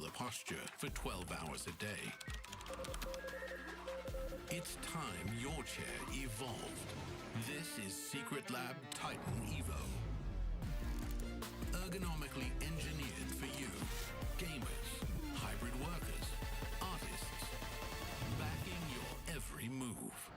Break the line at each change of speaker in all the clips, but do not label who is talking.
the posture for 12 hours a day. It's time your chair evolved. This is Secret Lab Titan Evo. Ergonomically engineered for you, gamers, hybrid workers, artists, backing your every move.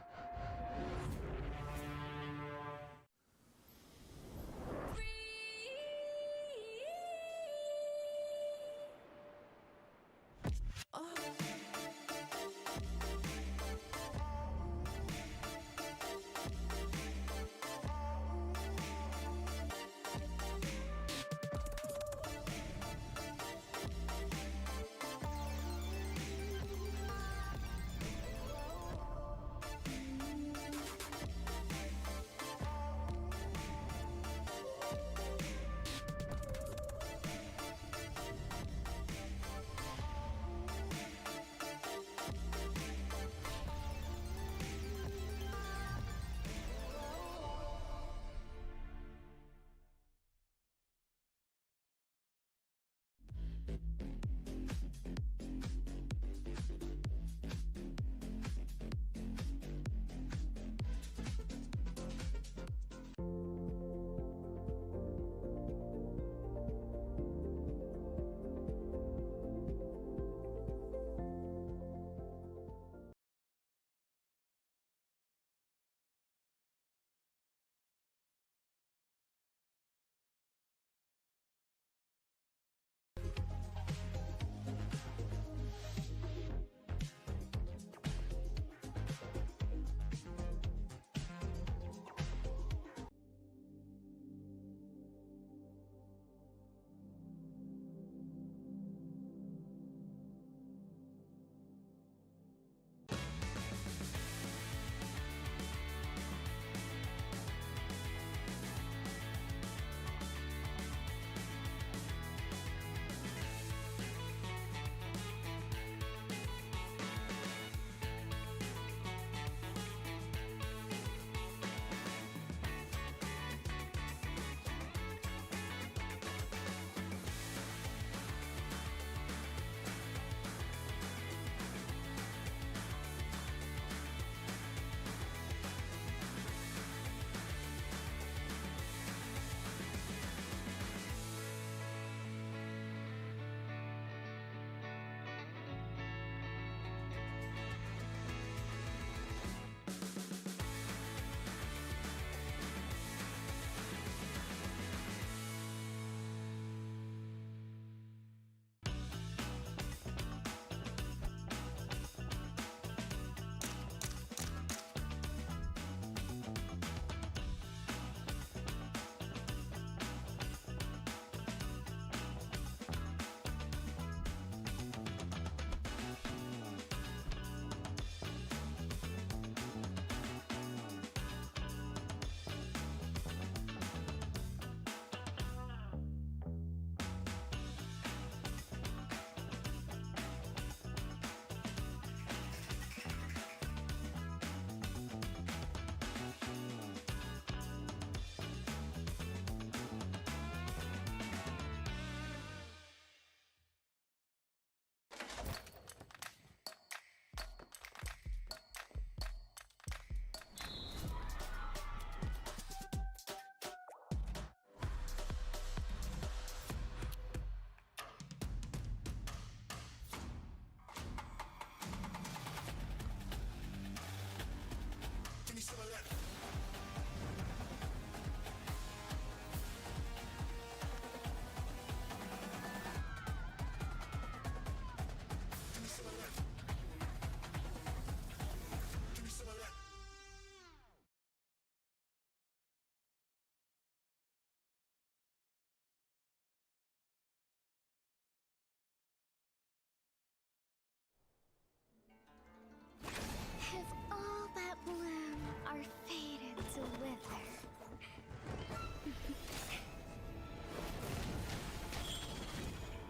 If all that bloom are faded to wither,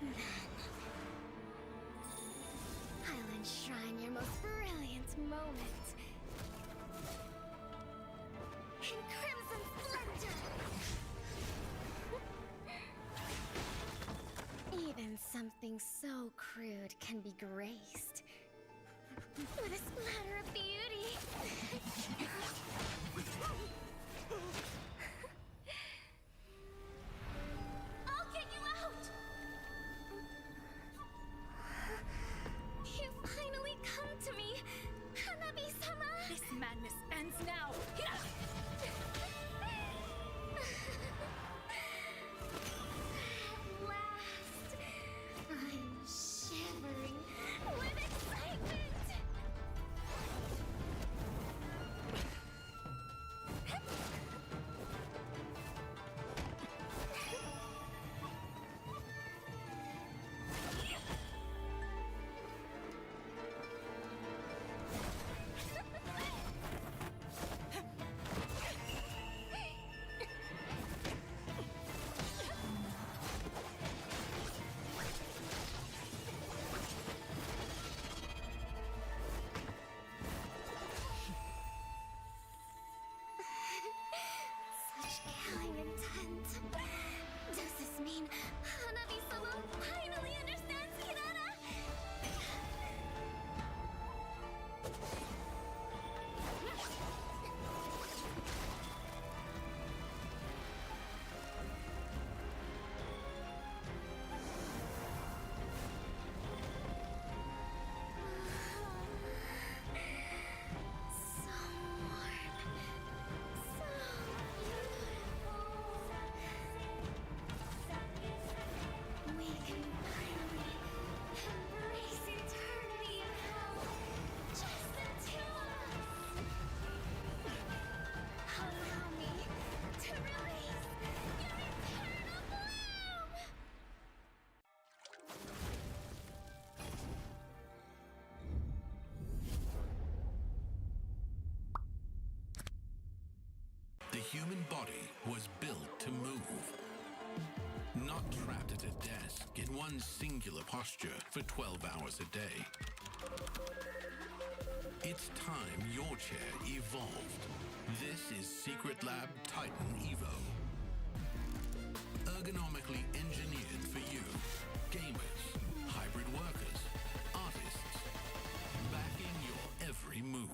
then I'll enshrine your most brilliant moment in crimson splendor. Even so, something so crude can be graced with a splatter of beauty. I'll get you out! You finally come to me, Hanabi-sama!
This madness ends now!
At last, I'm shivering with excitement! Such killing intent. Does this mean Hanabi-sama finally understands Hinata? So warm. So beautiful. We can finally embrace eternity in hell. Just the two of us. Allow me to release your eternal bloom.
The human body was built to move. Not trapped at a desk in one singular posture for 12 hours a day. It's time your chair evolved. This is Secret Lab Titan Evo. Ergonomically engineered for you, gamers, hybrid workers, artists, backing your every move.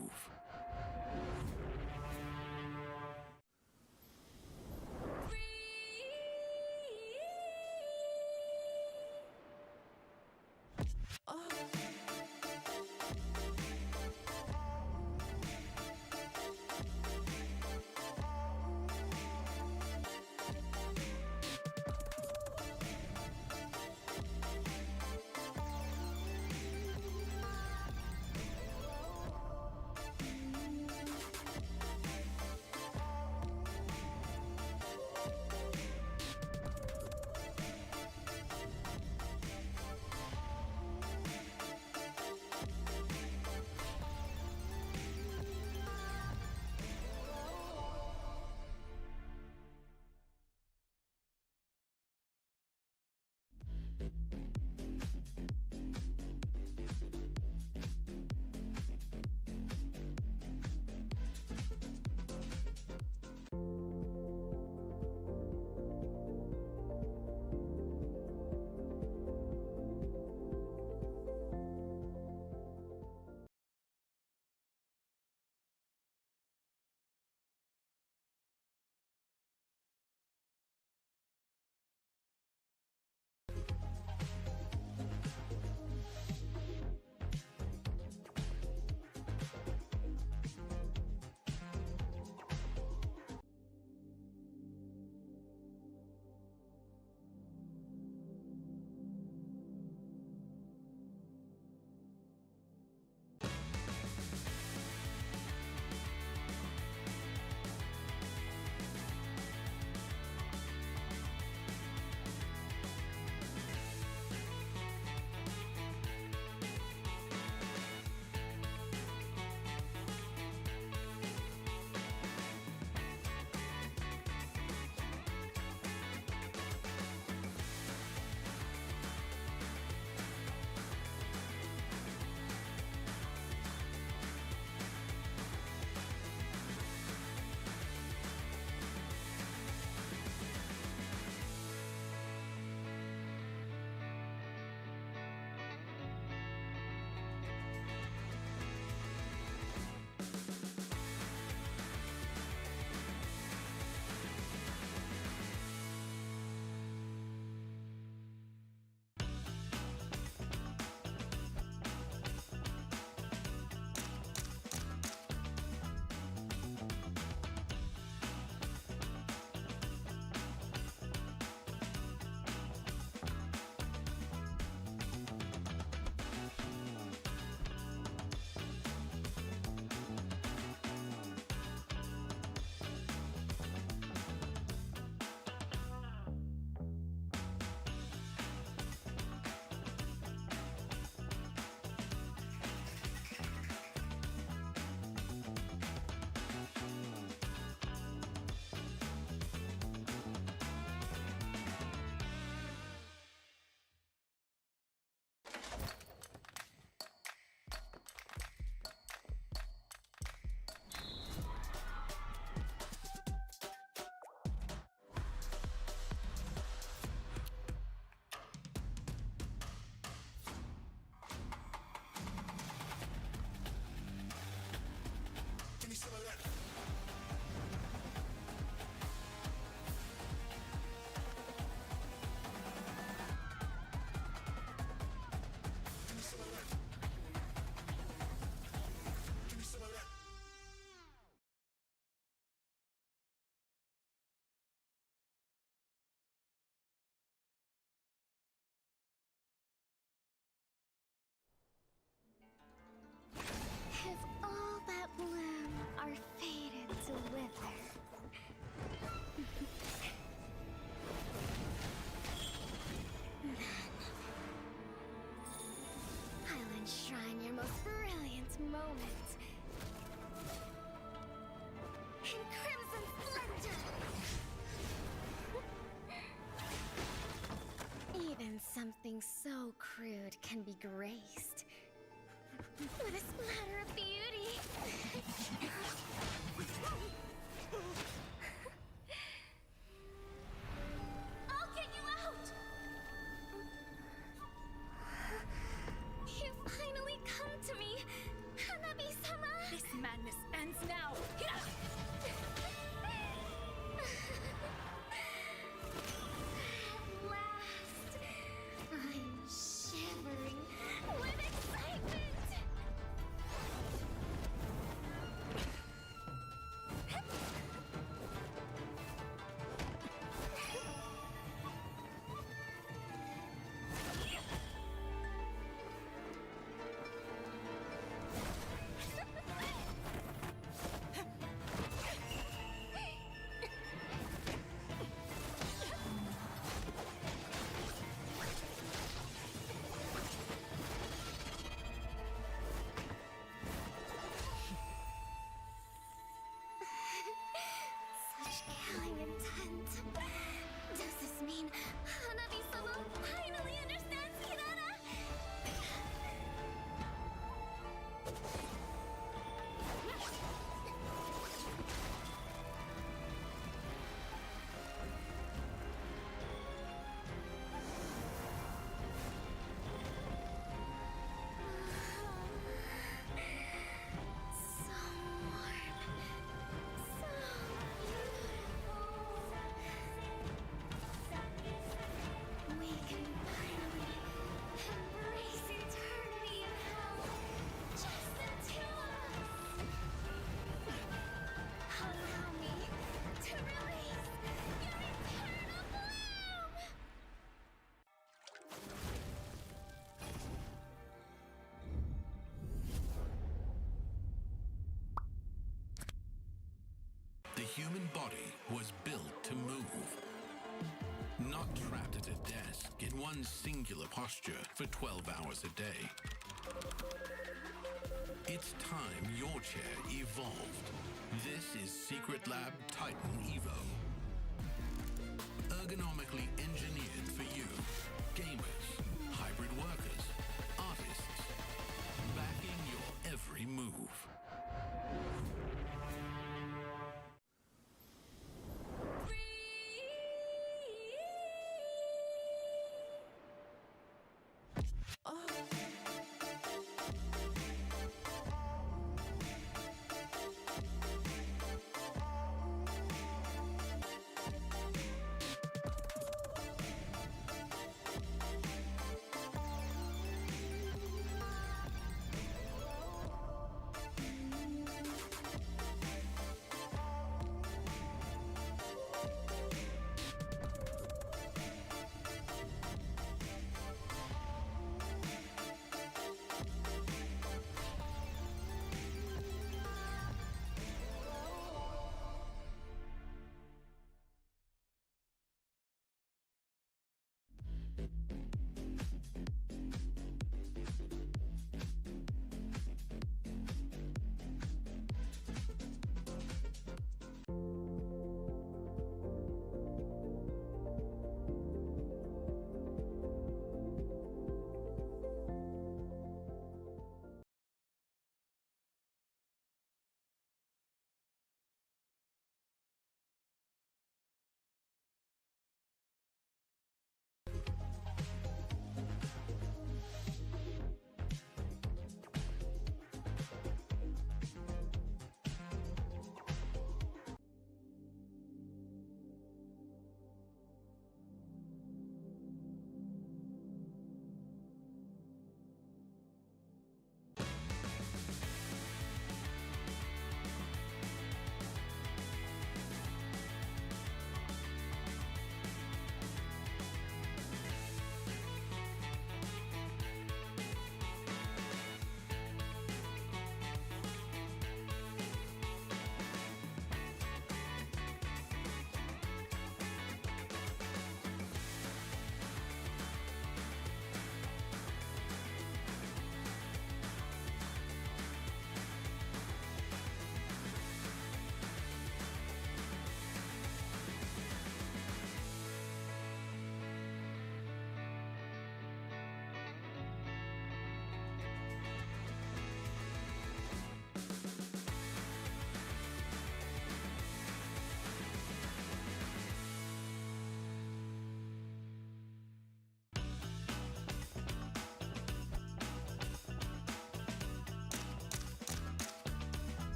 moment. In crimson splendor. Even something so crude can be graced with a splatter of beauty. I'll get you out! You finally come to me, Hanabi-sama!
This madness ends now!
At last, I'm shivering with excitement! Such killing intent. Does this mean Hanabi-sama finally understands Hirana? So warm. So beautiful. We can finally embrace eternity in hell. Just the two of us. Allow me to release your eternal bloom.
The human body was built to move. Not trapped at a desk in one singular posture for 12 hours a day. It's time your chair evolved. This is Secret Lab Titan Evo. Ergonomically engineered for you, gamers, hybrid workers, artists, backing your every move.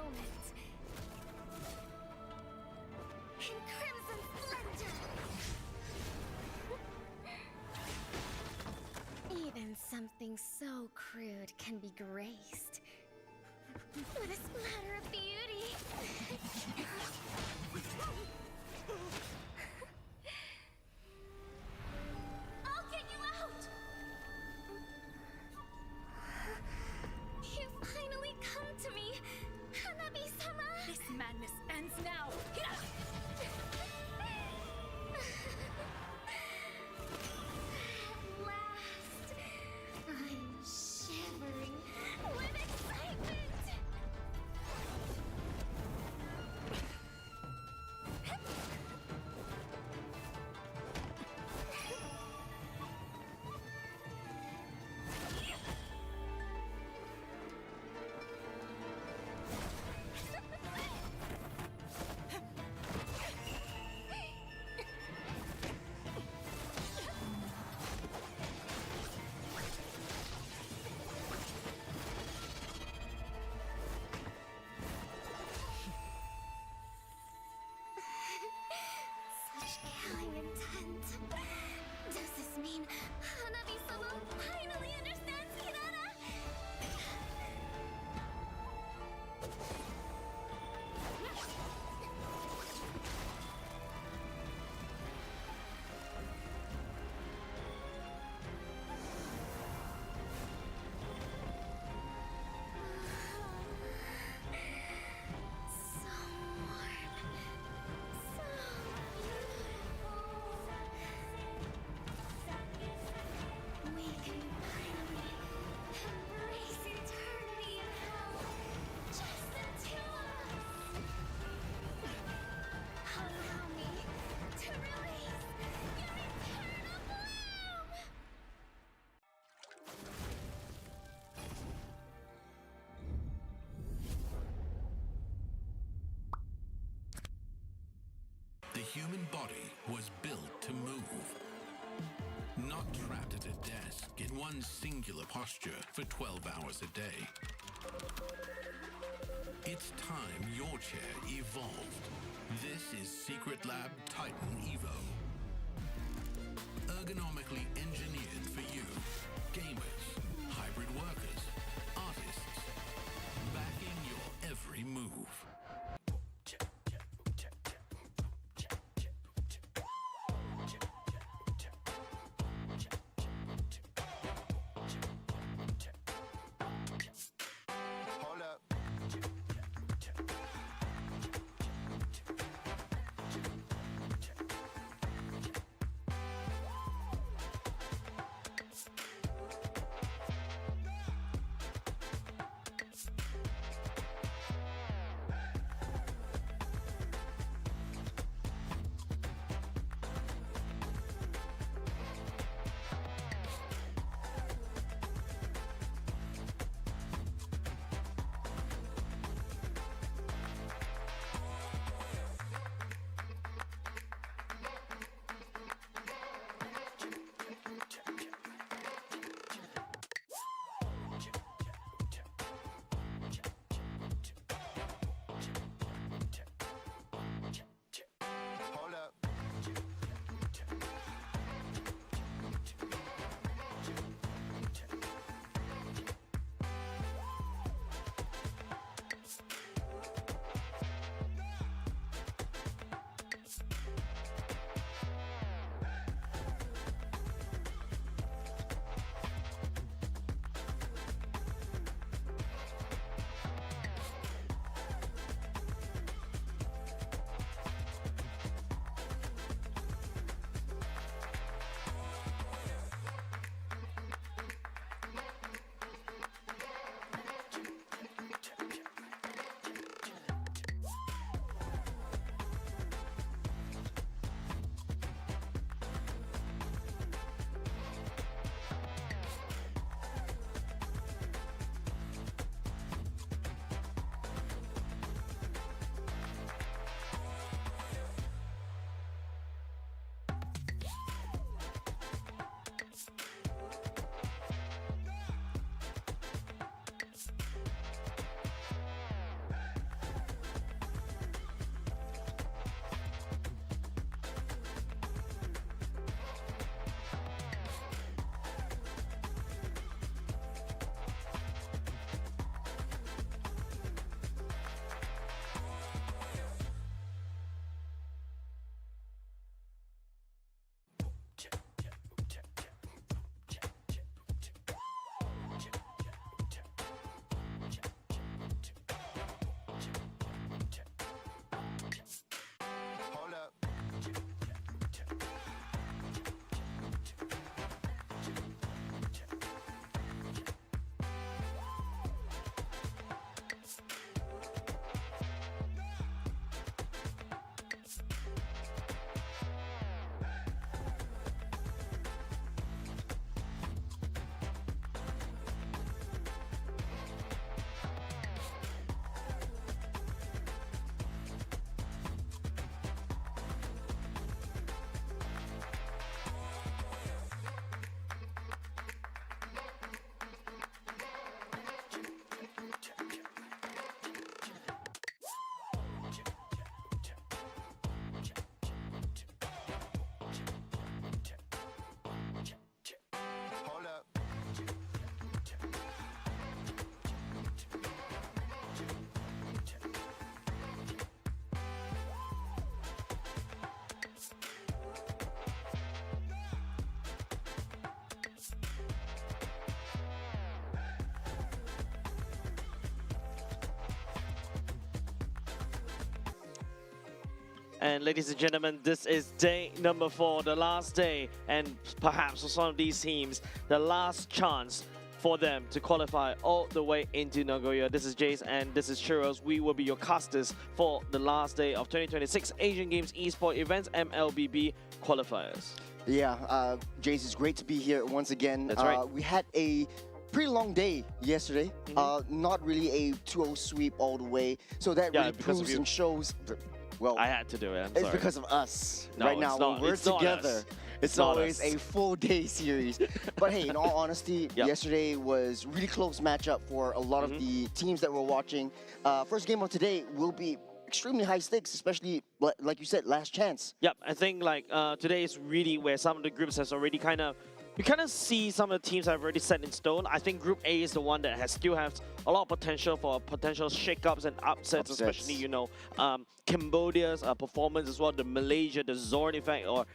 moment. In crimson splendor! Even something so crude can be graced with a splatter of beauty. I'll get you out! You finally come to me, Hanabi-sama!
This madness ends now!
At last, I'm shivering with excitement! Such killing intent. Does this mean Hanabi-sama finally understands Kirara? So warm. So beautiful. We can finally embrace eternity in hell. Just the two of us. Allow me to release your eternal bloom!
The human body was built to move. Not trapped at a desk in one singular posture for 12 hours a day. It's time your chair evolved. This is Secret Lab Titan Evo. Ergonomically engineered for you, gamers, hybrid workers, artists, backing your every move.
Hold up. And ladies and gentlemen, this is day number 4, the last day, and perhaps for some of these teams, the last chance for them to qualify all the way into Nagoya. This is Jace and this is Churros. We will be your casters for the last day of 2026 Asian Games Esports Events MLBB Qualifiers.
Yeah, Jace, it's great to be here once again.
That's right.
We had a pretty long day yesterday. Not really a 2-0 sweep all the way. So that really proves and shows. Well,
I had to do it.
It's because of us.
No,
right now, when we're together, it's always
us.
a full-day series. But hey, in all honesty, yesterday was really close matchup for a lot of the teams that we're watching. First game of today will be extremely high stakes, especially like you said, last chance.
Yep, I think like today is really where some of the groups has already you kind of see some of the teams have already set in stone. I think Group A is the one that still has a lot of potential for potential shakeups and upsets, especially, you know, Cambodia's performance as well, the Malaysia, the Zorn effect, or,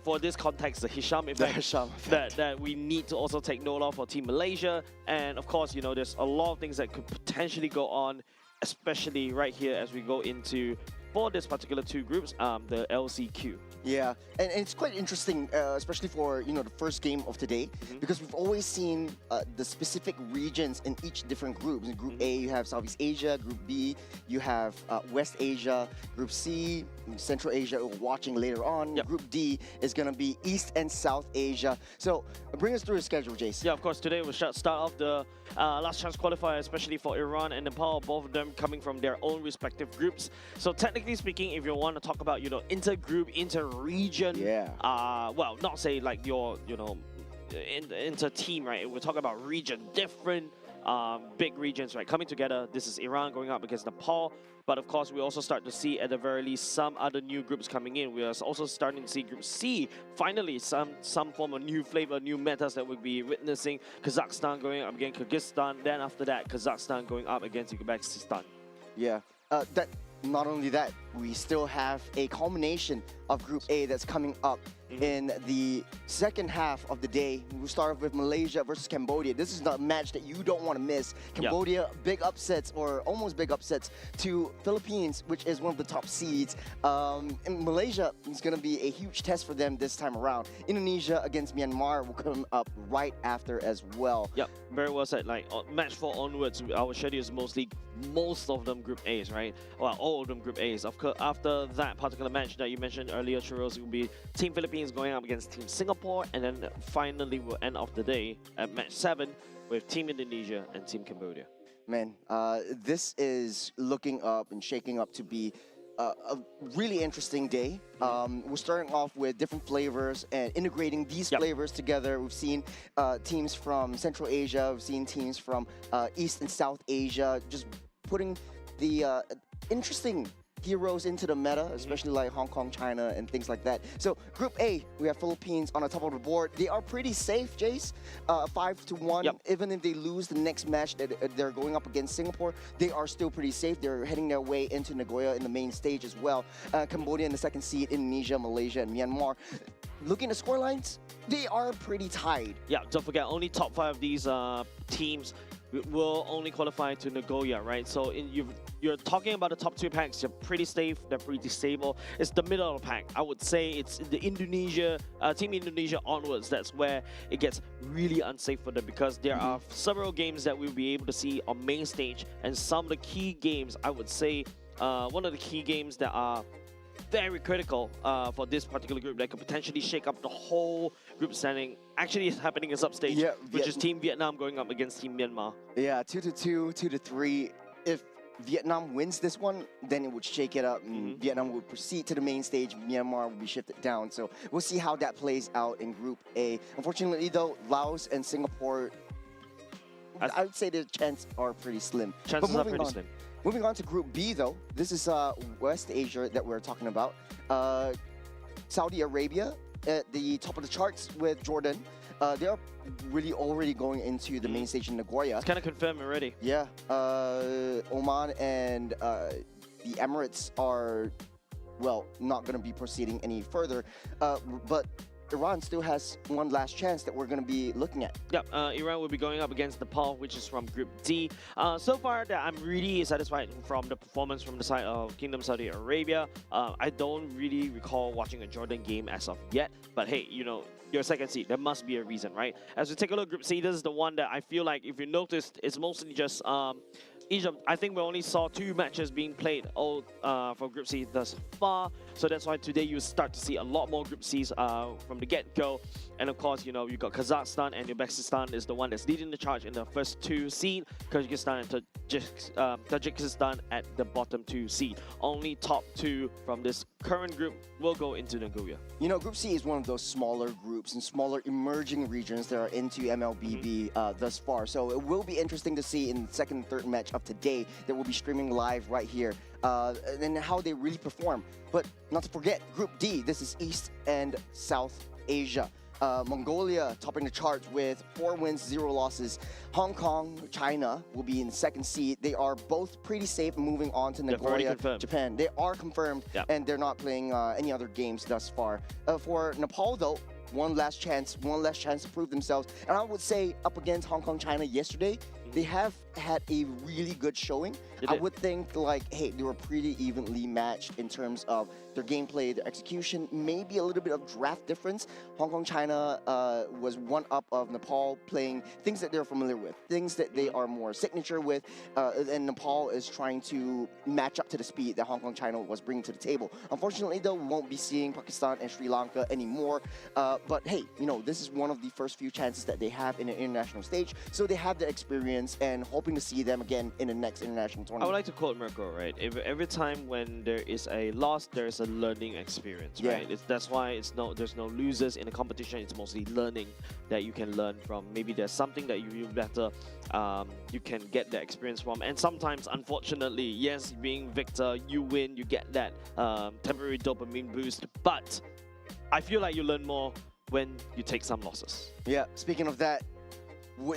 for this context, the Hisham effect.
The Hisham effect.
That we need to also take note of for Team Malaysia. And of course, you know, there's a lot of things that could potentially go on, especially right here as we go into, for this particular 2 groups, the LCQ.
Yeah, and it's quite interesting, especially for, you know, the first game of today, because we've always seen the specific regions in each different groups. In Group A, you have Southeast Asia. Group B, you have West Asia. Group C, Central Asia, we're watching later on. Group D is going to be East and South Asia. So bring us through the schedule, Jace.
Yeah, of course, today we'll start off the last chance qualifier, especially for Iran and Nepal, both of them coming from their own respective groups. So technically speaking, if you want to talk about, you know, inter-group, inter-region, well, not say like your, you know, inter-team, right? We're talking about region, different big regions, right, coming together. This is Iran going up against Nepal. But of course, we also start to see at the very least some other new groups coming in. We are also starting to see Group C, finally some form of new flavor, new metas that we'll be witnessing. Kazakhstan going up against Kyrgyzstan. Then after that, Kazakhstan going up against Uzbekistan.
Yeah, not only that, we still have a culmination of Group A that's coming up in the second half of the day. We'll start off with Malaysia versus Cambodia. This is a match that you don't want to miss. Cambodia, big upsets, or almost big upsets, to Philippines, which is one of the top seeds. And Malaysia is going to be a huge test for them this time around. Indonesia against Myanmar will come up right after as well.
Yep, very well said. Like match 4 onwards, our schedule is most of them Group A's, right? Well, all of them Group A's. Of course, after that particular match that you mentioned earlier, Churros, it will be Team Philippines going up against Team Singapore, and then finally we'll end off the day at match 7 with Team Indonesia and Team Cambodia.
Man, this is looking up and shaking up to be a really interesting day. We're starting off with different flavors and integrating these flavors together. We've seen teams from Central Asia, we've seen teams from East and South Asia, just putting the interesting heroes into the meta, especially like Hong Kong, China, and things like that. So Group A, we have Philippines on the top of the board. They are pretty safe, Jace. 5-1. Even if they lose the next match that they're going up against Singapore, they are still pretty safe. They're heading their way into Nagoya in the main stage as well. Cambodia in the second seed, Indonesia, Malaysia, and Myanmar. Looking at score lines, they are pretty tied.
Yeah, don't forget, only top 5 of these teams will only qualify to Nagoya, right? So you're talking about the top 2 packs. They're pretty safe. They're pretty stable. It's the middle of the pack. I would say it's the Indonesia, Team Indonesia onwards. That's where it gets really unsafe for them, because there are several games that we'll be able to see on main stage, and some of the key games, I would say, one of the key games that are very critical for this particular group that could potentially shake up the whole group standing. Actually, it's happening in substage, which is Team Vietnam going up against Team Myanmar. Yeah,
2-2, 2-3. If Vietnam wins this one, then it would shake it up, and Vietnam would proceed to the main stage. Myanmar will be shifted down. So we'll see how that plays out in Group A. Unfortunately, though, Laos and Singapore, I would say the chances are pretty slim.
Chances are pretty slim.
Moving on to Group B, though, this is West Asia that we're talking about. Saudi Arabia at the top of the charts with Jordan. They are really already going into the main stage in Nagoya.
It's kind of confirmed already.
Yeah. Oman and the Emirates are, well, not going to be proceeding any further. But Iran still has one last chance that we're going to be looking at.
Yep, Iran will be going up against Nepal, which is from Group D. So far, I'm really satisfied from the performance from the side of Kingdom Saudi Arabia. I don't really recall watching a Jordan game as of yet, but hey, you know, your second seed, there must be a reason, right? As we take a look at Group C, this is the one that I feel like, if you noticed, it's mostly just Egypt. I think we only saw 2 matches being played all for Group C thus far. So that's why today you start to see a lot more Group Cs from the get-go. And of course, you know, you got Kazakhstan and Uzbekistan is the one that's leading the charge in the first 2 seed. Kyrgyzstan and Tajikistan at the bottom 2 seed. Only top 2 from this current group will go into Nagoya.
You know, Group C is one of those smaller groups and smaller emerging regions that are into MLBB thus far. So it will be interesting to see in the second and third match of today that we'll be streaming live right here. And how they really perform. But not to forget, Group D, this is East and South Asia. Mongolia topping the charts with 4 wins, 0 losses. Hong Kong, China will be in the second seed. They are both pretty safe moving on to Nagoya, Japan. They are confirmed, and they're not playing any other games thus far. For Nepal, though, one last chance to prove themselves. And I would say up against Hong Kong, China yesterday, they have had a really good showing. I would think like, hey, they were pretty evenly matched in terms of their gameplay, their execution, maybe a little bit of draft difference. Hong Kong, China was one up of Nepal, playing things that they're familiar with, things that they are more signature with, and Nepal is trying to match up to the speed that Hong Kong, China was bringing to the table. Unfortunately, though, we won't be seeing Pakistan and Sri Lanka anymore. But hey, you know, this is one of the first few chances that they have in an international stage, so they have the experience and hoping to see them again in the next international tournament.
I would like to quote Mirko, right? Every time when there is a loss, there is a learning experience, right? That's why there's no losers in the competition. It's mostly learning that you can learn from. Maybe there's something that you better you can get the experience from. And sometimes, unfortunately, yes, being victor, you win, you get that temporary dopamine boost. But I feel like you learn more when you take some losses.
Yeah, speaking of that,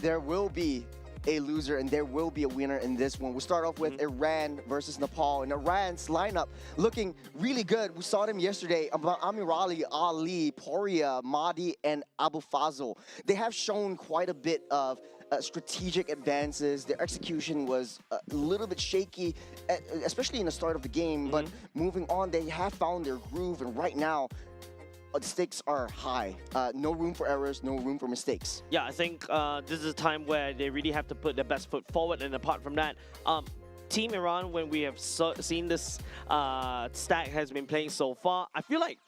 there will be a loser and there will be a winner in this one. We'll start off with Iran versus Nepal, and Iran's lineup looking really good. We saw them yesterday. Amirali, Ali, Poria, Mahdi, and Abu Fazl. They have shown quite a bit of strategic advances. Their execution was a little bit shaky, especially in the start of the game, but moving on, they have found their groove, and right now, the stakes are high. No room for errors, no room for mistakes.
Yeah, I think this is a time where they really have to put their best foot forward. And apart from that, Team Iran, when we have seen this stack has been playing so far, I feel like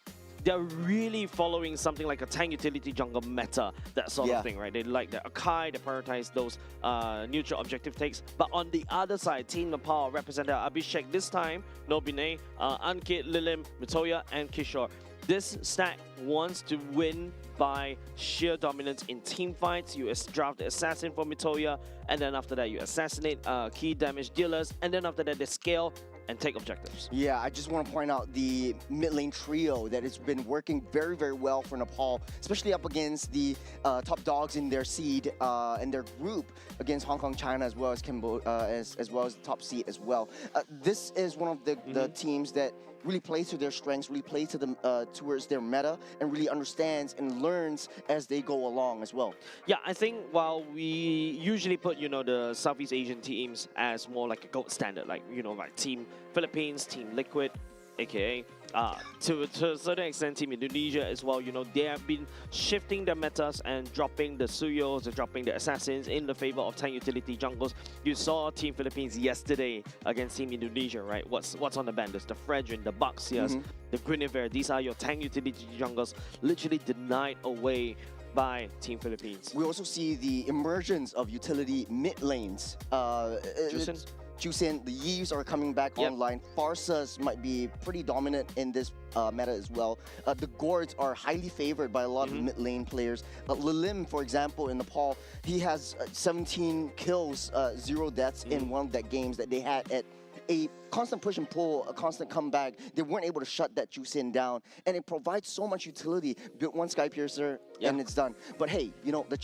they're really following something like a tank utility jungle meta, that sort of thing, right? They like the Akai, they prioritize those neutral objective takes. But on the other side, Team Nepal represented Abhishek this time, Nobine, Ankit, Lilim, Mitoya, and Kishore. This stack wants to win by sheer dominance in team fights. You draft the assassin for Mitoya, and then after that you assassinate key damage dealers, and then after that they scale and take objectives.
Yeah, I just want to point out the mid lane trio that has been working very, very well for Nepal, especially up against the top dogs in their seed and their group against Hong Kong, China, as well as as well as the top seed as well. This is one of the teams that really plays to their strengths, really plays to them towards their meta, and really understands and learns as they go along as well.
Yeah, I think while we usually put, you know, the Southeast Asian teams as more like a gold standard, like, you know, like Team Philippines, Team Liquid, aka to a certain extent Team Indonesia as well, you know, they have been shifting their metas and dropping the Suyos and dropping the assassins in the favor of tank utility jungles. You saw Team Philippines yesterday against Team Indonesia, right? What's on the ban? There's the Fredrin, the Baxias, the Guinevere. These are your tank utility jungles, literally denied away by Team Philippines.
We also see the emergence of utility mid lanes. Jusin, the Yves are coming back online. Farsas might be pretty dominant in this meta as well. The Gourds are highly favored by a lot of mid-lane players. Lilim, for example, in Nepal, he has 17 kills, 0 deaths in one of the games that they had at a constant push and pull, a constant comeback. They weren't able to shut that Juicin down, and it provides so much utility. Built one Sky Piercer, and it's done. But hey, you know, the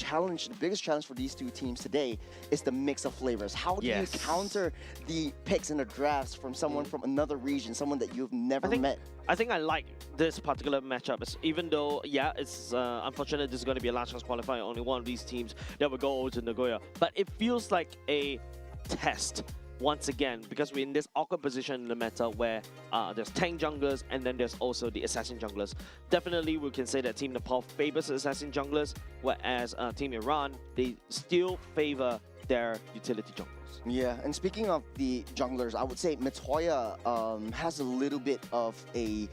biggest challenge for these two teams today is the mix of flavors. How do you counter the picks in the drafts from someone from another region, someone that you've never met?
I think I like this particular matchup, even though, it's unfortunate this is going to be a last chance qualifier, only one of these teams that will go over to Nagoya. But it feels like a test once again, because we're in this awkward position in the meta where there's tank junglers and then there's also the assassin junglers. Definitely, we can say that Team Nepal favors assassin junglers, whereas Team Iran, they still favor their utility junglers.
Yeah, and speaking of the junglers, I would say Nagoya has a little bit of a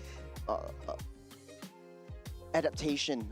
adaptation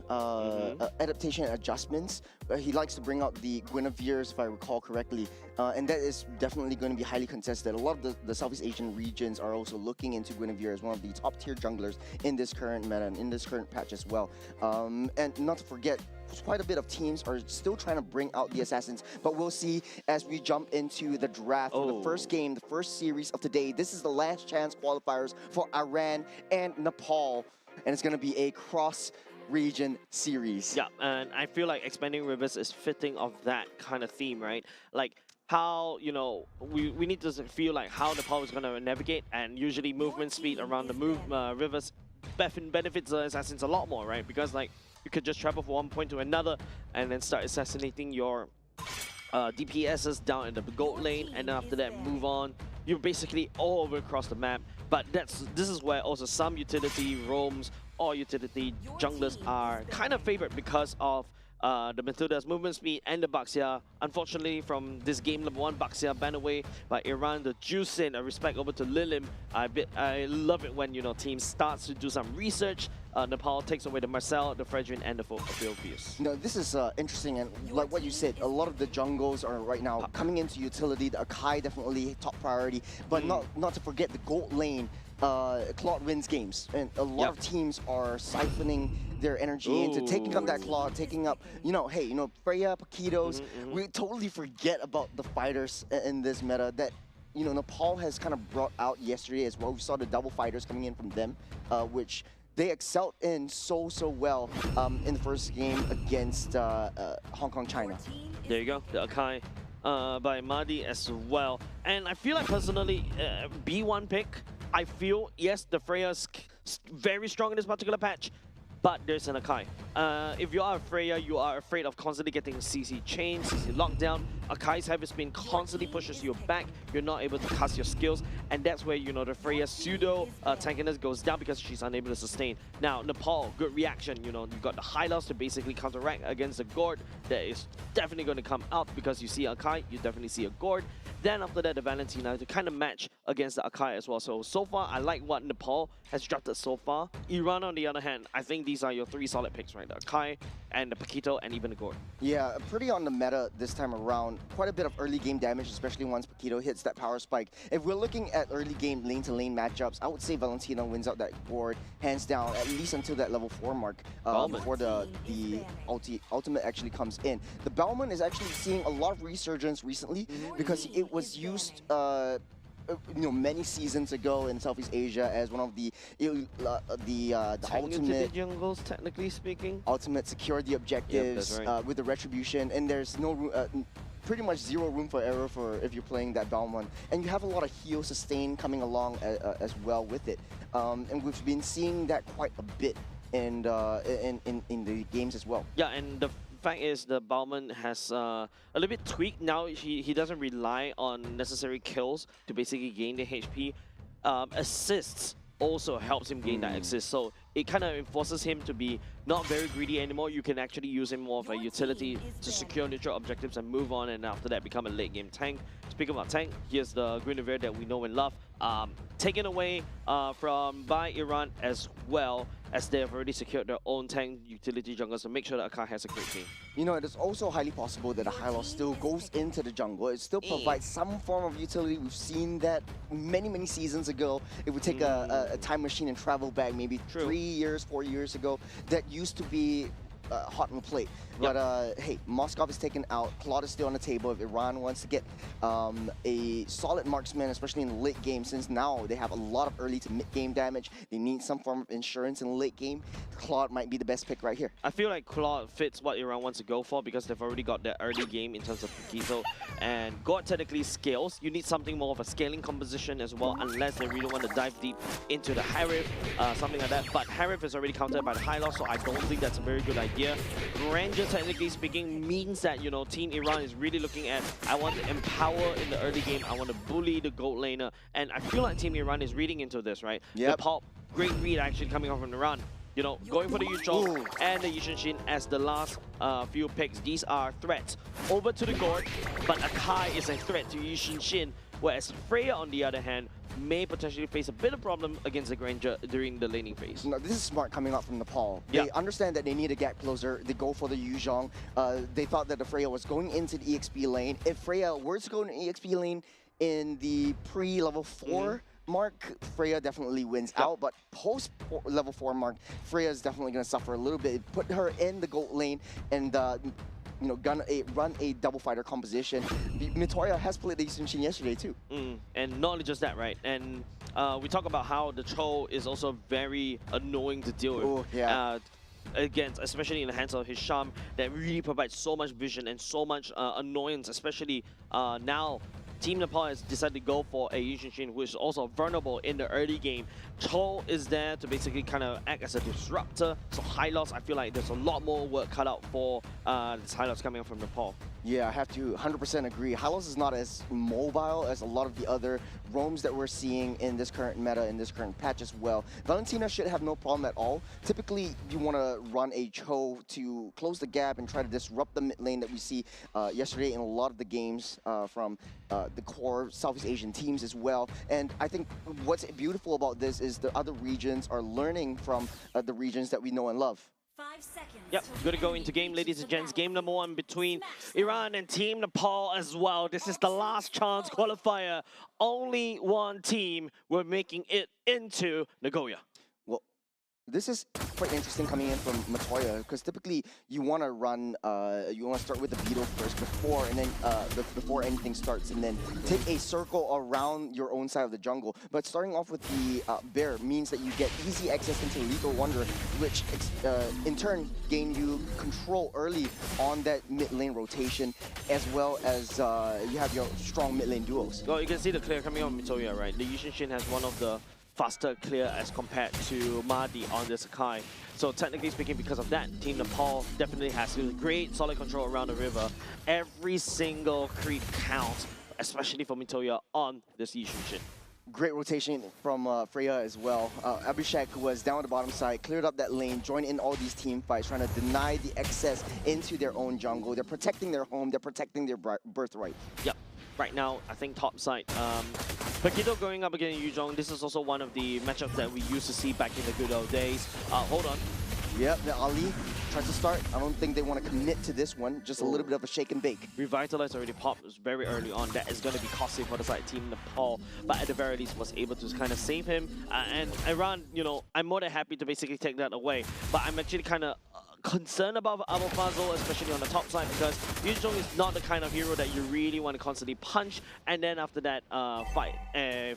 adjustments. He likes to bring out the Guinevere's, if I recall correctly, and that is definitely going to be highly contested. A lot of the Southeast Asian regions are also looking into Guinevere as one of the top tier junglers in this current meta and in this current patch as well. And not to forget, quite a bit of teams are still trying to bring out the assassins, but we'll see as we jump into the draft for the first game, the first series of today. This is the last chance qualifiers for Iran and Nepal, and it's going to be a cross-region series.
Yeah, and I feel like Expanding Rivers is fitting of that kind of theme, right? Like how, you know, we need to feel like how Nepal is going to navigate, and usually movement speed around the rivers benefits the assassins a lot more, right? Because like you could just travel from one point to another and then start assassinating your DPSs down in the gold lane, and then after that move on. You're basically all over across the map, but this is where also some utility roams or utility junglers are kind of favored because of the Matilda's movement speed and the Baxia. Unfortunately, from this game number 1, Baxia banned away by Iran. The Juicin, a respect over to Lilim. I love it when, you know, teams starts to do some research. Nepal takes away the Marcel, the Fredrin, and the Ophiophius.
You know, this is interesting, and like what you said, a lot of the jungles are right now coming into utility. The Akai definitely top priority, but not to forget the gold lane. Claude wins games, and a lot of teams are siphoning their energy into taking up that Claude, taking up, you know, hey, you know, Freya, Paquitos. We totally forget about the fighters in this meta that, you know, Nepal has kind of brought out yesterday as well. We saw the double fighters coming in from them, which they excelled in so well in the first game against Hong Kong, China.
There you go, the Akai by Mahdi as well. And I feel like personally, B1 pick, I feel, yes, the Freya is very strong in this particular patch, but there's an Akai. If you are a Freya, you are afraid of constantly getting CC chain, CC lockdown. Akai's heavy spin constantly pushes you back. You're not able to cast your skills, and that's where, you know, the Freya's pseudo tankiness goes down because she's unable to sustain. Now, Nepal, good reaction. You know, you've got the Hylos to basically counteract against the Gord. That is definitely going to come out because you see Akai, you definitely see a Gord. Then after that, the Valentina to kind of match against the Akai as well. So far, I like what Nepal has drafted so far. Iran, on the other hand, I think these are your 3 solid picks, right? The Akai and the Paquito and even the Gord.
Yeah, pretty on the meta this time around. Quite a bit of early game damage, especially once Paquito hits that power spike. If we're looking at early game lane-to-lane matchups, I would say Valentina wins out that Gord hands down, at least until that level 4 mark, before the ultimate actually comes in. The Bauman is actually seeing a lot of resurgence recently because it was used you know, many seasons ago in Southeast Asia as one of the ultimate
jungles, technically speaking.
Ultimate security objectives with the retribution, and there's no pretty much zero room for error for if you're playing that Balmon, and you have a lot of heal sustain coming along as well with it, and we've been seeing that quite a bit in the games as well.
Yeah, and the fact is the Bauman has a little bit tweaked now. He doesn't rely on necessary kills to basically gain the HP. Assists also helps him gain that assist, so it kind of forces him to be not very greedy anymore. You can actually use him more of a utility to secure neutral objectives and move on, and after that become a late game tank. Speaking about tank, here's the Guinevere that we know and love, taken away by Iran, as well as they have already secured their own tank utility jungle, so make sure that Akai has a great game.
You know, it is also highly possible that a Hylos still goes into the jungle. It still provides some form of utility. We've seen that many seasons ago. It would take a time machine and travel back maybe 3 years, 4 years ago. That used to be hot on the plate. But hey, Moskov is taken out. Claude is still on the table. If Iran wants to get a solid marksman, especially in the late game, since now they have a lot of early to mid game damage, they need some form of insurance in the late game. Claude might be the best pick right here.
I feel like Claude fits what Iran wants to go for because they've already got the early game in terms of Paquito. And God technically scales. You need something more of a scaling composition as well, unless they really want to dive deep into the Harif, something like that. But Harif is already countered by the high loss, so I don't think that's a very good idea. Ranger, technically speaking, means that, you know, Team Iran is really looking at, I want to empower in the early game, I want to bully the gold laner, and I feel like Team Iran is reading into this, right?
Yep.
The pop, great read actually coming off from Iran. You know, going for the Yuchong and the Yushin as the last few picks. These are threats over to the Gord, but Akai is a threat to Yushin, whereas Freya, on the other hand, may potentially face a bit of problem against the Granger during the laning phase.
No, this is smart coming out from Nepal.
Yeah.
They understand that they need a gap closer. They go for the Yuzhong. They thought that the Freya was going into the EXP lane. If Freya were to go in the EXP lane in the pre-level 4 mark, Freya definitely wins out, but post level 4 mark, Freya is definitely going to suffer a little bit. Put her in the gold lane and you know, run a double fighter composition. Mitoya has played the Yushin yesterday too.
And not only just that, right? And we talk about how the Cho is also very annoying to deal with.
Oh, yeah.
Against, especially in the hands of Hisham, that really provides so much vision and so much annoyance, especially now. Team Nepal has decided to go for a Yushin, who is also vulnerable in the early game. Cho is there to basically kind of act as a disruptor. So high loss, I feel like there's a lot more work cut out for this high loss coming up from Nepal.
Yeah, I have to 100% agree. Hylos is not as mobile as a lot of the other roams that we're seeing in this current meta, in this current patch as well. Valentina should have no problem at all. Typically, you want to run a Cho to close the gap and try to disrupt the mid lane that we see yesterday in a lot of the games from the core Southeast Asian teams as well. And I think what's beautiful about this is the other regions are learning from the regions that we know and love.
5 seconds.
Yep, going to go into game, ladies and gents. Game number 1 between Iran and Team Nepal as well. This is the last chance qualifier. Only one team were making it into Nagoya.
Well, this is quite interesting coming in from Matoya, because typically you want to run, you want to start with the Beetle first before, and then before anything starts, and then take a circle around your own side of the jungle. But starting off with the Bear means that you get easy access into Lethal Wonder, which in turn gain you control early on that mid lane rotation, as well as you have your strong mid lane duos.
Well, you can see the clear coming out of Mitoya, right? The Yushin has one of the faster clear as compared to Mahdi on the Sakai. So technically speaking, because of that, Team Nepal definitely has great solid control around the river. Every single creep counts, especially for Mitoya on this Yushin.
Great rotation from Freya as well. Abhishek was down on the bottom side, cleared up that lane, joined in all these team fights, trying to deny the access into their own jungle. They're protecting their home, they're protecting their birthright.
Yep. Right now, I think top side. Paquito going up against Yuzhong. This is also one of the matchups that we used to see back in the good old days. Hold on.
Yep, the Ali tries to start. I don't think they want to commit to this one. Just a little bit of a shake and bake.
Revitalize already popped very early on. That is going to be costly for the side Team Nepal, but at the very least was able to kind of save him. And Iran, you know, I'm more than happy to basically take that away. But I'm actually kind of concerned about Abu Fazl, especially on the top side, because Yuzhong is not the kind of hero that you really want to constantly punch, and then after that fight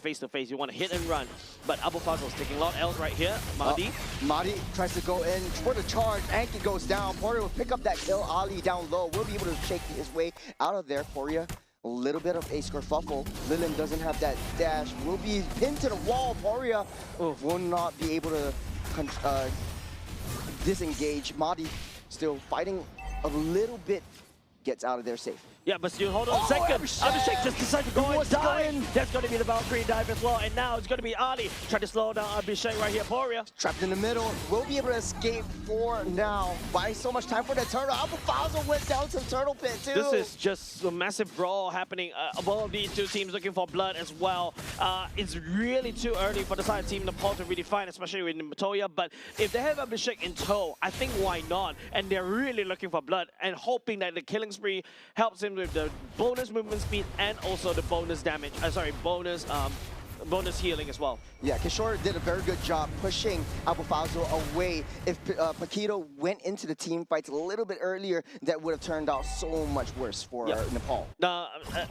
face to face, you want to hit and run. But Abu Fazl is taking a lot else right here. Mahdi.
Mahdi tries to go in for the charge. Anki goes down. Poria will pick up that kill. Ali down low will be able to shake his way out of there. Poria, a little bit of a skerfuffle. Lilin doesn't have that dash. Will be pinned to the wall. Poria will not be able to disengage. Mahdi still fighting a little bit, gets out of there safe.
Yeah, but still, hold on a second. Abhishek just decided to go and dive. That's going to be the Valkyrie dive as well. And now it's going to be Ali trying to slow down Abhishek right here. Poria.
Trapped in the middle. Will be able to escape for now. Buying so much time for the turtle. Abu Fazl went down to the turtle pit too.
This is just a massive brawl happening above these two teams looking for blood as well. It's really too early for the side Team Nepal to really fight, especially with Matoya. But if they have Abhishek in tow, I think why not? And they're really looking for blood and hoping that the killing spree helps him with the bonus movement speed and also the bonus damage. Bonus bonus healing as well.
Yeah, Kishore did a very good job pushing Abu Fazl away. If Paquito went into the team fights a little bit earlier, that would have turned out so much worse for Nepal.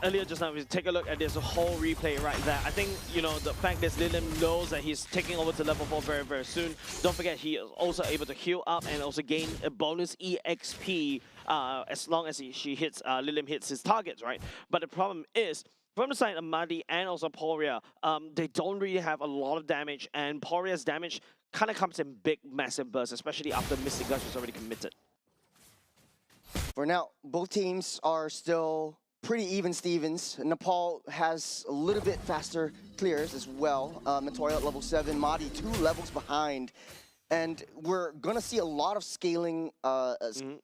Earlier just now, we take a look at this whole replay right there. I think, you know, the fact that Lilim knows that he's taking over to level 4 very, very soon. Don't forget, he is also able to heal up and also gain a bonus EXP as long as Lilim hits his targets, right? But the problem is, from the side of Madi and also Poria, they don't really have a lot of damage, and Poria's damage kind of comes in big, massive bursts, especially after Mystic Gush was already committed.
For now, both teams are still pretty even Stevens. Nepal has a little bit faster clears as well. Matoya at level 7, Madi 2 levels behind. And we're going to see a lot of scaling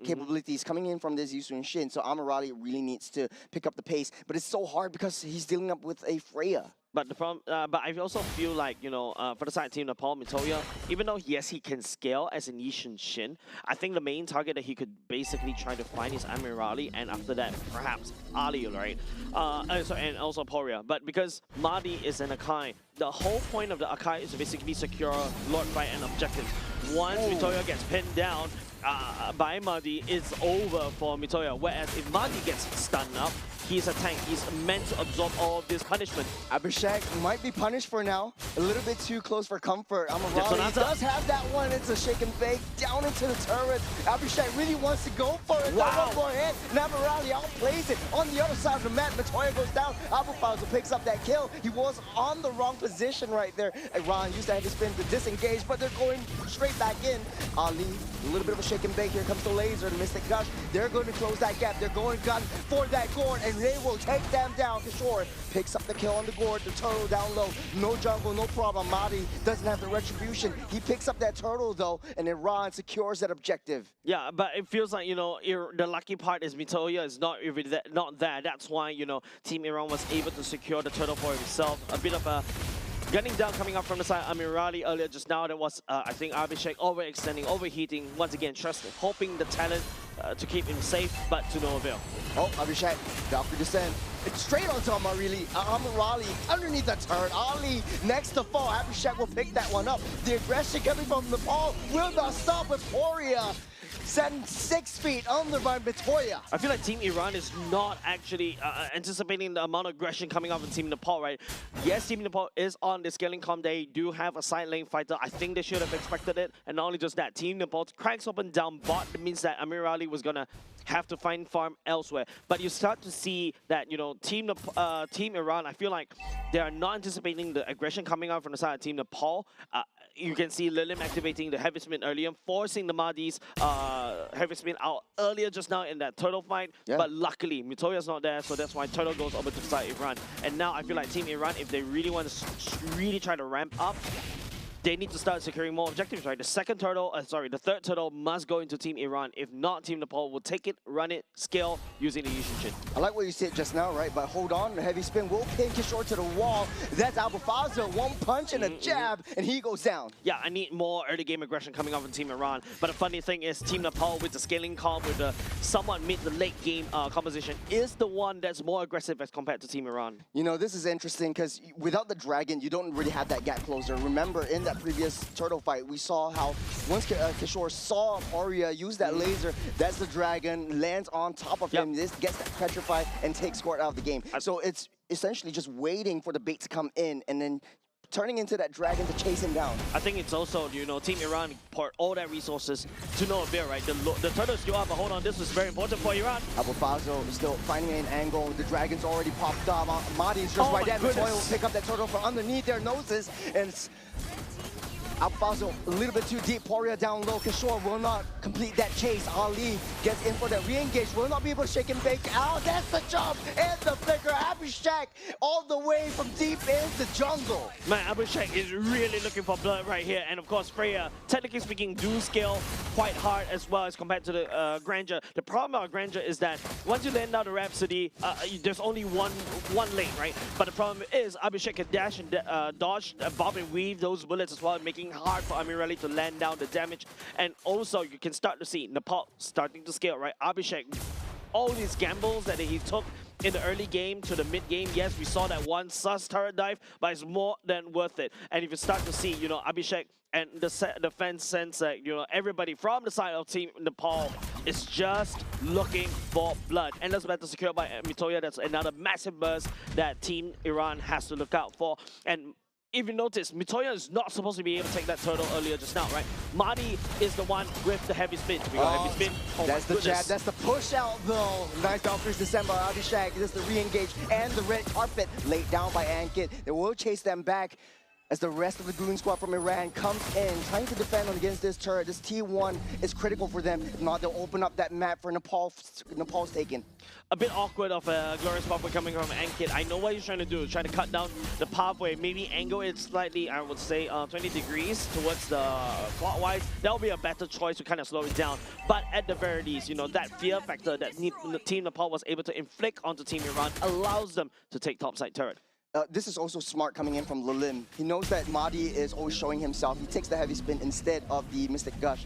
capabilities coming in from this Yusun Shin. So Amirali really needs to pick up the pace. But it's so hard because he's dealing up with a Freya.
But the problem, but I also feel like, you know, for the side team, Nepal, Mitoya, even though, yes, he can scale as an Yishin Shin, I think the main target that he could basically try to find is Amirali, and after that, perhaps Ali, right? And also Poria. But because Madi is an Akai, the whole point of the Akai is to basically secure Lord Fight and objectives. Once Mitoya gets pinned down by Madi, it's over for Mitoya. Whereas if Madi gets stunned up, he's a tank. He's meant to absorb all of this punishment.
Abhishek might be punished for now. A little bit too close for comfort. Amirali does have that one. It's a shake and bake down into the turret. Abhishek really wants to go for it.
Wow.
One more hit. And Amirali outplays it. On the other side of the map, Matoya goes down. Abu Fazl picks up that kill. He was on the wrong position right there. Ron used that heavy spin to disengage, but they're going straight back in. Ali, a little bit of a shake and bake. Here comes the laser, the Mystic Gush. They're going to close that gap. They're going gun for that gourd, and they will take them down. Kishore picks up the kill on the gourd, the turtle down low. No jungle, no problem. Madi doesn't have the retribution. He picks up that turtle though, and then Ron secures that objective.
Yeah, but it feels like, you know, the lucky part is Mitoya is not there. That's why, you know, Team Iran was able to secure the turtle for himself. A bit of a gunning down coming up from the side. Amirali earlier just now, that was, I think, Abhishek overextending, overheating, once again, trusted, hoping the talent to keep him safe, but to no avail.
Oh, Abhishek, Valkyrie descent. It's straight onto Amirali underneath the turret. Ali next to fall. Abhishek will pick that one up. The aggression coming from Nepal will not stop with Poria. Sent 6 feet under by Mitoya.
I feel like Team Iran is not actually anticipating the amount of aggression coming up from Team Nepal, right? Yes, Team Nepal is on the scaling comp. They do have a side lane fighter. I think they should have expected it. And not only just that, Team Nepal cracks open down bot. That means that Amirali was going to have to find farm elsewhere. But you start to see that, you know, Team Iran, I feel like they are not anticipating the aggression coming out from the side of Team Nepal. You can see Lilim activating the heavy spin earlier, forcing the Madi's heavy spin out earlier just now in that turtle fight. Yeah. But luckily, Mitoya's not there, so that's why turtle goes over to the side of Iran. And now I feel like Team Iran, if they really want to really try to ramp up, they need to start securing more objectives, right? The third turtle must go into Team Iran. If not, Team Nepal will take it, run it, scale using the Yushin Shin.
I like what you said just now, right? But hold on, the heavy spin will pin Kishore to the wall. That's Abu Fazl, one punch and a jab, and he goes down.
Yeah, I need more early game aggression coming up in Team Iran. But the funny thing is, Team Nepal with the scaling comp, with the somewhat mid to late game composition, is the one that's more aggressive as compared to Team Iran.
You know, this is interesting because without the dragon, you don't really have that gap closer. Remember, in that previous turtle fight, we saw how once Kishore saw Poria use that laser, that's the dragon, lands on top of him, this gets that petrified and takes Squirt out of the game. So it's essentially just waiting for the bait to come in and then turning into that dragon to chase him down.
I think it's also, you know, Team Iran poured all their resources to no avail, right? The turtle's still up, but hold on, this was very important for Iran.
Abu Fazl is still finding an angle. The dragon's already popped up. Madi is just right there. Matoya will pick up that turtle from underneath their noses, and it's Abu Fazl a little bit too deep. Poria down low. Kishore will not complete that chase. Ali gets in for that re-engage. Will not be able to shake and bake out. That's the jump and the flicker. Abhishek all the way from deep in the jungle.
Man, Abhishek is really looking for blood right here. And of course, Freya, technically speaking, do scale quite hard as well as compared to the Grandeur. The problem about Grandeur is that once you land out the Rhapsody, there's only one lane, right? But the problem is Abhishek can dash and dodge, bob and weave those bullets as well, making hard for Amirali to land down the damage. And also, you can start to see Nepal starting to scale, right? Abhishek, all these gambles that he took in the early game to the mid game, yes, we saw that one sus turret dive, but it's more than worth it. And if you start to see, you know, Abhishek and the fans sense that, you know, everybody from the side of Team Nepal is just looking for blood. Endless battle secured by Mitoya. That's another massive burst that Team Iran has to look out for. And if you notice, Mitoya is not supposed to be able to take that turtle earlier just now, right? Mahdi is the one with the heavy spin. We got heavy spin. Oh,
that's the jab. That's the push out, though. Nice offers December. Abhishek. This is the re-engage and the red carpet laid down by Ankit. They will chase them back as the rest of the Goon squad from Iran comes in, trying to defend against this turret. This T1 is critical for them. If not, they'll open up that map for Nepal's taken.
A bit awkward of a glorious pathway coming from Ankit. I know what he's trying to do, trying to cut down the pathway, maybe angle it slightly, I would say 20 degrees towards the clockwise. That would be a better choice to kind of slow it down. But at the very least, you know, that fear factor that Team Nepal was able to inflict onto Team Iran allows them to take topside turret.
This is also smart coming in from Lilim. He knows that Mahdi is always showing himself. He takes the heavy spin instead of the Mystic Gush.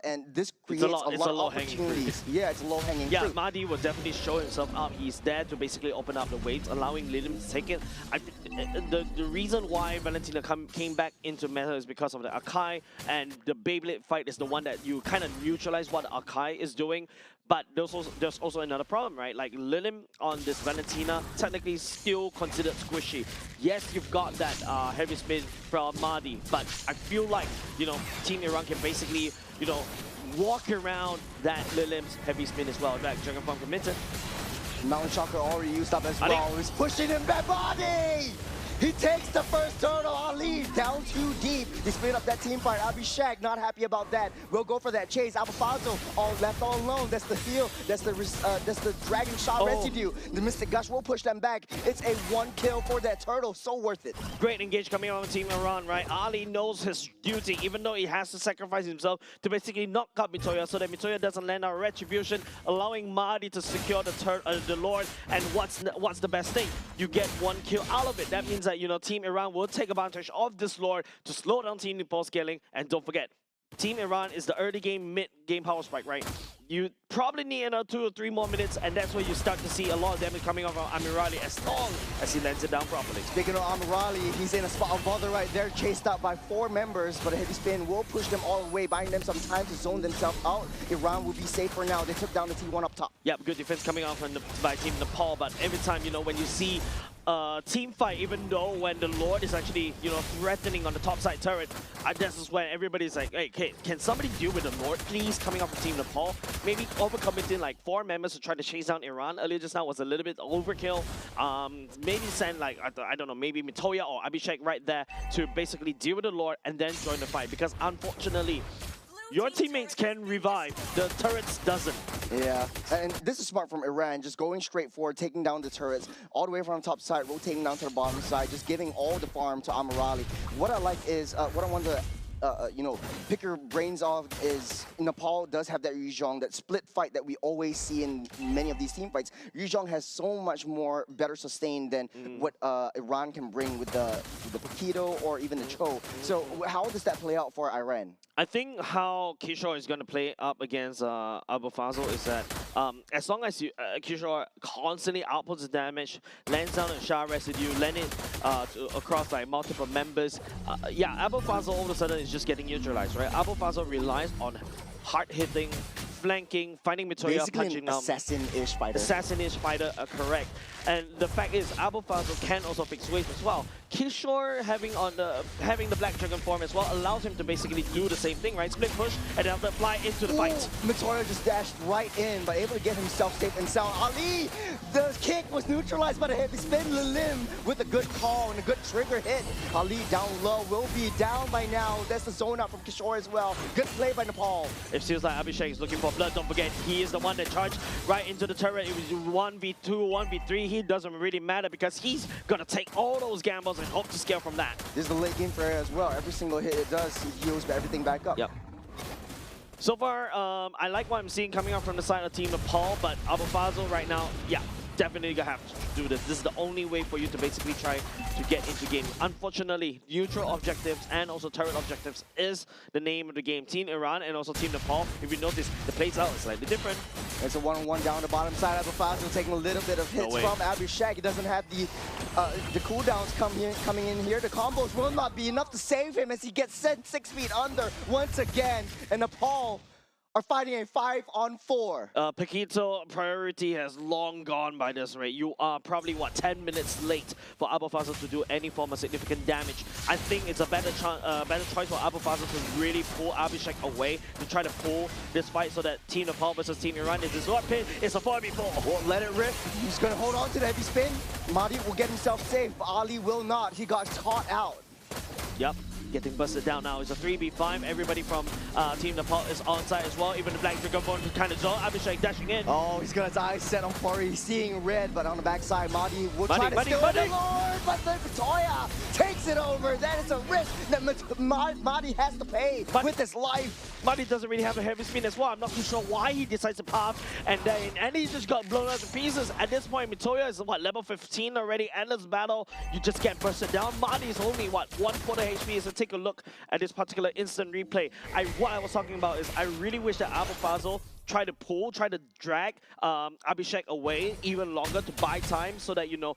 And this creates a lot of opportunities. Yeah, it's a low-hanging fruit.
Yeah, Mahdi will definitely show himself up. He's there to basically open up the waves, allowing Lilim to take it. The reason why Valentina came back into meta is because of the Akai, and the Beyblade fight is the one that you kind of neutralize what Akai is doing. But there's also another problem, right? Like Lilim on this Valentina technically still considered squishy. Yes, you've got that heavy spin from Mahdi, but I feel like, you know, Team Iran can basically, you know, walk around that Lilim's heavy spin as well. Back Dragon Form committed.
Mountain Shocker already used up as well. He's pushing him back, Mahdi! He takes the first turtle. Ali down too deep. He split up that team fight. Abhishek not happy about that. We'll go for that chase. Alfonso all left all alone. That's the heal. That's the dragon shot residue. The Mystic Gush will push them back. It's a 1 kill for that turtle. So worth it.
Great engage coming on Team Iran, right? Ali knows his duty, even though he has to sacrifice himself to basically knock out Mitoya so that Mitoya doesn't land our retribution, allowing Mahdi to secure the Lord. And what's the best thing? You get 1 kill out of it. That means that, you know, Team Iran will take advantage of this Lord to slow down Team Nepal scaling. And don't forget, Team Iran is the early game, mid game power spike, right? You probably need another 2 or 3 more minutes, and that's where you start to see a lot of damage coming off of Amirali as long as he lands it down properly.
Speaking of Amirali, he's in a spot of bother right there, chased out by 4 members, but a heavy spin will push them all the way, buying them some time to zone themselves out. Iran will be safe for now. They took down the T1 up top.
Yep, good defense coming off by Team Nepal, but every time, you know, when you see team fight, even though when the Lord is actually, you know, threatening on the top side turret, this is when everybody's like, hey, can somebody deal with the Lord, please, coming off of Team Nepal? Maybe overcommitting like 4 members to try to chase down Iran earlier just now was a little bit overkill. Maybe send like, I don't know, maybe Mitoya or Abhishek right there to basically deal with the Lord and then join the fight, because unfortunately, your teammates can revive, the turrets doesn't.
Yeah, and this is smart from Iran, just going straight forward, taking down the turrets, all the way from the top side, rotating down to the bottom side, just giving all the farm to Amirali. What I like is, what I want to you know, pick your brains off is Nepal does have that Yuzhong, that split fight that we always see in many of these team fights. Yuzhong has so much more better sustain than what Iran can bring with the Paquito or even the Cho. So how does that play out for Iran?
I think how Kishore is going to play up against Abu Fazl is that as long as Kishore constantly outputs the damage, lands down a Shah residue, land it across like multiple members, yeah, Abu Fazl all of a sudden is just getting neutralized, right? Abu Fazl relies on hard-hitting, flanking, finding Mitoya,
basically
punching
an
down.
assassin-ish fighter.
Assassin-ish fighter, correct. And the fact is, Abu Fazl can also fix waves as well. Kishore having the Black Dragon form as well allows him to basically do the same thing, right? Split push and then apply into the fight.
Mitoya just dashed right in, but able to get himself safe and sound. Ali, the kick was neutralized by the heavy spin. Lilim with a good call and a good trigger hit. Ali down low, will be down by now. That's the zone out from Kishore as well. Good play by Nepal.
It feels like Abhishek is looking for blood. Don't forget, he is the one that charged right into the turret. It was 1v2, 1v3. He doesn't really matter because he's gonna take all those gambles and hope to scale from that.
This is the late game for Air as well. Every single hit it does, he heals everything back up.
Yep. So far, I like what I'm seeing coming up from the side of Team Nepal, but Abu Fazl right now, yeah, definitely gonna have to do this. This is the only way for you to basically try to get into game. Unfortunately, neutral objectives and also turret objectives is the name of the game. Team Iran and also Team Nepal, if you notice, the plays out is slightly different.
It's a one-on-one down the bottom side. Abufazo taking a little bit of hits from Abhishek. He doesn't have the cooldowns coming in here. The combos will not be enough to save him as he gets sent 6 feet under once again. And Nepal are fighting a 5-on-4.
Paquito priority has long gone by this rate. You are probably, what, 10 minutes late for Abufazo to do any form of significant damage. I think it's a better choice for Abufazo to really pull Abhishek away to try to pull this fight so that Team Nepal versus Team Iran is this Lord Pit. It's a 4v4.
Won't let it rip. He's going to hold on to the heavy spin. Mahdi will get himself safe, but Ali will not. He got caught out.
Yep. Getting busted down now. It's a 3v5. Everybody from Team Nepal is on side as well. Even the Black Dragon Bone kind of zone. Abhishek dashing in.
Oh, he's gonna die set on Furry. He's seeing red, but on the backside, Mahdi will try to steal the Lord, but the Toya takes it over. That is a risk that Mahdi has to pay with his life.
Mahdi doesn't really have a heavy spin as well. I'm not too sure why he decides to path, and he just got blown out to pieces. At this point, Mitoya is what, level 15 already. Endless battle. You just get bursted down. Mahdi is only what, 1/4 HP. So take a look at this particular instant replay. What I was talking about is I really wish that Abufazo try to drag Abhishek away even longer to buy time so that, you know,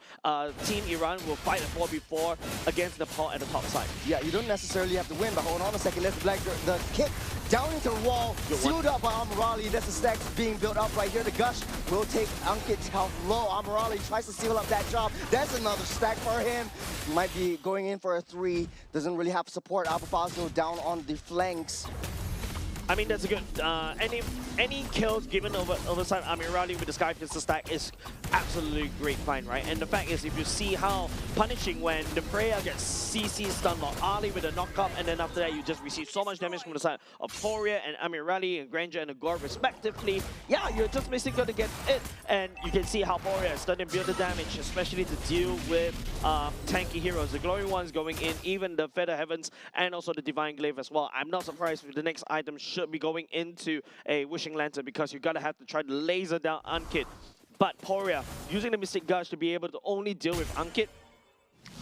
Team Iran will fight a 4v4 against Nepal at the top side.
Yeah, you don't necessarily have to win, but hold on a second. There's the kick down into the wall, sealed up by Amirali. There's a stack being built up right here. The Gush will take Ankit's health low. Amirali tries to seal up that job. That's another stack for him. Might be going in for a 3. Doesn't really have support. Abufazo down on the flanks.
I mean, that's a good, any kills given over side Amirali with the Sky Pistol stack is absolutely great find, right? And the fact is, if you see how punishing when the Freya gets CC stun lock, Ali with a knock-up, and then after that you just receive so much damage from the side of Poria and Amirali and Granger and Agor respectively, yeah, you're just basically going to get it. And you can see how Poria is starting to build the damage, especially to deal with tanky heroes. The Glory Ones going in, even the Feather Heavens, and also the Divine Glaive as well. I'm not surprised if the next item should be going into a Wishing Lantern because you're gonna have to try to laser down Ankit. But Poria, using the Mystic Gush to be able to only deal with Ankit,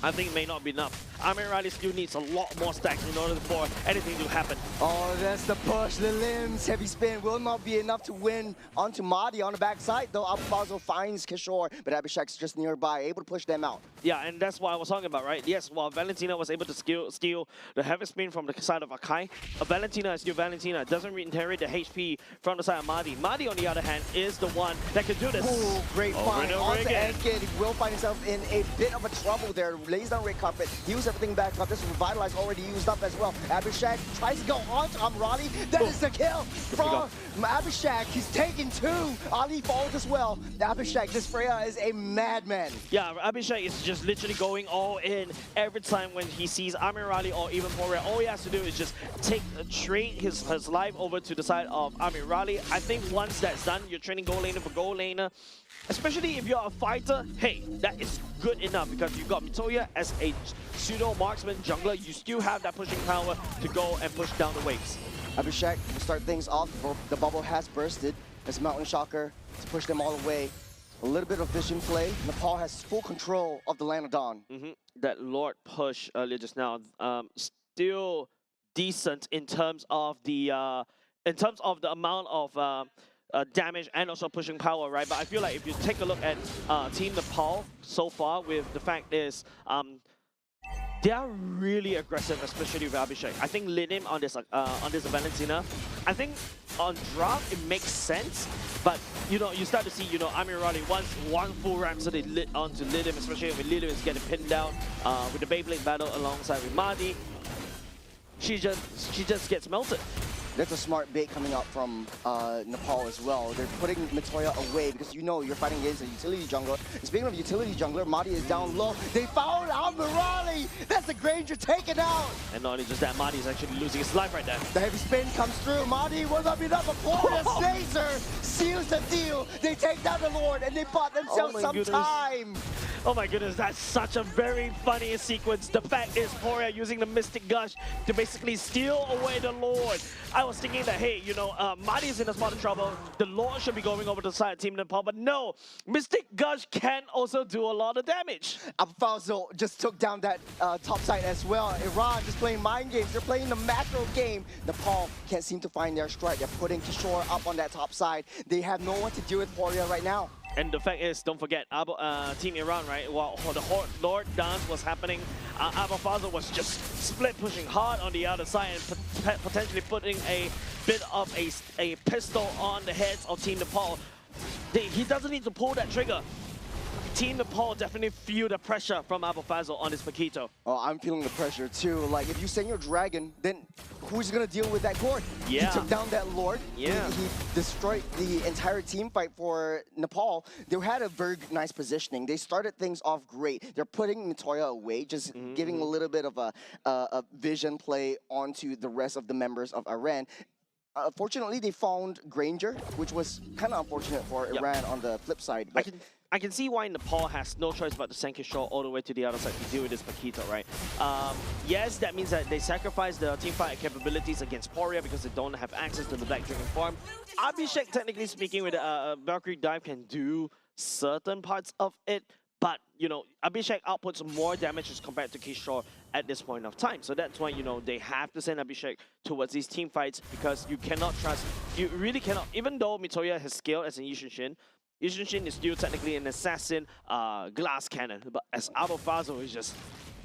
I think it may not be enough. Amirali still needs a lot more stacks in order for anything to happen.
Oh, that's the push. The limbs, heavy spin will not be enough to win onto Mahdi on the backside, though Abufazo finds Kishore, but Abhishek's just nearby, able to push them out.
Yeah, and that's what I was talking about, right? Yes, while Valentina was able to steal the heavy spin from the side of Akai, Valentina is still Valentina. Doesn't inherit the HP from the side of Mahdi. Mahdi, on the other hand, is the one that can do this.
Ooh, great find onto Ankit. He will find himself in a bit of a trouble there. Lays down red carpet, use everything back up. This Revitalize already used up as well. Abhishek tries to go on to Amirali. That is the kill from Abhishek. He's taken 2. Ali falls as well. Abhishek, this Freya is a madman.
Yeah, Abhishek is just literally going all in every time when he sees Amirali or even Poria. All he has to do is just trade his life over to the side of Amirali. I think once that's done, you're training gold laner for gold laner. Especially if you're a fighter, hey, that is good enough because you've got Mitoya as a pseudo marksman jungler. You still have that pushing power to go and push down the waves.
Abhishek will start things off. The bubble has bursted. There's Mountain Shocker to push them all away. A little bit of vision play. Nepal has full control of the Land of Dawn.
That Lord push earlier just now, still decent in terms of the amount of damage and also pushing power, right? But I feel like if you take a look at Team Nepal so far, with the fact is they are really aggressive, especially with Abhishek. I think lead him on this Valentina. I think on draft it makes sense, but you know, you start to see, you know, Amirali once one full ramp, so they lit onto Lidim, especially when Lidim is getting pinned down with the Beyblade battle alongside with Mahdi. She just gets melted.
There's a smart bait coming up from Nepal as well. They're putting Mitoya away because you know you're fighting against a utility jungler. And speaking of utility jungler, Mahdi is down low. They found Amirali! That's the Granger taken out!
And not only just that, Mahdi is actually losing his life right there.
The heavy spin comes through. Mahdi will not be enough. Florida Snazer seals the deal. They take down the Lord and they bought themselves some time.
Oh my goodness, that's such a very funny sequence. The fact is, Poria using the Mystic Gush to basically steal away the Lord. I was thinking that, hey, you know, Madi is in a spot of trouble. The Lord should be going over to the side of Team Nepal, but no, Mystic Gush can also do a lot of damage.
Alfonso just took down that top side as well. Iran just playing mind games. They're playing the macro game. Nepal can't seem to find their strike. They're putting Kishore up on that top side. They have no one to deal with Poria right now.
And the fact is, don't forget, Team Iran, right? While the Lord dance was happening, Abafazo was just split pushing hard on the other side and potentially putting a bit of a pistol on the heads of Team Nepal. He doesn't need to pull that trigger. Team Nepal definitely feel the pressure from Abafazo on this Paquito.
Oh, I'm feeling the pressure too. Like, if you send your dragon, then who's gonna deal with that Gord?
Yeah.
He took down that Lord.
Yeah.
He destroyed the entire team fight for Nepal. They had a very nice positioning. They started things off great. They're putting Nagoya away, just giving a little bit of a vision play onto the rest of the members of Iran. Fortunately, they found Granger, which was kind of unfortunate for Iran on the flip side. But
I can see why Nepal has no choice but to send Kishore all the way to the other side to deal with this Paquito, right? Yes, that means that they sacrifice the teamfight capabilities against Poria because they don't have access to the Black Dragon farm. Abhishek, technically speaking, with Valkyrie Dive can do certain parts of it, but, you know, Abhishek outputs more damage as compared to Kishore at this point of time. So that's why, you know, they have to send Abhishek towards these team fights because you cannot trust, you really cannot, even though Mitoya has scaled as an Yishin Shin is still technically an assassin glass cannon, but as Abafazo is just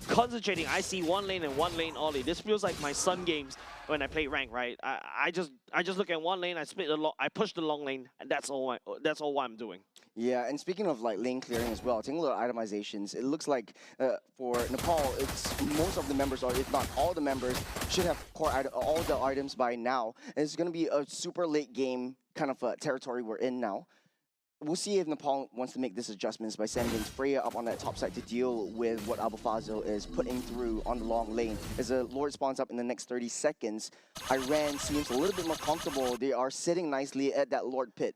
concentrating. I see one lane and one lane only. This feels like my Sun games when I play rank, right? I just look at one lane, I push the long lane, and that's all I'm doing.
yeah, and speaking of like lane clearing as well, taking a look at itemizations, it looks like for Nepal, it's most of the members, or if not all the members, should have all the items by now. And it's going to be a super late game kind of territory we're in now. We'll see if Nepal wants to make these adjustments by sending Freya up on that top side to deal with what Abafazo is putting through on the long lane. As the Lord spawns up in the next 30 seconds, Iran seems a little bit more comfortable. They are sitting nicely at that Lord pit.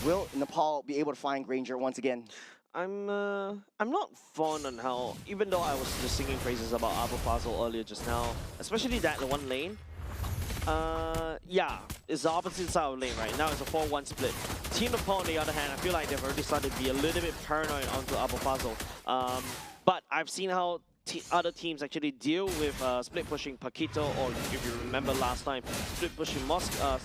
Will Nepal be able to find Granger once again?
I'm not fond on how, even though I was just singing praises about Abafazo earlier just now, especially that the one lane. Yeah, it's the opposite side of the lane right now. It's a 4-1 split. Team Nepal, on the other hand, I feel like they've already started to be a little bit paranoid onto Abafazo. But I've seen how other teams actually deal with split pushing Paquito, or if you remember last time, split pushing Moscow,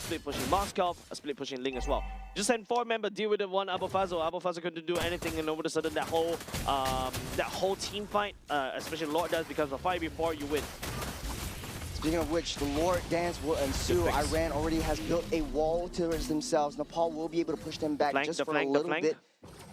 split pushing Ling as well. Just send 4 member deal with the one Abafazo. Abafazo couldn't do anything, and all of a sudden that whole team fight, especially Lord does, because the fight before you win.
Speaking of which, the Lord dance will ensue. Iran already has built a wall towards themselves. Nepal will be able to push them back just for a little bit.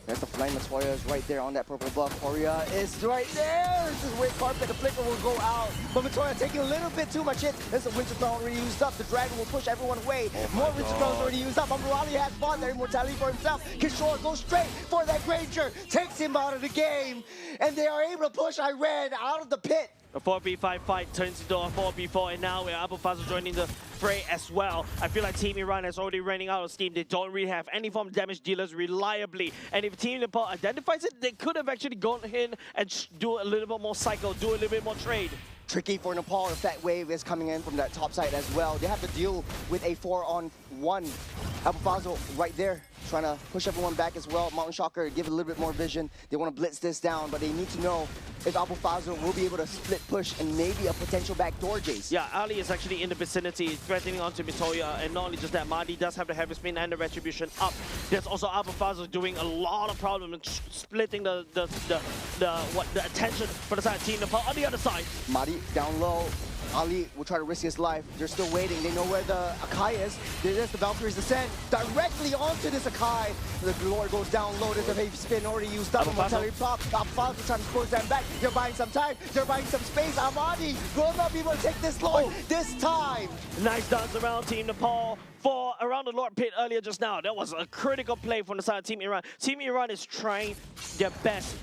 There's the flank. Nagoya is right there on that purple buff. Poria is right there. This is where Carpet, the flicker will go out. But Nagoya taking a little bit too much hit. There's the Winter Throne already used up. The Dragon will push everyone away. More Winter Thrones already used up. Amrali has fought their immortality for himself. Kishore goes straight for that Granger. Takes him out of the game. And they are able to push Iran out of the pit.
A 4v5 fight turns into a 4v4, and now with Abafazo joining the fray as well. I feel like Team Iran is already running out of steam. They don't really have any form of damage dealers reliably. And if Team Nepal identifies it, they could have actually gone in and do a little bit more cycle, do a little bit more trade.
Tricky for Nepal if that wave is coming in from that top side as well. They have to deal with a 4-on-1. Abafazo right there, trying to push everyone back as well. Mountain Shocker, give it a little bit more vision. They want to blitz this down, but they need to know if Abafazo will be able to split push and maybe a potential backdoor Jace.
Yeah, Ali is actually in the vicinity, threatening onto Mitoya, and not only just that, Mahdi does have the heavy spin and the retribution up. There's also Abafazo doing a lot of problem and splitting the attention for the side of Team Nepal on the other side.
Mahdi down low. Ali will try to risk his life. They're still waiting. They know where the Akai is. There's the Valkyries descend directly onto this Akai. The Lord goes down low. There's a heavy spin already used up. Mortality pop. Abafazo trying to close them back. They're buying some time. They're buying some space. Amadi will not be able to take this Lord this time.
Nice dance around Team Nepal for around the Lord pit earlier just now. That was a critical play from the side of Team Iran. Team Iran is trying their best.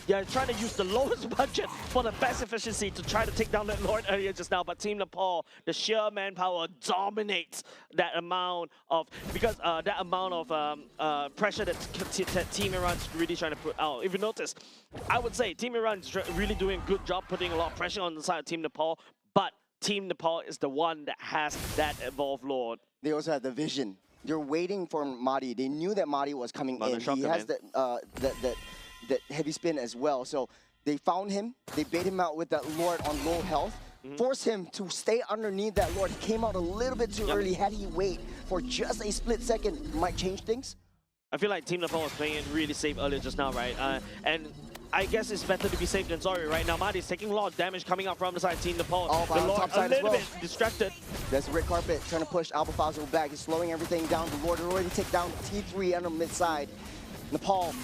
they're trying to use the lowest budget for the best efficiency to try to take down that Lord earlier just now. But Team Nepal, the sheer manpower dominates that amount of pressure that Team Iran's really trying to put out. If you notice, I would say Team Iran's really doing a good job putting a lot of pressure on the side of Team Nepal, but Team Nepal is the one that has that evolved Lord.
They also have the vision. They're waiting for Madi. They knew that Madi was coming in. He has that heavy spin as well. So they found him. They bait him out with that Lord on low health. Force him to stay underneath that Lord. He came out a little bit too early. Had he wait for just a split second, might change things.
I feel like Team Nepal was playing it really safe earlier just now, right? And I guess it's better to be safe than sorry right now. Madi is taking a lot of damage coming out from the side of Team Nepal.
Oh,
the Lord a little bit distracted.
There's red carpet trying to push Alpha Fazio back. He's slowing everything down. The Lord already take down T3 under mid side. Nepal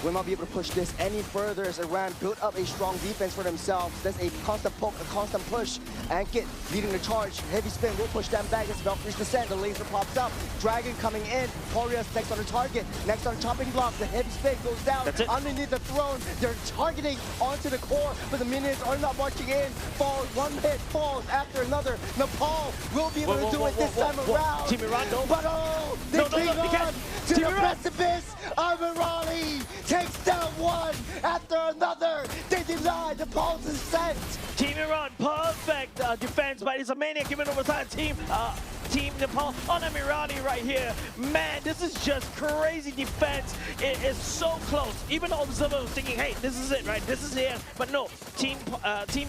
will not be able to push this any further as Iran built up a strong defense for themselves. There's a constant poke, a constant push. Ankit leading the charge. Heavy spin will push them back as Valkyrie's descent. The laser pops up. Dragon coming in. Poryus next on the target. Next on the chopping block. The heavy spin goes down underneath the throne. They're targeting onto the core, but the minions are not marching in. Falls, one hit falls after another. Nepal will be able to do it this time around.
Team Iran, no.
But they cling on to the precipice. Amirali takes down one after another. They deny Nepal's ascent.
Team Iran, perfect defense, but it's a maniac giving over time. Team Nepal on Amirani right here. Man, this is just crazy defense. It is so close. Even the observer was thinking, hey, this is it, right? This is it. But no, Team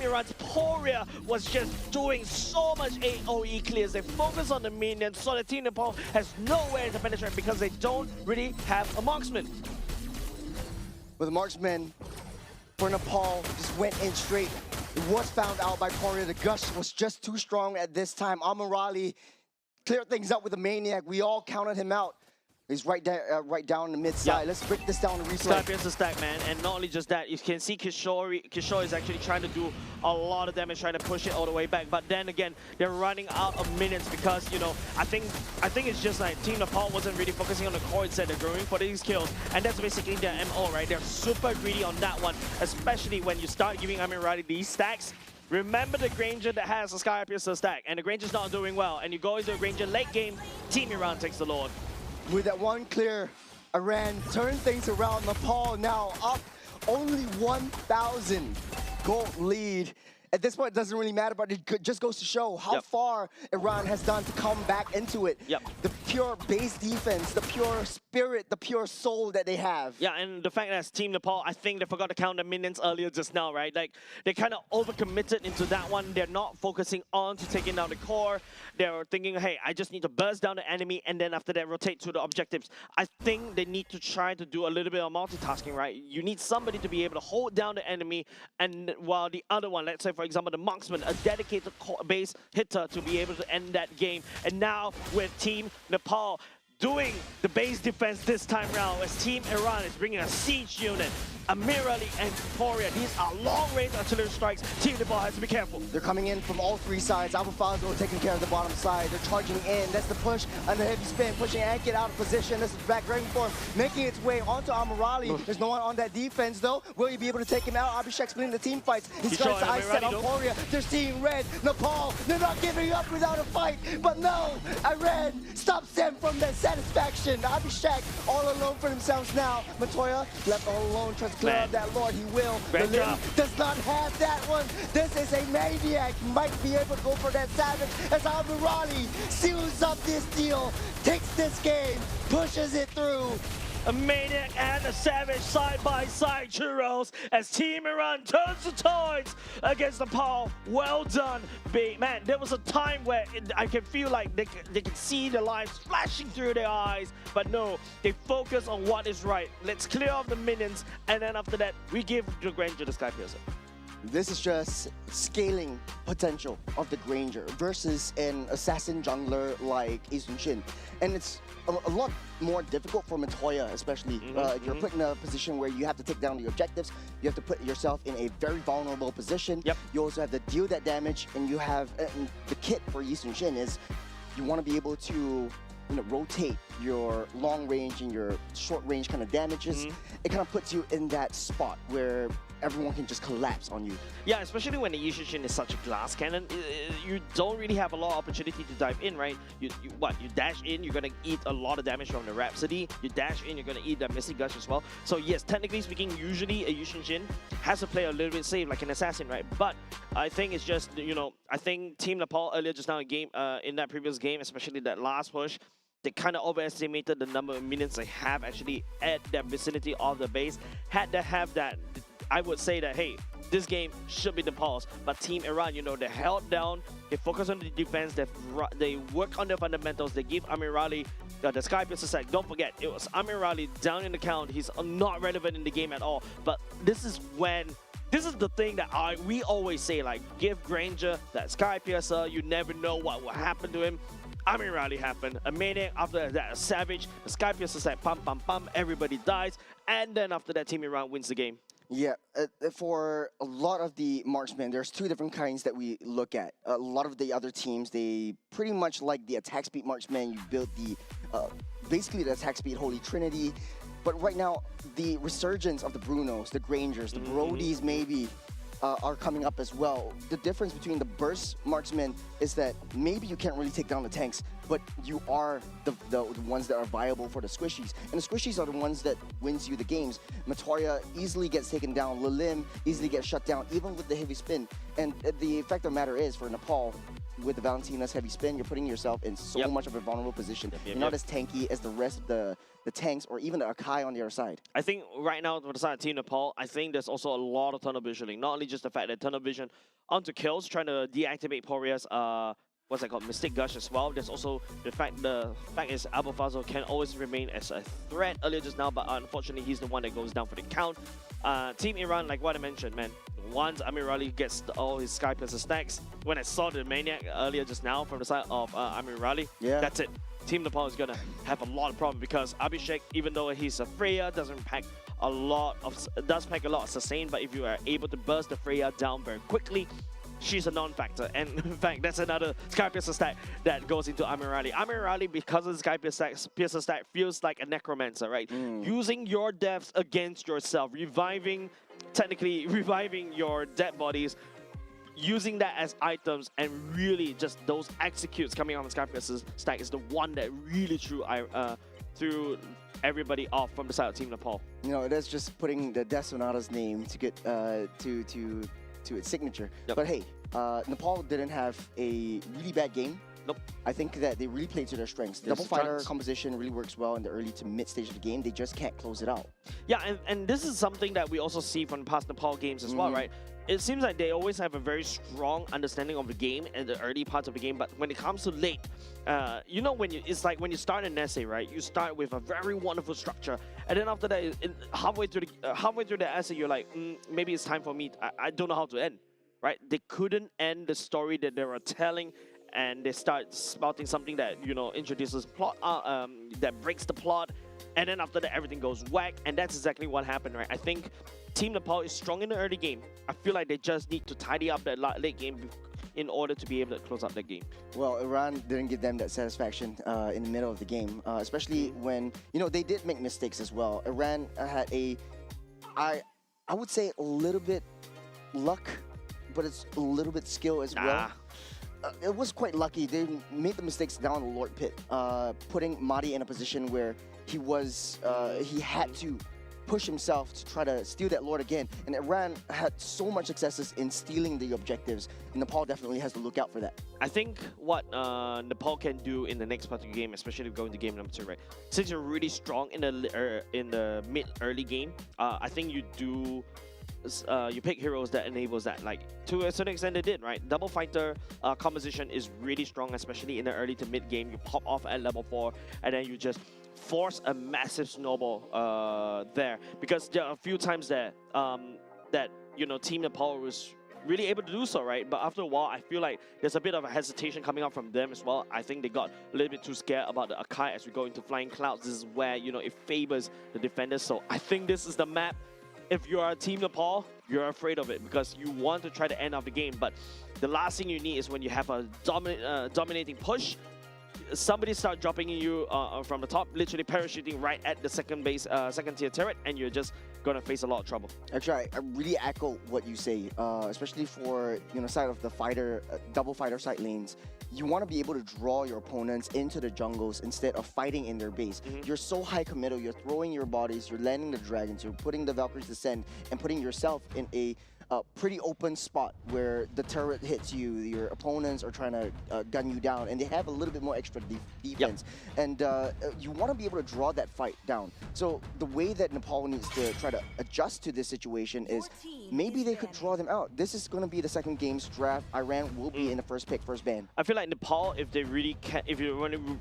Iran's Poria was just doing so much AoE clears. They focus on the minions, so the Team Nepal has nowhere to penetrate because they don't really have a marksman.
With the marksman for Nepal, just went in straight. It was found out by Poria. The gush was just too strong at this time. Amirali cleared things up with the maniac. We all counted him out. He's right down the mid side. Let's break this down and replay.
Skypier's the stack, man. And not only just that, you can see Kishore is actually trying to do a lot of damage, trying to push it all the way back. But then again, they're running out of minutes because, you know, I think it's just like Team Nepal wasn't really focusing on the core instead. They're going for these kills. And that's basically their MO, right? They're super greedy on that one, especially when you start giving Amirali these stacks. Remember the Granger that has a Skypiercer stack, and the Granger's not doing well. And you go into a Granger late game, Team Iran takes the Lord.
With that one clear, Iran turned things around. Nepal now up only 1,000 gold lead. At this point, it doesn't really matter, but it just goes to show how far Iran has done to come back into it. The pure base defense, the pure spirit, the pure soul that they have.
Yeah, and the fact that as Team Nepal, I think they forgot to count the minions earlier just now, right? Like, they kind of overcommitted into that one. They're not focusing on to taking down the core. They're thinking, hey, I just need to burst down the enemy, and then after that, rotate to the objectives. I think they need to try to do a little bit of multitasking, right? You need somebody to be able to hold down the enemy, and while the other one, let's say, for example, the marksman, a dedicated base hitter to be able to end that game. And now with Team Nepal doing the base defense this time round as Team Iran is bringing a siege unit. Amirali and Poria, these are long-range artillery strikes. Team Nepal has to be careful.
They're coming in from all three sides. Alpha Fazio taking care of the bottom side. They're charging in. That's the push and the heavy spin, pushing Ankit out of position. This is back Dragon Form, making its way onto Amirali. There's no one on that defense, though. Will he be able to take him out? Abhishek splitting the team fights. He's got his eyes set on Poria. They're seeing red. Nepal, they're not giving up without a fight. But no, Iran stops them from that satisfaction. Abhishek all alone for themselves now. Matoya left all alone, tries to clear up that Lord. He will. The Lily does not have that one. This is a maniac. Might be able to go for that savage as Amirali seals up this deal, takes this game, pushes it through.
A maniac and a savage side-by-side, churros, as Team Iran turns the tides against Nepal. Well done, man. There was a time where I can feel like they can see the lights flashing through their eyes, but no, they focus on what is right. Let's clear off the minions, and then after that, we give the Granger the Skypiercer.
This is just scaling potential of the Granger versus an assassin jungler like Isun Shin. And it's a lot more difficult for Matoya, especially. You're put in a position where you have to take down the objectives. You have to put yourself in a very vulnerable position. You also have to deal that damage, and you have the kit for Isun Shin is you want to be able to rotate your long range and your short range kind of damages, it kind of puts you in that spot where everyone can just collapse on you.
Yeah, especially when the Yushin is such a glass cannon, you don't really have a lot of opportunity to dive in, right? You dash in, you're gonna eat a lot of damage from the Rhapsody. You dash in, you're gonna eat that Misty Gush as well. So yes, technically speaking, usually a Yushin has to play a little bit safe, like an assassin, right? But I think it's just, I think Team Nepal earlier just now in that previous game, especially that last push, they kind of overestimated the number of minions they have actually at that vicinity of the base. Had to have that, I would say that, hey, this game should be Nepal's, but Team Iran, they held down, they focus on the defense, they work on the fundamentals, they give Amirali the Sky Piercer sack. Don't forget, it was Amirali down in the count, he's not relevant in the game at all, but this is the thing that we always say, like, give Granger that Sky Piercer, you never know what will happen to him. Amirali happened, a Maniac, after that a Savage, the Sky Piercer sack, pum pum pum, everybody dies, and then after that Team Iran wins the game.
Yeah, for a lot of the marksmen, there's two different kinds that we look at. A lot of the other teams, they pretty much like the attack speed marksman. You build basically the attack speed Holy Trinity. But right now, the resurgence of the Brunos, the Grangers, the Brodies maybe are coming up as well. The difference between the burst marksmen is that maybe you can't really take down the tanks, but you are the ones that are viable for the squishies. And the squishies are the ones that wins you the games. Matoria easily gets taken down. Lilim easily gets shut down, even with the heavy spin. And the fact of the matter is, for Nepal, with the Valentina's heavy spin, you're putting yourself in so much of a vulnerable position. You're not as tanky as the rest of the tanks or even the Akai on the other side.
I think right now, for the side of Team Nepal, I think there's also a lot of tunnel visioning. Not only just the fact that tunnel vision onto kills, trying to deactivate Poria's what's that called, Mystic Gush as well. There's also the fact is Abufazo can always remain as a threat earlier just now, but unfortunately he's the one that goes down for the count. Team Iran, like what I mentioned, man, once Amirali gets all his Sky Piercer stacks, when I saw the Maniac earlier just now from the side of Amirali, that's it. Team Nepal is gonna have a lot of problems because Abhishek, even though he's a Freya, does pack a lot of sustain, but if you are able to burst the Freya down very quickly, she's a non-factor. And in fact, that's another Sky Piercer stack that goes into Amirali. Amirali, because of the Sky Piercer stack, feels like a necromancer, right? Using your deaths against yourself, technically reviving your dead bodies, using that as items, and really just those executes coming out from Sky Piercer's stack is the one that really threw everybody off from the side of Team Nepal.
That's just putting the Death Sonata's name to get to its signature. But hey, Nepal didn't have a really bad game.
Nope.
I think that they really played to their strengths. Double fighter composition really works well in the early to mid stage of the game. They just can't close it out.
Yeah, and this is something that we also see from past Nepal games as well, right? It seems like they always have a very strong understanding of the game in the early parts of the game, but when it comes to late, it's like when you start an essay, right? You start with a very wonderful structure, and then after that, halfway through the essay, you're like, maybe it's time for me. I don't know how to end, right? They couldn't end the story that they were telling, and they start spouting something that introduces plot, that breaks the plot, and then after that, everything goes whack, and that's exactly what happened, right? I think Team Nepal is strong in the early game. I feel like they just need to tidy up that late game in order to be able to close out that game.
Well, Iran didn't give them that satisfaction in the middle of the game, especially when, they did make mistakes as well. Iran had I would say a little bit luck, but it's a little bit skill as well. It was quite lucky. They made the mistakes down the Lord Pit, putting Mahdi in a position where he had to push himself to try to steal that Lord again. And Iran had so much successes in stealing the objectives. And Nepal definitely has to look out for that.
I think what Nepal can do in the next part of the game, especially going to game number 2, right? Since you're really strong in the mid-early game, I think you pick heroes that enables that. Like, to a certain extent, they did, right? Double fighter composition is really strong, especially in the early to mid game. You pop off at level 4, and then you just force a massive snowball there, because there are a few times that Team Nepal was really able to do so, right? But after a while, I feel like there's a bit of a hesitation coming up from them as well. I think they got a little bit too scared about the Akai as we go into Flying Clouds. This is where it favors the defenders. So I think this is the map. If you are Team Nepal, you're afraid of it because you want to try to end off the game. But the last thing you need is when you have a dominating push. somebody start dropping you from the top, literally parachuting right at the second tier turret, and you're just gonna face a lot of trouble.
Actually, I really echo what you say, especially for side of the fighter, double fighter side lanes. You want to be able to draw your opponents into the jungles instead of fighting in their base. You're so high committal, you're throwing your bodies, you're landing the dragons, you're putting the Valkyries descend, and putting yourself in a pretty open spot where the turret hits you, your opponents are trying to gun you down, and they have a little bit more extra defense. And you want to be able to draw that fight down. So the way that Nepal needs to try to adjust to this situation is maybe they could draw them out. This is going to be the second game's draft. Iran will be in the first pick, first ban.
I feel like Nepal, if they really if you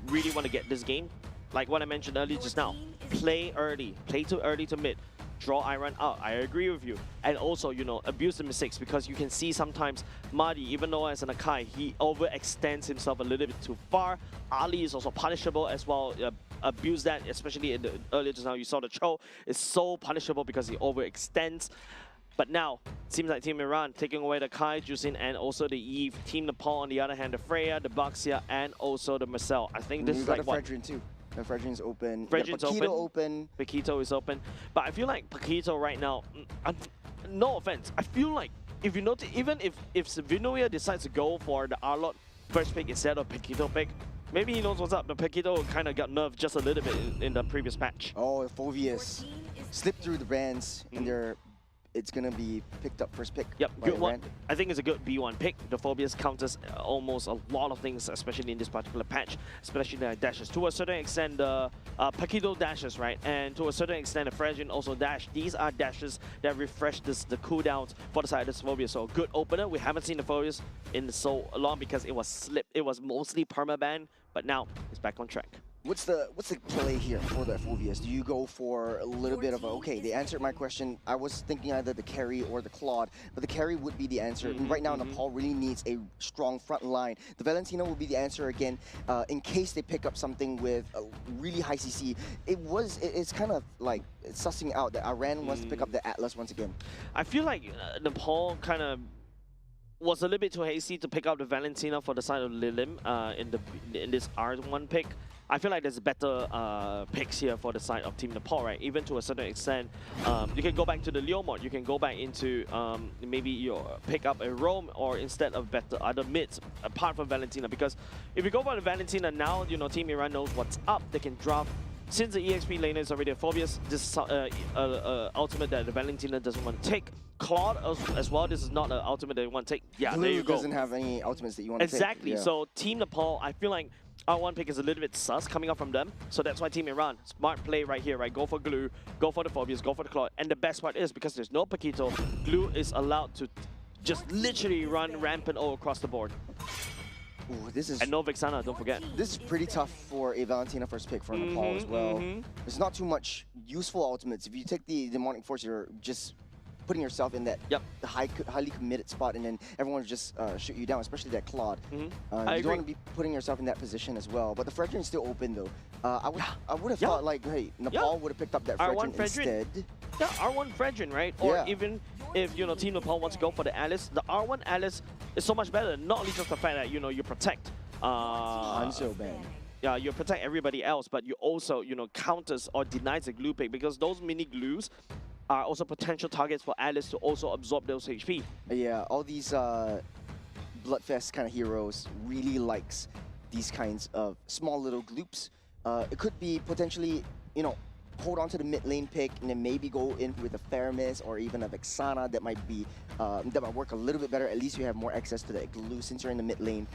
really want to get this game, like what I mentioned earlier just now, play early, play too early to mid. Draw Iran out. I agree with you. And also, abuse the mistakes, because you can see sometimes Mahdi, even though as an Akai, he overextends himself a little bit too far. Ali is also punishable as well. Abuse that, especially in the earlier just now. You saw the Cho is so punishable because he overextends. But now, it seems like Team Iran taking away the Kai, Jusin, and also the Eve. Team Nepal, on the other hand, the Freya, the Baxia, and also the Marcel. I think this is like what?
Fredrin too. The Fredrin's open.
Fredrin's
open.
Paquito is open. But I feel like Paquito right now, no offense, I feel like if you notice, even if Vinoya decides to go for the Arlot first pick instead of Paquito pick, maybe he knows what's up. The Paquito kind of got nerfed just a little bit in the previous patch.
Oh, Phobius slipped through the bands, and it's gonna be picked up first pick.
Yep, good one. I think it's a good B1 pick. The Phobius counters almost a lot of things, especially in this particular patch, especially the dashes. To a certain extent, the Paquito dashes, right? And to a certain extent, the Fredrin also dash. These are dashes that refresh the cooldowns for the side of this Phobius. So a good opener. We haven't seen the Phobius in so long because it was slipped. It was mostly permaban, but now it's back on track.
What's the play here for the Phobius? Do you go for a little bit of a, okay, they answered my question. I was thinking either the carry or the Claude, but the carry would be the answer. And right now, Nepal really needs a strong front line. The Valentina will be the answer again, in case they pick up something with a really high CC. It's kind of like sussing out that Iran wants to pick up the Atlas once again.
I feel like Nepal kind of was a little bit too hasty to pick up the Valentina for the side of Lilim in this R1 pick. I feel like there's better picks here for the side of Team Nepal, right? Even to a certain extent, you can go back to the Leo mod. You can go back into maybe you pick up a Roam, or instead of better other mids apart from Valentina. Because if you go for the Valentina now, Team Iran knows what's up. They can draft. Since the EXP laner is already a Phobius, this is ultimate that the Valentina doesn't want to take. Claude as well, this is not an ultimate that you want to take. Yeah,
Blue
there you go.
Doesn't have any ultimates that you want to take.
Exactly. Yeah. So Team Nepal, I feel like R1 pick is a little bit sus coming up from them. So that's why Team Iran, smart play right here, right? Go for Glue, go for the Phobius, go for the Claude. And the best part is, because there's no Paquito, Glue is allowed to just literally run rampant all across the board.
Ooh, this is,
and no Vexana, don't forget.
This is pretty tough for a Valentina first pick for Nepal as well. There's not too much useful ultimates. If you take the Demonic Force, you're just putting yourself in that highly committed spot, and then everyone will just shoot you down, especially that Claude. You don't want to be putting yourself in that position as well. But the Fredrin is still open though. I would have thought like, hey, Nepal would have picked up that Fredrin instead.
Yeah, R1 Fredrin, right? Or even if Team Nepal wants to go for the Alice, the R1 Alice is so much better. Not only just the fact that you protect.
Hanzo ban.
Yeah, you protect everybody else, but you also counters or denies the glue pick, because those mini glues are also potential targets for Alice to also absorb those HP.
Yeah, all these Bloodfest kind of heroes really likes these kinds of small little gloops. It could be potentially, hold on to the mid lane pick and then maybe go in with a Theramis or even a Vexana that might be that might work a little bit better. At least you have more access to that glue since you're in the mid lane.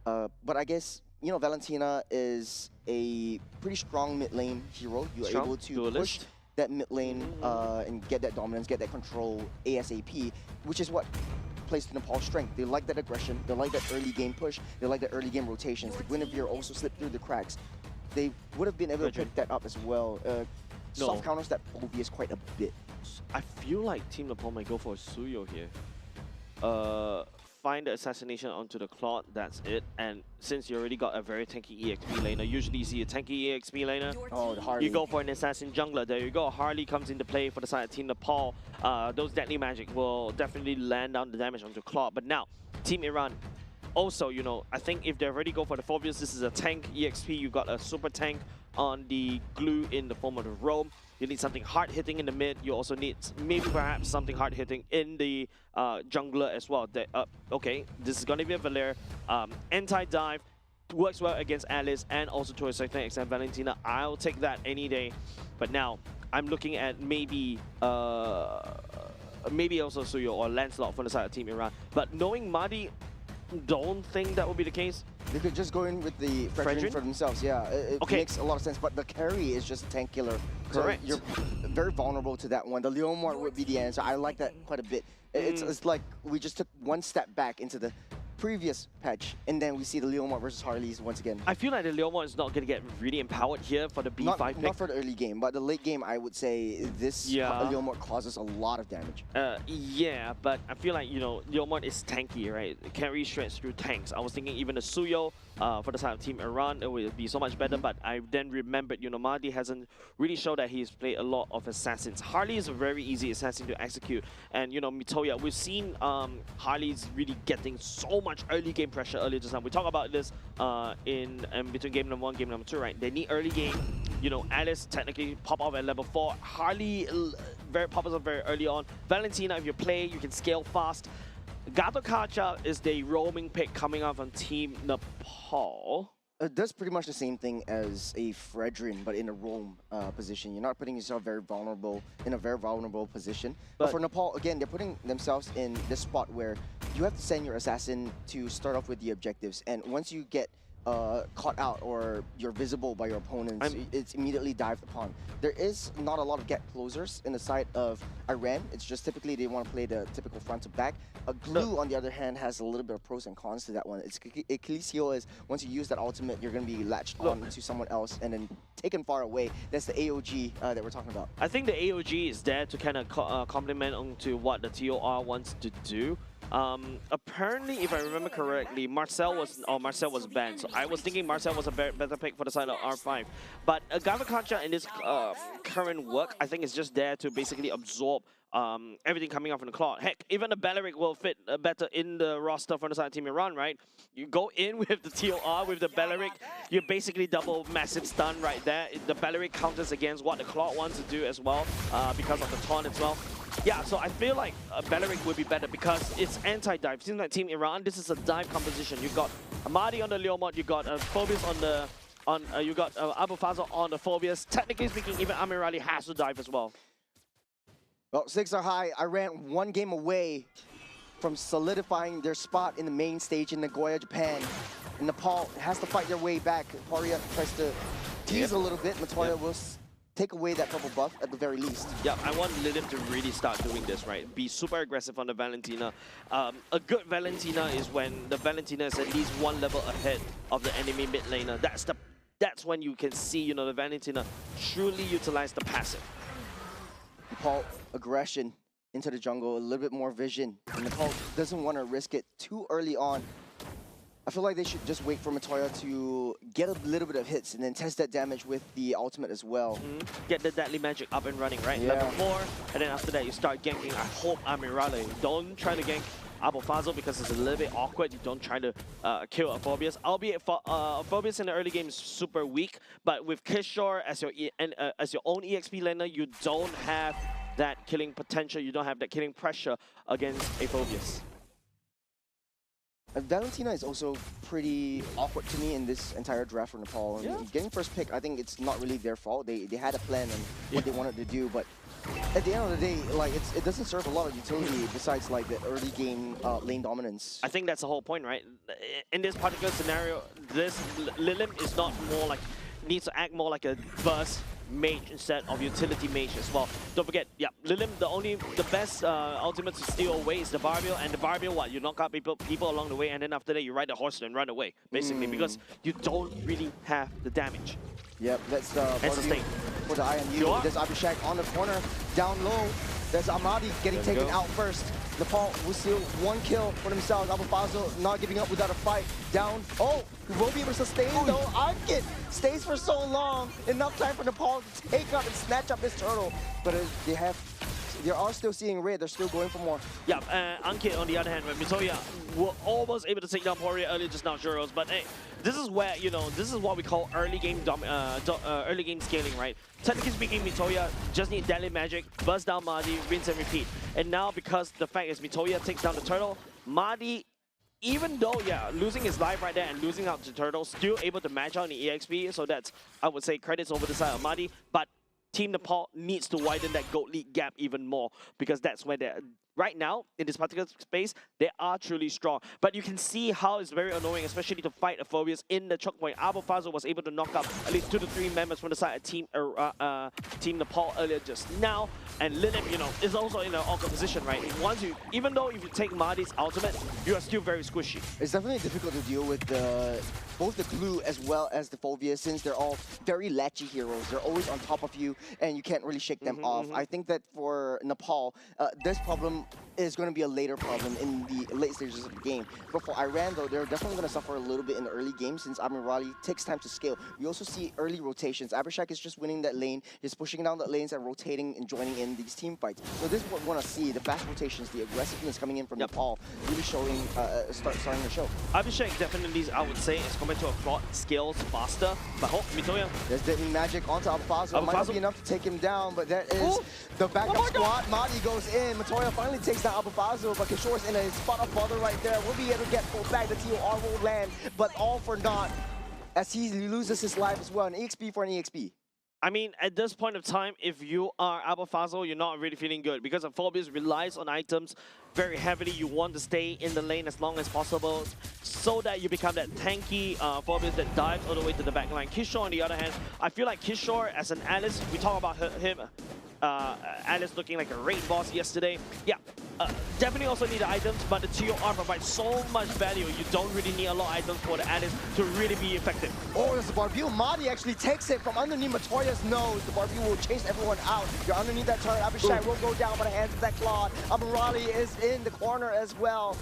But I guess Valentina is a pretty strong mid lane hero. You're able to push that mid lane and get that dominance, get that control ASAP, which is what plays to Nepal's strength. They like that aggression, they like that early game push, they like that early game rotations. The Guinevere also slipped through the cracks. They would have been able to pick that up as well. Soft counters that Phobius quite a bit.
I feel like Team Nepal might go for a Suyo here. Find the assassination onto the Claude, that's it. And since you already got a very tanky EXP laner, usually you see a tanky EXP laner,
the Harley.
You go for an assassin jungler. There you go. Harley comes into play for the side of Team Nepal. Those deadly magic will definitely land down the damage onto Claude. But now, Team Iran, Also, you know, I think if they already go for the Phobius, this is a tank EXP. You got a super tank on the glue in the form of the roam. You need something hard hitting in the mid. You also need maybe perhaps something hard hitting in the jungler as well. Okay, this is gonna be a Valer anti-dive. Works well against Alice and also to a certain extent Valentina. I'll take that any day. But now I'm looking at maybe also Suyo or Lancelot for the side of Team Iran. But knowing Mahdi, don't think that would be the case.
They could just go in with the Fredrin for themselves. Yeah, it makes a lot of sense. But the carry is just a tank killer.
Correct.
So you're very vulnerable to that one. The Leomort would be the answer. I like that quite a bit. It's like we just took one step back into the previous patch, and then we see the Leomort versus Harleys once again.
I feel like the Leomort is not going to get really empowered here for the B5 pick.
Not for the early game, but the late game, I would say this Leomort causes a lot of damage.
Yeah, but I feel like, you know, Leomort is tanky, right? It carries straight through tanks. I was thinking even the Suyo for the side of Team Iran, it would be so much better, but I then remembered, you know, Mahdi hasn't really shown that he's played a lot of assassins. Harley is a very easy assassin to execute, and, you know, Mitoya, we've seen Harley's really getting so much early game pressure earlier just now. We talk about this in between game number 1, game number 2, right? They need early game. You know, Alice technically pop off at level 4. Harley pops up very early on. Valentina, if you play, you can scale fast. Gato Kacha is the roaming pick coming out from Team Nepal.
It does pretty much the same thing as a Fredrin, but in a roam position. You're not putting yourself in a very vulnerable position. But for Nepal, again, they're putting themselves in this spot where you have to send your assassin to start off with the objectives. And once you get caught out or you're visible by your opponents, it's immediately dived upon. There is not a lot of get closers in the side of Iran. It's just typically they want to play the typical front to back. Glue, on the other hand, has a little bit of pros and cons to that one. Ecclesio is, once you use that ultimate, you're going to be latched on to someone else and then taken far away. That's the AOG that we're talking about.
I think the AOG is there to kind of complement onto what the TOR wants to do. Apparently, if I remember correctly, Marcel was banned. So I was thinking Marcel was a better pick for the side of R5. But Gavakacha in this current work, I think is just there to basically absorb everything coming off in the claw. Heck, even the Balearic will fit better in the roster for the side of Team Iran, right? You go in with the TOR, with the Balearic, you basically double massive stun right there. The Balearic counters against what the Claw wants to do as well, because of the taunt as well. Yeah, so I feel like Balearic would be better because it's anti-dive. Seems like Team Iran, this is a dive composition. You got Amadi on the Leomord, you got Phobius you got Abu Fazl on the Phobius. Technically speaking, even Amirali has to dive as well.
Well, stakes are high. Iran one game away from solidifying their spot in the main stage in Nagoya, Japan. And Nepal has to fight their way back. Paria tries to tease a little bit. Matoya will take away that purple buff at the very least.
Yeah, I want Lilith to really start doing this, right? Be super aggressive on the Valentina. A good Valentina is when the Valentina is at least one level ahead of the enemy mid laner. That's when you can see, you know, the Valentina truly utilize the passive.
Nepal aggression into the jungle, a little bit more vision. And Nepal doesn't want to risk it too early on. I feel like they should just wait for Matoya to get a little bit of hits and then test that damage with the ultimate as well.
Get the Deadly Magic up and running, right?
Yeah.
Level 4, and then after that you start ganking. I hope Amirale. Don't try to gank Abu Fazl because it's a little bit awkward. You don't try to kill a Phobius. Albeit Phobius in the early game is super weak, but with Kishore as your own EXP laner, you don't have that killing potential. You don't have that killing pressure against a Phobius.
Valentina is also pretty awkward to me in this entire draft for Nepal. And getting first pick, I think it's not really their fault. They had a plan and what they wanted to do, but at the end of the day, like it doesn't serve a lot of utility besides like the early game lane dominance.
I think that's the whole point, right? In this particular scenario, this Lilim is not more like needs to act more like a burst mage instead of utility mage as well. Don't forget, Lilim, the best ultimate to steal away is the Barbiel, and the Barbiel, what? You knock out people along the way, and then after that you ride the horse and run away, basically, because you don't really have the damage.
Yep, that's the
sustain
for the IMU. There's Abhishek on the corner, down low. There's Amadi getting taken out first. Nepal will steal one kill for themselves. Abu Fazl not giving up without a fight. Down. Oh, he will be able to sustain though. Ankit stays for so long. Enough time for Nepal to take up and snatch up this turtle. But they have they are still seeing red. They're still going for more.
Yeah, Ankit on the other hand, when Mitoya were almost able to take down Poirier earlier just now, Juros, but hey, this is where, you know, this is what we call early game scaling, right? Technically speaking, Mitoya just need Deadly Magic, burst down Mardi, rinse and repeat. And now, because the fact is Mitoya takes down the turtle, Mardi, even though, yeah, losing his life right there and losing out to turtle, still able to match out in the EXP, so that's, I would say, credits over the side of Mardi, but Team Nepal needs to widen that Gold League gap even more, because that's where they're, right now, in this particular space, they are truly strong. But you can see how it's very annoying, especially to fight a Phobius in the choke point. Abufazo was able to knock out at least 2 to 3 members from the side of Team Nepal earlier just now. And Linux, you know, is also in an awkward position, right? Once you, even though if you take Mardi's ultimate, you are still very squishy.
It's definitely difficult to deal with both the glue as well as the Phobia, since they're all very latchy heroes. They're always on top of you, and you can't really shake them off. I think that for Nepal, this problem is going to be a later problem in the late stages of the game. But for Iran, though, they're definitely going to suffer a little bit in the early game, since Amirali takes time to scale. We also see early rotations. Abhishek is just winning that lane. He's pushing down the lanes and rotating and joining in these team fights. So this is what we want to see, the fast rotations, the aggressiveness coming in from Nepal, really showing, starting to show.
Abhishek definitely, I would say, as compared to a Claude, scales faster. But Mitoya.
There's Deadly Magic onto Abufazo. Might not be enough to take him down, but that is the backup squad. Marty goes in. Mitoya finally takes down Abufazo, but Kishore's in a spot of bother right there. Will be able to get pulled back. The TOR will land, but all for naught, as he loses his life as well. An EXP for an EXP.
I mean, at this point of time, if you are Abufazo, you're not really feeling good, because Phobius relies on items very heavily. You want to stay in the lane as long as possible so that you become that tanky Phobius that dives all the way to the back line. Kishore, on the other hand, I feel like Kishore as an Alice, we talk about him, Alice looking like a raid boss yesterday. Yeah, definitely also need the items, but the TOR provides so much value. You don't really need a lot of items for the Alice to really be effective.
Oh, there's the Barbu. Marty actually takes it from underneath Matoya's nose. The Barbu will chase everyone out. You're underneath that turret. Abhishek will go down by the hands of that Claude. Amirali is in the corner as well.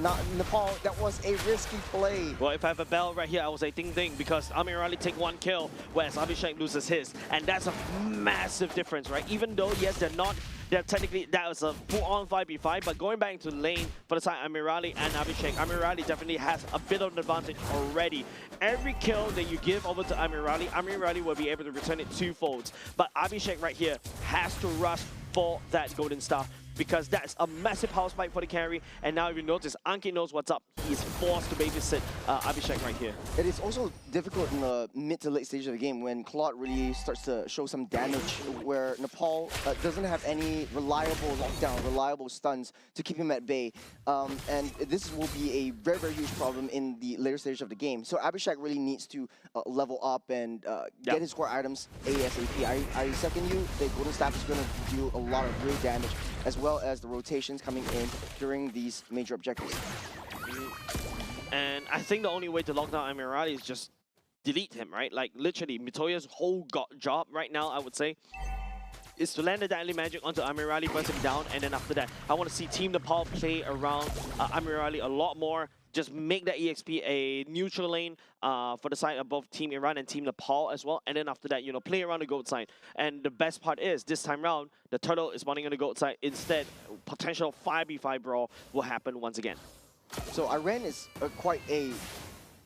Not Nepal, that was a risky play.
Well, if I have a bell right here, I would say ding ding, because Amirali take 1 kill, whereas Abhishek loses his. And that's a massive difference, right? Even though, yes, they're technically, that was a full-on 5v5, but going back into lane for the side Amirali and Abhishek, Amirali definitely has a bit of an advantage already. Every kill that you give over to Amirali, Amirali will be able to return it 2-fold. But Abhishek right here has to rush for that golden star, because that's a massive power spike for the carry. And now if you notice, Ankit knows what's up. He's forced to babysit Abhishek right here.
It is also difficult in the mid to late stage of the game when Claude really starts to show some damage, where Nepal doesn't have any reliable lockdown, reliable stuns to keep him at bay. And this will be a very, very huge problem in the later stage of the game. So Abhishek really needs to level up and get his core items ASAP. I second you, the Golden Staff is going to do a lot of real damage, as well as the rotations coming in during these major objectives.
And I think the only way to lock down Amirali is just delete him, right? Like, literally, Mitoya's whole job right now, I would say, is to land the Deadly Magic onto Amirali, burst him down, and then after that, I want to see Team Nepal play around Amirali a lot more. Just make that EXP a neutral lane for the side of both Team Iran and Team Nepal as well. And then after that, you know, play around the goat side. And the best part is, this time round, the turtle is spawning on the goat side. Instead, potential 5v5 brawl will happen once again.
So Iran is quite a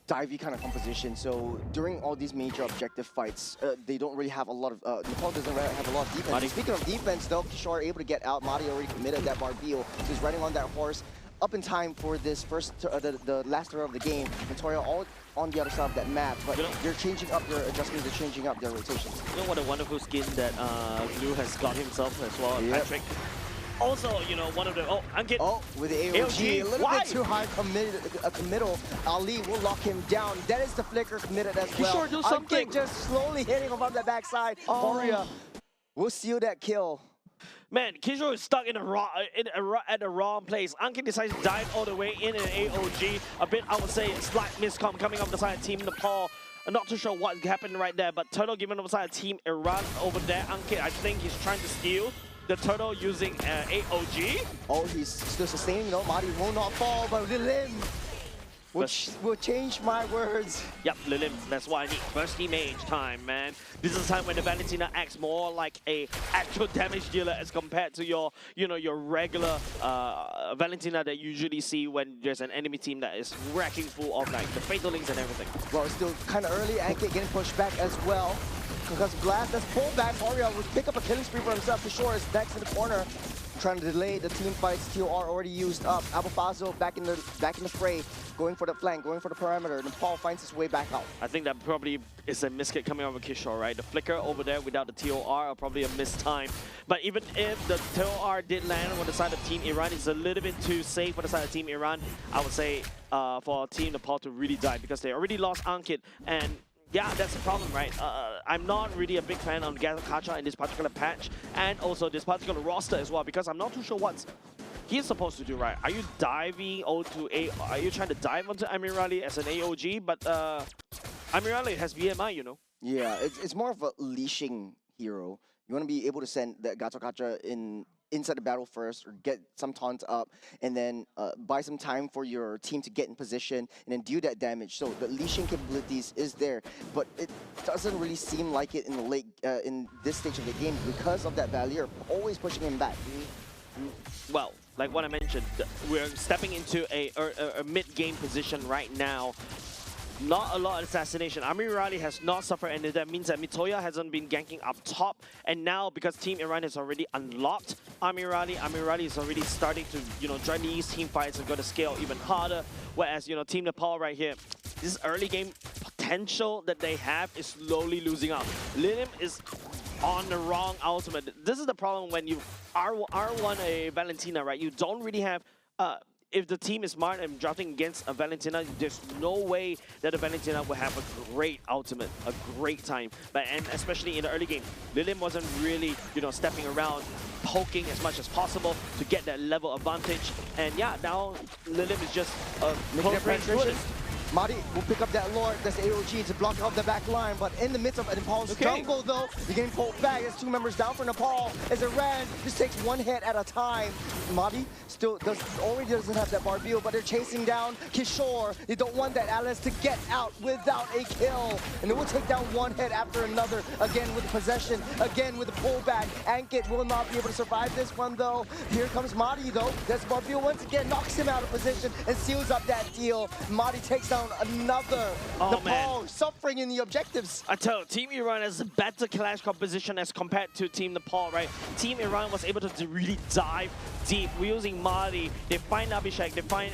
divey kind of composition. So during all these major objective fights, they don't really have a lot of, Nepal doesn't really have a lot of defense.
Madi.
Speaking of defense, though, Kishore able to get out. Madi already committed that Barbeal, so he's riding on that horse up in time for this the last turret of the game. Victoria all on the other side of that map, but they're changing up their adjustments, they're changing up their rotations.
You know what a wonderful skin that Blue has got himself as well, Patrick. Also, you know, one of the... Oh, Ankit.
Oh, with the AOG, a little bit too high committal. Ali will lock him down. That is the flicker committed as well.
Kishore, do something.
Ankit just slowly hitting him from the backside. Horia will seal that kill.
Man, Kishore is stuck in at the wrong place. Ankit decides to dive all the way in an AOG. A bit, I would say, slight miscom coming up the side of Team Nepal. I'm not too sure what happened right there, but Turtle given up the side of Team Iran over there. Ankit, I think he's trying to steal the Turtle using AOG.
Oh, he's still sustaining, though. Madi will not fall, but the limb. Will change my words.
Yep, Lilim, that's why I need thirsty mage time, man. This is the time when the Valentina acts more like a actual damage dealer as compared to your, your regular Valentina that you usually see when there's an enemy team that is wrecking full of like the fatal links and everything.
Well, it's still kind of early. Ankit getting pushed back as well. Because Blast has pulled back. Oriel will pick up a killing spree for himself. Kishore is next in the corner, trying to delay the team fights. TOR already used up. Abufazo back in the fray, going for the flank, going for the perimeter. Nepal finds his way back out.
I think that probably is a miskit coming over Kishore, right? The flicker over there without the TOR are probably a missed time. But even if the TOR did land on the side of Team Iran, it's a little bit too safe for the side of Team Iran. I would say for Team Nepal to really die because they already lost Ankit, and yeah, that's the problem, right? I'm not really a big fan of Gacha in this particular patch and also this particular roster as well because I'm not too sure what he's supposed to do, right? Are you diving onto are you trying to dive onto Amirali as an AOG? But Amirali has BMI, you know?
Yeah, it's more of a leashing hero. You want to be able to send the Gacha inside the battle first, or get some taunts up, and then buy some time for your team to get in position and then do that damage. So the leashing capabilities is there, but it doesn't really seem like it in the late in this stage of the game because of that Valier always pushing him back.
Well, like what I mentioned, we're stepping into a mid-game position right now. Not a lot of assassination. Amirali has not suffered, and that means that Mitoya hasn't been ganking up top. And now, because Team Iran has already unlocked Amirali is already starting to, join these team fights and going to scale even harder. Whereas, Team Nepal right here, this early game potential that they have is slowly losing out. Lilim is on the wrong ultimate. This is the problem when you R1 a Valentina, right? You don't really have if the team is smart and drafting against a Valentina, there's no way that a Valentina will have a great ultimate, a great time. And especially in the early game, Lilim wasn't really, stepping around, poking as much as possible to get that level advantage. And yeah, now Lilim is just
making that
range
penetration. Madi will pick up that Lord, that's AOG to block out the back line, but in the midst of Nepal's jungle though, you're getting pulled back. There's 2 members down for Nepal as Iran just takes 1 hit at a time. Madi still already doesn't have that Barbil, but they're chasing down Kishore. They don't want that Alice to get out without a kill. And they will take down 1 hit after another, again with the possession, again with the pullback. Ankit will not be able to survive this one though. Here comes Madi though. That's Barbil once again, knocks him out of position and seals up that deal. Madi takes down another. Nepal suffering in the objectives.
I tell you, Team Iran has a better clash composition as compared to Team Nepal, right? Team Iran was able to really dive deep. We're using Madi. They find Abhishek. They find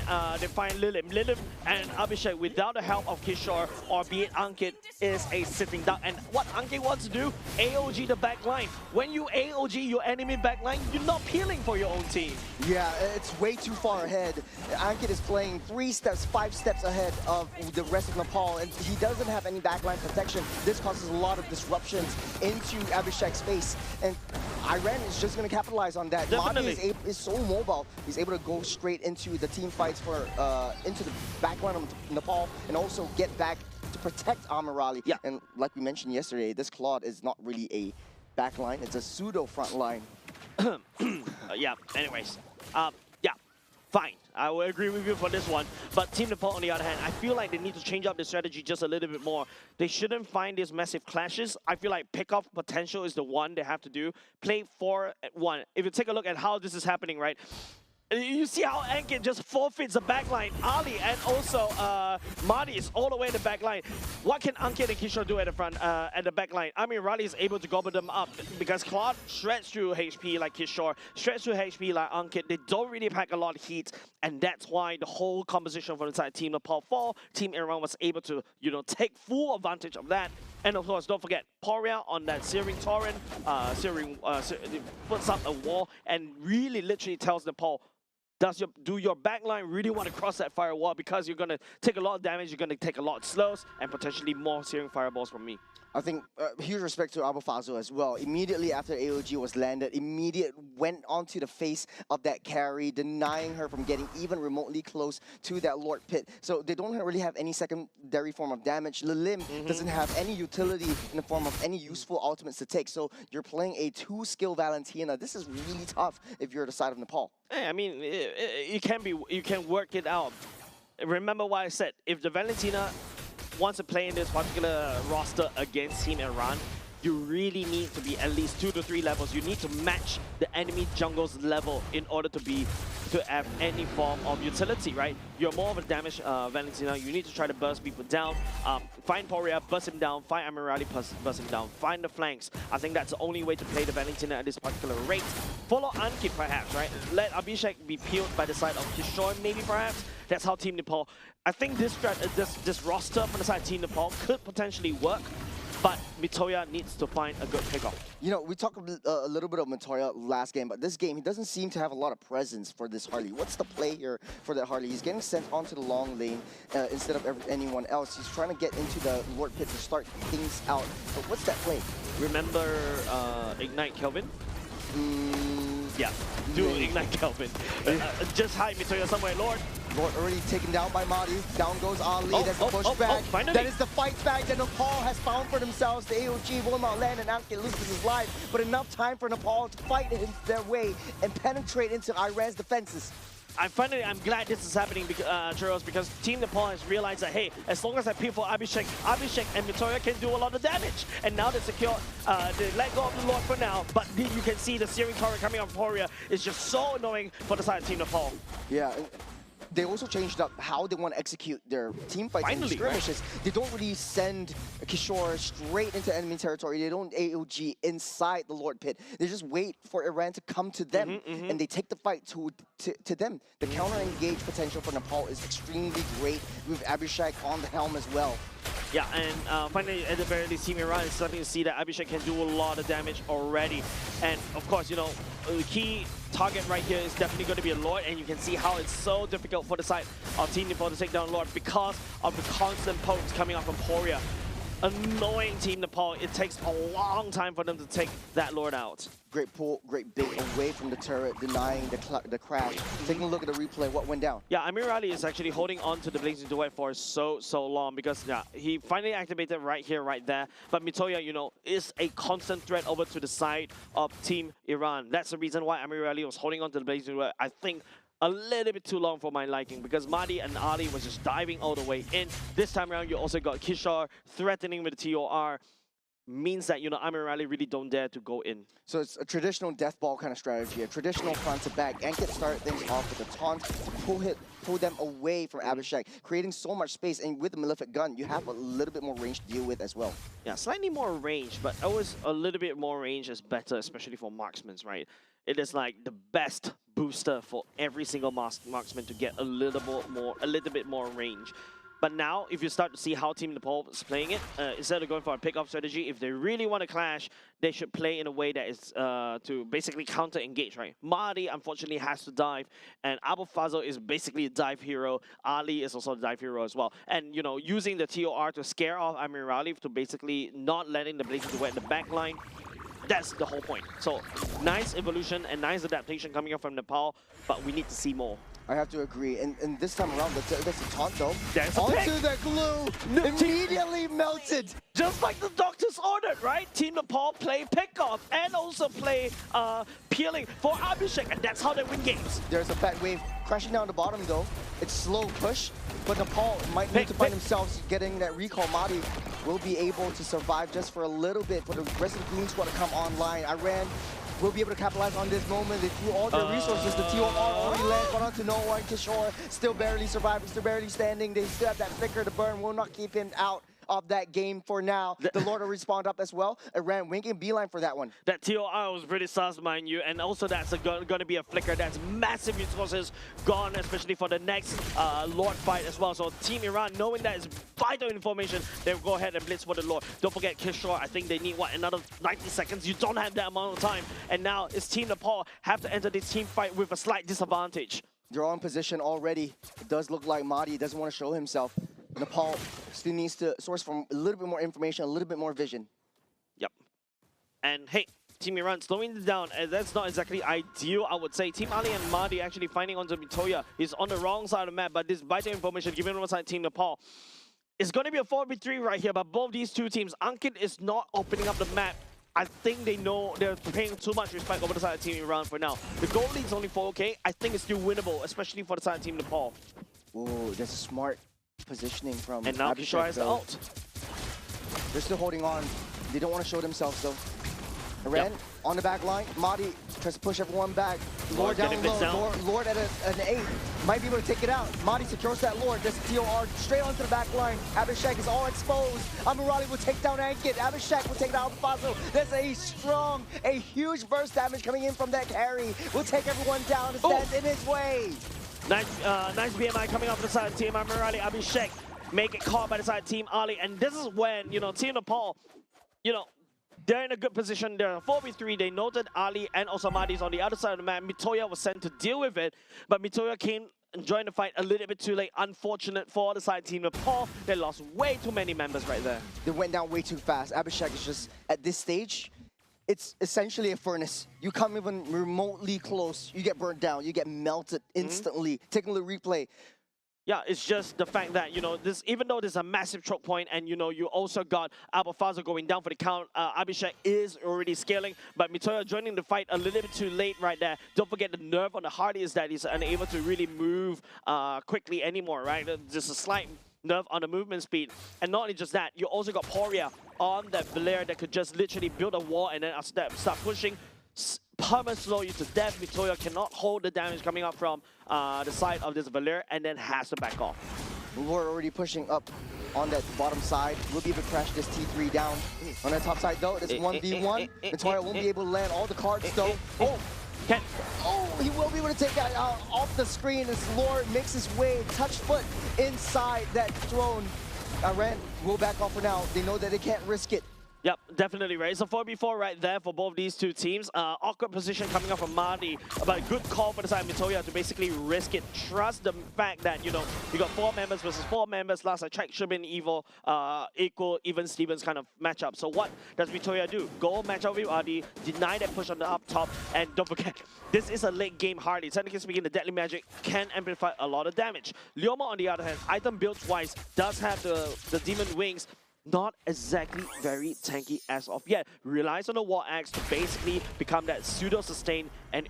Lilim. Lilim and Abhishek, without the help of Kishore or be it Ankit, is a sitting duck. And what Ankit wants to do, AOG the back line. When you AOG your enemy back line, you're not peeling for your own team.
Yeah, it's way too far ahead. Ankit is playing 3 steps, 5 steps ahead of the rest of Nepal, and he doesn't have any backline protection. This causes a lot of disruptions into Abhishek's space, and Iran is just going to capitalize on that. Madi is so mobile. He's able to go straight into the team fights for into the backline of Nepal and also get back to protect Amirali.
Yeah.
And like we mentioned yesterday, this Claude is not really a backline, it's a pseudo front line.
Yeah, anyways. Yeah, fine. I will agree with you for this one. But Team Nepal, on the other hand, I feel like they need to change up the strategy just a little bit more. They shouldn't find these massive clashes. I feel like pick-off potential is the one they have to do. Play 4-1. If you take a look at how this is happening, right? You see how Ankit just forfeits the backline. Ali and also Madi is all the way in the backline. What can Ankit and Kishore do at the front, at the backline? I mean, Raleigh is able to gobble them up because Claude shreds through HP like Kishore, shreds through HP like Ankit. They don't really pack a lot of heat, and that's why the whole composition from the side Team Nepal 4, Team Iran was able to, take full advantage of that. And of course, don't forget, Poria on that Searing Torrent, puts up a wall and really literally tells Nepal, do your backline really want to cross that firewall? Because you're going to take a lot of damage, you're going to take a lot of slows, and potentially more Searing Fireballs from me.
I think huge respect to Abufazo as well. Immediately after AOG was landed, went onto the face of that carry, denying her from getting even remotely close to that Lord Pit. So they don't really have any secondary form of damage. Lilim doesn't have any utility in the form of any useful ultimates to take. So you're playing a 2-skill Valentina. This is really tough if you're the side of Nepal.
Hey, I mean, you can work it out. remember what I said. If the Valentina wants to play in this particular roster against Team Iran, you really need to be at least 2 to 3 levels. You need to match the enemy jungle's level in order to have any form of utility, right? You're more of a damage Valentina. You need to try to burst people down. Find Poria, burst him down. Find Amirali, burst him down. Find the flanks. I think that's the only way to play the Valentina at this particular rate. Follow Ankit perhaps, right? Let Abhishek be peeled by the side of Kishore maybe perhaps. That's how Team Nepal. I think this roster from the side of Team Nepal could potentially work. But Mitoya needs to find a good pickoff.
You know, we talked a little bit of Mitoya last game, but this game, he doesn't seem to have a lot of presence for this Harley. What's the play here for that Harley? He's getting sent onto the long lane instead of anyone else. He's trying to get into the Lord Pit to start things out. But what's that play?
Remember Ignite Kelvin? Yeah, do Ignite Kelvin. Just hide Mitoya somewhere, Lord.
Lord already taken down by Madi. Down goes Ali. There's the pushback. That is the fight back that Nepal has found for themselves. The AOG will not land and Ankit loses his life. But enough time for Nepal to fight their way and penetrate into Iran's defenses.
I'm glad this is happening, Churros, because Team Nepal has realized that, hey, as long as I peel for Abhishek and Mitoya can do a lot of damage. And now they secure, they let go of the Lord for now, but you can see the searing turret coming on Poria is just so annoying for the side of Team Nepal.
Yeah. They also changed up how they want to execute their team fights and skirmishes. Right? They don't really send Kishore straight into enemy territory. They don't AOG inside the Lord Pit. They just wait for Iran to come to them, and they take the fight to them. The counter-engage potential for Nepal is extremely great with Abhishek on the helm as well.
Yeah, and finally, at the very least, Team Iran is starting to see that Abhishek can do a lot of damage already. And of course, you know, the key target right here is definitely going to be a Lord, and you can see how it's so difficult for the side of Team Nepal to take down Lord because of the constant pokes coming up from Poria. Annoying Team Nepal. It takes a long time for them to take that Lord out.
Great pull, great bait away from the turret, denying the crash. Taking a look at the replay, what went down?
Yeah, Amir Ali is actually holding on to the Blazing Duet for so long because yeah, he finally activated right here, right there. But Mitoya, you know, is a constant threat over to the side of Team Iran. That's the reason why Amir Ali was holding on to the Blazing Duet. I think a little bit too long for my liking because Mahdi and Ali was just diving all the way in. This time around, you also got Kishore threatening with the TOR. Means that, you know, Amir Ali really don't dare to go in.
So it's a traditional death ball kind of strategy, a traditional front to back. Ankit started things off with a taunt to pull them away from Abhishek, creating so much space. And with the Malefic gun, you have a little bit more range to deal with as well.
Yeah, slightly more range, but always a little bit more range is better, especially for marksmen, right? It is like the best booster for every single marksman to get a little bit more range. But now, if you start to see how Team Nepal is playing it, instead of going for a pick-off strategy, if they really want to clash, they should play in a way that is to basically counter-engage, right? Mahdi, unfortunately, has to dive, and Abu Fazl is basically a dive hero. Ali is also a dive hero as well. And, you know, using the TOR to scare off Amir Ali to basically not letting the Blazing Duet in the back line, that's the whole point. So, nice evolution and nice adaptation coming up from Nepal, but we need to see more.
I have to agree. And this time around, that's a taunt though.
There's a
onto the glue, immediately melted.
Just like the doctors ordered, right? Team Nepal play pickoff and also play peeling for Abhishek, and that's how they win games.
There's a fat wave crashing down the bottom though. It's slow push, but Nepal might need to find themselves getting that recall. Mahdi will be able to survive just for a little bit for the rest of the Gloom Squad to come online. Iran will be able to capitalize on this moment. They threw all their resources. The TOR already lands, but onto no one. Kishore still barely surviving, still barely standing. They still have that flicker to burn. Will not keep him out of that game for now. The Lord will respawned up as well. Iran winking beeline for that one.
That TOR was pretty sus, mind you, and also that's going to be a flicker. That's massive resources gone, especially for the next Lord fight as well. So Team Iran, knowing that is vital information, they'll go ahead and blitz for the Lord. Don't forget Kishore, I think they need, what, another 90 seconds? You don't have that amount of time. And now it's Team Nepal have to enter this team fight with a slight disadvantage.
They're on position already. It does look like Mahdi doesn't want to show himself. Nepal still needs to source from a little bit more information, a little bit more vision.
Yep. And hey, Team Iran slowing it down, and that's not exactly ideal, I would say. Team Ali and Mahdi actually finding onto Mitoya. He's on the wrong side of the map, but this vital information given on side Team Nepal. It's going to be a 4v3 right here, but both these two teams, Ankit is not opening up the map. I think they know they're paying too much respect over the side of Team Iran for now. The goal lead's only 4K. I think it's still winnable, especially for the side of Team Nepal.
Oh, that's a smart positioning from
And now
Abhishek,
Kishore has the
though.
ult.
They're still holding on. They don't want to show themselves, though. Ren on the back line. Madi tries to push everyone back. Lord down
getting
low.
down.
Lord at an 8. Might be able to take it out. Madi secures that Lord. This TOR straight onto the back line. Abhishek is all exposed. Amirali will take down Ankit. Abhishek will take down Fazo. There's a huge burst damage coming in from that carry. Will take everyone down. It stands in his way.
Nice BMI coming off the side of Team Amirali. Abhishek make it caught by the side of Team Ali. And this is when, Team Nepal, they're in a good position. They're 4v3. They noted Ali and also Madi's on the other side of the map. Mitoya was sent to deal with it, but Mitoya came and joined the fight a little bit too late. Unfortunate for the side Team Nepal. They lost way too many members right there.
They went down way too fast. Abhishek is just, at this stage, it's essentially a furnace. You come even remotely close, you get burnt down, you get melted instantly. Taking a little replay.
Yeah, it's just the fact that, this, even though there's a massive choke point and, you also got Abafaza going down for the count, Abhishek is already scaling, but Mitoya joining the fight a little bit too late right there. Don't forget the nerve on the Hardy is that he's unable to really move quickly anymore, right? Just a slight nerve on the movement speed. And not only just that, you also got Poria on that Blair that could just literally build a wall and then start pushing. Perma slow you to death. Mitoya cannot hold the damage coming up from the side of this Valir and then has to back off.
We're already pushing up on that bottom side. We'll be able to crash this T3 down. On the top side though, it's 1v1. Mitoya won't be able to land all the cards though. He will be able to take that off the screen as Lord makes his way, touch foot inside that throne. Ren will back off for now. They know that they can't risk it.
Yep, definitely right. It's a 4v4 right there for both these two teams. Awkward position coming up from Madi, but a good call for the side of Mitoya to basically risk it. Trust the fact that, you got 4 members versus 4 members. Last I checked, should have been equal, even Stevens kind of matchup. So what does Mitoya do? Go match up with Adi, deny that push on the up top, and don't forget, this is a late game Hardy. Technically speaking, the Deadly Magic can amplify a lot of damage. Leoma, on the other hand, item built wise, does have the Demon Wings. Not exactly very tanky as of yet. Relies on the War Axe to basically become that pseudo-sustain, and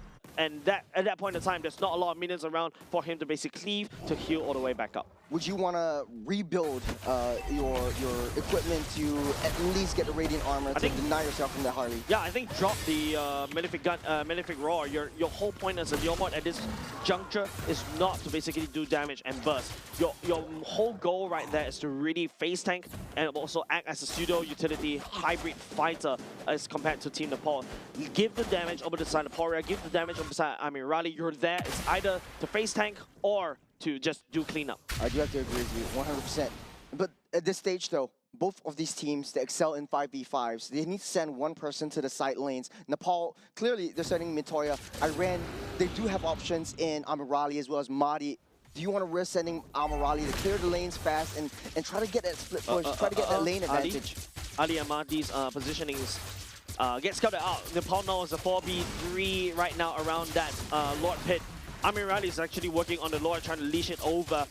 that at that point in time, there's not a lot of minions around for him to basically cleave to heal all the way back up.
Would you want to rebuild your equipment to at least get the Radiant Armor to deny yourself from that Harley?
Yeah, I think drop the Malefic Roar. Your whole point as a Leomord at this juncture is not to basically do damage and burst. Your whole goal right there is to really face tank and also act as a pseudo-utility hybrid fighter as compared to Team Nepal. Give the damage over the side of Poria, give the damage over the side of Amirali. You're there. It's either to face tank or to just do cleanup.
I do have to agree with you, 100%. But at this stage, though, both of these teams, they excel in 5v5s. They need to send one person to the side lanes. Nepal, clearly, they're sending Mitoya. Iran, they do have options in Amirali as well as Madi. Do you want to risk sending Amirali to clear the lanes fast and try to get that split push, try to get that lane advantage?
Ali and Madi's positioning is get scouted out. Nepal knows a 4v3 right now around that Lord Pit. Amirali is actually working on the Lord, trying to leash it over.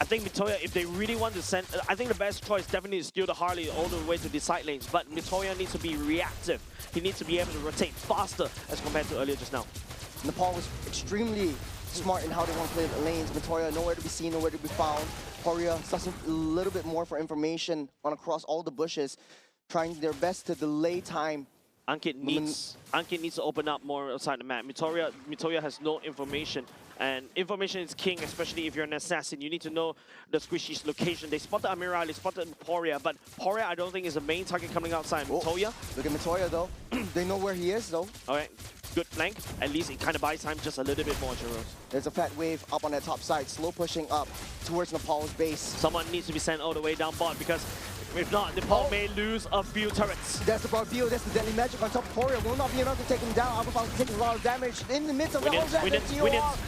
I think Mitoya, if they really want to send, I think the best choice definitely is steal the Harley all the way to the side lanes. But Mitoya needs to be reactive. He needs to be able to rotate faster as compared to earlier just now.
Nepal was extremely smart in how they want to play the lanes. Mitoya nowhere to be seen, nowhere to be found. Poria sussing a little bit more for information on across all the bushes, trying their best to delay time.
Ankit needs to open up more outside the map. Mitoya has no information, and information is king, especially if you're an assassin. You need to know the squishy's location. They spotted Amiral, they spotted Poria, but Poria I don't think is the main target coming outside. Mitoya.
Look at Mitoya though. They know where he is though.
Alright, good flank. At least it kind of buys time just a little bit more, Jeros.
There's a fat wave up on that top side, slow pushing up towards Nepal's base.
Someone needs to be sent all the way down bot because if not, Nepal may lose a few turrets.
That's the Barfio, that's the Deadly Magic on top of Poria. Will not be enough to take him down. Alpha taking a lot of damage in the midst of the whole damage.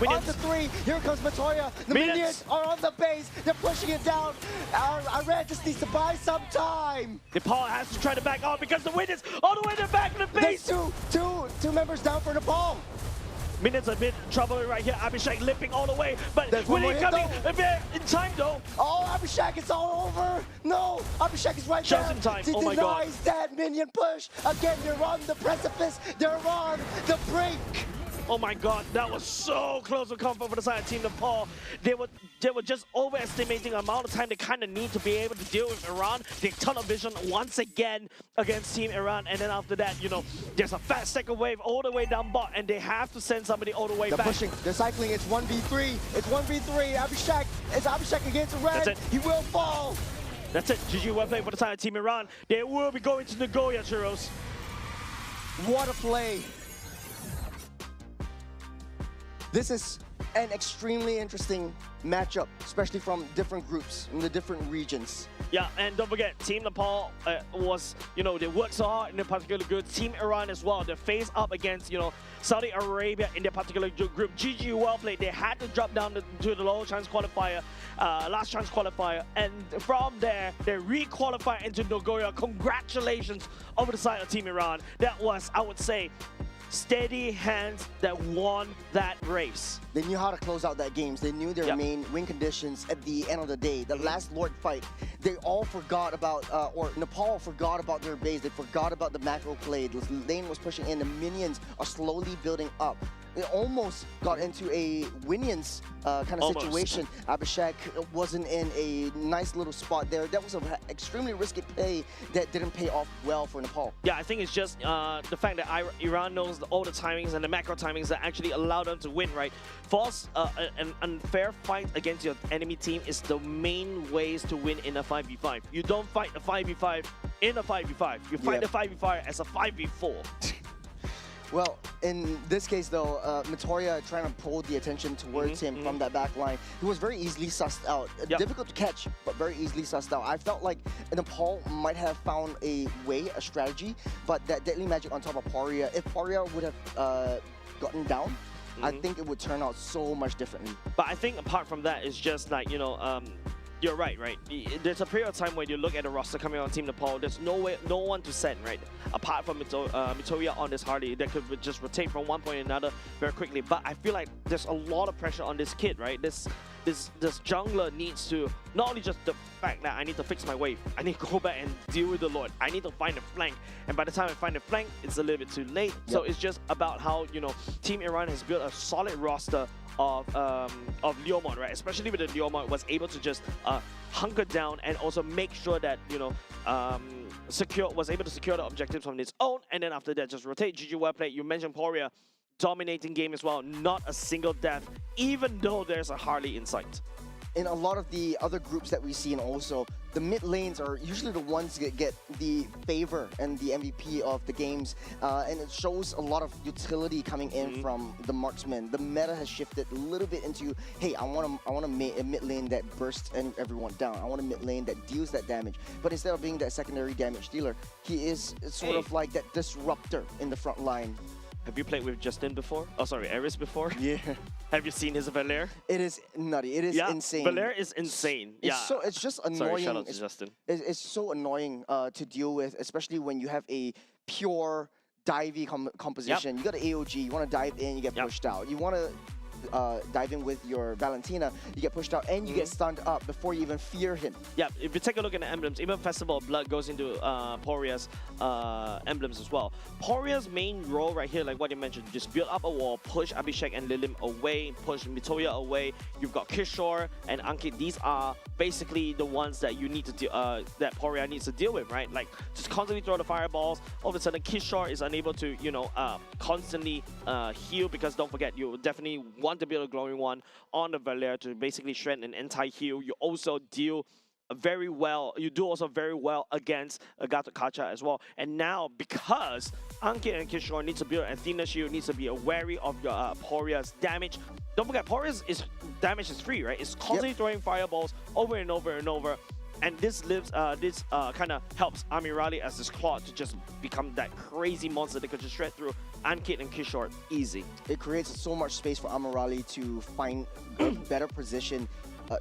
On the 3, here comes Mitoya. The minions are on the base. They're pushing it down. Iran just needs to buy some time.
Nepal has to try to back off because the wind is all the way to the back of the base.
There's two members down for Nepal.
Minions a bit trouble right here. Abhishek limping all the way, but Willie coming a bit in time though.
Oh, Abhishek, it's all over. No, Abhishek is right there.
Just in time.
He
oh my God.
denies that minion push. Again, they're on the precipice. They're on the brink.
Oh my god, that was so close to comfort for the side of Team Nepal. They were just overestimating the amount of time they kind of need to be able to deal with Iran. They tunnel vision once again against Team Iran, and then after that, you know, there's a fast second wave all the way down bot, and they have to send somebody all the way
They're
back.
pushing, they're cycling, it's 1v3. It's 1v3, Abhishek, it's Abhishek against Red.
That's it.
He will fall.
That's it, GG well played for the side of Team Iran. They will be going to Nagoya, Churros.
What a play. This is an extremely interesting matchup, especially from different groups in the different regions.
Yeah, and don't forget, Team Nepal was, you know, they worked so hard in their particular group. Team Iran as well, they faced up against, you know, Saudi Arabia in their particular group. GG well played. They had to drop down to the low chance qualifier, last chance qualifier, and from there, they re-qualify into Nagoya. Congratulations over the side of Team Iran. That was, I would say, steady hands that won that race.
They knew how to close out that games. They knew their main win conditions at the end of the day. The last Lord fight, they all forgot about, or Nepal forgot about their base. They forgot about the macro play. The lane was pushing in. The minions are slowly building up. It almost got into a Winions kind of situation. Abhishek wasn't in a nice little spot there. That was an extremely risky play that didn't pay off well for Nepal.
Yeah, I think it's just the fact that Iran knows all the timings and the macro timings that actually allow them to win, right? For us, an unfair fight against your enemy team is the main ways to win in a 5v5. You don't fight a 5v5 in a 5v5. You fight the 5v5 as a 5v4.
Well, in this case, though, Mitoria trying to pull the attention towards him from that back line. He was very easily sussed out. Difficult to catch, but very easily sussed out. I felt like Nepal might have found a way, a strategy, but that deadly magic on top of Poria, if Poria would have gotten down, I think it would turn out so much differently.
But I think apart from that, it's just like, you know, you're right. There's a period of time where you look at the roster coming on Team Nepal, there's no one to send, right? Apart from Mitoya on this Hardy, that could just rotate from one point to another very quickly. But I feel like there's a lot of pressure on this kid, right? This jungler needs to, not only just the fact that I need to fix my wave, I need to go back and deal with the Lord. I need to find a flank. And by the time I find a flank, it's a little bit too late. So it's just about how, you know, Team Iran has built a solid roster of Leomon, right? Especially with the Leomon, was able to just hunker down and also make sure that, you know, was able to secure the objectives on its own, and then after that just rotate. GG well played. You mentioned Poria, dominating game as well, not a single death, even though there's a Harley in sight.
In a lot of the other groups that we've seen also, the mid lanes are usually the ones that get the favor and the MVP of the games, and it shows a lot of utility coming in from the marksman. The meta has shifted a little bit into, hey, I want a mid lane that bursts everyone down. I want a mid lane that deals that damage. But instead of being that secondary damage dealer, he is sort of like that disruptor in the front line.
Have you played with Justin before? Oh, sorry, Eris before?
Yeah.
Have you seen his Valer?
It is nutty. It is insane.
Valer is insane.
It's just annoying.
Sorry, shout out to Justin.
It's so annoying to deal with, especially when you have a pure divey composition. You got an AOG, you want to dive in, you get pushed out. You want to dive in with your Valentina, you get pushed out and you get stunned up before you even fear him.
Yeah, if you take a look at the emblems, even Festival of Blood goes into Poria's emblems as well. Poria's main role right here, like what you mentioned, just build up a wall, push Abhishek and Lilim away, push Mitoya away. You've got Kishore and Ankit. These are basically the ones that you need to that Poria needs to deal with, right? Like just constantly throw the fireballs. All of a sudden, Kishore is unable to, you know, constantly heal, because don't forget, you definitely want to build a glowing one on the Valer to basically shred an anti-heal. You also deal very well. You do also very well against Gato Kacha as well. And now, because Ankit and Kishore need to build Athena shield, needs to be wary of your Poria's damage. Don't forget, Poria's damage is free, right? It's constantly throwing fireballs over and over and over. And this kind of helps Amirali as this claw to just become that crazy monster that could just shred through Ankit and Kishore easy.
It creates so much space for Amirali to find a better position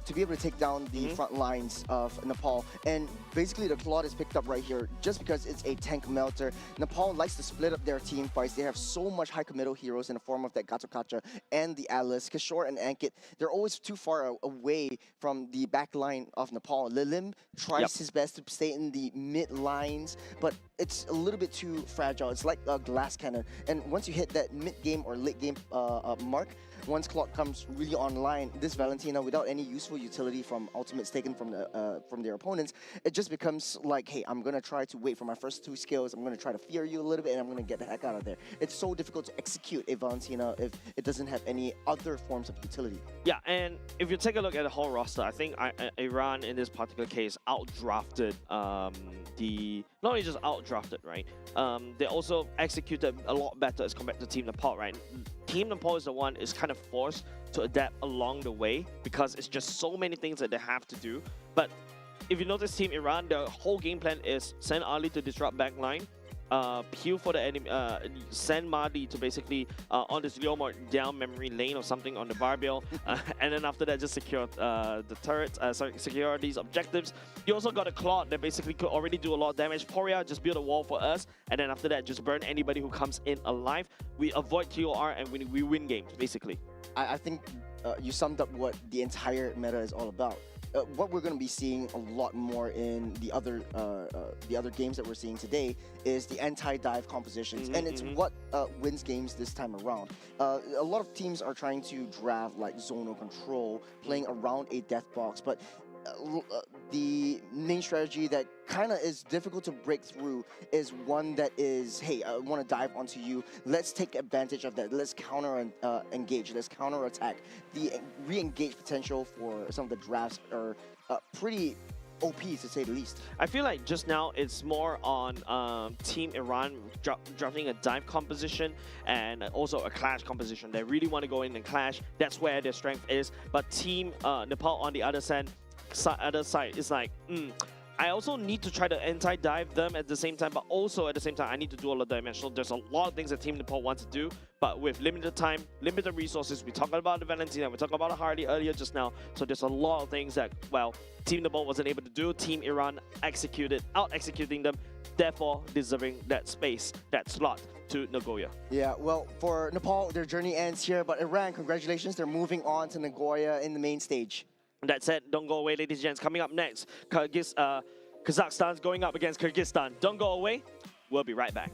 to be able to take down the front lines of Nepal. And basically the Claude is picked up right here just because it's a tank melter. Nepal likes to split up their team fights. They have so much high committal heroes in the form of that Gatokacha and the Atlas. Kishore and Ankit, they're always too far away from the back line of Nepal. Lilim tries his best to stay in the mid lines, but it's a little bit too fragile. It's like a glass cannon. And once you hit that mid-game or late-game mark, once Claude comes really online, this Valentina, without any useful utility from ultimates taken from their opponents, it just becomes like, hey, I'm gonna try to wait for my first 2 skills. I'm gonna try to fear you a little bit, and I'm gonna get the heck out of there. It's so difficult to execute a Valentina if it doesn't have any other forms of utility.
Yeah, and if you take a look at the whole roster, I think Iran in this particular case outdrafted not only just outdrafted, right? They also executed a lot better as compared to Team Nepal, right? Team Nepal is the one is kind of forced to adapt along the way because it's just so many things that they have to do. But if you notice Team Iran, their whole game plan is send Ali to disrupt backline, peel for the enemy, send Mahdi to basically on this Leomord down memory lane or something on the barbell, and then after that just secure the turrets, secure these objectives. You also got a Claude that basically could already do a lot of damage. Poria, just build a wall for us, and then after that just burn anybody who comes in alive. We avoid TOR and we win games, basically.
I think you summed up what the entire meta is all about. What we're going to be seeing a lot more in the other games that we're seeing today is the anti-dive compositions, and it's what wins games this time around. A lot of teams are trying to draft like zonal control, playing around a death box, but the main strategy that kind of is difficult to break through is one that is, hey, I want to dive onto you. Let's take advantage of that. Let's counter engage. Let's counter attack. The re-engage potential for some of the drafts are pretty OP, to say the least.
I feel like just now it's more on Team Iran drafting a dive composition and also a clash composition. They really want to go in and clash. That's where their strength is. But Team Nepal on the other side is like, I also need to try to anti-dive them at the same time, but also at the same time, I need to do all the dimensional. There's a lot of things that Team Nepal wants to do, but with limited time, limited resources. We talked about the Valentina, we talked about the Hardy earlier just now, so there's a lot of things that, well, Team Nepal wasn't able to do. Team Iran out-executing them, therefore deserving that space, that slot to Nagoya.
Yeah, well, for Nepal, their journey ends here, but Iran, congratulations, they're moving on to Nagoya in the main stage.
That said, don't go away, ladies and gents. Coming up next, Kazakhstan's going up against Kyrgyzstan. Don't go away. We'll be right back.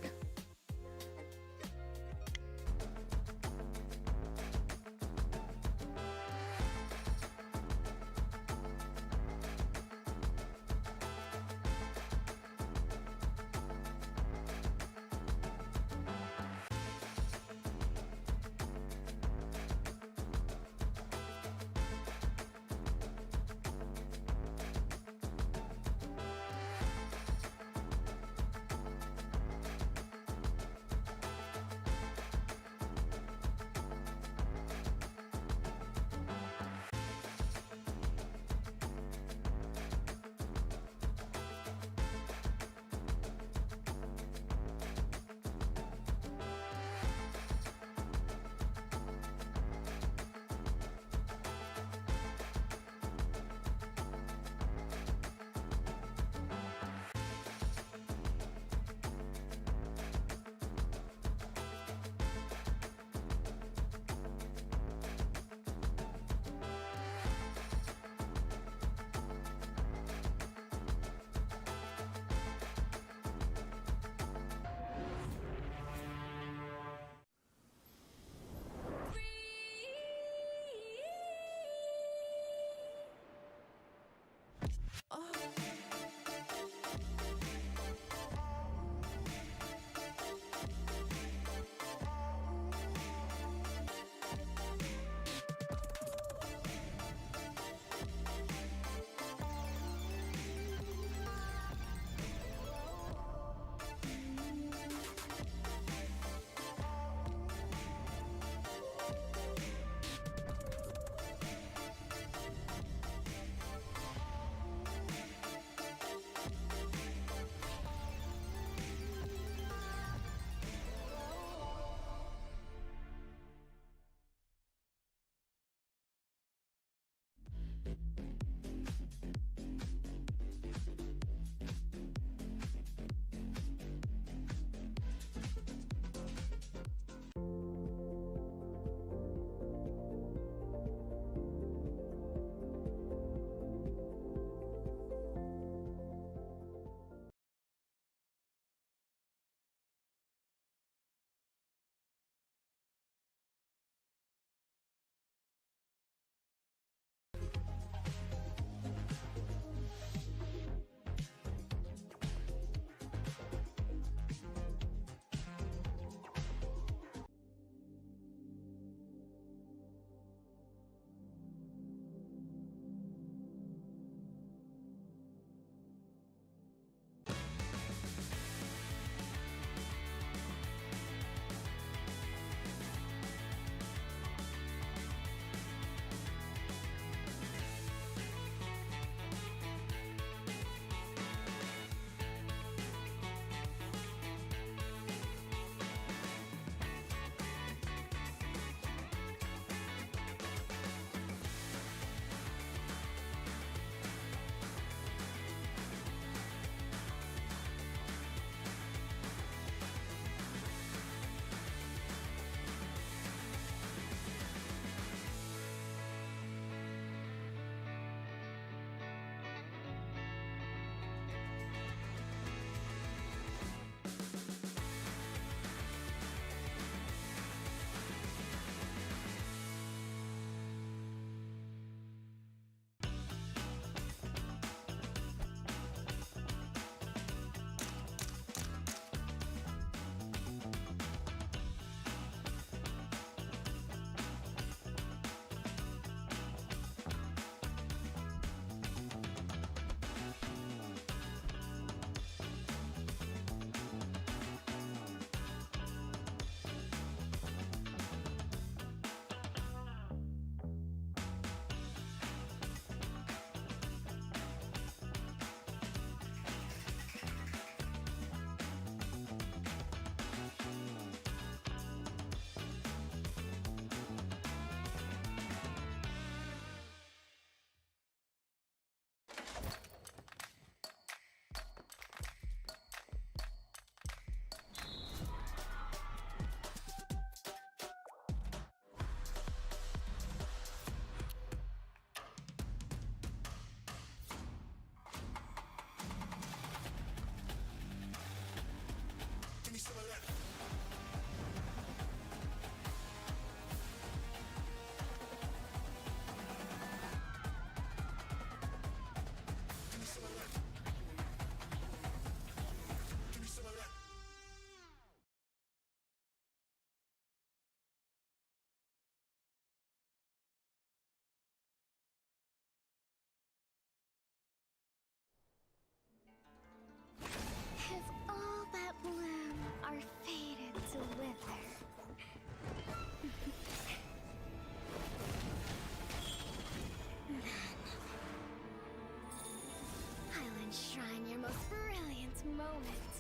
enshrine your most brilliant moment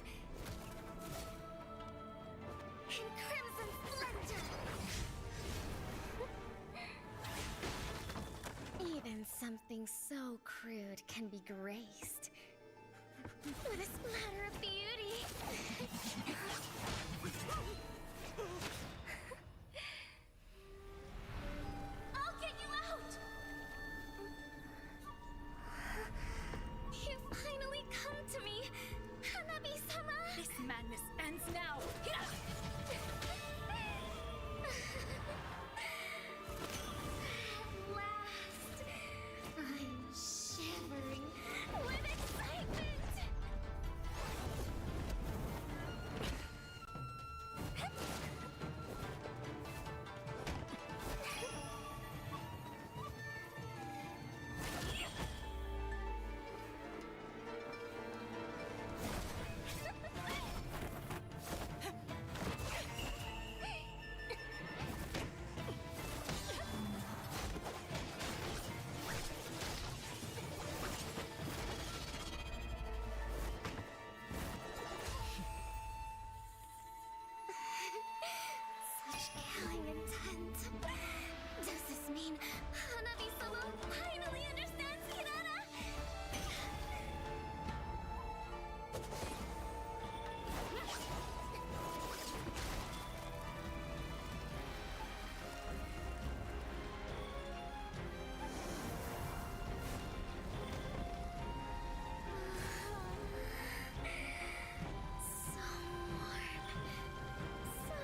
in crimson splendor. Even something so crude can be graced with a splatter of beauty. I'll get you out! You finally come to me, Hanabi-sama!
This madness ends now!
At last, I'm shivering with excitement! Such killing intent. Does this mean Hanabi-sama finally understands Hinata? So warm. So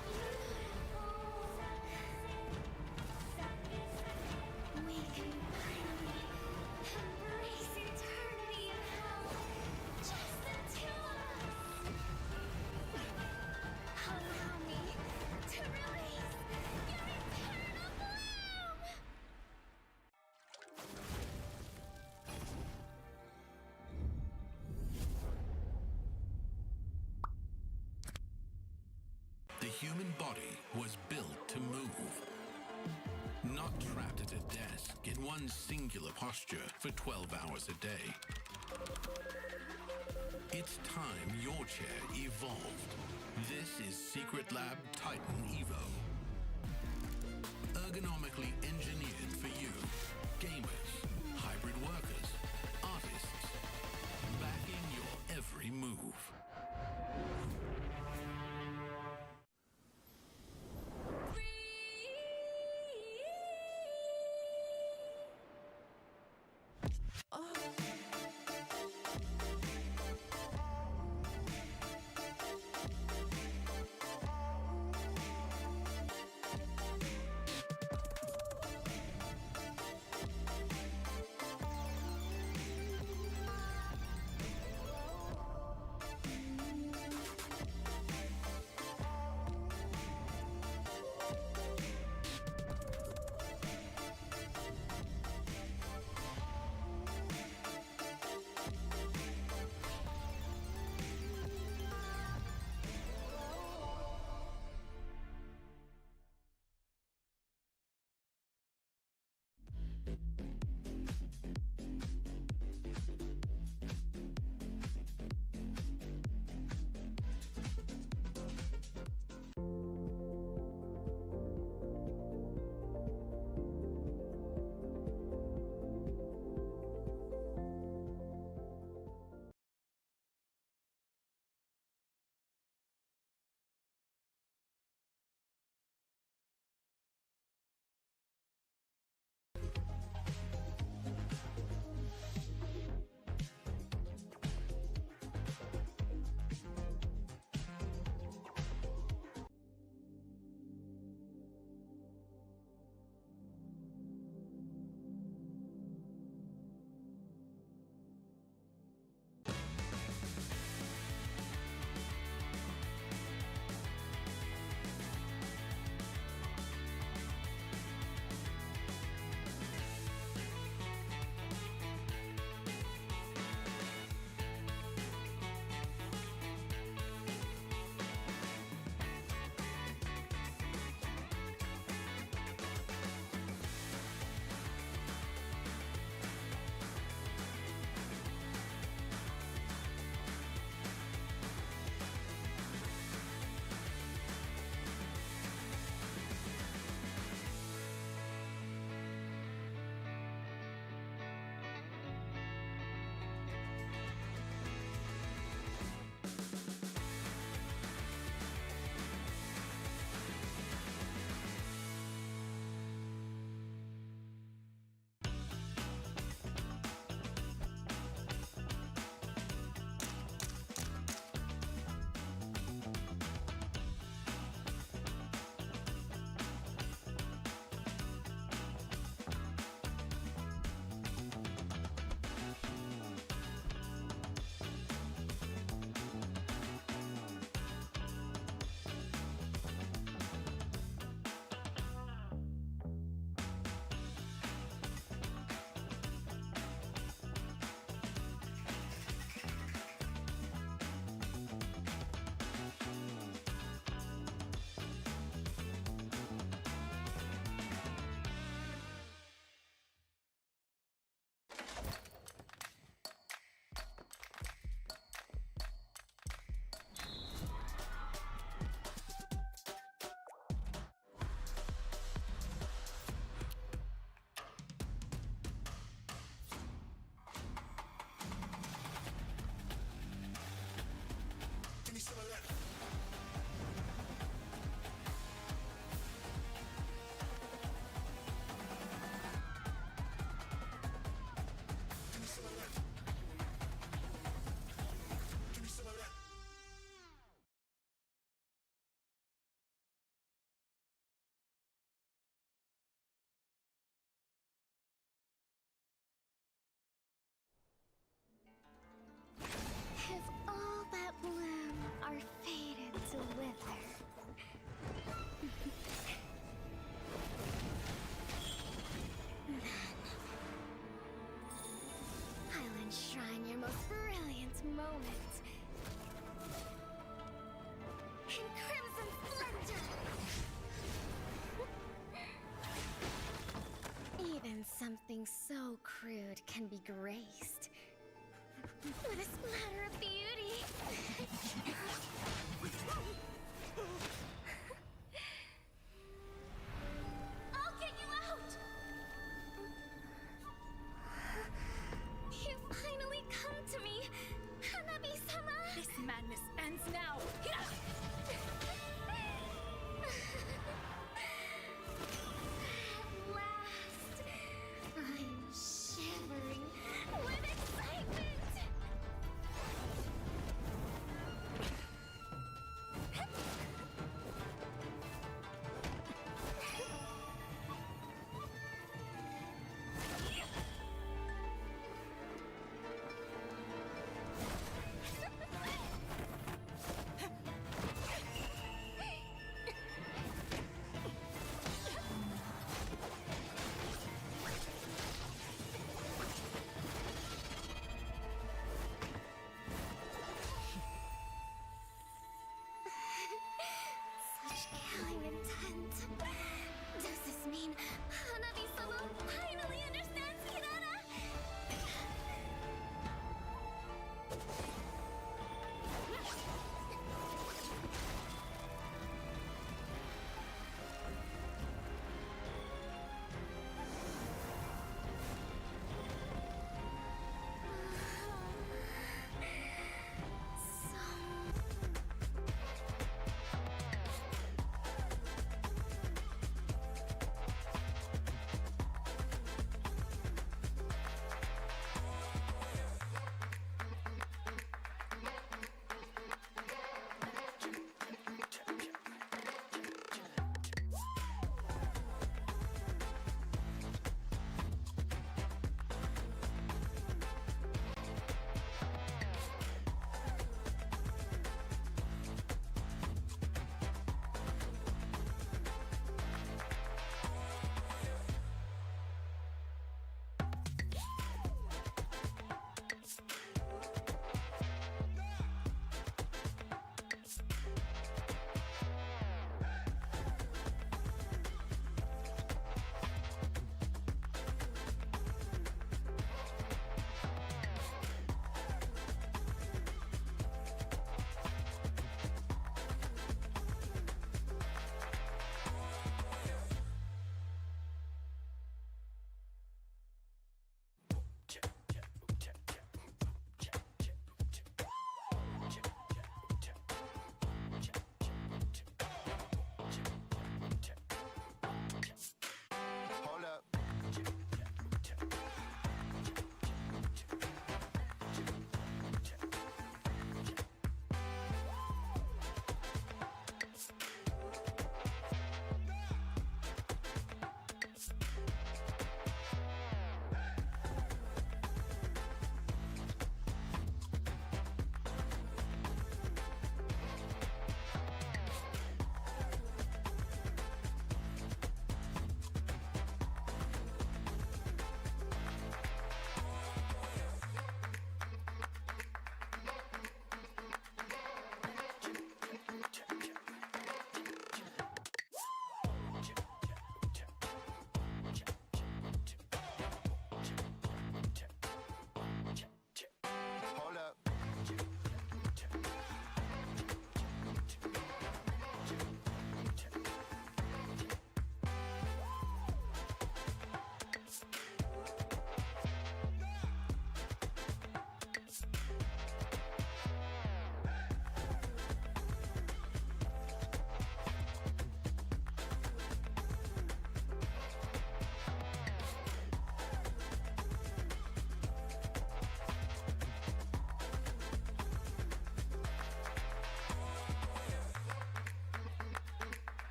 beautiful. We can finally embrace eternity in hell. Just the two of us. Allow me to release your eternal bloom.
The human body was built to move. Not trapped at a desk in one singular posture for 12 hours a day. It's time your chair evolved. This is Secret Lab Titan Evo. Ergonomically engineered for you, gamers, hybrid workers, artists, backing your every move.
this matter of beauty. I'll get you out! You finally come to me, Hanabi-sama!
This madness ends now.
At last, I'm shivering with excitement!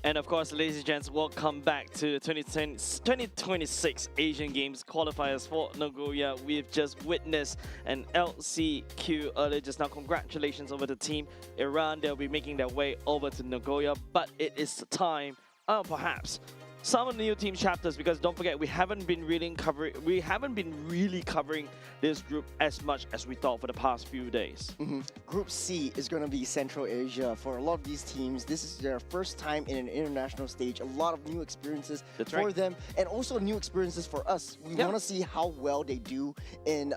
And of course, ladies and gents, welcome back to 2026 Asian Games qualifiers for Nagoya. We've just witnessed an LCQ earlier just now. Congratulations over the team Iran. They'll be making their way over to Nagoya, but it is time, perhaps, some of the new team chapters, because don't forget we haven't been really covering this group as much as we thought for the past few days.
Group C is going to be Central Asia. For a lot of these teams, this is their first time in an international stage. A lot of new experiences for them, and also new experiences for us. We want to see how well they do in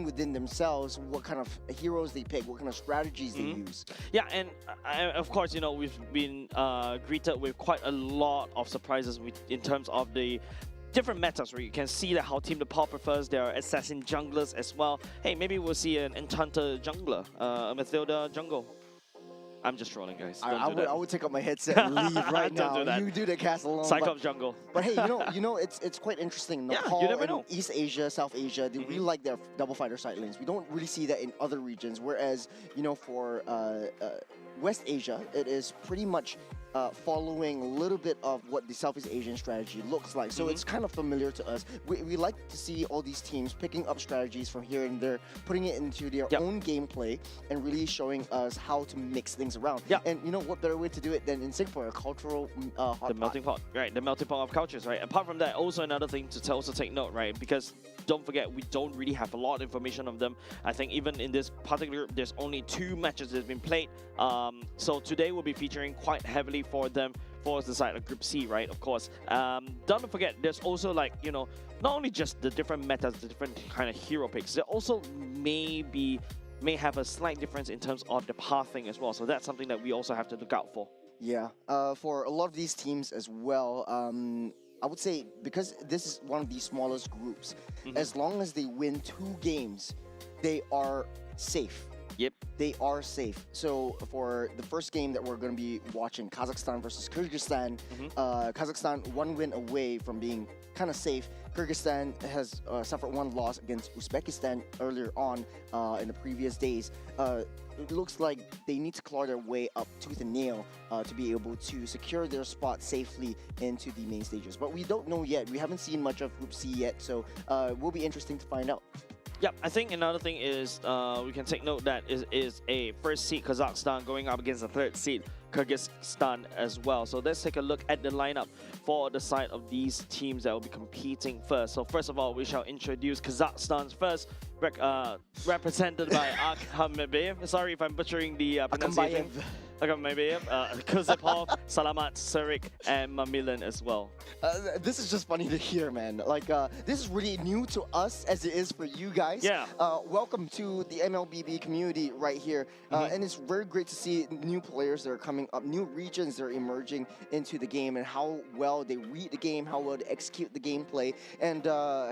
within themselves, what kind of heroes they pick, what kind of strategies they use.
Yeah, and of course, you know, we've been greeted with quite a lot of surprises in terms of the different metas, where you can see that how Team Nepal prefers their assassin junglers as well. Hey, maybe we'll see an Enchanter jungler, a Mathilda jungle. I'm just trolling, guys.
I would take up my headset and leave right now.
Do that.
You do the cast alone.
Cyclops jungle.
But hey, you know, it's quite interesting. Nepal
you never
and
know.
East Asia, South Asia, they really like their double fighter side lanes. We don't really see that in other regions. Whereas, you know, for West Asia, it is pretty much following a little bit of what the Southeast Asian strategy looks like. So it's kind of familiar to us. We like to see all these teams picking up strategies from here and there, putting it into their own gameplay, and really showing us how to mix things around. And you know what better way to do it than in Singapore, a cultural hot
the melting pot, right? The melting pot of cultures, right? Apart from that, also another thing to also take note, right? Because don't forget, we don't really have a lot of information of them. I think even in this particular group, there's only 2 matches that have been played. So today we'll be featuring quite heavily for them for the side of Group C, right? Of course. Don't forget, there's also, like, you know, not only just the different metas, the different kind of hero picks, there also may have a slight difference in terms of the pathing as well. So that's something that we also have to look out for.
Yeah, for a lot of these teams as well, I would say, because this is one of the smallest groups, as long as they win 2 games, they are safe.
Yep.
They are safe. So for the first game that we're going to be watching, Kazakhstan versus Kyrgyzstan, Kazakhstan 1 win away from being kind of safe. Kyrgyzstan has suffered 1 loss against Uzbekistan earlier on in the previous days. It looks like they need to claw their way up tooth and nail to be able to secure their spot safely into the main stages. But we don't know yet. We haven't seen much of Group C yet, so it will be interesting to find out.
Yep, I think another thing is we can take note that is a first seed Kazakhstan going up against a 3rd seed Kyrgyzstan as well. So let's take a look at the lineup for the side of these teams that will be competing first. So first of all, we shall introduce Kazakhstan's first represented by Akhamabev. Sorry if I'm butchering the pronunciation. Akhamabev, Kuzipov, Salamat, Surik, and Mamilan as well.
This is just funny to hear, man. Like, this is really new to us as it is for you guys.
Yeah.
Welcome to the MLBB community right here. And it's very great to see new players that are coming up, new regions that are emerging into the game, and how well they read the game, how well they execute the gameplay. And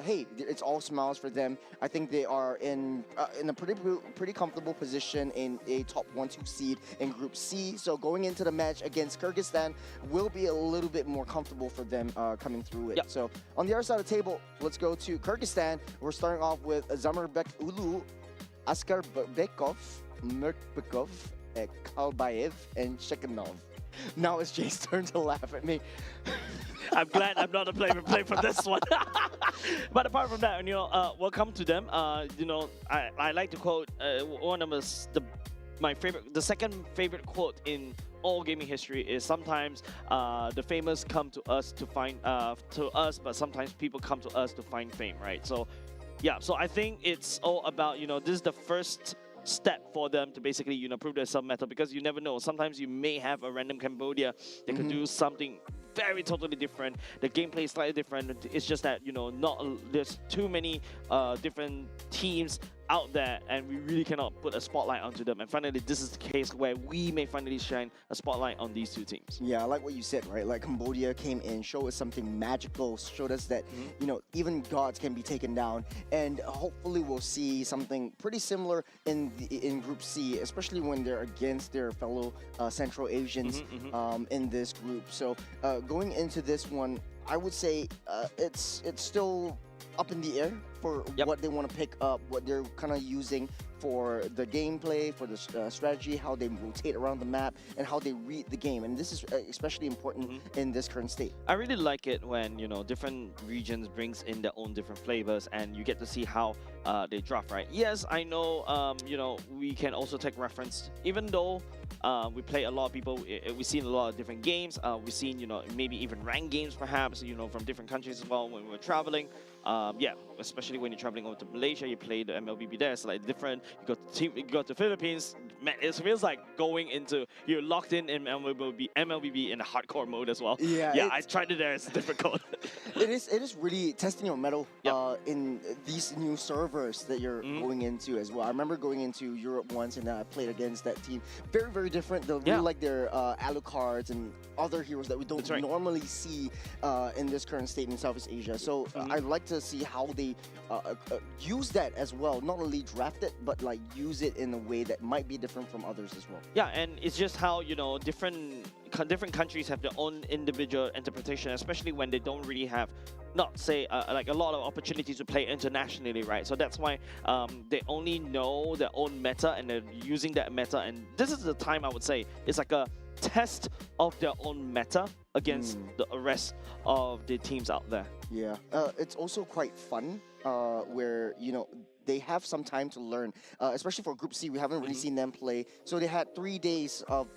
hey, it's all smiles for them. I think they are in a pretty comfortable position in a top 1-2 seed in Group C. So going into the match against Kyrgyzstan will be a little bit more comfortable for them coming through it.
Yep.
So on the other side of the table, let's go to Kyrgyzstan. We're starting off with Zamirbek Ulu, Askarbekov, Murtbekov, Kalbayev, and Shekhanov. Now it's Jay's turn to laugh at me.
I'm glad I'm not a play for this one. But apart from that, you know, welcome to them. You know, I like to quote one of the second favorite quote in all gaming history is sometimes the famous come to us to find but sometimes people come to us to find fame, right? So yeah, so I think it's all about, you know, this is the first step for them to basically, you know, prove their sub-meta, because you never know. Sometimes you may have a random Cambodia that could do something very totally different. The gameplay is slightly different. It's just that, you know, there's too many different teams out there, and we really cannot put a spotlight onto them. And finally, this is the case where we may finally shine a spotlight on these 2 teams.
Yeah, I like what you said, right? Like, Cambodia came in, showed us something magical, showed us that, you know, even gods can be taken down. And hopefully we'll see something pretty similar in Group C, especially when they're against their fellow Central Asians in this group. So going into this one, I would say it's still up in the air for what they want to pick up, what they're kind of using for the gameplay, for the strategy, how they rotate around the map, and how they read the game. And this is especially important in this current state.
I really like it when, different regions brings in their own different flavors and you get to see how they draft, right? Yes, I know, we can also take reference, even though we play a lot of people, we've seen a lot of different games, we've seen, maybe even ranked games perhaps, from different countries as well when we're traveling. Yeah, especially when you're traveling over to Malaysia, you play the MLBB there, it's like different. You go to Philippines, man, it feels like you're locked in MLBB in a hardcore mode as well. Yeah, I tried it there, it's difficult.
It is really testing your mettle in these new servers that you're going into as well. I remember going into Europe once and I played against that team. Very, very different. They'll really like their Alucards and other heroes that we don't normally see in this current state in Southeast Asia. So I'd like to see how they use that as well. Not only draft it, but like use it in a way that might be different from others as well.
Yeah, and it's just how, different countries have their own individual interpretation, especially when they don't really have like a lot of opportunities to play internationally, right? So that's why they only know their own meta and they're using that meta. And this is the time I would say it's like a test of their own meta against the rest of the teams out there.
Yeah, it's also quite fun where, they have some time to learn, especially for Group C. We haven't really seen them play. So they had 3 days of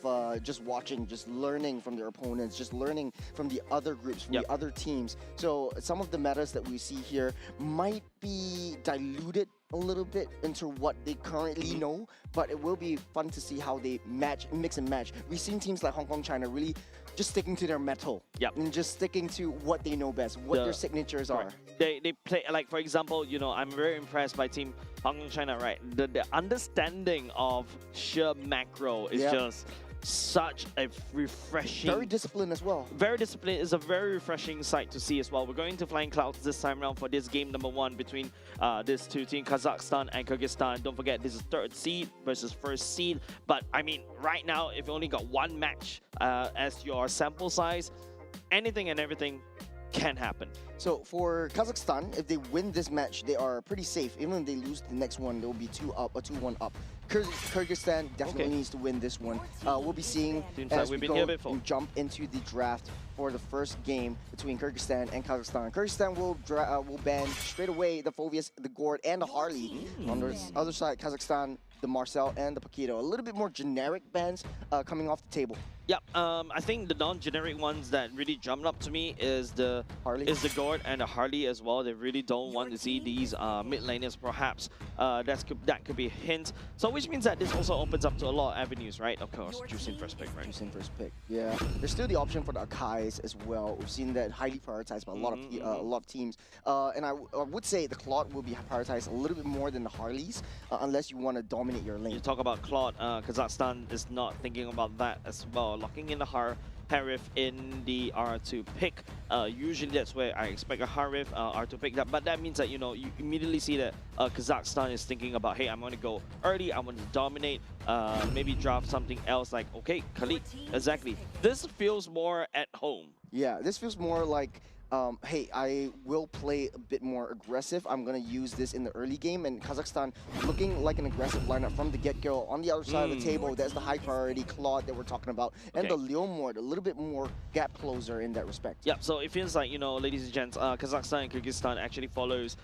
just watching, just learning from their opponents, just learning from the other groups, from the other teams. So some of the metas that we see here might be diluted a little bit into what they currently know, but it will be fun to see how they mix and match. We've seen teams like Hong Kong, China really just sticking to their metal and just sticking to what they know best, what their signatures are.
They play, like, for example, I'm very impressed by Team Hong Kong, China, right? The understanding of sheer macro is just such a refreshing...
Very disciplined as well.
Very disciplined. Is a very refreshing sight to see as well. We're going to Flying Clouds this time around for this game number 1 between these two teams, Kazakhstan and Kyrgyzstan. Don't forget, this is 3rd seed versus 1st seed. But, I mean, right now, if you only got one match as your sample size, anything and everything can happen.
So for Kazakhstan, if they win this match, they are pretty safe. Even if they lose the next one, they will be 2-1 up. Kyrgyzstan definitely needs to win this one. We'll be seeing as we go and jump into the draft for the first game between Kyrgyzstan and Kazakhstan. Kyrgyzstan will ban straight away the Phoveus, the Gord, and the Harley. On the other side, Kazakhstan, the Marcel and the Paquito. A little bit more generic bans coming off the table.
Yeah, I think the non-generic ones that really jumped up to me is the Gord and the Harley as well. They really don't want to see these mid laners, perhaps. That could be a hint. So which means that this also opens up to a lot of avenues, right? Of course, Juicing first pick, right?
Juicing first pick. Yeah, there's still the option for the Akais as well. We've seen that highly prioritized by a lot of teams. And I would say the Claude will be prioritized a little bit more than the Harleys, unless you want to dominate your lane.
You talk about Claude, Kazakhstan is not thinking about that as well. Locking in the Harif in the R2 pick. Usually that's where I expect a Harif R2 pick. But that means that, you immediately see that Kazakhstan is thinking about, hey, I'm going to go early, I want to dominate, maybe draft something else like, okay, Khalid, exactly. This feels more at home.
Yeah, this feels more like, hey, I will play a bit more aggressive. I'm going to use this in the early game. And Kazakhstan looking like an aggressive lineup from the get-go. On the other side of the table, that's the high priority Claude that we're talking about. And the Leomord, a little bit more gap closer in that respect.
Yeah, so it feels like, ladies and gents, Kazakhstan and Kyrgyzstan actually follows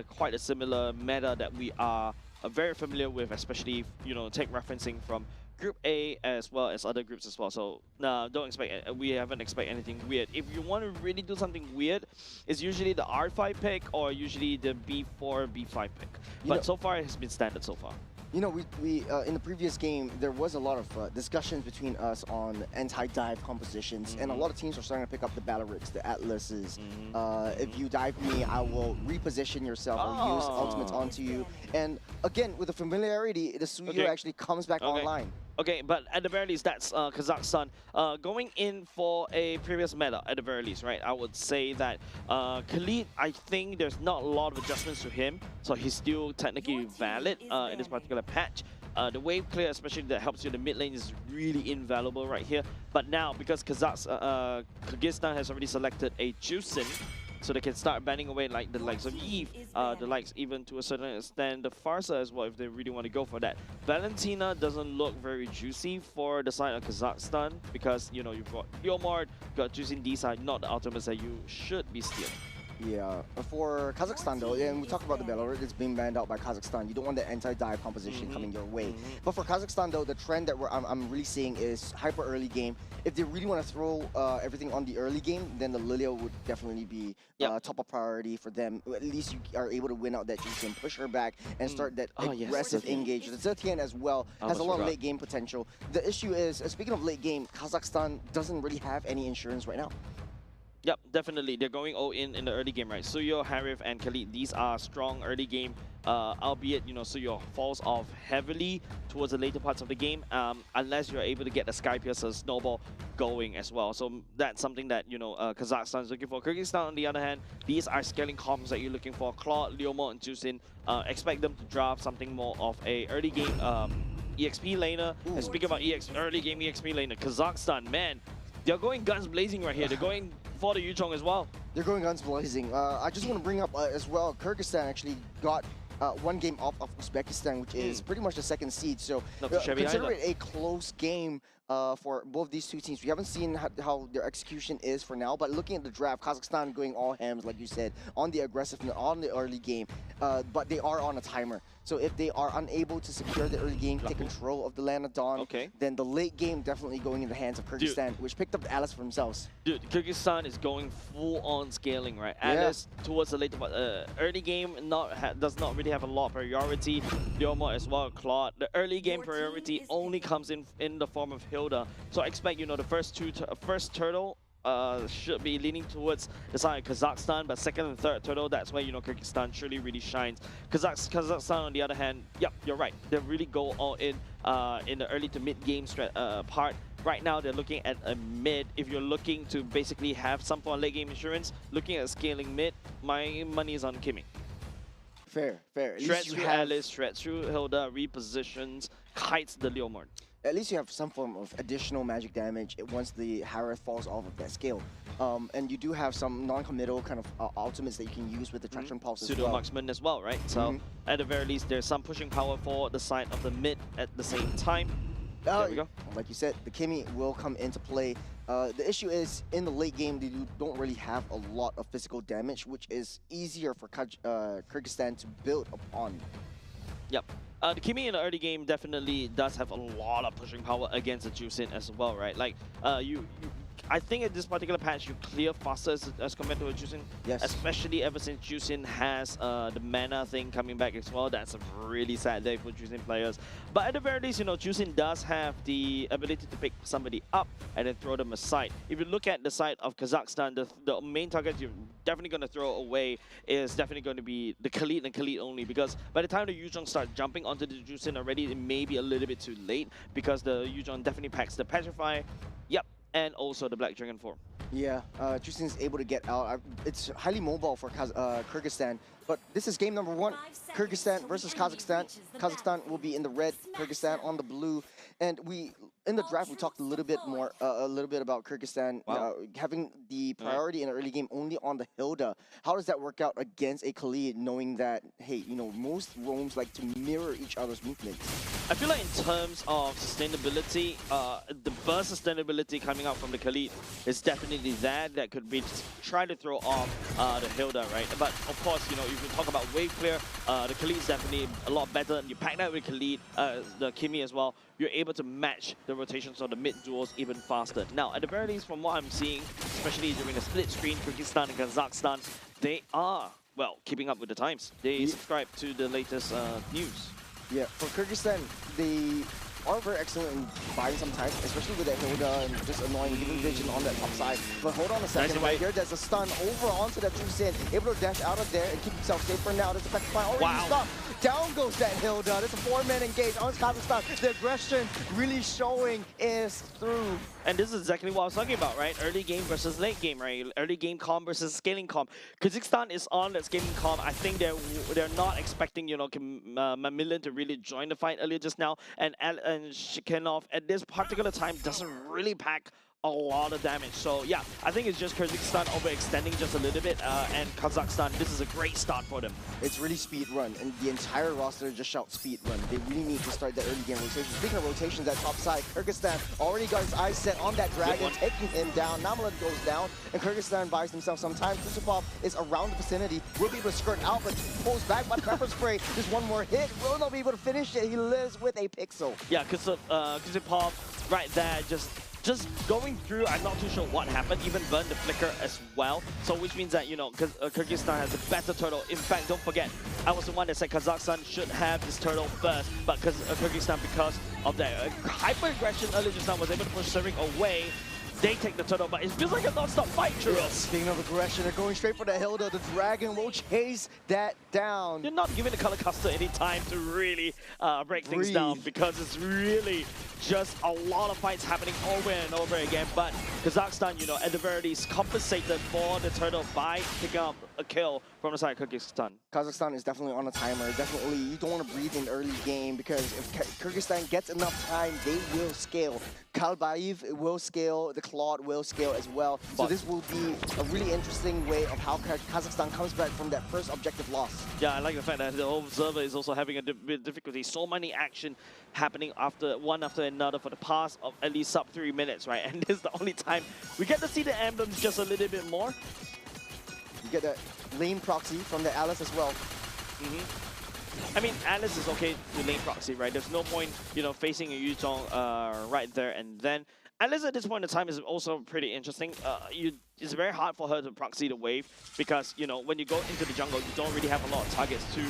quite a similar meta that we are very familiar with, especially, take referencing from Group A as well as other groups as well. So don't expect, we haven't expect anything weird. If you want to really do something weird, it's usually the R5 pick or usually the B4, B5 pick. But so far it has been standard so far.
We in the previous game, there was a lot of discussions between us on anti-dive compositions, and a lot of teams are starting to pick up the Balarics, the Atlases. If you dive me, I will reposition yourself or use ultimates onto you. And again, with the familiarity, the Suyo actually comes back online.
Okay, but at the very least, that's Kazakhstan going in for a previous meta, at the very least, right? I would say that Khalid, I think there's not a lot of adjustments to him, so he's still technically valid in this particular patch. The wave clear, especially that helps you in the mid lane, is really invaluable right here. But now, because Kyrgyzstan has already selected a Juicing, so they can start banning away like the likes of Eve, the likes even to a certain extent the Farsa as well if they really want to go for that. Valentina doesn't look very juicy for the side of Kazakhstan because you know you've got Leomord, you've got Juicing D side, not the ultimates that you should be stealing.
Yeah, for Kazakhstan though, and we talk about the Belarus, it's being banned out by Kazakhstan. You don't want the anti-dive composition coming your way. But for Kazakhstan though, the trend that I'm really seeing is hyper early game. If they really want to throw everything on the early game, then the Lilia would definitely be top of priority for them. At least you are able to win out that juice and push her back and start that aggressive engage. The Zetian as well has a lot of late game potential. The issue is, speaking of late game, Kazakhstan doesn't really have any insurance right now.
Yep, definitely. They're going all in the early game, right? Suyo, Harif, and Khalid, these are strong early game, albeit, you know, Suyo falls off heavily towards the later parts of the game, unless you're able to get the Sky Piercer Snowball going as well. So that's something that, you know, Kazakhstan is looking for. Kyrgyzstan, on the other hand, these are scaling comps that you're looking for. Claude, Leomord, and Juicin, expect them to draft something more of a early game EXP laner. And speaking about early game EXP laner, Kazakhstan, man, they're going guns blazing right here. They're going for the Yuchong as well.
They're going guns blazing. I just want to bring up as well, Kyrgyzstan actually got one game off of Uzbekistan, which is pretty much the second seed. So consider it a close game for both these two teams. We haven't seen how their execution is for now, but looking at the draft, Kazakhstan going all hams, like you said, on the aggressive, on the early game, but they are on a timer. So if they are unable to secure the early game, take control of the land of Dawn, then the late game definitely going in the hands of Kyrgyzstan, which picked up the Alice for themselves.
Dude, Kyrgyzstan is going full on scaling, right? Alice towards the later part, early game does not really have a lot of priority. Leomord as well, Claude. The early game priority only comes in the form of Hilda. So I expect, you know, the first turtle should be leaning towards the side of Kazakhstan, but second and third turtle, that's where, you know, Kyrgyzstan really shines. Kazakhstan, on the other hand, yep, you're right. They really go all in the early to mid game part. Right now, they're looking at a mid. If you're looking to basically have some form of late game insurance, looking at scaling mid, my money is on Kimmy.
Fair.
Shreds through Alice, shreds through Hilda, repositions, kites the Leomord.
At least you have some form of additional magic damage once the Harith falls off of that scale. And you do have some non-committal kind of ultimates that you can use with the Traction Pulse as well.
Pseudo-marksman as well, right? So at the very least, there's some pushing power for the side of the mid at the same time. There we go.
Like you said, the Kimmy will come into play. The issue is, in the late game, they don't really have a lot of physical damage, which is easier for Kyrgyzstan to build upon.
Yep. The Kimmy in the early game definitely does have a lot of pushing power against the Juicin as well, right? Like, I think at this particular patch, you clear faster as compared to a Juicin.
Yes.
Especially ever since Juicin has the mana thing coming back as well. That's a really sad day for Juicin players. But at the very least, you know, Juicin does have the ability to pick somebody up and then throw them aside. If you look at the side of Kazakhstan, the main target you're definitely going to throw away is definitely going to be the Khalid and Khalid only, because by the time the Yuuzhan start jumping onto the Juicin already, it may be a little bit too late, because the Yuuzhan definitely packs the Petrify. Yep. And also the Black Dragon form.
Yeah, Juicin is able to get out. It's highly mobile for Kyrgyzstan, but this is game number 1. Kyrgyzstan versus Kazakhstan. Kazakhstan will be in the red, Kyrgyzstan on the blue. And in the draft, we talked a little bit about Kyrgyzstan having the priority in the early game only on the Hilda. How does that work out against a Khalid, knowing that, hey, you know, most roams like to mirror each other's movements?
I feel like in terms of sustainability, the burst sustainability coming out from the Khalid is definitely that could be try to throw off the Hilda, right? But of course, you know, if you talk about wave clear, the Khalid is definitely a lot better. You pack that with Khalid, the Kimmy as well, you're able to match the rotations of the mid duels even faster. Now, at the very least, from what I'm seeing, especially during the split screen, Kyrgyzstan and Kazakhstan, they are, well, keeping up with the times. They subscribe to the latest news.
Yeah, for Kyrgyzstan, they are very excellent in buying some time, especially with that Hilda and just annoying giving vision on that top side. But hold on a second, right here, there's a stun over onto that Juicin, able to dash out of there and keep himself safe for now. There's a Petrify already stopped. Down goes that Hilda. There's a 4-man engage on Kazakhstan. The aggression really showing is through.
And this is exactly what I was talking about, right? Early game versus late game, right? Early game comp versus scaling comp. Kazakhstan is on that scaling comp. I think they're not expecting, you know, Mamilin to really join the fight earlier just now. And Shikanov at this particular time doesn't really pack a lot of damage. So yeah, I think it's just Kyrgyzstan overextending just a little bit, and Kazakhstan, this is a great start for them.
It's really speed run, and the entire roster just shout speed run. They really need to start the early game rotation. Speaking of rotations, that top side, Kyrgyzstan already got his eyes set on that dragon, taking him down. Namalon goes down, and Kyrgyzstan buys themselves some time. Kusupov is around the vicinity, will be able to skirt out, but pulls back by pepper spray. Just one more hit, will not be able to finish it. He lives with a pixel.
Yeah, Kusupov right there, just going through. I'm not too sure what happened. Even burned the flicker as well. So which means that, you know, because Kyrgyzstan has a better turtle. In fact, don't forget, I was the one that said Kazakhstan should have this turtle first, but because Kyrgyzstan, because of their hyper aggression earlier just now, was able to push Serving away. They take the turtle, but it feels like a non-stop fight, Churros.
Speaking of aggression, they're going straight for the Hilda. The dragon will chase that down.
You're not giving the Color Custer any time to really break things down, because it's really just a lot of fights happening over and over again. But Kazakhstan, you know, at the very least, compensated for the turtle by picking up a kill from the side of Kyrgyzstan.
Kazakhstan is definitely on a timer. Definitely, you don't want to breathe in early game, because if Kyrgyzstan gets enough time, they will scale. Kalbaev will scale, the Claude will scale as well. So this will be a really interesting way of how Kazakhstan comes back from that first objective loss.
Yeah, I like the fact that the whole server is also having a bit of difficulty. So many action happening one after another for the past of at least sub 3 minutes, right? And this is the only time we get to see the emblems just a little bit more.
You get that lane proxy from the Alice as well.
I mean, Alice is okay to lane proxy, right? There's no point, you know, facing a Yuzhong right there and then. Alice at this point in time is also pretty interesting. It's very hard for her to proxy the wave because, you know, when you go into the jungle, you don't really have a lot of targets to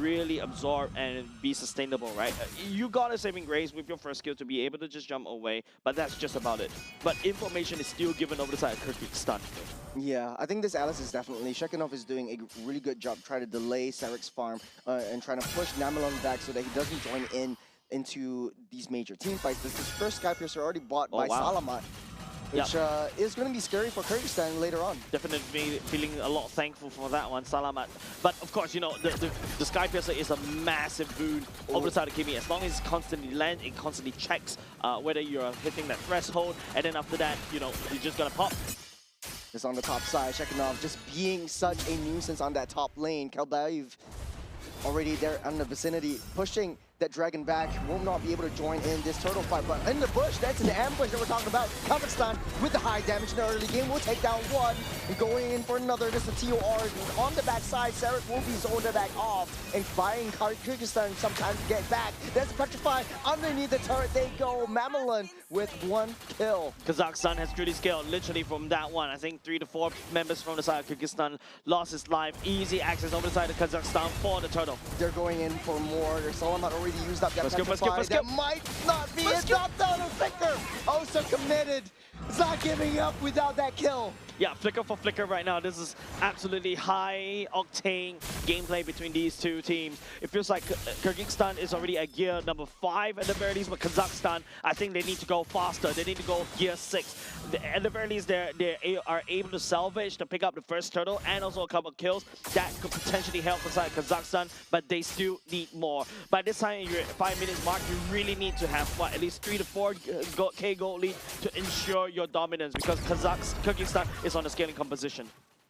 really absorb and be sustainable, right? You got a saving grace with your first skill to be able to just jump away, but that's just about it. But information is still given over the side of Kyrgyzstan.
Yeah, I think this Alice is definitely, Shekinov is doing a really good job trying to delay Sarek's farm and trying to push Namalon back so that he doesn't join into these major team fights. This is first Skypiercer already bought by Salamat, which is going to be scary for Kyrgyzstan later on. Definitely
feeling a lot thankful for that one, Salamat. But of course, you know, the Skypiercer is a massive boon over the side of Kimi. As long as it constantly lands, it constantly checks whether you're hitting that threshold, and then after that, you know, you're just gonna pop.
Just on the top side, Shekinov just being such a nuisance on that top lane. Kalbaev already there in the vicinity, pushing that dragon back, will not be able to join in this turtle fight, but in the bush, that's an ambush that we're talking about. Kazakhstan with the high damage in the early game will take down one, and going in for another. This is a TOR on the backside. Sarek will be zoned back off, and buying Kyrgyzstan some time to get back. There's Petrify underneath the turret. They go. Mamelin with 1 kill.
Kazakhstan has truly scaled literally from that one. I think 3 to 4 members from the side of Kyrgyzstan lost his life. Easy access over the side of Kazakhstan for the turtle.
They're going in for more. Salamat already used up that Petrify. That might not be it. Dropped down a Flicker. Oh, so committed. It's not giving up without that kill.
Yeah, Flicker for Flicker right now. This is absolutely high-octane gameplay between these two teams. It feels like Kyrgyzstan is already at gear number 5 at the very least, but Kazakhstan, I think they need to go faster. They need to go gear 6. At the very least, they are able to salvage to pick up the first turtle and also a couple of kills. That could potentially help inside Kazakhstan, but they still need more. By this time, you're at 5 minutes mark, you really need to have, what, at least 3 to 4K gold lead to ensure your dominance, because Kyrgyzstan is on the scaling composition.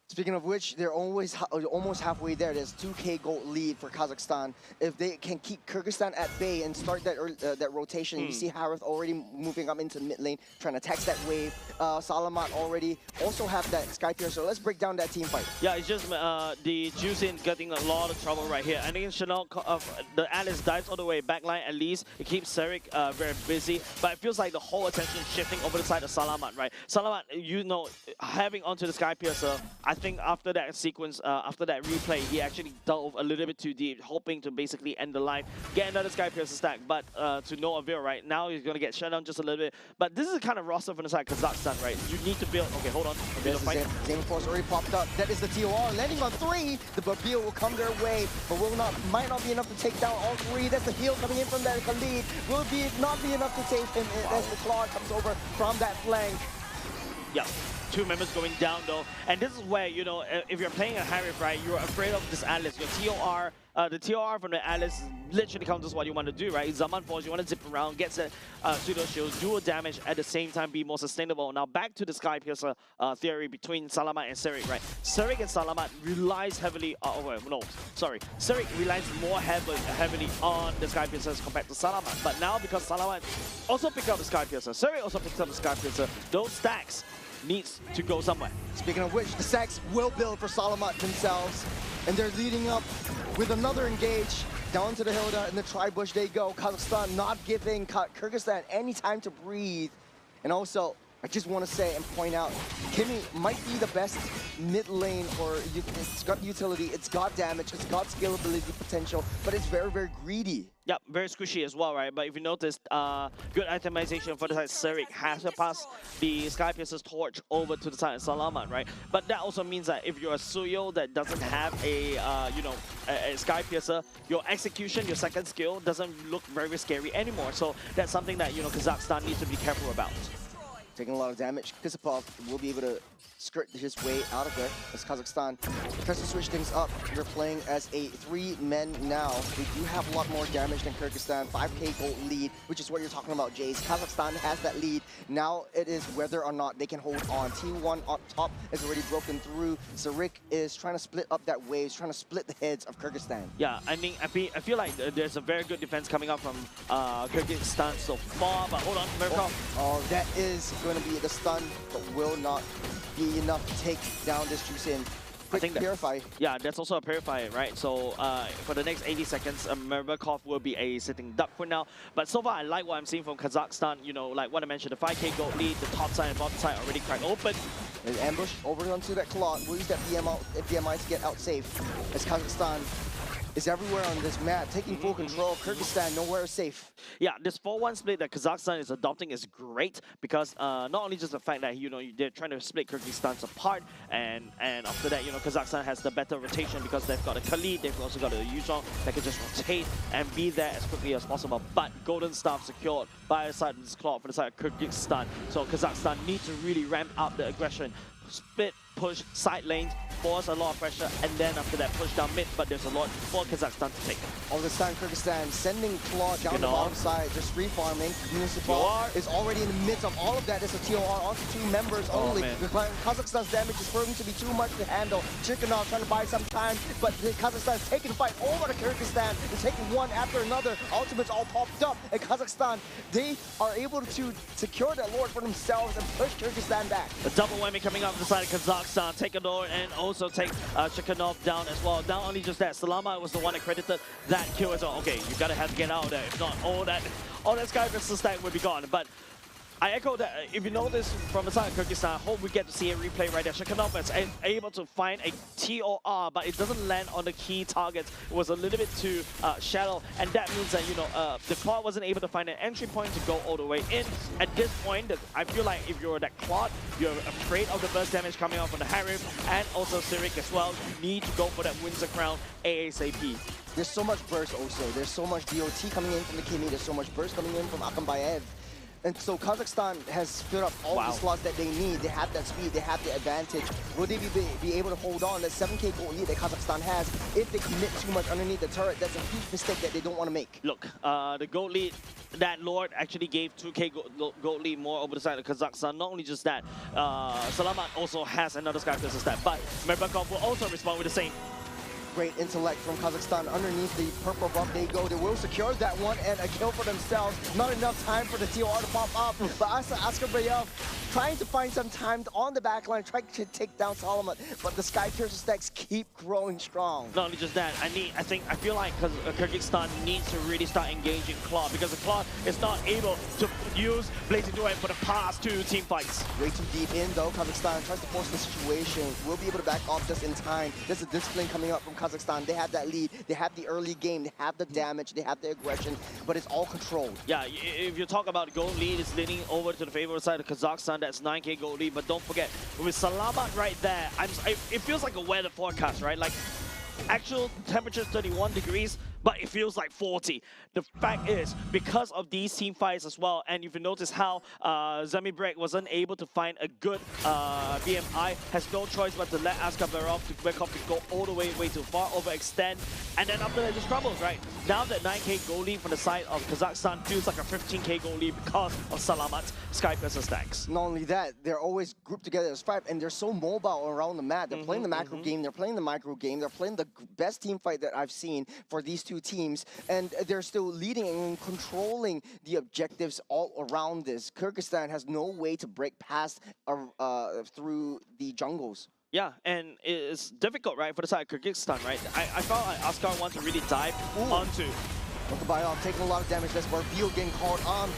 Speaking of which, they're almost halfway there. There's 2K gold lead for Kazakhstan. If they can keep Kyrgyzstan at bay and start that rotation, you see Harith already moving up into mid lane, trying to text that wave. Salamat already also have that Skypiercer. So let's break down that team fight.
Yeah, it's just the Juicin getting a lot of trouble right here. I think Chanel, the Alice dives all the way backline at least. It keeps Sarek very busy, but it feels like the whole attention is shifting over the side of Salamat, right? Salamat, you know, having onto the Skypiercer, I think after that sequence, after that replay, he actually dove a little bit too deep, hoping to basically end the life, get another Skypiercer stack, but to no avail, right? Now he's going to get shut down just a little bit. But this is the kind of roster from the side of Kazakhstan, right? You need to build. Okay, hold on.
Zane Force already popped up. That is the TOR. Landing on 3. The Babil will come their way, but might not be enough to take down all 3. That's the heal coming in from that Khalid. Will not be enough to take him as the Claude comes over from that flank.
Yeah. 2 members going down though, and this is where, you know, if you're playing a Harith, right, you're afraid of this Atlas. Your TOR the TOR from the Alice literally counters what you want to do, right? Zaman Force, you want to zip around, get the pseudo shield, do a damage at the same time, be more sustainable. Now back to the Sky Piercer theory between Salamat and Serik, right? Serik and Salamat relies heavily. Serik relies more heavily on the Sky Piercers compared to Salamat. But now because Salamat also picked up the Sky Piercer, Serik also picked up the Sky Piercer, those stacks needs to go somewhere.
Speaking of which, the stacks will build for Salamat themselves, and they're leading up with another engage. Down to the Hilda, and the tri-bush they go. Kazakhstan not giving Kyrgyzstan any time to breathe. And also, I just want to say and point out, Kimi might be the best mid lane, or it's got utility, it's got damage, it's got scalability potential, but it's very, very greedy.
Yep, very squishy as well, right? But if you notice, good itemization for the side. Serik has to pass the Sky Piercer's torch over to the side of Salamat, right? But that also means that if you're a Suyo that doesn't have a, a Sky Piercer, your execution, your second skill doesn't look very scary anymore. So that's something that, Kazakhstan needs to be careful about.
Taking a lot of damage. Kisipov will be able to skirt his way out of there as Kazakhstan tries to switch things up. They're playing as a 3-men now. They do have a lot more damage than Kyrgyzstan. 5k gold lead, which is what you're talking about, Jace. Kazakhstan has that lead. Now it is whether or not they can hold on. T1 on top is already broken through. Serik is trying to split up that wave, he's trying to split the heads of Kyrgyzstan.
Yeah, I feel like there's a very good defense coming up from Kyrgyzstan so far, but hold on, Mirkov.
Oh, that is going to be the stun, but will not be enough to take down this Juicin. Quick Purify.
Yeah, that's also a Purify, right? So for the next 80 seconds, Mirkov will be a sitting duck for now. But so far, I like what I'm seeing from Kazakhstan. Like what I mentioned, the 5k gold lead, the top side and bottom side already cracked open.
An ambush over onto that Claw. We'll use that BMI to get out safe. As Kazakhstan is everywhere on this map, taking full control. Kyrgyzstan nowhere safe.
Yeah, this 4-1 split that Kazakhstan is adopting is great because not only just the fact that they're trying to split Kyrgyzstan's apart, and after that Kazakhstan has the better rotation because they've got a Khalid, they've also got a Yuzhong that can just rotate and be there as quickly as possible. But Golden Staff secured by the side of this Claw for the side of Kyrgyzstan, so Kazakhstan need to really ramp up the aggression. Split, push, side lanes, force a lot of pressure, and then after that push down mid, but there's a lot for Kazakhstan to take.
All this time, Kyrgyzstan sending Claw down the bottom side, just free farming. Municipal is already in the midst of all of that. It's a TOR onto 2 members only. Kazakhstan's damage is proving to be too much to handle. Chikhanov trying to buy some time, but Kazakhstan is taking the fight over to Kyrgyzstan. They're taking one after another. Ultimates all popped up, and Kazakhstan, they are able to secure that Lord for themselves and push Kyrgyzstan back.
A double whammy coming up the side of Kazakhstan. Take a Lord and also take Chikhanov down as well. Not only just that, Salamat was the one that credited that kill as well. Okay, you gotta have to get out of there. If not, all that Sky Piercer stack would be gone. But I echo that if you notice from the side of Kyrgyzstan, I hope we get to see a replay right there. Chikhanov is able to find a TOR, but it doesn't land on the key targets. It was a little bit too shallow, and that means that the Claw wasn't able to find an entry point to go all the way in. At this point, I feel like if you're that Claw, you're afraid of the burst damage coming out from the Harif, and also Serik as well. You need to go for that Windsor Crown ASAP.
There's so much burst also. There's so much DOT coming in from the Kimi. There's so much burst coming in from Akambayev. And so Kazakhstan has filled up all the slots that they need. They have that speed, they have the advantage. Will they be able to hold on that 7k gold lead that Kazakhstan has? If they commit too much underneath the turret, that's a huge mistake that they don't want to make.
Look, the gold lead, that Lord actually gave 2k gold lead more over the side of Kazakhstan. Not only just that, Salamat also has another Sky Piercer stat, but Mirkov will also respond with the same.
Great intellect from Kazakhstan. Underneath the purple buff they go. They will secure that one and a kill for themselves. Not enough time for the TOR to pop up. But Askarbayev trying to find some time on the backline, trying to take down Salamat. But the Sky Piercer stacks keep growing strong.
Not only just that, I feel like Kyrgyzstan needs to really start engaging Claw, because the Claw is not able to use Blazing Duet for the past 2 team fights.
Way too deep in though. Kazakhstan tries to force the situation. Will be able to back off just in time. There's a discipline coming up from Kazakhstan. They have that lead, they have the early game, they have the damage, they have the aggression, but it's all controlled.
Yeah, if you talk about gold lead, it's leaning over to the favorite side of Kazakhstan. That's 9k gold lead, but don't forget, with Salamat right there, it feels like a weather forecast, right? Like, actual temperature 31 degrees, but it feels like 40. The fact is, because of these team fights as well, and if you notice how Zemi Break wasn't able to find a good BMI, has no choice but to let Askar Barov to back off to go all the way too far, overextend, and then after that just crumbles, right? Now that 9k goal lead from the side of Kazakhstan feels like a 15k goal lead because of Salamat's Sky Piercer stacks.
Not only that, they're always grouped together as 5, and they're so mobile around the map. They're playing the macro game, they're playing the micro game, they're playing the best team fight that I've seen for these two teams, and they're still leading and controlling the objectives all around this. Kyrgyzstan has no way to break past through the jungles.
Yeah, and it's difficult, right, for the side of Kyrgyzstan, right? I felt like Askar wants to really dive onto.
Bayov taking a lot of damage. That's Barvio getting called on.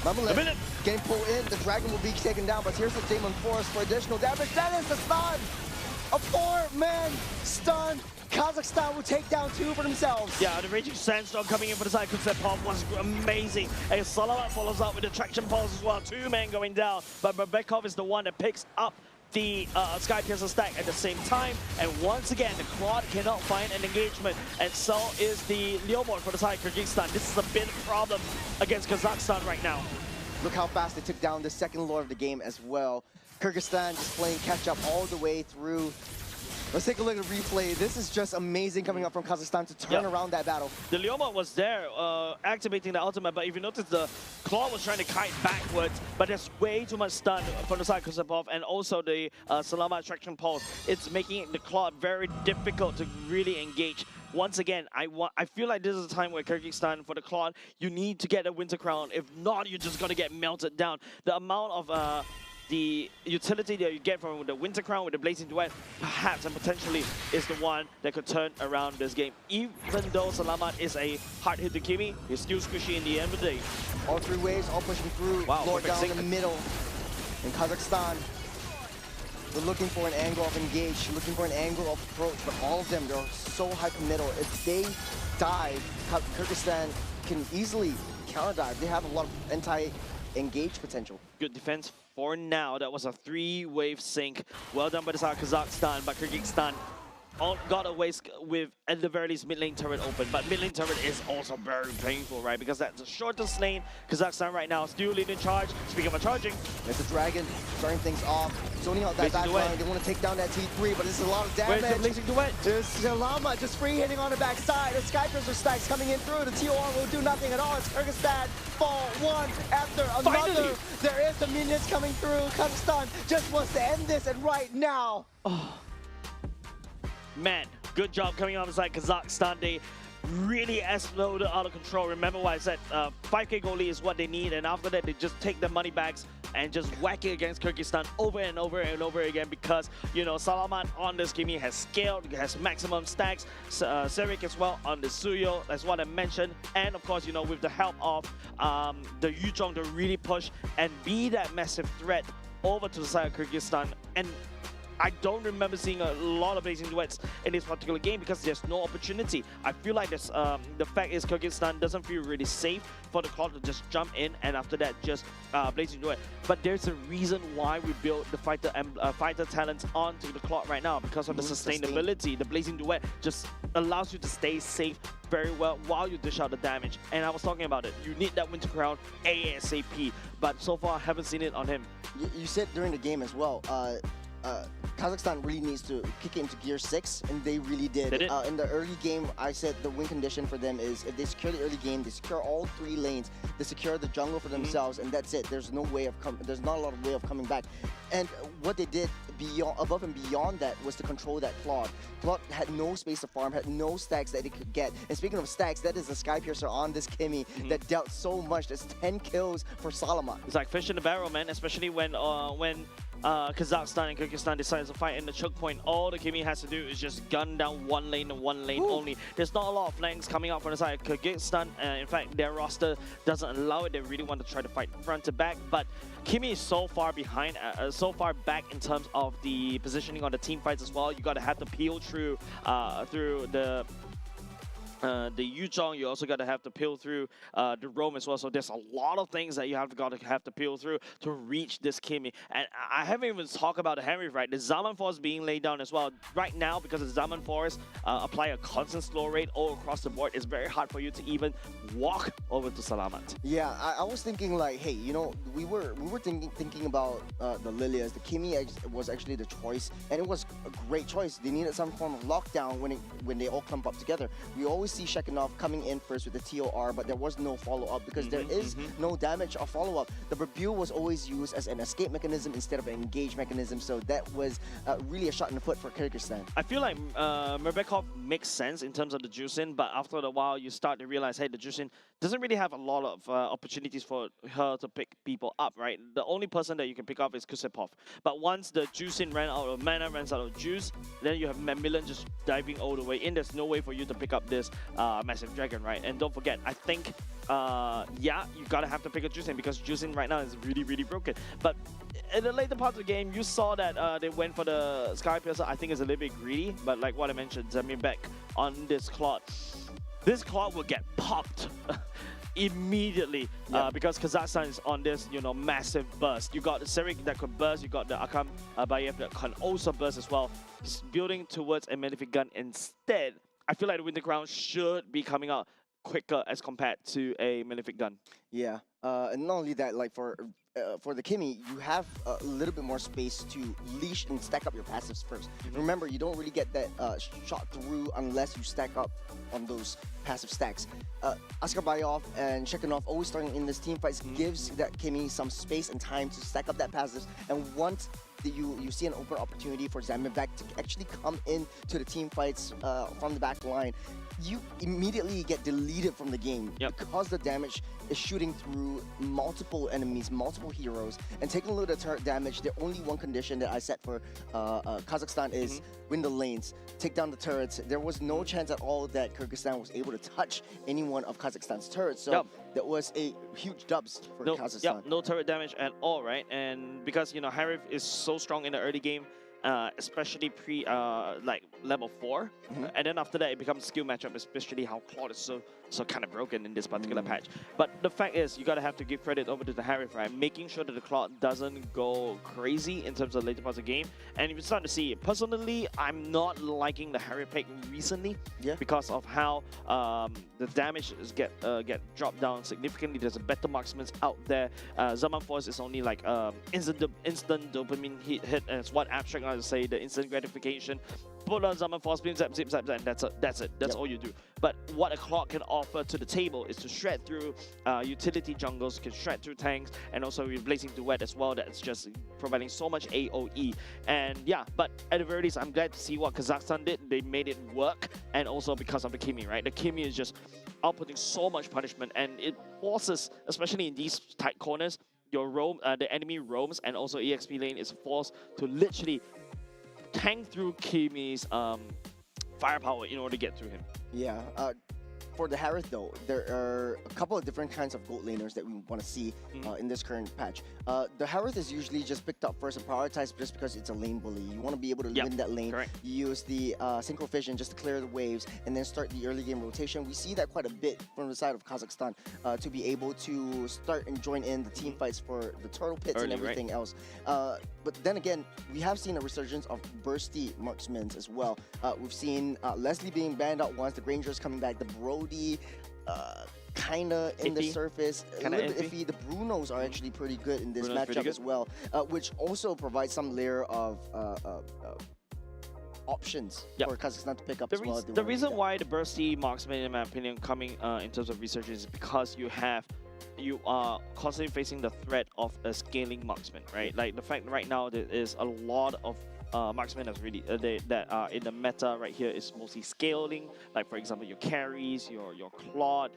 Mamelet getting pulled in. The dragon will be taken down, but here's the Demon Forest for additional damage. That is the stun! A 4-man stun. Kazakhstan will take down 2 for themselves.
Yeah, the Raging Sandstorm coming in for the side of Kutsepov was amazing. And Salamat follows up with the Traction Pulse as well. 2 men going down, but Babekov is the one that picks up the Sky Piercer stack at the same time, and once again the Claude cannot find an engagement, and so is the Leomord for the side of Kyrgyzstan. This is a big problem against Kazakhstan right now.
Look how fast they took down the second lord of the game as well. Kyrgyzstan just playing catch up all the way through. Let's take a look at the replay. This is just amazing coming up from Kazakhstan to turn around that battle.
The Leomord was there, activating the ultimate, but if you notice, the Claw was trying to kite backwards, but there's way too much stun from the side of Kusepov, and also the Salamat Traction Pulse. It's making the Claw very difficult to really engage. Once again, I feel like this is a time where Kyrgyzstan, for the Claw, you need to get a Winter Crown. If not, you're just going to get melted down. The amount of the utility that you get from the Winter Crown with the Blazing Duet, perhaps and potentially is the one that could turn around this game. Even though Salamat is a hard hit to Kimi, he's still squishy in the end of the day.
All 3 waves, all pushing through.
Wow,
Lord down in the middle. In Kazakhstan, they're looking for an angle of engage, looking for an angle of approach, but all of them, they're so hyper middle. If they dive, Kyrgyzstan can easily counter dive. They have a lot of anti-engage potential.
Good defense for now. That was a 3-wave sync. Well done by the side of Kazakhstan, but Kyrgyzstan got away with, at the very least, mid lane turret open. But mid lane turret is also very painful, right? Because that's the shortest lane. Kazakhstan right now still leading charge. Speaking of charging,
there's the dragon starting things off. Zoning out that back line. They want to take down that T3, but this is a lot of damage.
Where's the Blazing Duet?
There's Salama just free hitting on the backside. The Sky Piercer stacks coming in through. The TOR will do nothing at all. It's Kyrgyzstan fall one after another.
Finally.
There is the minions coming through. Kazakhstan just wants to end this, and right now.
Oh. Man, good job coming on the side Kazakhstan. They really exploded out of control. Remember what I said, 5k goalie is what they need, and after that they just take the money bags and just whack it against Kyrgyzstan over and over and over again, because, you know, Salamat on this Kimi has scaled, has maximum stacks, Serik as well on the Suyo, that's what I mentioned, and of course, you know, with the help of the Yuzhong to really push and be that massive threat over to the side of Kyrgyzstan. And I don't remember seeing a lot of Blazing Duets in this particular game because there's no opportunity. I feel like this, the fact is Kyrgyzstan doesn't feel really safe for the Cloud to just jump in and after that just Blazing Duet. But there's a reason why we built the fighter talents onto the Cloud right now, because of the sustainability. The Blazing Duet just allows you to stay safe very well while you dish out the damage. And I was talking about it. You need that Winter Crown ASAP, but so far I haven't seen it on him.
You said during the game as well, Kazakhstan really needs to kick it into gear 6, and they really did. In the early game, I said the win condition for them is if they secure the early game, they secure all 3 lanes, they secure the jungle for themselves, and that's it. There's no way of there's not a lot of way of coming back. And what they did above and beyond that was to control that Claude. Claude had no space to farm, had no stacks that he could get. And speaking of stacks, that is the Sky Piercer on this Kimi that dealt so much. There's 10 kills for Salamat.
It's like fish in the barrel, man, especially when Kazakhstan and Kyrgyzstan decides to fight in the choke point. All the Kimi has to do is just gun down one lane and one lane only. There's not a lot of flanks coming out from the side of Kyrgyzstan. In fact, their roster doesn't allow it. They really want to try to fight front to back, but Kimi is so far behind, so far back in terms of the positioning on the team fights as well. You got to have to peel through the the Yuzhong, you also got to have to peel through the Rome as well. So there's a lot of things that you have to peel through to reach this Kimi. And I haven't even talked about the Henry, right? The Zaman Force being laid down as well. Right now, because the Zaman Force apply a constant slow rate all across the board, it's very hard for you to even walk over to Salamat.
Yeah, I was thinking like, hey, you know, we were thinking about the Lilias. The Kimi was actually the choice, and it was a great choice. They needed some form of lockdown when they all clump up together. We always see Shekinov coming in first with the TOR, but there was no follow-up because there is no damage or follow-up. The Rebuke was always used as an escape mechanism instead of an engage mechanism, so that was really a shot in the foot for Kyrgyzstan.
I feel like Merbekov makes sense in terms of the Juicin, but after a while you start to realize, hey, the Juicin doesn't really have a lot of opportunities for her to pick people up, right? The only person that you can pick up is Kusepov. But once the Juicin ran out of mana, runs out of juice, then you have Macmillan just diving all the way in. There's no way for you to pick up this Massive Dragon, right? And don't forget, I think, yeah, you gotta have to pick a Juicin because Juicin right now is really, really broken. But in the later part of the game, you saw that they went for the Sky Piercer. I think it's a little bit greedy, but like what I mentioned, Zamir back on this Claude. This Claude will get popped immediately because Kazakhstan is on this, you know, massive burst. You got the Serik that could burst, you got the Akam Bayev that can also burst as well. Just building towards a Magnific Gun instead. I feel like the Winter Crown should be coming out quicker as compared to a Magnific Gun. Yeah,
and not only that, like for the Kimi, you have a little bit more space to leash and stack up your passives first. Remember, you don't really get that shot through unless you stack up on those passive stacks. Askarbayov and Shekinov always starting in this team fights gives that Kimi some space and time to stack up that passives, and once you see an open opportunity for Zamivak to actually come in to the team fights from the back line, you immediately get deleted from the game because the damage is shooting through multiple enemies, multiple heroes, and taking a little bit of turret damage. The only one condition that I set for Kazakhstan is win the lanes, take down the turrets. There was no chance at all that Kyrgyzstan was able to touch any one of Kazakhstan's turrets, so that was a huge dubs for Kazakhstan.
No turret damage at all, right? And because, you know, Harif is so strong in the early game, especially pre like level 4, and then after that it becomes skill matchup, especially how Claude is so kind of broken in this particular patch. But the fact is, you gotta have to give credit over to the Harif, right? Making sure that the Claude doesn't go crazy in terms of later parts of the game. And if you're starting to see it, personally, I'm not liking the Harif pick recently because of how the damage is get dropped down significantly. There's a better marksman out there. Zaman Force is only like instant dopamine hit, and it's what Abstract likes to say, the instant gratification. Put on Zaman Force, beam, zap, zip, zap, and that's it. That's all you do. But what a Clock can offer to the table is to shred through utility jungles, can shred through tanks, and also with Blazing Duet as well. That's just providing so much AoE. And yeah, but at the very least, I'm glad to see what Kazakhstan did. They made it work, and also because of the Kimi, right? The Kimi is just outputting so much punishment, and it forces, especially in these tight corners, your roam, the enemy roams, and also EXP lane is forced to literally tank through Kimi's firepower in order to get through him.
Yeah. For the Harith though, there are a couple of different kinds of gold laners that we want to see in this current patch. The Harith is usually just picked up first and prioritized just because it's a lane bully. You want to be able to win that lane.
Correct.
You use the Synchro Fission just to clear the waves and then start the early game rotation. We see that quite a bit from the side of Kazakhstan to be able to start and join in the team fights for the turtle pits and everything else. But then again, we have seen a resurgence of bursty marksmen as well. We've seen Leslie being banned out once, the Grangers coming back, the Brody kinda in the surface, a little bit iffy. The Brunos are actually pretty good in this matchup as well, which also provides some layer of options for Kazakhstan to pick up as well.
The reason why the bursty marksman, in my opinion, coming in terms of research is because you are constantly facing the threat of a scaling marksman, right? Like the fact right now there is a lot of marksmen that's really that are in the meta right here is mostly scaling. Like for example, your carries, your Claude.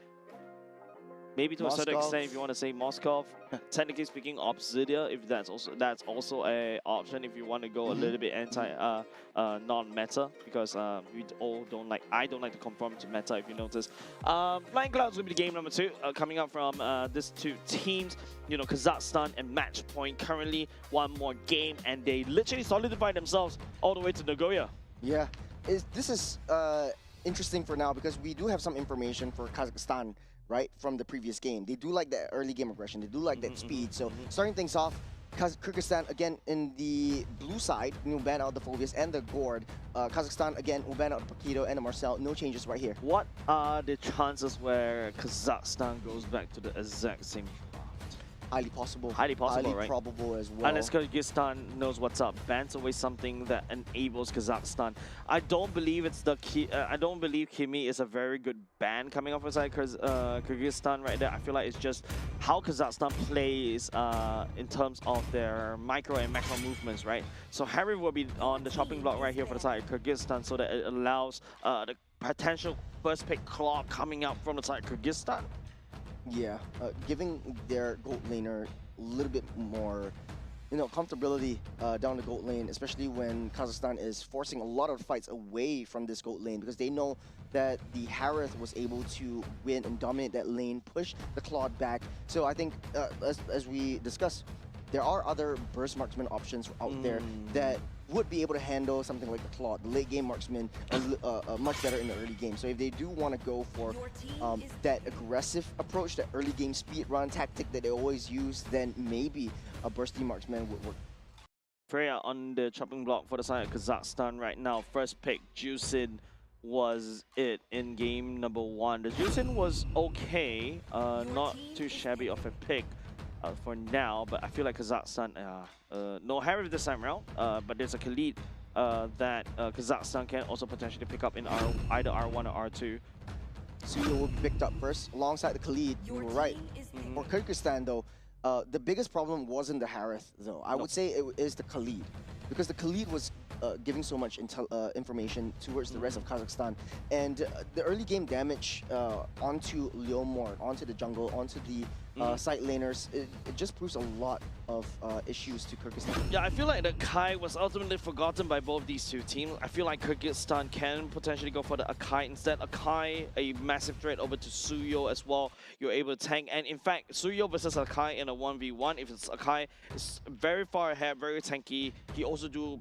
Maybe to a certain extent, if you want to say Moskov, technically speaking, Obsidia, if that's also a option if you want to go a little bit anti non-meta, because we all don't like. I don't like to conform to meta. If you notice, Flying Clouds will be the game number 2 coming up from these two teams. You know, Kazakhstan and Match Point currently one more game, and they literally solidify themselves all the way to Nagoya.
Yeah, this is interesting for now because we do have some information for Kazakhstan, right, from the previous game. They do like that early game aggression. They do like that speed. So starting things off, Kyrgyzstan again in the blue side, will ban out the Phobias and the Gord. Kazakhstan again will ban out the Paquito and the Marcel. No changes right here.
What are the chances where Kazakhstan goes back to the exact same draft?
Highly possible.
Highly possible,
Highly
right?
probable as well.
Unless Kyrgyzstan knows what's up, bans away something that enables Kazakhstan. I don't believe it's the I don't believe Kimi is a very good ban coming off aside Kyrgyzstan right there. I feel like it's just how Kazakhstan plays in terms of their micro and macro movements, right? So Harry will be on the chopping block right here for the side of Kyrgyzstan, so that it allows the potential first pick clock coming out from the side of Kyrgyzstan.
Yeah, giving their gold laner a little bit more, comfortability down the gold lane, especially when Kazakhstan is forcing a lot of fights away from this gold lane because they know that the Harith was able to win and dominate that lane, push the Claude back. So I think, as we discussed, there are other burst marksman options out there that would be able to handle something like the Claude. The late game marksman are much better in the early game. So if they do want to go for that aggressive approach, that early game speed run tactic that they always use, then maybe a bursty marksman would work.
Freya on the chopping block for the side of Kazakhstan right now. First pick, Juicin was it in game number 1. The Juicin was okay, not too shabby of a pick. For now, but I feel like Kazakhstan, no Harith this time around, but there's a Khalid that Kazakhstan can also potentially pick up in either R1 or R2.
Suyo will be picked up first alongside the Khalid. You were right. For Kyrgyzstan though, the biggest problem wasn't the Harith though. I would say it is the Khalid because the Khalid was giving so much information towards the rest of Kazakhstan, and the early game damage onto Leomord, onto the jungle, onto the side laners, it just proves a lot of issues to Kyrgyzstan.
Yeah, I feel like the Akai was ultimately forgotten by both these two teams. I feel like Kyrgyzstan can potentially go for the Akai instead. Akai, a massive threat over to Suyo as well. You're able to tank, and in fact, Suyo versus Akai in a 1v1, if it's Akai, it's very far ahead, very tanky. He also do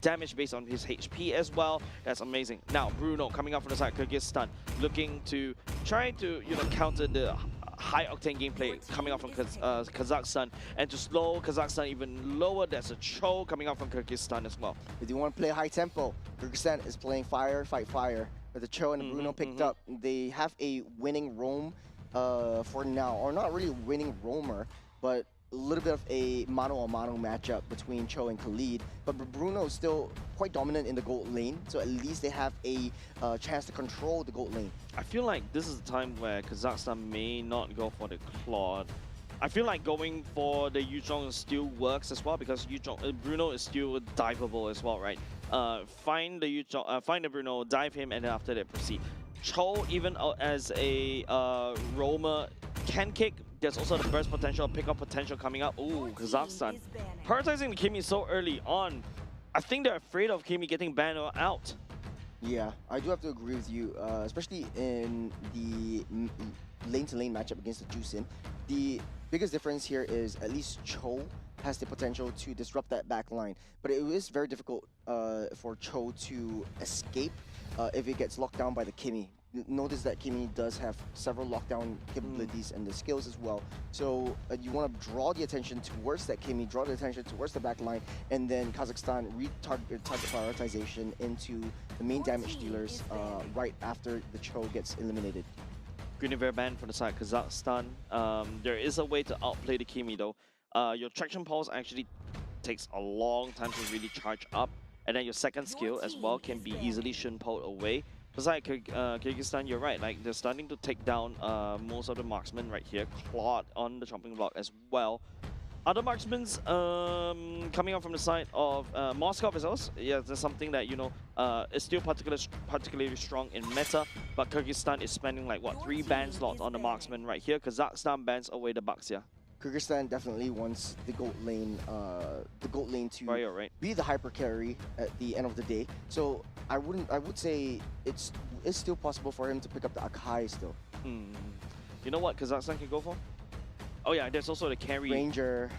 damage based on his HP as well. That's amazing. Now Bruno coming up from the side of Kyrgyzstan, looking to try to counter the high octane gameplay coming out from Kazakhstan, and to slow Kazakhstan even lower. There's a Cho coming out from Kyrgyzstan as well.
If you want to play high tempo, Kyrgyzstan is playing fire, fight fire. With the Cho and the Bruno picked up, they have a winning roam for now, or not really winning roamer, but a little bit of a mano-a-mano matchup between Cho and Khalid, but Bruno is still quite dominant in the gold lane, so at least they have a chance to control the gold lane.
I feel like this is the time where Kazakhstan may not go for the Claude. I feel like going for the Yuzhong still works as well because Bruno is still diveable as well, right? Find the Bruno, dive him, and then after that proceed. Cho, even as a roamer, can kick. There's also the burst potential, pickup potential coming up. Ooh, Kazakhstan. Prioritizing the Kimi so early on. I think they're afraid of Kimi getting banned or out.
Yeah, I do have to agree with you, especially in the lane-to-lane matchup against the Juicin. The biggest difference here is at least Cho has the potential to disrupt that back line, but it is very difficult for Cho to escape if it gets locked down by the Kimi. Notice that Kimi does have several lockdown capabilities and the skills as well. So you want to draw the attention towards that Kimi, draw the attention towards the back line, and then Kazakhstan target prioritization into the main damage dealers right after the Cho gets eliminated.
Guinevere ban from the side of Kazakhstan. There is a way to outplay the Kimi though. Your traction pulse actually takes a long time to really charge up, and then your second skill as well can be easily shun-pulled away. Besides Kyrgyzstan, you're right, like they're starting to take down most of the marksmen right here. Claude on the chopping block as well. Other marksmen coming out from the side of Moskov is also, yeah, there's something that, is still particularly strong in meta, but Kyrgyzstan is spending like, what, 3 ban slots on the marksman right here. Kazakhstan bans away the Bucks, yeah.
Kyrgyzstan definitely wants the gold lane to be the hyper carry at the end of the day. So I would say it's still possible for him to pick up the Akai still.
You know what Kazakhstan can go for? Oh yeah, there's also the carry.
Granger,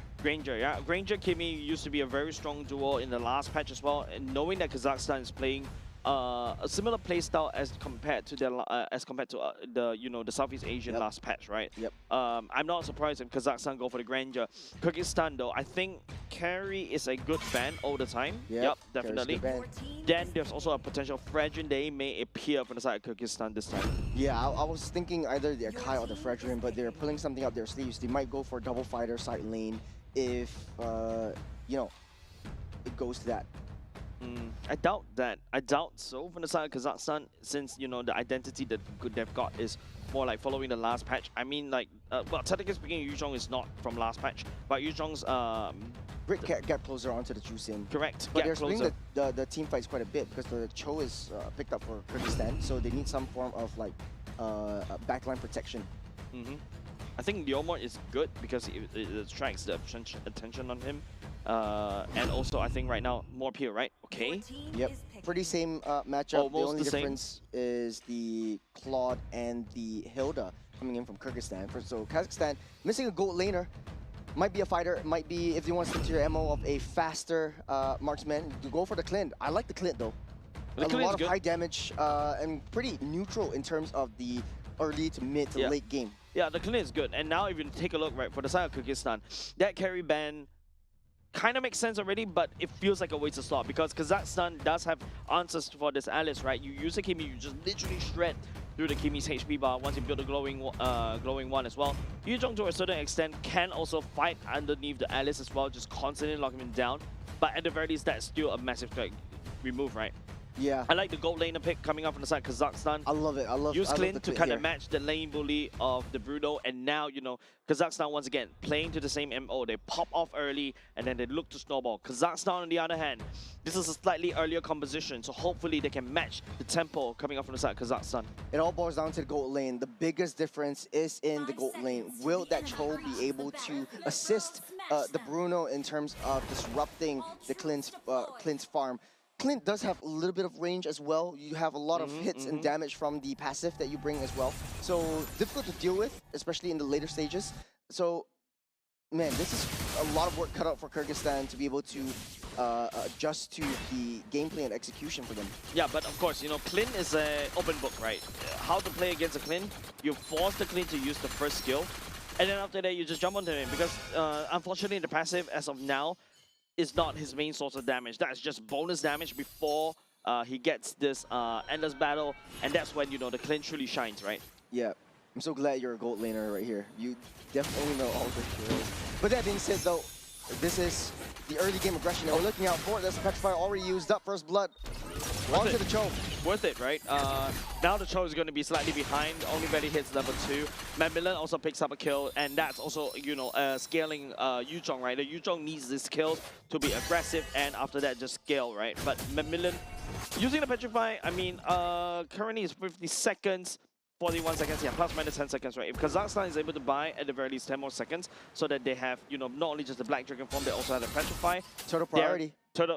yeah. Granger Kimi used to be a very strong duo in the last patch as well. And knowing that Kazakhstan is playing a similar play style as compared to the Southeast Asian last patch, right?
Yep.
I'm not surprised if Kazakhstan go for the grandeur. Kyrgyzstan though, I think carry is a good ban all the time. Yep, definitely. Then there's also a potential Fredrin they may appear from the side of Kyrgyzstan this time.
Yeah, I was thinking either the Akai or the Fredrin, but they're pulling something up their sleeves. They might go for double fighter side lane if you know, it goes to that.
I doubt that. I doubt so from the side of Kazakhstan, since you know the identity that they've got is more like following the last patch. I mean, like, well, technically speaking, Yuzhong is not from last patch, but Yuzhong's
Brick get closer onto the Chusin.
correct.
But they're splitting the team fights quite a bit because the Cho is picked up for Kyrgyzstan, so they need some form of like backline protection.
I think Leomord is good because it attracts the attention on him. And also, I think right now, more pure, right? Okay.
Yep. Pretty same matchup.
Almost
the only
the same.
difference is the Claude and the Hilda coming in from Kyrgyzstan. So Kazakhstan missing a gold laner. Might be a fighter. Might be, if you want to stick to your MO of a faster marksman, you go for the Clint. I like the Clint though. A lot of high damage and pretty neutral in terms of the early to mid to late game.
Yeah, the Clint is good. And now if you take a look, right, for the side of Kyrgyzstan, that carry ban kind of makes sense already, but it feels like a waste of slot because Kazakhstan does have answers for this Alice, right? You use a Kimi, you just literally shred through the Kimi's HP bar once you build a glowing one as well. Yuzhong to a certain extent can also fight underneath the Alice as well, just constantly locking him down. But at the very least, that's still a massive remove, right?
Yeah.
I like the gold laner pick coming up from the side Kazakhstan.
I love it. I love
Use Clint to kind
here.
of match the lane bully of the Bruno, and now, you know, Kazakhstan once again playing to the same MO. They pop off early and then they look to snowball. Kazakhstan on the other hand, this is a slightly earlier composition, so hopefully they can match the tempo coming up from the side of Kazakhstan.
It all boils down to the gold lane. The biggest difference is in the gold lane. Will that Cho be able to assist the Bruno in terms of disrupting the Clint's farm? Clint does have a little bit of range as well. You have a lot of hits and damage from the passive that you bring as well. So difficult to deal with, especially in the later stages. So, man, this is a lot of work cut out for Kyrgyzstan to be able to adjust to the gameplay and execution for them.
Yeah, but of course, you know, Clint is an open book, right? How to play against a Clint, you force the Clint to use the first skill, and then after that, you just jump onto him because unfortunately, the passive, as of now, is not his main source of damage. That's just bonus damage before he gets this endless battle, and that's when, you know, the Clint truly shines, right?
Yeah, I'm so glad you're a gold laner right here. You definitely know all the heroes. But that being said, though, this is the early game aggression that we're looking out for. That's Petrifier already used up first blood. On to the Cho.
Worth it, right? Now the Cho is going to be slightly behind. Only barely hits level 2. Macmillan also picks up a kill, and that's also, you know, scaling Yuzhong, right? The Yuzhong needs this kill to be aggressive, and after that, just scale, right? But Macmillan, using the Petrify, I mean, currently it's 50 seconds. 41 seconds, yeah, plus minus 10 seconds, right? If Kazakhstan is able to buy at the very least 10 more seconds, so that they have, you know, not only just the Black Dragon form, they also have the Petrify.
Turtle priority.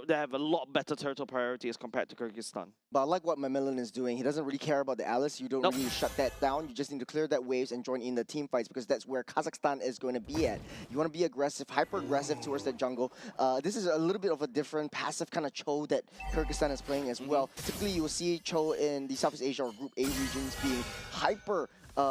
They have a lot better turtle priority as compared to Kyrgyzstan.
But I like what Macmillan is doing. He doesn't really care about the Alice. You don't really shut that down. You just need to clear that waves and join in the team fights because that's where Kazakhstan is going to be at. You want to be aggressive, hyper-aggressive towards that jungle. This is a little bit of a different passive kind of Cho that Kyrgyzstan is playing as well. Typically, you will see Cho in the Southeast Asia or Group A regions being hyper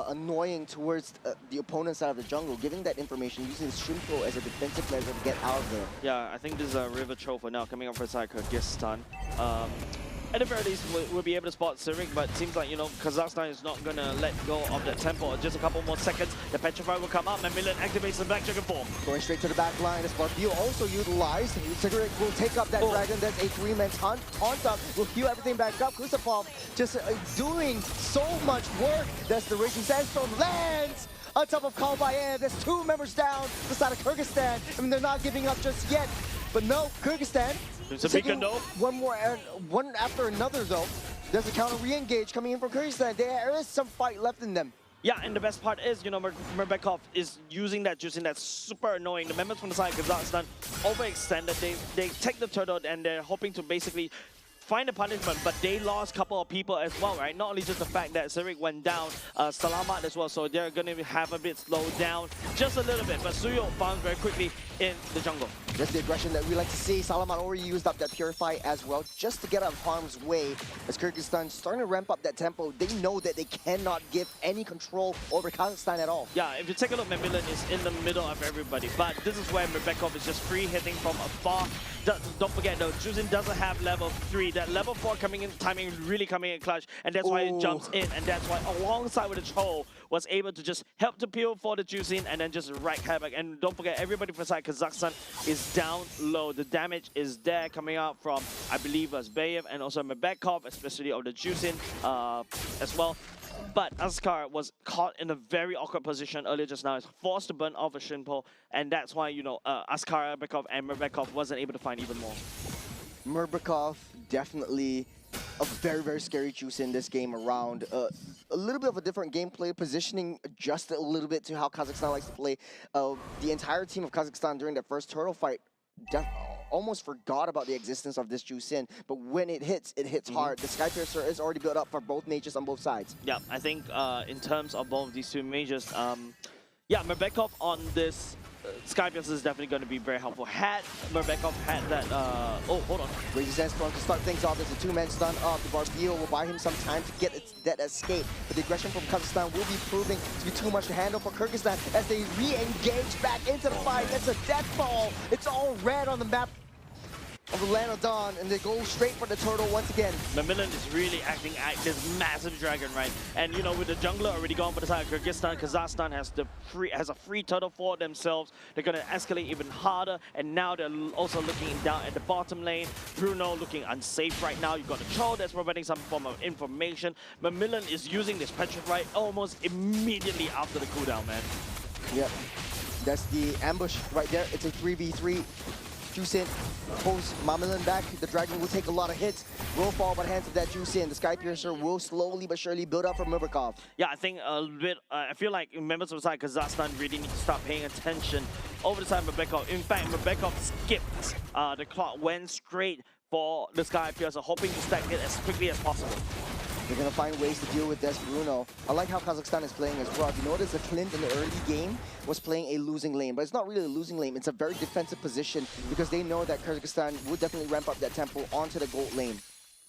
annoying towards the opponent's side of the jungle, giving that information, using Shrimpo as a defensive measure to get out of there.
Yeah, I think this is a River Cho for now, coming up for side Kyrgyzstan. At the very least, we'll be able to spot Cyric, but it seems like, you know, Kazakhstan is not going to let go of that tempo. Just a couple more seconds, the Petrify will come up, and Macmillan activates the Black Dragon form.
Going straight to the back line, the Scorpio also utilized. Cyric will take up that dragon, that's a 3-man taunt up, will heal everything back up. Kusapov just doing so much work. That's the Raging Sandstorm lands on top of Qualifiers. There's 2 members down the side of Kyrgyzstan. I mean, they're not giving up just yet. But no, Kyrgyzstan taking one after another, though. There's a counter re-engage coming in from Kyrgyzstan. There is some fight left in them.
Yeah, and the best part is, you know, Merbekov is using that juicing that's super annoying. The members from the side of Kazakhstan overextended. They take the turtle and they're hoping to basically find a punishment, but they lost a couple of people as well, right? Not only just the fact that Cyric went down, Salamat as well, so they're going to have a bit slowed down just a little bit, but Suyo found very quickly in the jungle.
Just the aggression that we like to see. Salaman already used up that Purify as well, just to get out of harm's way. As Kyrgyzstan starting to ramp up that tempo, they know that they cannot give any control over Kazakhstan at all.
Yeah, if you take a look, Macmillan is in the middle of everybody, but this is where Mebekov is just free hitting from afar. Don't forget though, Juzin doesn't have level 3. That level 4 coming in, timing really coming in clutch, and that's why it jumps in, and that's why alongside with the Troll was able to just help to peel for the Juzin and then just wreak havoc. And don't forget, everybody from side Kazakhstan is down low. The damage is there coming out from, I believe, Bayev and also Mebekov, especially of the Juzin as well. But Askar was caught in a very awkward position earlier just now. He's forced to burn off a Shinpo, and that's why, you know, Askar, Mebekov, and Mebekov wasn't able to find even more.
Murbakov, definitely a very, very scary juice in this game around. A little bit of a different gameplay, positioning just a little bit to how Kazakhstan likes to play. The entire team of Kazakhstan during the first turtle fight almost forgot about the existence of this Juicin, but when it hits hard. The Sky Piercer is already built up for both natures on both sides. Yeah,
I think in terms of both of these two majors, yeah, Mebekov on this Sky Piercer is definitely going to be very helpful. Had Mebekov had that, oh, hold on.
Raises Sandstorm to start things off. There's a two-man stun up. The Barbio will buy him some time to get that escape. But the aggression from Kazakhstan will be proving to be too much to handle for Kyrgyzstan as they re-engage back into the fight. That's a death ball. It's all red on the map of Lanodon, and they go straight for the turtle once again.
Macmillan is really acting at this massive dragon, right? And you know, with the jungler already gone for the side of Kyrgyzstan, Kazakhstan has a free turtle for themselves. They're gonna escalate even harder, and now they're also looking down at the bottom lane. Bruno looking unsafe right now. You've got the troll that's providing some form of information. Macmillan is using this Petrified almost immediately after the cooldown, man.
Yep, that's the ambush right there. It's a 3v3. Juicin pulls Macmillan back. The dragon will take a lot of hits, will fall by the hands of that Juicin. The Sky Piercer will slowly but surely build up for Murbakov.
Yeah, I think a bit, I feel like members of the side Kazakhstan really need to start paying attention over the side of Mebekov. In fact, Mebekov skipped the clock, went straight for the Sky Piercer, hoping to stack it as quickly as possible.
They're going to find ways to deal with this Bruno. I like how Kazakhstan is playing as well. If you notice, the Clint in the early game was playing a losing lane, but it's not really a losing lane. It's a very defensive position because they know that Kyrgyzstan will definitely ramp up that tempo onto the gold lane.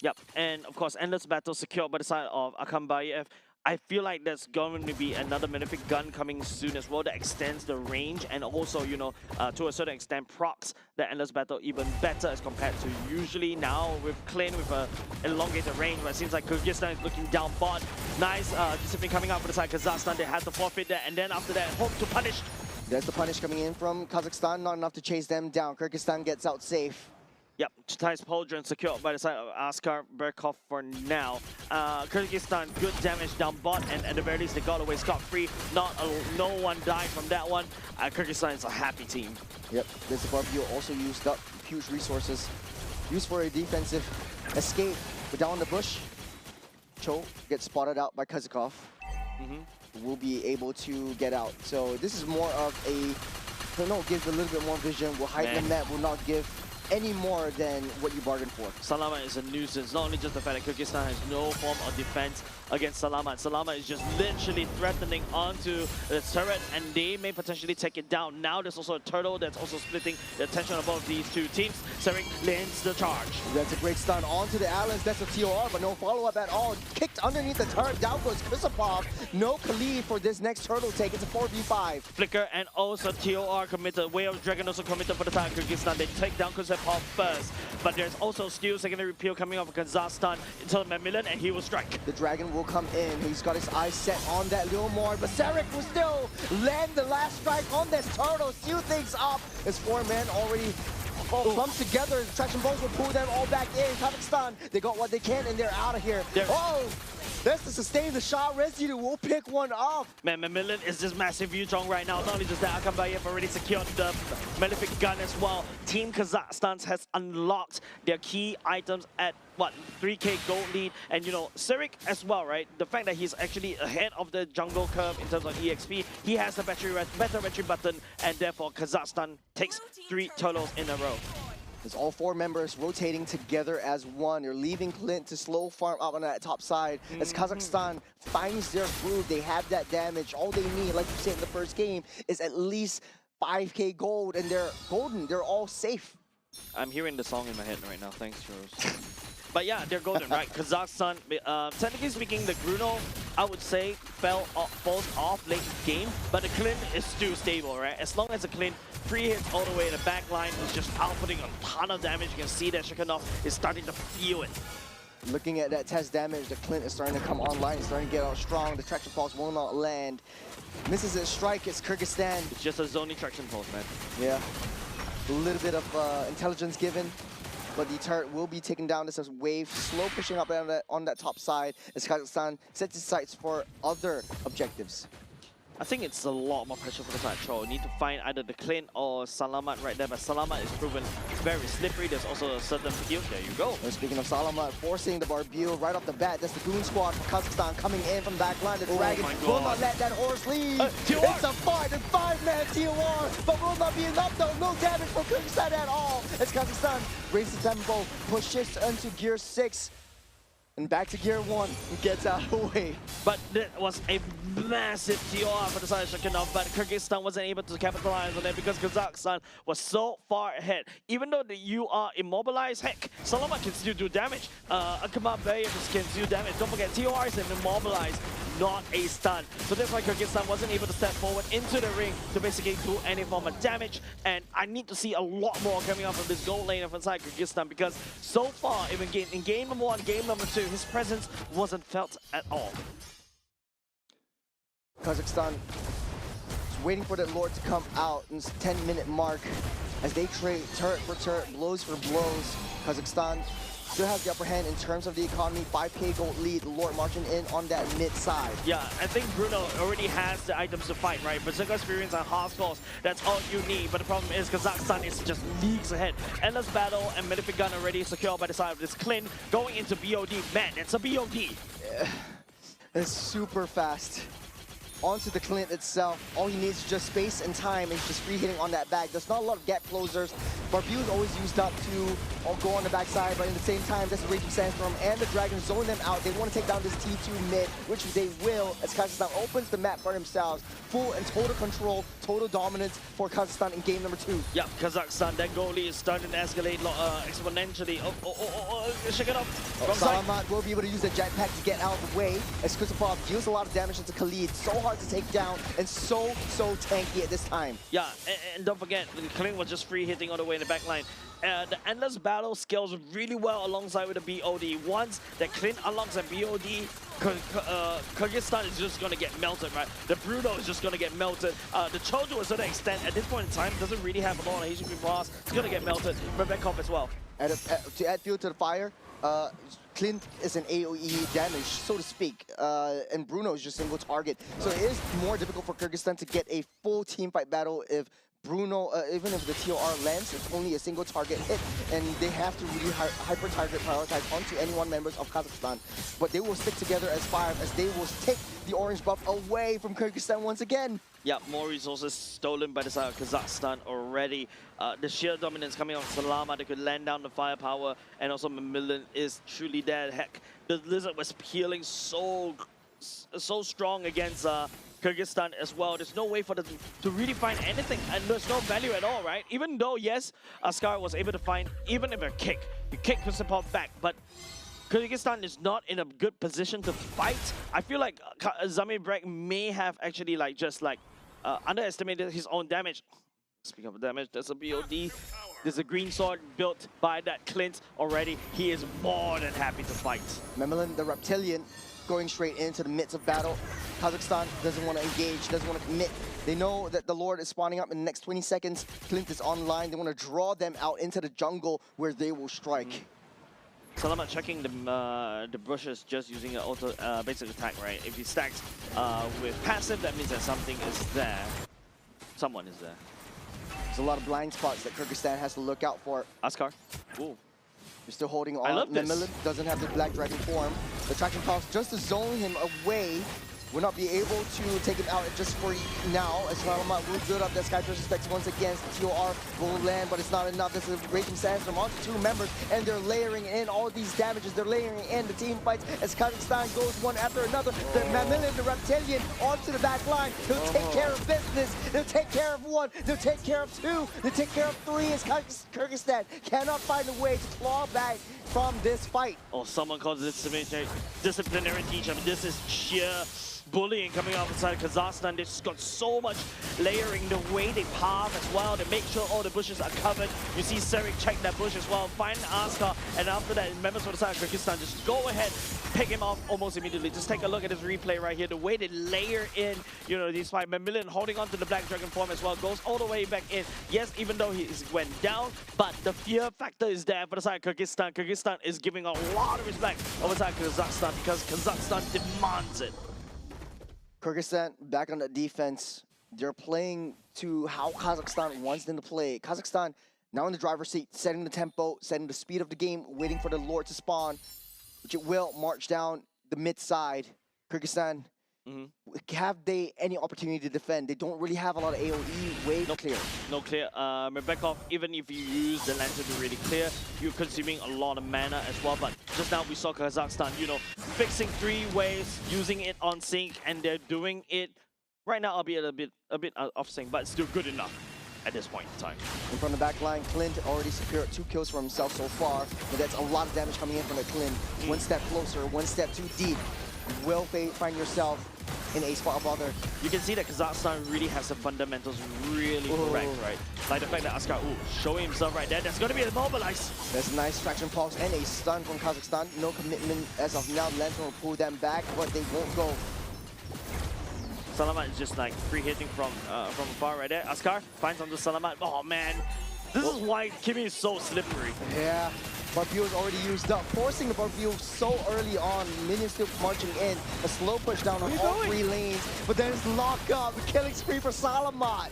Yep, and of course, Endless Battle secured by the side of Akambayev. I feel like there's going to be another Malefic gun coming soon as well that extends the range and also, you know, to a certain extent procs the Endless Battle even better as compared to usually. Now with Clint with a elongated range, but it seems like Kyrgyzstan is looking down bot. Nice discipline coming out for the side of Kazakhstan. They had to forfeit that, and then after that, hope to punish.
There's the punish coming in from Kazakhstan, not enough to chase them down. Kyrgyzstan gets out safe.
Yep, Chitai's Pauldron secured by the side of Askar Berkov for now. Kyrgyzstan, good damage down bot, and at the very least they got away scot-free. No one died from that one. Kyrgyzstan is a happy team.
Yep, this Barbio also used up huge resources. Used for a defensive escape, but down the bush, Cho gets spotted out by Kazakov. Will be able to get out. So this is more of a, no, gives a little bit more vision, will hide the net, will not give any more than what you bargained for.
Salama is a nuisance. Not only just the fact that Kyrgyzstan has no form of defense against Salama. Salama is just literally threatening onto the turret, and they may potentially take it down. Now there's also a turtle that's also splitting the attention of both these two teams. Serik lands the charge.
That's a great stun onto the Allies. That's a TOR, but no follow-up at all. Kicked underneath the turret. Down goes Krisapov. No Khalid for this next turtle take. It's a 4v5.
Flicker and also TOR committed. Way of Dragon also committed for the time. Kyrgyzstan, they take down Krisapov first, but there's also still secondary peel coming off of Kazakhstan into Macmillan, and he will strike.
The Dragon will come in. He's got his eyes set on that little more, but Serik will still land the last strike on this turtle, seal things up. His four men already clumped together. The traction bombs will pull them all back in. Kazakhstan, they got what they can, and they're out of here. That's to sustain the shot. Residue will pick one up.
Man, Macmillan is just massive Yuzhong right now. Not only just that, Akambayev already secured the Malefic gun as well. Team Kazakhstan has unlocked their key items at, what, 3k gold lead. And, you know, Serik as well, right? The fact that he's actually ahead of the jungle curve in terms of EXP, he has the better battery button, and therefore Kazakhstan takes 3 turtles in a row.
There's all 4 members rotating together as one. They're leaving Clint to slow farm up on that top side. As Kazakhstan finds their groove, they have that damage. All they need, like you said in the first game, is at least 5K gold, and they're golden. They're all safe.
I'm hearing the song in my head right now. Thanks, Rose. But yeah, they're golden, right? Kazakhstan, technically speaking, the Bruno, I would say, falls off late game, but the Clint is still stable, right? As long as the Clint free hits all the way in the back line, is just outputting a ton of damage. You can see that Shakanov is starting to feel it.
Looking at that test damage, the Clint is starting to come online, starting to get out strong. The traction pulse will not land. Misses his strike, it's Kyrgyzstan.
It's just a zoning traction pulse, man.
Yeah. A little bit of intelligence given, but the turret will be taken down. This is Wave slow pushing up on that top side as Kazakhstan sets its sights for other objectives.
I think it's a lot more pressure for the side troll. Need to find either the Clint or Salamat right there, but Salamat is proven very slippery. There's also a certain field. There you go.
And speaking of Salamat, forcing the Barbil right off the bat. That's the Goon Squad for Kazakhstan coming in from the back line. The Dragon will not let that horse leave. It's a 5-man TOR, but will not be enough though. No damage for Kyrgyzstan at all. As Kazakhstan raises the tempo, pushes into Gear 6. And back to Gear 1, and gets out of the way.
But that was a massive TOR for the side of Shakanov, but Kyrgyzstan wasn't able to capitalize on it because Kazakhstan was so far ahead. Even though you are immobilized, heck, Salamat can still do damage. Akama Bay can still do damage. Don't forget, TOR is an immobilized, not a stun. So that's why Kyrgyzstan wasn't able to step forward into the ring to basically do any form of damage. And I need to see a lot more coming out from this gold lane from inside Kyrgyzstan because so far, even in game number 1, game number 2, his presence wasn't felt at all.
Kazakhstan is waiting for the Lord to come out in this 10-minute mark as they trade turret for turret, blows for blows. Kazakhstan still has the upper hand in terms of the economy. 5K gold lead, the Lord marching in on that mid side.
Yeah, I think Bruno already has the items to fight, right? Berserker experience and hard scores, that's all you need. But the problem is Kazakhstan is just leagues ahead. Endless battle and Malefic Gun already secured by the side of this Clint. Going into BOD, man, it's a BOD.
Yeah. It's super fast. Onto the Clint itself. All he needs is just space and time, and he's just free hitting on that back. There's not a lot of gap closers. Barbu is always used up to go on the backside, but at the same time, that's the Raging Sandstorm and the Dragon zone them out. They want to take down this T2 mid, which they will, as Kazakhstan opens the map for themselves. Full and total control, total dominance for Kazakhstan in game number 2.
Yeah, Kazakhstan, that goalie is starting to escalate exponentially. Shake it up.
Salamat will be able to use the jetpack to get out of the way, as Kusupov deals a lot of damage into Khalid. So hard to take down, and so tanky at this time.
Yeah, and don't forget, Clint was just free hitting all the way in the back line. The Endless Battle scales really well alongside with the BOD. Once that Clint unlocks a BOD, Kyrgyzstan is just going to get melted, right? The Bruno is just going to get melted. The Chojo, to a certain extent, at this point in time, doesn't really have a lot of HP bars. It's going to get melted. Rebekov as well.
To add fuel to the fire, Clint is an AoE damage, so to speak, and Bruno is just single target. So it is more difficult for Kyrgyzstan to get a full teamfight battle if Bruno, even if the TOR lands, it's only a single target hit, and they have to really hyper-target prioritize onto any one members of Kazakhstan. But they will stick together as 5, as they will take the orange buff away from Kyrgyzstan once again.
Yeah, more resources stolen by the side of Kazakhstan already. The sheer dominance coming on Salama, they could land down the firepower, and also Mamilin is truly dead. Heck, the Lizard was peeling so strong against Kyrgyzstan as well. There's no way for them to really find anything, and there's no value at all, right? Even though, yes, Askar was able to find, even if a kick, the kick could support back, but Kyrgyzstan is not in a good position to fight. I feel like Zamir Brek may have actually underestimated his own damage. Speaking of damage, there's a BOD. There's a green sword built by that Clint already. He is more than happy to fight.
Memlin, the Reptilian, going straight into the midst of battle. Kazakhstan doesn't want to engage, doesn't want to commit. They know that the Lord is spawning up in the next 20 seconds. Clint is online. They want to draw them out into the jungle where they will strike.
Salamat checking the bushes just using an auto basic attack, right? If he stacks with passive, that means that something is there. Someone is there.
There's a lot of blind spots that Kyrgyzstan has to look out for.
Askar. Ooh.
You're still holding on.
I love this.
Memlin doesn't have the Black Dragon form. The traction pulse just to zone him away will not be able to take him out just for now. As Salamat will build up that Sky Piercer specs once again. TOR will land, but it's not enough. This is a Raging Sandstorm onto 2 members, and they're layering in all these damages. They're layering in the team fights as Kazakhstan goes one after another. The Mamilian, the Reptilian, onto the back line. He'll take care of business. They'll take care of 1. They'll take care of 2. They'll take care of 3 as Kyrgyzstan cannot find a way to claw back from this fight.
Oh, someone calls this disciplinary teach. I mean, this is sheer bullying coming out inside Kazakhstan. They've just got so much layering, the way they path as well. They make sure all the bushes are covered. You see Serik check that bush as well, find Askar, and after that, members of the side of Kyrgyzstan just go ahead, pick him off almost immediately. Just take a look at this replay right here. The way they layer in, you know, these five. Mamilian holding on to the Black Dragon form as well, goes all the way back in. Yes, even though he went down, but the fear factor is there for the side of Kyrgyzstan. Kyrgyzstan is giving a lot of respect over the side of Kazakhstan because Kazakhstan demands it.
Kyrgyzstan back on the defense. They're playing to how Kazakhstan wants them to play. Kazakhstan now in the driver's seat, setting the tempo, setting the speed of the game, waiting for the Lord to spawn, which it will march down the mid side. Kyrgyzstan, have they any opportunity to defend? They don't really have a lot of AoE wave clear.
No clear. Rebekov, even if you use the lantern to really clear, you're consuming a lot of mana as well. But just now we saw Kazakhstan, you know, fixing 3 waves, using it on sync, and they're doing it right now, albeit a bit off sync, but still good enough at this point in time.
And from the back line, Clint already secured 2 kills for himself so far, but that's a lot of damage coming in from the Clint. 1 step closer, 1 step too deep. You will find yourself in a spot of bother.
You can see that Kazakhstan really has the fundamentals really correct, right? Like the fact that Askar, showing himself right there, that's going to be immobilized.
That's a nice traction pulse and a stun from Kazakhstan. No commitment as of now. Lantern will pull them back, but they won't go.
Salamat is just like free hitting from afar right there. Askar finds onto Salamat. Oh man, this is why Kimi is so slippery.
Yeah. Barbio is already used up, forcing the Barbio so early on. Minions still marching in. A slow push down on all 3 lanes, but then it's lock up. The killing spree for Salamat.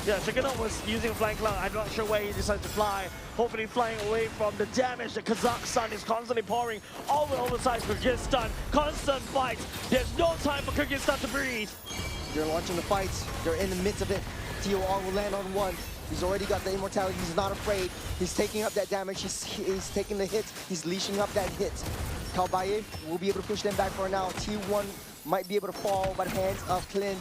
Yeah, Shaganov was using Flying Cloud. I'm not sure where he decided to fly. Hopefully flying away from the damage that Kazakhstan is constantly pouring over the sides of Kyrgyzstan. Constant fights. There's no time for Kyrgyzstan to breathe.
They're launching the fights. They're in the midst of it. TOR will land on 1. He's already got the immortality. He's not afraid. He's taking up that damage. He's taking the hits. He's leashing up that hit. Kalbayev will be able to push them back for now. T1 might be able to fall by the hands of Clint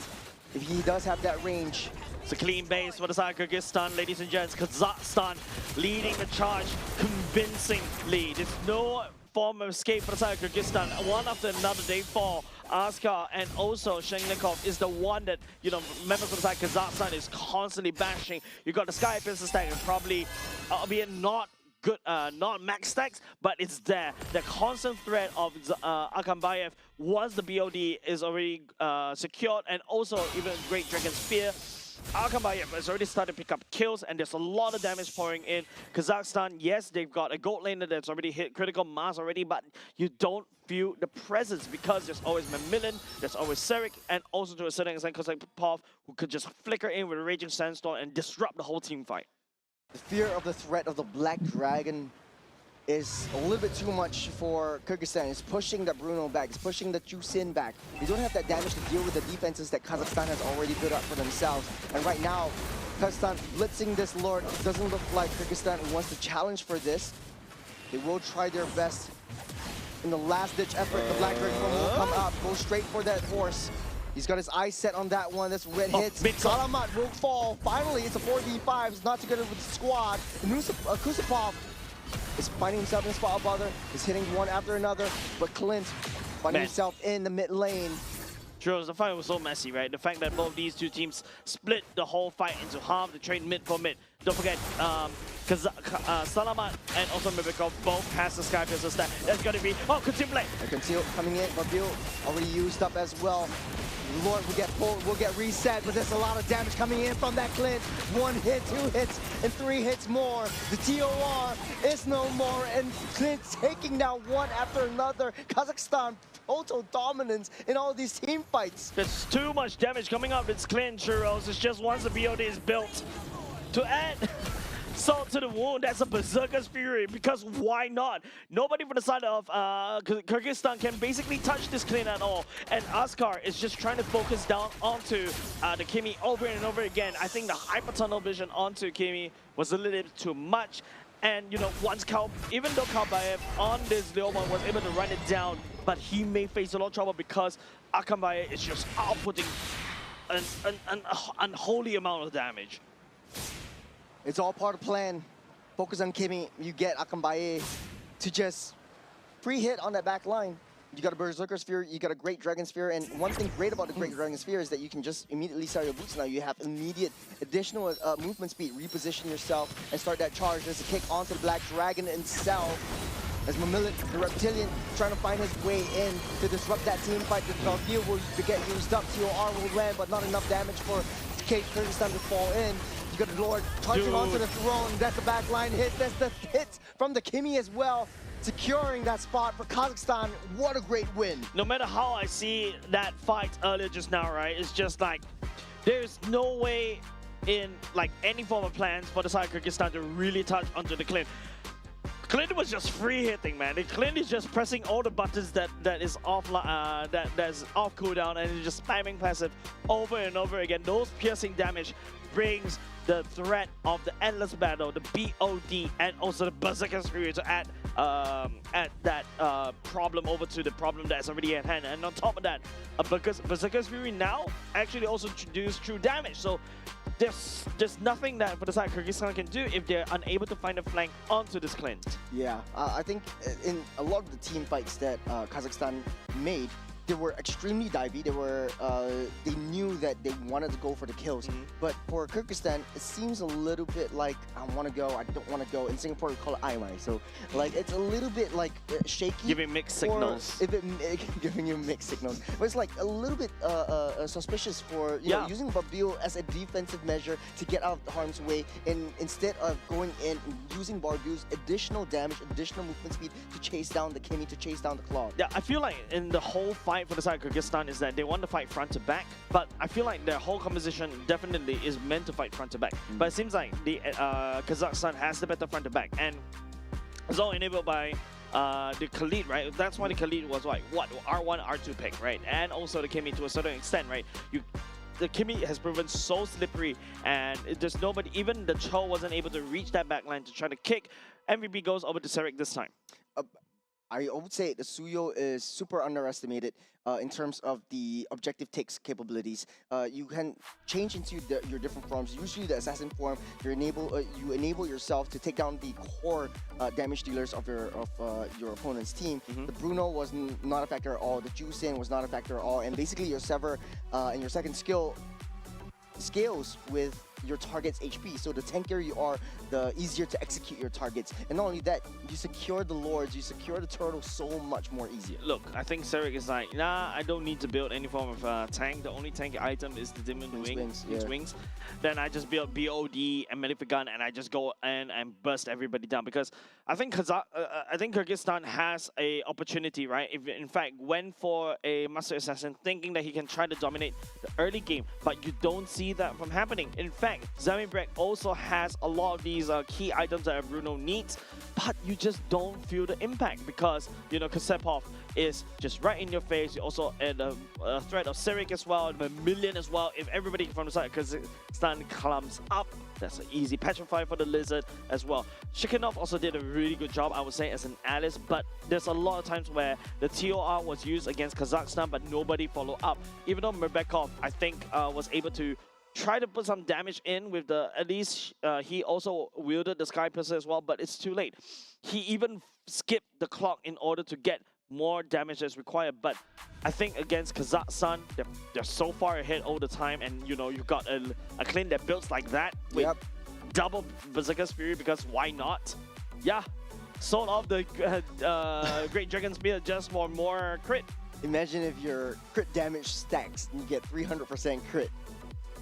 if he does have that range.
It's a clean base for the side of Kyrgyzstan, ladies and gents. Kazakhstan leading the charge convincingly. There's no form of escape for the side of Kyrgyzstan. One after another, they fall. Askar and also Shenglikov is the one that, you know, members of the side Kazakhstan is constantly bashing. You got the Sky Piercer stack and probably, albeit not good, not max stacks, but it's there. The constant threat of Akambayev once the BOD is already secured, and also even Great Dragon Spear. Akambayev has already started to pick up kills, and there's a lot of damage pouring in. Kazakhstan, yes, they've got a gold laner that's already hit critical mass already, but you don't feel the presence because there's always Mamilian, there's always Serik, and also to a certain extent Kozakov, who could just flicker in with a Raging Sandstorm and disrupt the whole team fight.
The fear of the threat of the Black Dragon is a little bit too much for Kyrgyzstan. It's pushing the Bruno back, it's pushing the Chusin back. They don't have that damage to deal with the defenses that Kazakhstan has already built up for themselves. And right now, Kazakhstan blitzing this Lord. Doesn't look like Kyrgyzstan wants to challenge for this. They will try their best. In the last-ditch effort, the Black Dragon will come up, go straight for that horse. He's got his eyes set on that one. That's red hits. Salamat will fall. Finally, it's a 4v5. It's not together with the squad. Kusupov is finding himself in a spot of bother. He's hitting one after another. But Clint finding himself in the mid lane.
True, the fight was so messy, right? The fact that both these two teams split the whole fight into half, they trade mid for mid. Don't forget, Salamat and also Mibikov both has the Sky Piercer stat. That's gonna be, consume blade!
Conceal coming in, but Bill already used up as well. Lord will get pulled, will get reset, but there's a lot of damage coming in from that Clint. 1 hit, 2 hits, and 3 hits more. The TOR is no more, and Clint taking down one after another. Kazakhstan total dominance in all these team fights.
There's too much damage coming up. It's Clint, Churros. It's just once the BOD is built. To add salt to onto the wound. That's a Berserker's Fury, because why not? Nobody from the side of Kyrgyzstan can basically touch this clean at all. And Askar is just trying to focus down onto the Kimi over and over again. I think the hyper tunnel vision onto Kimi was a little bit too much. And, you know, once even though Kalbayev on this Leomon was able to run it down, but he may face a lot of trouble because Akambaye is just outputting an unholy amount of damage.
It's all part of the plan. Focus on Kimi. You get Akambaye to just free hit on that back line. You got a Berserker Sphere, you got a Great Dragon Sphere, and one thing great about the Great Dragon Sphere is that you can just immediately sell your boots now. You have immediate additional movement speed, reposition yourself, and start that charge. There's a kick onto the Black Dragon himself. As Mamillet, the Reptilian, trying to find his way in to disrupt that team fight. The Valkyrie will get used up, TOR will land, but not enough damage for Kyrgyzstan to fall in. You got the Lord charging onto the throne. That's the backline hit. That's the hit from the Kimi as well. Securing that spot for Kazakhstan. What a great win.
No matter how I see that fight earlier just now, right? It's just like, there's no way in like any form of plans for the side of Kyrgyzstan to really touch onto the Clint. Clint was just free hitting, man. Clint is just pressing all the buttons that is off that's off cooldown, and he's just spamming passive over and over again. Those piercing damage brings the threat of the endless battle, the BOD, and also the Berserker Fury to add that problem over to the problem that's already at hand. And on top of that, Berserker Fury now actually also introduced true damage. So there's nothing that for the side Kyrgyzstan can do if they're unable to find a flank onto this Clint.
Yeah, I think in a lot of the team fights that Kazakhstan made, they were extremely divey. They knew that they wanted to go for the kills. But for Kyrgyzstan, it seems a little bit like I want to go, I don't want to go. In Singapore, we call it aimai. So like it's a little bit like shaky.
Giving mixed signals.
Giving you mixed signals. But it's like a little bit suspicious for you know, using Babil as a defensive measure to get out of harm's way, and instead of going in and using Barbu's additional damage, additional movement speed to chase down the Kimi, to chase down the Claw.
Yeah, I feel like in the whole fight for the side of Kyrgyzstan is that they want to fight front to back, but I feel like their whole composition definitely is meant to fight front to back. But it seems like the Kazakhstan has the better front to back, and it's all enabled by the Khalid, right? That's why the Khalid was like what R1, R2 pick, right? And also the Kimi to a certain extent, right? The Kimi has proven so slippery, and there's nobody, even the Cho wasn't able to reach that backline to try to kick. MVP goes over to Serik this time.
I would say the Suyo is super underestimated in terms of the objective takes capabilities. You can change into your different forms. Usually the assassin form, you enable yourself to take down the core damage dealers of your opponent's team. The Bruno was not a factor at all. The Jusin was not a factor at all. And basically your Sever and your second skill scales with your target's HP. So the tankier you are, the easier to execute your targets. And not only that, you secure the Lords, you secure the turtle so much more easier.
Look, I think Serik is like, nah, I don't need to build any form of tank. The only tank item is the Demon Wings. Then I just build BOD and Maleficent, and I just go in and burst everybody down. Because I think Kyrgyzstan has a opportunity, right? If in fact went for a Master Assassin thinking that he can try to dominate the early game, but you don't see that from happening. In fact, Zamibrek also has a lot of these key items that Bruno needs, but you just don't feel the impact because, you know, Kasepov is just right in your face. You also add a threat of Serik as well, a million as well. If everybody from the side of Kazakhstan clumps up, that's an easy petrify for the Lizard as well. Shikanov also did a really good job, I would say, as an Alice, but there's a lot of times where the TOR was used against Kazakhstan, but nobody followed up. Even though Merbekov, I think, was able to try to put some damage in with the, at least he also wielded the Sky Pistol as well, but it's too late. He even skipped the clock in order to get more damage as required, but I think against Kazakhstan, they're so far ahead all the time, and you know, you've got a Clint that builds like that with double Berserker's Fury, because why not? Yeah, sold off the Great Dragon Spear just for more crit.
Imagine if your crit damage stacks and you get 300% crit.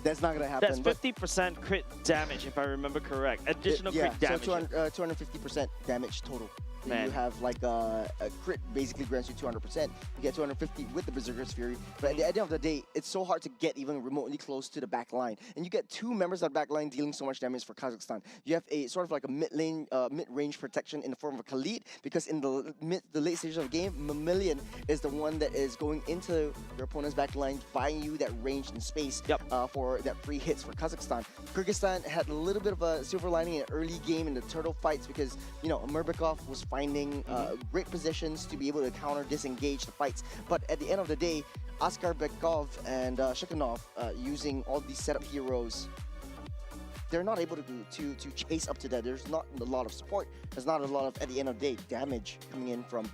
That's not gonna happen.
That's 50% crit damage, if I remember correct. Additional crit damage.
So 250% damage total.
Man.
You have like a crit basically grants you 200%. You get 250 with the Berserker's Fury. But at the end of the day, it's so hard to get even remotely close to the back line. And you get two members of the back line dealing so much damage for Kazakhstan. You have a sort of like a mid-range protection in the form of a Khalid, because in the late stages of the game, Mammalian is the one that is going into your opponent's back line, buying you that range and space for that free hits for Kazakhstan. Kyrgyzstan had a little bit of a silver lining in the early game in the turtle fights because, you know, Murbekov was finding great positions to be able to counter disengage the fights. But at the end of the day, Askar Bekov and Shekhanov using all these setup heroes, they're not able to chase up to that. There's not a lot of support. There's not a lot of, at the end of the day, damage coming in from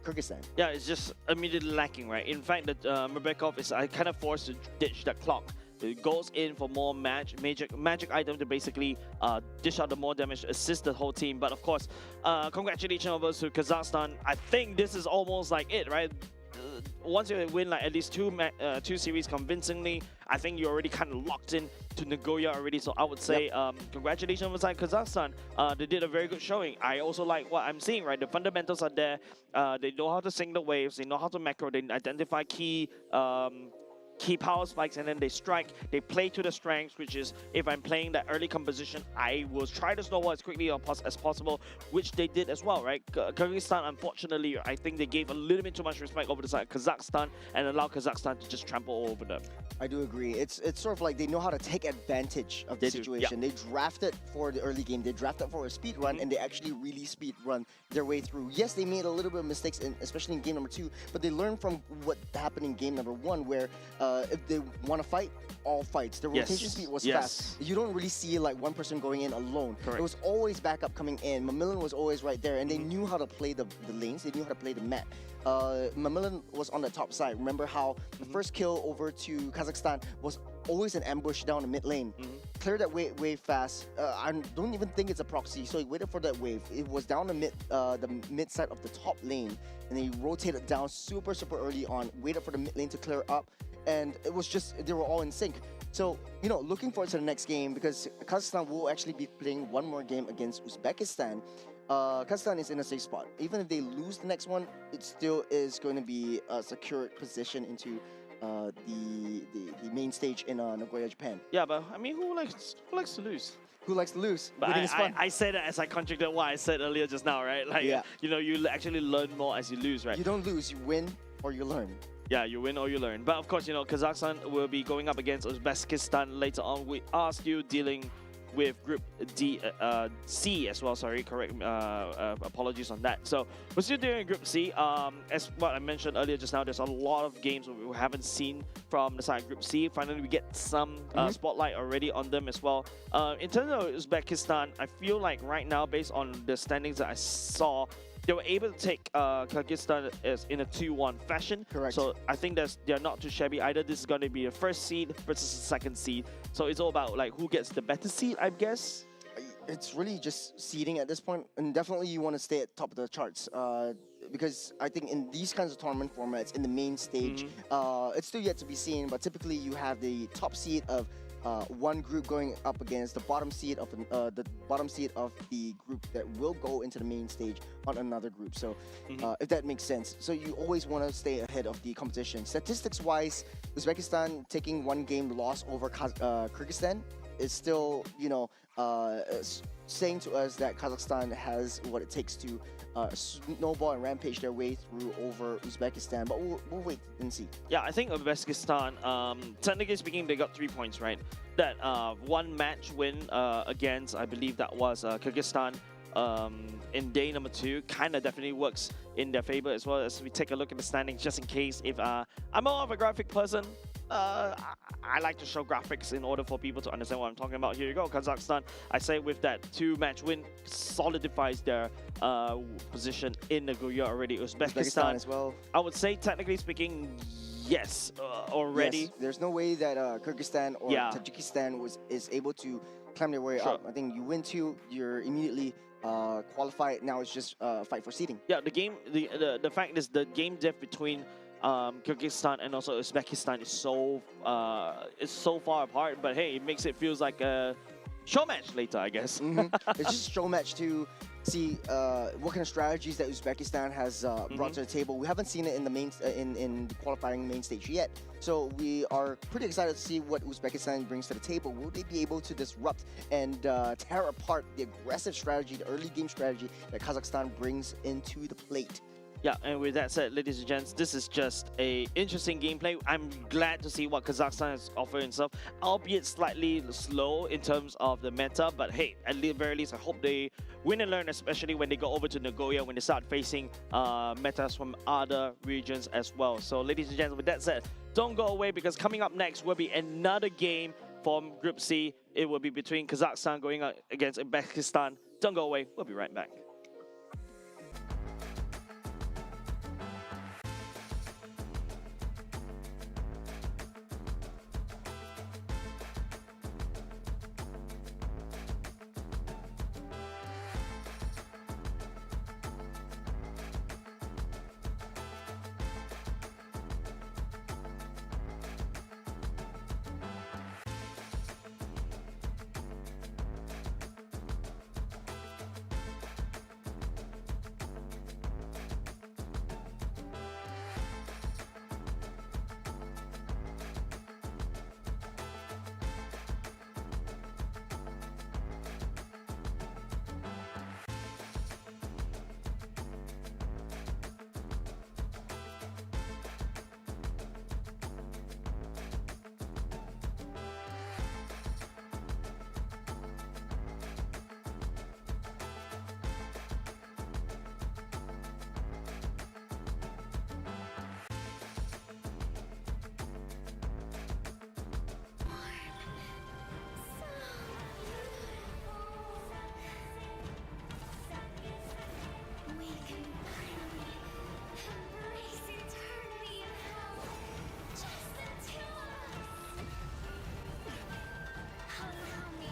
Kyrgyzstan.
Yeah, it's just immediately lacking, right? In fact, that Murbekov is kind of forced to ditch that clock. It goes in for more magic item to basically dish out the more damage to assist the whole team. But of course, congratulations over to Kazakhstan. I think this is almost like it, right? Once you win like at least two series convincingly, I think you're already kind of locked in to Nagoya already. So I would say congratulations over to Kazakhstan. They did a very good showing. I also like what I'm seeing, right? The fundamentals are there. They know how to sing the waves. They know how to macro. They identify key power spikes, and then they strike. They play to the strengths, which is if I'm playing that early composition, I will try to snowball as quickly as possible, which they did as well, right? Kyrgyzstan, unfortunately, I think they gave a little bit too much respect over the side of Kazakhstan and allowed Kazakhstan to just trample all over them.
I do agree. It's sort of like they know how to take advantage of the situation. They drafted for the early game. They drafted for a speed run, and they actually really speed run their way through. Yes, they made a little bit of mistakes, especially in game number 2, but they learned from what happened in game number 1, where if they want to fight, all fights. The rotation speed was fast. You don't really see like one person going in alone.
Correct.
It was always backup coming in. Mammalian was always right there, and they knew how to play the lanes. They knew how to play the map. Mammalian was on the top side. Remember how the first kill over to Kazakhstan was always an ambush down the mid lane. Clear that wave fast. I don't even think it's a proxy, so he waited for that wave. It was down the mid side of the top lane, and he rotated down super early on, waited for the mid lane to clear up, and it was just, they were all in sync. So, you know, looking forward to the next game, because Kazakhstan will actually be playing one more game against Uzbekistan. Kazakhstan is in a safe spot. Even if they lose the next one, it still is going to be a secured position into the main stage in Nagoya, Japan.
Yeah, but I mean, who likes to lose?
Who likes to lose?
But
Winning is fun.
I say that as I contradicted what I said earlier just now, right? Like, you know, you actually learn more as you lose, right?
You don't lose, you win or you learn.
Yeah, you win or you learn. But of course, you know, Kazakhstan will be going up against Uzbekistan later on. We are still dealing with Group C as well. Sorry, correct. Apologies on that. So we're still doing Group C. As what I mentioned earlier just now, there's a lot of games we haven't seen from the side of Group C. Finally, we get some spotlight already on them as well. In terms of Uzbekistan, I feel like right now, based on the standings that I saw, they were able to take Kyrgyzstan as in a 2-1 fashion.
Correct.
So I think they're not too shabby either. This is going to be a first seed versus a second seed. So it's all about like who gets the better seed, I guess.
It's really just seeding at this point, and definitely you want to stay at top of the charts. Because I think in these kinds of tournament formats, in the main stage, it's still yet to be seen. But typically you have the top seed of one group going up against the bottom seed of the group that will go into the main stage on another group. So if that makes sense. So you always want to stay ahead of the competition. Statistics wise, Uzbekistan taking one game loss over Kyrgyzstan is still, you know, saying to us that Kazakhstan has what it takes to snowball and rampage their way through over Uzbekistan, but we'll wait and see.
Yeah, I think Uzbekistan, technically speaking, they got 3 points, right? That one match win against, I believe that was Kyrgyzstan in day number 2, kind of definitely works in their favor, as well as we take a look at the standings just in case. If I'm more of a graphic person, I like to show graphics in order for people to understand what I'm talking about. Here you go, Kazakhstan. I say with that 2-match win, solidifies their position in Nagoya already. Uzbekistan
as well.
I would say, technically speaking, yes, already.
Yes, there's no way that Kyrgyzstan or Tajikistan is able to climb their way up. I think you win 2, you're immediately qualified. Now it's just fight for seeding.
Yeah, the fact is the game depth between Kyrgyzstan and also Uzbekistan is so far apart, but hey, it makes it feels like show match later, I guess.
It's just a show match to see what kind of strategies that Uzbekistan has brought to the table. We haven't seen it in the main in the qualifying main stage yet, so we are pretty excited to see what Uzbekistan brings to the table. Will they be able to disrupt and tear apart the aggressive strategy, the early game strategy that Kazakhstan brings into the plate?
Yeah, and with that said, ladies and gents, this is just a interesting gameplay. I'm glad to see what Kazakhstan has offered itself, albeit slightly slow in terms of the meta. But hey, at the very least, I hope they win and learn, especially when they go over to Nagoya, when they start facing metas from other regions as well. So, ladies and gents, with that said, don't go away, because coming up next will be another game from Group C. It will be between Kazakhstan going against Uzbekistan. Don't go away. We'll be right back.
We can finally embrace eternity in hell. Just the two of us. Allow me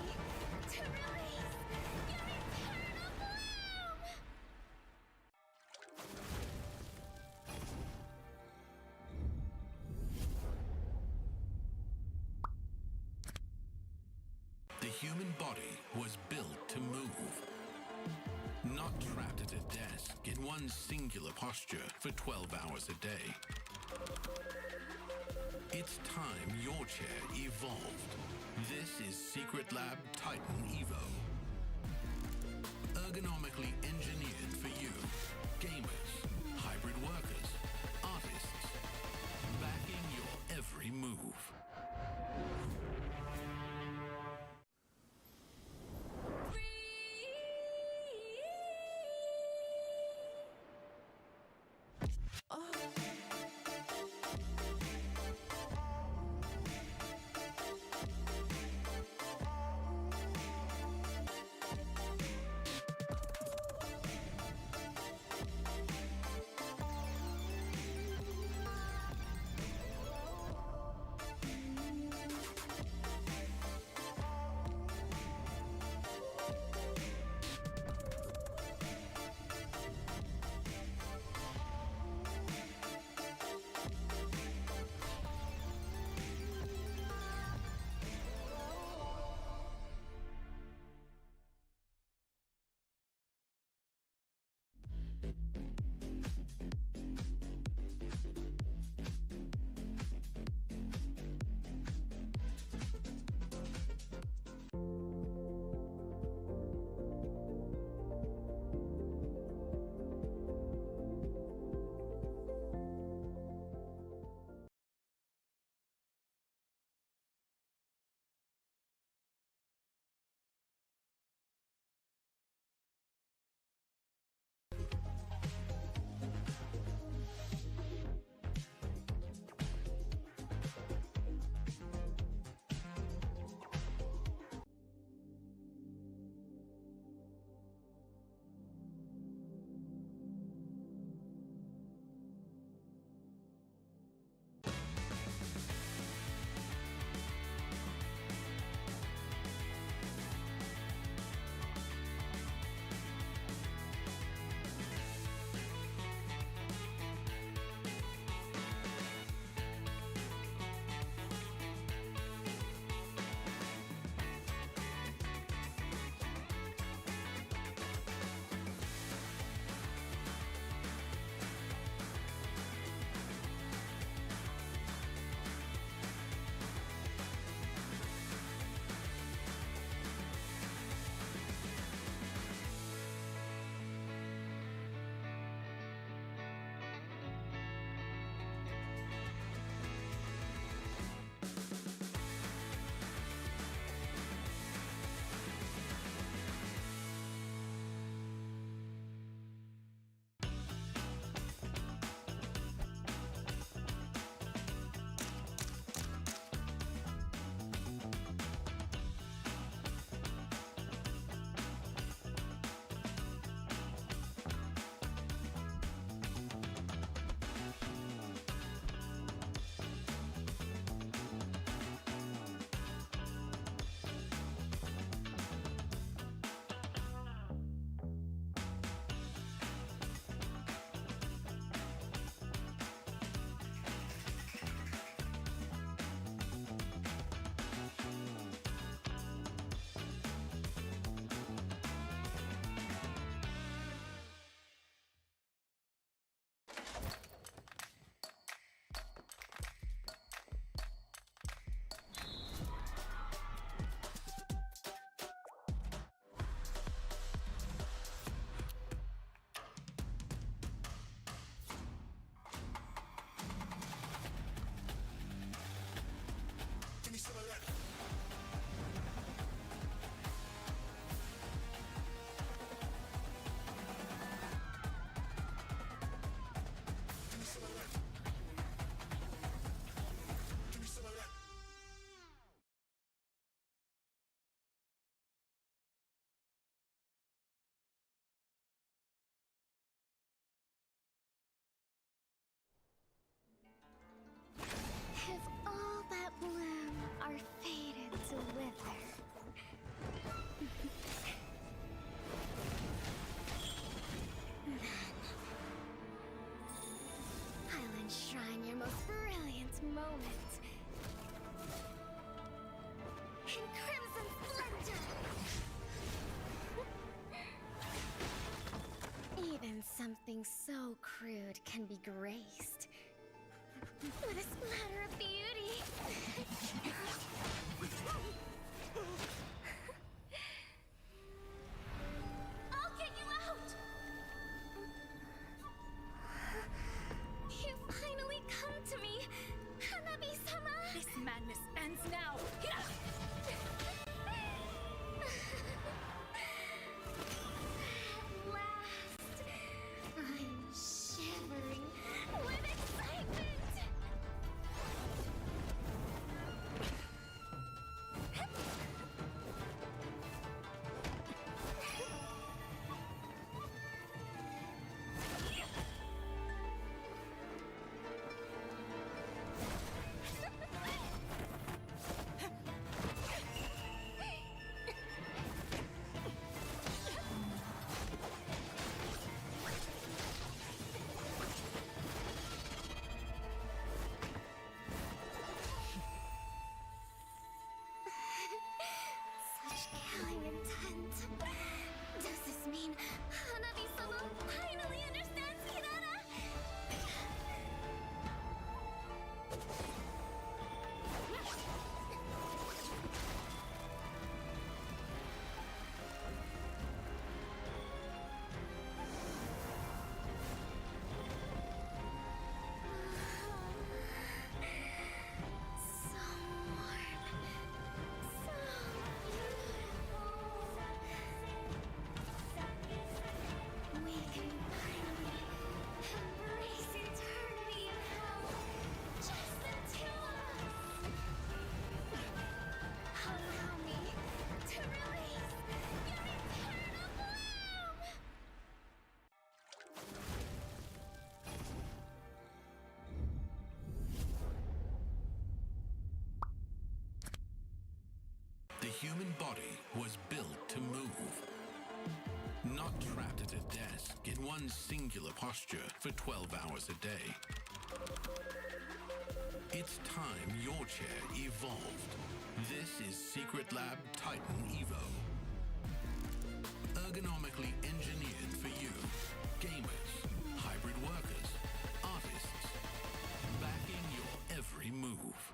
to release your eternal bloom.
The human body was built to move, not trapped at a desk in one singular posture for 12 hours a day. It's time your chair evolved. This is Secret Lab Titan Evo. Ergonomically engineered for you, gamers, hybrid workers, artists, backing your every move.
Something so crude can be graced with a splatter of beauty. I'll get you out! You finally come to me, Hanabi-sama!
This madness ends now.
At last, I'm shivering with excitement! Such killing intent. Does this mean Hanabi-sama finally understands Kirara? So warm. So beautiful. We can finally embrace eternity in hell. Just the two of us. Allow me to release your eternal bloom.
The human body was built to move. Not trapped at a desk in one singular posture for 12 hours a day. It's time your chair evolved. This is Secret Lab Titan Evo. Ergonomically engineered for you, gamers, hybrid workers, artists, backing your every move.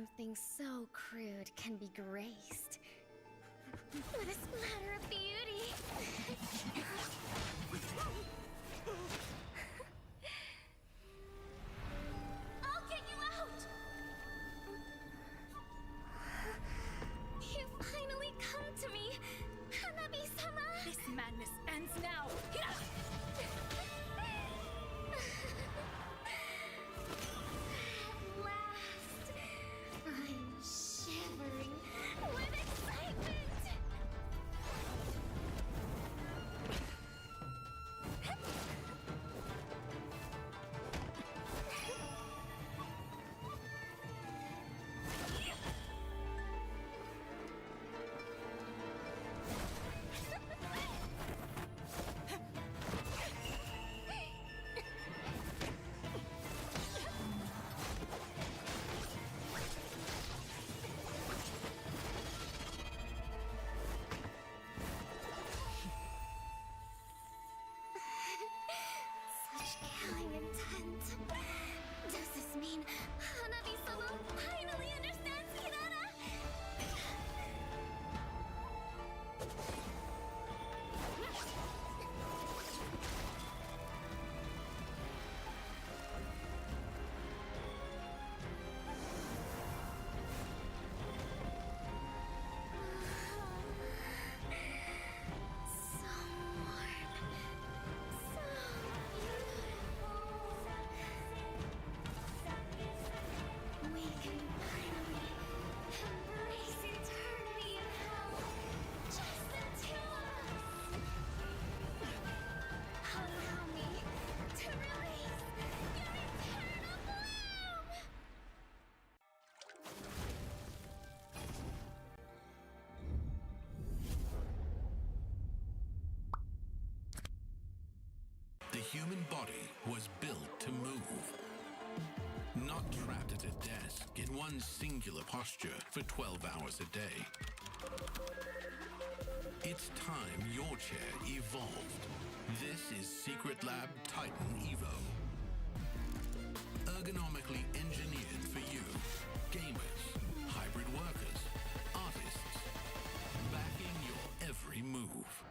something so crude can be graced with a splatter of beauty. I'll get you out! You finally come to me, Hanabi-sama!
This madness ends now!
At last, I'm shivering with excitement! Such killing intent. Does this mean Hanabi-sama finally understands Hinata? So warm. So beautiful. We can finally embrace eternity in hell. Just the two of us. Allow me to release your eternal bloom.
The human body was built to move. Not trapped at a desk in one singular posture for 12 hours a day. It's time your chair evolved. This is Secret Lab Titan Evo. Ergonomically engineered for you, gamers, hybrid workers, artists, backing your every move.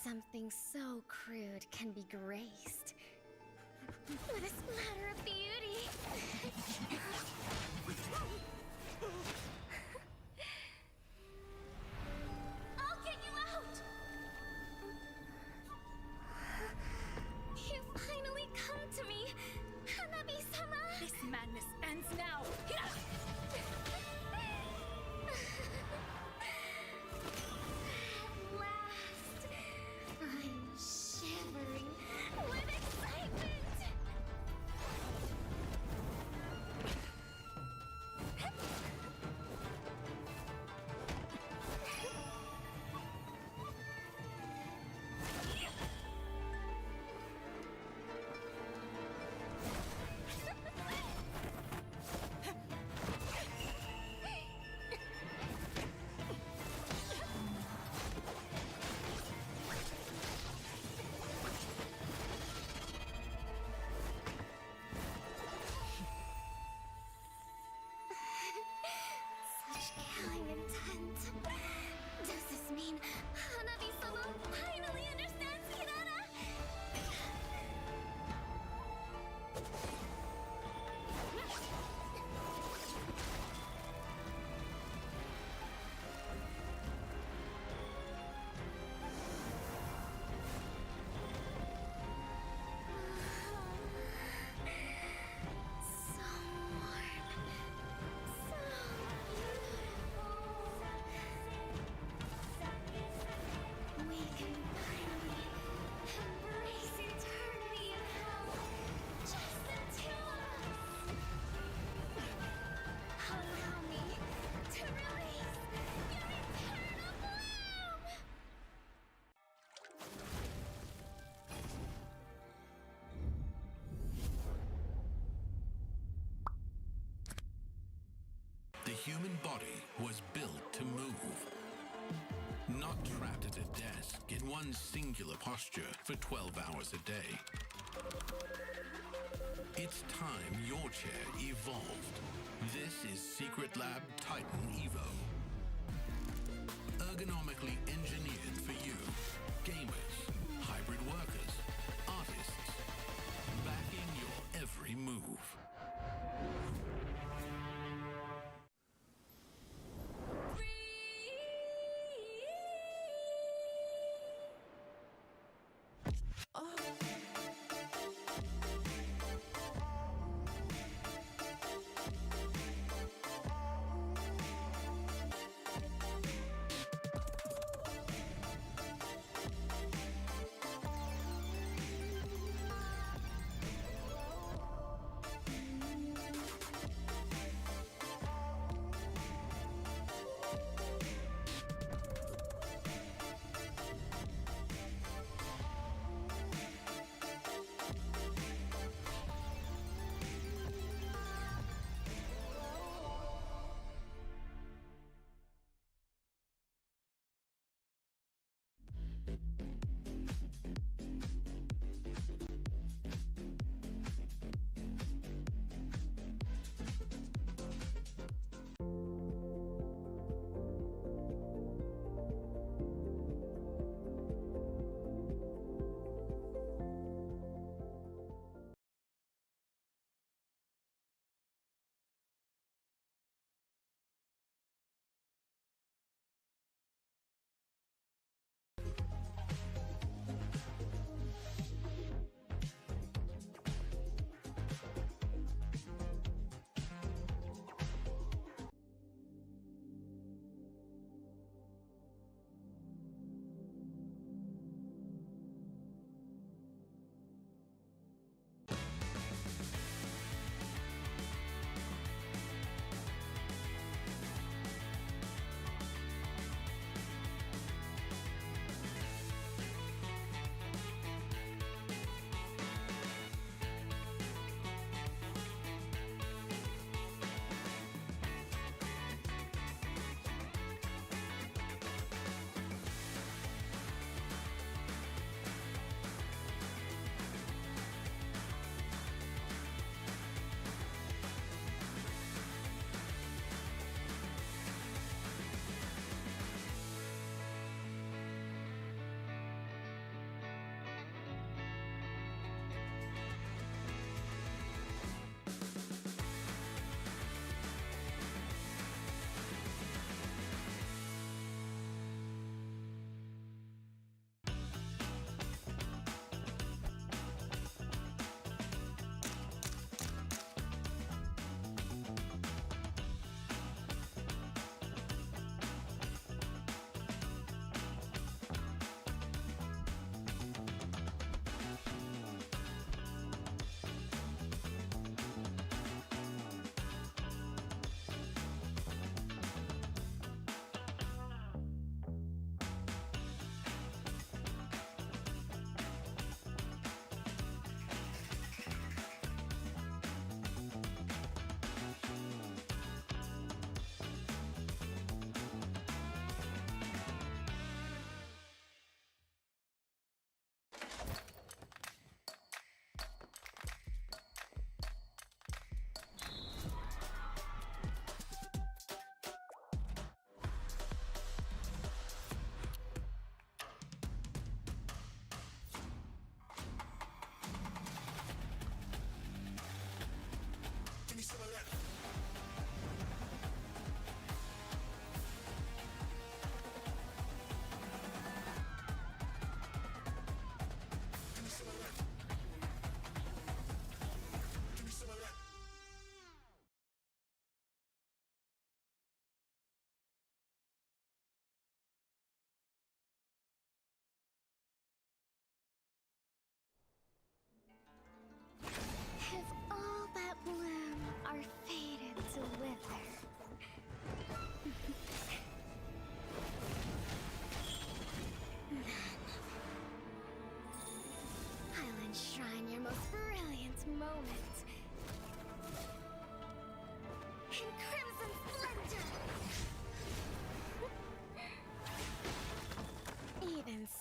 something so crude can be graced with a splatter of beauty. I'll get you out! You finally come to me, Hanabi-sama!
This madness ends now!
At last, I'm shivering with excitement! Such killing intent. Does this mean Hanabi-sama finally understands Hinata? So warm. So beautiful. We can finally embrace eternity in hell. Just the two of us. Allow me to release your eternal bloom.
The human body was built to move. Not trapped at a desk in one singular posture for 12 hours a day. It's time your chair evolved. This is Secret Lab Titan Evo. Ergonomically engineered for you, gamers, hybrid workers, artists, backing your every move.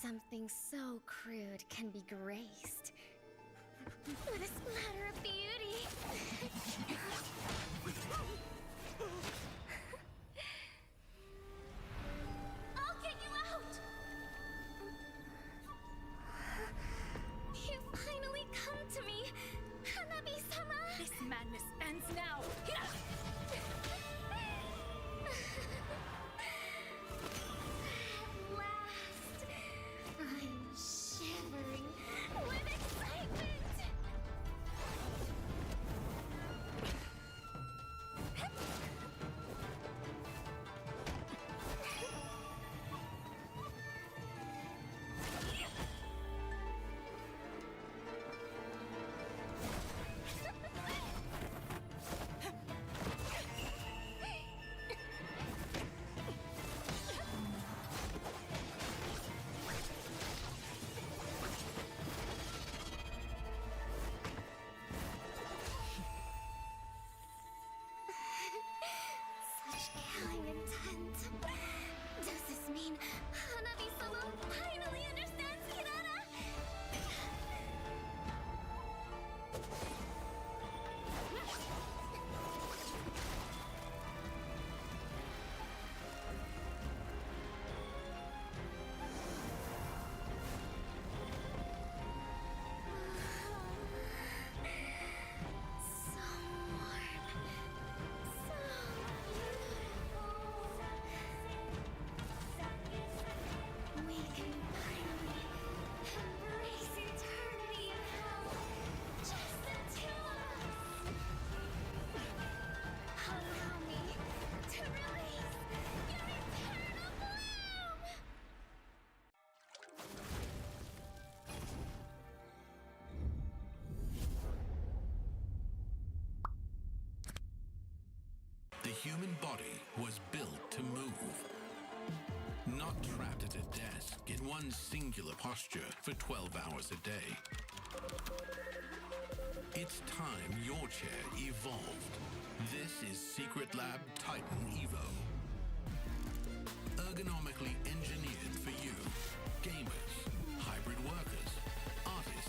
Something so crude can be graced with a splatter of beauty. I'll get you out! You finally come to me, Hanabi-sama!
This madness ends now!
At last, I'm shivering with excitement! Such killing intent. Does this mean Hanabi-sama finally understands Hirara? So warm. So beautiful. We can finally embrace eternity in hell. Just the two of us. Allow me to release your eternal bloom.
The human body was built to move. Not trapped at a desk in one singular posture for 12 hours a day. It's time your chair evolved. This is Secret Lab Titan Evo. Ergonomically engineered for you, gamers, hybrid workers, artists.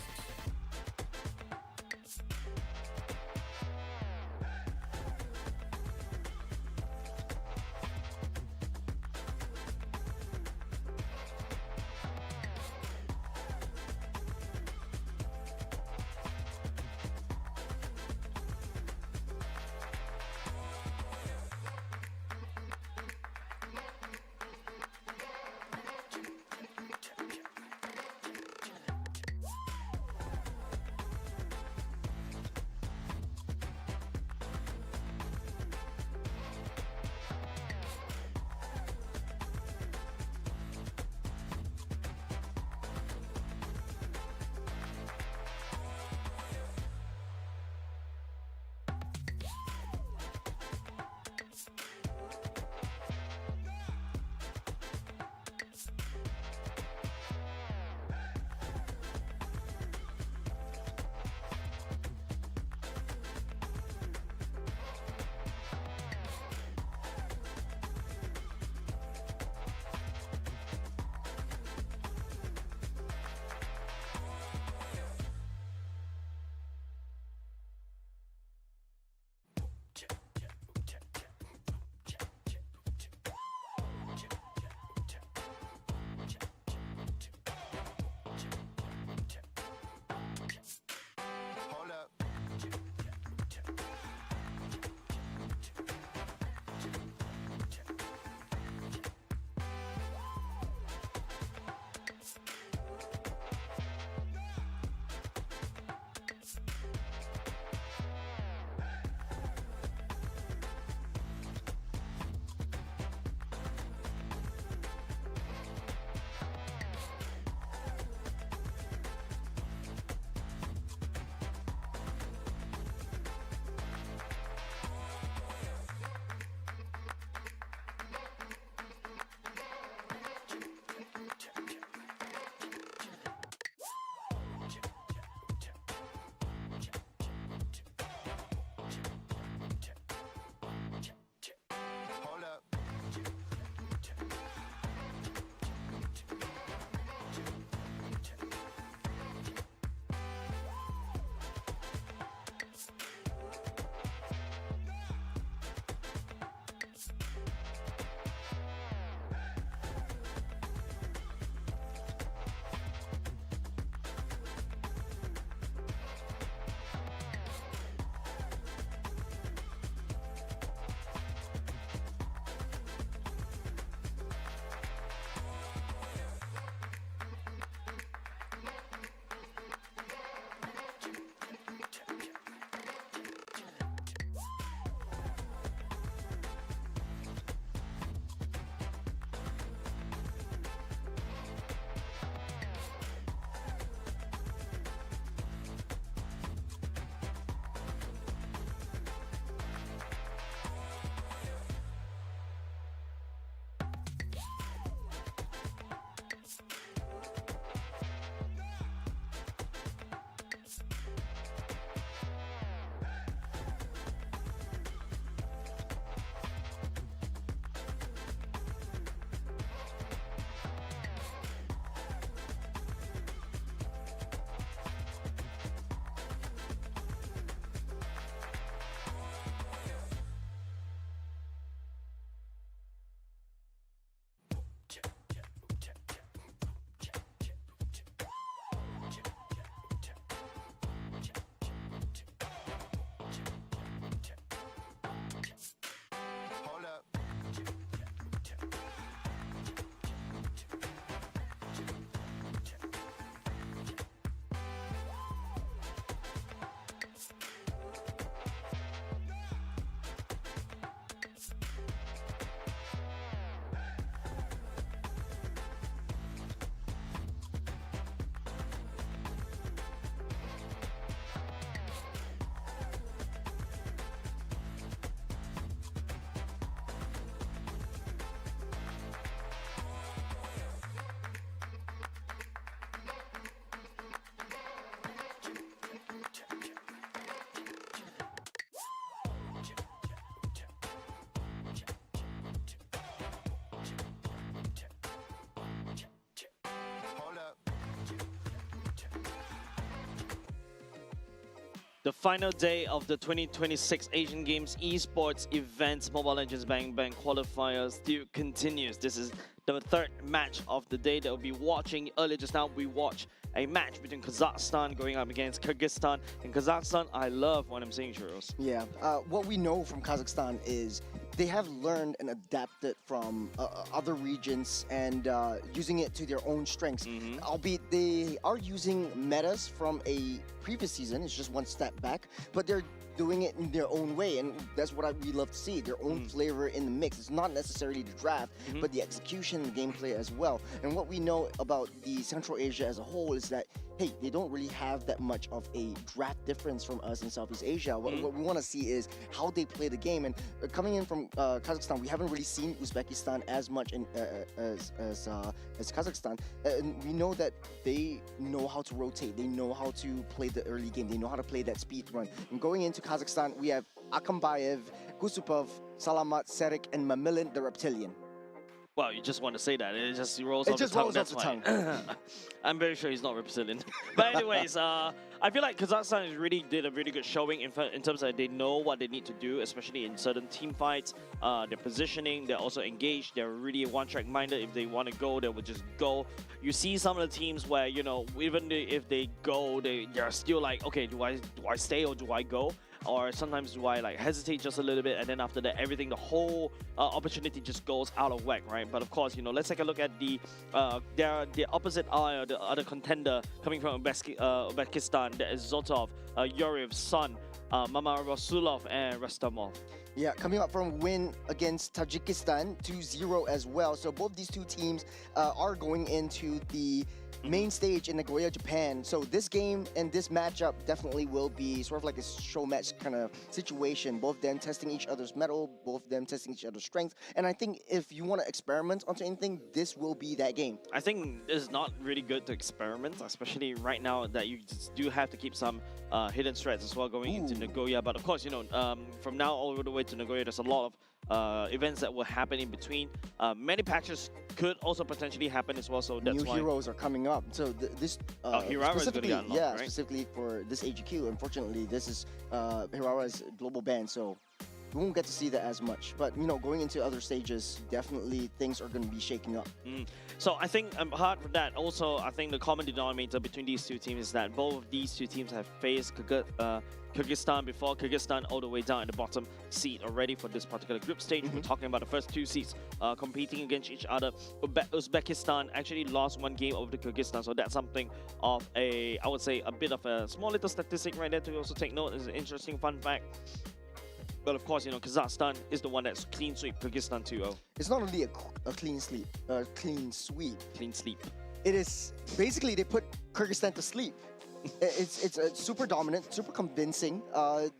The final day of the 2026 Asian Games Esports events, Mobile Legends Bang Bang qualifiers still continues. This is the third match of the day that we'll be watching. Earlier just now, we watched a match between Kazakhstan going up against Kyrgyzstan. In Kazakhstan, I love what I'm seeing, Churros.
Yeah, what we know from Kazakhstan is they have learned and adapted from other regions and using it to their own strengths. Albeit they are using metas from a previous season, it's just one step back, but they're doing it in their own way, and that's what we love to see, their own flavor in the mix. It's not necessarily the draft, but the execution, the gameplay as well. And what we know about the Central Asia as a whole is that, hey, they don't really have that much of a draft difference from us in Southeast Asia. What we want to see is how they play the game. And coming in from Kazakhstan, we haven't really seen Uzbekistan as much as Kazakhstan. And we know that they know how to rotate. They know how to play the early game. They know how to play that speed run. And going into Kazakhstan, we have Akambayev, Gusupov, Salamat, Serik, and Mamilin, the Reptilian.
Well, you just want to say that. It just rolls off the tongue. That's fine. I'm very sure he's not representing. But anyways, I feel like Kazakhstan did a really good showing in terms of they know what they need to do, especially in certain team fights. Their positioning, they're also engaged. They're really one-track minded. If they want to go, they will just go. You see some of the teams where, you know, even if they go, they're still like, okay, do I stay or do I go? Or sometimes do I like hesitate just a little bit, and then after that, everything, the whole opportunity just goes out of whack, right? But of course, you know, let's take a look at the opposite eye, or the other contender coming from Uzbekistan. That is Zotov, Yuriev, Sun, Mama Rasulov, and Rastamov.
Yeah, coming up from win against Tajikistan 2-0 as well. So both these two teams are going into the main stage in Nagoya, Japan. So this game and this matchup definitely will be sort of like a show match kind of situation. Both of them testing each other's mettle, both of them testing each other's strength. And I think if you want to experiment onto anything, this will be that game.
I think it's not really good to experiment, especially right now that you just do have to keep some hidden threats as well going into Nagoya. But of course, you know, from now all the way to Nagoya, there's a lot of events that will happen in between. Many patches could also potentially happen as well, so that's why
new heroes are coming up. So this
Hirara is going to get unlocked, right?
Specifically for this AGQ. Unfortunately, this is Hirara's global ban, so we won't get to see that as much. But you know, going into other stages, definitely things are going to be shaking up.
So I think apart from that, also I think the common denominator between these two teams is that both of these two teams have faced Kyrgyzstan before. Kyrgyzstan all the way down in the bottom seat already for this particular group stage. We're talking about the first two seats competing against each other. Uzbekistan actually lost one game over to Kyrgyzstan, so that's something of I would say a bit of a small little statistic right there to also take note. It's an interesting fun fact. But of course, you know, Kazakhstan is the one that's clean sweep Kyrgyzstan 2-0.
It's not only a clean sweep. Clean sleep. It is basically they put Kyrgyzstan to sleep. It's super dominant, super convincing. The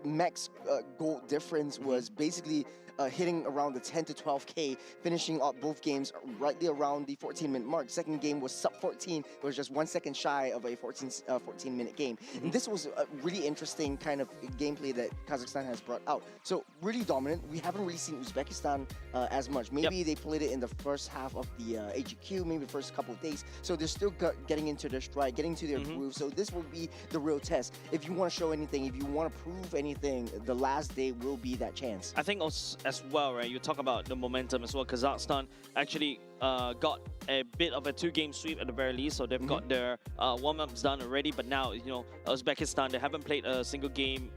max goal difference was basically hitting around the 10 to 12K, finishing up both games right there around the 14-minute mark. Second game was sub 14. It was just 1 second shy of a 14-minute game. And this was a really interesting kind of gameplay that Kazakhstan has brought out. So really dominant. We haven't really seen Uzbekistan as much. Maybe they played it in the first half of the AGQ, maybe the first couple of days. So they're still getting into their stride, getting to their groove. So this will be the real test. If you want to show anything, if you want to prove anything, the last day will be that chance.
I think also as well, right? You talk about the momentum as well. Kazakhstan actually got a bit of a two-game sweep at the very least, so they've got their warm-ups done already. But now, you know, Uzbekistan, they haven't played a single game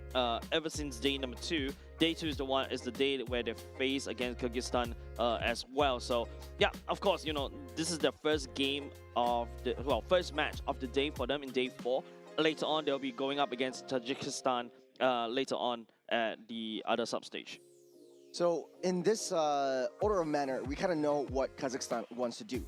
ever since day number 2. Day 2 is the day where they face against Kyrgyzstan as well. So yeah, of course, you know, this is their first game of the first match of the day for them in day 4. Later on, they'll be going up against Tajikistan later on at the other substage.
So in this order of manner, we kind of know what Kazakhstan wants to do.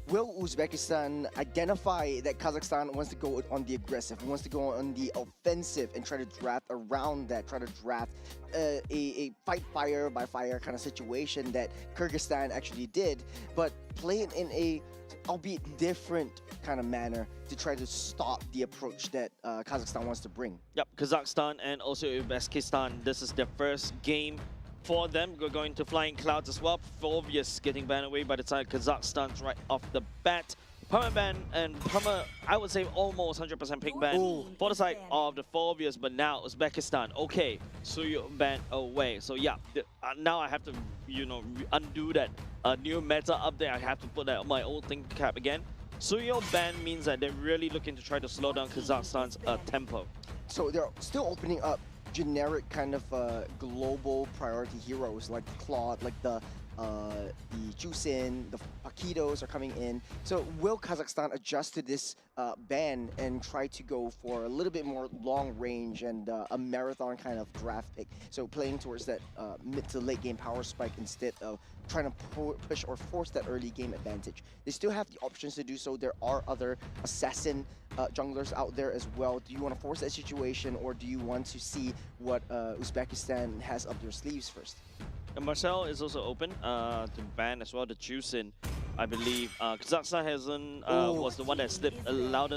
Will Uzbekistan identify that Kazakhstan wants to go on the aggressive, wants to go on the offensive and try to draft around that, try to draft a fight fire by fire kind of situation that Kyrgyzstan actually did, but play it in a albeit different kind of manner to try to stop the approach that Kazakhstan wants to bring?
Yep, Kazakhstan and also Uzbekistan, this is their first game for them. We're going to Flying Clouds as well. Phobius getting banned away by the time Kazakhstan's right off the bat. Permanent ban and I would say almost 100% pick ban for the side of the Phobias, but now Uzbekistan. Okay, Suyo ban away. So yeah, now I have to, you know, undo that new meta update. I have to put that on my old thing cap again. Suyo ban means that they're really looking to try to slow down Kazakhstan's tempo.
So they're still opening up generic kind of global priority heroes like the Claude, like the Jusin, the Paquitos are coming in. So will Kazakhstan adjust to this ban and try to go for a little bit more long range and a marathon kind of draft pick? So playing towards that mid to late game power spike instead of trying to push or force that early game advantage. They still have the options to do so. There are other assassin junglers out there as well. Do you want to force that situation, or do you want to see what Uzbekistan has up their sleeves first?
And Marcel is also open to ban as well the Jusin, I believe. Kazakhstan hasn't was the one that slipped, allowed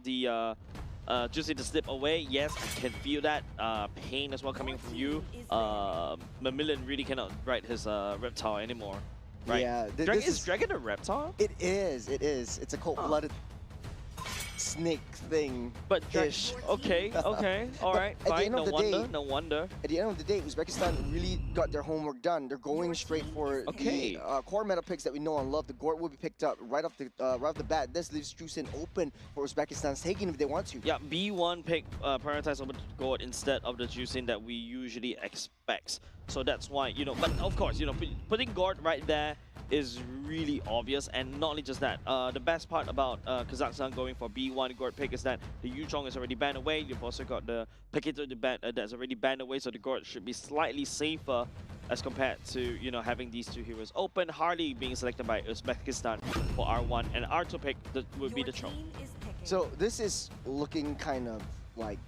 the Juicy to slip away. Yes, I can feel that pain as well coming from you. Mamillion really cannot ride his reptile anymore, right?
Yeah,
is Dragon a reptile?
It is. It's a cold-blooded snake thing.
But okay, all right, fine. No wonder.
At the end of the day, Uzbekistan really got their homework done. They're going straight for the core meta picks that we know and love. The Gort will be picked up right off the bat. This leaves Jusin open for Uzbekistan's taking if they want to.
Yeah, B1 pick prioritize over the Gort instead of the Jusin that we usually expect. So that's why, you know, but of course, you know, putting Gort right there is really obvious, and not only just that, the best part about Kazakhstan going for B1 Gort pick is that the Yuzhong is already banned away. You've also got the Paquito that's already banned away, so the Gort should be slightly safer as compared to, you know, having these two heroes open. Harley being selected by Uzbekistan for R1, and R2 pick would be the Cho.
So this is looking kind of like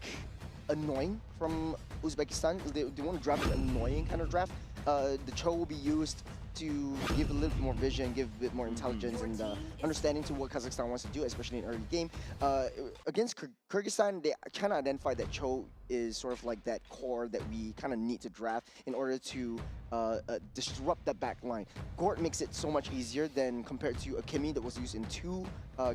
annoying from Uzbekistan. They want to draft an annoying kind of draft. The Cho will be used to give a little bit more vision, give a bit more intelligence and understanding to what Kazakhstan wants to do, especially in early game. Against Kyrgyzstan, they kind of identified that Cho is sort of like that core that we kind of need to draft in order to disrupt that back line. Gort makes it so much easier than compared to a Kimi that was used in 2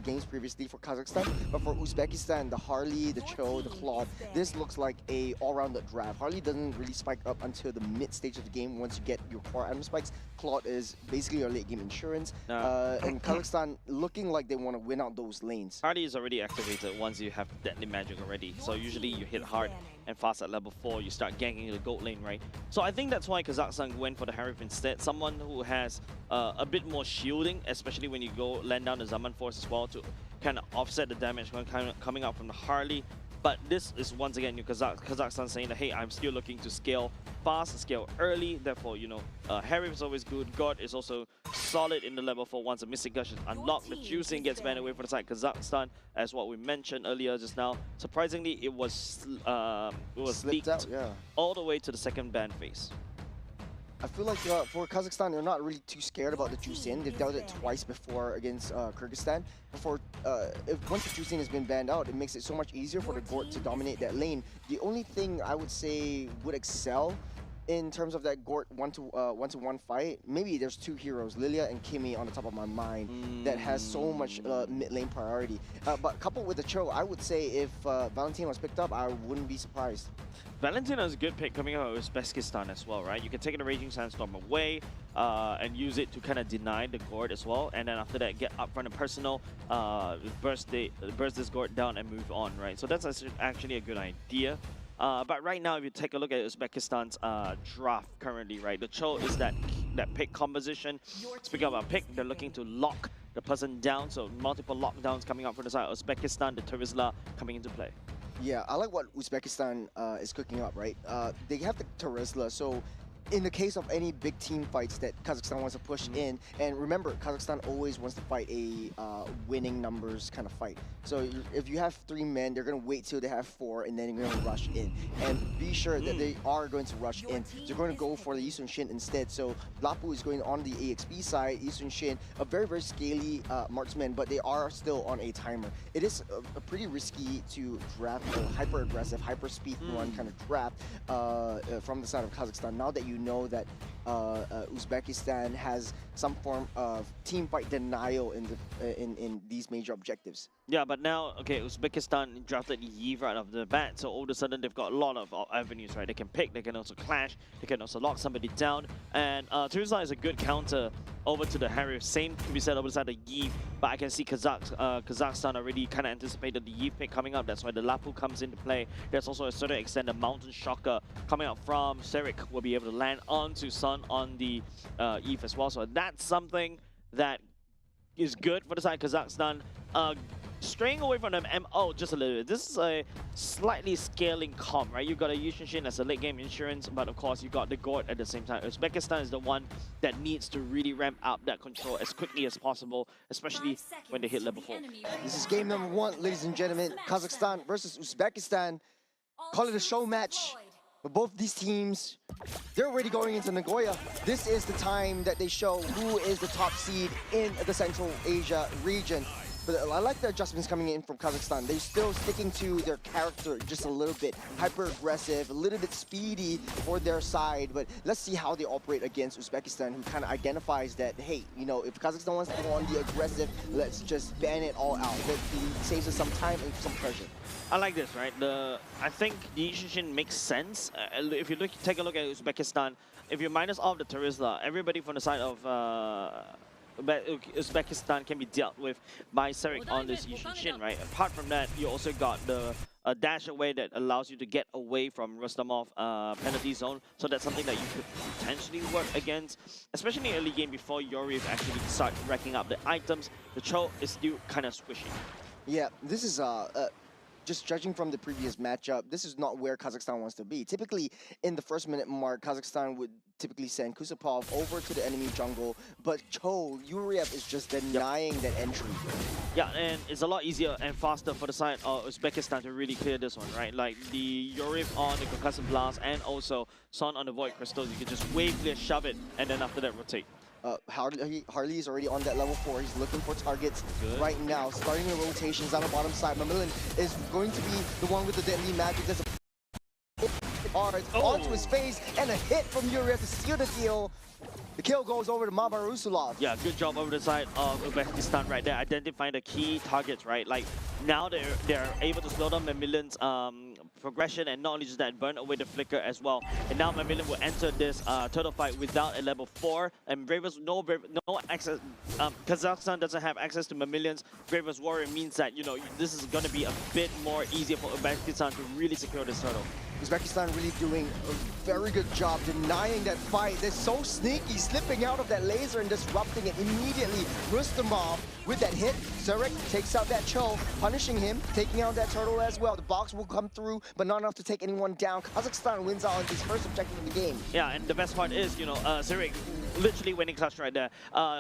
games previously for Kazakhstan. But for Uzbekistan, the Harley, the Cho, the Claude, this looks like a all-rounded draft. Harley doesn't really spike up until the mid stage of the game once you get your core item spikes. Claude is basically your late game insurance. And Kazakhstan looking like they want to win out those lanes.
Harley is already activated once you have Deadly Magic already. So usually you hit hard and fast at level 4, you start ganking the gold lane, right? So I think that's why Kazakhstan went for the Harif instead. Someone who has a bit more shielding, especially when you go land down the Zaman Force as well to kind of offset the damage coming out from the Harley. But this is once again Kazakhstan saying that, hey, I'm still looking to scale fast, scale early. Therefore, you know, Harif is always good. God is also solid in the level 4 once a Mystic Gush is unlocked. The Juicing gets banned away from the side Kazakhstan, as what we mentioned earlier just now. Surprisingly, it was leaked
out, yeah,
all the way to the second ban phase.
I feel like for Kazakhstan, they're not really too scared about the Jusin. They've dealt it twice before against Kyrgyzstan. If once the Jusin has been banned out, it makes it so much easier for the Gort to dominate that lane. The only thing I would say would excel in terms of that Gort one-to-one fight, maybe there's 2 heroes, Lilia and Kimi, on the top of my mind that has so much mid lane priority. But coupled with the Cho, I would say if Valentina was picked up, I wouldn't be surprised.
Valentina is a good pick coming out of Uzbekistan as well, right? You can take the Raging Sandstorm away and use it to kind of deny the Gort as well. And then after that, get up front and personal, burst this Gort down and move on, right? So that's actually a good idea. But right now, if you take a look at Uzbekistan's draft currently, right, the Cho is that pick composition. Speaking about pick, they're looking to lock the person down, so multiple lockdowns coming out from the side. Uzbekistan, the Terizla coming into play.
Yeah, I like what Uzbekistan is cooking up, right? They have the Terizla, so in the case of any big team fights that Kazakhstan wants to push in, and remember, Kazakhstan always wants to fight a winning numbers kind of fight. So if you have 3 men, they're going to wait till they have 4, and then they're going to rush in. And be sure that they are going to rush in. They're going to go for the Yisun Shin instead. So Lapu is going on the EXP side, Yisun Shin, a very, very scaly marksman, but they are still on a timer. It is a pretty risky to draft a hyper-aggressive, hyper-speed run kind of draft from the side of Kazakhstan. Now that you know that Uzbekistan has some form of team fight denial in these major objectives.
Yeah, but now, okay, Uzbekistan drafted Yi right off the bat, so all of a sudden they've got a lot of avenues, right? They can pick, they can also clash, they can also lock somebody down, and Turza is a good counter over to the Harry. Same to be said over the side of Yi, but I can see Kazakhstan already kind of anticipated the Yi pick coming up. That's why the Lapu comes into play. There's also a certain extent the Mountain Shocker coming up from Serik will be able to land onto Sun on the Eve as well. So that's something that is good for the side of Kazakhstan. Straying away from them MO just a little bit. This is a slightly scaling comp, right? You've got a Yushin as a late game insurance, but of course you got the Gord at the same time. Uzbekistan is the one that needs to really ramp up that control as quickly as possible, especially when they hit level 4.
This is game number 1, ladies and gentlemen. Kazakhstan versus Uzbekistan. Call it a show match. But both these teams, they're already going into Nagoya. This is the time that they show who is the top seed in the Central Asia region. But I like the adjustments coming in from Kazakhstan. They're still sticking to their character just a little bit. Hyper-aggressive, a little bit speedy for their side. But let's see how they operate against Uzbekistan, who kind of identifies that, hey, you know, if Kazakhstan wants to go on the aggressive, let's just ban it all out. That saves us some time and some pressure.
I like this, right? I think the Yushin makes sense. If you take a look at Uzbekistan, if you minus off the Terizla, everybody from the side of Uzbekistan can be dealt with by Serik on this Yushin, right? Apart from that, you also got the dash away that allows you to get away from Rustamov penalty zone. So that's something that you could potentially work against, especially in early game before Yoriv actually start racking up the items. The Cho is still kind of squishy.
Yeah, this is just judging from the previous matchup, this is not where Kazakhstan wants to be. Typically, in the first minute mark, Kazakhstan would typically send Kusupov over to the enemy jungle, but Cho, Yuriev is just denying that entry.
Yeah, and it's a lot easier and faster for the side of Uzbekistan to really clear this one, right? Like the Yuriev on the Concussive Blast and also Son on the Void Crystals, you can just wave clear, shove it, and then after that rotate.
Harley is already on that level 4. He's looking for targets right now. Starting the rotations on the bottom side. Mamilin is going to be the one with the deadly magic. There's a onto his face and a hit from Yuriev to seal the deal. The kill goes over to Mamarusulov.
Yeah, good job over the side of Uzbekistan right there, identifying the key targets, right? Like, now they're able to slow down Mamilin's progression, and not only just that, burn away the flicker as well. And now Mamilin will enter this turtle fight without a level 4, and Bravest, no access. Kazakhstan doesn't have access to Mamilin's Bravest Warrior, means that, you know, this is going to be a bit more easier for Uzbekistan to really secure this turtle.
Uzbekistan really doing a very good job denying that fight. They're so sneaky, slipping out of that laser and disrupting it immediately. Rustamov with that hit. Serik takes out that Cho, punishing him, taking out that turtle as well. The box will come through, but not enough to take anyone down. Kazakhstan wins out on his first objective of the game.
Yeah, and the best part is, you know, Serik literally winning clutch right there.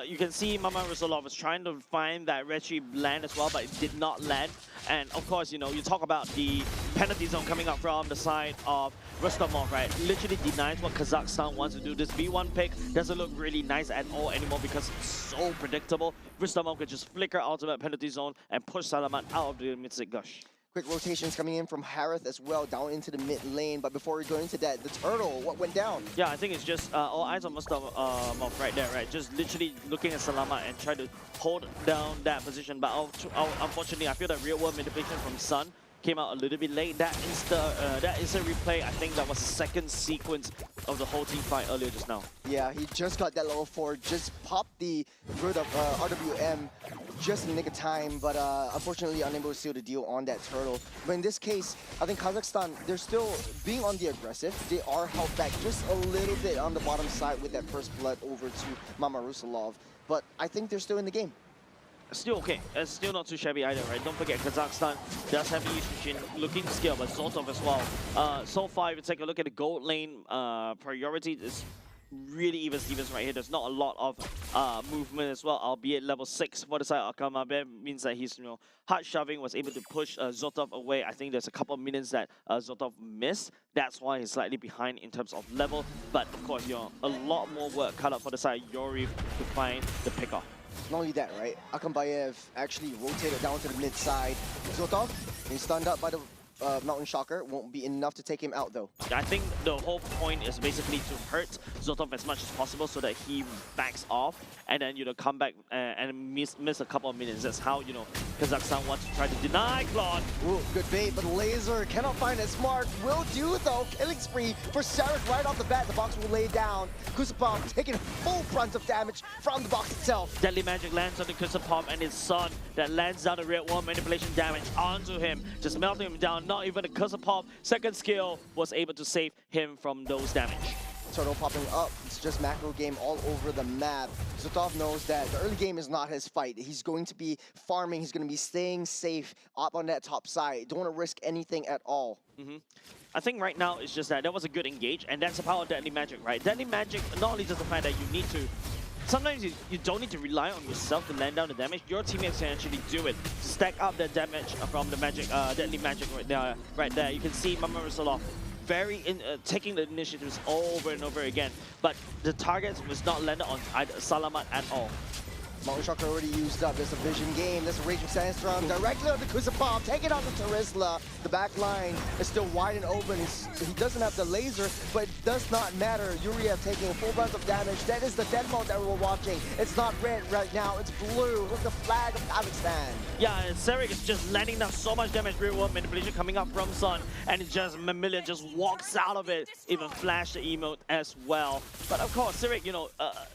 You can see Mama Rusolov was trying to find that Retri land as well, but it did not land. And of course, you know, you talk about the penalty zone coming up from the side of Rustamov, right? Literally denies what Kazakhstan wants to do. This B1 pick doesn't look really nice at all anymore because it's so predictable. Rustamov could just flicker ultimate penalty zone and push Salaman out of the mid-sig gush.
Quick rotations coming in from Harith as well, down into the mid lane. But before we go into that, the turtle, what went down?
Yeah, I think it's just all eyes on Mustamov right there, right? Just literally looking at Salama and try to hold down that position. But unfortunately, I feel that real-world manipulation from Sun came out a little bit late. That instant replay, I think that was the second sequence of the whole team fight earlier just now.
Yeah, he just got that level 4, just popped the Druid of RWM just in the nick of time, but unfortunately unable to seal the deal on that turtle. But in this case, I think Kazakhstan, they're still being on the aggressive. They are held back just a little bit on the bottom side with that first blood over to Mama Rusolov, but I think they're still in the game.
Still okay. It's still not too shabby either, right? Don't forget, Kazakhstan does have Yushin looking to scale, but Zoltov as well. So far, if you take a look at the gold lane priority, it's really even Stevens right here. There's not a lot of movement as well, albeit level 6 for the side of Akamabe means that he's, you know, hard shoving, was able to push Zoltov away. I think there's a couple of minions that Zoltov missed. That's why he's slightly behind in terms of level. But of course, you know, a lot more work cut out for the side of Yoriv to find the pickoff.
Not only that, right? Akambayev actually rotated down to the mid side. Zoltov, he's stunned up by the Mountain Shocker won't be enough to take him out though.
I think the whole point is basically to hurt Zotov as much as possible so that he backs off and then, come back and miss a couple of minutes. That's how, Kazakhstan wants to try to deny Claude.
Ooh, good bait, but Laser cannot find it. Smart will do though. Killing spree for Sarek right off the bat. The box will lay down. Kusapov taking full brunt of damage from the box itself.
Deadly Magic lands on the Kusapov and his son that lands down the red wall manipulation damage onto him, just melting him down. Not even the Kusapov second skill was able to save him from those damage.
Turtle popping up. It's just macro game all over the map. Zotov knows that the early game is not his fight. He's going to be farming. He's going to be staying safe up on that top side. Don't want to risk anything at all.
I think right now it's just that was a good engage, and that's the power of Deadly Magic, right? Deadly Magic, not only just the fact that you need to sometimes you don't need to rely on yourself to land down the damage. Your teammates can actually do it. To stack up the damage from the magic, Deadly Magic right there. You can see Mama Rusalov taking the initiatives over and over again. But the target was not landed on Salamat at all.
Mountain Shocker already used up. There's a vision game. There's a Raging Sandstorm directly on the Kusapov, taking out the Terizla. The back line is still wide and open. He doesn't have the laser, but it does not matter. Yuriev taking a full bunch of damage. That is the dead mode that we're watching. It's not red right now. It's blue with the flag of Kazakhstan.
Yeah, and Sarek is just landing down so much damage. Real world manipulation coming up from Sun, and it just Mamillion just walks out of it. Even flash the emote as well. But of course, Sarek,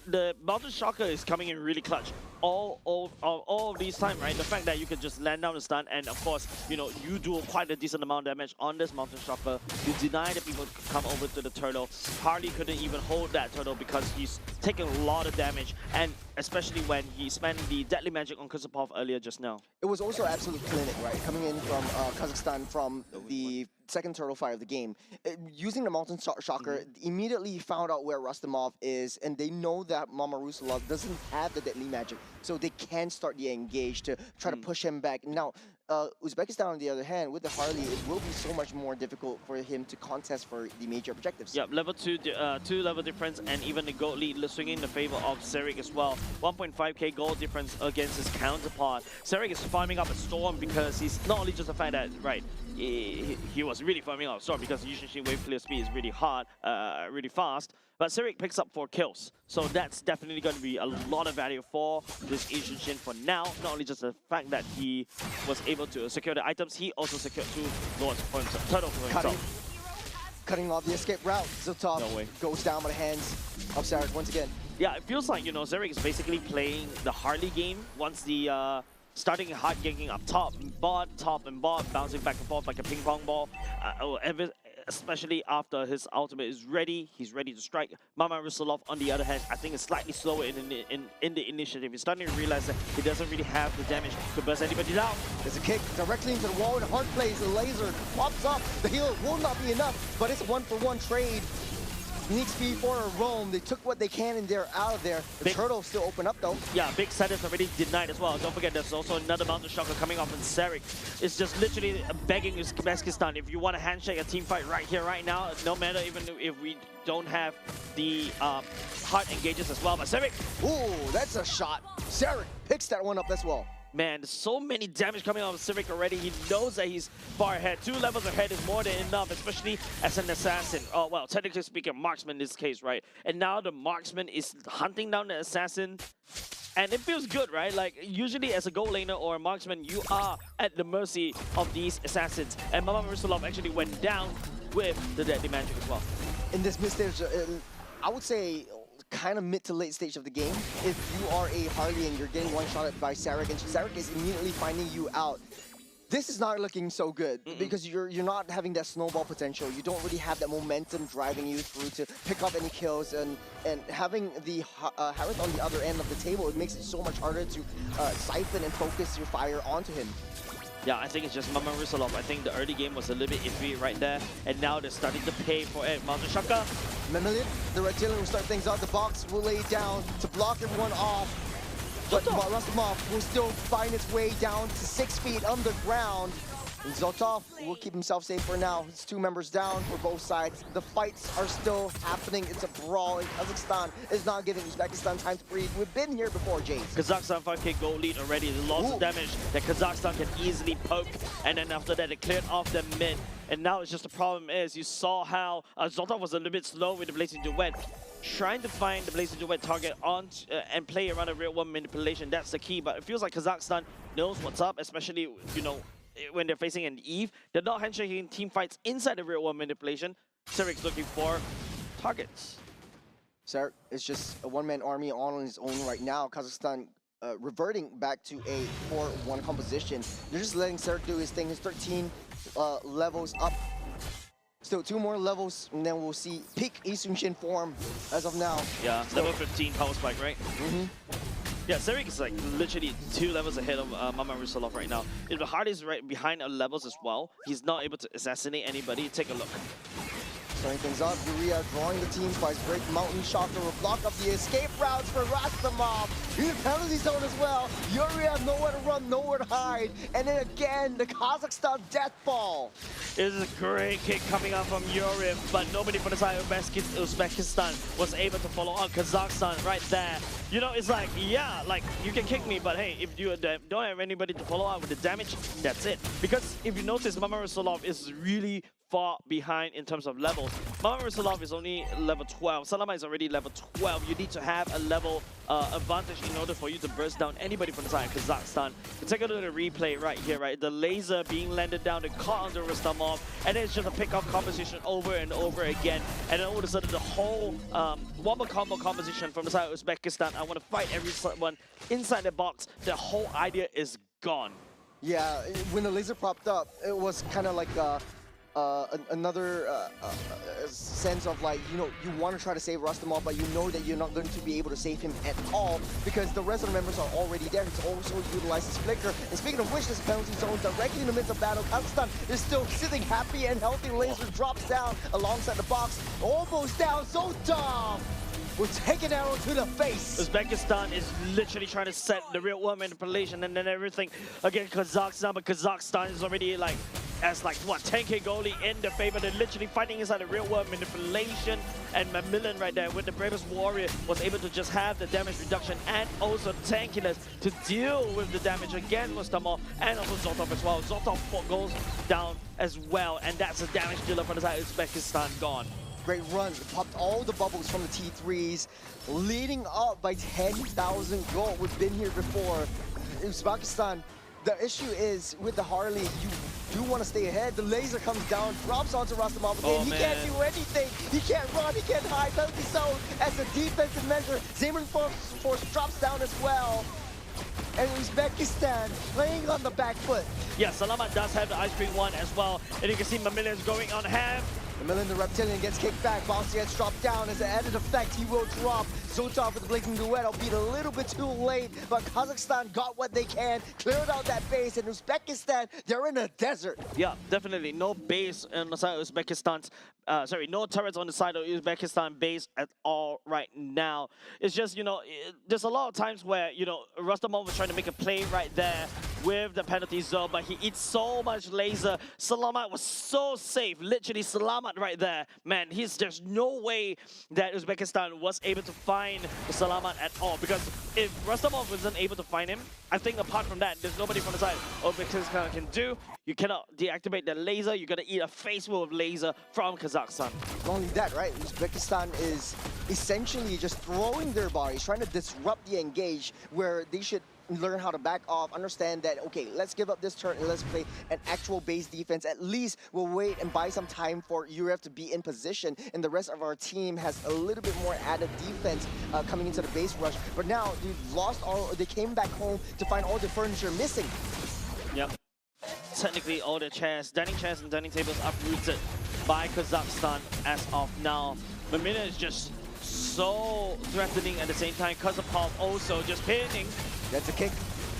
the Mountain Shocker is coming in really clutch. All of these time, right? The fact that you can just land down the stun, and of course, you do quite a decent amount of damage on this Mountain Shocker. You deny the people to come over to the turtle. Harley couldn't even hold that turtle because he's taking a lot of damage, and especially when he spent the Deadly Magic on Kusapov earlier just now.
It was also absolute clinic, right? Coming in from Kazakhstan from the second turtle fire of the game. Using the Mountain Shocker, immediately found out where Rustamov is, and they know that Mama Rusalov doesn't have the Deadly Magic, so they can start the engage to try to push him back. Now, Uzbekistan, on the other hand, with the Harley, it will be so much more difficult for him to contest for the major objectives.
Yep, level 2 level difference, and even the gold lead swinging in the favor of Sarek as well. 1.5k gold difference against his counterpart. Sarek is farming up a Storm because he's not only just the fact that, right, he was really farming up a Storm because Yushin wave clear speed is really hard, really fast. But Sarek picks up 4 kills, so that's definitely going to be a lot of value for this Asian Shin for now. Not only just the fact that he was able to secure the items, he also secured 2 lords for himself, turtle for himself.
Cutting off the escape route. Zotov goes down by the hands of Sarek once again.
Yeah, it feels like, Sarek is basically playing the Harley game once the starting hard ganking up top and bot, bouncing back and forth like a ping pong ball. Especially after his ultimate is ready, he's ready to strike. Mama Rusalov, on the other hand, I think is slightly slower in the initiative. He's starting to realize that he doesn't really have the damage to burst anybody down.
There's a kick directly into the wall in a hard place. The laser pops up. The heal will not be enough, but it's a 1-for-1 trade. Neat speed for a roam. They took what they can and they're out of there. The turtle still open up though.
Yeah, big set is already denied as well. Don't forget there's also another Mountain Shocker coming off, and Sarek is just literally begging Uzbekistan, if you want to handshake a team fight right here, right now, no matter even if we don't have the hard engages as well. But Sarek,
ooh, that's a shot. Sarek picks that one up as well.
Man, so many damage coming out of Civic already. He knows that he's far ahead. 2 levels ahead is more than enough, especially as an assassin. Oh, well, technically speaking, marksman in this case, right? And now the marksman is hunting down the assassin. And it feels good, right? Like, usually as a gold laner or a marksman, you are at the mercy of these assassins. And Mama Rusalov actually went down with the Deadly Magic as well.
In this mid-stage, I would say, kind of mid to late stage of the game, if you are a Harley and you're getting one-shotted by Sarek and Sarek is immediately finding you out, this is not looking so good because you're not having that snowball potential. You don't really have that momentum driving you through to pick up any kills, and having the Harith on the other end of the table, it makes it so much harder to siphon and focus your fire onto him.
Yeah, I think it's just Mama Rusalov. I think the early game was a little bit iffy right there, and now they're starting to pay for it. Mountain Shocker.
Mamillion, the Red Tailor will start things out. The box will lay down to block everyone off. But Rustamov will still find its way down to 6 feet underground. And Zotov will keep himself safe for now. It's 2 members down for both sides. The fights are still happening. It's a brawl. Kazakhstan is not giving Uzbekistan time to breathe. We've been here before, Jace.
Kazakhstan 5k goal lead already. Lots of damage that Kazakhstan can easily poke. And then after that, they cleared off the mid. And now it's just the problem is, you saw how Zotov was a little bit slow with the Blazing Duet. Trying to find the Blazing Duet target on and play around a real one manipulation. That's the key. But it feels like Kazakhstan knows what's up, especially, you know, when they're facing an Eve. They're not handshaking team fights inside the real one manipulation. Serik's looking for targets.
Serik is just a one-man army on his own right now. Kazakhstan reverting back to a 4-1 composition. They're just letting Serik do his thing. His 13 levels up. Still 2 more levels, and then we'll see peak Lee Seung-shin form as of now.
Yeah, level 15 power spike, right? Yeah, Serik is like literally 2 levels ahead of Mama Rusalov right now. If the heart is right behind levels as well, he's not able to assassinate anybody. Take a look.
Starting things up, Uria drawing the team by his Great Mountain Shocker will block up the escape routes for Rastamov. In the penalty zone as well. Uria has nowhere to run, nowhere to hide. And then again, the Kazakhstan death ball.
This is a great kick coming out from Yuri, but nobody from the side of Uzbekistan was able to follow on. Kazakhstan right there. You know, it's like, yeah, like, you can kick me, but hey, if you don't have anybody to follow up with the damage, that's it. Because if you notice, Mama Rusalov is really far behind in terms of levels. Mama Rusalov is only level 12. Salama is already level 12. You need to have a level advantage in order for you to burst down anybody from the side of Kazakhstan. You take a look at the replay right here, right? The laser being landed down, the caught onto Rustamov, and then it's just a pick-up composition over and over again. And then all of a sudden, the whole wombo combo composition from the side of Uzbekistan, I want to fight everyone inside the box. The whole idea is gone.
Yeah, when the laser popped up, it was kind of like another sense of like, you know, you want to try to save Rustamov, but you know that you're not going to be able to save him at all because the rest of the members are already there. He's also utilized his flicker. And speaking of which, this penalty zone directly in the midst of battle. Kazakhstan is still sitting happy and healthy. Laser drops down alongside the box, almost down. So dumb. We're taking arrow to the face.
Uzbekistan is literally trying to set the real world manipulation and then everything against Kazakhstan, but Kazakhstan is already like, as like, what, 10k goalie in the favor. They're literally fighting inside the real world manipulation, and Macmillan right there with the bravest warrior was able to just have the damage reduction and also tankiness to deal with the damage against Rustamov and also Zotov as well. Zotov goes down as well, and that's a damage dealer for the side of Uzbekistan gone.
Great run, popped all the bubbles from the T3s, leading up by 10,000 gold. We've been here before. Uzbekistan, the issue is with the Harley, you do want to stay ahead. The laser comes down, drops onto Rastamov again. He can't do anything. He can't run, he can't hide. Penalty zone as a defensive measure. Zeman Force drops down as well. And Uzbekistan playing on the back foot.
Yeah, Salamat does have the Ice Cream one as well. And you can see Macmillan's going on half.
Macmillan, the Reptilian, gets kicked back. Bouncy gets dropped down. As an added effect, he will drop. Zotov with the Blazing Duet. I'll beat a little bit too late, but Kazakhstan got what they can, cleared out that base, and Uzbekistan, they're in a desert.
Yeah, definitely. No base on the side of Uzbekistan's, no turrets on the side of Uzbekistan base at all right now. It's just, you know, there's a lot of times where, you know, Rustamov was trying to make a play right there with the penalty zone, but he eats so much laser. Salamat was so safe, literally Salamat right there. Man, there's no way that Uzbekistan was able to find Salamat at all, because if Rustamov wasn't able to find him, I think apart from that, there's nobody from the side Uzbekistan can do. You cannot deactivate the laser, you gotta eat a face full of laser from Kazakhstan.
Not only that, right? Uzbekistan is essentially just throwing their bodies, trying to disrupt the engage where they should learn how to back off, understand that, okay, let's give up this turn and let's play an actual base defense. At least we'll wait and buy some time for Urev to be in position, and the rest of our team has a little bit more added defense coming into the base rush. But now, they came back home to find all the furniture missing.
Yep. Technically, all the chairs, dining chairs and dining tables uprooted by Kazakhstan as of now. Mamina is just so threatening at the same time. Kozapov also just pinning.
That's a kick.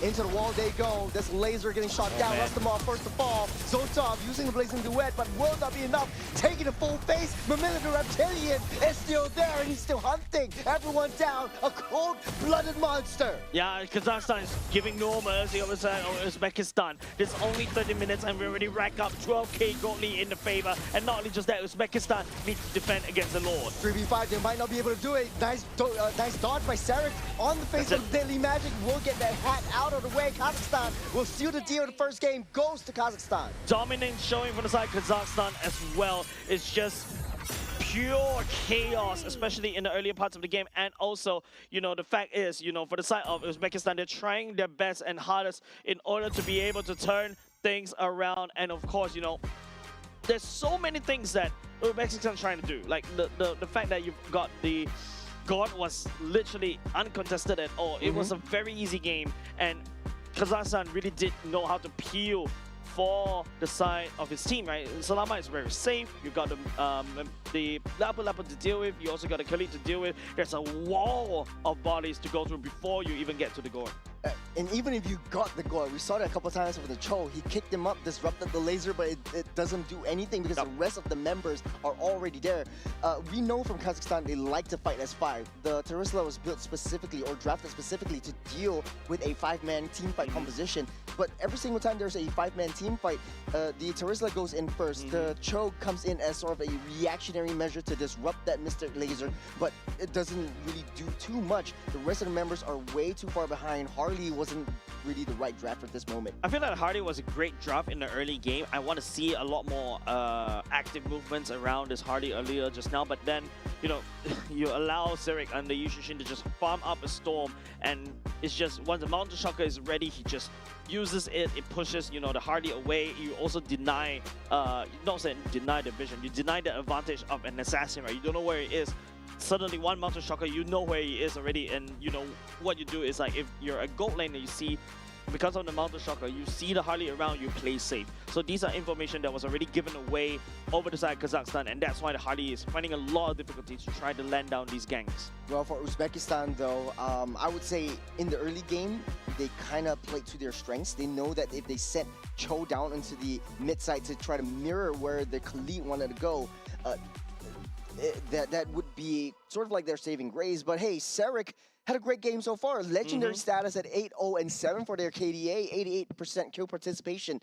Into the wall they go. This laser getting shot down. Rustamov first to fall. Zotov using the blazing duet, but will not be enough. Taking a full face. Mamila the reptilian is still there, and he's still hunting. Everyone down. A cold-blooded monster.
Yeah, Kazakhstan is giving no mercy over Uzbekistan. There's only 30 minutes, and we already rack up 12k gold lead in the favor. And not only just that, Uzbekistan needs to defend against the Lord.
3v5, they might not be able to do it. Nice dodge by Sarek on the face of Deadly Magic. Will get that hat out of the way. Kazakhstan will seal the deal. The first game goes to Kazakhstan.
Dominant showing from the side of Kazakhstan as well. It's just pure chaos, especially in the earlier parts of the game. And also, you know, the fact is, you know, for the side of Uzbekistan, they're trying their best and hardest in order to be able to turn things around. And of course, you know, there's so many things that Uzbekistan is trying to do. Like the fact that you've got the God was literally uncontested at all. It was a very easy game, and Kazakhstan really did know how to peel for the side of his team, right? Salama is very safe. You've got the Lapu to deal with. You also got the Khalid to deal with. There's a wall of bodies to go through before you even get to the goal.
And even if you got the goal, we saw that a couple times with the Cho. He kicked him up, disrupted the laser, but it doesn't do anything because the rest of the members are already there. We know from Kazakhstan they like to fight as five. The Terizla was built specifically or drafted specifically to deal with a five-man team fight composition. But every single time there's a five-man team fight, the Terizla goes in first. The Cho comes in as sort of a reactionary measure to disrupt that Mystic Laser, but it doesn't really do too much. The rest of the members are way too far behind. Harley wasn't really the right draft at this moment.
I feel that Hardy was a great draft in the early game. I want to see a lot more active movements around this Hardy earlier just now, but then, you know, you allow Zerek and the Yushin to just farm up a Storm, and it's just, once the Mountain Shocker is ready, he just uses it, it pushes, you know, the Hardy away. You also deny, not saying deny the vision, you deny the advantage of an assassin, right? You don't know where he is. Suddenly one Mountain Shocker, you know where he is already, and you know what you do is, like, if you're a gold laner, you see, because of the Mountain Shocker, you see the Harley around, you play safe. So these are information that was already given away over the side of Kazakhstan, and that's why the Harley is finding a lot of difficulties to try to land down these ganks.
Well, for Uzbekistan though, I would say in the early game, they kind of played to their strengths. They know that if they sent Cho down into the mid side to try to mirror where the Khalid wanted to go, that would be sort of like their saving grace. But hey, Sarek had a great game so far. Legendary status at 8-0-7 for their KDA, 88% kill participation.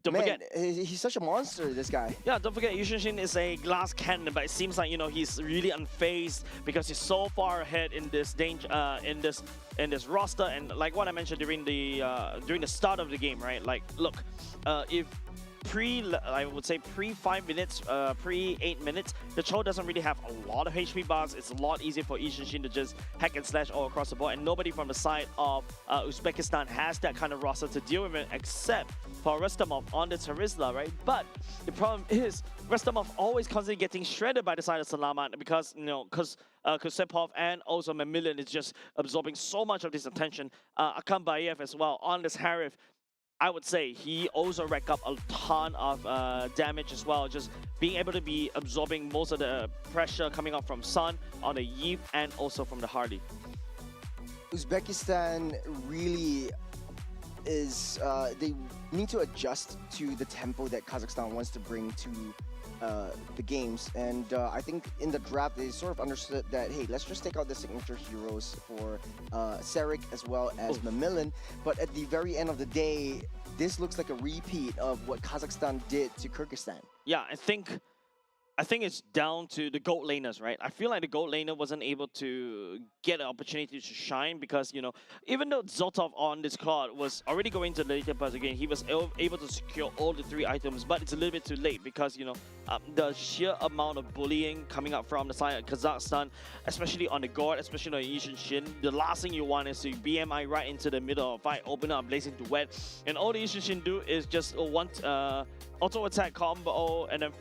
Don't forget,
he's such a monster, this guy.
Yeah, don't forget, Yushin is a glass cannon, but it seems like, you know, he's really unfazed because he's so far ahead in this danger, in this roster. And like what I mentioned during the start of the game, right? Like, look, if I would say pre 5 minutes, pre 8 minutes, the Cho doesn't really have a lot of HP bars. It's a lot easier for Ishin to just hack and slash all across the board, and nobody from the side of Uzbekistan has that kind of roster to deal with it except for Rustamov on the Terizla, right? But the problem is Rustamov always constantly getting shredded by the side of Salamat because, you know, Kusepov and also Mamilian is just absorbing so much of this attention. Akam Bayev as well on this Harif. I would say he also racked up a ton of damage as well, just being able to be absorbing most of the pressure coming up from Sun on the Yeep and also from the Hardy.
Uzbekistan really is, they need to adjust to the tempo that Kazakhstan wants to bring to the games, and I think in the draft they sort of understood that, hey, let's just take out the signature heroes for Sarek as well as Mamilian, but at the very end of the day, this looks like a repeat of what Kazakhstan did to Kyrgyzstan.
Yeah, I think it's down to the gold laners, right? I feel like the gold laner wasn't able to get an opportunity to shine because, you know, even though Zotov on this card was already going to the later parts again, he was able to secure all the 3 items, but it's a little bit too late because, you know, the sheer amount of bullying coming up from the side of Kazakhstan, especially on the guard, especially on Yishin Shin, the last thing you want is to BMI right into the middle of the fight, open up Blazing Duet, and all the Yishin Shin do is just auto attack combo, and then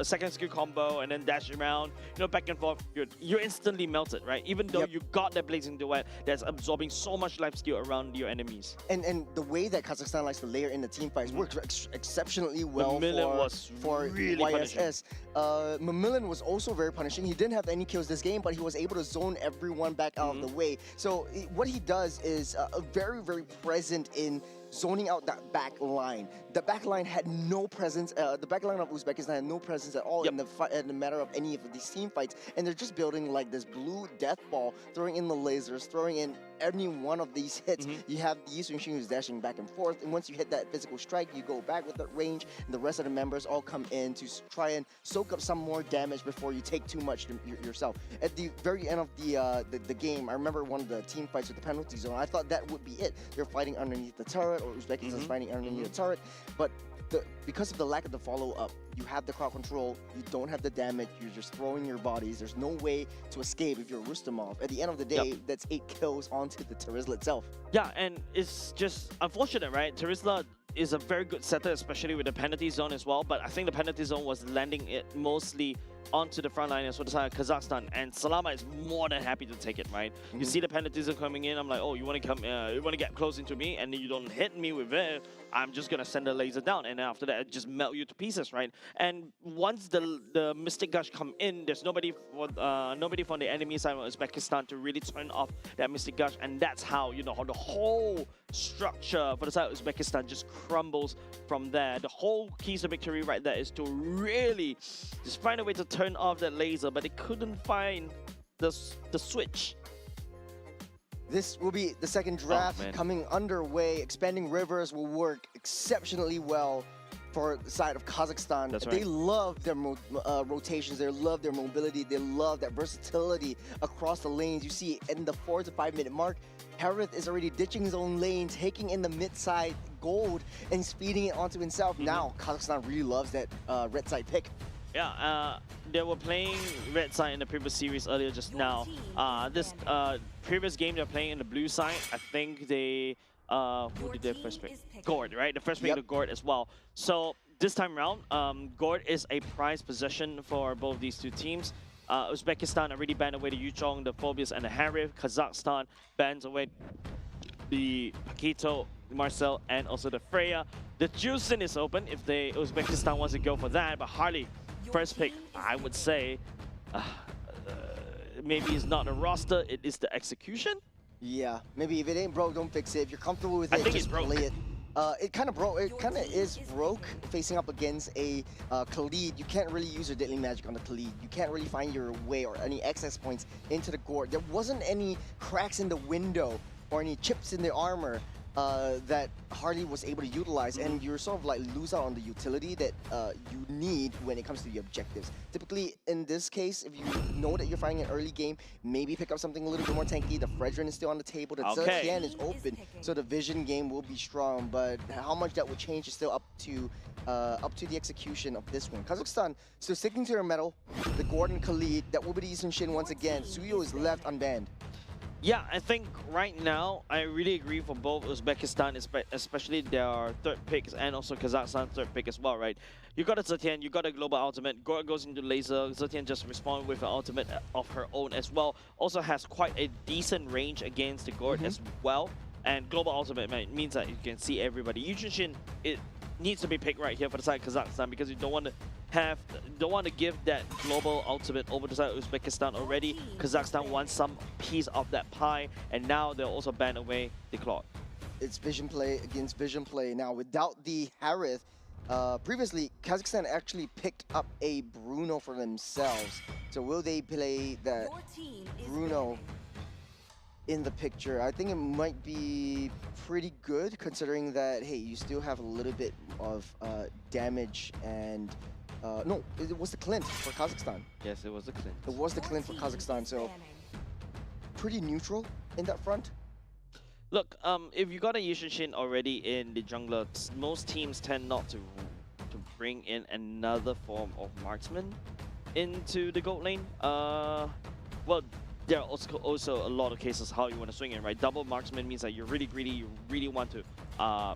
second skill combo, and then dash around, you know, back and forth. You're instantly melted, right? Even though you got that Blazing Duet that's absorbing so much life steal around your enemies.
And the way that Kazakhstan likes to layer in the team fights works exceptionally well
for
really
punishing
SS. Mamillan was also very punishing. He didn't have any kills this game, but he was able to zone everyone back out of the way. So what he does is very, very present in zoning out that back line. The back line had no presence. The back line of Uzbekistan had no presence at all in the matter of any of these team fights. And they're just building like this blue death ball, throwing in the lasers, throwing in any one of these hits. You have Yi Sun-shin who's dashing back and forth. And once you hit that physical strike, you go back with that range. And the rest of the members all come in to try and soak up some more damage before you take too much yourself. At the very end of the game, I remember one of the team fights with the penalty zone. I thought that would be it. They're fighting underneath the turret, or Uzbekistan's fighting underneath the turret. But because of the lack of the follow-up, you have the crowd control, you don't have the damage, you're just throwing your bodies. There's no way to escape if you're Rustamov. At the end of the day, that's 8 kills onto the Terizla itself.
Yeah, and it's just unfortunate, right? Terizla is a very good setter, especially with the penalty zone as well, but I think the penalty zone was landing it mostly onto the front line as well as Kazakhstan, and Salama is more than happy to take it, right? You see the penalty zone coming in, I'm like, oh, you want to come, you want to get close into me, and you don't hit me with it, I'm just gonna send a laser down, and after that, it just melt you to pieces, right? And once the Mystic Gush come in, there's nobody from the enemy side of Uzbekistan to really turn off that Mystic Gush, and that's how, you know, how the whole structure for the side of Uzbekistan just crumbles from there. The whole keys to victory right there is to really just find a way to turn off that laser, but they couldn't find the switch.
This will be the second draft coming underway. Expanding Rivers will work exceptionally well for the side of Kazakhstan.
That's
They love their rotations, they love their mobility, they love that versatility across the lanes. You see in the 4 to 5 minute mark, Harith is already ditching his own lane, taking in the mid-side gold and speeding it onto himself. Now, Kazakhstan really loves that red side pick.
Yeah, they were playing red side in the previous series earlier just now. This previous game they're playing in the blue side, I think they who did their first pick? Gord, right? The first pick to Gord as well. So this time around, Gord is a prized possession for both these two teams. Uzbekistan already banned away the Yuchong, the Phobias, and the Harith. Kazakhstan bans away the Paquito, Marcel, and also the Freya. The Juicin is open if Uzbekistan wants to go for that, but Harley, first pick, I would say, maybe it's not a roster, it is the execution. Yeah,
maybe if it ain't broke, don't fix it. If you're comfortable with it, just play it. It kind of is broke facing up against a Khalid. You can't really use your deadly magic on the Khalid. You can't really find your way or any access points into the Gord. There wasn't any cracks in the window or any chips in the armor that Harley was able to utilize, and you're sort of like lose out on the utility that you need when it comes to the objectives. Typically, in this case, if you know that you're fighting an early game, maybe pick up something a little bit more tanky. The Fredrin is still on the table. The Zetian is open, so the vision game will be strong. But how much that will change is still up to the execution of this one. Kazakhstan still sticking to their metal. The Gordon Khalid, that will be the Yi Sun-shin once again. Suyo is left unbanned.
Yeah, I think right now, I really agree for both Uzbekistan, especially their third picks, and also Kazakhstan third pick as well, right? You got a Zetian, you got a global ultimate, Gord goes into laser, Zetian just responded with an ultimate of her own as well. Also has quite a decent range against the Gord as well. And global ultimate means that you can see everybody. Yi Sun-shin, it needs to be picked right here for the side of Kazakhstan, because you don't want to give that global ultimate over to the side of Uzbekistan already. Kazakhstan wants some piece of that pie, and now they'll also ban away the Claude.
It's vision play against vision play. Now, without the Harith, previously, Kazakhstan actually picked up a Bruno for themselves. So will they play that Bruno in the picture? I think it might be pretty good, considering that, hey, you still have a little bit of damage, and no, it was the Clint for Kazakhstan.
Yes, it was the Clint.
It was the Clint for Kazakhstan, so pretty neutral in that front.
Look, if you got a Yi Sun-shin already in the jungler, most teams tend not to bring in another form of marksman into the gold lane. Well, there are also a lot of cases how you want to swing it, right? Double marksman means that you're really greedy, you really want to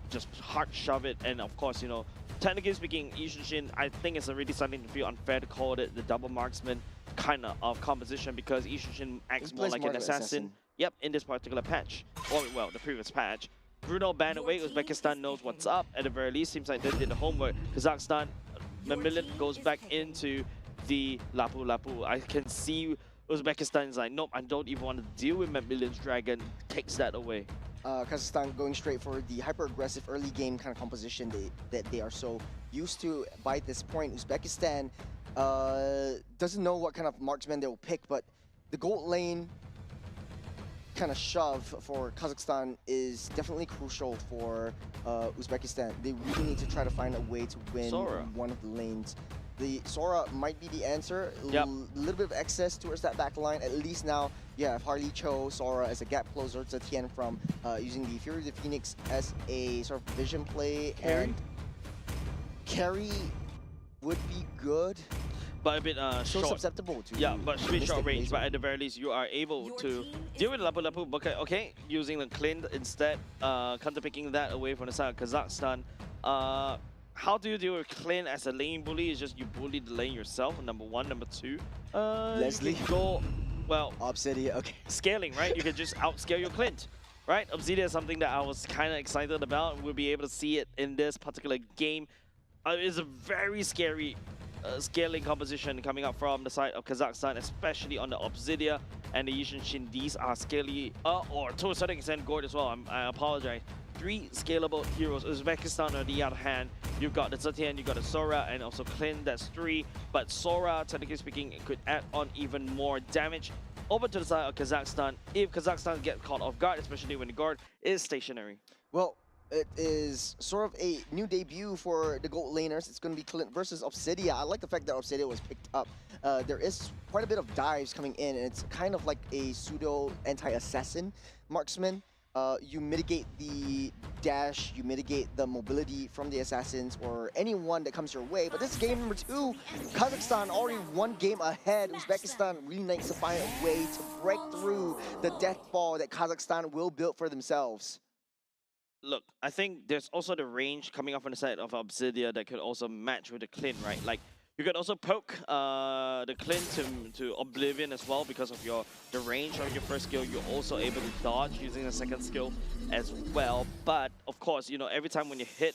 just hard shove it, and of course, you know, technically speaking, Yi Sun-shin, I think it's already starting to feel unfair to call it the double marksman kind of composition, because Yi Sun-shin acts more like an assassin. Yep, in this particular patch, or well, the previous patch. Bruno banned away, Uzbekistan knows what's up. At the very least, seems like they did the homework. Kazakhstan Macmillan goes back into the Lapu Lapu. I can see Uzbekistan is like, nope, I don't even want to deal with Macmillan's Dragon. Takes that away.
Kazakhstan going straight for the hyper-aggressive early game kind of composition that they are so used to by this point. Uzbekistan doesn't know what kind of marksman they will pick, but the gold lane kind of shove for Kazakhstan is definitely crucial for Uzbekistan. They really need to try to find a way to win
Sora.
one of the lanes. The Sora might be the answer.
Yep.
A little bit of excess towards that back line. At least now you have Harley Cho, Sora as a gap closer to Tien from using the Fury of the Phoenix as a sort of vision play.
Carry?
And carry would be good.
But a bit
So
short.
susceptible to
Yeah, but a bit short
Mystic
range.
Laser.
But at the very least, you are able to deal with Lapu Lapu. Okay, using the Clint instead, counter-picking that away from the side of Kazakhstan. How do you deal with Clint as a lane bully? It's just you bully the lane yourself, number one. Number two,
Leslie.
you can go, well,
Obsidian, okay.
scaling, right? You can just outscale your Clint, right? Obsidian is something that I was kind of excited about. We'll be able to see it in this particular game. It's a very scary scaling composition coming up from the side of Kazakhstan, especially on the Obsidia and the Yishin Shin. These are scaly, or to a certain extent, Gord as well. I apologize. 3 scalable heroes. Uzbekistan, on the other hand, you've got the Zetian, you've got the Sora, and also Clint, that's 3. But Sora, technically speaking, could add on even more damage. Over to the side of Kazakhstan, if Kazakhstan get caught off guard, especially when the guard is stationary.
Well, it is sort of a new debut for the gold laners. It's going to be Clint versus Obsidia. I like the fact that Obsidia was picked up. There is quite a bit of dives coming in, and it's kind of like a pseudo anti-assassin marksman. You mitigate the dash, you mitigate the mobility from the assassins or anyone that comes your way. But this is game number 2. Kazakhstan already 1 game ahead. Uzbekistan really needs to find a way to break through the death ball that Kazakhstan will build for themselves.
Look, I think there's also the range coming up on the side of Obsidia that could also match with the Clint, right? Like, you could also poke the Clint to Oblivion as well because of the range of your first skill. You're also able to dodge using the second skill as well. But, of course, you know, every time when you hit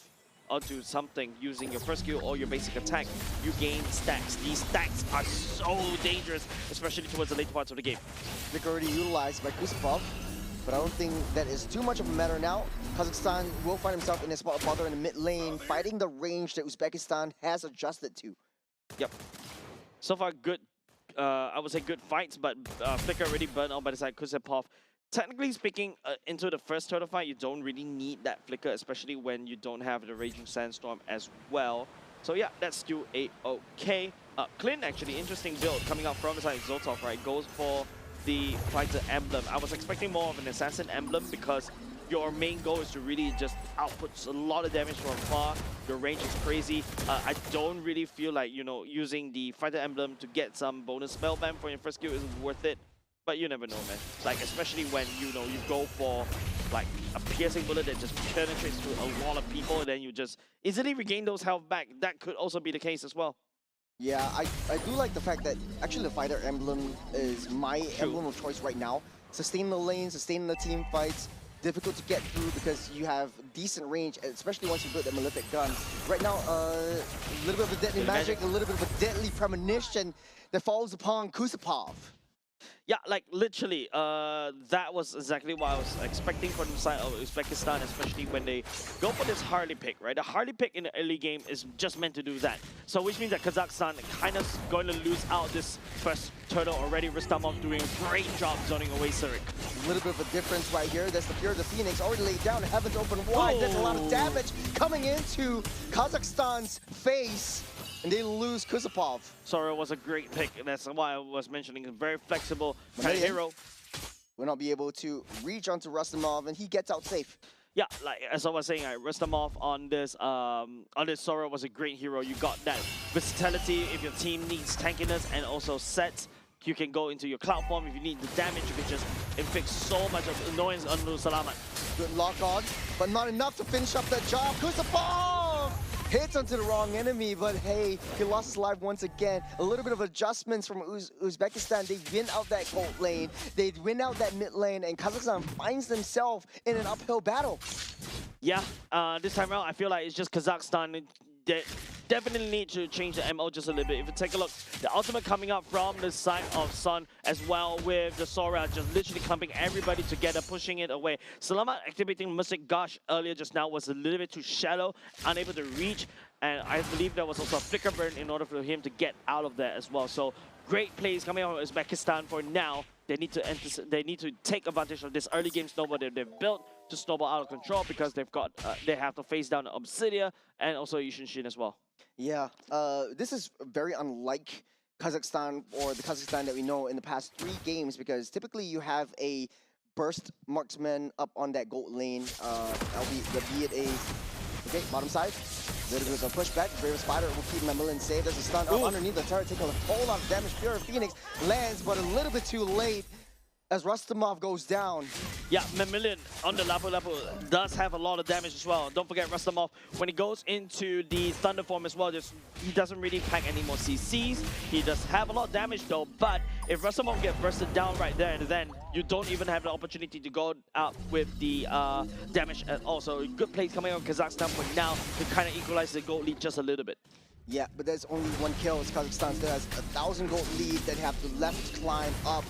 onto something using your first skill or your basic attack, you gain stacks. These stacks are so dangerous, especially towards the later parts of the game.
Flicker already utilized by Kusupov, but I don't think that is too much of a matter now. Kazakhstan will find himself in a spot of bother in the mid lane, fighting the range that Uzbekistan has adjusted to.
Yep. So far, good, I would say good fights, but Flicker already burned out by the side Kusupov. Technically speaking, into the first turtle fight, you don't really need that Flicker, especially when you don't have the Raging Sandstorm as well. So yeah, that's still a-okay. Clint, actually, interesting build coming out from the side of Zoltov, right? Goes for the Fighter Emblem. I was expecting more of an Assassin Emblem because your main goal is to really just output a lot of damage from far. Your range is crazy. I don't really feel like, you know, using the Fighter Emblem to get some bonus spellband for your first skill is worth it. But you never know, man. Like, especially when, you know, you go for, like, a piercing bullet that just penetrates through a lot of people and then you just easily regain those health back. That could also be the case as well.
Yeah, I do like the fact that actually the Fighter Emblem is my emblem of choice right now. Sustain the lane, sustain the team fights. Difficult to get through because you have decent range, especially once you build that Malefic gun. Right now, a little bit of a deadly magic, a little bit of a deadly premonition that falls upon Kusupov.
Yeah, like literally, that was exactly what I was expecting from the side of Uzbekistan, especially when they go for this Harley pick, right? The Harley pick in the early game is just meant to do that. So which means that Kazakhstan kind of going to lose out this first turtle already. Rustamov doing a great job zoning away Surik.
A little bit of a difference right here. That's the Fury of the Phoenix already laid down. Heavens open wide. That's a lot of damage coming into Kazakhstan's face. And they lose Kusupov.
Sora was a great pick, and that's why I was mentioning a very flexible kind of hero.
Will not be able to reach onto Rustamov, and he gets out safe.
Yeah, like as I was saying, Rustamov on this Sora was a great hero. You got that versatility if your team needs tankiness and also sets. You can go into your cloud form. If you need the damage, you can just inflict so much of annoyance on Salamat.
Good lock on, but not enough to finish up that job. Kusupov hits onto the wrong enemy, but hey, he lost his life once again. A little bit of adjustments from Uzbekistan. They win out that gold lane, they win out that mid lane, and Kazakhstan finds themselves in an uphill battle.
Yeah, this time around, I feel like it's just Kazakhstan that definitely need to change the MO just a little bit. If you take a look, the ultimate coming up from the side of Sun as well, with the Sora just literally clumping everybody together, pushing it away. Salamat activating Mystic Gush earlier just now was a little bit too shallow, unable to reach, and I believe there was also a flicker burn in order for him to get out of there as well. So great plays coming out of Uzbekistan for now. They need to take advantage of this early game snowball that they've built to snowball out of control, because they have to face down Obsidia and also Yushin as well.
Yeah, this is very unlike Kazakhstan, or the Kazakhstan that we know in the past 3 games, because typically you have a burst marksman up on that gold lane, be it a bottom side. Little bit of a pushback. Brave Spider will keep Mamilin safe. There's a stun up underneath the turret, taking a whole lot of damage. Pure Phoenix lands, but a little bit too late as Rustamov goes down.
Yeah, Mamilin on the Lapu does have a lot of damage as well. Don't forget Rustamov, when he goes into the Thunder form as well, he doesn't really pack any more CCs. He does have a lot of damage though, but if Rustamov gets bursted down right there, then you don't even have the opportunity to go out with the damage at all. So good plays coming out of Kazakhstan for now to kind of equalize the gold lead just a little bit.
Yeah, but there's only 1 kill as Kazakhstan still has 1,000 gold lead that have to left climb up.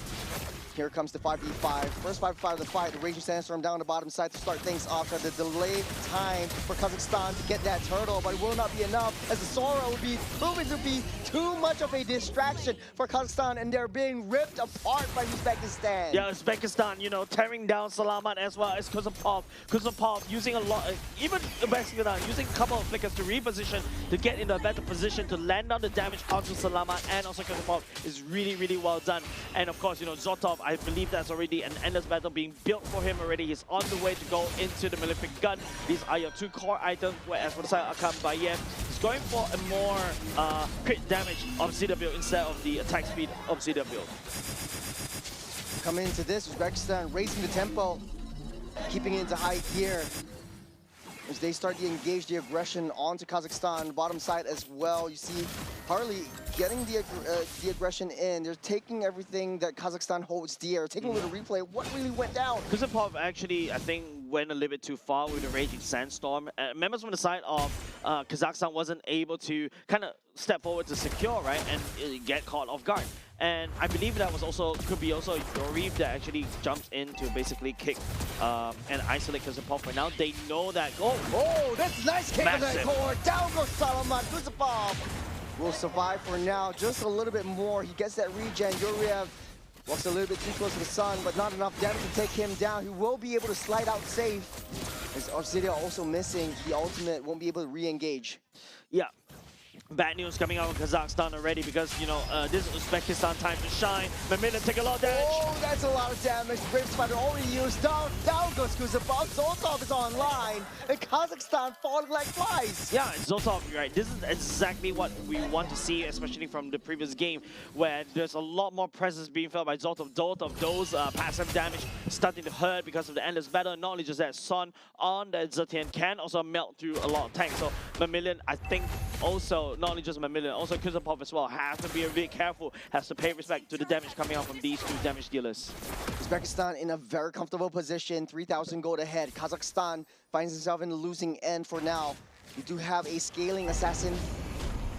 Here comes the 5v5. First 5v5 of the fight. The Raging Sandstorm down the bottom side to start things off. At the delayed time for Kazakhstan to get that turtle, but it will not be enough, as the Sora will be proving to be too much of a distraction for Kazakhstan, and they're being ripped apart by Uzbekistan.
Yeah, Uzbekistan, you know, tearing down Salamat as well as Kuzapov. Kuzapov using a lot, even Uzbekistan using a couple of flickers to reposition to get into a better position to land down the damage onto Salamat, and also Kuzapov is really, really well done. And of course, you know, Zotov, I believe that's already an endless battle being built for him already. He's on the way to go into the Malefic Gun. These are your 2 core items, whereas for the side of Akam Bayev, he's going for a more crit damage of ZW instead of the attack speed of ZW.
Coming into this, Uzbekistan raising the tempo, keeping it into high gear as they start to engage the aggression onto Kazakhstan, bottom side as well. You see Harley getting the aggression in. They're taking everything that Kazakhstan holds dear, taking a little replay. What really went down?
Kuzapov actually, I think, went a little bit too far with the Raging Sandstorm. Members from the side of Kazakhstan wasn't able to kind of step forward to secure, right, and get caught off guard. And I believe that was also could be also Yorif that actually jumps in to basically kick and isolate Kuzapov. For now, they know that.
Oh, that's a nice kick on that
Massive.
core. Down goes Salamat. Kuzapov will survive for now. Just a little bit more. He gets that regen. Yuriev walks a little bit too close to the sun, but not enough damage to take him down. He will be able to slide out safe. As Obsidia also missing the ultimate, won't be able to re-engage.
Yeah. Bad news coming out of Kazakhstan already, because, you know, this is Uzbekistan time to shine. Mamilin take a lot of damage.
Oh, that's a lot of damage. Brave Spider already used. Down goes Kuzapov. Zotov is online, and Kazakhstan falling like flies.
Yeah, Zotov, right. This is exactly what we want to see, especially from the previous game, where there's a lot more presence being felt by Zotov. Both of those passive damage starting to hurt because of the endless battle. Not only just that, Sun on the Zetian can also melt through a lot of tanks. So Mamilin, I think, also, not only just Mamilin, also Kuzapov as well, has to be a bit careful, has to pay respect to the damage coming out from these 2 damage dealers.
Uzbekistan in a very comfortable position, 3,000 gold ahead. Kazakhstan finds himself in the losing end for now. You do have a scaling assassin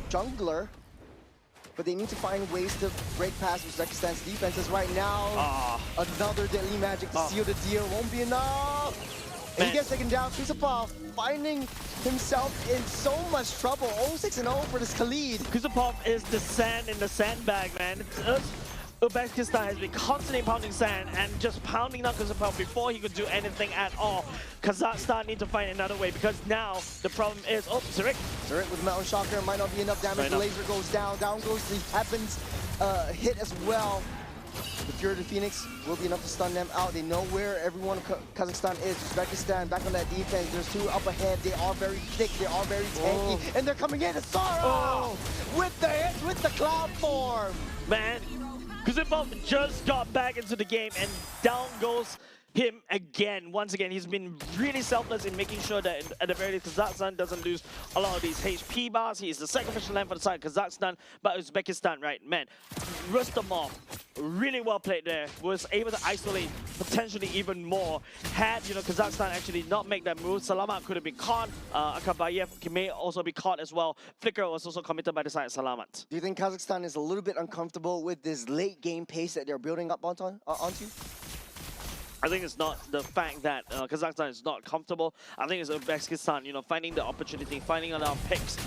jungler, but they need to find ways to break past Uzbekistan's defenses right now. Another deadly magic to seal the deal. Won't be enough. And he gets taken down. Kuzapov finding himself in so much trouble. 0-6-0 for this Khalid.
Kuzapov is the sand in the sandbag, man. Uzbekistan has been constantly pounding sand and just pounding down Kuzapov before he could do anything at all. Kazakhstan need to find another way, because now the problem is, Zurich.
Zurich with Metal Shocker might not be enough damage. The laser goes down. Down goes the Heavens hit as well. The Fury of the Phoenix will be enough to stun them out. They know where everyone Kazakhstan is. Uzbekistan back on that defense. There's 2 up ahead. They are very thick. They are very tanky. And they're coming in. Sora with the hit, with the cloud form.
Man, Kuzapov just got back into the game, and down goes him again. Once again, he's been really selfless in making sure that at the very least Kazakhstan doesn't lose a lot of these HP bars. He's the sacrificial lamb for the side of Kazakhstan, but Uzbekistan, right, man, Rustamov, really well played there, was able to isolate potentially even more. Had, Kazakhstan actually not make that move, Salamat could have been caught, Akabayev may also be caught as well. Flicker was also committed by the side of Salamat.
Do you think Kazakhstan is a little bit uncomfortable with this late game pace that they're building up onto?
I think it's not the fact that Kazakhstan is not comfortable. I think it's Uzbekistan, finding the opportunity, finding a lot of picks.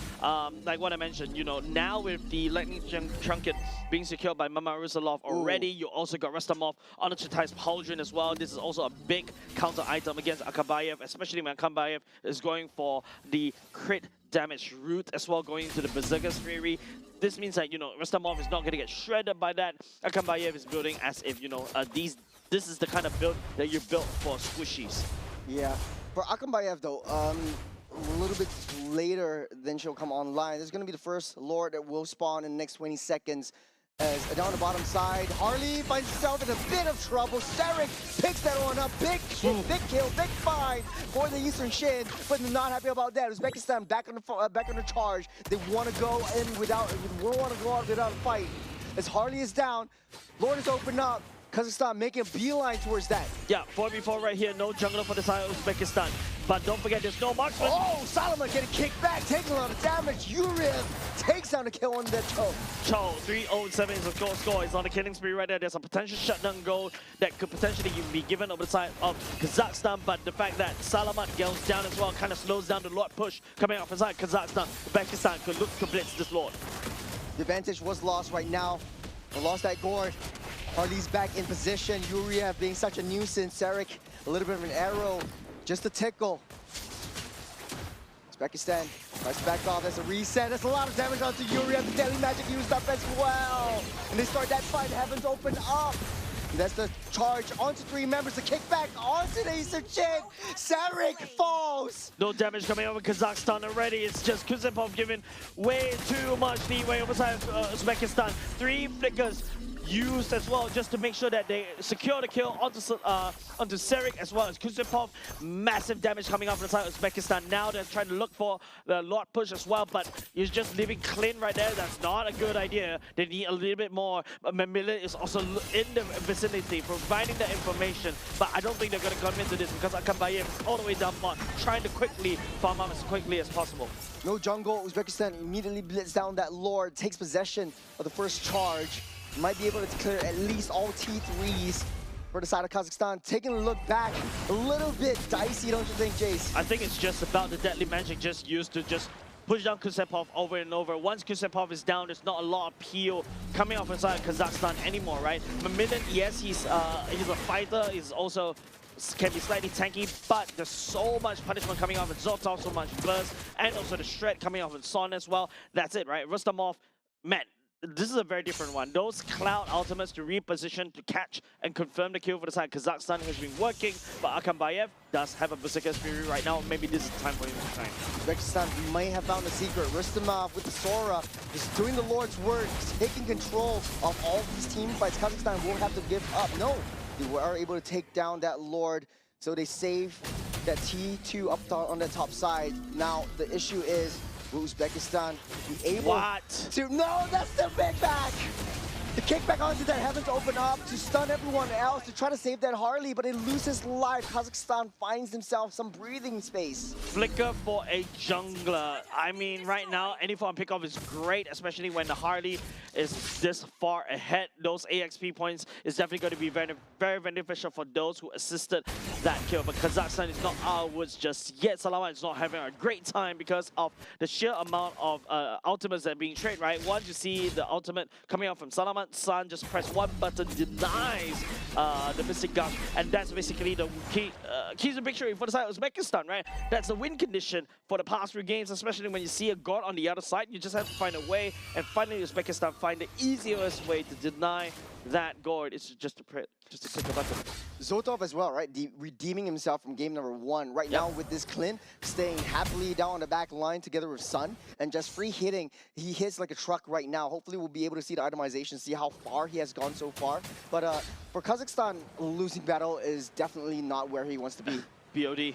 Like what I mentioned, now with the lightning trinket being secured by Mama Rusalov already, you also got Rustamov on the Chetai's Pauldron as well. This is also a big counter item against Akabayev, especially when Akabayev is going for the crit damage route as well, going into the Berserker's Fury. This means that, Rustamov is not going to get shredded by that. Akabayev is building as if, this is the kind of build that you built for squishies. Yeah.
For Akambayev, though, a little bit later than she'll come online, there's going to be the first Lord that will spawn in the next 20 seconds. As down the bottom side, Harley finds himself in a bit of trouble. Sarek picks that one up. Big kill, big find for the Eastern Shin, but they're not happy about that. Uzbekistan back on the charge. They want to go in without, want to go out without a fight. As Harley is down, Lord is open up. Kazakhstan making a beeline towards that.
Yeah, 4v4 right here, no jungler for the side of Uzbekistan. But don't forget, there's no marksman.
Oh, Salama getting kicked back, taking a lot of damage. Yuriv takes down the kill on that Cho.
Cho, 3-0-7 is a score. He's on the killing spree right there. There's a potential shutdown goal that could potentially be given over the side of Kazakhstan, but the fact that Salamat goes down as well kind of slows down the Lord push coming off inside Kazakhstan. Uzbekistan could look to blitz this Lord.
The advantage was lost right now. They lost that Gord. Harley's back in position. Yuriev being such a nuisance. Sarek, a little bit of an arrow, just a tickle. Uzbekistan tries to back off. There's a reset. There's a lot of damage onto Yuriev. The Deadly Magic used up as well. And they start that fight. Heavens open up. And that's the charge onto three members. The kickback onto the Eastern Shin. Sarek falls.
No damage coming over Kazakhstan already. It's just Kuzempov giving way too much leeway over side of Uzbekistan. 3 flickers used as well just to make sure that they secure the kill onto Sarek as well as Kuzempov. Massive damage coming out from the side of Uzbekistan. Now they're trying to look for the Lord push as well, but he's just leaving clean right there. That's not a good idea. They need a little bit more. Mamila is also in the vicinity providing the information, but I don't think they're going to come into this because Akambayev is all the way down bot, trying to quickly farm up as quickly as possible.
No jungle. Uzbekistan immediately blitz down that Lord, takes possession of the first charge. Might be able to clear at least all T3s for the side of Kazakhstan. Taking a look back, a little bit dicey, don't you think, Jace?
I think it's just about the Deadly Magic just used to just push down Kuzempov over and over. Once Kuzempov is down, there's not a lot of peel coming off inside Kazakhstan anymore, right? Mamilin, yes, he's a fighter. He's also can be slightly tanky, but there's so much punishment coming off of Zotov, so much burst, and also the shred coming off of Son as well. That's it, right? Rustamov, man. This is a very different one. Those Cloud ultimates to reposition, to catch and confirm the kill for the side. Kazakhstan has been working, but Akambayev does have a Berserker's Fury right now. Maybe this is the time for him to shine.
Uzbekistan may have found the secret. Rustamov with the Sora is doing the Lord's work, taking control of all these team fights. Kazakhstan won't have to give up. No, they were able to take down that Lord, so they save that T2 up on the top side. Now, the issue is, will Uzbekistan be able to... No, that's the big back! The kickback onto that Heavens open up to stun everyone else, to try to save that Harley, but it loses life. Kazakhstan finds themselves some breathing space.
Flicker for a jungler. I mean, right now, any form pickoff is great, especially when the Harley is this far ahead. Those AXP points is definitely going to be very, very beneficial for those who assisted that kill. But Kazakhstan is not out of woods just yet. Salamat is not having a great time because of the sheer amount of ultimates that are being traded, right? Once you see the ultimate coming out from Salamat, San just press one button, denies the Mystic Gush, and that's basically the keys to victory for the side of Uzbekistan, right? That's the win condition for the past few games, especially when you see a god on the other side. You just have to find a way, and finally Uzbekistan find the easiest way to deny that god. It's just to click a button.
Zotov as well, right? Redeeming himself from game number 1. Right now with this Clint staying happily down on the back line together with Sun and just free hitting. He hits like a truck right now. Hopefully we'll be able to see the itemization, see how far he has gone so far. But for Kazakhstan, losing battle is definitely not where he wants to be.
BOD.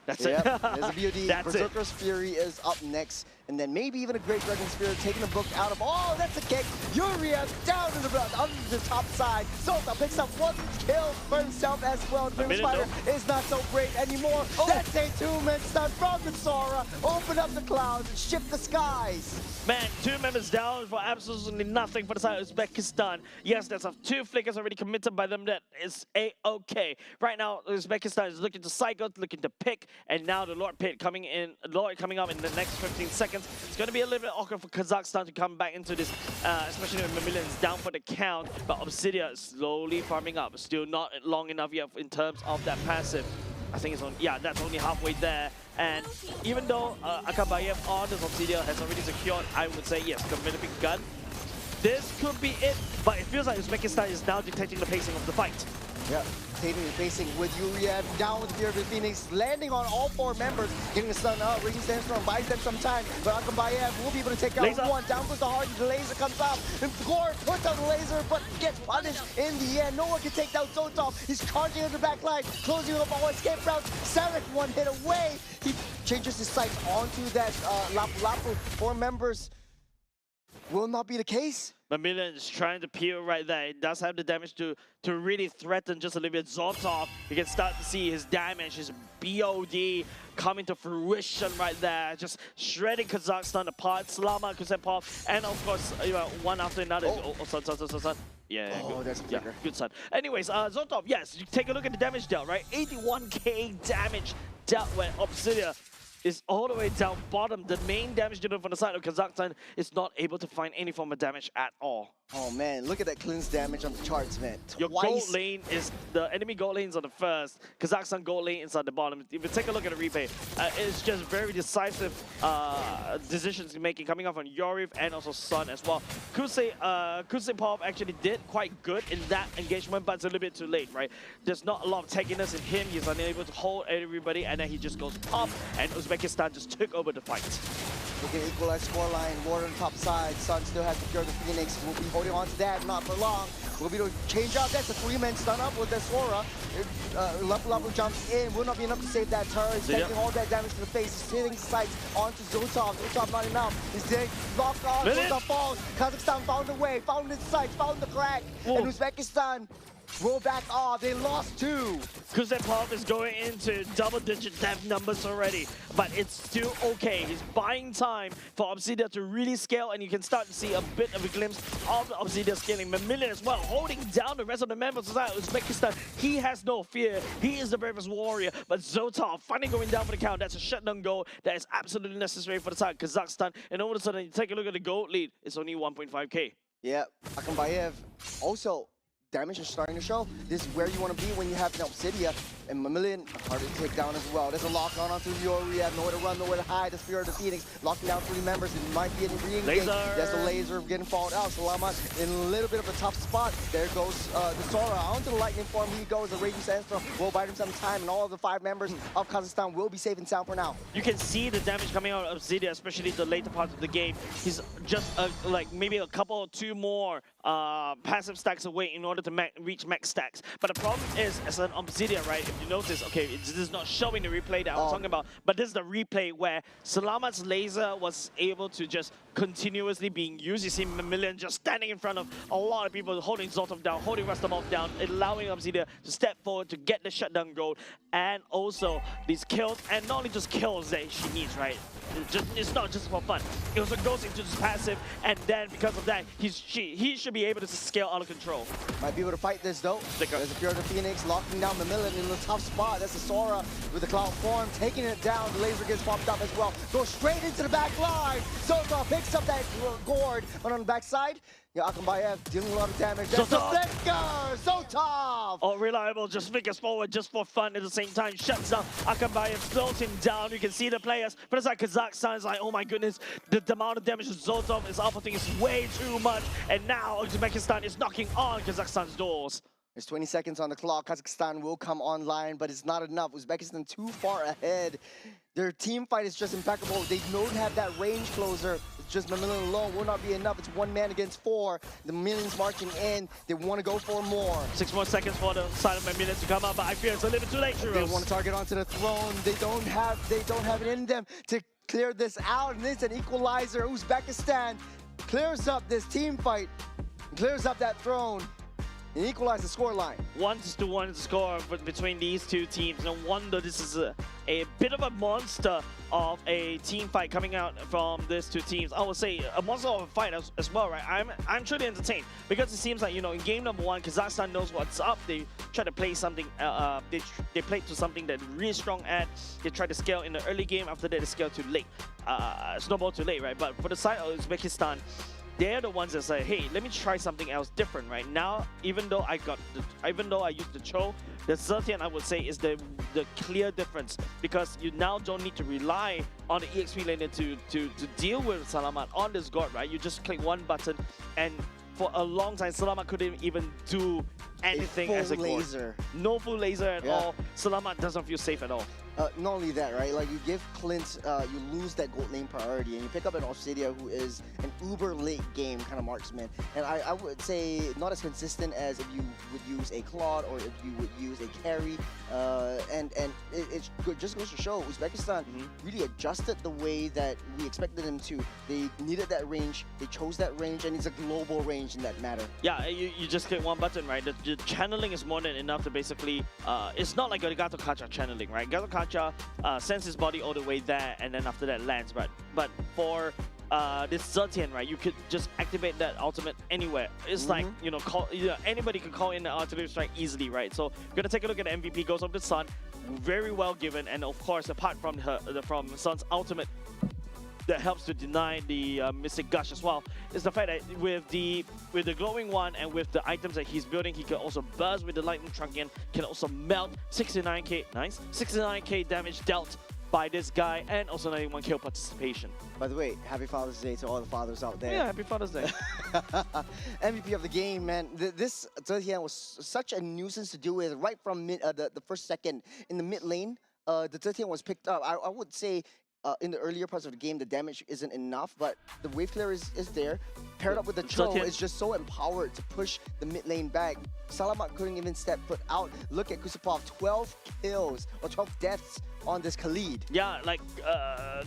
That's
it. There's a BOD.
That's
Berserker's Fury is up next. And then maybe even a Great Dragon Spirit taking the book out of. Oh, that's a kick. Yuria down to the under the top side. Zolta picks up 1 kill for himself as well. The Spider is not so great anymore. Oh. That's a 2-man stun from the Sora. Open up the clouds and shift the skies.
Man, 2 members down for absolutely nothing for the side of Uzbekistan. Yes, there's 2 flickers already committed by them. That is a-okay. Right now, Uzbekistan is looking to cycle, looking to pick, and now the Lord Pit coming in. Lord coming up in the next 15 seconds. It's going to be a little bit awkward for Kazakhstan to come back into this, especially when Mamilian is down for the count. But Obsidia is slowly farming up. Still not long enough yet in terms of that passive. I think it's on, yeah, that's only halfway there. And even though Akabayev on this Obsidia has already secured, I would say, yes, the Philippine gun. This could be it, but it feels like Uzbekistan is now dictating the pacing of the fight.
Yeah, taking the pacing with Yuria down with Fear of the Phoenix, landing on all 4 members, getting the stun up, Raging Sandstorm buys them some time, but Akabayev will be able to take out
laser.
1, down goes the Hardy, the laser comes up, and Gore puts out the laser, but gets punished in the end. No one can take down Zotov, he's charging in the back line, closing up all escape routes, Sarek 1 hit away, he changes his sights onto that Lapu Lapu. 4 members will not be the case.
Mamilian is trying to peel right there. It does have the damage to really threaten just a little bit. Zotov, you can start to see his damage, his BOD coming to fruition right there. Just shredding Kazakhstan apart. Slama, Kusepov, and of course, you know, one after another. Son. Yeah, good.
That's a flicker.
Good son. Anyways, Zotov, yes, you take a look at the damage dealt, right? 81k damage dealt when Obsidia is all the way down bottom. The main damage dealer from the side of Kazakhstan is not able to find any form of damage at all.
Oh man, look at that cleanse damage on the charts, man.
Your gold lane is, the enemy gold lanes on the first, Kazakhstan gold lane is on the bottom. If you take a look at the replay, it's just very decisive decisions making coming up from Yoriv and also Sun as well. Kusepov actually did quite good in that engagement, but it's a little bit too late, right? There's not a lot of tankiness in him. He's unable to hold everybody, and then he just goes pop, and Uzbekistan just took over the fight.
We can equalize scoreline. Ward on the top side. Sun still has to cure the Phoenix. We'll be holding on to that, not for long. We'll be able to change out. That's a 3-man stun up with the Sora. Lapu jumps in. Will not be enough to save that turret. He's taking all that damage to the face. He's hitting sights onto Zotov. Zotov not enough. He's getting locked on. Zotov falls. Kazakhstan found a way, found its sights, found the crack. Whoa. And Uzbekistan roll back off. They lost 2.
Kusepov is going into double-digit death numbers already, but it's still okay. He's buying time for Obsidia to really scale, and you can start to see a bit of a glimpse of the Obsidia scaling. Mamilian as well, holding down the rest of the members of Uzbekistan. He has no fear. He is the bravest warrior, but Zotov finally going down for the count. That's a shutdown goal that is absolutely necessary for the side of Kazakhstan. And all of a sudden, you take a look at the gold lead. It's only 1.5k.
Yeah, Akambayev also. Damage is starting to show. This is where you want to be when you have an Obsidia. And Mamilian, hard to take down as well. There's a lock on onto Yori. You have nowhere to run, nowhere to hide. The Spear of the Phoenix locking down 3 members. It might be a re-engage. There's the laser getting followed out. Salamat in a little bit of a tough spot. There goes the Sora onto the lightning form. He goes. The Raging Sandstorm will buy him some time. And all of the 5 members of Kazakhstan will be safe and sound for now.
You can see the damage coming out of Obsidia, especially the later part of the game. He's just like maybe a couple or 2 more passive stacks away in order to reach max stacks. But the problem is, as an Obsidia, right, if you notice, okay, this is not showing the replay that I was talking about, but this is the replay where Salamat's laser was able to just continuously being used. You see Mamilian just standing in front of a lot of people, holding Zotov down, holding Rastamov down, allowing Obsidia to step forward to get the shutdown goal, and also these kills, and not only just kills that she needs, right? It's not just for fun. It also goes into this passive, and then because of that, he should be able to scale out of control.
Might be able to fight this though. There's a Fear of the Phoenix locking down Mamilian in a tough spot. That's a Sora with the cloud form, taking it down. The laser gets popped up as well. Goes straight into the back line. Zotov picks up that gourd, but on the back side, yeah, Akambayev dealing a lot of damage. That's the flicker! Zotov!
Oh, reliable, just flickers forward just for fun at the same time. Shuts down Akambayev, slows him down. You can see the players, but it's like Kazakhstan is like, oh my goodness, the amount of damage Zotov is outputting is way too much. And now Uzbekistan is knocking on Kazakhstan's doors.
There's 20 seconds on the clock. Kazakhstan will come online, but it's not enough. Uzbekistan too far ahead. Their team fight is just impeccable. They don't have that range closer. It's just Mamilian alone will not be enough. It's 1 man against 4. The Mamilians marching in. They want to go for more.
6 more seconds for the side of Mamilians to come up, but I fear it's a little bit too late,
They
Shiros.
want to target onto the throne. They don't have it in them to clear this out. And it's an equalizer. Uzbekistan clears up this team fight, clears up that throne, and equalizes the scoreline.
1-1 score between these two teams. No wonder this is a bit of a monster of a team fight coming out from these two teams. I would say a monster of a fight as well, right? I'm truly entertained because it seems like, you know, in game number 1, Kazakhstan knows what's up. They try to play something. They played to something that really strong at. They try to scale in the early game. After that, they scale too late. Snowball too late, right? But for the side of Uzbekistan, they're the ones that say, hey, let me try something else different right now. Even though I used the Cho, the Zetian, I would say, is the clear difference, because you now don't need to rely on the EXP laner to deal with Salamat on this god, right? You just click one button, and for a long time, Salamat couldn't even do anything as a god.
Laser.
No full laser at all. Salamat doesn't feel safe at all.
Not only that, right? Like, you give Clint, you lose that gold lane priority, and you pick up an Obsidia who is an uber late game kind of marksman. And I would say not as consistent as if you would use a Claude or if you would use a carry. And it just goes to show Uzbekistan really adjusted the way that we expected them to. They needed that range, they chose that range, and it's a global range in that matter.
Yeah, you just click one button, right? The channeling is more than enough to basically, it's not like a Gato Kacha channeling, right? Gato Kacha sends his body all the way there, and then after that lands. But for this Zetian, right, you could just activate that ultimate anywhere. It's like, you know, anybody can call in the artillery strike easily, right? So we're gonna take a look at the MVP. Goes of the Sun, very well given, and of course, apart from from Sun's ultimate that helps to deny the Mystic Gush as well, is the fact that with the glowing one and with the items that he's building, he can also burst with the lightning trunking, can also melt 69k, nice, 69k damage dealt by this guy, and also 91 kill participation.
By the way, happy Father's Day to all the fathers out there.
Yeah, happy Father's Day.
MVP of the game, man. This Zetian was such a nuisance to deal with right from the first second in the mid lane. The Zetian was picked up. I would say in the earlier parts of the game, the damage isn't enough, but the wave clear is there. Paired up with the Cho, is just so empowered to push the mid lane back. Salamat couldn't even step foot out. Look at Kusupov, 12 kills or 12 deaths on this Khalid.
Yeah, like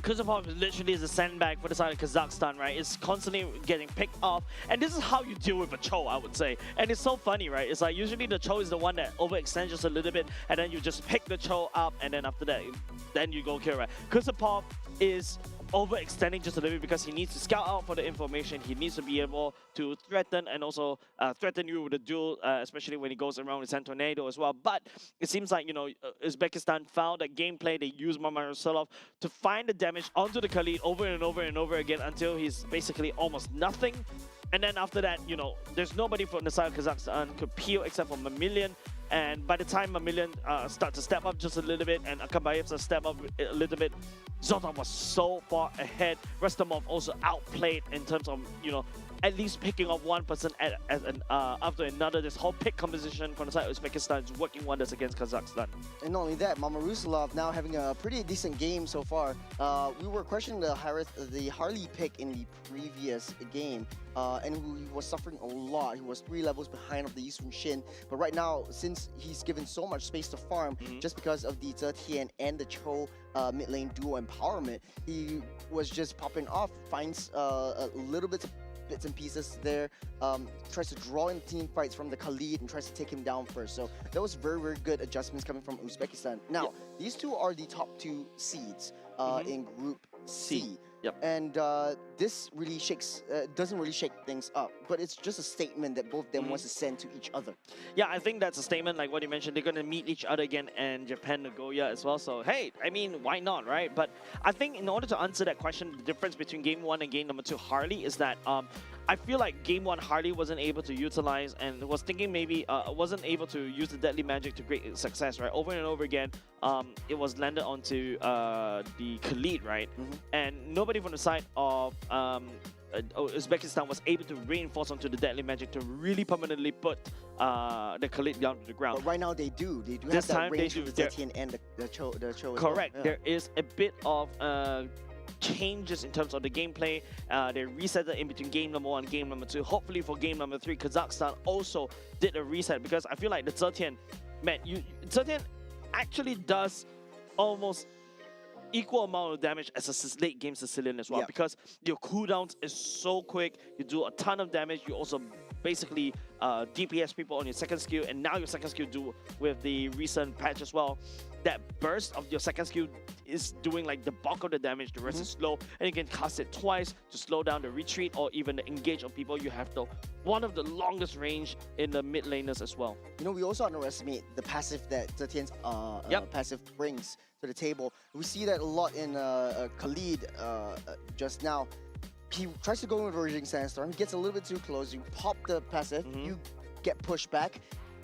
Kusupov literally is a sandbag for the side of Kazakhstan, right? It's constantly getting picked off, and this is how you deal with a Cho, I would say. And it's so funny, right? It's like usually the Cho is the one that overextends just a little bit, and then you just pick the Cho up, and then after that, then you go kill, right? Kusupov is overextending just a little bit because he needs to scout out for the information. He needs to be able to threaten and also threaten you with a duel, especially when he goes around with Sand Tornado as well. But it seems like, you know, Uzbekistan found that gameplay. They used Mamarusalov to find the damage onto the Khalid over and over and over again until he's basically almost nothing. And then after that, you know, there's nobody from the side of Kazakhstan could peel except for Mamilian. And by the time Mamilian start to step up just a little bit and Akambayev step up a little bit, Zoltan was so far ahead. Restamov also outplayed in terms of, you know, at least picking up one person after another. This whole pick composition from the side of Uzbekistan is working wonders against Kazakhstan.
And not only that, Mamarusalov now having a pretty decent game so far. We were questioning the Harley pick in the previous game, and he was suffering a lot. He was 3 levels behind of the Yisun Shin. But right now, since he's given so much space to farm, just because of the Zetian and the Cho mid lane duo empowerment, he was just popping off, finds a little bit of bits and pieces there, tries to draw in team fights from the Khalid and tries to take him down first. So that was very, very good adjustments coming from Uzbekistan. Now, these two are the top 2 seeds in Group C.
Yep.
And this really doesn't really shake things up, but it's just a statement that both of them wants to send to each other.
Yeah, I think that's a statement, like what you mentioned. They're going to meet each other again in Japan, Nagoya as well. So, hey, I mean, why not, right? But I think in order to answer that question, the difference between Game 1 and Game number 2 Harley is that I feel like Game 1 Harley wasn't able to utilize and was thinking maybe wasn't able to use the deadly magic to great success, right? Over and over again, it was landed onto the Khalid, right? And nobody from the side of Uzbekistan was able to reinforce onto the Deadly Magic to really permanently put the Khalid down to the ground.
But right now they do. They do
This
have that
time they
range
do.
with the Zetian and the Cho as well.
Correct.
Yeah.
There is a bit of changes in terms of the gameplay. They reset it in between game number 1 and game number 2. Hopefully for game number 3, Kazakhstan also did a reset, because I feel like the Zetian, man, Zetian actually does almost equal amount of damage as a late game Sicilian as well,
Yeah.
because your cooldowns is so quick. You do a ton of damage. You also basically DPS people on your second skill, and now your second skill do with the recent patch as well. That burst of your second skill is doing like the bulk of the damage. The rest is slow, and you can cast it twice to slow down the retreat or even the engage of people. You have one of the longest range in the mid laners as well.
You know, we also underestimate the passive that Zetian's passive brings to the table. We see that a lot in Khalid just now. He tries to go in with Raging Sandstorm. He gets a little bit too close. You pop the passive, you get pushed back,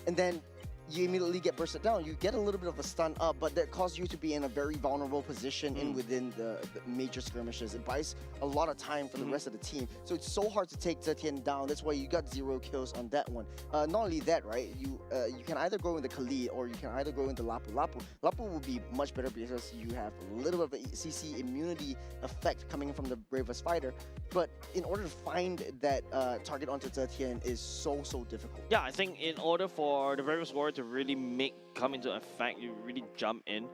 and then you immediately get bursted down. You get a little bit of a stun up, but that causes you to be in a very vulnerable position within the major skirmishes. It buys a lot of time for the rest of the team. So it's so hard to take Zetian down. That's why you got 0 kills on that one. Not only that, right? You can either go into Khalid or you can either go into Lapu. Lapu will be much better because you have a little bit of a CC immunity effect coming from the bravest fighter. But in order to find that target onto Zetian is so difficult.
Yeah, I think in order for the Bravest Warrior to really come into effect, you really jump in.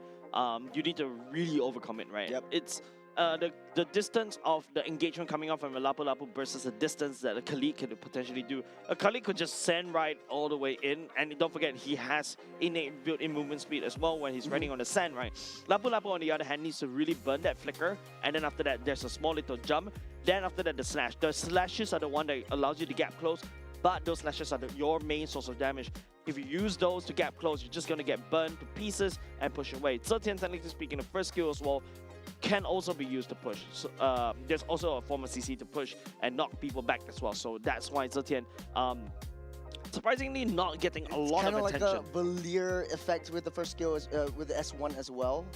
You need to really overcome it, right?
Yep.
It's the distance of the engagement coming off from a Lapu Lapu versus the distance that a Khalid could potentially do. A Khalid could just send right all the way in, and don't forget he has innate built-in movement speed as well when he's riding on the sand, right? Lapu Lapu on the other hand needs to really burn that flicker, and then after that there's a small little jump. Then after that the slash. The slashes are the one that allows you to gap close, but those slashes are your main source of damage. If you use those to gap close, you're just going to get burned to pieces and push away. Zetian, technically speaking, the first skill as well can also be used to push. So, there's also a form of CC to push and knock people back as well. So that's why Zetian, surprisingly, not getting a lot of attention.
Kind of like a Valier effect with the first skill, with the S1 as well.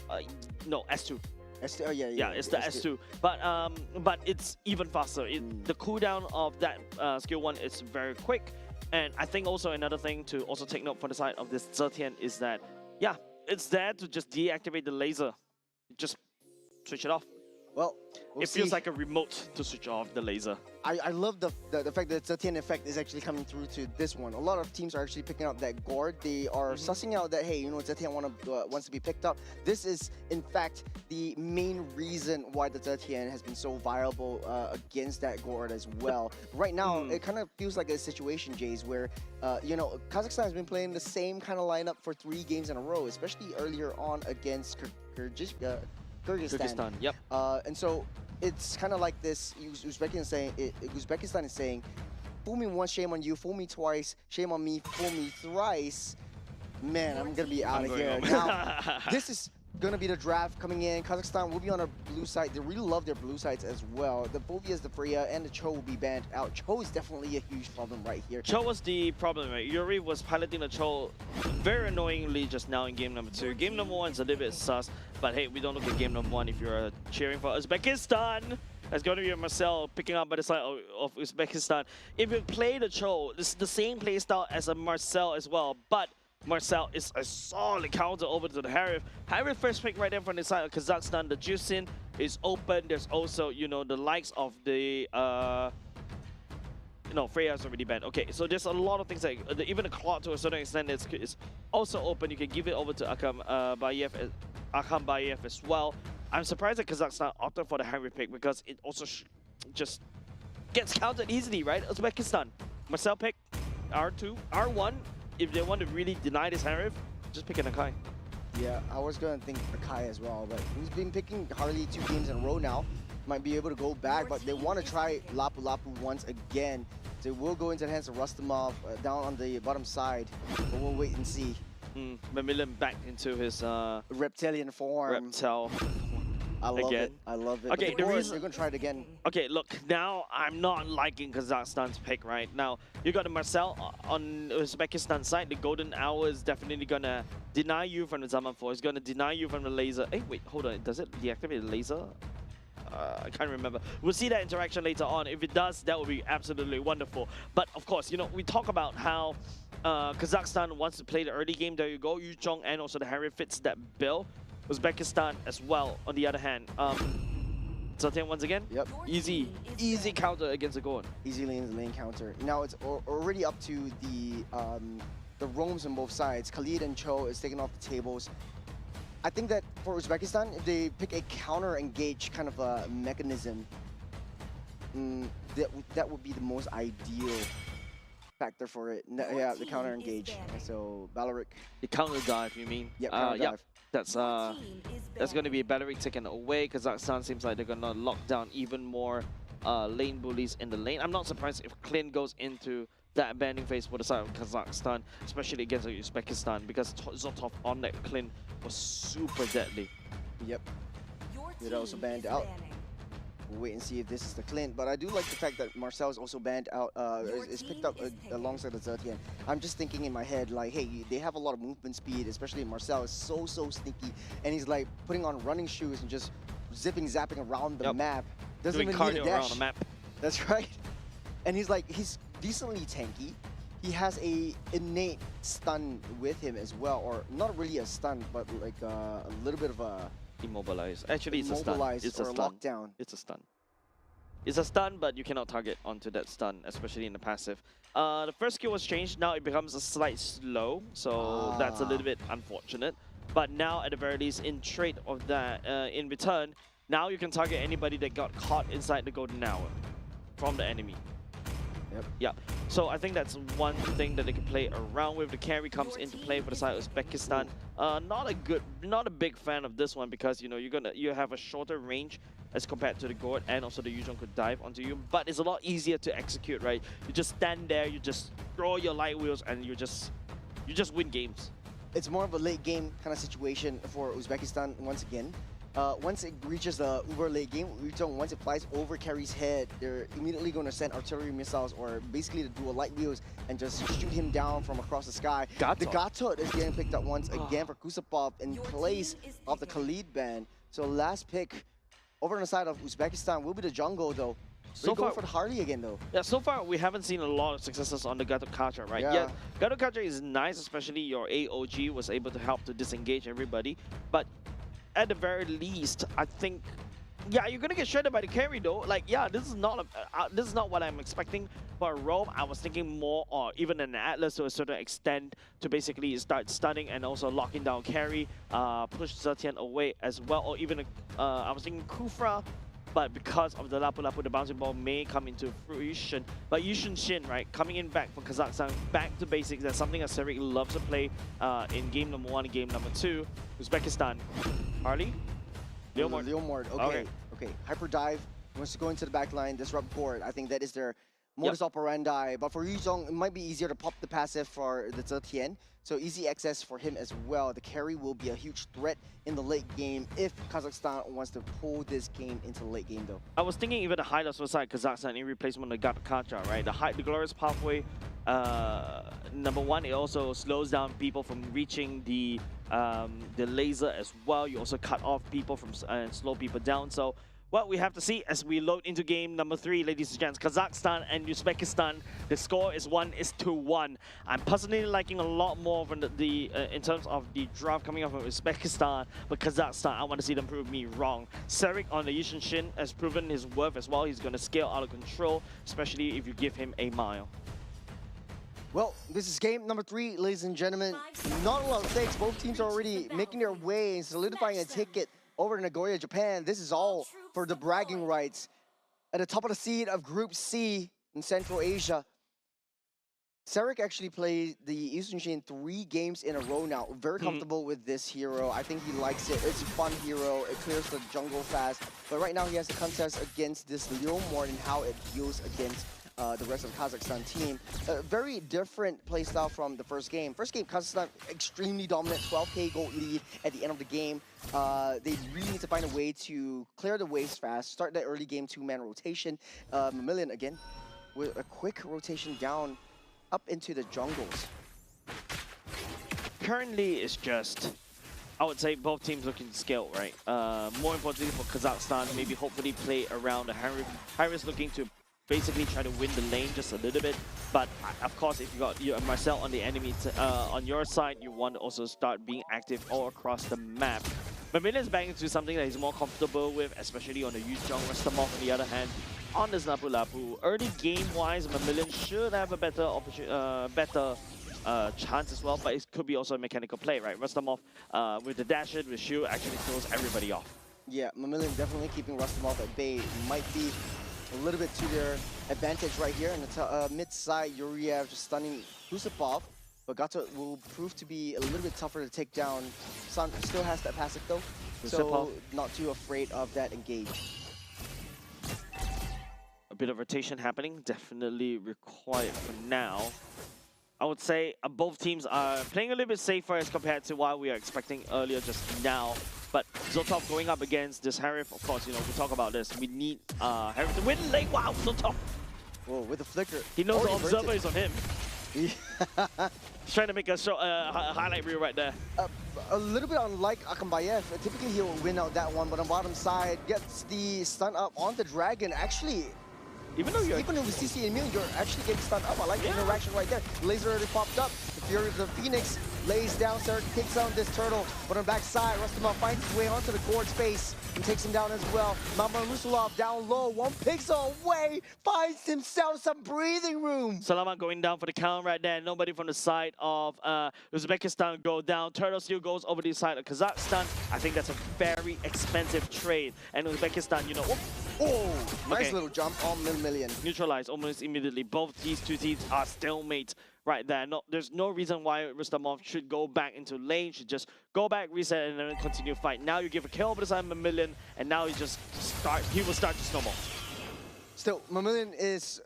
No, S2.
S2, oh yeah,
Yeah, it's the S2. But it's even faster. The cooldown of that skill 1 is very quick. And I think also another thing to also take note for the side of this Zetian is that, yeah, it's there to just deactivate the laser. Just switch it off.
Well,
it feels like a remote to switch off the laser.
I love the fact that Zetian effect is actually coming through to this one. A lot of teams are actually picking up that gourd. They are sussing out that, hey, you know, Zetian wants to be picked up. This is, in fact, the main reason why the Zetian has been so viable against that gourd as well. Right now, it kind of feels like a situation, Jays, where, you know, Kazakhstan has been playing the same kind of lineup for 3 games in a row, especially earlier on against Kyrgyzstan.
Yep.
And so it's kind of like this. Uzbekistan is saying, fool me once, shame on you. Fool me twice, shame on me. Fool me thrice. Man, I'm gonna be out of here. Now, this is gonna be the draft coming in. Kazakhstan will be on our blue side. They really love their blue sides as well. The Bovias, the Freya, and the Cho will be banned out. Cho is definitely a huge problem right here.
Cho was the problem, right? Yuri was piloting the Cho very annoyingly just now in game number 2. Game number 1 is a little bit sus, but hey, we don't look at game number 1 if you're cheering for Uzbekistan. That's going to be Marcel picking up by the side of Uzbekistan. If you play the Cho, this is the same playstyle as a Marcel as well, but Marcel is a solid counter over to the Harith. Harith first pick right there from the side of Kazakhstan. The Juicin is open. There's also, you know, the likes of the... no, Freya's already banned. Okay, so there's a lot of things like... even the Claw to a certain extent is also open. You can give it over to Akham Bayev as well. I'm surprised that Kazakhstan opted for the Harith pick because it also just gets countered easily, right? Uzbekistan. Marcel pick R2, R1. If they want to really deny this Harith, just pick an Akai.
Yeah, I was going to think Akai as well, but he's been picking Harley 2 games in a row now. Might be able to go back, but they want to try Lapu Lapu once again. They will go into the hands of Rustamov down on the bottom side, but we'll wait and see.
Mamilin back into his
reptilian form.
Reptile.
I love it. I love it.
Okay,
the reason they're gonna try it again.
Okay, look, now I'm not liking Kazakhstan's pick right now. You got the Marcel on Uzbekistan side. The Golden Hour is definitely gonna deny you from the Zaman 4. It's gonna deny you from the laser. Hey, wait, hold on. Does it deactivate the laser? I can't remember. We'll see that interaction later on. If it does, that would be absolutely wonderful. But of course, you know, we talk about how Kazakhstan wants to play the early game. There you go. Yu Zhong and also the Harry fits that bill. Uzbekistan as well, on the other hand. Zetian once again.
Yep.
Easy counter against the Goan.
Easy lane counter. Now it's already up to the roams on both sides. Khalid and Cho is taking off the tables. I think that for Uzbekistan, if they pick a counter engage kind of a mechanism, that would be the most ideal factor for it. Yeah, the counter engage. So Balaric.
The counter dive, you mean?
Yeah, counter dive.
That's going to be Balaric taken away. Kazakhstan seems like they're going to lock down even more lane bullies in the lane. I'm not surprised if Clint goes into that banding phase for the side of Kazakhstan, especially against Uzbekistan, because Zotov on that Clint was super deadly.
Yep. It also banned out. We'll wait and see if this is the Clint, but I do like the fact that Marcel is also banned out, is picked up alongside the Zetian. I'm just thinking in my head, like, hey, they have a lot of movement speed, especially Marcel is so sneaky, and he's like putting on running shoes and just zipping, zapping around the map. Doesn't
Doing
even need a
cardio
dash.
around the map.
That's right. And he's decently tanky. He has a innate stun with him as well, or not really a stun, but like a little bit of a
Immobilize. Actually, it's a stun. It's a stun.
Lockdown.
It's a stun. It's a stun, but you cannot target onto that stun, especially in the passive. The first skill was changed. Now it becomes a slight slow, so that's a little bit unfortunate. But now, at the very least, in trade of that, in return, now you can target anybody that got caught inside the golden hour from the enemy.
Yep.
Yeah. So I think that's one thing that they can play around with. The carry comes into play for the side of Uzbekistan. Not a big fan of this one because you know you have a shorter range as compared to the Gord, and also the Yu Zhong could dive onto you. But it's a lot easier to execute, right? You just stand there, you just throw your light wheels, and you just win games.
It's more of a late game kind of situation for Uzbekistan once again. Once it reaches the uber late game, once it flies over Carry's head, they're immediately going to send artillery missiles or basically to do a light wheels and just shoot him down from across the sky. The Gatot is getting picked up once again for Kusapov in place of the Khalid ban. So last pick over on the side of Uzbekistan will be the jungle though. So far for the Harley again though.
Yeah, so far we haven't seen a lot of successes on the Gatot Kacha, right? Yeah, Gatot Kacha is nice, especially your AOG was able to help to disengage everybody. But at the very least, I think, yeah, you're gonna get shredded by the carry though. Like, yeah, this is not what I'm expecting for a roam. I was thinking more, or even an Atlas to a certain extent, to basically start stunning and also locking down carry, push Zetian away as well, or even I was thinking Kufra. But because of the Lapu Lapu, the bouncing ball may come into fruition. But Yushin Shin, right, coming in back for Kazakhstan, back to basics. That's something that Serik loves to play in game number 1 and game number 2. Uzbekistan. Harley?
Leomord, okay. Hyper dive, wants to go into the back line, disrupt board. I think that is their modus operandi. But for Yu Zhong, it might be easier to pop the passive for the Zetian. So easy access for him as well. The carry will be a huge threat in the late game if Kazakhstan wants to pull this game into the late game though.
I was thinking even the highlights for side Kazakhstan in replacement of the Gatot Kacha, right? The glorious pathway, number 1, it also slows down people from reaching the laser as well. You also cut off people from and slow people down. So well, we have to see as we load into game number 3, ladies and gents. Kazakhstan and Uzbekistan. The score is 1-1. I'm personally liking a lot more from the in terms of the draft coming up from Uzbekistan, but Kazakhstan, I want to see them prove me wrong. Serik on the Yushin Shin has proven his worth as well. He's going to scale out of control, especially if you give him a mile.
Well, this is game number 3, ladies and gentlemen. Not a lot of stakes. Both teams are already making their way and solidifying a ticket over to Nagoya, Japan. This is all for the bragging rights. At the top of the seed of Group C in Central Asia, Serik actually played the Yushin Shin 3 games in a row now. Very comfortable with this hero. I think he likes it. It's a fun hero. It clears the jungle fast. But right now he has a contest against this Leomord and how it deals against the rest of the Kazakhstan team. A very different playstyle from the first game. First game, Kazakhstan extremely dominant, 12k gold lead at the end of the game. They really need to find a way to clear the waves fast, start that early game 2-man rotation. Mamillion again with a quick rotation down up into the jungles.
Currently, it's just I would say both teams looking to scale, right? More importantly for Kazakhstan, maybe hopefully play around the Harris looking to basically try to win the lane just a little bit. But of course, if you got Marcel on the enemy on your side, you want to also start being active all across the map. Mamillion's back into something that he's more comfortable with, especially on the Yuzhong. Rastamov, on the other hand, on this Lapu Lapu. Early game-wise, Mamillion should have a better chance as well, but it could be also a mechanical play, right? Rastamov with the dash it, with shield, actually throws everybody off.
Yeah, Mamillion definitely keeping Rastamov at bay. Might be a little bit to their advantage right here. In the mid side, Yuriev just stunning Husupov, but Gato will prove to be a little bit tougher to take down. Sun still has that passive though, so not too afraid of that engage.
A bit of rotation happening, definitely required for now. I would say both teams are playing a little bit safer as compared to what we are expecting earlier just now. But Zotov going up against this Harif, of course, you know, we talk about this. We need Harif to win lane. Wow, Zotov!
Whoa, with the flicker.
He knows the observer is on him. He's trying to make a highlight reel right there.
A little bit unlike Akambayev. Typically he'll win out that one, but on bottom side, gets the stun up on the Dragon. Actually, even with CC immune, you're actually getting stunned up. I like the interaction right there. Laser already popped up. The Fury of the Phoenix lays down, takes down this turtle. But on the back side, Rastamov finds his way onto the Gord's face and takes him down as well. Mama Rusulov down low, 1 pixel away, finds himself some breathing room.
Salamat going down for the count right there. Nobody from the side of Uzbekistan go down. Turtle still goes over the side of Kazakhstan. I think that's a very expensive trade. And Uzbekistan, you know,
Nice little jump on Mamillion.
Neutralized almost immediately. Both these two teams are stalemate right there. No, there's no reason why Rustamov should go back into lane. Should just go back, reset, and then continue fight. Now you give a kill over the side of Mamillion, and now he will start to snowball.
Still, Mamillion is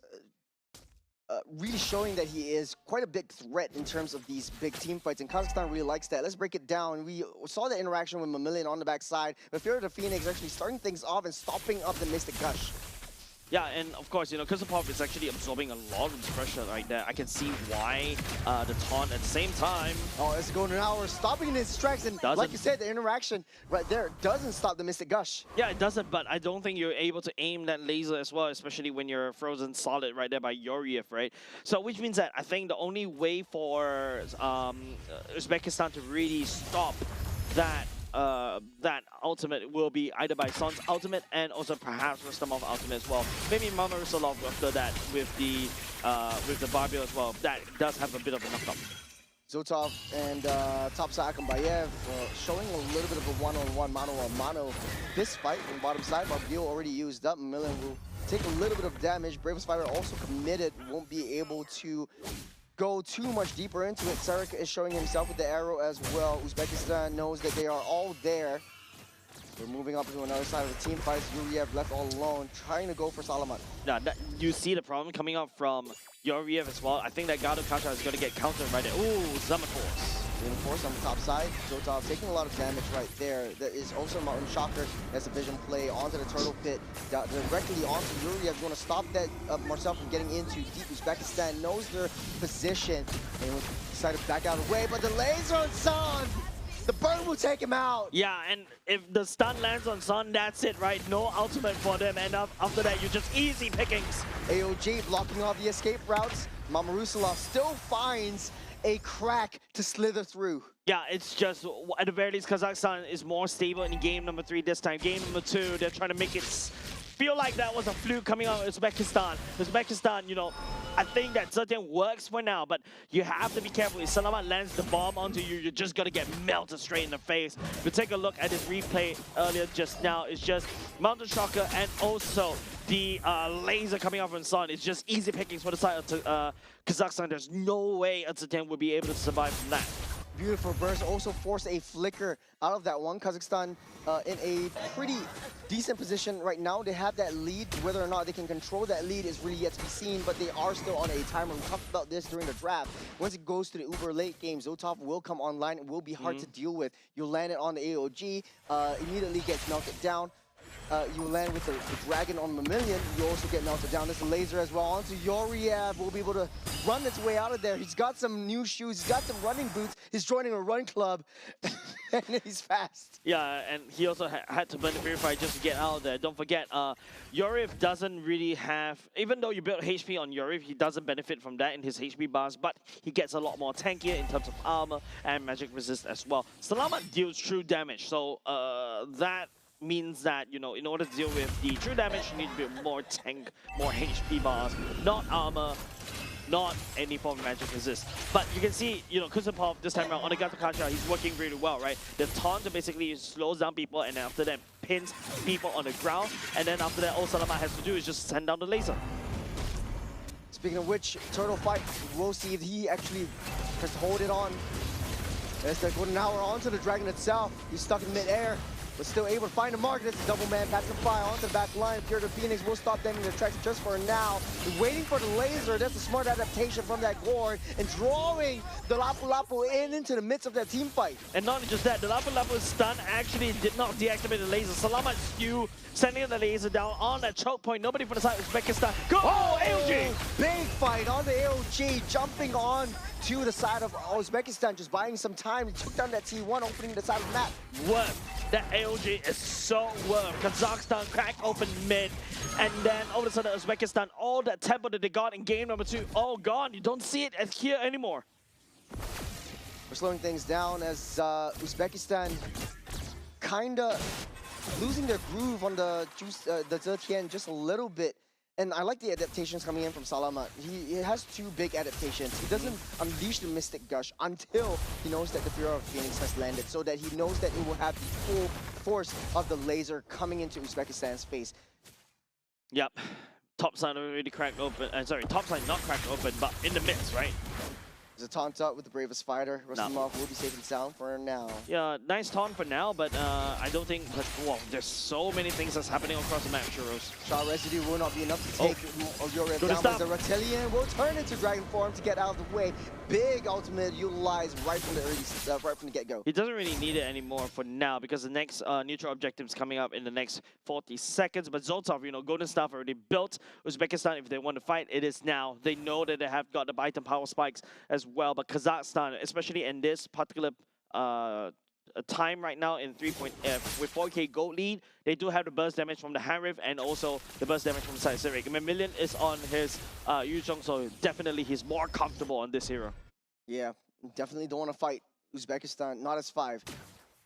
really showing that he is quite a big threat in terms of these big team fights, and Kazakhstan really likes that. Let's break it down. We saw the interaction with Mamillion on the backside, but Fury of the Phoenix actually starting things off and stopping up the Mystic Gush.
Yeah, and of course, you know, Kusupov is actually absorbing a lot of pressure right there. I can see why the taunt at the same time.
Oh, it's going an hour, stopping his tracks, and like you said, the interaction right there doesn't stop the Mystic Gush.
Yeah, it doesn't, but I don't think you're able to aim that laser as well, especially when you're frozen solid right there by Yuriev, right? So, which means that I think the only way for Uzbekistan to really stop that that ultimate will be either by Son's ultimate and also perhaps Rustamov ultimate as well. Maybe Mama Rusalov after that with the Barbie as well. That does have a bit of a knockup.
Zotov and topside Akambayev showing a little bit of a one-on-one, mano-a-mano. This fight on bottom side, Barbil already used up. Mamillion will take a little bit of damage. Bravest Fighter also committed, won't be able to go too much deeper into it. Sarek is showing himself with the arrow as well. Uzbekistan knows that they are all there. We're moving up to another side of the team fight. Yuriev left all alone, trying to go for Salamat.
Yeah, you see the problem coming up from Yuriev as well. I think that Gado counter is going to get countered right there. Ooh, Zamaforce.
Reinforce on the top side. Zotov taking a lot of damage right there. That is also Mountain Shocker. That's a vision play onto the turtle pit. Directly onto Yuriev. Going to stop that Marcel from getting into deep. Uzbekistan knows their position and decided to back out of the way. But the laser on Son! The burn will take him out!
Yeah, and if the stun lands on Son, that's it, right? No ultimate for them, and after that, you just easy pickings.
AOG blocking off the escape routes. Mama Rusalov still finds a crack to slither through.
Yeah, it's just, at the very least, Kazakhstan is more stable in game number 3 this time. Game number 2, they're trying to make it feel like that was a fluke coming out of Uzbekistan. Uzbekistan, you know, I think that certain works for now, but you have to be careful. If Salamat lands the bomb onto you, you're just gonna get melted straight in the face. If you take a look at this replay earlier just now, it's just Mountain Shocker and also the laser coming out from Sun. It's just easy pickings for the side of Kazakhstan. There's no way Azertan would be able to survive from that.
Beautiful burst, also forced a flicker out of that one. Kazakhstan in a pretty decent position right now. They have that lead. Whether or not they can control that lead is really yet to be seen, but they are still on a timer. We talked about this during the draft. Once it goes to the uber late game, Zotov will come online. It will be hard to deal with. You'll land it on the AOG, immediately gets melted down. You land with the Dragon on Mamillion, you also get melted down. There's a laser as well onto Yuriev. Will be able to run its way out of there. He's got some new shoes, he's got some running boots. He's joining a run club. and he's fast.
Yeah, and he also had to burn the Purify just to get out of there. Don't forget, Yoriv doesn't really have, even though you build HP on Yoriv, he doesn't benefit from that in his HP bars, but he gets a lot more tankier in terms of armor and magic resist as well. Salama deals true damage, so that means that, you know, in order to deal with the true damage, you need to build more tank, more HP bars, not armor, not any form of magic resist. But you can see, you know, Kusapov this time around on the Gatakacha, he's working really well, right? The taunt basically slows down people, and after that pins people on the ground, and then after that all Salama has to do is just send down the laser.
Speaking of which, turtle fight, we'll see if he actually has to hold it on. As they're going now onto the dragon itself, he's stuck in mid-air, but still able to find a mark. It's a double man, pacify onto the back line. Pure the Phoenix will stop them in the tracks just for now. He's waiting for the laser. That's a smart adaptation from that Gord, and drawing the Lapu Lapu into the midst of that team fight.
And not just that, the Lapu Lapu stun actually did not deactivate the laser. Salama Skew sending the laser down on that choke point. Nobody from the side of Uzbekistan. Go! Oh, AOG!
Big fight on the AOG, jumping on to the side of Uzbekistan, just buying some time. He took down that T1, opening the side of the map.
Worth. That AOG is so worth. Kazakhstan crack open mid, and then all of a sudden Uzbekistan, all that tempo that they got in game number 2, all gone. You don't see it here anymore.
We're slowing things down as Uzbekistan kinda losing their groove on the Zetian just a little bit. And I like the adaptations coming in from Salama. He has 2 big adaptations. He doesn't unleash the Mystic Gush until he knows that the Fury of Phoenix has landed, so that he knows that it will have the full force of the laser coming into Uzbekistan's face.
Yep. Top side already cracked open. Sorry, top side not cracked open, but in the midst, right?
There's a taunt out with the bravest fighter. Rustamov will be safe and sound for now.
Yeah, nice taunt for now, but I don't think that, well, there's so many things that's happening across the map, Churros.
Shot residue will not be enough to take Yoriv down, but the Reptilian will turn into Dragon Form to get out of the way. Big ultimate utilized right from the right from the get-go.
He doesn't really need it anymore for now, because the next neutral objective is coming up in the next 40 seconds. But Zoltov, you know, Golden Staff already built. Uzbekistan, if they want to fight, it is now. They know that they have got the item power spikes as well, but Kazakhstan, especially in this particular time right now in 3.F with 4K gold lead, they do have the burst damage from the Hanriff and also the burst damage from Side Civic. Mamillion is on his Yuzhong, so definitely he's more comfortable on this hero.
Yeah, definitely don't want to fight Uzbekistan, not as 5.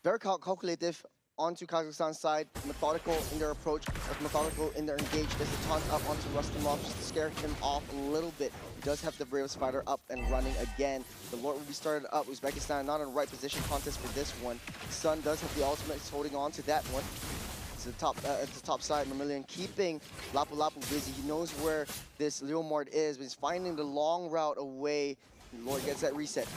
Very calculative onto Kazakhstan's side, methodical in their approach, methodical in their engage. There's a taunt up onto Rustamov just to scare him off a little bit. He does have the bravest fighter up and running again. The Lord will be started up. Uzbekistan not in the right position contest for this one. Sun does have the ultimate. He's holding on to that one. It's the top side. Mamillion keeping Lapu Lapu busy. He knows where this Leomord is, but he's finding the long route away. Lord gets that reset.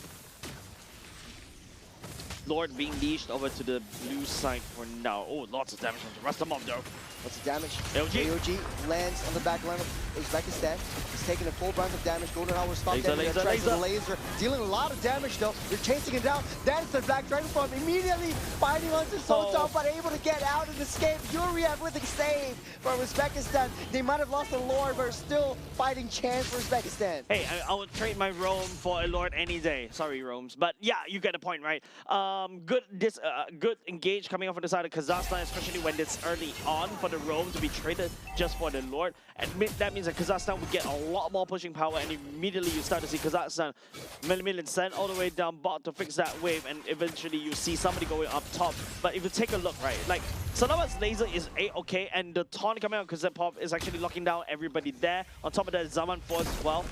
Lord being leashed over to the blue side for now. Oh, lots of damage on the Rustamov though.
Lots of damage.
AOG
lands on the back line of Uzbekistan. He's taking a full brunt of damage. Golden Hour stop them. Laser. Dealing a lot of damage though. They're chasing it down. That's the Black Dragon Form immediately fighting onto Sultan, but able to get out and escape. Yuriev with a save from Uzbekistan. They might have lost a Lord, but still fighting chance for Uzbekistan.
Hey, I would trade my Rome for a Lord any day. Sorry, Romes. But yeah, you get the point, right? Good engage coming off on the side of Kazakhstan, especially when it's early on for the Rome to be traded just for the Lord. And that means that Kazakhstan would get a lot more pushing power, and immediately you start to see Kazakhstan million sent all the way down bot to fix that wave, and eventually you see somebody going up top. But if you take a look, right, like Salama's laser is okay, and the taunt coming out because Pop is actually locking down everybody there. On top of that, Zaman Force as well,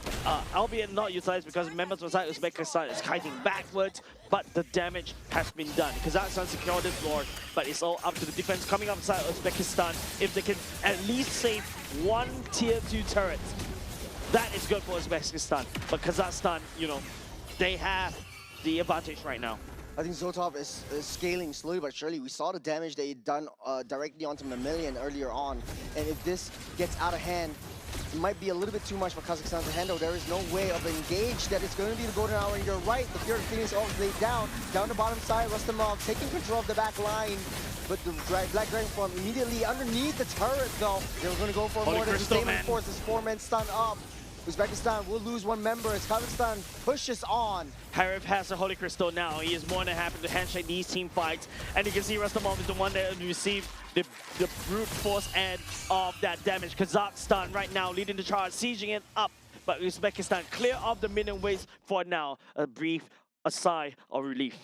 albeit not utilized because members of side Uzbekistan is kiting backwards, but the damage has been done. Kazakhstan secured this Lord, but it's all up to the defense coming up side Uzbekistan. If they can at least save 1 tier 2 turret, that is good for Uzbekistan. But Kazakhstan, you know, they have the advantage right now.
I think Zoltov is scaling slowly but surely. We saw the damage that he'd done directly onto Mamillion earlier on. And if this gets out of hand, it might be a little bit too much for Kazakhstan to handle. There is no way of engage that it's going to be the Golden Hour. And you're right, the Fury of Phoenix always laid down the bottom side. Rustamov taking control of the back line. But the Black Dragon Form immediately underneath the turret, though. They were going to go for more than the same force. This 4-man stun up. Uzbekistan will lose one member as Kazakhstan pushes on.
Harif has a Holy Crystal now. He is more than happy to handshake these team fights. And you can see Rastamov is the one that received the brute force end of that damage. Kazakhstan right now leading the charge, sieging it up. But Uzbekistan clear of the minion waves for now. A sigh of relief.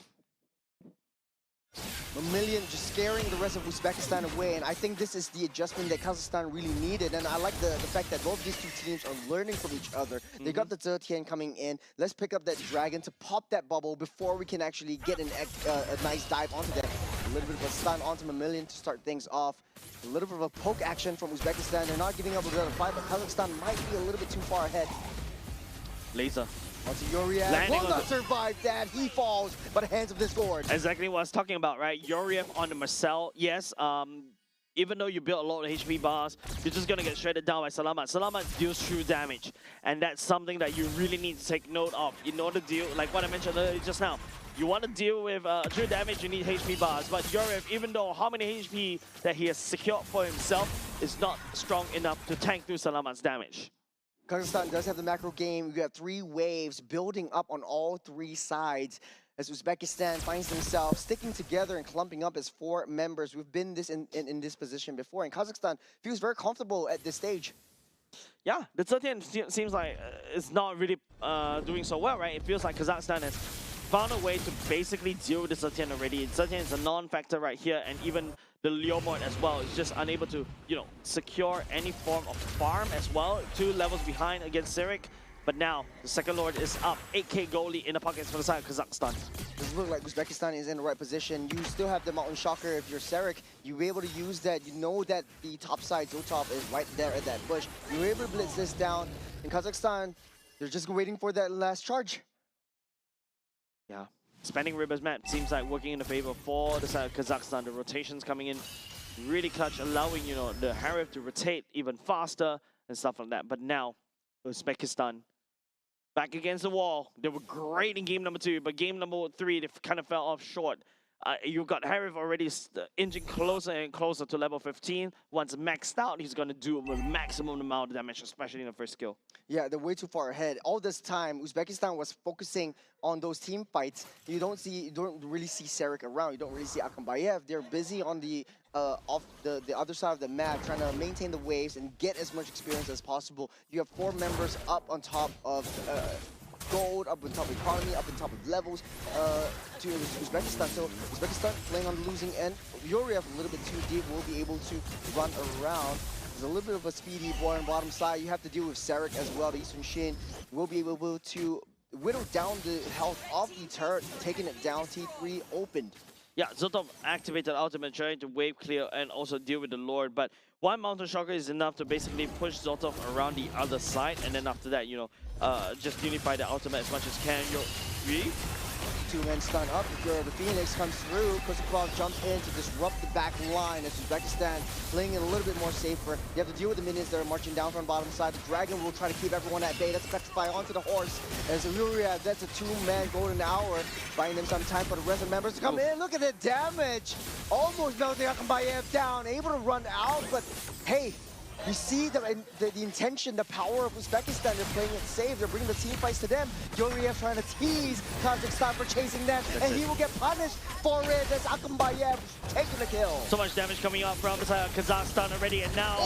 Mamillion just scaring the rest of Uzbekistan away, and I think this is the adjustment that Kazakhstan really needed. And I like the fact that both these two teams are learning from each other. They got the Zetian coming in. Let's pick up that dragon to pop that bubble before we can actually get a nice dive onto that. A little bit of a stun onto Mamillion to start things off. A little bit of a poke action from Uzbekistan. They're not giving up a little fight, but Kazakhstan might be a little bit too far ahead.
Laser.
Onto Yuriev, will not survive that. He falls by the hands of this Discord.
Exactly what I was talking about, right? Yuriev on the Marcel. Yes, even though you build a lot of HP bars, you're just going to get shredded down by Salamat. Salamat deals true damage. And that's something that you really need to take note of in order to deal, like what I mentioned earlier just now. You want to deal with true damage, you need HP bars. But Yuriev, even though how many HP that he has secured for himself, is not strong enough to tank through Salamat's damage.
Kazakhstan does have the macro game. You have 3 waves building up on all 3 sides as Uzbekistan finds themselves sticking together and clumping up as 4 members. We've been in this position before, and Kazakhstan feels very comfortable at this stage.
Yeah, the Zetian seems like it's not really doing so well, right? It feels like Kazakhstan has found a way to basically deal with the Zetian already. Zetian is a non-factor right here, and even the Leomord as well is just unable to, secure any form of farm as well. 2 levels behind against Sirik. But now, the second Lord is up. 8k goalie in the pockets for the side of Kazakhstan.
Does look like Uzbekistan is in the right position. You still have the Mountain Shocker. If you're Sirik, you'll be able to use that. You know that the top side, Zotov, is right there at that bush. You're able to blitz this down. In Kazakhstan, they're just waiting for that last charge.
Yeah. Spending Rivers map seems like working in the favor for the side of Kazakhstan. The rotations coming in really clutch, allowing, the Harif to rotate even faster and stuff like that. But now, Uzbekistan back against the wall. They were great in game number 2, but game number 3, they kind of fell off short. You've got Harif already inching closer and closer to level 15. Once maxed out, he's going to do a maximum amount of damage, especially in the first skill.
Yeah, they're way too far ahead. All this time, Uzbekistan was focusing on those team fights. You don't really see Sirik around. You don't really see Akambayev. They're busy on the off the other side of the map, trying to maintain the waves and get as much experience as possible. You have 4 members up on top of gold, up on top of economy, up on top of levels to Uzbekistan. So Uzbekistan playing on the losing end. Yuriev a little bit too deep, will be able to run around. There's a little bit of a speedy boy on bottom side. You have to deal with Sirik as well. The Eastern Shin will be able to whittle down the health of the turret, taking it down. T3 opened.
Yeah, Zotov activated ultimate, trying to wave clear and also deal with the Lord. But one Mountain Shocker is enough to basically push Zotov around the other side. And then after that, just unify the ultimate as much as can.
2-man stun up. The Phoenix comes through. Kozakov jumps in to disrupt the back line as Uzbekistan playing it a little bit more safer. You have to deal with the minions that are marching down from the bottom side. The Dragon will try to keep everyone at bay. That's petrify onto the horse. As Yuriev, that's a 2-man golden hour, buying them some time for the rest of the members to come in. Look at the damage. Almost melting Akambayev down. Able to run out, but hey, you see the intention, the power of Uzbekistan. They're playing it safe. They're bringing the team fights to them. Yuriev trying to tease Kazakhstan for chasing them, and he will get punished for it as Akambayev taking the kill.
So much damage coming up from Kazakhstan already, and now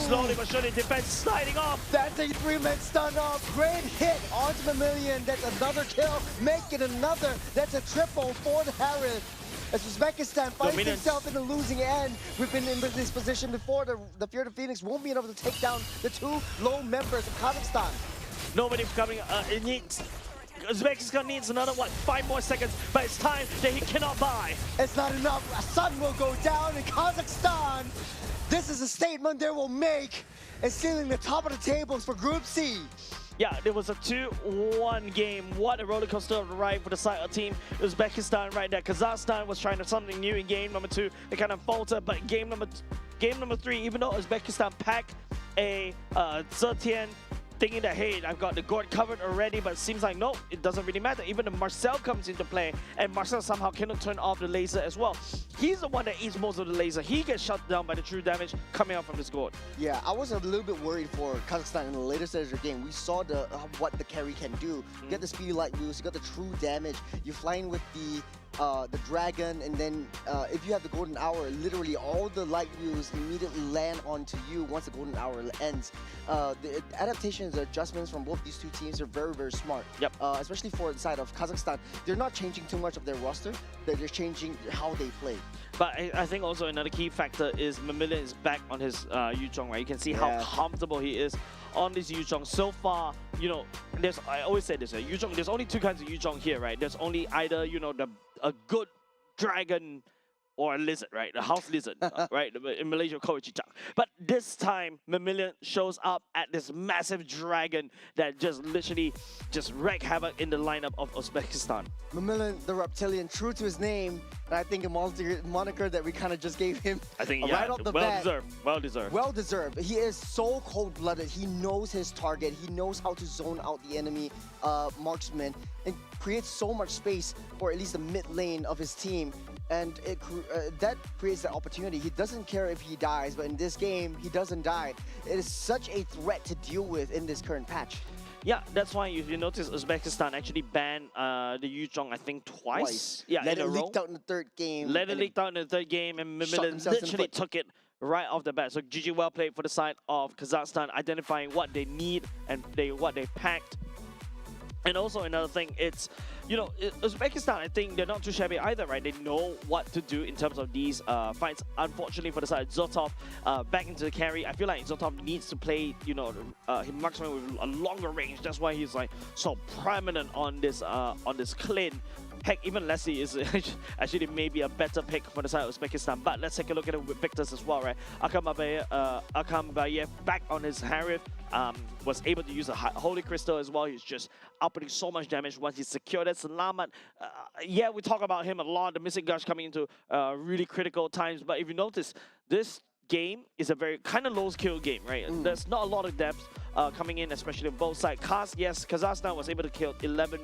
slowly but surely defense sliding off.
That's a 3-man stun off. Great hit onto Mamillion. That's another kill. Make it another. That's a triple for the Harif. As Uzbekistan finds itself in the losing end. We've been in this position before. The Fear of Phoenix won't be able to take down the 2 low members of Kazakhstan.
Nobody coming. Uzbekistan needs another, 5 more seconds, but it's time that he cannot buy.
It's not enough. A sun will go down in Kazakhstan. This is a statement they will make and sealing the top of the tables for Group C.
Yeah, there was a 2-1 game. What a roller coaster of a ride for the side of Team Uzbekistan right there. Kazakhstan was trying something new in game number 2. They kind of faltered, but game number 3, even though Uzbekistan packed a Zetian thinking that, hey, I've got the gourd covered already, but it seems like, no, it doesn't really matter. Even the Marcel comes into play, and Marcel somehow cannot turn off the laser as well. He's the one that eats most of the laser. He gets shut down by the true damage coming out from this gourd.
Yeah, I was a little bit worried for Kazakhstan in the later stage of the game. We saw the what the carry can do. You get the speedy light boost, you got the true damage. You're flying with the dragon, and then if you have the golden hour, literally all the light views immediately land onto you once the golden hour ends. The adaptations, the adjustments from both these two teams are very, very smart.
Yep.
Especially for the side of Kazakhstan, they're not changing too much of their roster. They're just changing how they play.
But I think also another key factor is Mamillion is back on his Yuzhong, right? You can see how comfortable he is on this Yuzhong. So far, you know, I always say this, Yuzhong, there's only two kinds of Yuzhong here, right? There's only either, you know, a good dragon or a lizard, right? The house lizard, right? In Malaysia, call it cicak. But this time, Mamillion shows up at this massive dragon that just literally just wreak havoc in the lineup of Uzbekistan.
Mamillion, the reptilian, true to his name, and I think a moniker that we kind of just gave him.
I think,
right off the bat.
Well deserved.
Well deserved. He is so cold-blooded. He knows his target. He knows how to zone out the enemy marksman and creates so much space for at least the mid lane of his team. And that creates the opportunity. He doesn't care if he dies, but in this game, he doesn't die. It is such a threat to deal with in this current patch.
Yeah, that's why you notice Uzbekistan actually banned the Yuzhong, I think, twice. Yeah,
Let
in
it
a row.
leaked out in the third game.
Let it leaked out in the third game, and Mamillion literally took it right off the bat. So GG well played for the side of Kazakhstan, identifying what they need and what they packed. And also another thing, it's, you know, Uzbekistan, I think they're not too shabby either, right? They know what to do in terms of these fights. Unfortunately for the side, Zotov back into the carry. I feel like Zotov needs to play, you know, marksman with a longer range. That's why he's like so prominent on this clean. Heck, even Leslie is actually maybe a better pick for the side of Uzbekistan. But let's take a look at the victors as well, right? Akam Bayev back on his Harith, was able to use a Holy Crystal as well. He's just outputting so much damage once he secured it. Salamat, yeah, we talk about him a lot. The missing gush coming into really critical times. But if you notice, this game is a very kind of low skill game, right? There's not a lot of depth coming in, especially on both sides. Yes, Kazakhstan was able to kill 11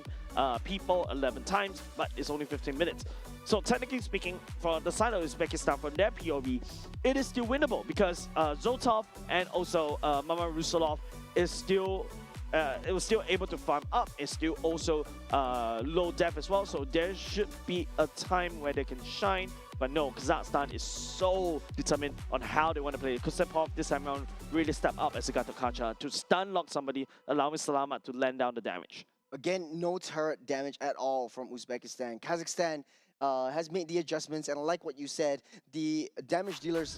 people 11 times, but it's only 15 minutes. So technically speaking, for the side of Uzbekistan, from their POV, it is still winnable because Zotov and also Mama Rusalov is still it was still able to farm up. It's still also low depth as well. So there should be a time where they can shine. But no, Kazakhstan is so determined on how they want to play it. Kusepov this time around really stepped up as a Gato Kacha to stun lock somebody, allowing Salamat to land down the damage.
Again, no turret damage at all from Uzbekistan. Kazakhstan has made the adjustments, and like what you said, the damage dealers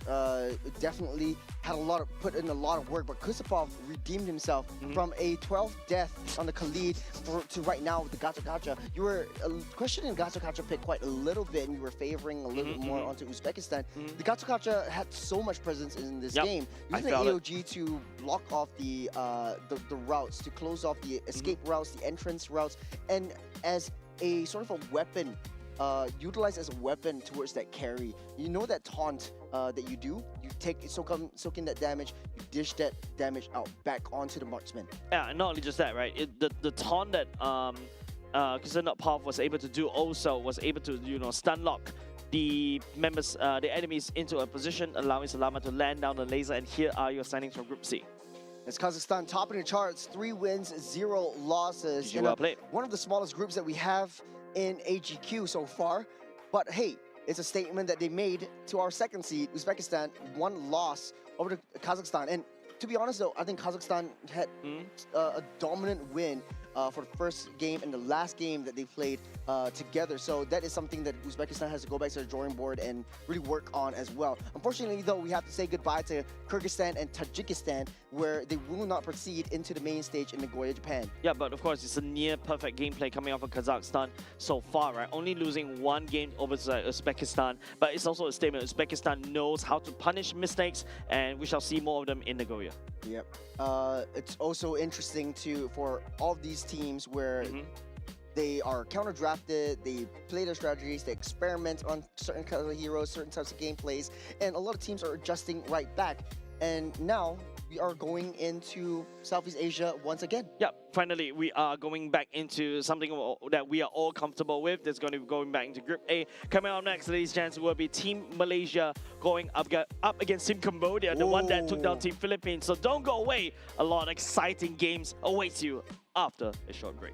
definitely had put in a lot of work, but Kusepov redeemed himself from a 12th death on the Khalid to right now with the Gacha Gacha. You were questioning Gacha Gacha pick quite a little bit, and you were favoring a little bit more onto Uzbekistan. The Gacha Gacha had so much presence in this game. Using the AOG to block off the routes, to close off the escape routes, the entrance routes, and as a sort of a weapon, utilized as a weapon towards that carry. You know that taunt that you do? You soak in that damage, you dish that damage out back onto the marksman.
Yeah, and not only just that, right? The taunt that Kusanov was able to do also was able to, you know, stun lock the members, the enemies into a position, allowing Salama to land down the laser. And here are your standings from Group C.
It's Kazakhstan topping the charts, 3 wins, 0 losses.
Well played.
One of the smallest groups that we have in AGQ so far, but hey, it's a statement that they made to our second seed, Uzbekistan, 1 loss over to Kazakhstan. And to be honest though, I think Kazakhstan had a dominant win for the first game and the last game that they played together. So that is something that Uzbekistan has to go back to the drawing board and really work on as well. Unfortunately though, we have to say goodbye to Kyrgyzstan and Tajikistan, where they will not proceed into the main stage in Nagoya, Japan.
Yeah, but of course, it's a near perfect gameplay coming off of Kazakhstan so far, right? Only losing 1 game over to Uzbekistan, but it's also a statement. Uzbekistan knows how to punish mistakes, and we shall see more of them in Nagoya.
Yep. It's also interesting for all of these teams where they are counter-drafted, they play their strategies, they experiment on certain kinds of heroes, certain types of gameplays, and a lot of teams are adjusting right back. And now, we are going into Southeast Asia once again.
Yeah, finally, we are going back into something that we are all comfortable with. That's going to be going back into Group A. Coming up next, ladies and gents, will be Team Malaysia going up against Team Cambodia, the one that took down Team Philippines. So don't go away. A lot of exciting games awaits you after a short break.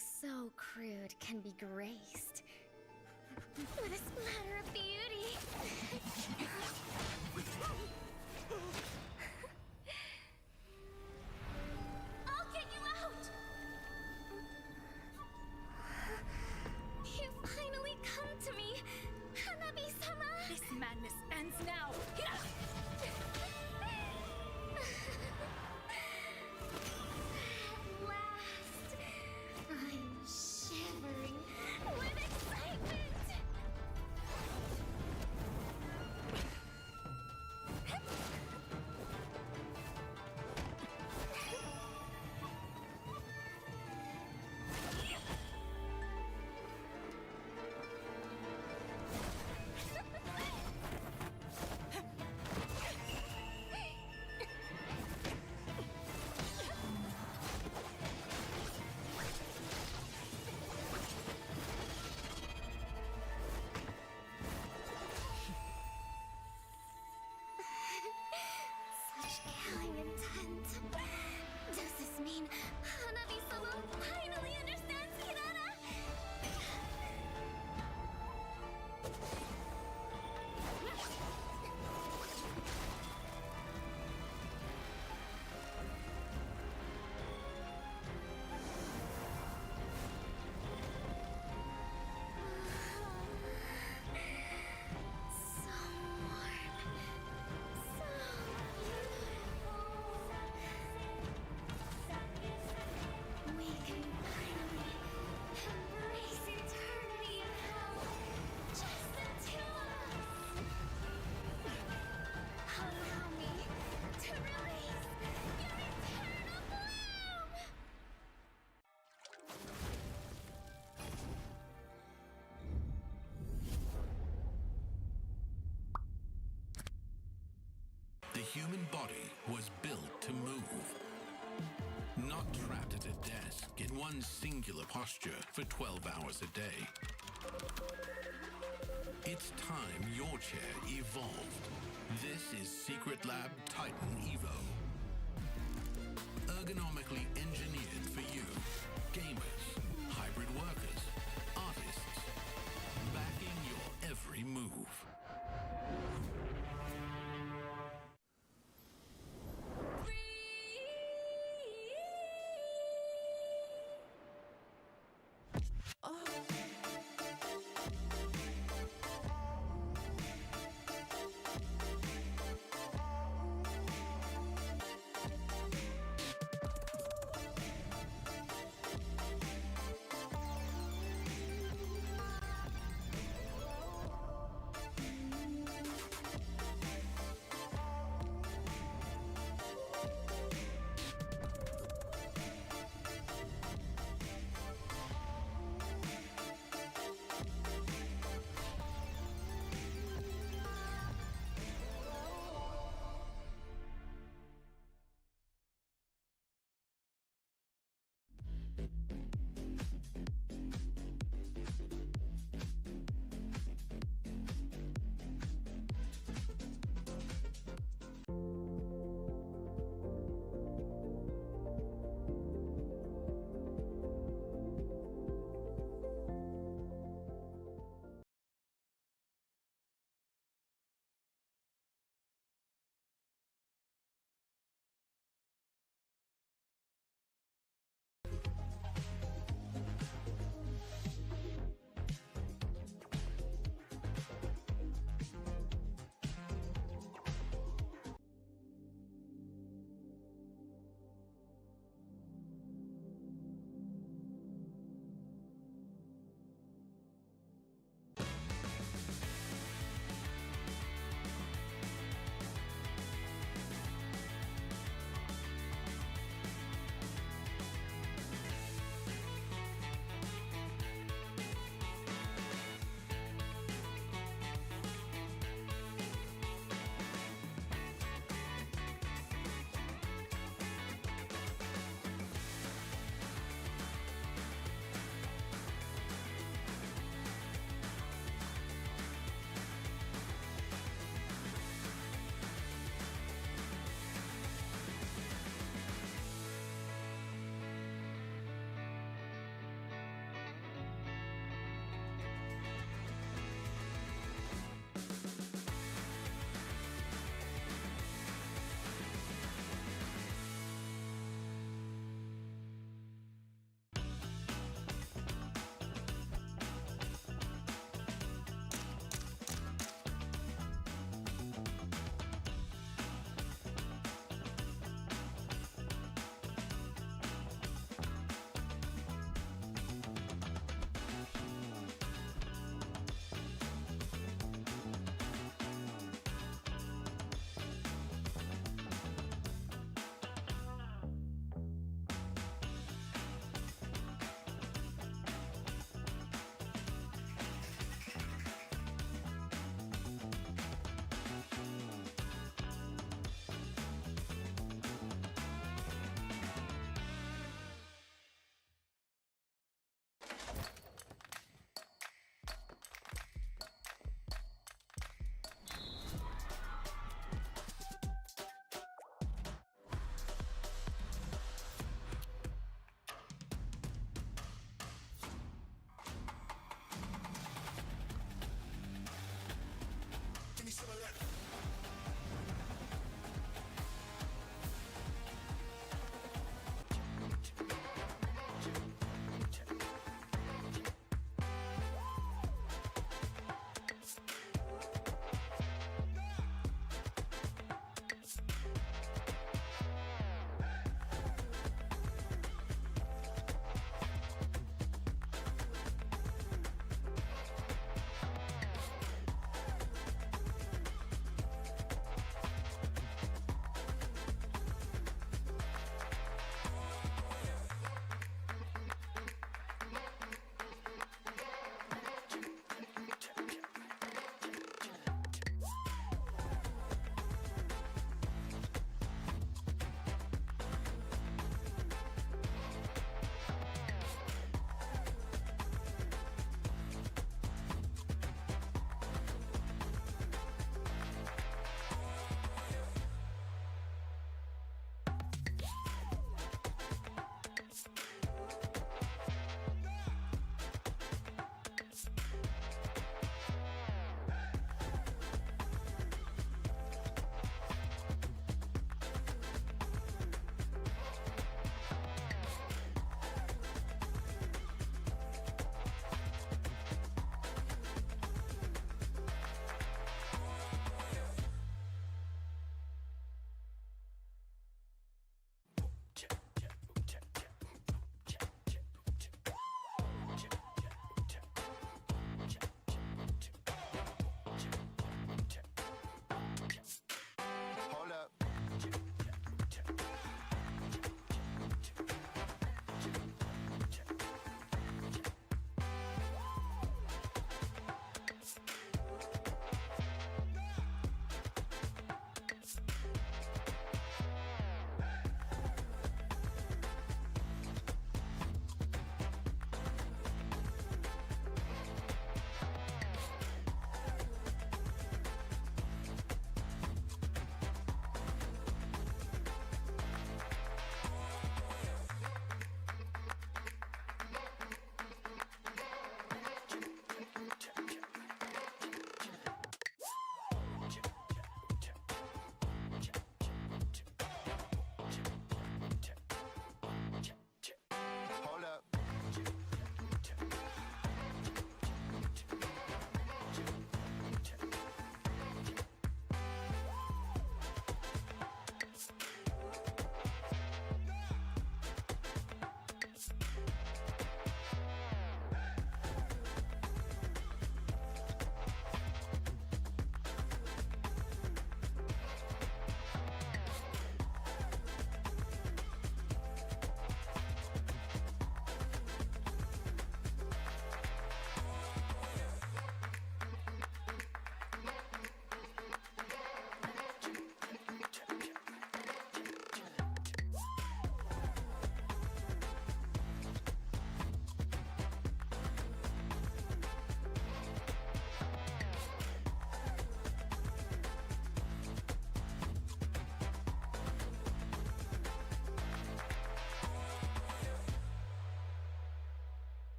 so crude can be graced with a splatter of beauty. I'll get you out! You finally come to me, Hanabi-sama!
This madness ends now!
At last, I'm shivering with excitement! Such killing intent. Does this mean Hanabi-sama finally understands Hinata? So warm. So beautiful. We can finally embrace eternity in hell. Just the two of us. Allow me to release your eternal bloom.
The human body was built to move. Not trapped at a desk in one singular posture for 12 hours a day. It's time your chair evolved. This is Secret Lab Titan Evo. Ergonomically engineered for you, gamers, hybrid workers, artists, backing your every move.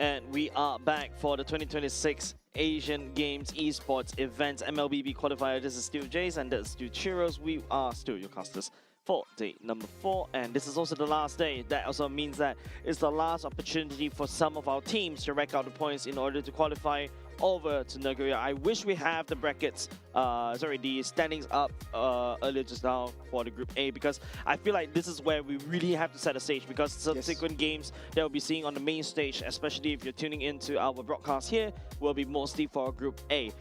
And we are back for the 2026 Asian Games Esports event MLBB qualifier. This is still Jace and that's still Churros. We are still your casters for day number 4, and this is also the last day. That also means that it's the last opportunity for some of our teams to rack out the points in order to qualify over to Nagoya. I wish we have the brackets, the standings up earlier just now for the Group A, because I feel like this is where we really have to set a stage, because subsequent games that we'll be seeing on the main stage, especially if you're tuning into our broadcast here, will be mostly for Group A.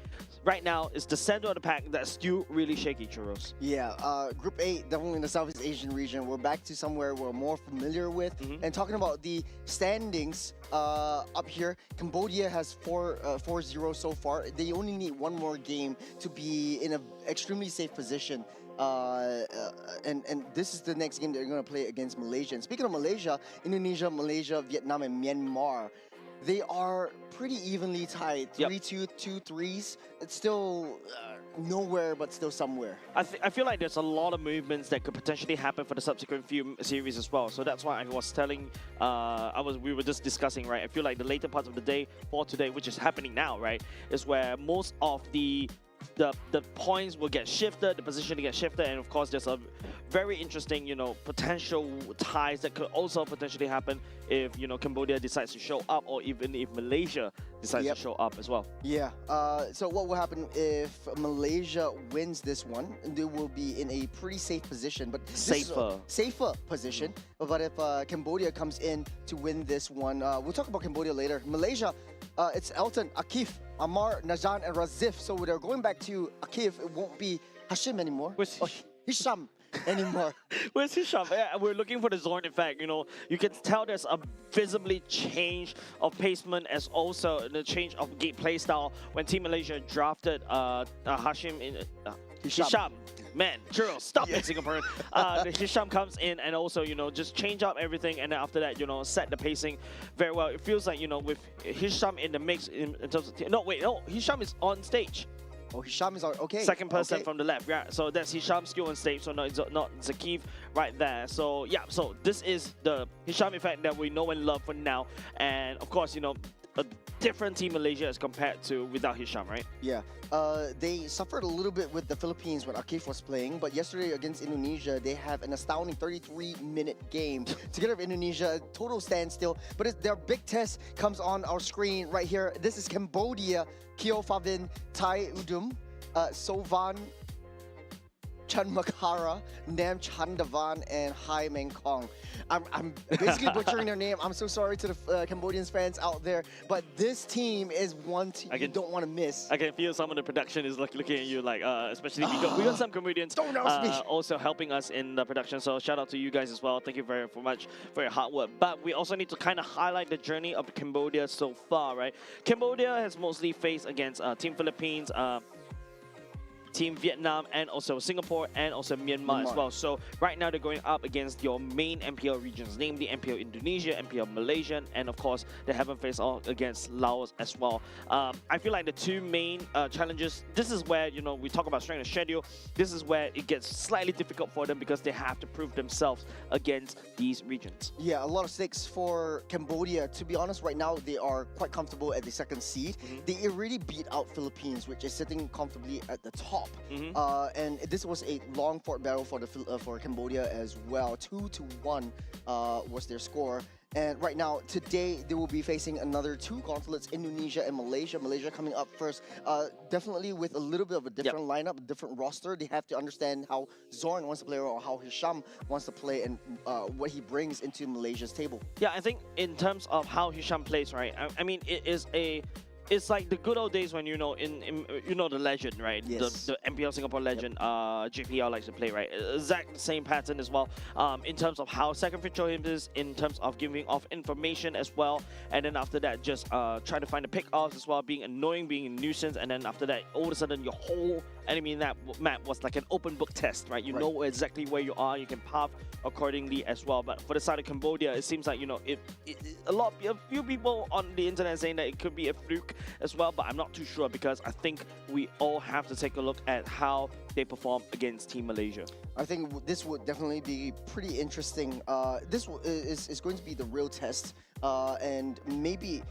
Right now, it's the center of the pack that's still really shaky, Churros.
Yeah, Group A, definitely in the Southeast Asian region. We're back to somewhere we're more familiar with. And talking about the standings up here, Cambodia has 4-0 so far. They only need one more game to be in an extremely safe position. And this is the next game they're going to play against Malaysia. And speaking of Malaysia, Indonesia, Malaysia, Vietnam, and Myanmar, they are pretty evenly tied. 3-2, 2-3s. It's still nowhere, but still somewhere.
I feel like there's a lot of movements that could potentially happen for the subsequent few series as well. So that's why I was telling, we were just discussing, right? I feel like the later parts of the day for today, which is happening now, right, is where most of the points will get shifted, the position will get shifted, and of course there's a very interesting, potential ties that could also potentially happen if, Cambodia decides to show up, or even if Malaysia decides to show up as well.
Yeah, so what will happen if Malaysia wins this one? They will be in a pretty safe position, but safer position. But if Cambodia comes in to win this one, we'll talk about Cambodia later. Malaysia, it's Elton, Akif, Amar, Najan, and Razif. So they're going back to Akif. It won't be Hashim anymore. Hisham anymore.
Where's Hisham? Yeah, we're looking for the Zorn effect. You can tell there's a visibly change of placement, as also the change of game play style when Team Malaysia drafted Hashim in Hisham. Man, Churros, stop it, Singaporean. Hisham comes in and also, just change up everything, and then after that, set the pacing very well. It feels like, with Hisham in the mix in terms of... Hisham is on stage.
Oh, Hisham is on, okay.
Second person from the left, yeah. So that's Hisham still on stage, so not Zakif right there. So yeah, so this is the Hisham effect that we know and love for now. And of course, a different Team Malaysia as compared to without Hisham, right?
Yeah. They suffered a little bit with the Philippines when Akif was playing, but yesterday against Indonesia, they have an astounding 33-minute game together with Indonesia, total standstill. But their big test comes on our screen right here. This is Cambodia, Keo Favin, Tai Udum, Sovan Chanmakara, Nam Chandavan, and Hai Meng Kong. I'm basically butchering their name. I'm so sorry to the Cambodians fans out there, but this team is one team you don't want to miss.
I can feel some of the production is looking at you, like especially we got some Cambodians also helping us in the production. So shout out to you guys as well. Thank you very much for your hard work. But we also need to kind of highlight the journey of Cambodia so far, right? Cambodia has mostly faced against Team Philippines, Team Vietnam, and also Singapore, and also Myanmar as well. So right now they're going up against your main MPL regions, namely MPL Indonesia, MPL Malaysia, and of course they haven't faced off against Laos as well. I feel like the two main challenges, this is where, we talk about strength of schedule, this is where it gets slightly difficult for them because they have to prove themselves against these regions.
Yeah, a lot of stakes for Cambodia. To be honest, right now they are quite comfortable at the second seed. They already beat out Philippines, which is sitting comfortably at the top. And this was a long-fought battle for Cambodia as well. 2-1 was their score. And right now, today, they will be facing another two gauntlets, Indonesia and Malaysia. Malaysia coming up first, definitely with a little bit of a different lineup, a different roster. They have to understand how Zorn wants to play or how Hisham wants to play and what he brings into Malaysia's table.
Yeah, I think in terms of how Hisham plays, right? I mean, it's like the good old days when the legend, right?
Yes.
The MPL Singapore legend, JPL likes to play, right? Exact same pattern as well. In terms of how sacrificial he is, in terms of giving off information as well, and then after that, just try to find the pick-offs as well, being annoying, being a nuisance, and then after that, all of a sudden, your whole enemy map was like an open book test, right? You know exactly where you are, you can path accordingly as well. But for the side of Cambodia, it seems like a few people on the internet saying that it could be a fluke as well, but I'm not too sure because I think we all have to take a look at how they perform against Team Malaysia.
I think this would definitely be pretty interesting. This is going to be the real test, and maybe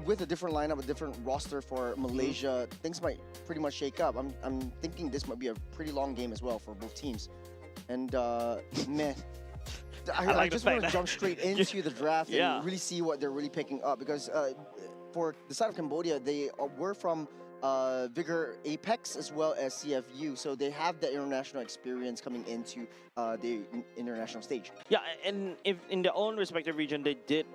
with a different lineup, a different roster for Malaysia, things might pretty much shake up. I'm thinking this might be a pretty long game as well for both teams. And man, I just want to jump straight into the draft and really see what they're really picking up, because for the side of Cambodia, they were from Vigor Apex as well as CFU, so they have the international experience coming into the international stage.
Yeah, and if in their own respective region, they did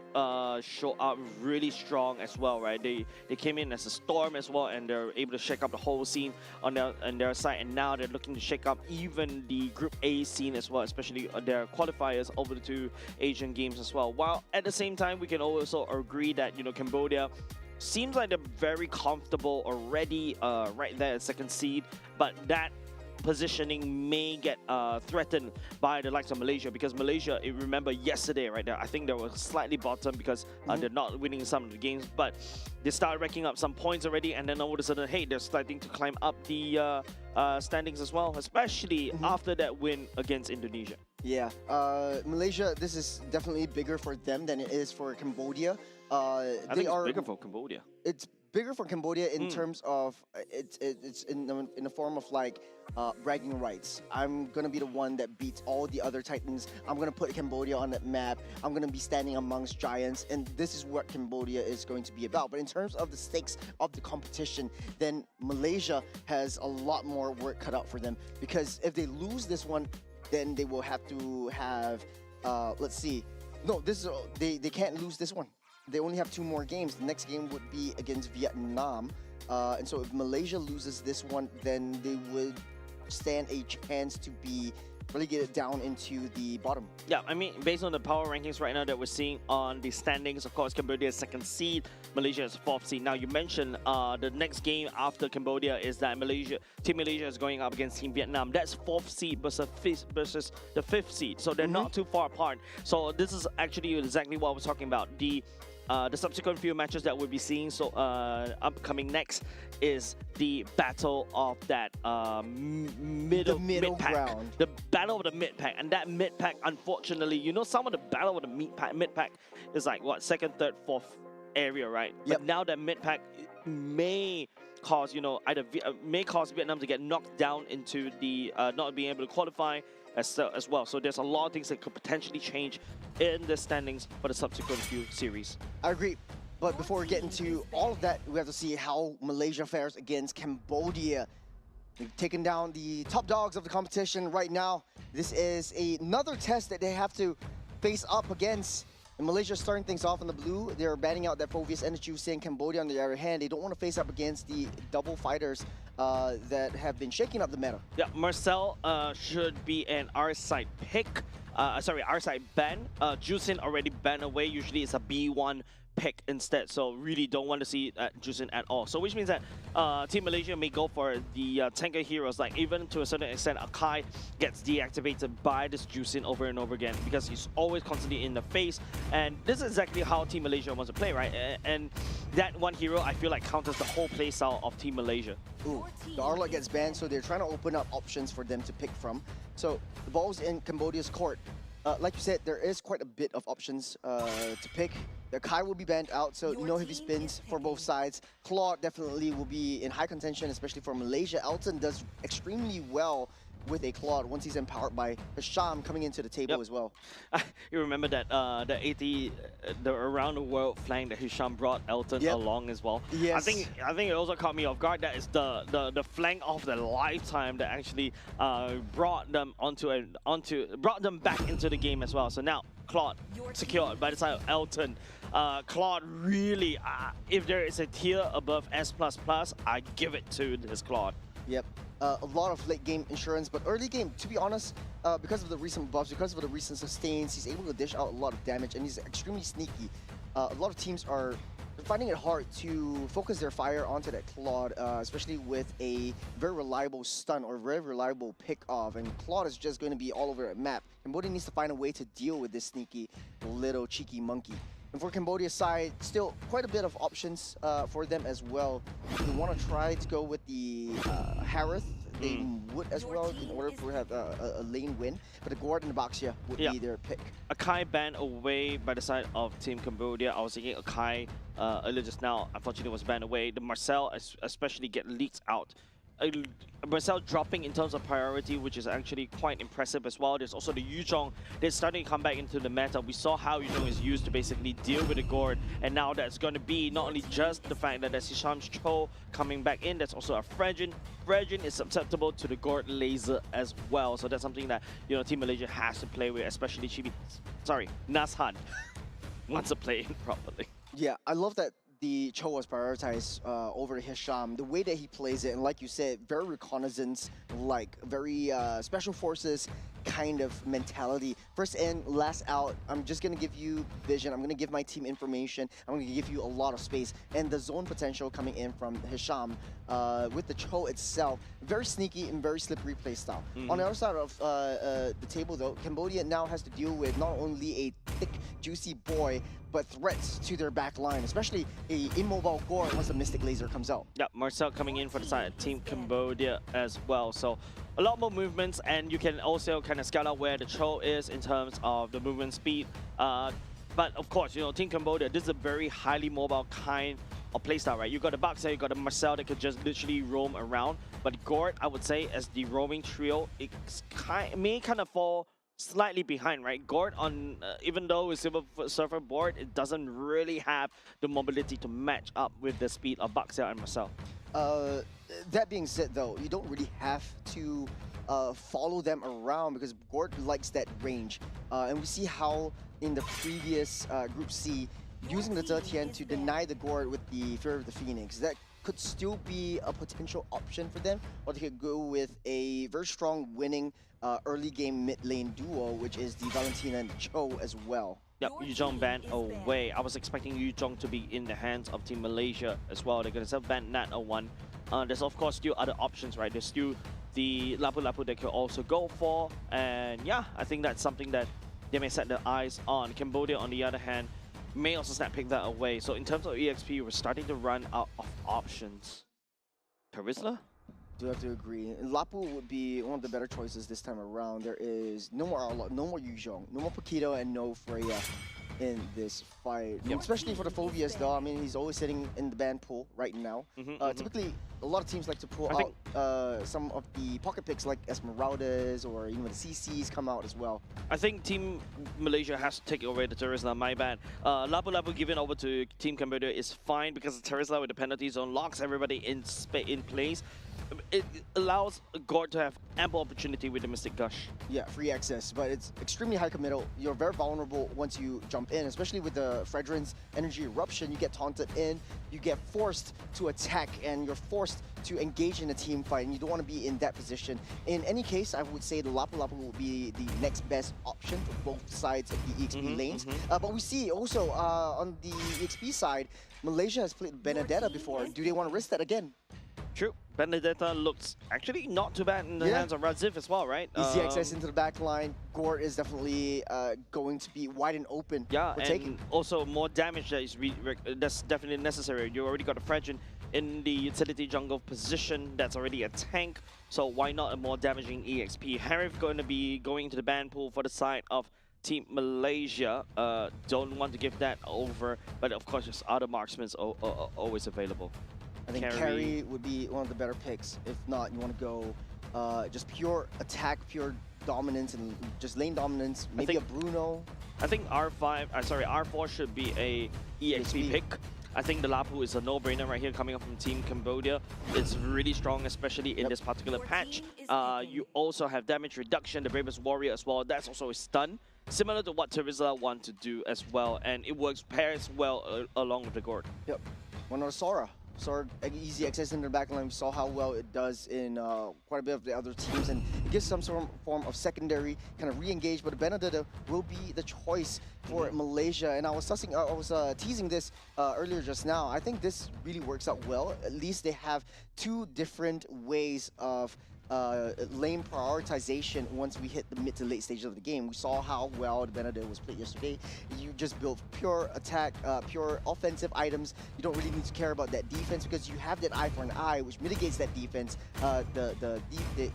show up really strong as well, right? They came in as a storm as well, and they're able to shake up the whole scene on their side, and now they're looking to shake up even the Group A scene as well, especially their qualifiers over the two Asian games as well. While at the same time, we can also agree that, you know, Cambodia seems like they're very comfortable already right there at second seed, but that positioning may get threatened by the likes of Malaysia, because Malaysia, if you remember yesterday right there, I think they were slightly bottom because they're not winning some of the games, but they started racking up some points already, and then all of a sudden, hey, they're starting to climb up the standings as well, especially after that win against Indonesia.
Yeah, Malaysia, this is definitely bigger for them than it is for Cambodia.
I think it's bigger for Cambodia.
It's bigger for Cambodia in terms of it's in the form of like bragging rights. I'm gonna be the one that beats all the other Titans. I'm gonna put Cambodia on that map. I'm gonna be standing amongst giants, and this is what Cambodia is going to be about. But in terms of the stakes of the competition, then Malaysia has a lot more work cut out for them, because if they lose this one, then they will have to have let's see. No, this is they can't lose this one. They only have 2 more games. The next game would be against Vietnam. And so if Malaysia loses this one, then they would stand a chance to be relegated down into the bottom.
Yeah, I mean, based on the power rankings right now that we're seeing on the standings, of course, Cambodia is 2nd seed, Malaysia is 4th seed. Now, you mentioned the next game after Cambodia is that Team Malaysia is going up against Team Vietnam. That's 4th seed versus the 5th seed, so they're not too far apart. So this is actually exactly what I was talking about. The subsequent few matches that we'll be seeing upcoming next is the battle of that middle pack.
Ground.
The battle of the mid pack, and that mid pack, unfortunately, you know, some of the battle of the mid pack is like what, 2nd, 3rd, 4th area, right?
Yep.
But now that mid pack may cause, you know, may cause Vietnam to get knocked down into the not being able to qualify as well. So there's a lot of things that could potentially change in the standings for the subsequent few series.
I agree. But before we get into all of that, we have to see how Malaysia fares against Cambodia. They've taken down the top dogs of the competition right now. This is another test that they have to face up against. And Malaysia starting things off in the blue. They're banning out that Fovius and Juicy. Cambodia, on the other hand, they don't want to face up against the double fighters that have been shaking up the meta.
Yeah, Marcel should be an R-side pick. R-side ban. Juicin already banned away. Usually it's a B1 pick instead, so really don't want to see Juicin at all. So which means that Team Malaysia may go for the tanker heroes, like even to a certain extent Akai gets deactivated by this Juicin over and over again, because he's always constantly in the face, and this is exactly how Team Malaysia wants to play, right? And that one hero, I feel like, counters the whole play style of Team Malaysia.
Ooh, the Arlot gets banned, so they're trying to open up options for them to pick from. So the ball's in Cambodia's court. Like you said, there is quite a bit of options to pick. The Kai will be banned out, so no heavy spins for both sides. Claude definitely will be in high contention, especially for Malaysia. Elton does extremely well with a Claude once he's empowered by Hisham coming into the table as well.
You remember that the 80, the around the world flank that Hisham brought Elton along as well.
Yes.
I think it also caught me off guard. That is the flank of the lifetime that actually brought them brought them back into the game as well. So now Claude secured by the side of Elton. Claude really, if there is a tier above S++, I give it to this Claude.
Yep. A lot of late game insurance, but early game, to be honest, because of the recent buffs, because of the recent sustains, he's able to dish out a lot of damage, and he's extremely sneaky. A lot of teams are finding it hard to focus their fire onto that Claude, especially with a very reliable stun or very reliable pick off, and Claude is just going to be all over the map. Cambodia needs to find a way to deal with this sneaky little cheeky monkey. And for Cambodia's side, still quite a bit of options for them as well. They want to try to go with the Harith, they would as well in order to have a lane win. But the Gord and the Baxia would be their pick.
Akai banned away by the side of Team Cambodia. I was thinking Akai earlier just now, unfortunately was banned away. The Marcel especially get leaked out. Marcel dropping in terms of priority, which is actually quite impressive as well. There's also the Yuzhong that's starting to come back into the meta. We saw how Yuzhong is used to basically deal with the Gord, and now that's going to be not only just the fact that there's Hisham's Cho coming back in, that's also a Fredjin. Fredjin is susceptible to the Gord laser as well, so that's something that Team Malaysia has to play with, especially Nashan wants to play it properly.
Yeah, I love that the Cho was prioritized over Hisham. The way that he plays it, and like you said, very reconnaissance, like very special forces kind of mentality. First in, last out. I'm just gonna give you vision. I'm gonna give my team information. I'm gonna give you a lot of space. And the zone potential coming in from Hisham with the Cho itself, very sneaky and very slippery play style. On the other side of the table though, Cambodia now has to deal with not only a thick, juicy boy, but threats to their back line, especially a immobile Gord once the Mystic Laser comes out.
Yeah, Marcel coming in for the side of Team Cambodia as well. So a lot more movements, and you can also kind of scout out where the Cho is in terms of the movement speed. But of course, Team Cambodia, this is a very highly mobile kind of playstyle, right? You got the Baxia, you got the Marcel that could just literally roam around. But Gord, I would say, as the roaming trio, it may kind of fall slightly behind, right? Gord, on even though it's Silver Surfer board, it doesn't really have the mobility to match up with the speed of Baxia and Marcel.
That being said, though, you don't really have to follow them around because Gord likes that range. And we see how in the previous Group C, using the Zetian to deny the Gord with the Fear of the Phoenix, that could still be a potential option for them, or they could go with a very strong winning early game mid lane duo, which is the Valentina and the Cho as well.
Yep, Yuzhong banned away. I was expecting Yuzhong to be in the hands of Team Malaysia as well. They're going to ban Nat 01. There's of course still other options, right? There's still the Lapu Lapu they could also go for. And yeah, I think that's something that they may set their eyes on. Cambodia, on the other hand, may also pick that away. So in terms of EXP, we're starting to run out of options. Terizla?
Do have to agree. Lapu would be one of the better choices this time around. There is no more Arlo, no more Yuzhong, no more Paquito, and no Freya in this fight.
Yep.
Especially for the Phobias though. I mean, he's always sitting in the ban pool right now. Typically, a lot of teams like to pull out some of the pocket picks like Esmeraldas or even the CCs come out as well.
I think Team Malaysia has to take away the Terizla, my bad. Lapu Lapu given over to Team Cambodia is fine because Terizla with the penalty zone locks everybody in place. It allows Gord to have ample opportunity with the Mystic Gush.
Yeah, free access, but it's extremely high committal. You're very vulnerable once you jump in, especially with the Fredrin's Energy Eruption. You get taunted in, you get forced to attack, and you're forced to engage in a team fight, and you don't want to be in that position. In any case, I would say the Lapu Lapu will be the next best option for both sides of the EXP lanes. But we see also on the EXP side, Malaysia has played Benedetta before. Do they want to risk that again?
True. Benedetta looks actually not too bad in the hands of Raziv as well, right?
Easy access into the back line. Gord is definitely going to be wide and open.
Yeah,
for
and
taking.
also more damage that is that's definitely necessary. You already got a Fredjin in the utility jungle position that's already a tank, so why not a more damaging EXP? Harif going to be going to the ban pool for the side of Team Malaysia. Don't want to give that over, but of course there's other marksmen always available.
I think Carry would be one of the better picks. If not, you want to go just pure attack, pure dominance, and just lane dominance. Maybe a Bruno.
I think R4 should be a EXP pick. I think the Lapu is a no-brainer right here coming up from Team Cambodia. It's really strong, especially in this particular patch. You also have damage reduction, the Bravest Warrior as well. That's also a stun, similar to what Terizla want to do as well. And it pairs well along with the Gord.
Yep. One of Sora. Sora, easy access in the backline. We saw how well it does in quite a bit of the other teams, and it gives some sort of form of secondary kind of re-engage. But Benedetta will be the choice for Malaysia. And I was teasing this earlier just now. I think this really works out well. At least they have two different ways of lane prioritization once we hit the mid to late stages of the game. We saw how well the Benedict was played yesterday. You just build pure attack, pure offensive items. You don't really need to care about that defense because you have that eye for an eye, which mitigates that defense, the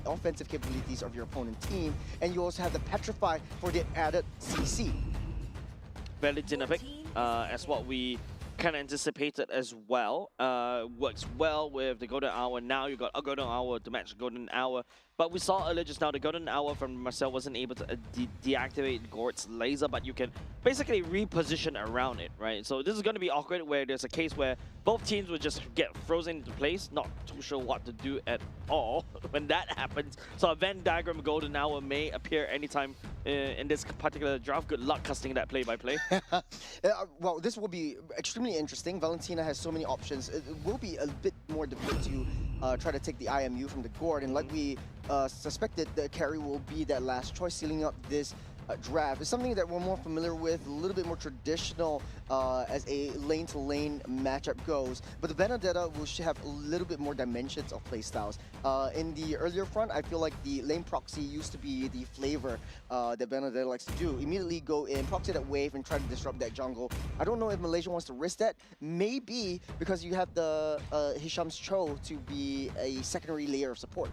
offensive capabilities of your opponent team, and you also have the Petrify for the added CC.
Valentina pick, as what we kind of anticipated as well. Works well with the Golden Hour. Now you got a Golden Hour to match Golden Hour. But we saw earlier just now the Golden Hour from Marcel wasn't able to deactivate Gord's laser, but you can basically reposition around it, right? So this is going to be awkward where there's a case where both teams would just get frozen into place, not too sure what to do at all when that happens. So a Venn diagram Golden Hour may appear anytime in this particular draft. Good luck casting that play-by-play.
Well, this will be extremely interesting. Valentina has so many options. It will be a bit more difficult to try to take the IMU from the Gord, and like we suspected, the carry will be that last choice, sealing up this draft. It's something that we're more familiar with, a little bit more traditional as a lane-to-lane matchup goes. But the Benedetta will have a little bit more dimensions of playstyles. In the earlier front, I feel like the lane proxy used to be the flavor that Benedetta likes to do. Immediately go in, proxy that wave, and try to disrupt that jungle. I don't know if Malaysia wants to risk that. Maybe because you have the Hisham's Cho to be a secondary layer of support.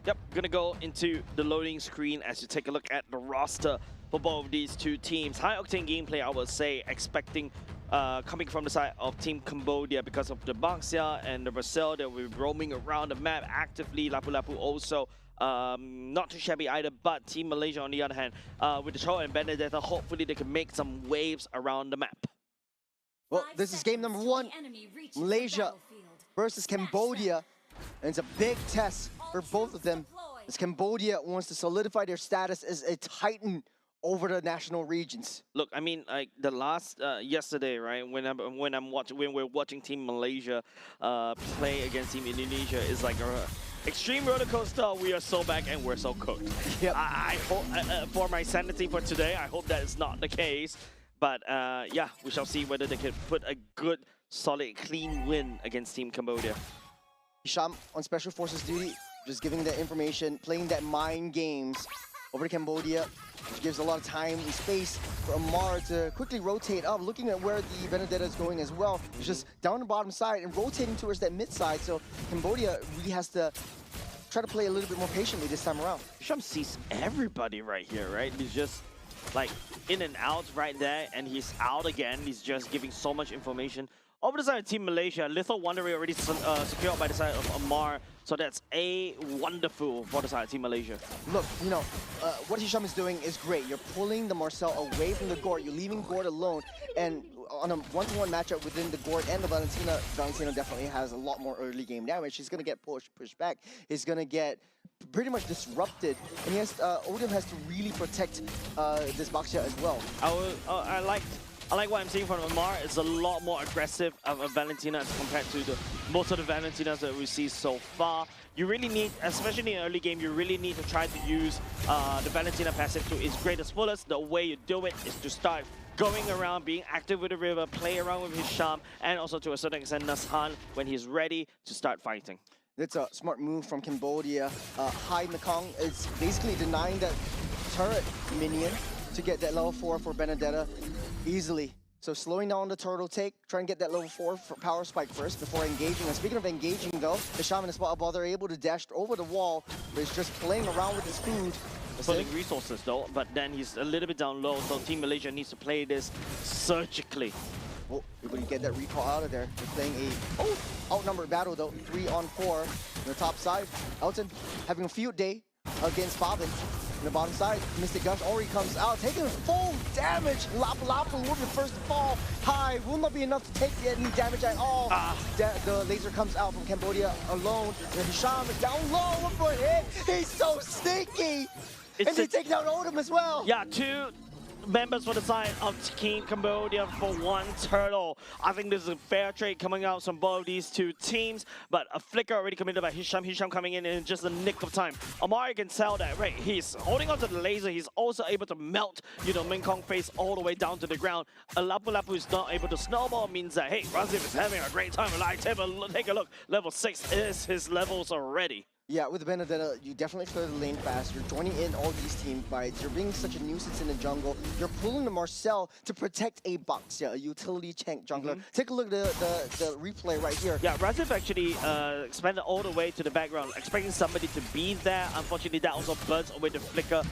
Yep, gonna go into the loading screen as you take a look at the roster for both of these two teams. High octane gameplay, I would say, expecting coming from the side of Team Cambodia because of the Baxia and the Brazil that will be roaming around the map actively. Lapu Lapu also not too shabby either, but Team Malaysia on the other hand, with the Cho and Benedetta, hopefully they can make some waves around the map.
Well, this is game number 1, Malaysia versus Cambodia. And it's a big test for both of them, as Cambodia wants to solidify their status as a titan over the national regions.
Look, I mean, like the last yesterday, right? When we're watching Team Malaysia play against Team Indonesia, is like a extreme roller coaster. We are so back and we're so cooked.
Yep.
I hope, for my sanity for today, I hope that is not the case. But yeah, we shall see whether they can put a good, solid, clean win against Team Cambodia.
Hisham on Special Forces duty, just giving that information, playing that mind games over to Cambodia, which gives a lot of time and space for Amar to quickly rotate up, looking at where the Benedetta is going as well. It's just down the bottom side and rotating towards that mid side, so Cambodia really has to try to play a little bit more patiently this time around.
Hisham sees everybody right here, right? He's just like in and out right there, and he's out again. He's just giving so much information. Over the side of Team Malaysia, Lethal Wanderer already secured by the side of Amar, so that's a wonderful for the side of Team Malaysia.
Look, you know, what Hisham is doing is great. You're pulling the Marcel away from the Gord, you're leaving Gord alone, and on a one-to-one matchup within the Gord and the Valentina, Valentina definitely has a lot more early game damage. He's going to get pushed back. He's going to get pretty much disrupted, and he has, Odin has to really protect this Baxia as well.
I like what I'm seeing from Amar. It's a lot more aggressive of a Valentina as compared to most of the Valentinas that we see so far. You really need, especially in the early game, you really need to try to use the Valentina passive to its greatest fullest. The way you do it is to start going around, being active with the river, play around with Hisham, and also to a certain extent Nashan when he's ready to start fighting.
That's a smart move from Cambodia. High Mekong is basically denying that turret minion to get that level 4 for Benedetta easily. So slowing down the turtle take, trying to get that level 4 for power spike first before engaging. And speaking of engaging though, the Shaman and Spot Ball, they're able to dash over the wall, but he's just playing around with his food.
Pulling resources though, but then he's a little bit down low, so Team Malaysia needs to play this surgically.
Oh, able to get that recall out of there. They're playing a outnumbered battle though, 3 on 4 on the top side. Elton having a field day against Bobbin. On the bottom side, Mystic Gush already comes out, taking full damage. Lapu Lapu will be the first to fall. High will not be enough to take any damage at all. The laser comes out from Cambodia alone. And Hisham is down low, 1 more hit. He's so sneaky. And they take down Odom as well.
Yeah, 2 members for the side of Team Cambodia for 1 turtle. I think this is a fair trade coming out from both of these two teams, but a flicker already committed by Hisham. Hisham coming in just the nick of time. Amari can tell that, right? He's holding onto the laser. He's also able to melt, you know, Mekong face all the way down to the ground. A Lapu Lapu is not able to snowball, means that, hey, Razif is having a great time. Like, take a look. Level 6 is his levels already.
Yeah, with Benedetta, you definitely clear the lane fast. You're joining in all these team fights. You're being such a nuisance in the jungle. You're pulling the Marcel to protect a Boxia, a utility tank jungler. Take a look at the replay right here.
Yeah, Razif actually expanded all the way to the background, expecting somebody to be there. Unfortunately, that also burns away the flicker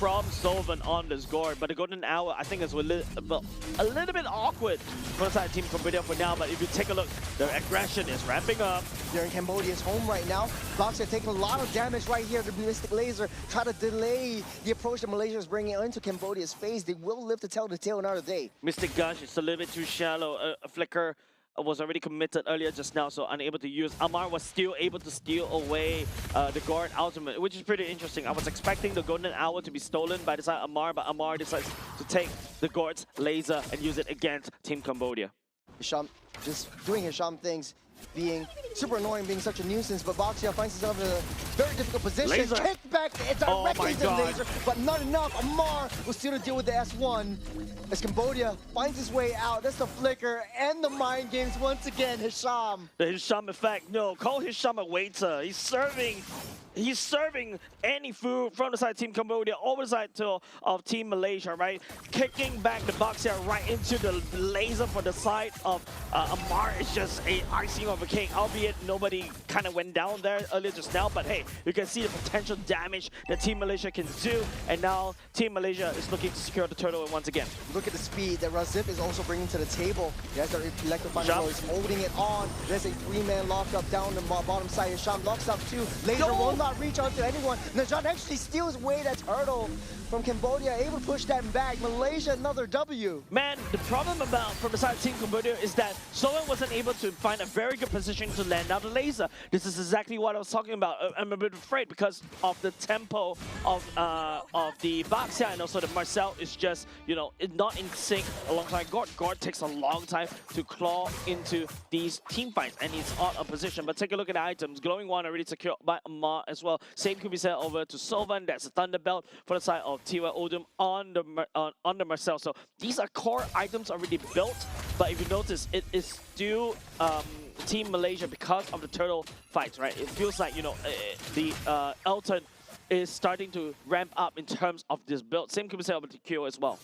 from Sylvan on this Gord. But the Golden Hour, I think, is a little bit awkward for the side of Team Cambodia for now. But if you take a look, the aggression is ramping up.
They're in Cambodia's home right now. Boxia taking a lot of damage right here. The Mystic Laser try to delay the approach that Malaysia is bringing into Cambodia's face. They will live to tell the tale another day.
Mystic Gush is a little bit too shallow. A flicker was already committed earlier just now, so unable to use. Amar was still able to steal away the Gord ultimate, which is pretty interesting. I was expecting the Golden Hour to be stolen by the side of Amar, but Amar decides to take the Gord's laser and use it against Team Cambodia.
Hisham just doing Hisham things, being super annoying, being such a nuisance, but Boxia finds himself in a very difficult position.
Laser.
Kick back directly to the laser, but not enough. Amar will still deal with the S1 as Cambodia finds his way out. That's the flicker and the mind games once again. Hisham.
The Hisham effect. No, call Hisham a waiter. He's serving any food from the side of Team Cambodia over the side of Team Malaysia, right? Kicking back the Boxia right into the laser for the side of Amar is just a icing of a cake, albeit nobody kind of went down there earlier just now, but hey, you can see the potential damage that Team Malaysia can do, and now Team Malaysia is looking to secure the turtle once again.
Look at the speed that Razif is also bringing to the table. He has the electrifying blow. He's holding it on. There's a three-man lockup down the bottom side. Hisham locks up too. Laser will not reach onto anyone. Najat actually steals away that turtle from Cambodia, able to push that back. Malaysia, another W.
Man, the problem from the side of Team Cambodia is that Soen wasn't able to find a very good position to land down the laser. This is exactly what I was talking about. I'm a bit afraid because of the tempo of the Boxia, and also the Marcel is just, you know, not in sync alongside Gord. Gord takes a long time to claw into these team fights, and he's out of position. But take a look at the items. Glowing one already secured by Amar as well. Same could be said over to Sylvan. That's a Thunder Belt for the side of Tiwa Odom on the Marcel. So these are core items already built, but if you notice, it is still Team Malaysia because of the turtle fights, right? It feels like, you know, the Elton is starting to ramp up in terms of this build. Same could be said over to Q as well.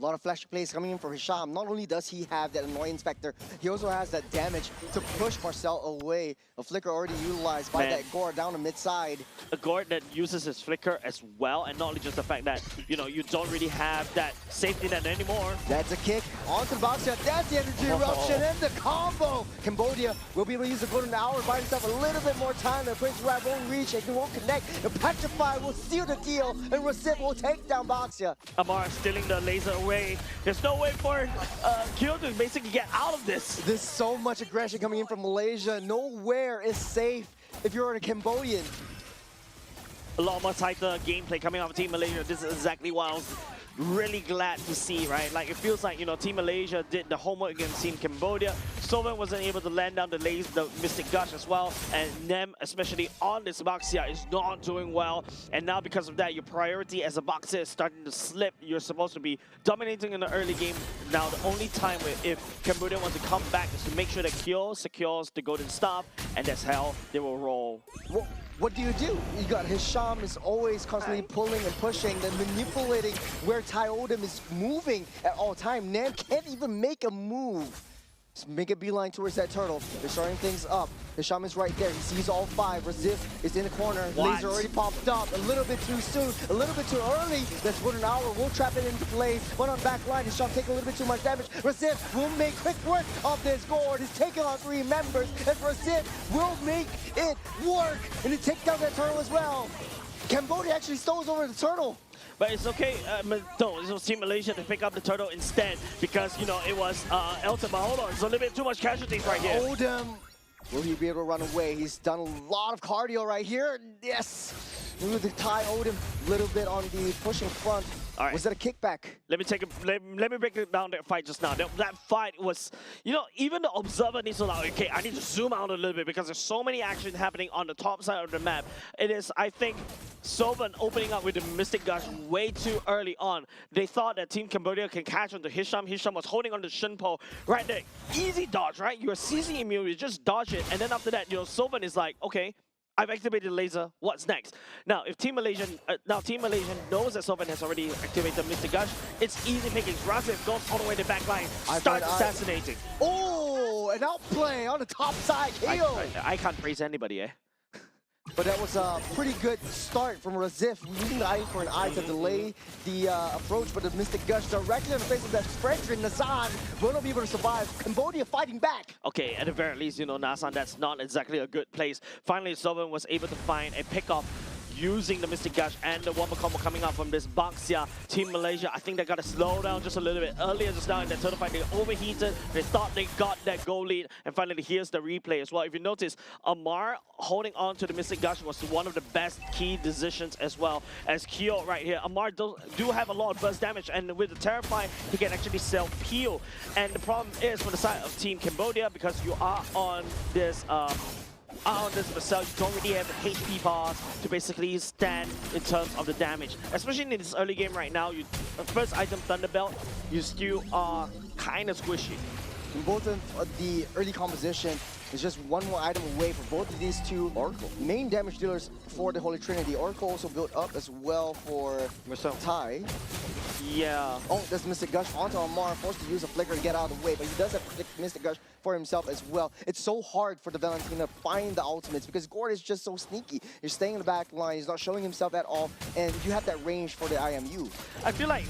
A lot of flash plays coming in for Hisham. Not only does he have that annoyance factor, he also has that damage to push Marcel away. A flicker already utilized by that Gord down the mid side.
A Gord that uses his flicker as well, and not only just the fact that, you know, you don't really have that safety net anymore.
That's a kick onto the Boxia. That's the energy eruption and the combo. Cambodia will be able to use the Golden Hour, buy himself a little bit more time. The Prince Rat won't reach, and he won't connect. The Petrify will seal the deal, and Rasip will take down Boxia.
Amar stealing the laser away. There's no way for Kyo to basically get out of this.
There's so much aggression coming in from Malaysia. Nowhere is safe if you're a Cambodian.
A lot more tighter gameplay coming out of Team Malaysia. This is exactly what I was really glad to see, right? Like, it feels like, you know, Team Malaysia did the homework against Team Cambodia. Soven wasn't able to land down the Mystic Gush as well, and Nem, especially on this Boxia, is not doing well. And now because of that, your priority as a Boxia is starting to slip. You're supposed to be dominating in the early game. Now, the only time if Cambodia wants to come back is to make sure that Kyo secures the Golden Staff, and that's how they will roll.
What do? You got Hisham is always constantly pulling and pushing and manipulating where Tyodem is moving at all time. Nam can't even make a move. Just make a beeline towards that turtle. They're starting things up. Hisham is right there. He sees all five. Razif is in the corner. Laser already popped up. A little bit too soon. A little bit too early. That's Golden Hour. We'll trap it into play. One on back line. Hisham taking a little bit too much damage. Razif will make quick work of this Gord. He's taking on 3 members. And Razif will make it work. And he takes down that turtle as well. Cambodia actually stoles over the turtle.
But it's okay, no, it was Team Malaysia to pick up the turtle instead because, you know, it was Elton. But hold on, it's a little bit too much casualties right here.
Odom, will he be able to run away? He's done a lot of cardio right here. Yes, with the tie Odom, a little bit on the pushing front.
All right.
Was that a kickback?
Let me break it down that fight just now. That fight was, you know, even the observer needs to like, okay, I need to zoom out a little bit because there's so many action happening on the top side of the map. It is, I think, Sylvan opening up with the Mystic Gush way too early on. They thought that Team Cambodia can catch on to Hisham. Hisham was holding on to Shinpo right there. Easy dodge, right? You're CC immune, you just dodge it. And then after that, you know, Sylvan is like, okay, I've activated laser. What's next? Now, if Team Malaysian knows that Sovereign has already activated Mr. Gush, it's easy pickings. Razif goes all the way to the back line, starts assassinating.
Oh, an outplay on the top side, KO.
I can't praise anybody, eh?
But that was a pretty good start from Razif, using the item for an eye to delay the approach, but the Mystic Gush directly in the face of that Fredrin. Nazan will not be able to survive. Cambodia fighting back.
Okay, at the very least, you know, Nasan, that's not exactly a good place. Finally, Sovereign was able to find a pickoff using the Mystic Gush and the Wombo combo coming out from this Baxia. Team Malaysia, I think they got to slow down just a little bit earlier just now in that turtle fight. They overheated, they thought they got that goal lead, and finally here's the replay as well. If you notice, Amar holding on to the Mystic Gush was one of the best key decisions as well as Kyo right here. Amar do have a lot of burst damage, and with the Terrify, he can actually self-peel. And the problem is for the side of Team Cambodia, because you are on this Marcel, you don't really have the HP bars to basically stand in terms of the damage. Especially in this early game right now, first item Thunderbelt, you still are kind of squishy.
In both of the early composition, is just one more item away for both of these two Oracle main damage dealers for the Holy Trinity. Oracle also built up as well for Tai.
Yeah.
Oh, there's Mystic Gush onto Amar, forced to use a flicker to get out of the way, but he does have Mystic Gush for himself as well. It's so hard for the Valentina to find the ultimates because Gord is just so sneaky. You're staying in the back line, he's not showing himself at all, and you have that range for the IMU.
I feel like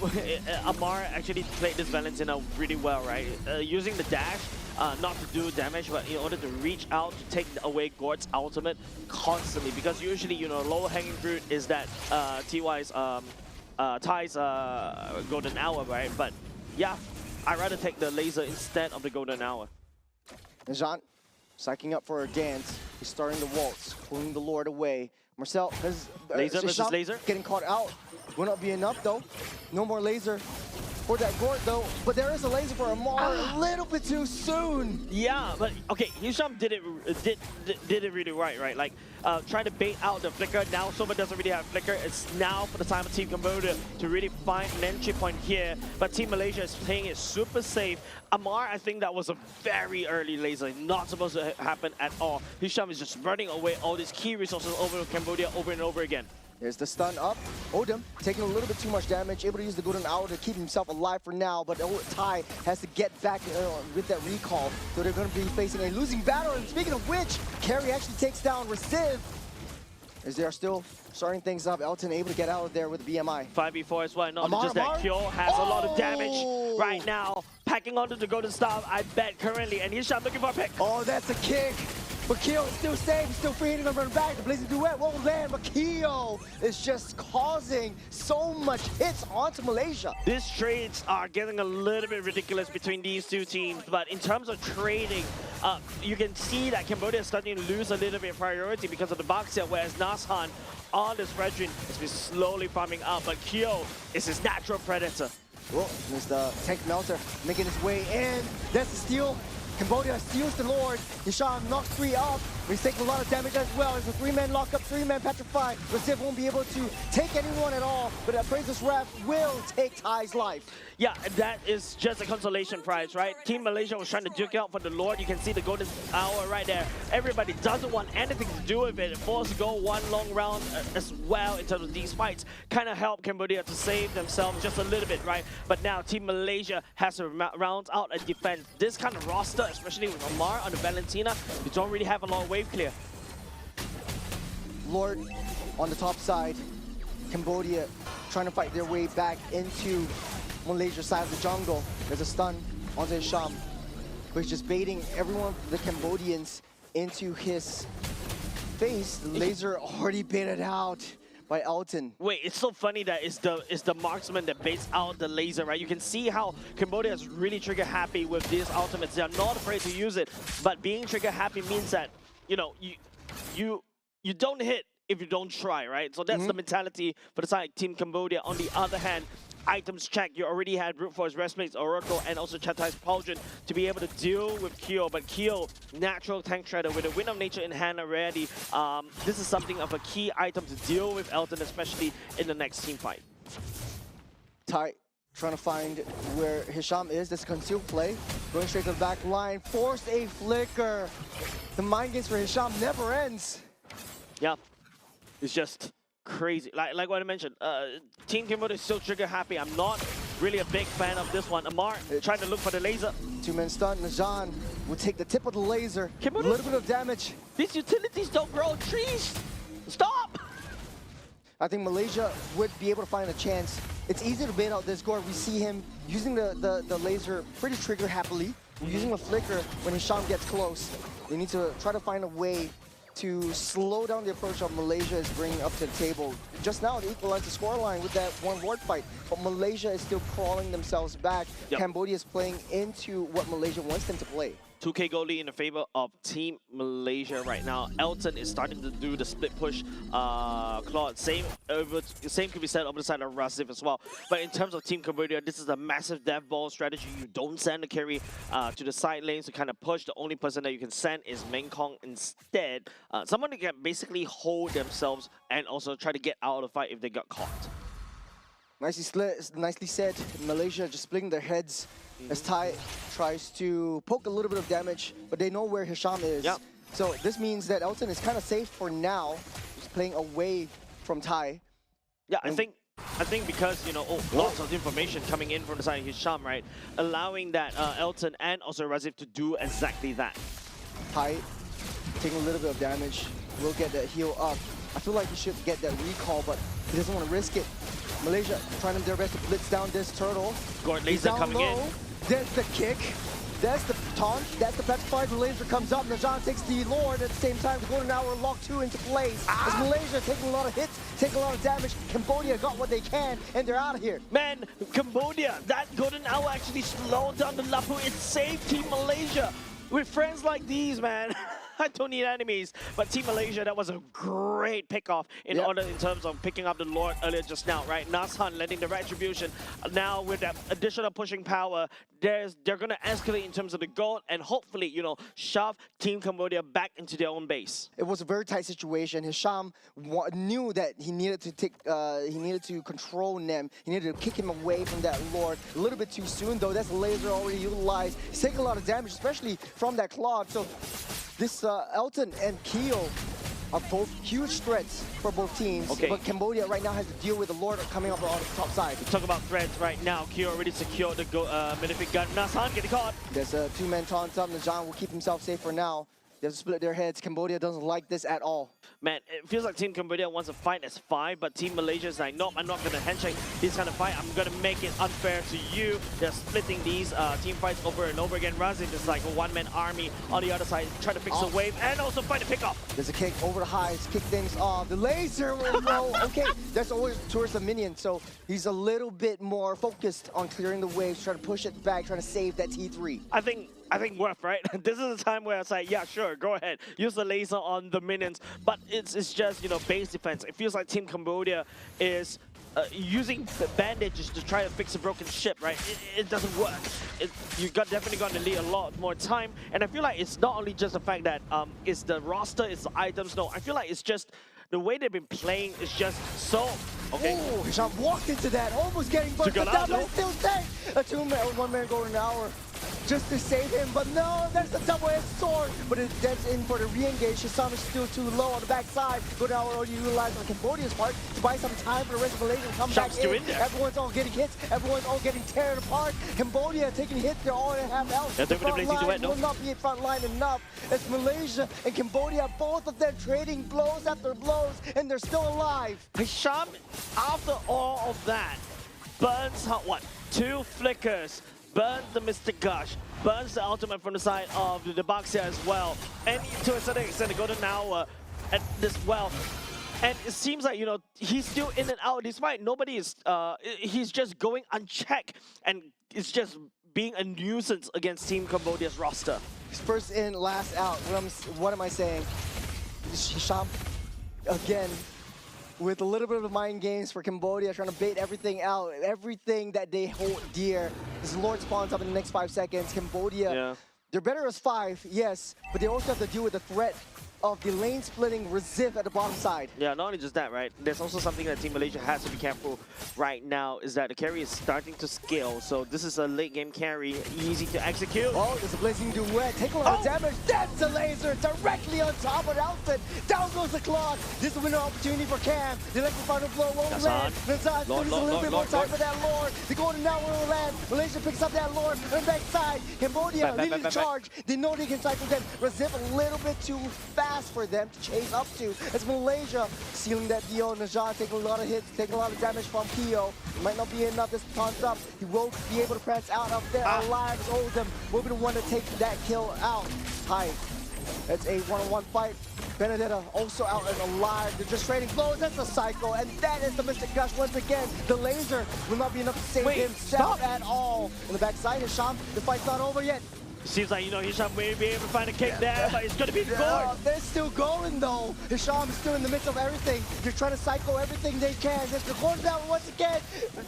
Amar actually played this Valentina really well, right? Using the dash, not to do damage, but in order to reach out to take away Gord's ultimate constantly, because usually, you know, low hanging fruit is that Tai's golden hour, right? But yeah, I'd rather take the laser instead of the golden hour.
And Jean, psyching up for a dance. He's starting the waltz, pulling the Lord away. Marcel,
laser versus laser.
Getting caught out. Will not be enough though. No more laser for that Gord though. But there is a laser for Amar a little bit too soon.
Yeah, but okay, Hisham did it really right? Like trying to bait out the flicker. Now Sova doesn't really have flicker. It's now for the time of Team Cambodia to really find an entry point here. But Team Malaysia is playing it super safe. Amar, I think that was a very early laser, not supposed to happen at all. Hisham is just running away all these key resources over to Cambodia over and over again.
There's the stun up. Odom taking a little bit too much damage, able to use the golden hour to keep himself alive for now, but Tai has to get back with that recall, so they're going to be facing a losing battle. And speaking of which, Carry actually takes down Reciv, as they are still starting things up. Elton able to get out of there with the BMI.
5v4 as well, not just that Kyo has a lot of damage right now. Packing onto the golden staff, I bet currently, and Hisham looking for a pick.
Oh, that's a kick. But Kyo is still safe, he's still free, hitting him run back. The Blazing Duet won't land, but Kyo is just causing so much hits onto Malaysia.
These trades are getting a little bit ridiculous between these two teams, but in terms of trading, you can see that Cambodia is starting to lose a little bit of priority because of the Baxia, whereas Nashan on this Fredrin has been slowly farming up, but Kyo is his natural predator.
Oh, there's the Tank Melter making his way in. That's the steal. Cambodia steals the Lord. Hisham knocks 3 off. He's taking a lot of damage as well. It's a 3-man lockup, 3-man petrify. Reciv won't be able to take anyone at all, but Appraiser's Wrath will take Tai's life.
Yeah, that is just a consolation prize, right? Team Malaysia was trying to duke out for the Lord. You can see the golden hour right there. Everybody doesn't want anything to do with it. Forced to go one long round as well in terms of these fights. Kind of help Cambodia to save themselves just a little bit, right? But now Team Malaysia has to round out a defense. This kind of roster, especially with Amar on the Valentina, you don't really have a lot of wave clear.
Lord on the top side. Cambodia trying to fight their way back into Malaysia's side of the jungle. There's a stun onto Hisham, but he's just baiting everyone, the Cambodians, into his face. The laser already baited out by Elton.
Wait, it's so funny that it's the marksman that baits out the laser, right? You can see how Cambodia is really trigger happy with these ultimates. They're not afraid to use it, but being trigger happy means that, you know, you don't hit if you don't try, right? So that's the mentality for the side Team Cambodia. On the other hand, items check. You already had Brute Force, Restmates, Oracle, and also Chatai's Pauldron to be able to deal with Kyo. But Kyo, natural tank shredder with a Wind of Nature in hand already. This is something of a key item to deal with Elton, especially in the next team fight.
Tai trying to find where Hisham is. This concealed play. Going straight to the back line. Forced a flicker. The mind games for Hisham never ends.
Yeah, it's just crazy. Like what I mentioned, Team Cambodia is still trigger happy. I'm not really a big fan of this one. Amar trying to look for the laser.
Two-man stun. Najan will take the tip of the laser. A
Cambodia,
little bit of damage.
these utilities don't grow on trees. Stop!
I think Malaysia would be able to find a chance. It's easy to bait out this Gore. We see him using the laser pretty trigger happily. Using a flicker when Hisham gets close. They need to try to find a way to slow down the approach that Malaysia is bringing up to the table. Just now, they equalized the scoreline with that one ward fight, but Malaysia is still crawling themselves back.
Yep.
Cambodia is playing into what Malaysia wants them to play.
2K goal lead in the favor of Team Malaysia right now. Elton is starting to do the split push. Claude, same could be said over the side of Razif as well. But in terms of Team Cambodia, this is a massive death ball strategy. You don't send the carry to the side lanes to kind of push. The only person that you can send is Mengkong instead. Someone that can basically hold themselves and also try to get out of the fight if they got caught.
Nicely said. Malaysia just splitting their heads as Thai tries to poke a little bit of damage, but they know where Hisham is.
Yep.
So this means that Elton is kind of safe for now. He's playing away from Thai.
Yeah, I think because, you know, lots of information coming in from the side of Hisham, right? Allowing that Elton and also Razif to do exactly that.
Thai taking a little bit of damage. Will get that heal up. I feel like he should get that recall, but he doesn't want to risk it. Malaysia trying their best to blitz down this turtle.
Gord laser coming in.
There's the kick. That's the taunt. That's the petrified. The laser comes up. Najan takes the Lord at the same time. The golden hour lock 2 into place. As Malaysia taking a lot of hits, taking a lot of damage. Cambodia got what they can, and they're out of here.
Man, Cambodia, that golden hour actually slowed down the Lapu. It saved Team Malaysia. With friends like these, man. I don't need enemies. But Team Malaysia, that was a great pickoff in terms of picking up the Lord earlier just now, right? Nashan letting the retribution. Now with that additional pushing power, they're going to escalate in terms of the gold and hopefully, you know, shove Team Cambodia back into their own base.
It was a very tight situation. Hisham knew that he needed to control Nem. He needed to kick him away from that Lord a little bit too soon, though. That's a laser already utilized. He's taking a lot of damage, especially from that Claude. So this Elton and Keo are both huge threats for both teams.
Okay.
But Cambodia right now has to deal with the Lord coming up on the top side.
Talk about threats right now. Keo already secured the Minific gun. Nasan getting caught.
There's a two-man taunt up. Najan will keep himself safe for now. They have to split their heads. Cambodia doesn't like this at all.
Man, it feels like Team Cambodia wants to fight as 5, but Team Malaysia is like, nope, I'm not going to handshake this kind of fight. I'm going to make it unfair to you. They're splitting these team fights over and over again. Razif is like a one-man army on the other side, trying to fix the wave and also find a pickup.
There's a kick over the highs, kick things off. The laser will go. Okay, that's always towards the minion, so he's a little bit more focused on clearing the waves, trying to push it back, trying to save that T3.
I think worth, right? This is a time where it's like, yeah, sure, go ahead. Use the laser on the minions. But it's just, you know, base defense. It feels like Team Cambodia is using bandages to try to fix a broken ship, right? It doesn't work. You definitely got to need a lot more time. And I feel like it's not only just the fact that it's the roster, it's the items. No, I feel like it's just the way they've been playing is just so... Okay.
Oh, Hisham walked into that, almost getting burnt, but that man still safe. A two-man, one-man golden hour just to save him, but no, that's the double-edged sword. But that's in for the re-engage. Hisham is still too low on the backside. Golden hour already utilized on Cambodia's part to buy some time for the rest of Malaysia to come back in. Everyone's all getting hits. Everyone's all getting teared apart. Cambodia taking hits. They're all in half health.
The
front line will not be front line enough. It's Malaysia and Cambodia, both of them trading blows after blows, and they're still alive.
Hisham, after all of that, burns, what, 2 flickers, burns the Mr. Gush, burns the ultimate from the side of the Baxia as well, and to a certain extent, the golden hour as well. And it seems like, you know, he's still in and out, despite nobody is, he's just going unchecked, and it's just being a nuisance against Team Cambodia's roster.
He's first in, last out. What am I saying? Hisham, again, with a little bit of mind games for Cambodia, trying to bait everything out, everything that they hold dear. This Lord spawns up in the next 5 seconds. Cambodia, they're better as 5, yes, but they also have to deal with the threat of the lane splitting Razif at the bottom side.
Yeah, not only just that, right? There's also something that Team Malaysia has to be careful right now is that the carry is starting to scale. So this is a late game carry, easy to execute.
Oh, there's a blazing duet. Take a lot of damage. That's a laser directly on top of Elton. Down goes the clock. This is a winner opportunity for Cam. The electric final blow won't land. Nazan still needs a little bit more time for that Lord. The golden now will land. Malaysia picks up that Lord on the backside. Cambodia leading the charge. They know they can cycle them. Razif a little bit too fast for them to chase up to. It's Malaysia sealing that deal. Najan taking a lot of hits, taking a lot of damage from Kyo. It might not be enough this taunts up. He will be able to prance out of there alive as Oldham will be the one to take that kill out. Hi. It's a one-on-one fight. Benedetta also out and alive. They're just trading blows. That's a cycle. And that is the Mystic Gush once again. The laser will not be enough to save himself at all. On the backside, Hisham, the fight's not over yet.
Seems like, Hisham may be able to find a kick there, but it's going to be scored.
They're still going, though. Hisham is still in the midst of everything. They're trying to cycle everything they can. They're going down once again,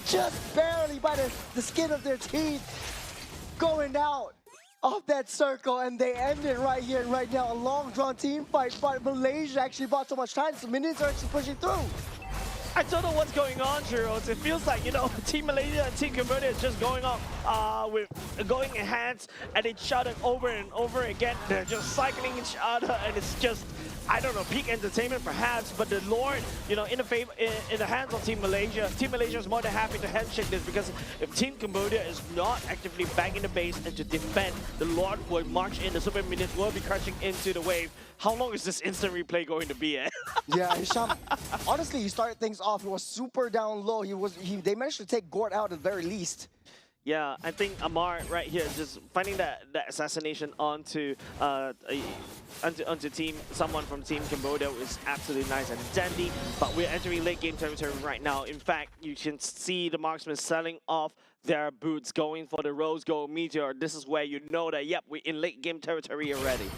just barely by the skin of their teeth. Going out of that circle, and they end it right here and right now. A long-drawn team fight, but Malaysia actually bought so much time, so minions are actually pushing through.
I don't know what's going on, Jiros. It feels like, Team Malaysia and Team Cambodia is just going on with going hands at each other over and over again. They're just cycling each other, and it's just, I don't know, peak entertainment perhaps, but the Lord, in the hands of Team Malaysia is more than happy to handshake this, because if Team Cambodia is not actively back in the base and to defend, the Lord will march in, the super minions will be crashing into the wave. How long is this instant replay going to be at?
Yeah, Hisham, honestly, he started things off. He was super down low. They managed to take Gord out at the very least.
Yeah, I think Amar right here just finding that assassination onto someone from Team Cambodia is absolutely nice and dandy. But we're entering late game territory right now. In fact, you can see the marksmen selling off their boots, going for the Rose Gold Meteor. This is where you know that, yep, we're in late game territory already.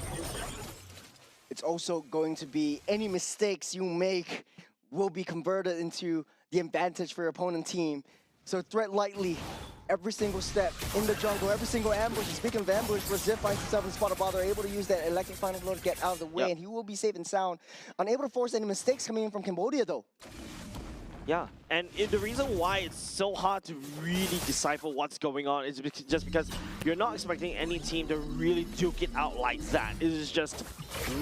It's also going to be any mistakes you make will be converted into the advantage for your opponent team. So tread lightly every single step in the jungle, every single ambush. Speaking of ambush, Razif finds himself in the spot of bother, able to use that electric final blow to get out of the way, and he will be safe and sound. Unable to force any mistakes coming in from Cambodia, though.
Yeah, and the reason why it's so hard to really decipher what's going on is just because you're not expecting any team to really duke it out like that. It is just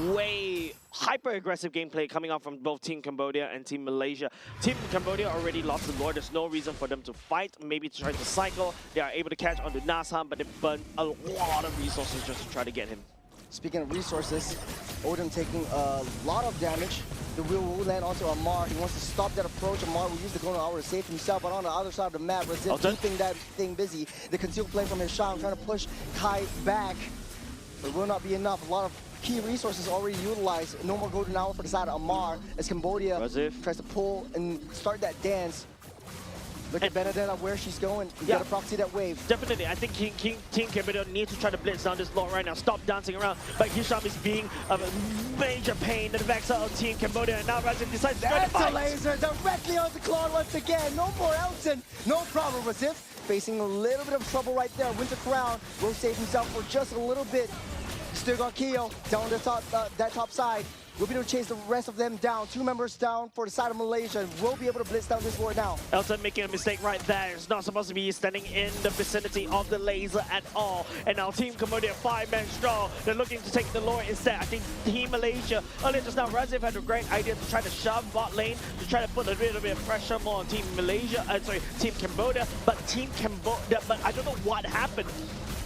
way hyper-aggressive gameplay coming out from both Team Cambodia and Team Malaysia. Team Cambodia already lost the Lord. There's no reason for them to fight, maybe to try to cycle. They are able to catch onto Nasam, but they burn a lot of resources just to try to get him.
Speaking of resources, Odin taking a lot of damage. The wheel will land onto Amar. He wants to stop that approach. Amar will use the golden hour to save himself, but on the other side of the map, Razif keeping that thing busy. The concealed play from Hisham trying to push Kai back. But it will not be enough. A lot of key resources already utilized. No more golden hour for the side of Amar as Cambodia tries to pull and start that dance. Look at Benedetta where she's going. You gotta proxy that wave.
Definitely. I think Team Cambodia needs to try to blitz down this Lord right now. Stop dancing around. But Hisham is being a major pain in the backside of Team Cambodia. And now Razif decides to go to fight.
That's a laser directly on the Claw once again. No more Elton. No problem. Razif facing a little bit of trouble right there. Winter Crown will save himself for just a little bit. Still got Kyo down the top, that top side. We'll be able to chase the rest of them down. 2 members down for the side of Malaysia. We'll be able to blitz down this Lord now.
Elton making a mistake right there. It's not supposed to be standing in the vicinity of the laser at all. And now Team Cambodia 5-man strong. They're looking to take the Lord instead. I think Team Malaysia, earlier just now, Razif had a great idea to try to shove bot lane, to try to put a little bit of pressure more on Team Malaysia, Team Cambodia. But I don't know what happened.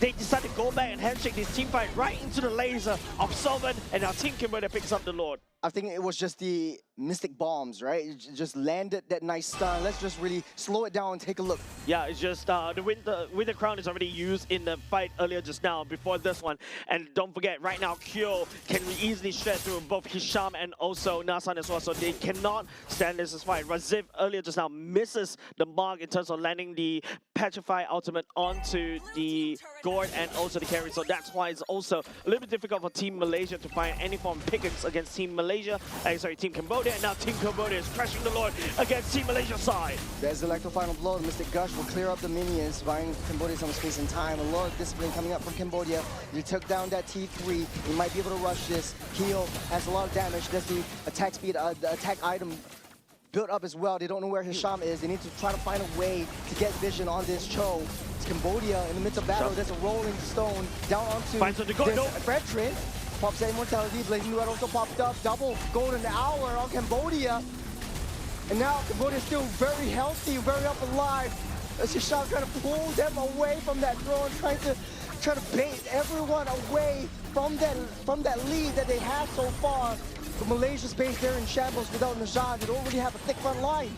They decided to go back and handshake this team fight right into the laser of Sovereign, and now Team Cambodia picks up the Lord.
I think it was just the Mystic Bombs, right? It just landed that nice stun. Let's just really slow it down and take a look.
Yeah, it's just the Winter Crown is already used in the fight earlier just now, before this one. And don't forget, right now, Kyo can easily shred through both Hisham and also Nasan as well, so they cannot stand this fight. Razif earlier just now misses the mark in terms of landing the Petrify ultimate onto the Gord and also the carry, so that's why it's also a little bit difficult for Team Malaysia to find any form of pickings against Team Cambodia. Cambodia, and now Team Cambodia is crashing the Lord against Team Malaysia side.
There's the electro final blow. Mystic Gush will clear up the minions, buying Cambodia some space and time. A lot of discipline coming up from Cambodia. He took down that T3. He might be able to rush this. Keo has a lot of damage. There's the attack speed, the attack item built up as well. They don't know where Hisham is. They need to try to find a way to get vision on this Cho. It's Cambodia in the midst of battle. There's a rolling stone down onto Fredrin. Pops that immortality. Blazing Red also popped up. Double golden hour on Cambodia. And now Cambodia is still very healthy, very up alive. As Hisham trying to pull them away from that throne, trying to bait everyone away from that lead that they have so far. But Malaysia's base there in shambles without Najad. They already have a thick front line.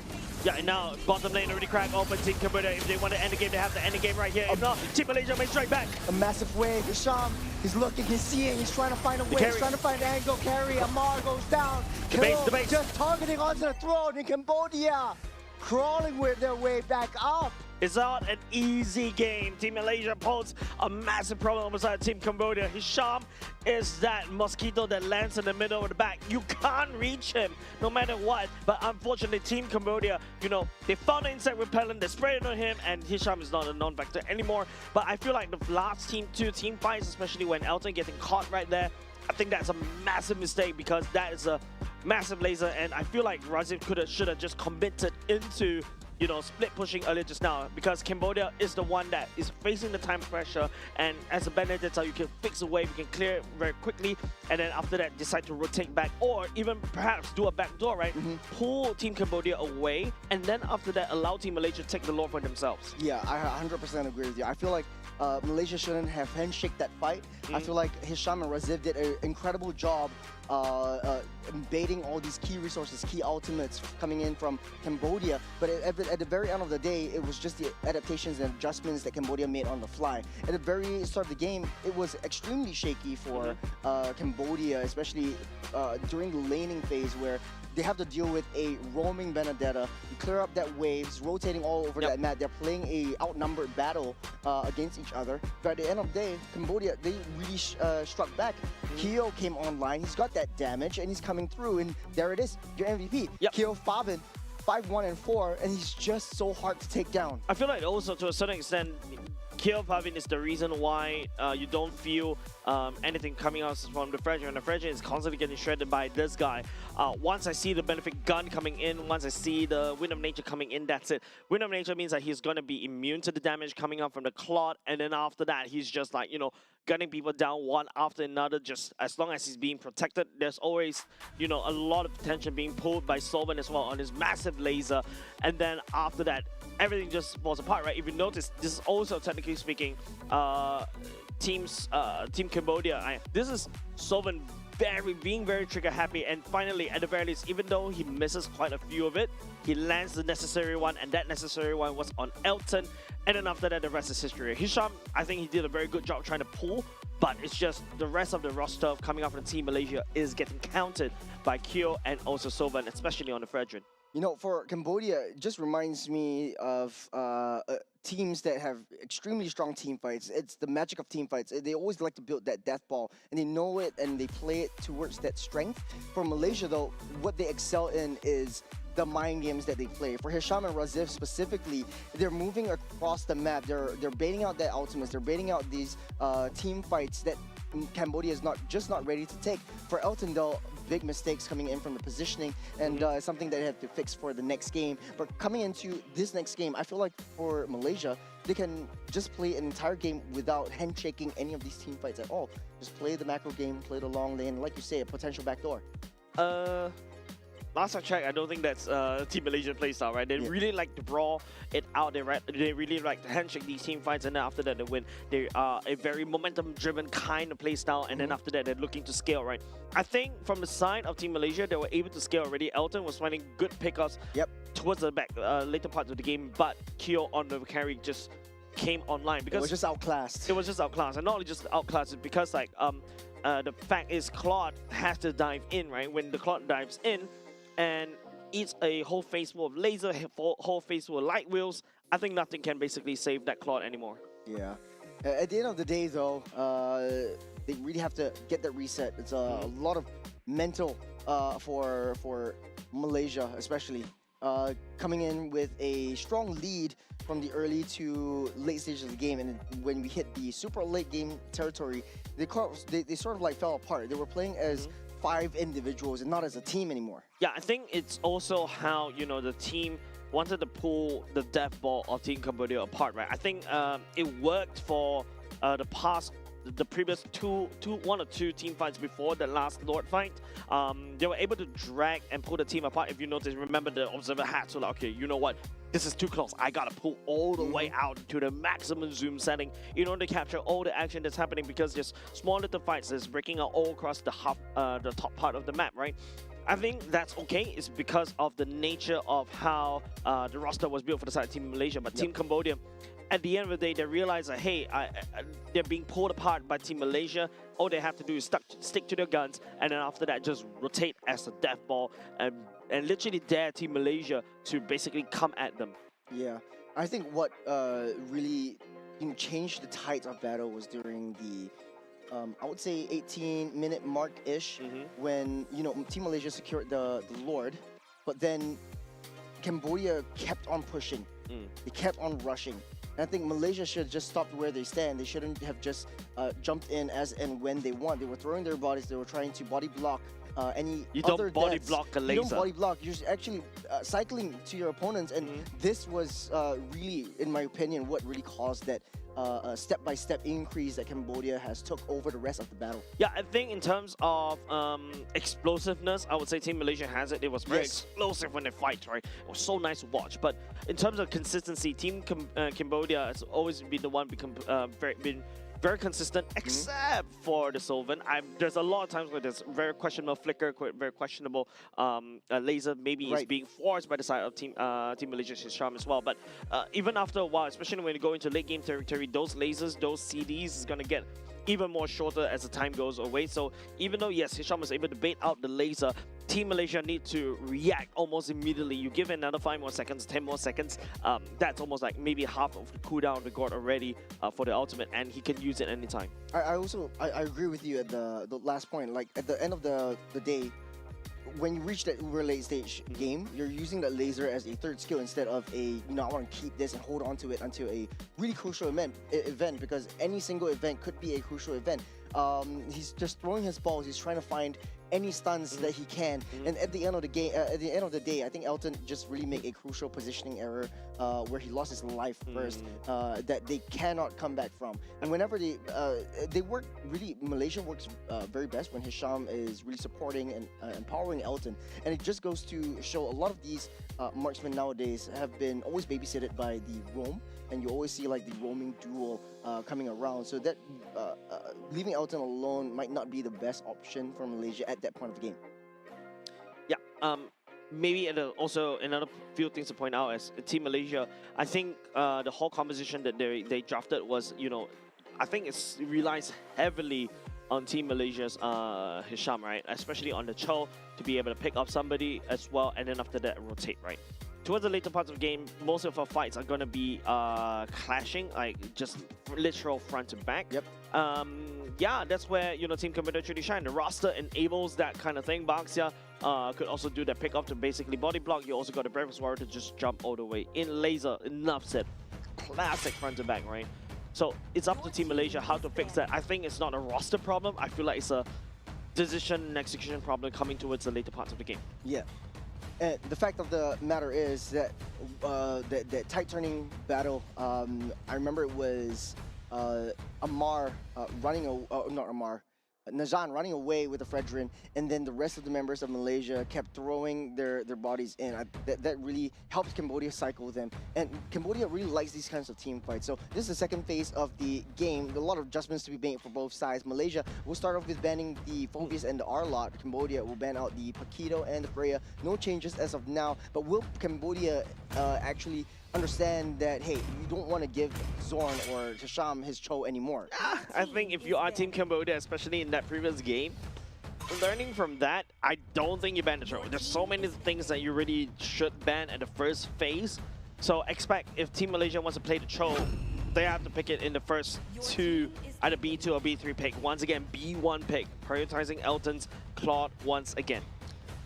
Yeah, and now bottom lane already cracked open. Team Cambodia, if they want to end the game, they have to end the game right here. If not, Team Malaysia may strike back.
A massive wave. Hisham, he's looking, he's seeing, he's trying to find a way, he's trying to find an angle. Carry, Amar goes down.
The base.
Just targeting onto the throne in Cambodia. Crawling with their way back up.
It's not an easy game. Team Malaysia poses a massive problem beside Team Cambodia. Hisham is that mosquito that lands in the middle of the back. You can't reach him no matter what. But unfortunately, Team Cambodia, you know, they found an insect repellent, they sprayed it on him, and Hisham is not a non-vector anymore. But I feel like the last two team fights, especially when Elton getting caught right there, I think that's a massive mistake because that is a massive laser, and I feel like Raziv should have just committed into, you know, split pushing earlier just now, because Cambodia is the one that is facing the time pressure, and as a Benedetta, you can fix a wave, you can clear it very quickly, and then after that decide to rotate back, or even perhaps do a backdoor, right? Pull Team Cambodia away, and then after that allow Team Malaysia to take the Lord for themselves.
Yeah, I 100% agree with you. I feel like Malaysia shouldn't have handshake that fight. I feel like Hisham and Raziv did an incredible job baiting all these key resources, key ultimates coming in from Cambodia. But at the very end of the day, it was just the adaptations and adjustments that Cambodia made on the fly. At the very start of the game, it was extremely shaky for Cambodia, especially during the laning phase where they have to deal with a roaming Benedetta. You clear up that waves, rotating all over that map. They're playing a outnumbered battle against each other. But at the end of the day, Cambodia, they really struck back. Keo came online. He's got that damage, and he's coming through. And there it is, your MVP. Keo Fabin, 5-1 and 4, and he's just so hard to take down.
I feel like also to a certain extent, Keo Pavin is the reason why you don't feel anything coming out from the Fredrin, and the Fredrin is constantly getting shredded by this guy. Once I see the Benefit Gun coming in, once I see the Wind of Nature coming in, that's it. Wind of Nature means that he's going to be immune to the damage coming out from the Clot, and then after that, he's just like, you know, gunning people down one after another. Just as long as he's being protected, there's always, you know, a lot of attention being pulled by Solvent as well on his massive laser, and then after that, everything just falls apart, right? If you notice, this is also, technically speaking, Team Cambodia. This is Solvent being very trigger happy, and finally, at the very least, even though he misses quite a few of it, he lands the necessary one, and that necessary one was on Elton, and then after that, the rest is history. Hisham, I think he did a very good job trying to pull, but it's just the rest of the roster coming up from Team Malaysia is getting counted by Kyo and also Solvent, especially on the Fredrin.
You know, for Cambodia, it just reminds me of teams that have extremely strong team fights. It's the magic of team fights. They always like to build that death ball, and they know it, and they play it towards that strength. For Malaysia, though, what they excel in is the mind games that they play. For Hisham and Raziv specifically, they're moving across the map. They're baiting out their ultimates. They're baiting out these team fights that Cambodia is not ready to take. For Elton, though, big mistakes coming in from the positioning, and something that they have to fix for the next game. But coming into this next game, I feel like for Malaysia, they can just play an entire game without handshaking any of these team fights at all. Just play the macro game, play the long lane, like you say, a potential backdoor.
Last I checked, I don't think that's Team Malaysia playstyle, right? They really like to brawl it out. They really like to handshake these team fights, and then after that they win. They are a very momentum-driven kind of playstyle, and then after that they're looking to scale, right? I think from the side of Team Malaysia, they were able to scale already. Elton was finding good pickups towards the back later part of the game, but Kyo on the carry just came online because
it was just outclassed.
It was just outclassed, and not only just outclassed, it's because like the fact is Claude has to dive in, right? When the Claude dives in and eats a whole face full of laser, whole face full of light wheels, I think nothing can basically save that Claude anymore.
Yeah. At the end of the day, though, they really have to get that reset. It's a lot of mental for Malaysia, especially. Coming in with a strong lead from the early to late stages of the game, and when we hit the super late game territory, they sort of like fell apart. They were playing as 5 individuals and not as a team anymore.
Yeah, I think it's also how, you know, the team wanted to pull the death ball of Team Cambodia apart, right? I think it worked for the previous one or two team fights before the last Lord fight. They were able to drag and pull the team apart. If you notice, remember the observer had to like, okay, you know what? This is too close. I gotta pull all the way out to the maximum zoom setting in order to capture all the action that's happening, because there's small little fights that's breaking out all across the top part of the map, right? I think that's okay. It's because of the nature of how the roster was built for the side of Team Malaysia. But Team Cambodia, at the end of the day, they realize that, hey, they're being pulled apart by Team Malaysia. All they have to do is stick to their guns, and then after that, just rotate as a death ball and literally dare Team Malaysia to basically come at them.
Yeah, I think what really changed the tides of battle was during the I would say 18-minute mark-ish, when Team Malaysia secured the Lord, but then Cambodia kept on pushing. They kept on rushing. And I think Malaysia should have just stopped where they stand. They shouldn't have just jumped in as and when they want. They were throwing their bodies. They were trying to body block any
You
other
don't body
deaths.
block a laser.
You don't body block. You're just actually cycling to your opponents. And this was really, in my opinion, what really caused that step-by-step increase that Cambodia has took over the rest of the battle.
Yeah, I think in terms of explosiveness, I would say Team Malaysia has it. It was very explosive when they fight, right? It was so nice to watch. But in terms of consistency, Team Cambodia has always been the one been very consistent, except for the Sylvan. There's a lot of times where there's very questionable flicker, very questionable laser. Maybe it's being forced by the side of Team Malaysia's Hisham as well. But even after a while, especially when you go into late game territory, those lasers, those CDs is going to get even more shorter as the time goes away. So even though, yes, Hisham was able to bait out the laser, Team Malaysia need to react almost immediately. You give it another 5 more seconds, 10 more seconds, that's almost like maybe half of the cooldown of the god already for the ultimate, and he can use it anytime.
I agree with you at the last point. Like, at the end of the day, when you reach that uber late stage game, you're using that laser as a third skill instead of I want to keep this and hold on to it until a really crucial event, because any single event could be a crucial event. He's just throwing his balls. He's trying to find any stuns that he can, and at the end of the game, at the end of the day, I think Elton just really made a crucial positioning error where he lost his life first, that they cannot come back from. And whenever they work really, Malaysia works very best when Hisham is really supporting and empowering Elton, and it just goes to show a lot of these marksmen nowadays have been always babysitted by the roam, and you always see like the roaming duel coming around, so that leaving Elton alone might not be the best option for Malaysia at that point of the game.
Yeah, maybe also another few things to point out as Team Malaysia, I think the whole composition that they drafted was, I think it relies heavily on Team Malaysia's Hisham, right? Especially on the Cho, to be able to pick up somebody as well, and then after that rotate, right? Towards the later parts of the game, most of our fights are going to be clashing, like just literal front to back.
Yep.
Yeah, that's where, Team Cambodia truly shine. The roster enables that kind of thing. Baxia could also do that pick up to basically body block. You also got the Breakfast Warrior to just jump all the way in laser. Enough said. Classic front to back, right? So it's up to Team Malaysia how to fix that. I think it's not a roster problem. I feel like it's a decision and execution problem coming towards the later parts of the game.
Yeah. And the fact of the matter is that that tight turning battle, I remember it was Amar Nazan running away with the Fredrin, and then the rest of the members of Malaysia kept throwing their bodies in. That really helps Cambodia cycle them, and Cambodia really likes these kinds of team fights. So this is the second phase of the game. A lot of adjustments to be made for both sides. Malaysia will start off with banning the Phobius and the R-Lot. Cambodia will ban out the Paquito and the Freya. No changes as of now, but will Cambodia actually understand that, hey, you don't want to give Zorn or Hisham his Cho anymore?
I think if you are Team Cambodia, especially in that previous game, learning from that, I don't think you ban the Cho. There's so many things that you really should ban at the first phase. So expect if Team Malaysia wants to play the Cho, they have to pick it in the first two, either B2 or B3 pick. Once again, B1 pick, prioritizing Elton's Claude once again.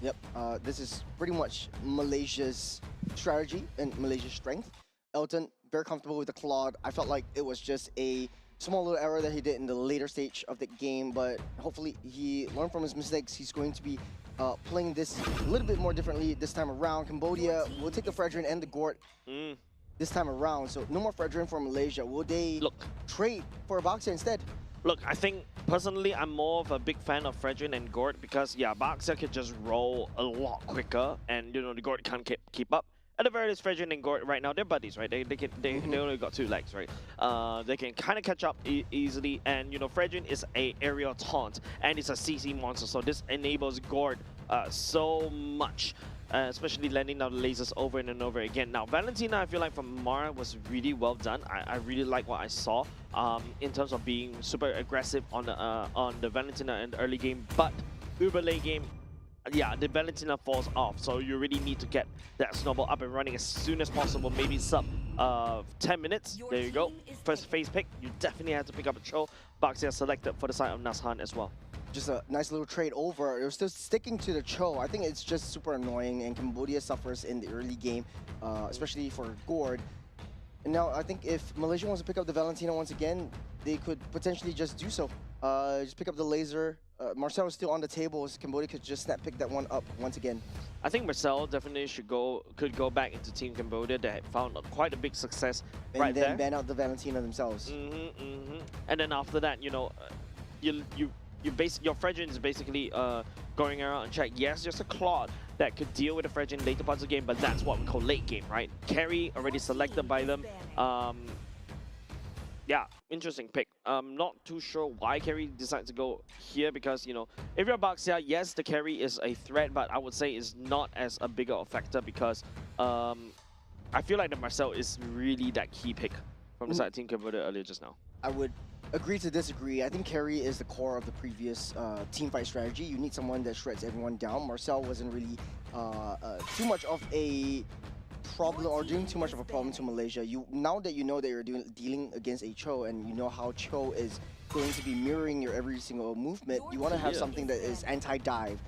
Yep, this is pretty much Malaysia's strategy and Malaysia's strength. Elton, very comfortable with the Claude. I felt like it was just a small little error that he did in the later stage of the game, but hopefully he learned from his mistakes. He's going to be playing this a little bit more differently this time around. Cambodia will take the Fredrin and the Gort this time around, so no more Fredrin for Malaysia. Will they trade for a Boxer instead?
Look, I think personally I'm more of a big fan of Fredrin and Gort because yeah, Boxer can just roll a lot quicker, and you know the Gort can't keep up. At the very least, Fredrin and Gort right now, they're buddies, right? They only got 2 legs, right? They can kind of catch up easily, and you know Fredrin is a aerial taunt and it's a CC monster, so this enables Gort so much. Especially landing down the lasers over and over again. Now, Valentina, I feel like from Mara was really well done. I really like what I saw in terms of being super aggressive on the Valentina in the early game, but uber late game, yeah, the Valentina falls off, so you really need to get that snowball up and running as soon as possible, maybe sub 10 minutes. There you go. First phase pick, you definitely have to pick up a Cho. Baxia selected for the side of Nashan as well.
Just a nice little trade over. They're still sticking to the Cho. I think it's just super annoying, and Cambodia suffers in the early game, especially for Gord. And now I think if Malaysia wants to pick up the Valentina once again, they could potentially just do so. Just pick up the laser. Marcel is still on the table, so Cambodia could just snap pick that one up once again.
I think Marcel definitely could go back into Team Cambodia. They had found quite a big success right there.
And then ban out the Valentina themselves.
And then after that, you know, your Fredrin is basically going around and check. Yes, there's a Claude that could deal with the Fredrin later parts of the game, but that's what we call late game, right? Carry already selected by them. Yeah, interesting pick. Not too sure why Carry decided to go here because, you know, if you're Baxia, yes, the Carry is a threat, but I would say it's not as a bigger a factor because I feel like the Marcel is really that key pick from the side of Team Cambodia earlier just now.
I would agree to disagree. I think Carry is the core of the previous team fight strategy. You need someone that shreds everyone down. Marcel wasn't really too much of a problem or doing too much of a problem to Malaysia. Now that you know that you're dealing against a Cho and you know how Cho is going to be mirroring your every single movement, you want to have something that is anti-dive,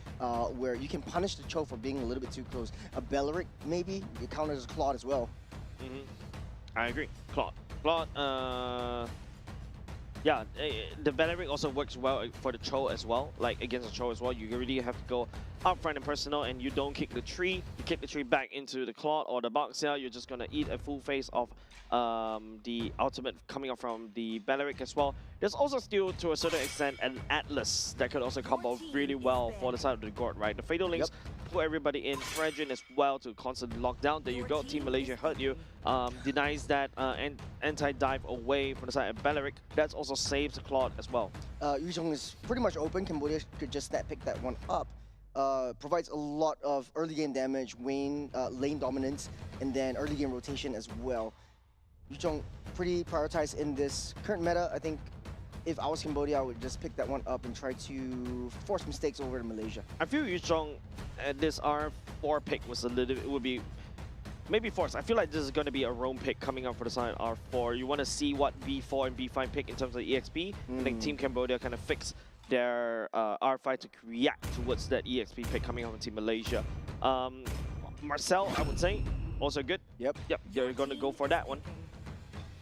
where you can punish the Cho for being a little bit too close. A Belleric maybe, it counters as Claude as well.
I agree. Claude, yeah, the Belleric also works well for the Cho as well, like against the Cho as well. You really have to go up front and personal, and you don't kick the tree. You kick the tree back into the Claude or the Boxia. You're just going to eat a full face of the ultimate coming up from the Belleric as well. There's also still, to a certain extent, an Atlas that could also combo really well for the side of the Gord, right? The Fatal Links put everybody in. Fredrin as well to constantly lock down. There you go. Team Malaysia hurt you. Denies that anti-dive away from the side of Belleric. That's also saves the Claude as well.
Yuzhong is pretty much open. Cambodia could just snap pick that one up. Provides a lot of early game damage, lane dominance, and then early game rotation as well. Yuzhong pretty prioritized in this current meta. I think if I was Cambodia, I would just pick that one up and try to force mistakes over to Malaysia.
I feel Yuzhong at this R4 pick was it would be maybe forced. I feel like this is going to be a roam pick coming up for the side R4. You want to see what B4 and B5 pick in terms of the EXP. I think Team Cambodia kind of fix their R5 to react towards that EXP pick coming up from Team Malaysia. Marcel, I would say, also good. Yep, they're going to go for that one.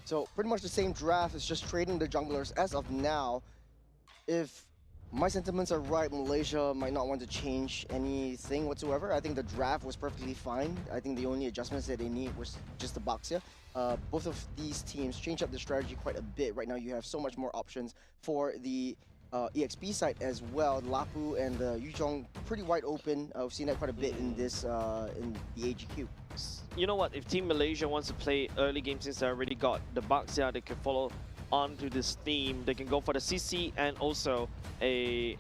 So pretty much the same draft. It's just trading the junglers as of now. If my sentiments are right, Malaysia might not want to change anything whatsoever. I think the draft was perfectly fine. I think the only adjustments that they need was just the Boxia. Both of these teams change up the strategy quite a bit. Right now you have so much more options for the EXP side as well. Lapu and Yuzhong pretty wide open. We've seen that quite a bit in this in the AGQ.
You know what? If Team Malaysia wants to play early game, since they already got the Boxia, they can follow on to this theme. They can go for the CC and also a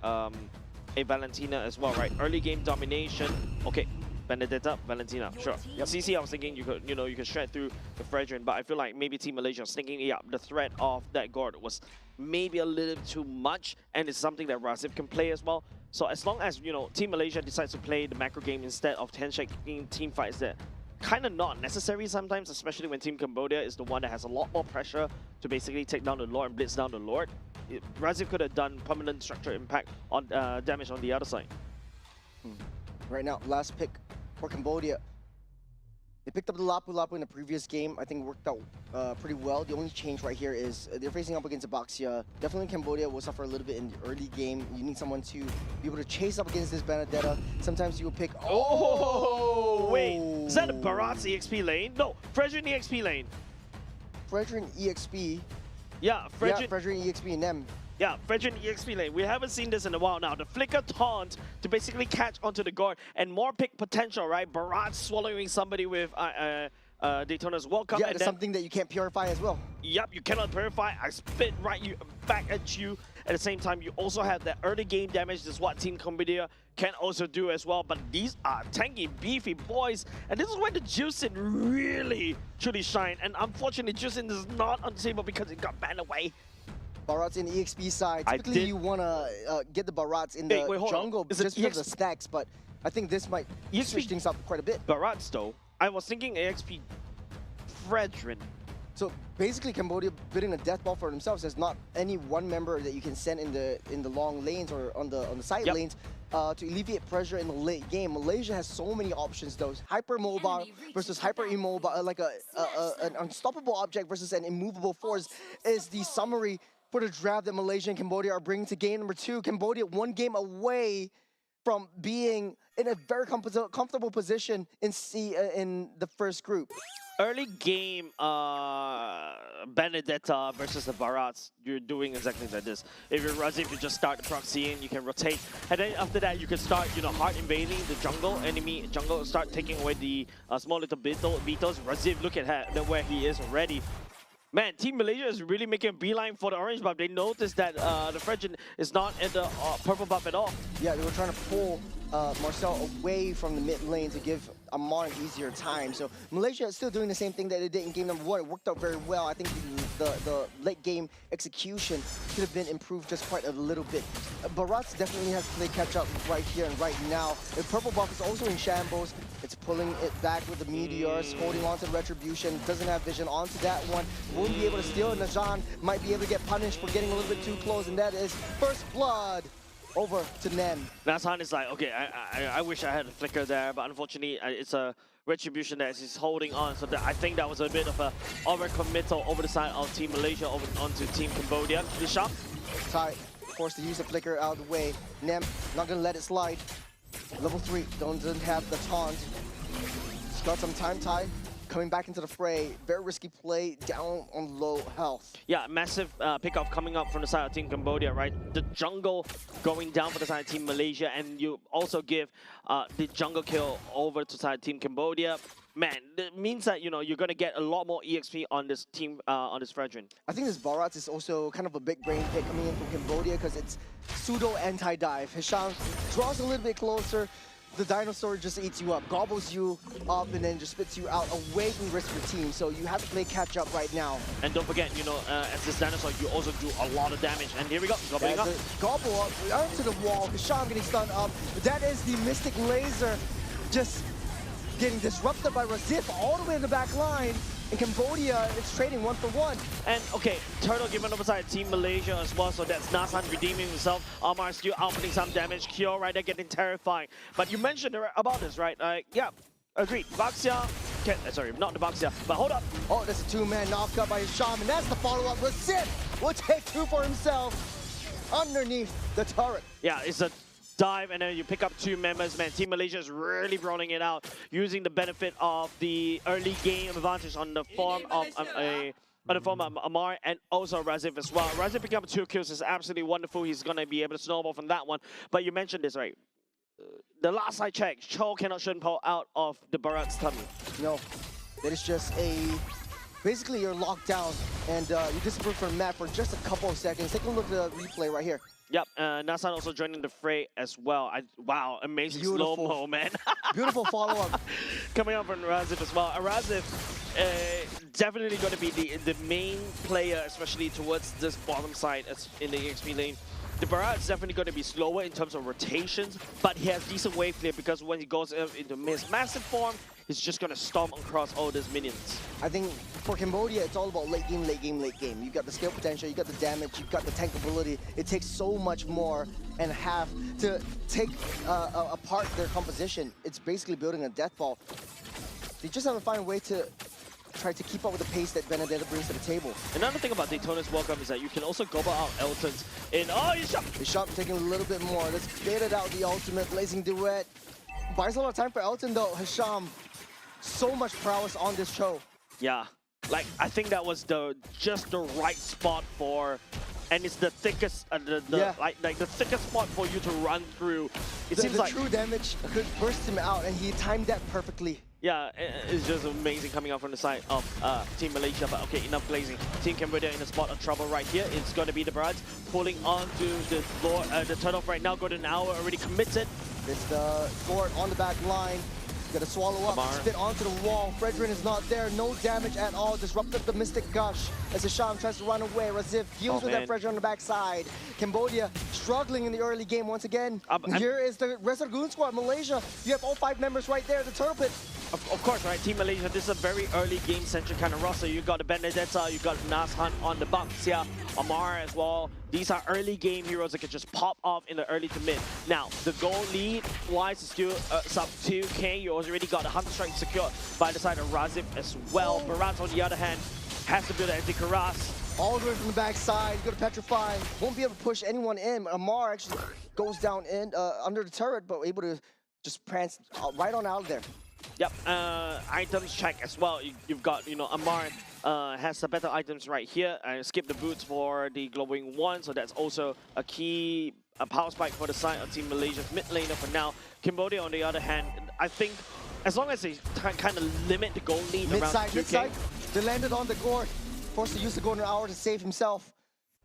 Valentina as well, right? Early game domination. Okay, Benedetta, Valentina, sure. CC, I was thinking you could shred through the Fredrin, but I feel like maybe Team Malaysia was thinking, yeah, the threat of that Gord was maybe a little too much, and it's something that Razif can play as well. So as long as, you know, Team Malaysia decides to play the macro game instead of hand-shaking team fights that kind of not necessary sometimes, especially when Team Cambodia is the one that has a lot more pressure to basically take down the Lord and blitz down the Lord. Razif could have done permanent structure impact on damage on the other side.
Right now, last pick for Cambodia. They picked up the Lapu Lapu in the previous game. I think it worked out pretty well. The only change right here is they're facing up against Abaxia. Definitely Cambodia will suffer a little bit in the early game. You need someone to be able to chase up against this Benedetta. Sometimes you will pick...
Oh, wait. Is that a Barat's EXP lane? No, Fredrin EXP lane.
Fredrin EXP.
Yeah, Fredrin
EXP and them.
Yeah, Fredrin EXP lane. We haven't seen this in a while now. The flicker taunt to basically catch onto the guard and more pick potential, right? Barat swallowing somebody with Daytona's welcome.
Yeah,
and
it's something that you can't purify as well.
Yep, you cannot purify. I spit back at you. At the same time, you also have that early game damage. This is what Team Cambodia can also do as well. But these are tanky, beefy boys. And this is where the Juicin really, truly shine. And unfortunately, Juicin is not on the table because it got banned away.
Barat's in the EXP side. Typically, you want to get the Barats in the jungle just because of the stacks, but I think this might switch things up quite a bit.
Barats, though, I was thinking EXP Fredrin.
So basically, Cambodia bidding a death ball for themselves. There's not any one member that you can send in the long lanes or on the side lanes to alleviate pressure in the late game. Malaysia has so many options, though. Hyper mobile versus hyper immobile, like an unstoppable object versus an immovable force is the summary for the draft that Malaysia and Cambodia are bringing to game number 2. Cambodia 1 game away from being in a very comfortable position in the first group.
Early game Benedetta versus the Barats, you're doing exactly like this. If you're Razif, you just start the proxy in, you can rotate, and then after that you can start, hard invading the jungle, enemy jungle, start taking away the small little beetles. Razif, look at where he is already. Man, Team Malaysia is really making a beeline for the orange buff. They noticed that the Fredrin is not in the purple buff at all.
Yeah, they were trying to pull Marcel away from the mid lane to give Amar an easier time. So Malaysia is still doing the same thing that they did in game number 1. It worked out very well. I think the late game execution could have been improved just quite a little bit. Barats definitely has to play catch up right here and right now. The purple buff is also in shambles. It's pulling it back with the meteors, holding on to Retribution, doesn't have vision onto that one. Won't be able to steal. Najan might be able to get punished for getting a little bit too close, and that is first blood over to Nem.
Nazhan is like, okay, I wish I had a flicker there, but unfortunately it's a Retribution that is holding on. So I think that was a bit of a overcommittal over the side of Team Malaysia onto Team Cambodia. Bishop.
Ty forced to use the flicker out of the way. Nem not gonna let it slide. Level 3 doesn't have the taunt. He's got some time, Ty. Coming back into the fray. Very risky play, down on low health.
Yeah, massive pickoff coming up from the side of Team Cambodia, right? The jungle going down for the side of Team Malaysia, and you also give the jungle kill over to side Team Cambodia. Man, that means that, you're going to get a lot more EXP on this team, on this Fredrin.
I think this Barats is also kind of a big brain hit coming in from Cambodia because it's pseudo anti-dive. Hisham draws a little bit closer. The dinosaur just eats you up, gobbles you up, and then just spits you out away from the rest of your team. So you have to play catch up right now.
And don't forget, as this dinosaur, you also do a lot of damage. And here we go, gobbling up.
Gobble up onto the wall. Hisham getting stunned up. That is the Mystic Laser just getting disrupted by Razif all the way in the back line. In Cambodia, it's trading 1-for-1.
And okay, Turtle given over side Team Malaysia as well, so that's Nazhan redeeming himself. Amar still outputting some damage. Kyo right there getting terrifying. But you mentioned about this, right? Yeah, agreed. Baxia, sorry, not the Baxia, but hold up.
Oh, that's a 2-man knockup by Hisham, and that's the follow-up. Razif will take 2 for himself underneath the turret.
Yeah, it's a dive, and then you pick up 2 members. Man, Team Malaysia is really rolling it out, using the benefit of the early game advantage on the form of Amar and also Razif as well. Razif picking up 2 kills is absolutely wonderful. He's going to be able to snowball from that one. But you mentioned this, right? The last I checked, Cho cannot pull out of the Barat's tummy.
No, that is just basically you're locked down and you disappear from the map for just a couple of seconds. Take a look at the replay right here.
Yep, Nazhan also joining the fray as well. Wow, amazing slow-mo, man.
Beautiful follow-up.
Coming up from Razif as well. Razif definitely going to be the main player, especially towards this bottom side in the EXP lane. The Barat is definitely going to be slower in terms of rotations, but he has decent wave clear because when he goes into his massive form, he's just gonna storm across all these minions.
I think for Cambodia, it's all about late game, late game, late game. You got the skill potential, you got the damage, you got the tank ability. It takes so much more and a half to take apart their composition. It's basically building a death ball. They just have to find a way to try to keep up with the pace that Benedetta brings to the table.
Another thing about Daytona's welcome is that you can also gobble out Elton's in. Oh, he's shot!
The shot taking a little bit more. Let's bait it out the ultimate blazing duet. Buys a lot of time for Elton though. Hisham, so much prowess on this show.
Yeah, like I think that was just the right spot for, and it's the thickest, like the thickest spot for you to run through. It seems like
true damage could burst him out, and he timed that perfectly.
Yeah, it's just amazing coming out from the side of Team Malaysia. But okay, enough blazing. Team Cambodia in a spot of trouble right here. It's going to be the Barats pulling on to the floor. The turn-off right now, Golden Hour already committed.
It's the Ford on the back line. Gotta swallow up, spit onto the wall. Fredrin is not there, no damage at all. Disrupted the Mystic Gush as Hisham tries to run away. Razif deals with that Fredrin on the backside. Cambodia struggling in the early game once again. Here is the rest of the Goon Squad, Malaysia. You have all 5 members right there, the Turtle Pit.
Of course, right? Team Malaysia, this is a very early game-centric kind of roster. You got the Benedetta, you got Nas Hunt on the box here, Amar as well. These are early game heroes that can just pop off in the early to mid. Now, the goal lead-wise is still sub 2k. You already got the Hunter Strike secured by the side of Razif as well. Barats, on the other hand, has to build an anti-Karas.
All the way from the backside, go to Petrify. Won't be able to push anyone in. Amar actually goes down in under the turret, but able to just prance right on out of there.
Yep, items check as well. You've got, you know, Amar has the better items right here. Skip the boots for the glowing one, so that's also a key power spike for the side of Team Malaysia's mid laner for now. Cambodia, on the other hand, I think as long as they kind of limit the goal lead around 2K.
Mid-side, they landed on the Gord, forced to use the Golden Hour to save himself.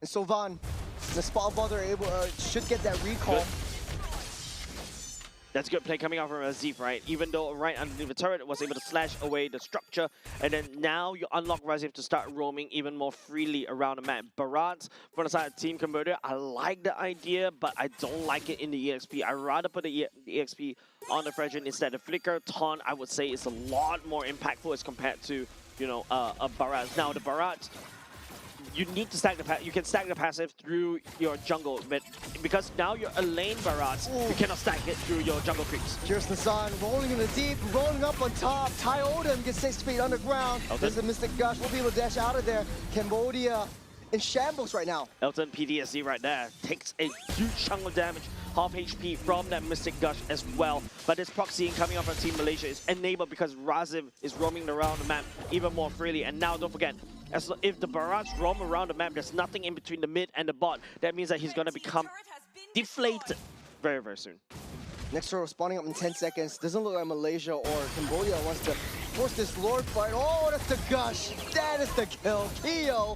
And Sovan, the spot bother able should get that recall.
Good. That's good play coming out from Razif, right? Even though right underneath the turret was able to slash away the structure, and then now you unlock Razif to start roaming even more freely around the map. Barats, from the side of Team Cambodia, I like the idea, but I don't like it in the EXP. I'd rather put the EXP on the Fredrin instead. The Flicker Taunt, I would say, is a lot more impactful as compared to, you know, a Barats. Now, the Barats, you need to stack the you can stack the passive through your jungle, but because now you're a lane Barats, you cannot stack it through your jungle creeps.
Here's Nassan rolling in the deep, rolling up on top. Ty Odom gets 6 feet underground. There's the Mystic Gush. We'll be able to dash out of there. Cambodia in shambles right now.
Elton PTSD right there takes a huge chunk of damage, half HP from that Mystic Gush as well. But this proxying coming up from Team Malaysia is enabled because Razif is roaming around the map even more freely. And now don't forget, if the Barats roam around the map, there's nothing in between the mid and the bot. That means that he's going to become deflated very, very soon.
Next turtle spawning up in 10 seconds. Doesn't look like Malaysia or Cambodia wants to force this Lord fight. Oh, that's the Gush. That is the kill. Kyo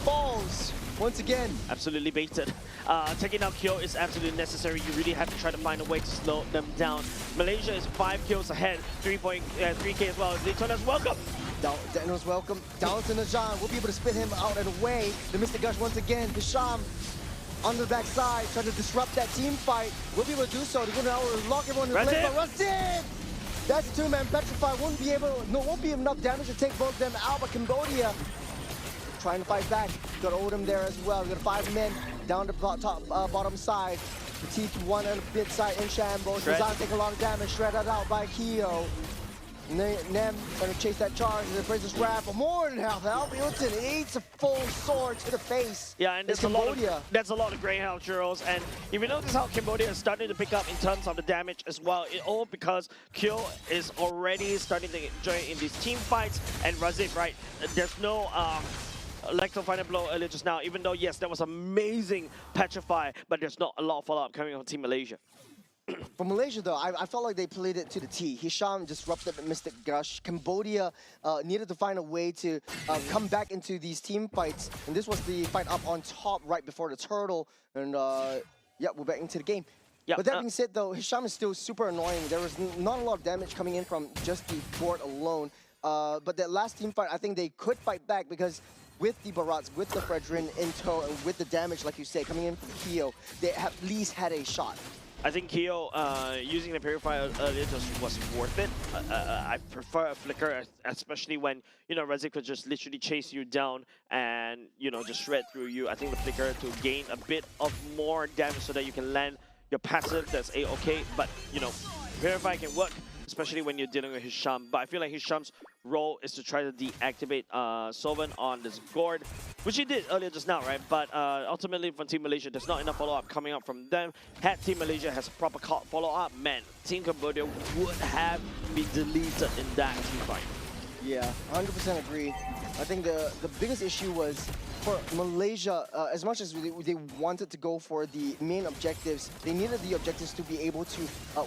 falls once again.
Absolutely baited. Taking out Kyo is absolutely necessary. You really have to try to find a way to slow them down. Malaysia is 5 kills ahead, 3K as well. Daytona's welcome.
Daniel's welcome. Down to Najan. We'll be able to spit him out and away. The Mystic Gush once again. Hisham on the backside, trying to disrupt that team fight. We'll be able to do so. They're going to lock everyone in place. But Razif! That's a 2-man Petrify. Won't be enough damage to take both of them out. But Cambodia trying to fight back. Got Odom there as well. We got 5 men down the bottom side. The T1 on the mid side in shambles. Najan taking a lot of damage. Shredded out by Kyo. Nem trying to chase that charge. They praise his wrath for more than half health. Hilton eats a full sword to the face.
Yeah, and there's a lot of Greyhound churros. And if you notice how Cambodia is starting to pick up in terms of the damage as well, all because Kyo is already starting to join in these team fights. And Razif, right? There's no Electro Final Blow earlier just now, even though, yes, that was amazing Petrify, but there's not a lot of follow-up coming from Team Malaysia.
For Malaysia, though, I felt like they played it to the T. Hisham disrupted the Mystic Gush. Cambodia needed to find a way to come back into these team fights. And this was the fight up on top right before the turtle. And yeah, we're back into the game. Yeah, but that being said, though, Hisham is still super annoying. There was not a lot of damage coming in from just the board alone. But that last team fight, I think they could fight back because with the Barats, with the Fredrin in tow, and with the damage, like you say, coming in from Kyo, they at least had a shot.
I think Keo using the Purifier earlier just was worth it. I prefer a Flicker, especially when, you know, Rezik could just literally chase you down and, you know, just shred through you. I think the Flicker to gain a bit of more damage so that you can land your passive, that's A-okay. But, you know, Purify can work, especially when you're dealing with Hisham. But I feel like Hisham's role is to try to deactivate Sovan on this Gord, which he did earlier just now, right? But ultimately from Team Malaysia, there's not enough follow-up coming up from them. Had Team Malaysia has a proper follow-up, man, Team Cambodia would have been deleted in that team fight.
Yeah, 100% agree. I think the biggest issue was for Malaysia, as much as they wanted to go for the main objectives, they needed the objectives to be able to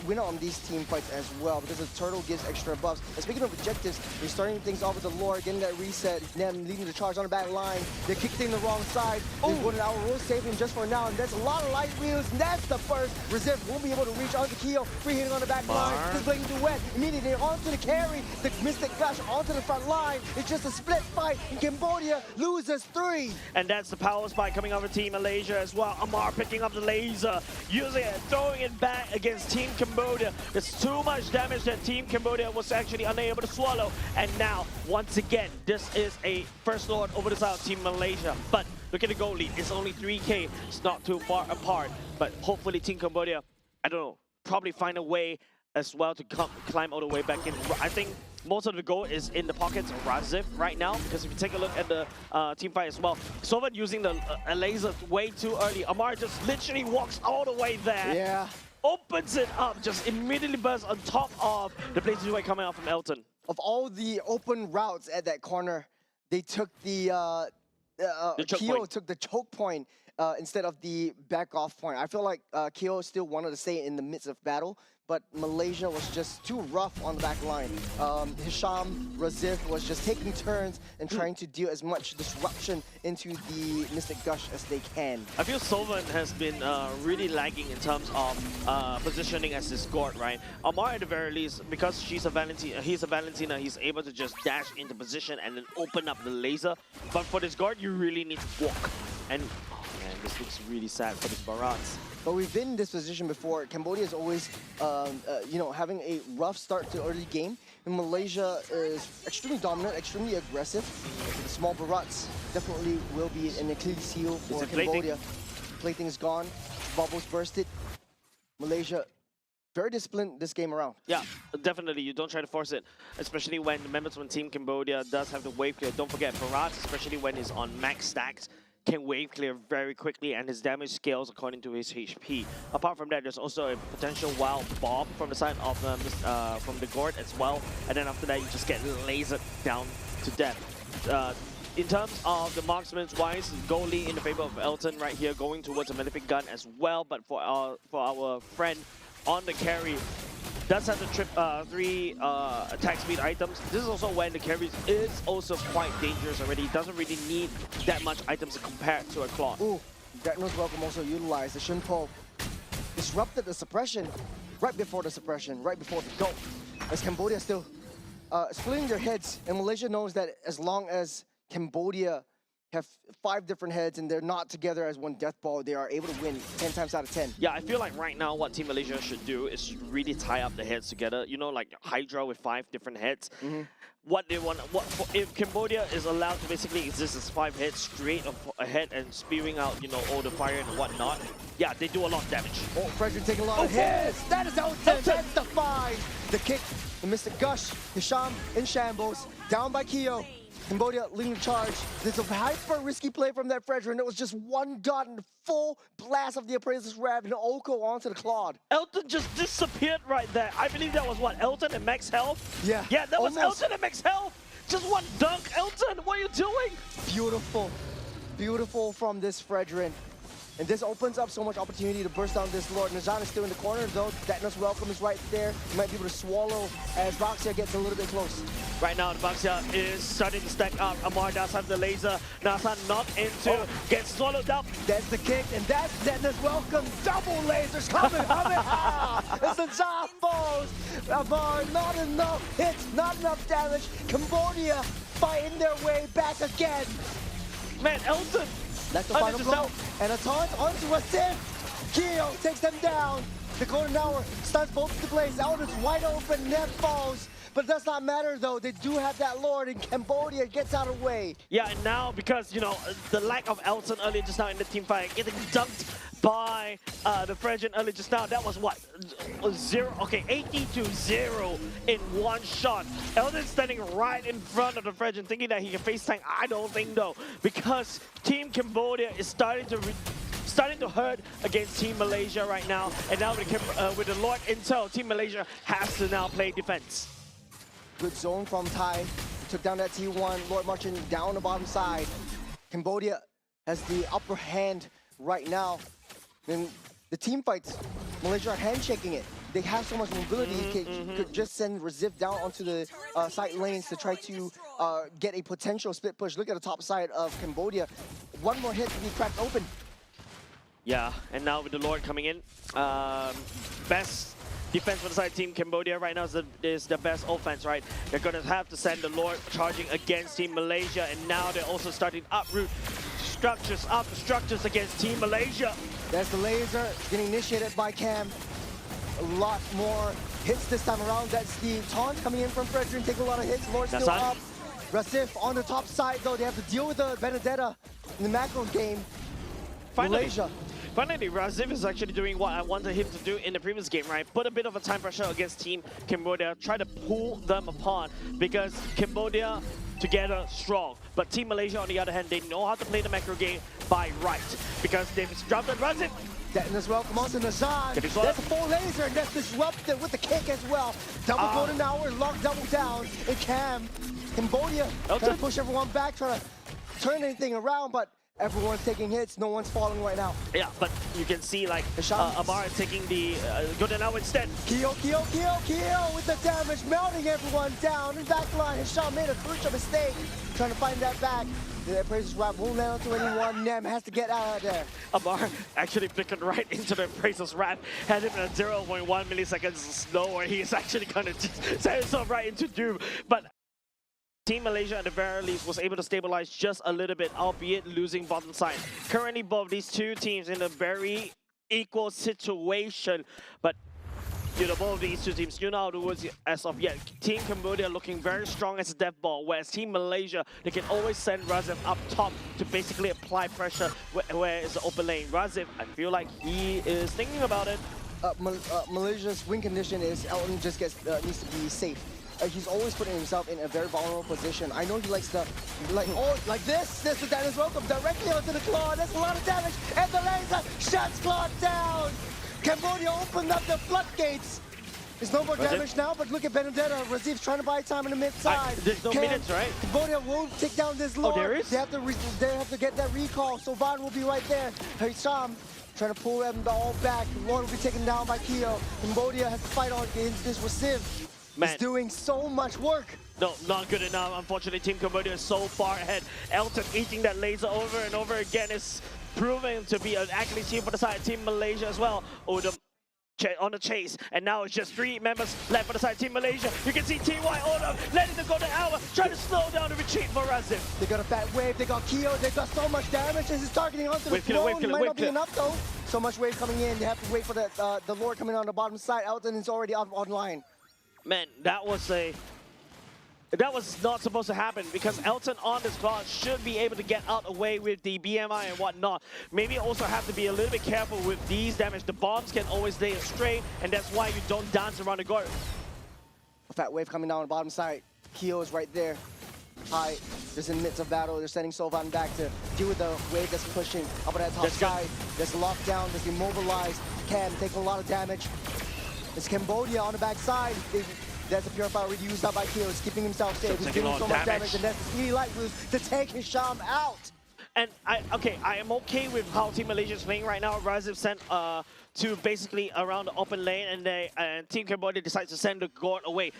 win on these team fights as well, because the turtle gives extra buffs. And speaking of objectives, they're starting things off with the lore, getting that reset, then leading the charge on the back line. They kicked in the wrong side. They wanted our rule saving just for now, and that's a lot of light wheels, and that's the first. Resist won't be able to reach onto Keo, free hitting on the back line. This blading duet, immediately onto the carry, the Mystic Gush onto the front line. It's just a split fight, and Cambodia loses 3.
And that's the power spike coming over Team Malaysia as well. Amar picking up the laser, using it, throwing it back against Team Cambodia. There's too much damage that Team Cambodia was actually unable to swallow. And now, once again, this is a first lord over the side of Team Malaysia. But look at the goal lead. It's only 3K. It's not too far apart. But hopefully Team Cambodia, I don't know, probably find a way as well to climb all the way back in. I think most of the goal is in the pockets of Raziv right now, because if you take a look at the team fight as well, Sovan using the laser way too early. Amar just literally walks all the way there.
Yeah.
Opens it up, just immediately bursts on top of the blazing way coming out from Elton.
Of all the open routes at that corner, they took the Keo took the choke point instead of the back off point. I feel like Keo still wanted to stay in the midst of battle, but Malaysia was just too rough on the back line. Hisham, Razif was just taking turns and trying to deal as much disruption into the Mystic Gush as they can.
I feel Sovan has been really lagging in terms of positioning as his Gord, right? Amar at the very least, because he's a Valentina, he's able to just dash into position and then open up the laser. But for this Gord, you really need to walk. And oh man, this looks really sad for this Barats.
But we've been in this position before. Cambodia is always, you know, having a rough start to early game. And Malaysia is extremely dominant, extremely aggressive. The small Barats definitely will be an Achilles heel for Cambodia. Plating is gone. Bubbles bursted. Malaysia very disciplined this game around.
Yeah, definitely. You don't try to force it, especially when the members from Team Cambodia does have the wave clear. Don't forget, Barats, especially when he's on max stacks, can wave clear very quickly, and his damage scales according to his HP. Apart from that, there's also a potential wild bomb from the side of from the Gord as well, and then after that you just get lasered down to death. In terms of the marksman's wise, goalie in the favor of Elton right here, going towards a Malefic Gun as well, but for our friend on the carry, does have the 3 attack speed items. This is also when the carry is also quite dangerous already. Doesn't really need that much items compared to a Claw.
Ooh, Gretno's Welcome also utilized the Shunpo. Disrupted the suppression right before the suppression, right before the go. As Cambodia still splitting their heads, and Malaysia knows that as long as Cambodia have 5 different heads and they're not together as one death ball, they are able to win 10 times out of 10.
Yeah, I feel like right now what Team Malaysia should do is really tie up the heads together. You know, like Hydra with 5 different heads. What they want, if Cambodia is allowed to basically exist as 5 heads straight ahead and spewing out, you know, all the fire and whatnot, yeah, they do a lot of damage.
Oh, Frederick taking a lot of hits. That is Elton. That's the 5. The kick, the Mystic Gush, Hisham in shambles, down by Keo. Cambodia leading the charge. There's a hyper risky play from that Frederick, and it was just one dot and full blast of the Appraiser's Rev and Oko onto the Claude.
Elton just disappeared right there. I believe that was what, Elton and max health?
Yeah.
Yeah, that was Elton and max health. Just one dunk. Elton, what are you doing?
Beautiful. Beautiful from this Frederick. And this opens up so much opportunity to burst down this Lord. Nazan is still in the corner, though. Datnos Welcome is right there. He might be able to swallow as Baxia gets a little bit close.
Right now, Baxia is starting to stack up. Amar does have the laser. Nazan not into, gets swallowed up.
That's the kick, and that's Datnos Welcome. Double lasers coming. It's the Zaphos. Amar, not enough hits, not enough damage. Cambodia fighting their way back again.
Man, Elton.
That's the final blow. And a taunt onto a Sith. Keo takes them down.
The golden hour stuns both of the blades. Elton's wide open, net falls. But it does not matter though. They do have that Lord, and Cambodia gets out of the way.
Yeah, and now because, you know, the lack of Elton earlier just now in the team fight, getting dunked by the French earlier just now, that was what? 80-0 in one shot. Elton standing right in front of the French and thinking that he can face tank. I don't think though, because Team Cambodia is starting to hurt against Team Malaysia right now, and now with the Lord Intel, Team Malaysia has to now play defense.
Good zone from Thai. Took down that T1. Lord marching down the bottom side. Cambodia has the upper hand right now. Then the team fights, Malaysia are handshaking it. They have so much mobility. Could just send Razif down onto the side lanes to try to get a potential split push. Look at the top side of Cambodia. One more hit to be cracked open.
Yeah, and now with the Lord coming in, best defense for the side Team Cambodia right now is the best offense, right? They're going to have to send the Lord charging against Team Malaysia, and now they're also starting to uproot structures against Team Malaysia.
There's the laser getting initiated by Cam. A lot more hits this time around. That's the taunt coming in from Frederick, taking a lot of hits. Lord still up. Rasif on the top side though, they have to deal with the Benedetta in the macro game. Malaysia.
Finally, Razif is actually doing what I wanted him to do in the previous game, right? Put a bit of a time pressure against Team Cambodia, try to pull them apart, because Cambodia together strong. But Team Malaysia, on the other hand, they know how to play the macro game by right, because they've disrupted Razif.
Detton as well, come on to Nazan. That's a full laser, and that's disrupted with the kick as well. Double golden hour, lock double down. And Cambodia trying to push everyone back, trying to turn anything around, but everyone's taking hits, no one's falling right now.
Yeah, but you can see like Amar is taking the golden hour instead.
Kyo with the damage, melting everyone down. In back line, Hisham made a crucial mistake, trying to find that back. The Appraiser's wrap won't land onto anyone. Nem has to get out of there.
Amar actually flickered right into the Appraiser's wrap, had him at 0.1 milliseconds slower. He is actually going to set himself right into doom. But Team Malaysia at the very least was able to stabilize just a little bit, albeit losing bottom side. Currently both these two teams in a very equal situation, but you know, both of these two teams, you know how to words as of yet. Team Cambodia looking very strong as a death ball, whereas Team Malaysia, they can always send Razif up top to basically apply pressure where it's the open lane. Razif, I feel like he is thinking about it.
Malaysia's win condition is Elton just needs to be safe. He's always putting himself in a very vulnerable position. I know he likes to, like this. This is Dennis Welcome directly onto the claw. That's a lot of damage. And the laser shuts Claw down. Cambodia opened up the floodgates. There's no more damage now, but look at Benedetta. Razif's trying to buy time in the mid side.
There's no minutes, right?
Cambodia won't take down this Lord.
Oh, there is?
They have to get that recall. So Van will be right there. Hisham trying to pull them all back. Lord will be taken down by Kyo. Cambodia has to fight on against this Razif. He's doing so much work.
No, not good enough. Unfortunately, Team Cambodia is so far ahead. Elton eating that laser over and over again is proving to be an accurate team for the side of Team Malaysia as well. Odom on the chase, and now it's just 3 members left for the side of Team Malaysia. You can see TY Odom letting them go to Alba, trying to slow down the retreat for Razif.
They got a fat wave, they got Kyo, they got so much damage. This is targeting onto the throne. Might not be enough though. So much wave coming in, they have to wait for the Lord coming on the bottom side. Elton is already online.
Man, that was not supposed to happen, because Elton on this class should be able to get out away with the BMI and whatnot. Maybe also have to be a little bit careful with these damage. The bombs can always lay astray, and that's why you don't dance around the guard.
A fat wave coming down on the bottom side. Kyo is right there. High, just in the midst of battle. They're sending Sovan back to deal with the wave that's pushing up on that top side. That's locked down, that's immobilized. Cam taking a lot of damage. It's Cambodia on the back side. That's a purifier already used out by Kyo. He's keeping himself safe. He's doing so much damage, and that's the speedy light boost to take Hisham out.
And I am okay with how Team Malaysia is playing right now. Razif sent to basically around the open lane, and Team Cambodia decides to send the Gord away.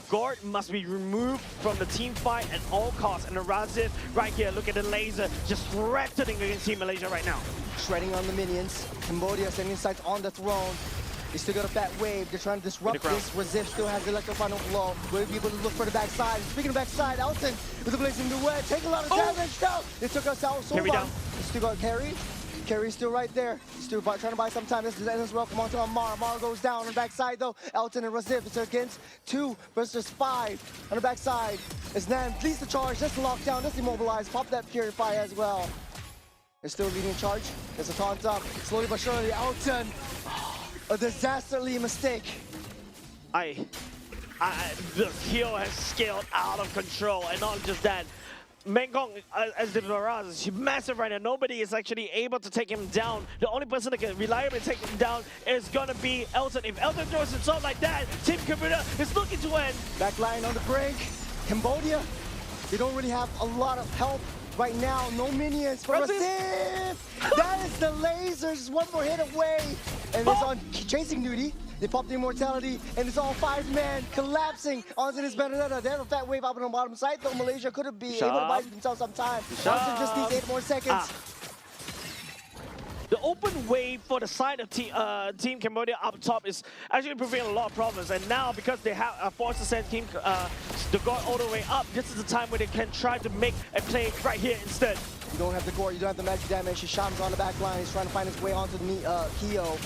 Gord must be removed from the team fight at all costs. And the Razif right here, look at the laser, just threatening against Team Malaysia right now.
Shredding on the minions. Cambodia sending sights on the throne. They still got a fat wave. They're trying to disrupt this. Razif still has the electroffinal blow. Will be able to look for the backside. Speaking of backside, Elton with the blazing duet. Take a lot of damage. No! They took us out so far. They still got carry. carry's still right there. He's still trying to buy some time. This is as well. Come on to Amar. Amar goes down on the backside though. Elton and Razif. It's against 2 versus 5 on the backside. As Nan leads the charge. Just lock down. Just immobilize. Pop that Purify as well. They're still leading charge. There's a taunt up. Slowly but surely, Elton. A disasterly mistake.
The Kyo has scaled out of control, and not just that. Mengong, as the Barrage, is massive right now. Nobody is actually able to take him down. The only person that can reliably take him down is gonna be Elton. If Elton throws himself like that, Team Cambodia is looking to win.
Backline on the brink. Cambodia, they don't really have a lot of help right now. No minions for Razif. That is the lasers. One more hit away. And it's on chasing duty. They pop the immortality, and it's all 5 men collapsing onto this Benedetta. They have a fat wave up on the bottom side, though Malaysia could have been able to buy themselves some time. Johnson just needs 8 more seconds.
The open wave for the side of Team Cambodia up top is actually preventing a lot of problems. And now, because they have forced to send the guard all the way up, this is the time where they can try to make a play right here instead.
You don't have the gore, you don't have the magic damage. Hisham's on the back line. He's trying to find his way onto the Kyo.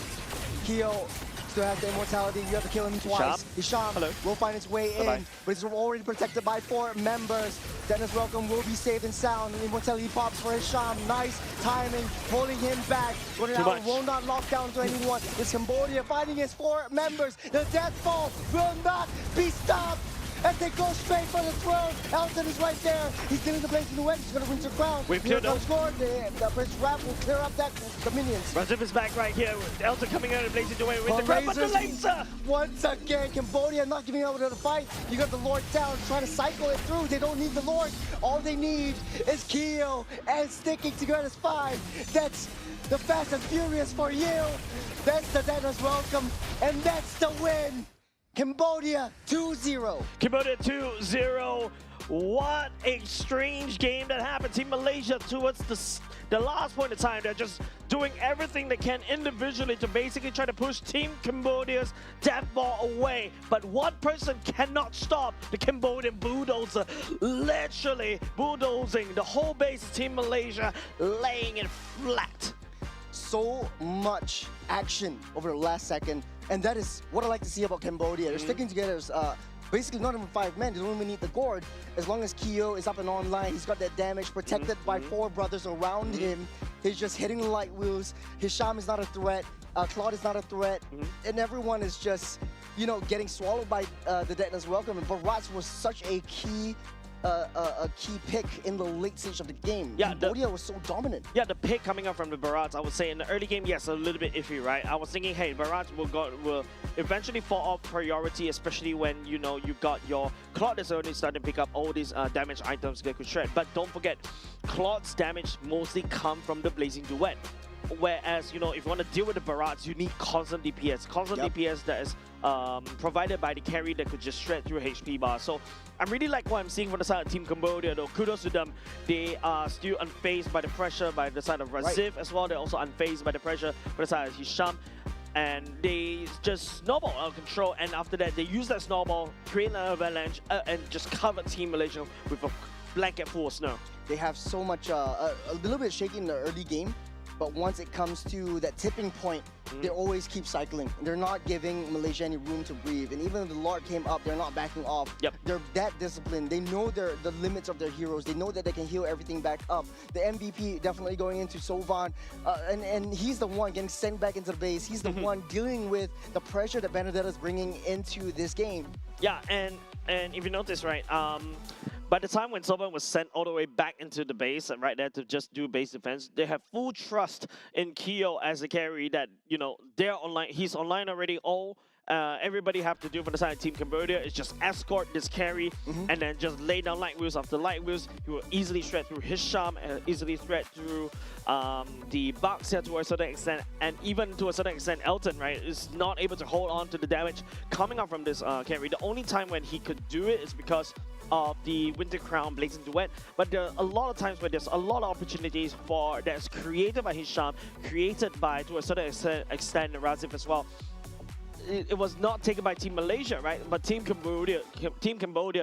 Kyo still has the immortality. You have to kill him twice. Hisham will find his way in, but he's already protected by 4 members. Dennis Welcome will be safe and sound. The immortality pops for Hisham. Nice timing, holding him back. Going out, will not lock down to anyone. It's Cambodia fighting his 4 members. The death fall will not be stopped. As they go straight for the throne. Elton is right there. He's dealing the place in the west. He's going to Winter Crown.
We've cleared up.
The Prince Rap will clear up the minions.
Razif is back right here. Elton coming out and blazing away with the Crown. But the laser!
Once again, Cambodia not giving over to the fight. You got the Lord down, trying to cycle it through. They don't need the Lord. All they need is Kyo and sticking together as 5. That's the Fast and Furious for you. That's the Dennis Welcome. And that's the win. Cambodia 2-0.
Cambodia 2-0. What a strange game that happened. Team Malaysia towards the last point of time, they're just doing everything they can individually to basically try to push Team Cambodia's death ball away. But one person cannot stop the Cambodian bulldozer, literally bulldozing the whole base of Team Malaysia, laying it flat.
So much action over the last second. And that is what I like to see about Cambodia. They're sticking together as basically not even 5 men. They don't even need the gourd. As long as Kyo is up and online, he's got that damage protected by 4 brothers around him. He's just hitting the light wheels. Hisham is not a threat. Claude is not a threat. And everyone is just, you know, getting swallowed by the Dennis Welcome. And Barats was such a key pick in the late stage of the game.
Yeah,
Cambodia was so dominant.
Yeah, the pick coming up from the Barats, I would say in the early game, yes, a little bit iffy, right? I was thinking, hey, Barats will eventually fall off priority, especially when, you know, you got your Claude is already starting to pick up all these damage items that could shred. But don't forget, Claude's damage mostly come from the Blazing Duet. Whereas, you know, if you want to deal with the Barats, you need constant DPS. Constant DPS that is provided by the carry that could just shred through HP bar. So I really like what I'm seeing from the side of Team Cambodia, though. Kudos to them. They are still unfazed by the pressure by the side of Razif as well. They're also unfazed by the pressure by the side of Hisham. And they just snowball out of control. And after that, they use that snowball, create an avalanche, and just cover Team Malaysia with a blanket full of snow.
They have so much, a little bit shaky in the early game. But once it comes to that tipping point, they always keep cycling. They're not giving Malaysia any room to breathe. And even if the Lord came up, they're not backing off. They're that disciplined. They know the limits of their heroes. They know that they can heal everything back up. The MVP definitely going into Sovan. And he's the one getting sent back into the base. He's the one dealing with the pressure that Benedetta is bringing into this game.
Yeah, and if you notice, right, by the time when Sovan was sent all the way back into the base, right there to just do base defense, they have full trust in Kyo as a carry that, you know, they're online. He's online already. Everybody have to do for the side of Team Cambodia is just escort this carry and then just lay down light wheels after light wheels. He will easily shred through Hisham and easily shred through the Bucks here to a certain extent, and even to a certain extent Elton, right, is not able to hold on to the damage coming up from this carry. The only time when he could do it is because of the Winter Crown Blazing Duet, but there are a lot of times where there's a lot of opportunities for that's created by Hisham, created by to a certain extent Razif as well. It was not taken by Team Malaysia, right? But Team Cambodia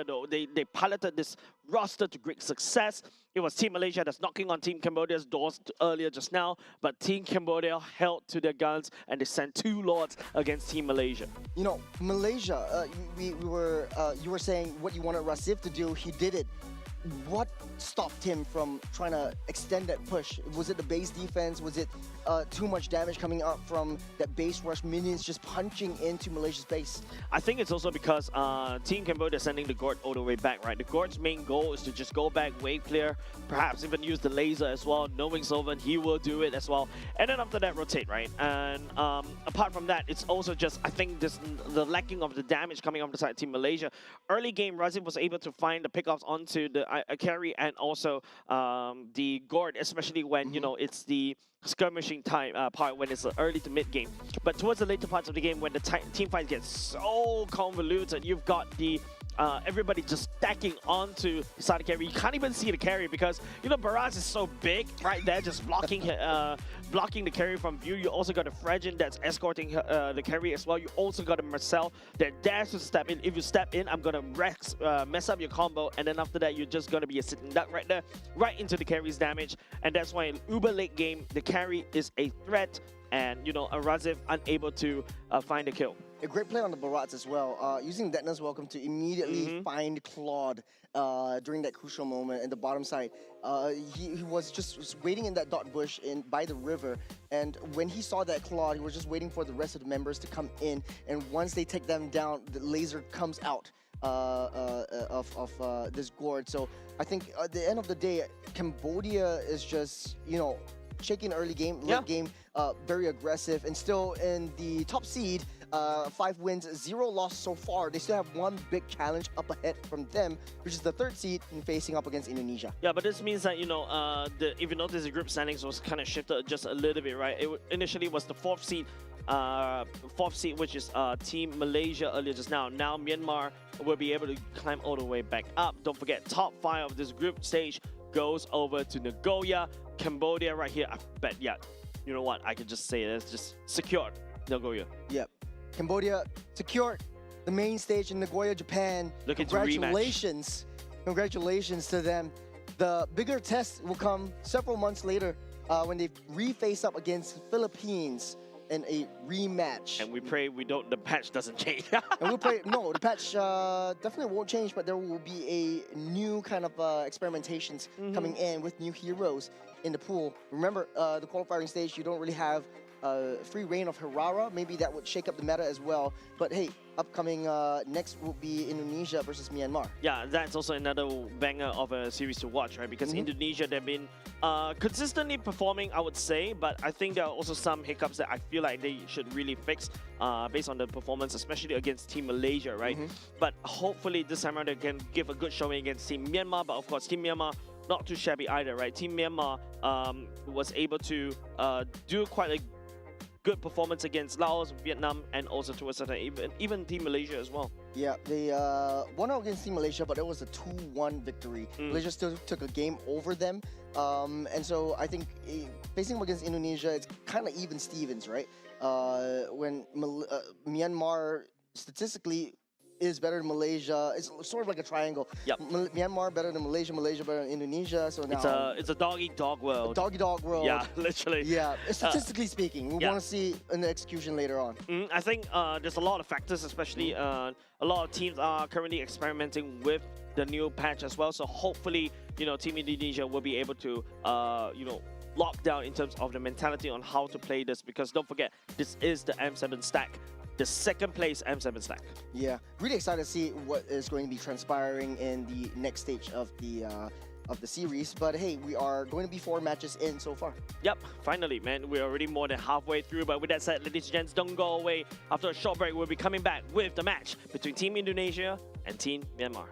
though, they piloted this roster to great success. it was Team Malaysia that's knocking on Team Cambodia's doors earlier just now, but Team Cambodia held to their guns and they sent 2 Lords against Team Malaysia.
You know, Malaysia, you were saying what you wanted Rasif to do, he did it. What stopped him from trying to extend that push? Was it the base defense? Was it too much damage coming up from that base rush, minions just punching into Malaysia's base?
I think it's also because Team Cambodia is sending the Gord all the way back, right? The Gord's main goal is to just go back, wave clear, perhaps even use the laser as well. Knowing Sylvan, he will do it as well. And then after that, rotate, right? And apart from that, it's also just, I think, the lacking of the damage coming off the side of Team Malaysia. Early game, Razif was able to find the pickups onto the carry and also the Gord, especially when, you know, it's the skirmishing time part when it's the early to mid game. But towards the later parts of the game, when the team fights get so convoluted, you've got the everybody just stacking onto the side of carry. You can't even see the carry because, you know, Baraz is so big right there, just blocking blocking the carry from view. You also got a Fragin that's escorting the carry as well. You also got a Marcel that dares to step in. If you step in, I'm gonna mess up your combo, and then after that, you're just gonna be a sitting duck right there, right into the carry's damage. And that's why in uber late game, the carry is a threat, and, you know, Razif unable to find a kill.
A great play on the Barats as well, using Detna's Welcome to immediately find Claude during that crucial moment in the bottom side. He was just waiting in that dot bush by the river, and when he saw that Claude, he was just waiting for the rest of the members to come in, and once they take them down, the laser comes out of this Gord. So I think at the end of the day, Cambodia is just, you know, shaking early game, late game, very aggressive, and still in the top seed. 5 wins, 0 loss so far. They still have one big challenge up ahead from them, which is the 3rd seed and facing up against Indonesia.
Yeah, but this means that, you know, if you notice, the group standings was kind of shifted just a little bit, right? It initially was the 4th seed, which is Team Malaysia earlier just now. Now Myanmar will be able to climb all the way back up. Don't forget, top 5 of this group stage goes over to Nagoya. Cambodia right here, I bet, yeah, you know what, I can just say it, it's just secured Nagoya.
Yep. Cambodia secured the main stage in Nagoya, Japan.
Looking to rematch.
Congratulations. Congratulations to them. The bigger test will come several months later when they re-face up against Philippines in a rematch.
And we pray the patch doesn't change.
And we'll pray, no, the patch definitely won't change, but there will be a new kind of experimentations coming in with new heroes in the pool. Remember, the qualifying stage, you don't really have free reign of Herrera. Maybe that would shake up the meta as well. But hey, upcoming next will be Indonesia versus Myanmar.
Yeah, that's also another banger of a series to watch, right? Because Indonesia, they've been consistently performing, I would say, but I think there are also some hiccups that I feel like they should really fix based on the performance, especially against Team Malaysia, right? But hopefully this time around they can give a good showing against Team Myanmar. But of course, Team Myanmar, not too shabby either, right? Team Myanmar was able to do quite a good performance against Laos, Vietnam, and also to a certain even Team Malaysia as well.
Yeah, they won out against Team Malaysia, but it was a 2-1 victory. Malaysia still took a game over them. And so I think facing them against Indonesia, it's kind of even Stevens, right? When Myanmar statistically is better than Malaysia. It's sort of like a triangle.
Yep.
Myanmar better than Malaysia, Malaysia better than Indonesia. So now
it's a dog-eat-dog world.
Dog-eat-dog world.
Yeah, literally.
Yeah, statistically speaking, we want to see an execution later on.
I think there's a lot of factors, especially a lot of teams are currently experimenting with the new patch as well. So hopefully, you know, Team Indonesia will be able to, you know, lock down in terms of the mentality on how to play this. Because don't forget, this is the M7 stack. The 2nd place M7 stack. Yeah,
really excited to see what is going to be transpiring in the next stage of the series. But hey, we are going to be 4 matches in so far.
Yep, finally, man. We're already more than halfway through. But with that said, ladies and gents, don't go away. After a short break, we'll be coming back with the match between Team Indonesia and Team Myanmar.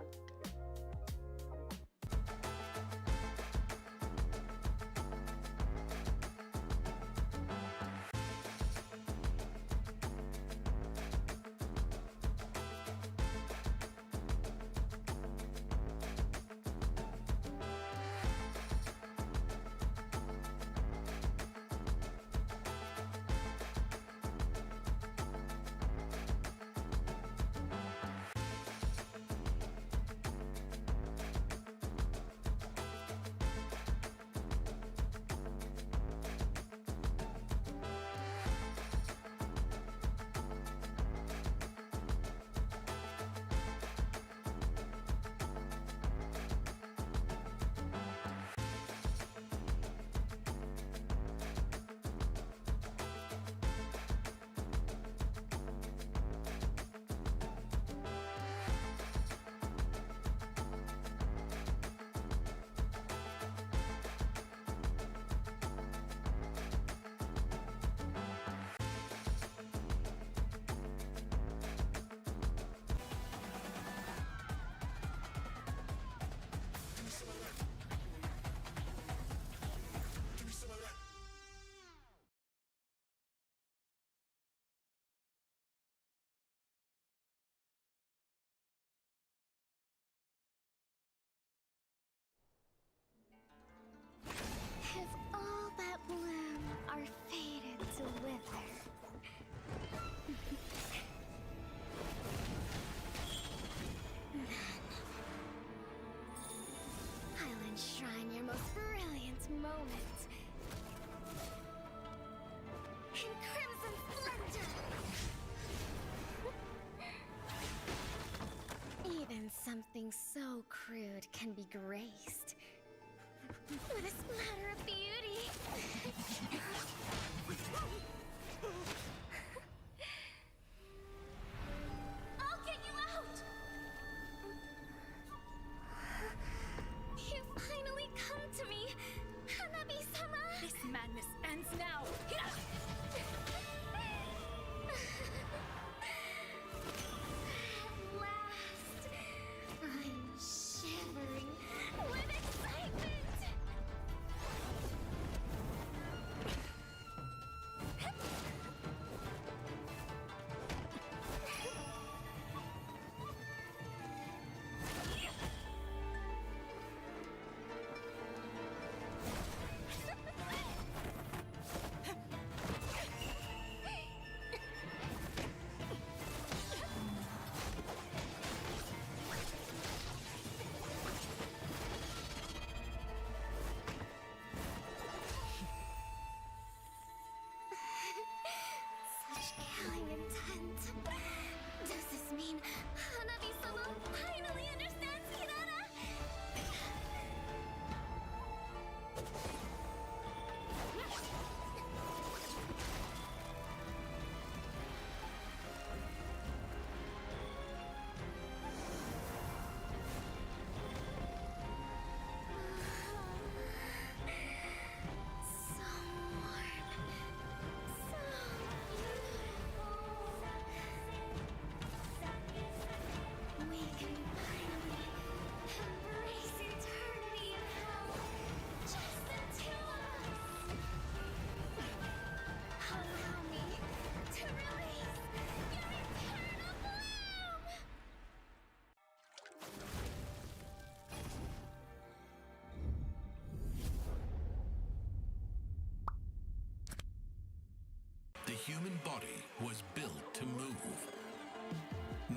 in crimson splendor. Even something so crude can be graced with a splatter of beauty. I'll get you out! You finally come to me, Hanabi-sama!
This madness ends now.
At last, I'm shivering with excitement! Such killing intent. Does this mean Hanabi-sama finally understands Kirara? So warm. So beautiful. We can finally embrace eternity in hell. Just the two of us. Allow me to release your eternal bloom.
The human body was built to move.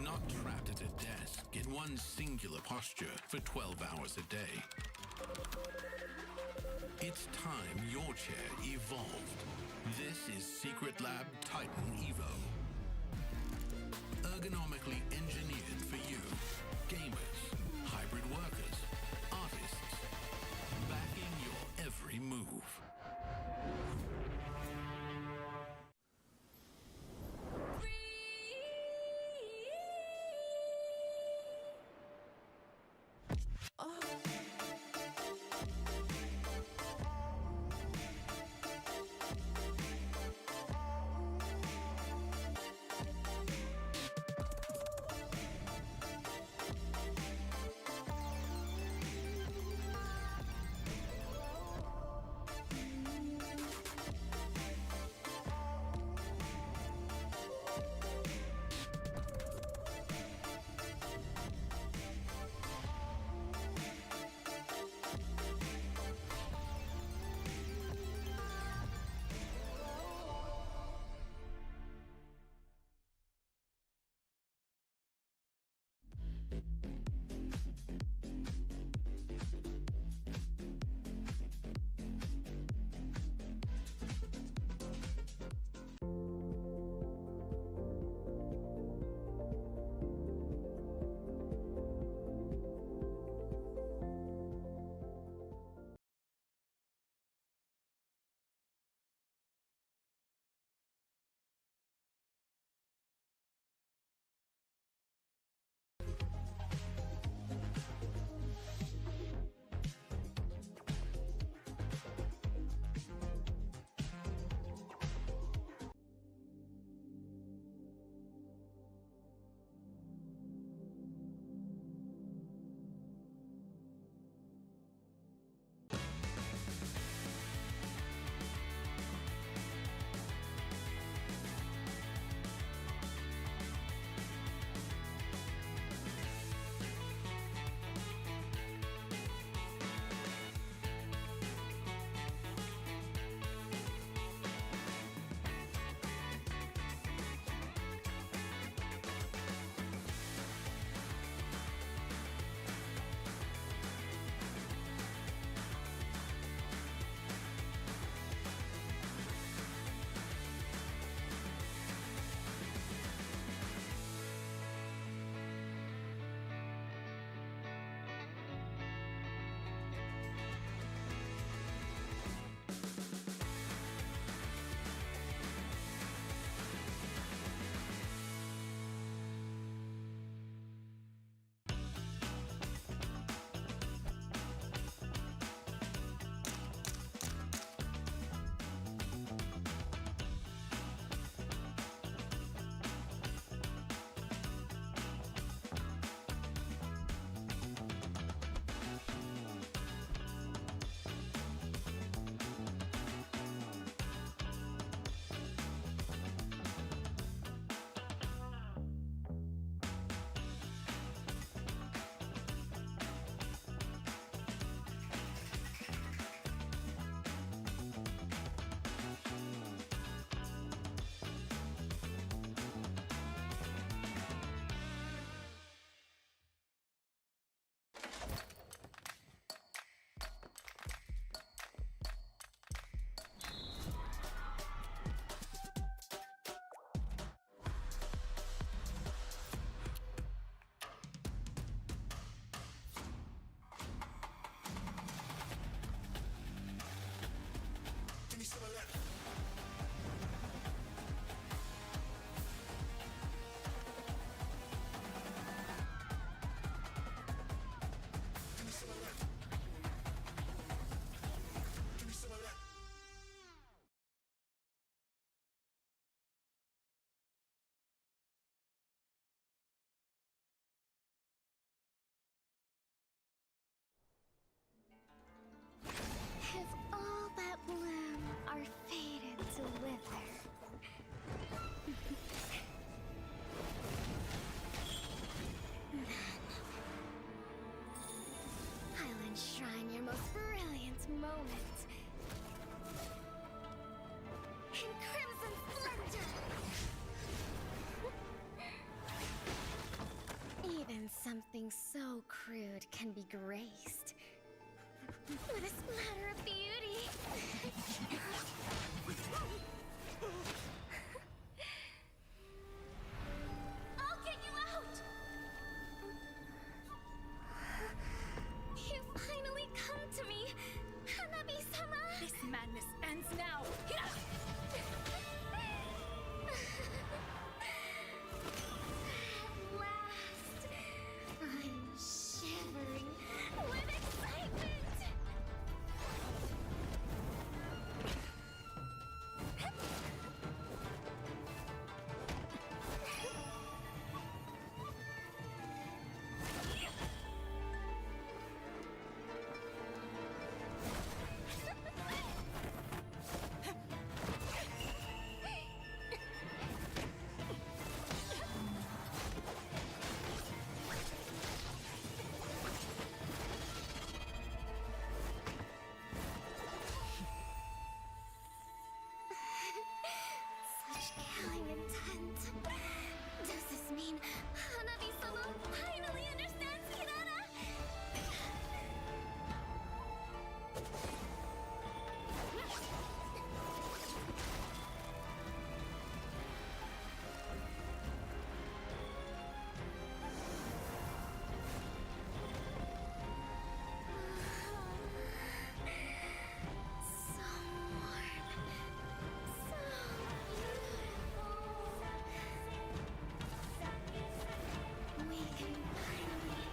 Not trapped at a desk in one singular posture for 12 hours a day. It's time your chair evolved. This is Secret Lab Titan Evo. Ergonomically engineered for you, gamers, hybrid workers, artists, backing your every move.
something so crude can be graced with a splatter of beauty. I'll get you out! You finally come to me, Hanabi-sama!
This madness ends now!
At last, I'm shivering with excitement! Such killing intent. Does this mean Hanabi-sama finally understands Hinata? So warm. So beautiful. We can finally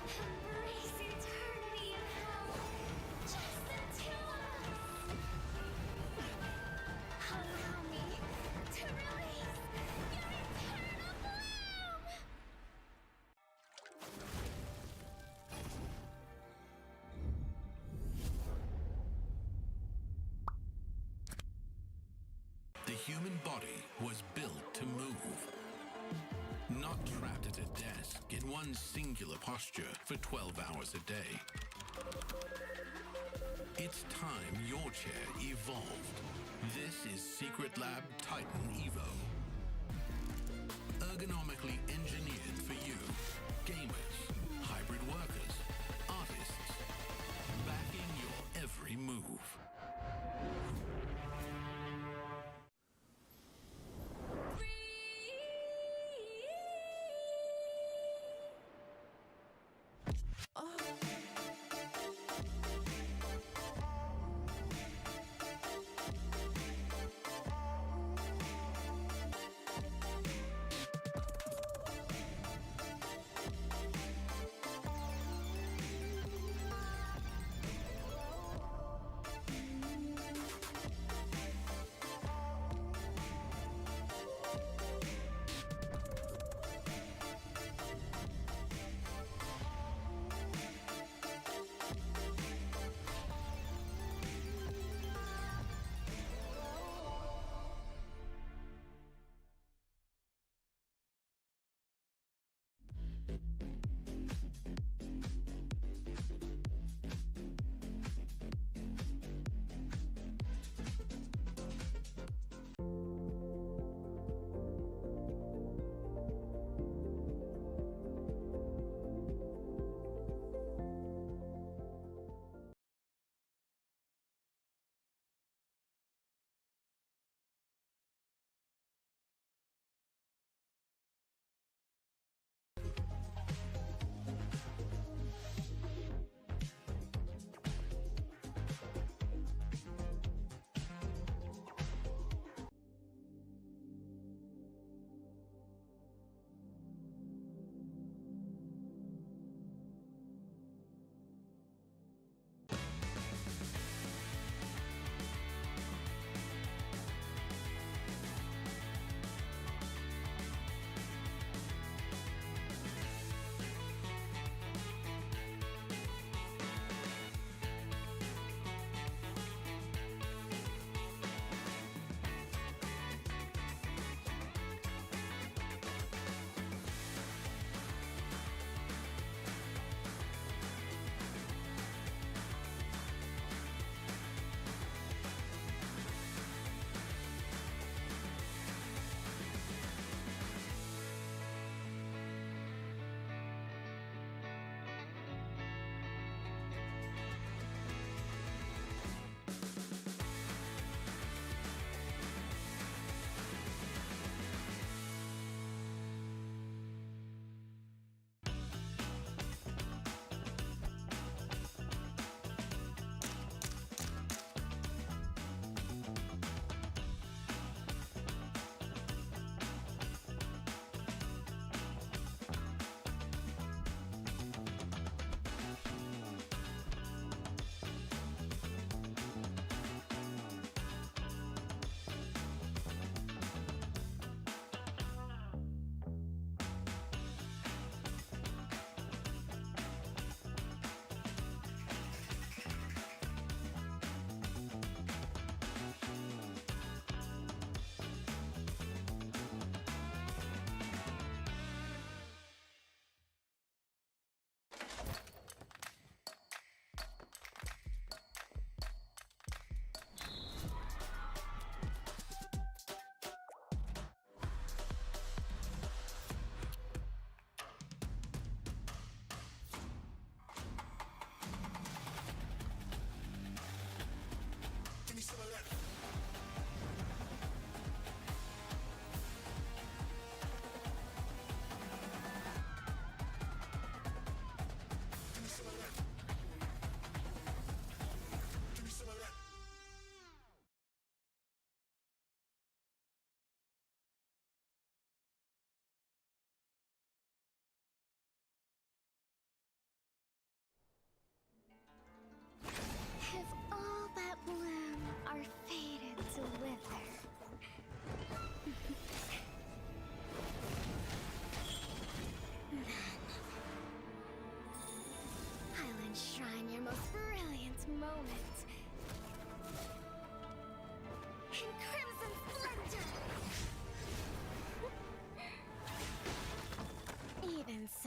embrace eternity in hell. Just the two of us. Allow me to release your eternal bloom.
The human body was built to move. Not trapped at a desk in one singular posture for 12 hours a day. It's time your chair evolved. This is Secret Lab Titan Evo. Ergonomically engineered for you, gamers, hybrid workers, artists, backing your every move.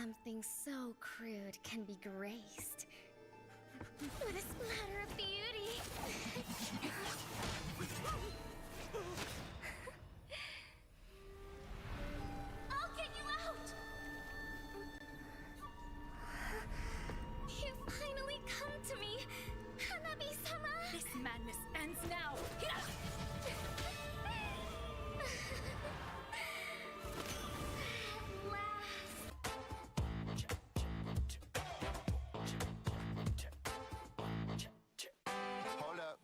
something so crude can be graced with a splatter of beauty. I'll get you out! You finally come to me, Hanabi-sama!
This madness ends now!
At last.
Hold up.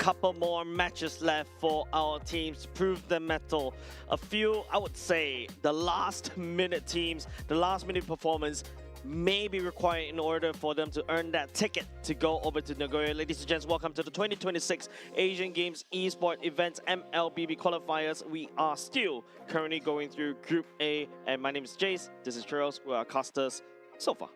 couple more matches left for our teams to prove their mettle. A few, I would say, the last minute teams, the last minute performance may be required in order for them to earn that ticket to go over to Nagoya. Ladies and gents, welcome to the 2026 Asian Games Esports Events MLBB Qualifiers. We are still currently going through Group A, and my name is Jace. This is Churros. We are casters so far.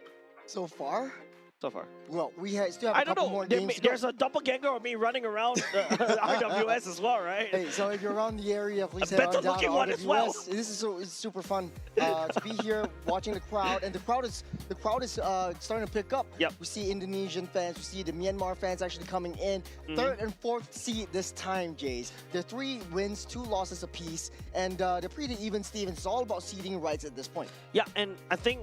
So far?
So far.
Well, still have
I
a
don't
couple
know.
more games to go.
There's a doppelganger of me running around the RWS as well, right?
Hey, so if you're around the area, please head
better
on down to
looking one as well.
RWS. This is it's super fun to be here watching the crowd, and the crowd is starting to pick up.
Yep.
We see Indonesian fans, we see the Myanmar fans actually coming in. Third and fourth seed this time, Jays. They're 3 wins, 2 losses apiece, and they're pretty even, Stevens. It's all about seeding rights at this point.
Yeah, and I think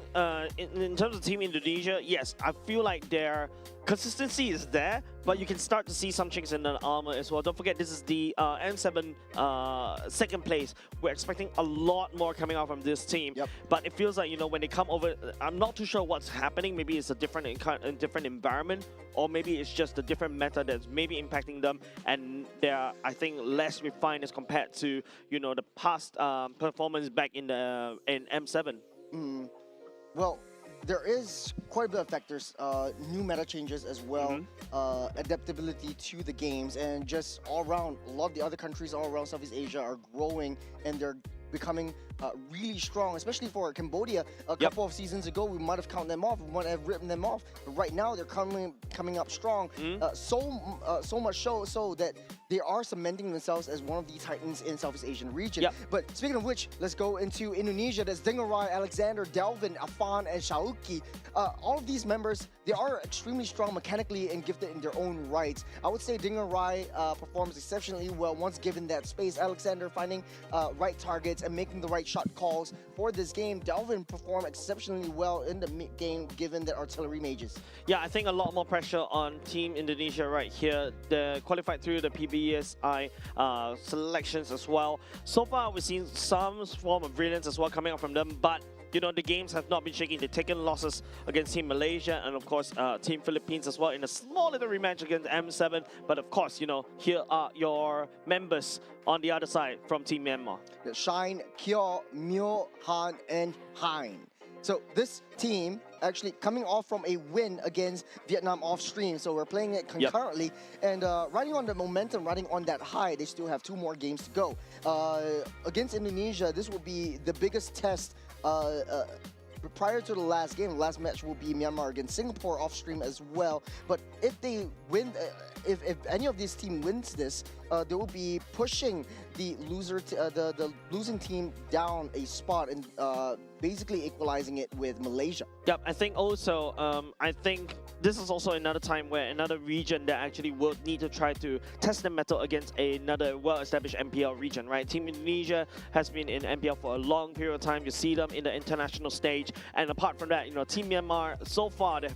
in terms of Team Indonesia, yes, I feel like their consistency is there, but you can start to see some chinks in the armor as well. Don't forget, this is the M7 second place. We're expecting a lot more coming out from this team.
Yep.
But it feels like, you know, when they come over, I'm not too sure what's happening. Maybe it's a different environment, or maybe it's just a different meta that's maybe impacting them, and they're, I think, less refined as compared to, you know, the past performance back in the M7.
Well, there is quite a bit of factors, new meta changes as well, adaptability to the games, and just all around, a lot of the other countries all around Southeast Asia are growing, and they're becoming really strong, especially for Cambodia. A couple of seasons ago, we might have counted them off, we might have written them off, but right now they're coming up strong, so much so that they are cementing themselves as one of the titans in Southeast Asian region. But speaking of which, let's go into Indonesia. There's Dingerai, Alexander, Delvin, Afan, and Shauki. All of these members, they are extremely strong mechanically and gifted in their own rights. I would say Dingerai performs exceptionally well once given that space. Alexander finding right targets and making the right shot calls for this game. Delvin performed exceptionally well in the mid-game given the artillery mages.
Yeah, I think a lot more pressure on Team Indonesia right here. They qualified through the PBSI selections as well. So far, we've seen some form of brilliance as well coming out from them, but you know, the games have not been shaking. They've taken losses against Team Malaysia and, of course, Team Philippines as well in a small little rematch against M7. But, of course, you know, here are your members on the other side from Team Myanmar.
Shine, Kyo, Myo, Han, and Hein. So this team actually coming off from a win against Vietnam off stream. So we're playing it concurrently and riding on the momentum, riding on that high. They still have 2 more games to go. Against Indonesia, this will be the biggest test prior to the last game. The last match will be Myanmar against Singapore off stream as well. But if they win, if any of these team wins this, they will be pushing the the losing team down a spot and basically equalizing it with Malaysia.
Yep, I think also, I think this is also another time where another region that actually will need to try to test the mettle against another well-established MPL region, right? Team Indonesia has been in MPL for a long period of time. You see them in the international stage, and apart from that, you know, Team Myanmar so far they've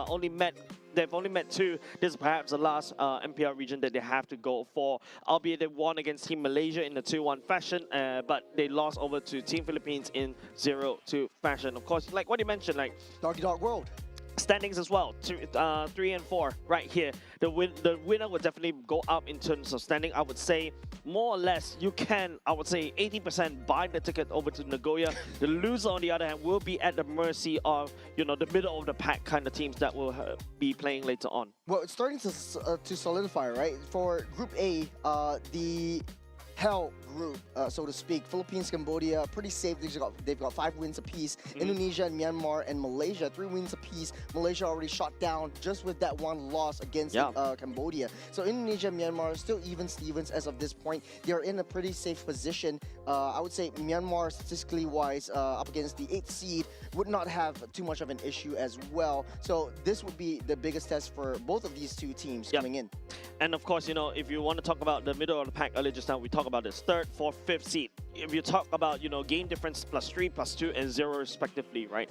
only met 2. This is perhaps the last MPL region that they have to go for, albeit they won against Team Malaysia in the 2-1 fashion, but they lost over to Team Philippines in 0-2 fashion. Of course, like what you mentioned, like
Doggy Dog World.
Standings as well, 3 and 4 right here. The winner would definitely go up in terms of standing. I would say more or less you can, I would say 80% buy the ticket over to Nagoya. The loser on the other hand will be at the mercy of, you know, the middle of the pack kind of teams that will be playing later on.
Well, it's starting to solidify, right? For Group A, the Hell group, so to speak. Philippines, Cambodia, pretty safe. They've got 5 wins apiece. Indonesia and Myanmar and Malaysia, 3 wins apiece. Malaysia already shot down just with that 1 loss against Cambodia. So Indonesia and Myanmar still even Stevens as of this point. They're in a pretty safe position. I would say Myanmar, statistically wise, up against the 8th seed, would not have too much of an issue as well. So this would be the biggest test for both of these 2 teams coming in.
And of course, you know, if you want to talk about the middle of the pack earlier just now, we talk about this 3rd, 4th, 5th seed. If you talk about, you know, game difference +3, +2, and 0 respectively, right?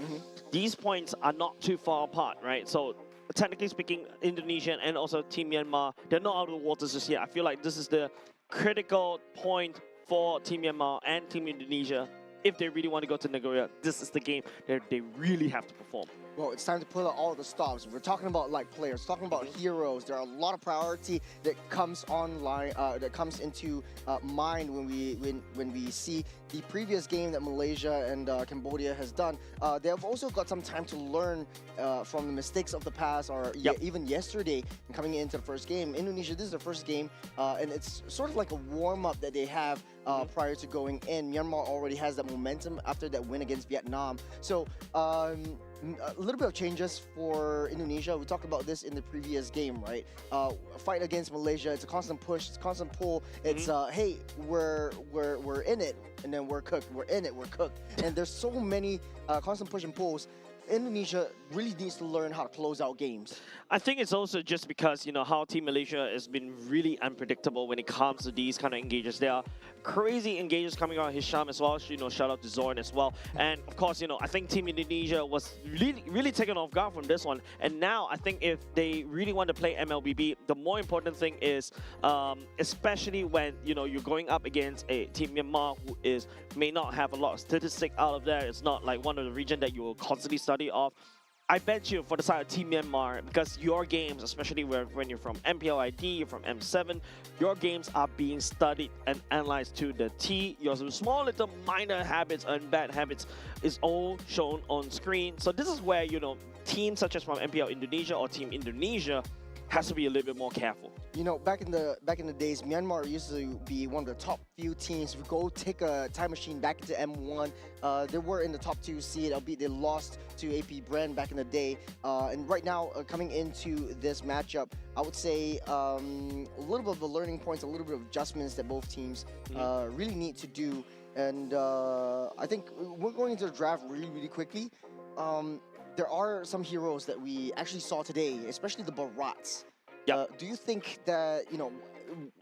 These points are not too far apart, right? So technically speaking, Indonesian and also Team Myanmar, they're not out of the waters just yet. I feel like this is the critical point for Team Myanmar and Team Indonesia if they really want to go to Nagoya, this is the game that they really have to perform.
Well, it's time to pull out all the stops. We're talking about like players, talking about heroes. There are a lot of priority that comes online, that comes into mind when we see the previous game that Malaysia and Cambodia has done. They have also got some time to learn from the mistakes of the past, or even yesterday coming into the first game. Indonesia, this is the first game, and it's sort of like a warm-up that they have prior to going in. Myanmar already has that momentum after that win against Vietnam. So a little bit of changes for Indonesia. We talked about this in the previous game, right? Fight against Malaysia, it's a constant push, it's a constant pull. It's hey, we're in it, and then we're cooked. We're in it, we're cooked. And there's so many constant push and pulls. Indonesia really needs to learn how to close out games.
I think it's also just because, you know, how Team Malaysia has been really unpredictable when it comes to these kind of engages. There are crazy engages coming out of Hisham as well. You know, shout out to Zorn as well. And of course, you know, I think Team Indonesia was really taken off guard from this one. And now I think if they really want to play MLBB, the more important thing is, especially when, you know, you're going up against a Team Myanmar who may not have a lot of statistics out of there. It's not like one of the region that you will constantly study of. I bet you for the side of Team Myanmar, because your games, especially when you're from MPLID, you're from M7, your games are being studied and analyzed to the T. Your small little minor habits and bad habits is all shown on screen. So this is where, you know, teams such as from MPL Indonesia or Team Indonesia has to be a little bit more careful.
You know, back in the days, Myanmar used to be one of the top few teams. If we go take a time machine back into M1, they were in the top 2 seed, albeit they lost to AP Bren back in the day. And right now, coming into this matchup, I would say a little bit of the learning points, a little bit of adjustments that both teams really need to do. And I think we're going into the draft really quickly. There are some heroes that we actually saw today, especially the Barats. Do you think that, you know,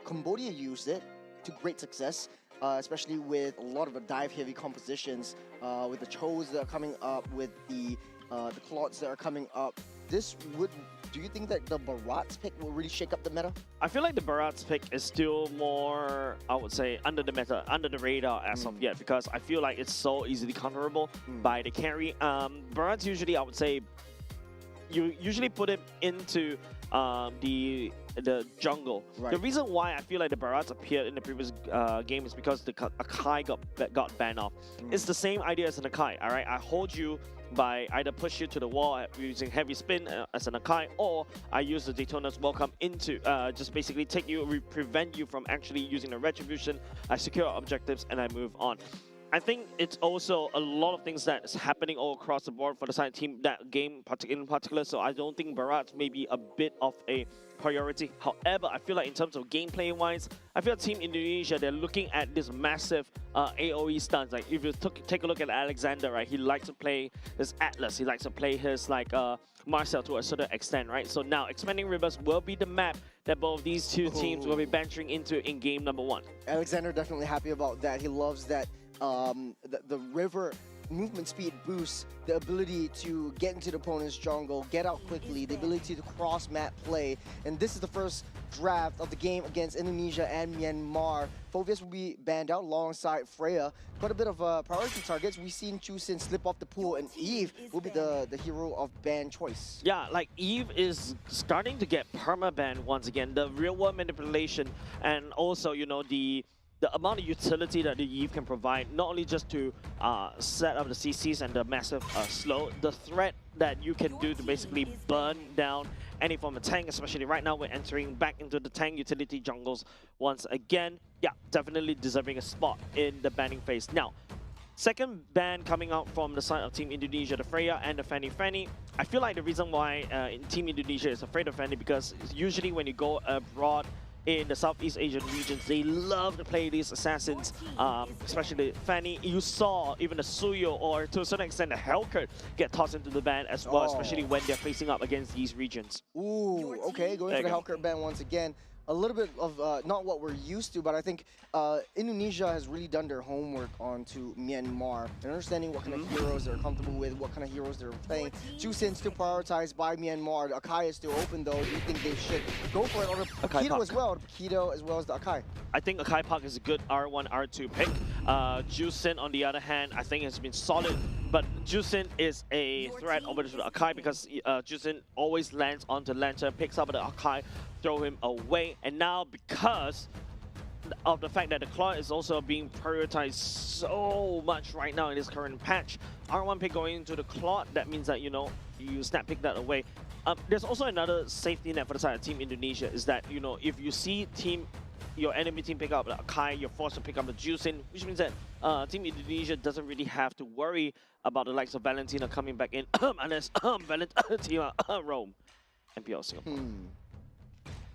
Cambodia used it to great success, especially with a lot of the dive-heavy compositions, with the Chos that are coming up, with the Clots that are coming up? Do you think that the Barats pick will really shake up the meta?
I feel like the Barats pick is still more, I would say, under the meta, under the radar as of yet, because I feel like it's so easily counterable by the carry. Barats usually, I would say, you usually put it into the jungle.
Right.
The reason why I feel like the Barats appeared in the previous game is because the Akai got banned off. It's the same idea as an Akai, alright? I hold you by either push you to the wall using heavy spin as an Akai, or I use the Daytona's Welcome into just basically take you, prevent you from actually using the Retribution. I secure objectives and I move on. I think it's also a lot of things that's happening all across the board for the side team, that game in particular, so I don't think Barats may be a bit of a priority. However, I feel like in terms of gameplay-wise, I feel Team Indonesia, they're looking at this massive AoE stuns. Like, if you take a look at Alexander, right, he likes to play his Atlas, he likes to play his, like, Marcel to a certain extent, right? So now, Expanding Rivers will be the map that both these two teams will be venturing into in game number 1.
Alexander definitely happy about that. He loves that the river movement speed boost, the ability to get into the opponent's jungle, get out quickly, the ability to cross map play. And this is the first draft of the game against Indonesia and Myanmar. Phoveus will be banned out alongside Freya. Quite a bit of priority targets. We've seen Chusin slip off the pool, and Eve will be the hero of ban choice.
Yeah, like Eve is starting to get perma-banned once again. The real-world manipulation, and also, you know, the amount of utility that the Eve can provide, not only just to set up the CCs and the massive slow, the threat that you can do to basically burn down any form of tank, especially right now we're entering back into the tank utility jungles once again. Yeah, definitely deserving a spot in the banning phase. Now, second ban coming out from the side of Team Indonesia, the Freya and the Fanny. I feel like the reason why Team Indonesia is afraid of Fanny, because usually when you go abroad in the Southeast Asian regions, they love to play these assassins, especially Fanny. You saw even the Suyo, or to a certain extent the Hellcat, get tossed into the ban as well, especially when they're facing up against these regions.
Ooh, okay, going for the Hellcat ban once again. A little bit of not what we're used to, but I think Indonesia has really done their homework onto Myanmar and understanding what kind of heroes they're comfortable with, what kind of heroes they're playing. Chusin still prioritized by Myanmar. The Akai is still open though. Do you think they should go for it? Or the Paquito as well, the Paquito as well as the Akai?
I think Akai Park is a good R1, R2 pick. Juicin, on the other hand, I think has been solid, but Juicin is a threat over to the Akai because Juicin always lands onto Lantern, picks up the Akai, throw him away, and now because of the fact that the Claw is also being prioritized so much right now in this current patch, R1 pick going into the Claw, that means that, you know, you snap pick that away. There's also another safety net for the side of Team Indonesia is that, you know, if you see your enemy team pick up the Akai, you're forced to pick up the Juicin, which means that Team Indonesia doesn't really have to worry about the likes of Valentina coming back in unless Valentina roam MPL Singapore.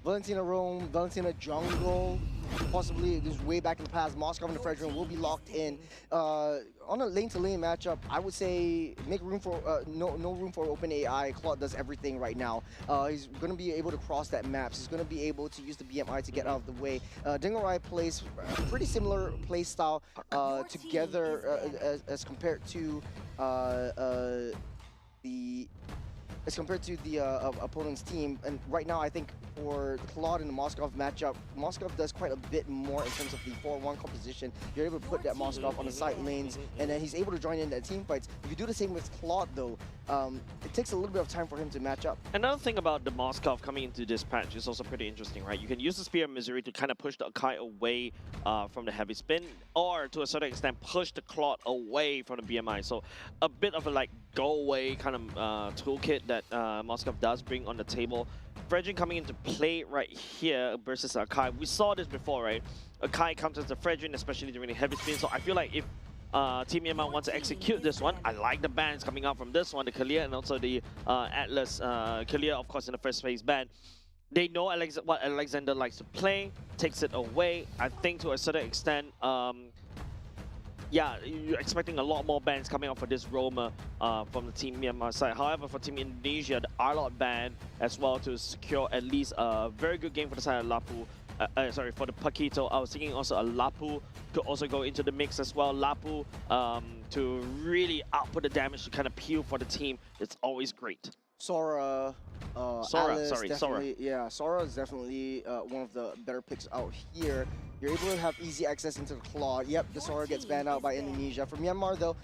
Valentina roam, Valentina jungle, possibly this way back in the past. Moskov and the Fredrin will be locked in. On a lane-to-lane matchup, I would say make room for no room for open AI. Claude does everything right now. He's going to be able to cross that maps. He's going to be able to use the BMI to get out of the way. Dingerai plays a pretty similar play style together as compared to the opponent's team. And right now, I think for Claude in the Moskov matchup, Moskov does quite a bit more in terms of the 4-1 composition. You're able to put that Moskov on the side lanes, and then he's able to join in that team fights. If you do the same with Claude, though, it takes a little bit of time for him to match up.
Another thing about the Moskov coming into this patch is also pretty interesting, right? You can use the Spear of Misery to kind of push the Akai away from the heavy spin, or to a certain extent push the Claude away from the BMI. So a bit of a like go away kind of toolkit that Moskov does bring on the table. Fredrin coming into play right here versus Akai. We saw this before, right? Akai counters the Fredrin, especially during the heavy spin. So I feel like if Team Myanmar wants to execute this one, I like the bans coming out from this one, the Kalia and also the Atlas. Kalia, of course, in the first phase ban. They know what Alexander likes to play, takes it away. I think to a certain extent, yeah, you're expecting a lot more bans coming out for this roamer from the Team Myanmar side. However, for Team Indonesia, the R-Lot ban as well to secure at least a very good game for the side of Lapu. Sorry, for the Paquito. I was thinking also a Lapu could also go into the mix as well. Lapu to really output the damage to kind of peel for the team. It's always great.
Sora, yeah, Sora is definitely one of the better picks out here. You're able to have easy access into the Claw. Yep, the Sora gets banned out by Indonesia. For Myanmar, though,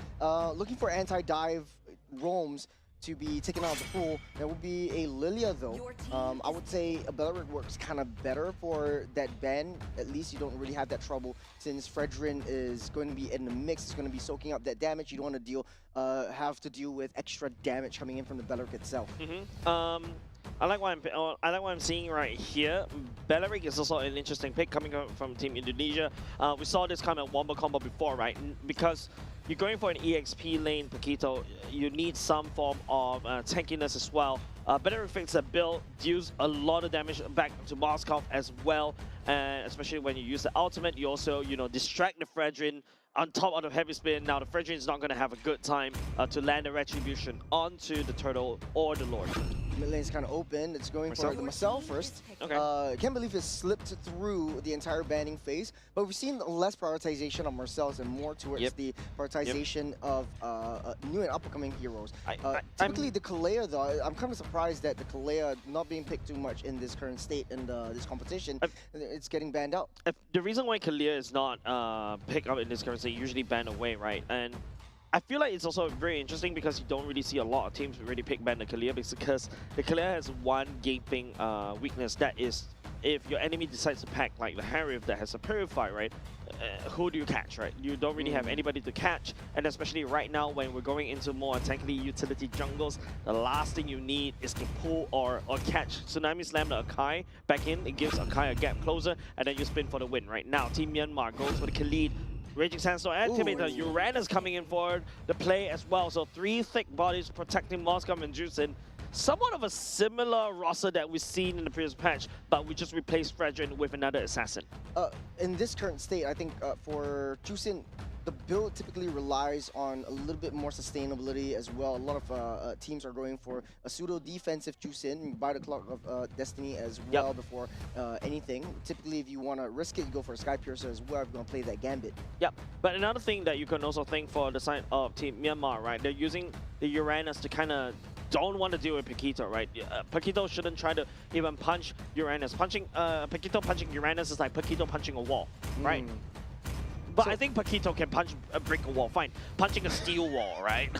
looking for anti-dive roams to be taken out of the pool. That would be a Lilia, though. I would say a Beleric works kind of better for that ban. At least you don't really have that trouble since Fredrin is going to be in the mix. It's going to be soaking up that damage. You don't want to have to deal with extra damage coming in from the Beleric itself.
I like what I'm seeing right here. Beleric is also an interesting pick coming from Team Indonesia. We saw this kind of wombo combo before, right? Because you're going for an EXP lane, Paquito, you need some form of tankiness as well. Beleric fits the build, deals a lot of damage back to Moskov as well. And especially when you use the ultimate, you also, you know, distract the Fredrin on top of the heavy spin. Now the Fredrin is not going to have a good time to land a retribution onto the turtle or the Lord.
Mid lane's kind of open. It's going for the Marcel first.
Okay.
Can't believe it slipped through the entire banning phase, but we've seen less prioritization of Marcel's and more towards the prioritization of new and upcoming heroes. Typically the Kalea, though, I'm kind of surprised that the Kalea not being picked too much in this current state in this competition. It's getting banned out.
The reason why Kalea is not picked up in this current state, usually banned away, right? And I feel like it's also very interesting because you don't really see a lot of teams really pick ban the Kalia, because the Kalia has one gaping weakness, that is if your enemy decides to pack like the Harif that has a Purify, right? Who do you catch, right? You don't really have anybody to catch, and especially right now when we're going into more tankly utility jungles, the last thing you need is to pull or catch Tsunami Slam the Akai back in. It gives Akai a gap closer, and then you spin for the win. Right now, Team Myanmar goes for the Khalid. Raging Sandstorm activator, Uranus coming in for the play as well. So 3 thick bodies protecting Moskov and Juicin. Somewhat of a similar roster that we've seen in the previous patch, but we just replaced Fredrin with another assassin.
In this current state, I think for Juicin, the build typically relies on a little bit more sustainability as well. A lot of teams are going for a pseudo-defensive Juicin, by the clock of Destiny as well before anything. Typically, if you want to risk it, you go for a Sky Piercer as well if you want to play that Gambit.
Yep, but another thing that you can also think for the side of Team Myanmar, right? They're using the Uranus to kind of don't want to deal with Paquito, right? Paquito shouldn't try to even punch Uranus. Paquito punching Uranus is like Paquito punching a wall, right? But I think Paquito can punch a brick wall, fine. Punching a steel wall, right?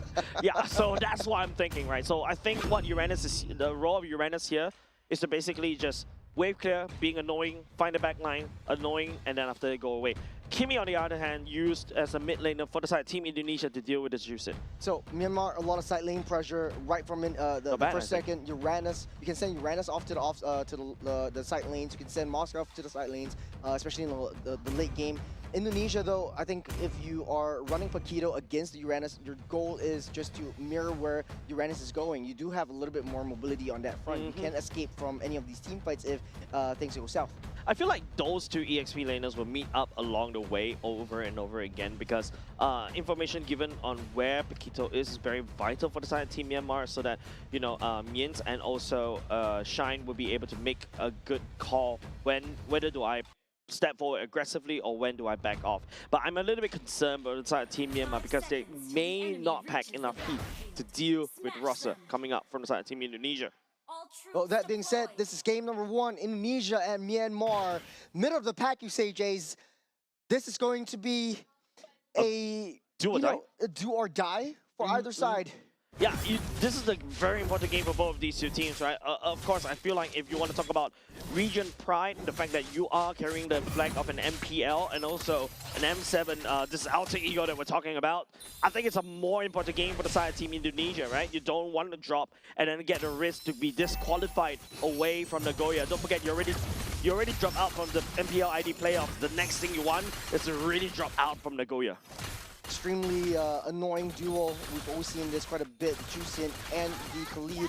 Yeah, so that's what I'm thinking, right? So I think what Uranus is, the role of Uranus here is to basically just wave clear, being annoying, find the back line, annoying, and then after they go away. Kimi, on the other hand, used as a mid laner for the side Team Indonesia to deal with this Juicin.
So Myanmar, a lot of side lane pressure right from the first second. Uranus, you can send Uranus off to the side lanes. You can send Moskov to the side lanes, especially in the late game. Indonesia, though, I think if you are running Paquito against the Uranus, your goal is just to mirror where Uranus is going. You do have a little bit more mobility on that front. You can't escape from any of these team fights if things go south.
I feel like those two EXP laners will meet up along the way over and over again because information given on where Paquito is very vital for the side of Team Myanmar so that, you know, Miens and also Shine will be able to make a good call whether do I step forward aggressively or when do I back off. But I'm a little bit concerned about the side of Team Myanmar because they may not pack enough heat to deal with Rossa coming up from the side of Team Indonesia.
Well, that being said, this is game number 1, Indonesia and Myanmar. Middle of the pack, you say, Jays. This is going to be a do or die for either side.
Yeah, this is a very important game for both of these two teams, right? Of course, I feel like if you want to talk about region pride, the fact that you are carrying the flag of an MPL and also an M7, this is alter ego that we're talking about, I think it's a more important game for the side of Team Indonesia, right? You don't want to drop and then get the risk to be disqualified away from Nagoya. Don't forget, you already dropped out from the MPL ID playoffs. The next thing you want is to really drop out from Nagoya.
Extremely annoying duo. We've always seen this quite a bit, Juicin and the Khalid.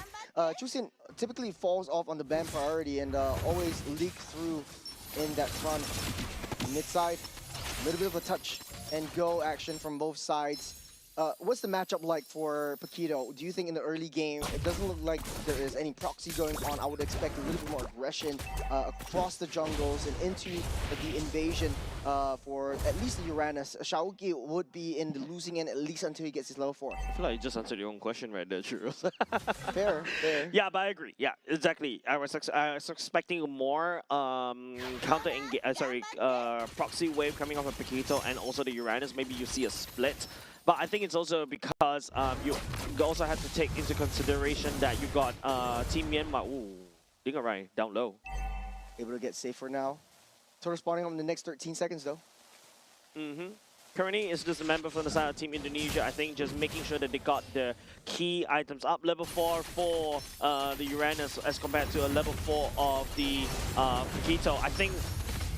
Juicin typically falls off on the ban priority and always leak through in that front. Mid side, a little bit of a touch and go action from both sides. What's the matchup like for Paquito? Do you think in the early game, it doesn't look like there is any proxy going on? I would expect a little bit more aggression across the jungles and into the invasion for at least the Uranus. Shaoki would be in the losing end at least until he gets his level 4.
I feel like you just answered your own question right there, Churros.
Fair.
Yeah, but I agree. Yeah, exactly. I was expecting more proxy wave coming off of Paquito and also the Uranus. Maybe you see a split. But I think it's also because you also have to take into consideration that you got Team Myanmar. Ooh, Dingarai down low.
Able to get safer now. Total spawning on the next 13 seconds though.
Currently, it's just a member from the side of Team Indonesia. I think just making sure that they got the key items up. Level 4 for the Uranus as compared to a level 4 of the Paquito. I think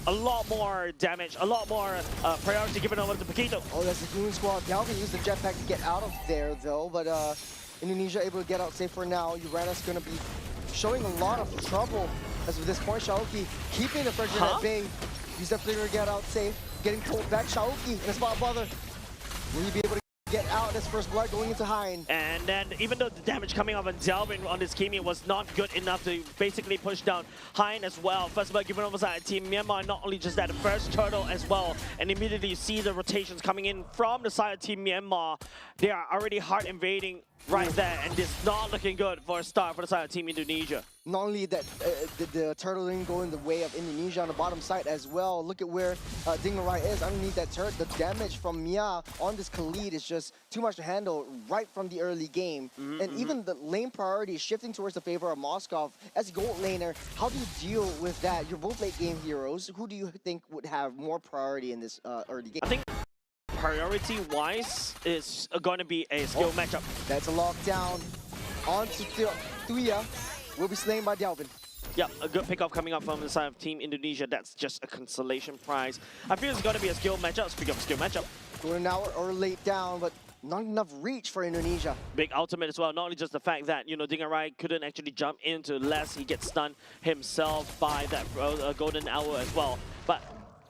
a lot more damage, a lot more priority given over to Paquito.
Oh, that's the Goon Squad. Galvin used the jetpack to get out of there, though, but Indonesia able to get out safe for now. Uranus going to be showing a lot of trouble as of this point. Shaoki keeping the pressure at bay. Use that flicker to get out safe. Getting pulled back. Shaoki in a spot bother. Will he be able to get out this first blood going into Hein?
And then even though the damage coming off on Delvin on this Kimi was not good enough to basically push down Hein as well. First blood given over side Team Myanmar, not only just that, the first turtle as well. And immediately you see the rotations coming in from the side of Team Myanmar. They are already hard invading right there, and it's not looking good for a start for the side of Team Indonesia.
Not only that, the turtle didn't go in the way of Indonesia on the bottom side as well. Look at where Dingarai is underneath that turret. The damage from Mia on this Khalid is just too much to handle right from the early game. And even the lane priority is shifting towards the favor of Moskov. As gold laner, how do you deal with that? You're both late game heroes. Who do you think would have more priority in this early game?
I think priority-wise, it's going to be a skill matchup.
That's a lockdown. On to Tuya. Will be slain by Delvin.
Yeah, a good pickup coming up from the side of Team Indonesia. That's just a consolation prize. I feel it's going to be a skill matchup. Speaking of skill matchup.
Going hour or late down, but not enough reach for Indonesia.
Big ultimate as well. Not only just the fact that, you know, Dingarai couldn't actually jump into lest he gets stunned himself by that golden hour as well. But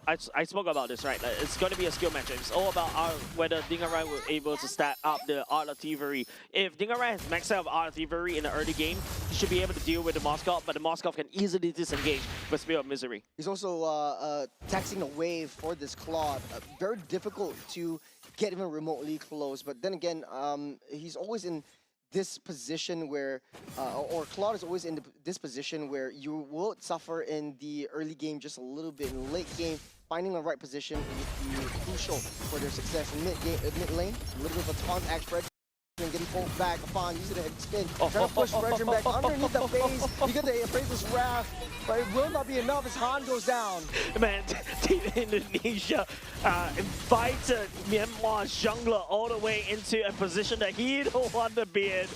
I spoke about this, right? It's going to be a skill matchup. It's all about whether Dingarai was able to stack up the Art of Thievery. If Dingarai has maxed out Art of Thievery in the early game, he should be able to deal with the Moskov, but the Moskov can easily disengage with Spear of Misery.
He's also taxing a wave for this Claude. Very difficult to get even remotely close, but then again, he's always in this position where, or Claude is always in this position where you will suffer in the early game just a little bit. In the late game, finding the right position will be crucial for their success. In mid lane, a little bit of a taunt act spread. And getting pulled back upon using a spin. Trying to push Fredrin back underneath the base. You get the Appraiser's Wrath, but it will not be enough as Han goes down.
Man, Team Indonesia invited Myanmar's jungler all the way into a position that he don't want to be in.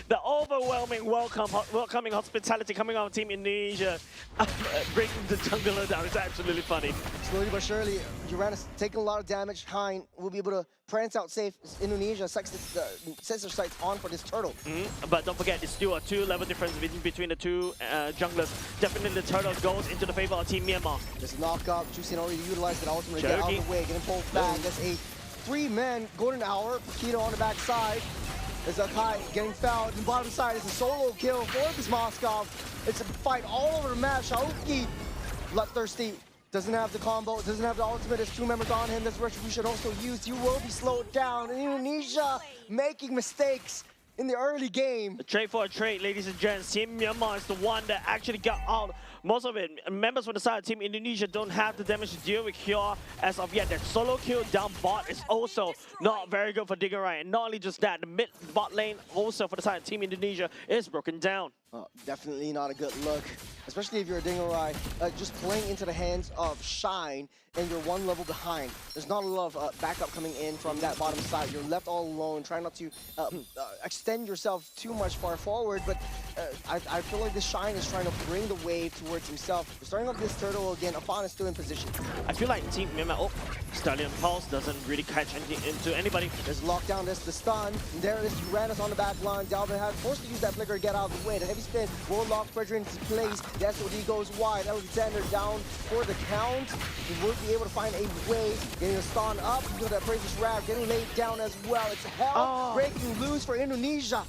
The overwhelming welcoming hospitality coming out of Team Indonesia, breaking the jungler down. It's absolutely funny.
Slowly but surely, Uranus taking a lot of damage. Hein will be able to prance out safe as Indonesia sets their sights on for this turtle.
But don't forget, it's still a 2-level difference between the two junglers. Definitely the turtle goes into the favor of Team Myanmar.
This knockup, Juicing already utilized it ultimately to get out of the way, getting pulled back. That's a 3-man golden hour. Paquito on the backside. There's Akai getting fouled. On the bottom side, it's a solo kill for this Moskov. It's a fight all over the map. Shaoki, bloodthirsty. Doesn't have the combo, doesn't have the ultimate. There's 2 members on him. That's Retribution also used. You will be slowed down. And Indonesia making mistakes in the early game.
A trade for a trade, ladies and gents. Team Myanmar is the one that actually got out most of it. Members from the side of Team Indonesia don't have the damage to deal with Cure as of yet. That solo kill down bot is also not very good for Dingerai. And not only just that, the mid bot lane also for the side of Team Indonesia is broken down.
Definitely not a good look, especially if you're a Dingerai. Just playing into the hands of Shine and you're 1 level behind. There's not a lot of backup coming in from that bottom side. You're left all alone, trying not to extend yourself too much far forward, but I feel like this Shine is trying to bring the wave towards himself. We're starting off this turtle again. Afan is still in position.
I feel like Team Myanmar, Stallion Pulse doesn't really catch anything into anybody.
There's lockdown, there's the stun, and there is Uranus on the back line. Dalvin has forced to use that flicker to get out of the way. The heavy spin will lock Fredrin into place. The SOD goes wide. Alexander down for the count. He will be able to find a way, getting a stun up. You know that Appraiser's Wrath getting laid down as well. It's hell breaking loose for Indonesia.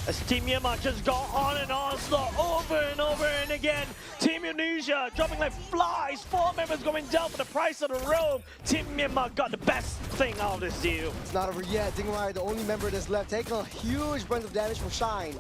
As Team Myanmar just go on and on, over and over and again. Team Indonesia dropping like flies. 4 members going down for the price of the robe. Team Myanmar got the best thing out of this deal.
It's not over yet. Dingerai, the only member that's left, taking a huge brunt of damage from Shine.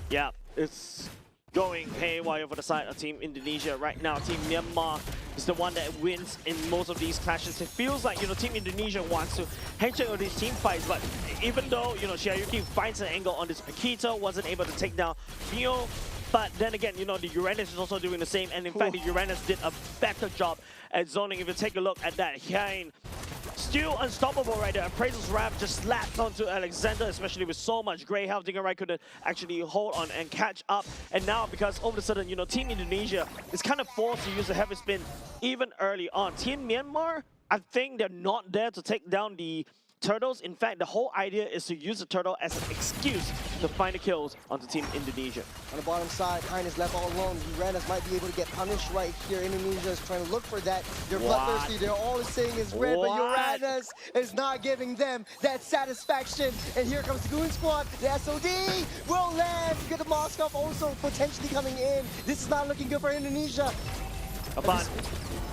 Yeah, it's going haywire for the side of Team Indonesia right now. Team Myanmar is the one that wins in most of these clashes. It feels like, Team Indonesia wants to handshake on these team fights, but even though, Shiayuki finds an angle on this Paquito, wasn't able to take down Mio. But then again, the Uranus is also doing the same, and in fact, the Uranus did a better job at zoning. If you take a look at that, Hein still unstoppable right there. Appraiser's Wrath just slapped onto Alexander, especially with so much gray health. Dingerai couldn't actually hold on and catch up. And now, because all of a sudden, Team Indonesia is kind of forced to use a heavy spin even early on. Team Myanmar, I think they're not there to take down the turtles. In fact, the whole idea is to use the turtle as an excuse to find the kills onto Team Indonesia.
On the bottom side, Hein is left all alone. Uranus might be able to get punished right here. Indonesia is trying to look for that. They're bloodthirsty. They're all saying is red, but Uranus is not giving them that satisfaction. And here comes the Goon Squad. The SOD will land. Get the Moskov also potentially coming in. This is not looking good for Indonesia.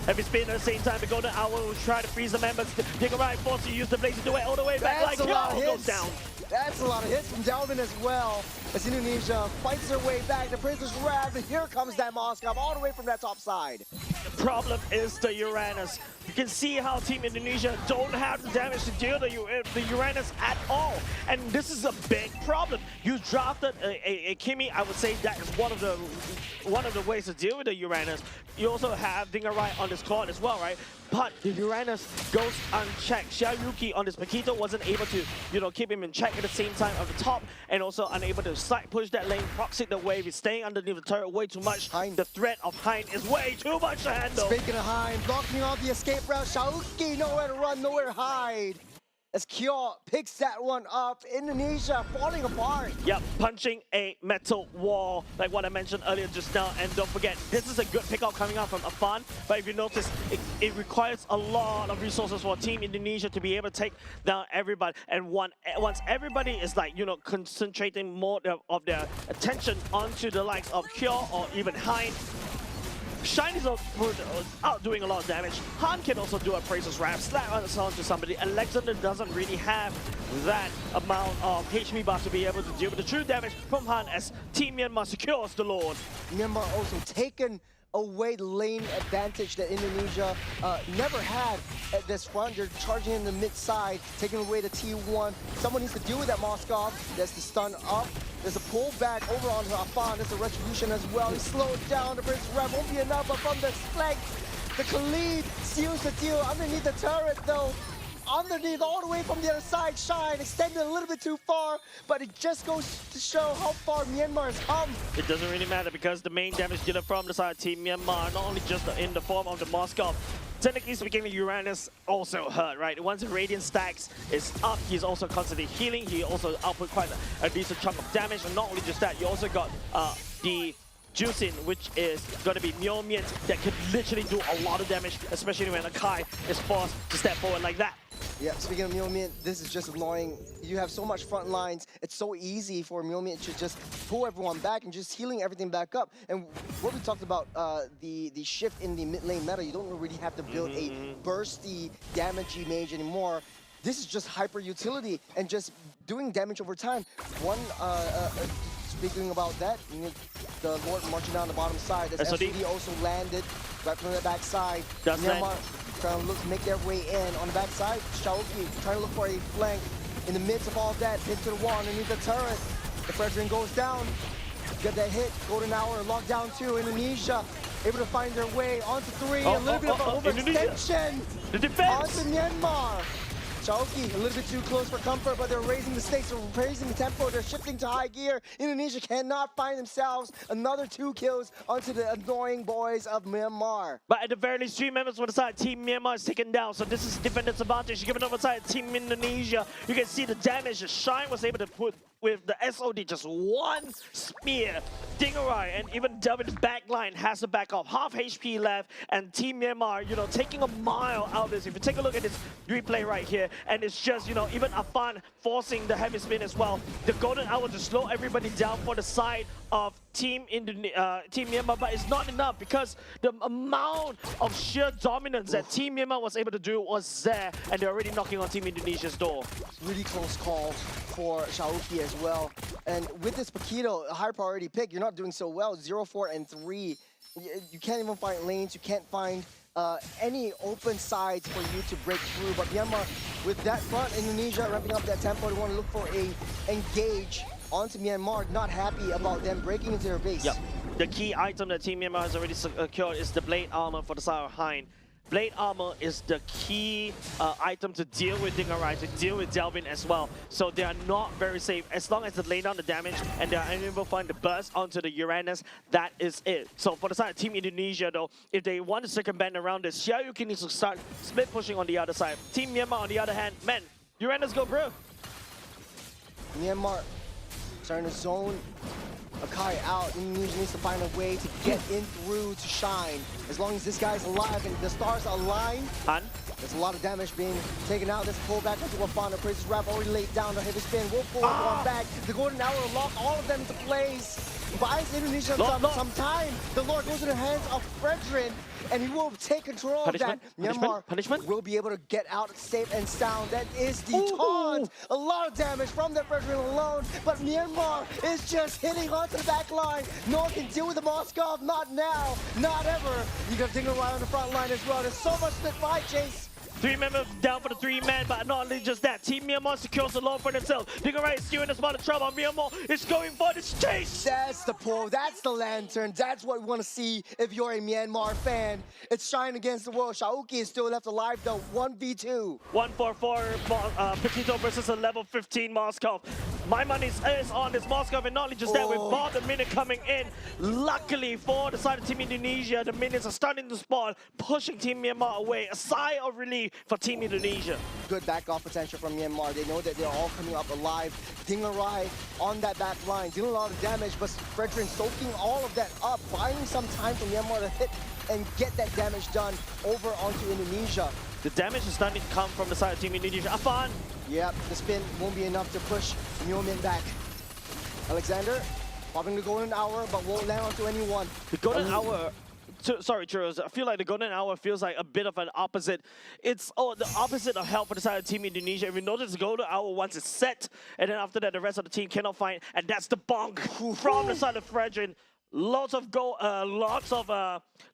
Heavy spin at the same time, the Golden Hour will try to freeze the members. Dingerai forced to use the blaze to do it all the way back.
That's
like
a lot of hits.
Goes down.
That's a lot of hits from Delvin as well. As Indonesia fights their way back, the Appraiser's Wrath, and here comes that Moskov all the way from that top side.
The problem is the Uranus. You can see how Team Indonesia don't have the damage to deal the Uranus at all. And this is a big problem. You drafted a Kimi. I would say that is one of the ways to deal with the Uranus. You also have Dingerai on this squad as well, right? But the Uranus goes unchecked. Shiayuki on this Paquito wasn't able to, keep him in check at the same time at the top, and also unable to side push that lane, proxy the wave. He's staying underneath the turret way too much.
Hein.
The threat of Hein is way too much to handle.
Speaking of Hein, blocking off the escape route. Shaoki, nowhere to run, nowhere to hide. As Kyo picks that one up, Indonesia falling apart.
Yep, punching a metal wall, like what I mentioned earlier just now. And don't forget, this is a good pickup coming out from Afan. But if you notice, it requires a lot of resources for Team Indonesia to be able to take down everybody. And once everybody is concentrating more of their attention onto the likes of Kyo or even Hein, Shine is out doing a lot of damage. Han can also do a Praiser's Wrap, slap onto somebody. Alexander doesn't really have that amount of HP bar to be able to deal with the true damage from Han as Team Myanmar secures the Lord.
Myanmar also taken away the lane advantage that Indonesia never had at this front. They're charging in the mid side, taking away the T1. Someone needs to deal with that Moskov. There's the stun up. There's a pull back over onto Afan. There's a retribution as well. He slowed down. The Prince Rev won't be enough, but from the flank, the Khalid seals the deal underneath the turret though. Underneath, all the way from the other side, Shine extended a little bit too far, but it just goes to show how far Myanmar has come.
It doesn't really matter because the main damage dealer from the side of Team Myanmar, not only just in the form of the Moskov, technically speaking, the Uranus also hurt, right? Once the Radiant stacks is up, he's also constantly healing. He also output quite a decent chunk of damage, and not only just that, you also got the Juicin, which is going to be Myomian that could literally do a lot of damage, especially when Akai is forced to step forward like that.
Yeah, speaking of Myomian, this is just annoying. You have so much front lines. It's so easy for Myomian to just pull everyone back and just healing everything back up. And what we talked about, the shift in the mid lane meta, you don't really have to build a bursty, damagey mage anymore. This is just hyper utility and just doing damage over time. Speaking about that, you know, the Lord marching down the bottom side. This SOD also landed right from the back side. Myanmar trying to make their way in on the back side. Shaoki trying to look for a flank. In the midst of all that, hit to the wall underneath the turret. The Fredrin goes down. Get that hit. Golden Hour locked down 2. Indonesia able to find their way onto 3. A little bit of an overextension.
The defense
onto Myanmar. Shaoki a little bit too close for comfort, but they're raising the stakes, they're raising the tempo, they're shifting to high gear. Indonesia cannot find themselves another 2 kills onto the annoying boys of Myanmar.
But at the very least, 3 members for the side Team Myanmar is taken down, so this is defendant's advantage. Given over side Team Indonesia, you can see the damage that Shine was able to put with the SOD, just 1 spear. Dingerai and even Delvin's backline has to back off. Half HP left, and Team Myanmar, you know, taking a mile out of this. If you take a look at this replay right here, and it's just, you know, even Afan forcing the heavy spin as well. The Golden Hour to slow everybody down for the side of Team Myanmar, but it's not enough because the amount of sheer dominance that Team Myanmar was able to do was there, and they're already knocking on Team Indonesia's door.
Really close call for Shaoki as well. And with this Paquito, a high priority pick, you're not doing so well. 0, 4, and 3. You can't even find lanes. You can't find any open sides for you to break through. But Myanmar, with that front, Indonesia ramping up that tempo, they want to look for a engage onto Myanmar. Not happy about them breaking into their base.
Yep. The key item that Team Myanmar has already secured is the Blade Armor for the side of Hein. Blade Armor is the key item to deal with Dingerai, to deal with Delvin as well. So they are not very safe. As long as they lay down the damage and they are able to find the burst onto the Uranus, that is it. So for the side of Team Indonesia though, if they want to circumvent around this, Xiaoyuki needs to start split pushing on the other side. Team Myanmar on the other hand, man, Uranus go bro.
Myanmar starting to zone Akai out. Indonesia needs to find a way to get in through to Shine. As long as this guy's alive and the stars align, there's a lot of damage being taken out. This pullback into Wafana. Praise's Wrap already laid down the heavy spin. Will pull one back. The Golden Hour will lock all of them into place. Buys Indonesia some time. The Lord goes in the hands of Fredrin, and he will take control of that. Myanmar will be able to get out safe and sound. That is the taunt. A lot of damage from that Fredrin alone, but Myanmar is just hitting onto the back line. No one can deal with the Moskov. Not now, not ever. You got Dingerai on the front line as well. There's so much split fight, Chase.
3 members down for the 3-man, but not only just that, Team Myanmar secures the law for themselves. Dingerai is still in a spot of trouble. Myanmar is going for this chase.
That's the pull. That's the lantern. That's what we want to see if you're a Myanmar fan. It's Shine against the world. Shaoki is still left alive though. 1v2.
144 Paquito versus a level 15 Moskov. My money is on this Moskov, and not only just that, with Bob the Minute coming in. Luckily for the side of Team Indonesia, the Minions are starting to spawn, pushing Team Myanmar away. A sigh of relief for Team Indonesia.
Good back off potential from Myanmar. They know that they're all coming up alive. Dingerai on that back line, dealing a lot of damage, but Fredrin soaking all of that up, buying some time for Myanmar to hit and get that damage done over onto Indonesia.
The damage is starting to come from the side of Team Indonesia. Afan!
Yep, the spin won't be enough to push Myomin back. Alexander popping the Golden Hour, but won't land onto anyone.
The Golden Hour sorry, Churros. I feel like the Golden Hour feels like a bit of an opposite. It's the opposite of help for the side of Team Indonesia. If you notice, the Golden Hour once it's set, and then after that, the rest of the team cannot find, and that's the bonk from the side of Fredrin. Lots of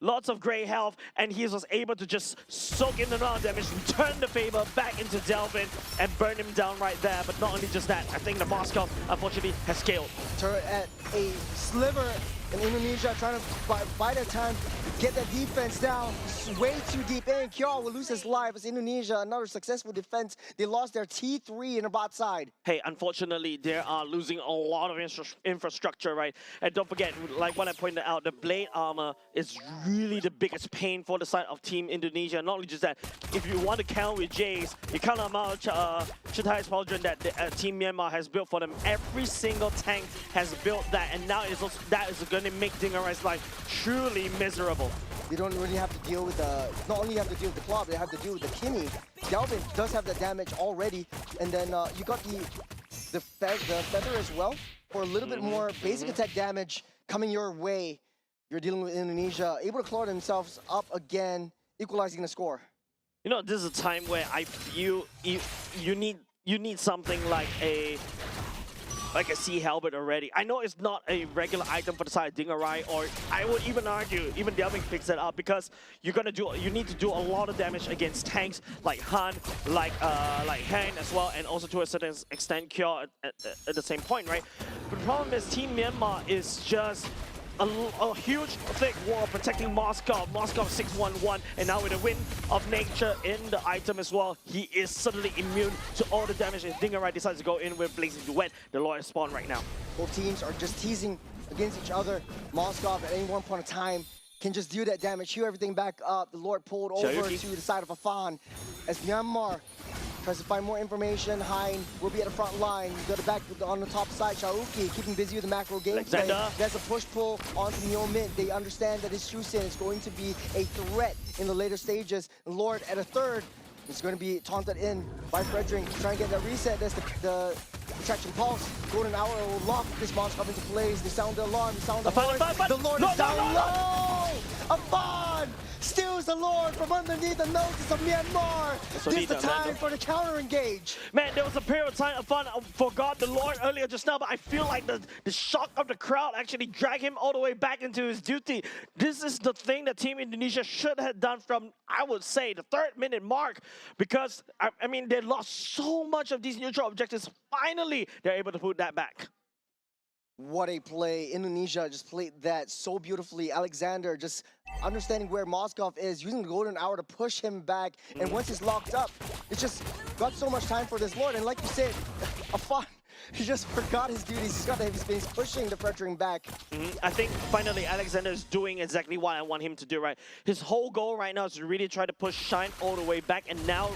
lots of gray health, and he was able to just soak in the amount of damage, turn the favor back into Delvin, and burn him down right there. But not only just that, I think the Moscow unfortunately has scaled.
Turret at a sliver in Indonesia, trying to buy their time, get that defense down. It's way too deep in. Kyo will lose his life as Indonesia, another successful defense. They lost their T3 in the bot side.
Hey, unfortunately, they are losing a lot of infrastructure, right? And don't forget, like what I pointed out, the blade armor is really the biggest pain for the side of Team Indonesia. Not only just that, if you want to count with Jays, you count the amount of Chitai's Pauldron that Team Myanmar has built for them. Every single tank has built that, and now that is going to make Dingarai's life truly miserable.
They don't really have to deal with not only have to deal with the Claw, they have to deal with the Kimmy. Delvin does have that damage already, and then you got the Feather as well for a little bit more basic attack damage coming your way. You're dealing with Indonesia, able to claw themselves up again, equalizing the score.
You know, this is a time where I feel you need something like a Sea Halberd already. I know it's not a regular item for the side of Dingarai, or I would even argue, even Delvin picks it up, because you need to do a lot of damage against tanks like Han, like Han as well, and also to a certain extent Kyo at the same point, right? But the problem is Team Myanmar is just a huge, thick wall protecting Moscow. Moscow 6-1-1, and now with a win of nature in the item as well, he is suddenly immune to all the damage, and Dingarai decides to go in with Blazing Duet, the Lord spawn right now.
Both teams are just teasing against each other. Moscow at any one point in time can just do that damage, heal everything back up. The Lord pulled over to the side of Afan as Myanmar tries to find more information. Hein will be at the front line. You got it back on the top side. Chaoki keeping busy with the macro gameplay. There's a push-pull onto Neo Mid. They understand that his Shusen is going to be a threat in the later stages. Lord at a third is going to be taunted in by Fredring. Trying to get that reset. There's the Retraction Pulse. Golden Hour will lock this monster up into place. They sound the alarm. They sound the horn. The Lord is down low! Afan steals the Lord from underneath the noses of Myanmar. This is the time for the counter engage.
Man, there was a period of time Afan forgot the Lord earlier just now, but I feel like the shock of the crowd actually dragged him all the way back into his duty. This is the thing that Team Indonesia should have done from, I would say, the 3rd minute mark, because, I mean, they lost so much of these neutral objectives. Finally, they're able to put that back.
What a play. Indonesia just played that so beautifully. Alexander just understanding where Moskov is, using the Golden Hour to push him back. And once he's locked up, it's just got so much time for this Lord. And like you said, Afan, he just forgot his duties. He's got the heavy space, pushing the pressuring back.
I think finally Alexander is doing exactly what I want him to do, right? His whole goal right now is to really try to push Shine all the way back, and now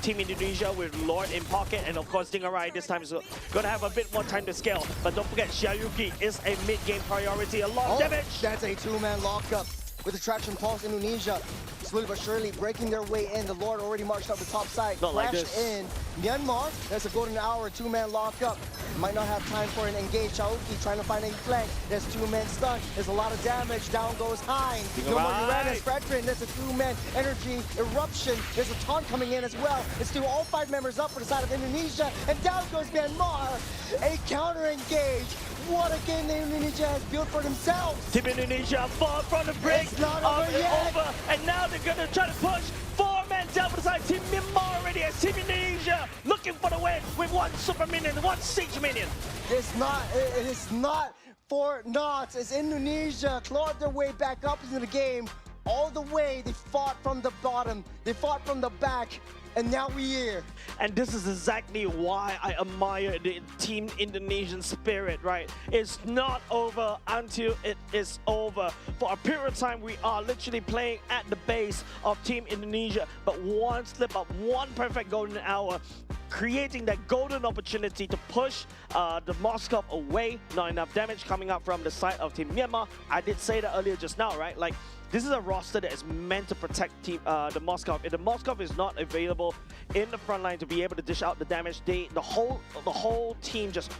Team Indonesia with Lord in pocket, and of course Dingarai this time is going to have a bit more time to scale. But don't forget, Xiaoyuki is a mid-game priority. A lot of damage!
That's a 2-man lockup with the Traction Pulse. Indonesia slowly but surely breaking their way in. The Lord already marched up the top side, crashed in. Myanmar, there's a Golden Hour, 2-man lockup. Might not have time for an engage. Chaoki trying to find a flank. There's 2-man stun. There's a lot of damage. Down goes Hein. No more Uranus. Fredrin, there's a 2-man energy eruption. There's a taunt coming in as well. It's still all 5 members up for the side of Indonesia. And down goes Myanmar. A counter engage. What a game that Indonesia has built for themselves.
Team Indonesia far from the break.
It's not over yet.
And now they're going to try to push 4-man down for the side. Team Myanmar already as Team Indonesia looking for the win with 1 super minion, 1 siege minion.
It is not for naught as Indonesia clawed their way back up into the game. All the way, they fought from the bottom. They fought from the back. And now we're here.
And this is exactly why I admire the Team Indonesian spirit, right? It's not over until it is over. For a period of time, we are literally playing at the base of Team Indonesia. But one slip up, one perfect Golden Hour, creating that golden opportunity to push the Moskov away. Not enough damage coming up from the side of Team Myanmar. I did say that earlier just now, right? Like, this is a roster that is meant to protect the Moskov. If the Moskov is not available in the front line to be able to dish out the damage, the whole team just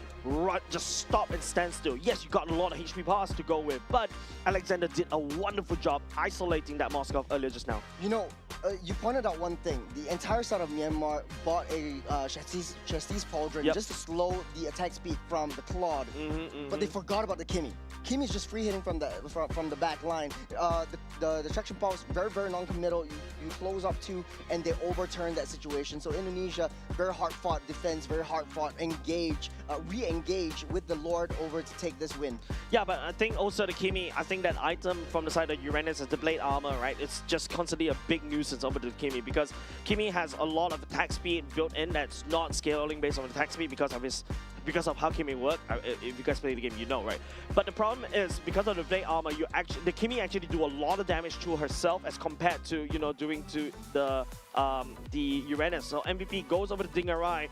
stop and stand still. Yes, you got a lot of HP pass to go with, but Alexander did a wonderful job isolating that Moskov earlier just now.
You know, you pointed out one thing. The entire side of Myanmar bought a Chassis Pauldron just to slow the attack speed from the Claude, but they forgot about the Kimmy. Kimmy's just free hitting from the back line. The traction power is very, very non-committal. You close up to, and they overturn that situation. So Indonesia, very hard-fought defense, very hard-fought engage, re-engage with the Lord over to take this win.
Yeah, but I think also the Kimmy, I think that item from the side of Uranus is the blade armor, right? It's just constantly a big nuisance over the Kimmy because Kimmy has a lot of attack speed built in that's not scaling based on attack speed because of how Kimmy works. If you guys play the game, you know, right? But the problem is because of the blade armor, the Kimmy actually do a lot of damage to herself as compared to doing to the Uranus. So MVP goes over to Dingarai,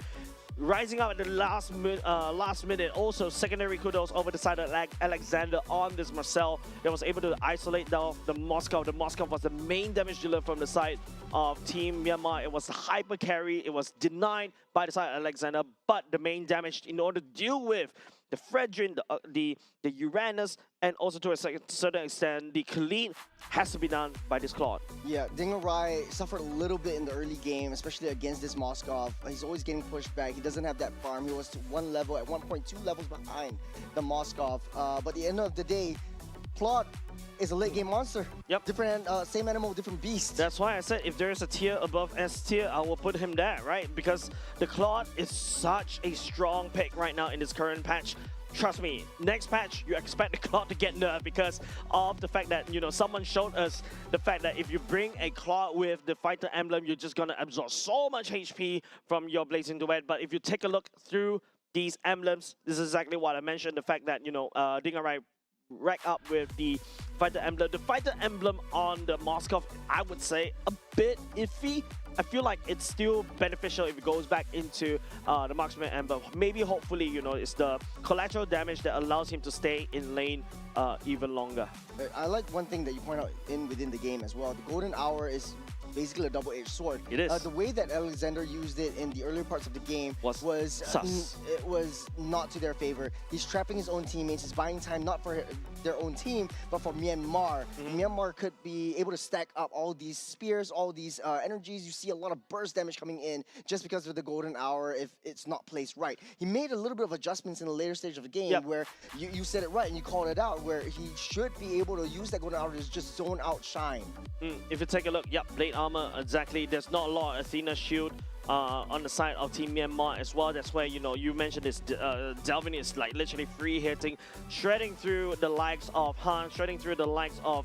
rising up at the last minute. Also, secondary kudos over the side of Alexander on this Marcel that was able to isolate down the Moskov. The Moskov was the main damage dealer from the side of Team Myanmar. It was the hyper carry. It was denied by the side of Alexander, but the main damage in order to deal with the Fredrin, the Uranus, and also to a certain extent, the Khalid has to be done by this Claude.
Yeah, Dingarai suffered a little bit in the early game, especially against this Moskov. He's always getting pushed back. He doesn't have that farm. He was at 1.2 levels behind the Moskov. But at the end of the day, Claude is a late game monster.
Yep.
Different, same animal, different beast.
That's why I said if there is a tier above S tier, I will put him there, right? Because the Claude is such a strong pick right now in this current patch. Trust me, next patch, you expect the Claude to get nerfed because of the fact that, someone showed us the fact that if you bring a Claude with the fighter emblem, you're just going to absorb so much HP from your Blazing Duet. But if you take a look through these emblems, this is exactly what I mentioned, the fact that, Dingarai rack up with the fighter emblem. The fighter emblem on the Moskov, I would say, a bit iffy. I feel like it's still beneficial if it goes back into the marksman emblem. Maybe, hopefully, it's the collateral damage that allows him to stay in lane even longer.
I like one thing that you point out within the game as well. The Golden Hour is basically a double-edged sword.
It is.
The way that Alexander used it in the earlier parts of the game was it was not to their favor. He's trapping his own teammates. He's buying time not for their own team, but for Myanmar. Myanmar could be able to stack up all these spears, all these energies. You see a lot of burst damage coming in just because of the Golden Hour if it's not placed right. He made a little bit of adjustments in the later stage of the game where you said it right and you called it out, where he should be able to use that Golden Hour to just zone out Shine.
If you take a look, blade armor, exactly. There's not a lot of Athena shield on the side of Team Myanmar as well. That's where, you mentioned this, Delvin is like literally free hitting, shredding through the likes of Han, shredding through the likes of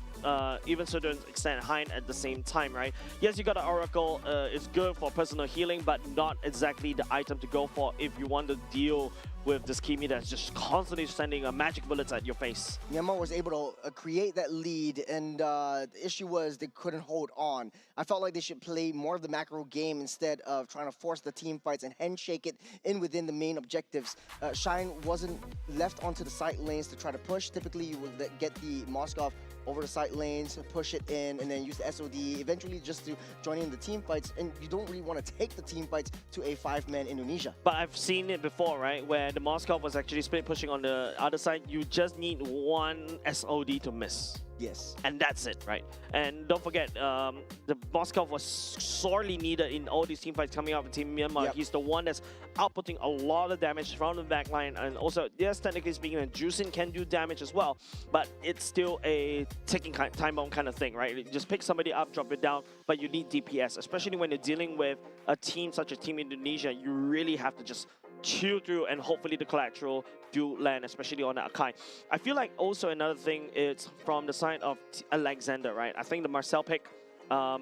even to an extent Hein at the same time, right? Yes, you got an Oracle, it's good for personal healing, but not exactly the item to go for if you want to deal with this Kimi that's just constantly sending magic bullets at your face.
Myanmar was able to create that lead, and the issue was they couldn't hold on. I felt like they should play more of the macro game instead of trying to force the team fights and handshake it in within the main objectives. Shine wasn't left onto the side lanes to try to push. Typically, you would get the Moskov over the side lanes, push it in, and then use the SOD, eventually just to join in the team fights, and you don't really want to take the team fights to a 5-man Indonesia.
But I've seen it before, right, where the Moskov was actually split pushing on the other side. You just need one SOD to miss.
Yes.
And that's it, right? And don't forget, the Moskov was sorely needed in all these team fights coming out of Team Myanmar. He's the one that's outputting a lot of damage from the backline. And also, yes, technically speaking, Juicing can do damage as well, but it's still a ticking time bomb kind of thing, right? You just pick somebody up, drop it down, but you need DPS, especially when you're dealing with a team such as Team Indonesia. You really have to just chew through, and hopefully the collateral do land, especially on the Akai. I feel like also another thing is from the side of Alexander, right? I think the Marcel pick, I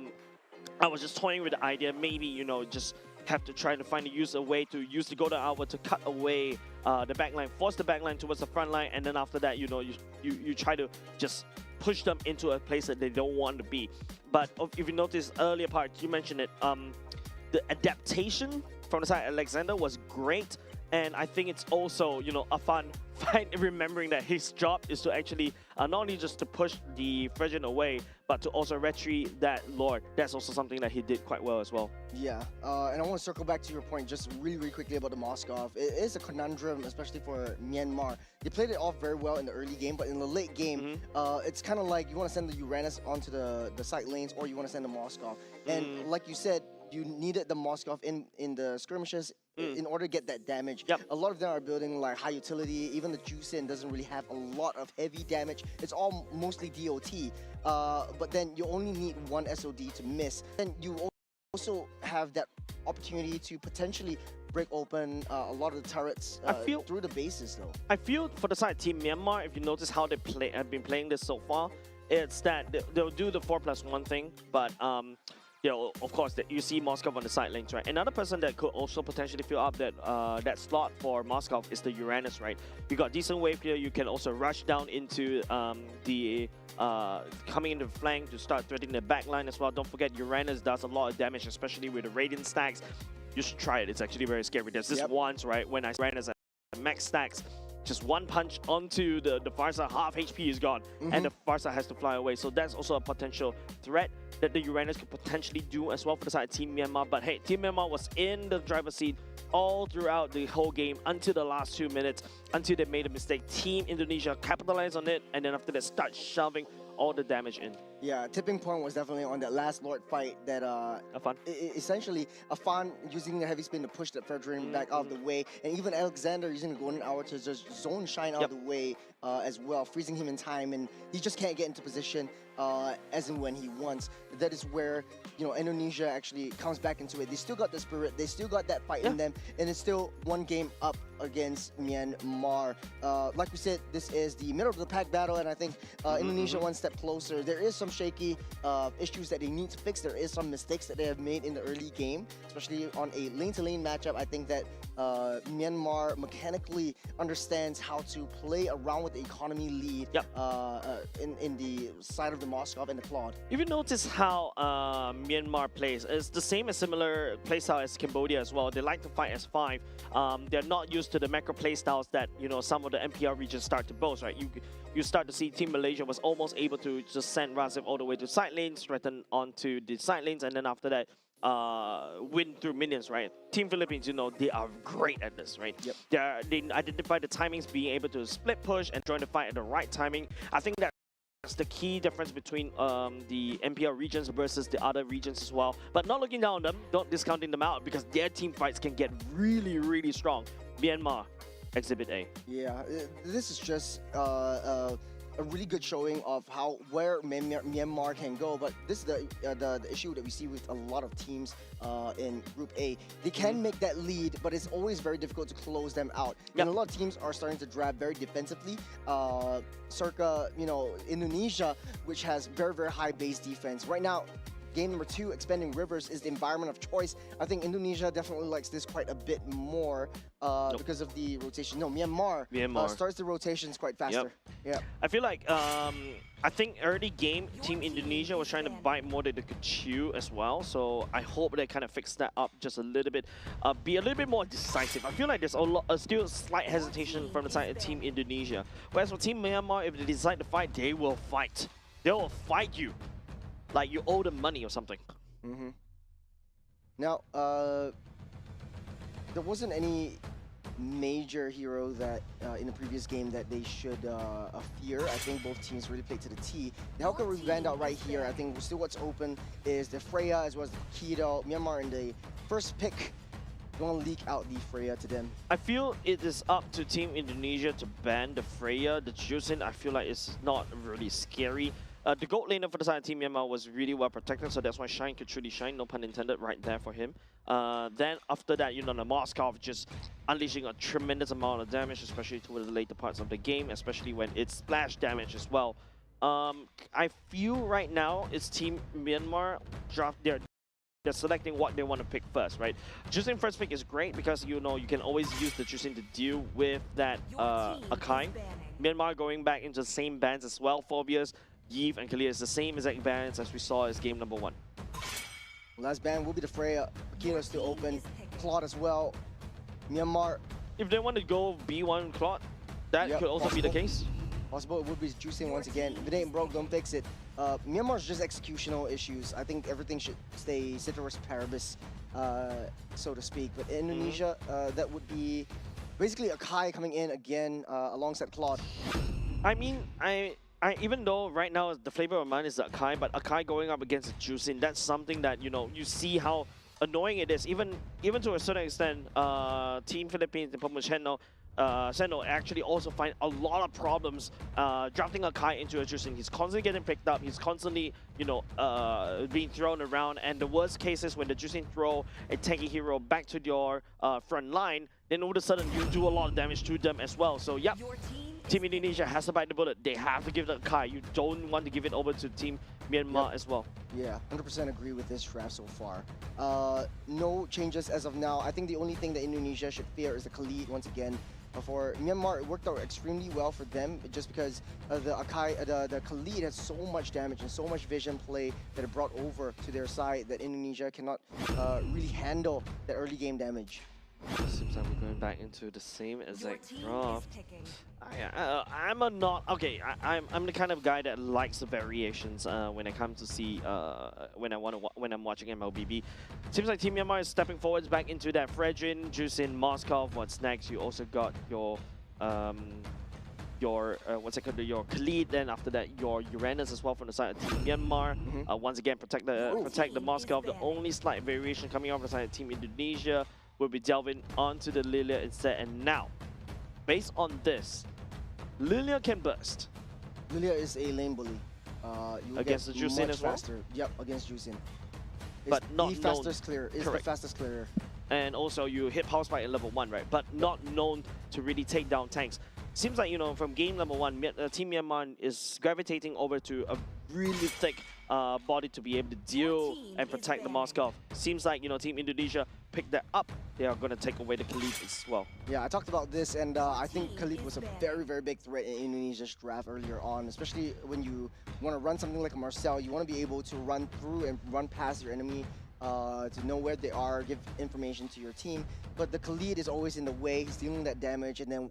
was just toying with the idea, maybe, just have to try to use a way to use the Golden Hour to cut away the backline, force the backline towards the front line, and then after that, you try to just push them into a place that they don't want to be. But if you notice earlier part, you mentioned it, the adaptation from the side of Alexander was great. And I think it's also, you know, a fun fight, remembering that his job is to actually not only just to push the Frisian away, but to also retreat that Lord. That's also something that he did quite well as well.
Yeah, and I want to circle back to your point just really quickly about the Moskov. It is a conundrum, especially for Myanmar. They played it off very well in the early game, but in the late game, it's kind of like you want to send the Uranus onto the side lanes, or you want to send the Moskov. And like you said, you needed the Moskov in the skirmishes in order to get that damage.
Yep.
A lot of them are building like high utility. Even the Juicin doesn't really have a lot of heavy damage. It's all mostly DOT. But then you only need one SOD to miss. And you also have that opportunity to potentially break open a lot of the turrets through the bases though.
I feel for the side Team Myanmar, if you notice how they have been playing this so far, it's that they'll do the 4+1 thing, but you know, of course, that you see Moskov on the side lanes, right? Another person that could also potentially fill up that slot for Moskov is the Uranus, right? You got decent wave here. You can also rush down into coming into the flank to start threatening the back line as well. Don't forget, Uranus does a lot of damage, especially with the Radiant stacks. You should try it. It's actually very scary. There's this once, right, when I ran as a max stacks, just one punch onto the Farsa, half HP is gone, and the Farsa has to fly away. So that's also a potential threat that the Uranus could potentially do as well for the side of Team Myanmar. But hey, Team Myanmar was in the driver's seat all throughout the whole game until the last 2 minutes, until they made a mistake. Team Indonesia capitalized on it, and then after that start shoving all the damage in.
Yeah, tipping point was definitely on that last Lord fight that
Afan.
Essentially Afan using the heavy spin to push that Fredrin back out of the way, and even Alexander using the golden hour to just zone shine out of the way as well, freezing him in time, and he just can't get into position as and when he wants. That is where, you know, Indonesia actually comes back into it. They still got the spirit, they still got that fight in them, and it's still one game up against Myanmar. Like we said, this is the middle of the pack battle, and I think Indonesia one step closer. There is some shaky issues that they need to fix. There is some mistakes that they have made in the early game, especially on a lane-to-lane matchup. I think that Myanmar mechanically understands how to play around with the economy lead in the side of the Moskov and the Claude.
If you notice how Myanmar plays, it's the same as similar playstyle as Cambodia as well. They like to fight as 5. They're not used to the macro playstyles that, you know, some of the MPL regions start to boast, right? You start to see Team Malaysia was almost able to just send Raziv all the way to side lanes, threaten onto the side lanes, and then after that, win through minions, right? Team Philippines, you know, they are great at this, right? Yep. They identify the timings, being able to split push and join the fight at the right timing. I think that's the key difference between the MPL regions versus the other regions as well. But not looking down on them, not discounting them out, because their team fights can get really, really strong. Myanmar, Exhibit A.
Yeah, this is just a really good showing of where Myanmar can go, but this is the issue that we see with a lot of teams in Group A. They can make that lead, but it's always very difficult to close them out. And a lot of teams are starting to drive very defensively, circa, you know, Indonesia, which has very, very high base defense. Right now, game number 2, Expanding Rivers, is the environment of choice. I think Indonesia definitely likes this quite a bit more because of the rotation. No, Myanmar starts the rotations quite faster. Yep.
I feel like, I think early game, Team Indonesia was trying to bite more than they could chew as well. So I hope they kind of fix that up just a little bit. Be a little bit more decisive. I feel like there's still slight hesitation from the side of Team Indonesia. Whereas for Team Myanmar, if they decide to fight, they will fight. They will fight you. Like you owe them money or something.
Now, there wasn't any major hero that in the previous game that they should fear. I think both teams really played to the T. The Hellcat we banned out right here. I think still what's open is the Freya as well as the Kido. Myanmar in the first pick. Don't want to leak out the Freya to them.
I feel it is up to Team Indonesia to ban the Freya. The Juicin, I feel like it's not really scary. The gold laner for the side of Team Myanmar was really well protected, so that's why Shine could truly shine, no pun intended, right there for him. Then after that, you know, the Moskov just unleashing a tremendous amount of damage, especially towards the later parts of the game, especially when it's splash damage as well. I feel right now it's Team Myanmar they're selecting what they want to pick first, right? Choosing first pick is great because, you know, you can always use the choosing to deal with that Akai. Myanmar going back into the same bands as well, Phobias, Yves and Kalia is the same exact bands as we saw as game number 1.
Last ban will be the Freya. Akira is still open. Claude as well. Myanmar
if they want to go B1 Claude, that
Yep,
could also be the
possible.
case.
Possible it would be juicing once again. If it ain't broke, don't fix it. Myanmar's just executional issues. I think everything should stay ceteris paribus, so to speak. But Indonesia, that would be basically Akai coming in again alongside Claude.
I mean, I even though right now the flavor of mine is the Akai, but Akai going up against Juicin, that's something that, you know, you see how annoying it is. Even to a certain extent, Team Philippines and Pomucheno, Seno actually also find a lot of problems drafting Akai into a Juicin. He's constantly getting picked up. He's constantly, you know, being thrown around. And the worst case is when the Juicin throw a tanky hero back to your front line, then all of a sudden you do a lot of damage to them as well. So, yep. Team Indonesia has to bite the bullet. They have to give it to Kai. You don't want to give it over to Team Myanmar as well.
Yeah, 100% agree with this draft so far. No changes as of now. I think the only thing that Indonesia should fear is the Khalid once again. For Myanmar, it worked out extremely well for them just because the Khalid has so much damage and so much vision play that it brought over to their side that Indonesia cannot really handle the early game damage.
Seems like we're going back into the same exact draft. I'm I'm the kind of guy that likes the variations when it comes to see when I'm watching MLBB. Seems like Team Myanmar is stepping forwards back into that Fredrin, Juicin, Moskov. What's next? You also got your what's it called? Your Khalid. Then after that, your Uranus as well from the side of Team Myanmar. Once again, protect the Moskov. The only slight variation coming off the side of Team Indonesia will be delving onto the Lilia instead. And now, based on this, Lilia can burst.
Lilia is a lane bully.
Against the Juicin as well?
Faster. Yep, against Juicin.
But not
the fastest clear. Is the fastest clearer.
And also you hit power spike at level 1, right? But not known to really take down tanks. Seems like, you know, from game number 1, Team Myanmar is gravitating over to a really thick body to be able to deal and protect the Moskov. Seems like, you know, Team Indonesia picked that up. They are going to take away the Khalid as well.
Yeah, I talked about this, and I think Khalid was a very, very big threat in Indonesia's draft earlier on, especially when you want to run something like a Marcel. You want to be able to run through and run past your enemy to know where they are, give information to your team. But the Khalid is always in the way. He's dealing that damage, and then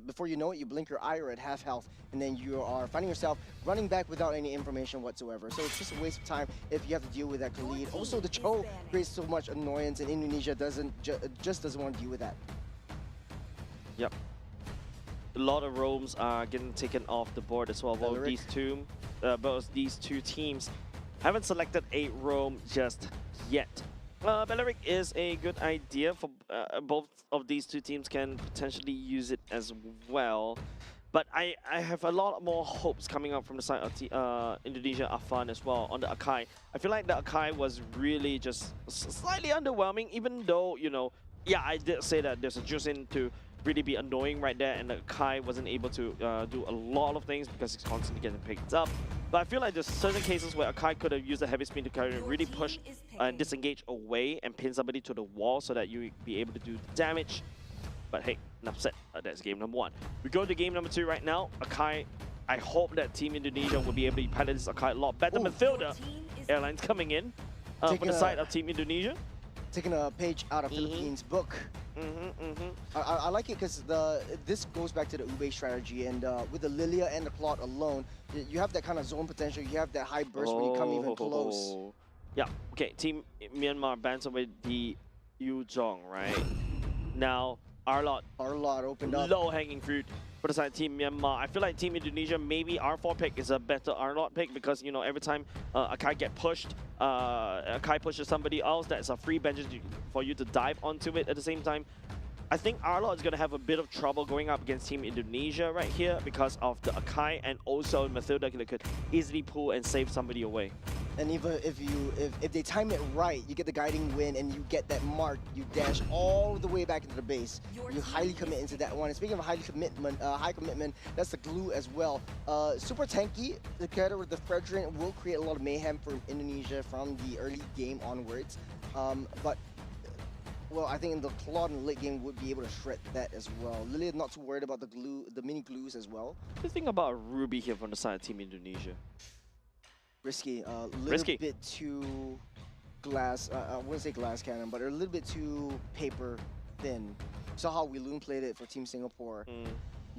before you know it, you blink your eye, you're at half health, and then you are finding yourself running back without any information whatsoever. So it's just a waste of time if you have to deal with that Khalid. Also, the Cho creates so much annoyance, and Indonesia just doesn't want to deal with that.
Yep. A lot of roams are getting taken off the board as well. Both these two teams haven't selected a roam just yet. Belleric is a good idea for both of these two teams can potentially use it as well. But I have a lot more hopes coming up from the side of Indonesia Afan as well on the Akai. I feel like the Akai was really just slightly underwhelming, even though, you know, yeah, I did say that there's a Juicin to really be annoying right there, and the Kai wasn't able to do a lot of things because he's constantly getting picked up. But I feel like there's certain cases where Akai could have used a heavy spin to kind of really push and disengage away and pin somebody to the wall so that you be able to do the damage. But hey, enough said. That's game number 1. We go to game number 2 right now. Akai, I hope that Team Indonesia will be able to pilot this Akai a lot better. Midfielder Airlines coming in from the side of Team Indonesia.
Taking a page out of Philippines' book. I like it because this goes back to the Ube strategy, and with the Lilia and the Claude alone, you have that kind of zone potential. You have that high burst when you come even close.
Yeah. Okay. Team Myanmar bans away the Yuzhong, right? Now Arlot
opened up.
Low hanging fruit for the side of Team Myanmar. I feel like Team Indonesia, maybe R4 pick is a better Arlot pick because, you know, every time Akai get pushed, Akai pushes somebody else, that's a free bench for you to dive onto it at the same time. I think Arlot is going to have a bit of trouble going up against Team Indonesia right here because of the Akai, and also Mathilda could easily pull and save somebody away.
And even if they time it right, you get the guiding win and you get that mark, you dash all the way back into the base. You highly commit into that one. And speaking of high commitment, that's the glue as well. Super tanky together with the Fredrin will create a lot of mayhem for Indonesia from the early game onwards. But well, I think in the Claude in the late game would be able to shred that as well. Lily not too worried about the mini glues as well.
What do you think about Ruby here from the side of Team Indonesia?
Risky, a little bit too glass, I wouldn't say glass cannon, but a little bit too paper
thin. Saw how Wiloon played it for Team Singapore.
Mm.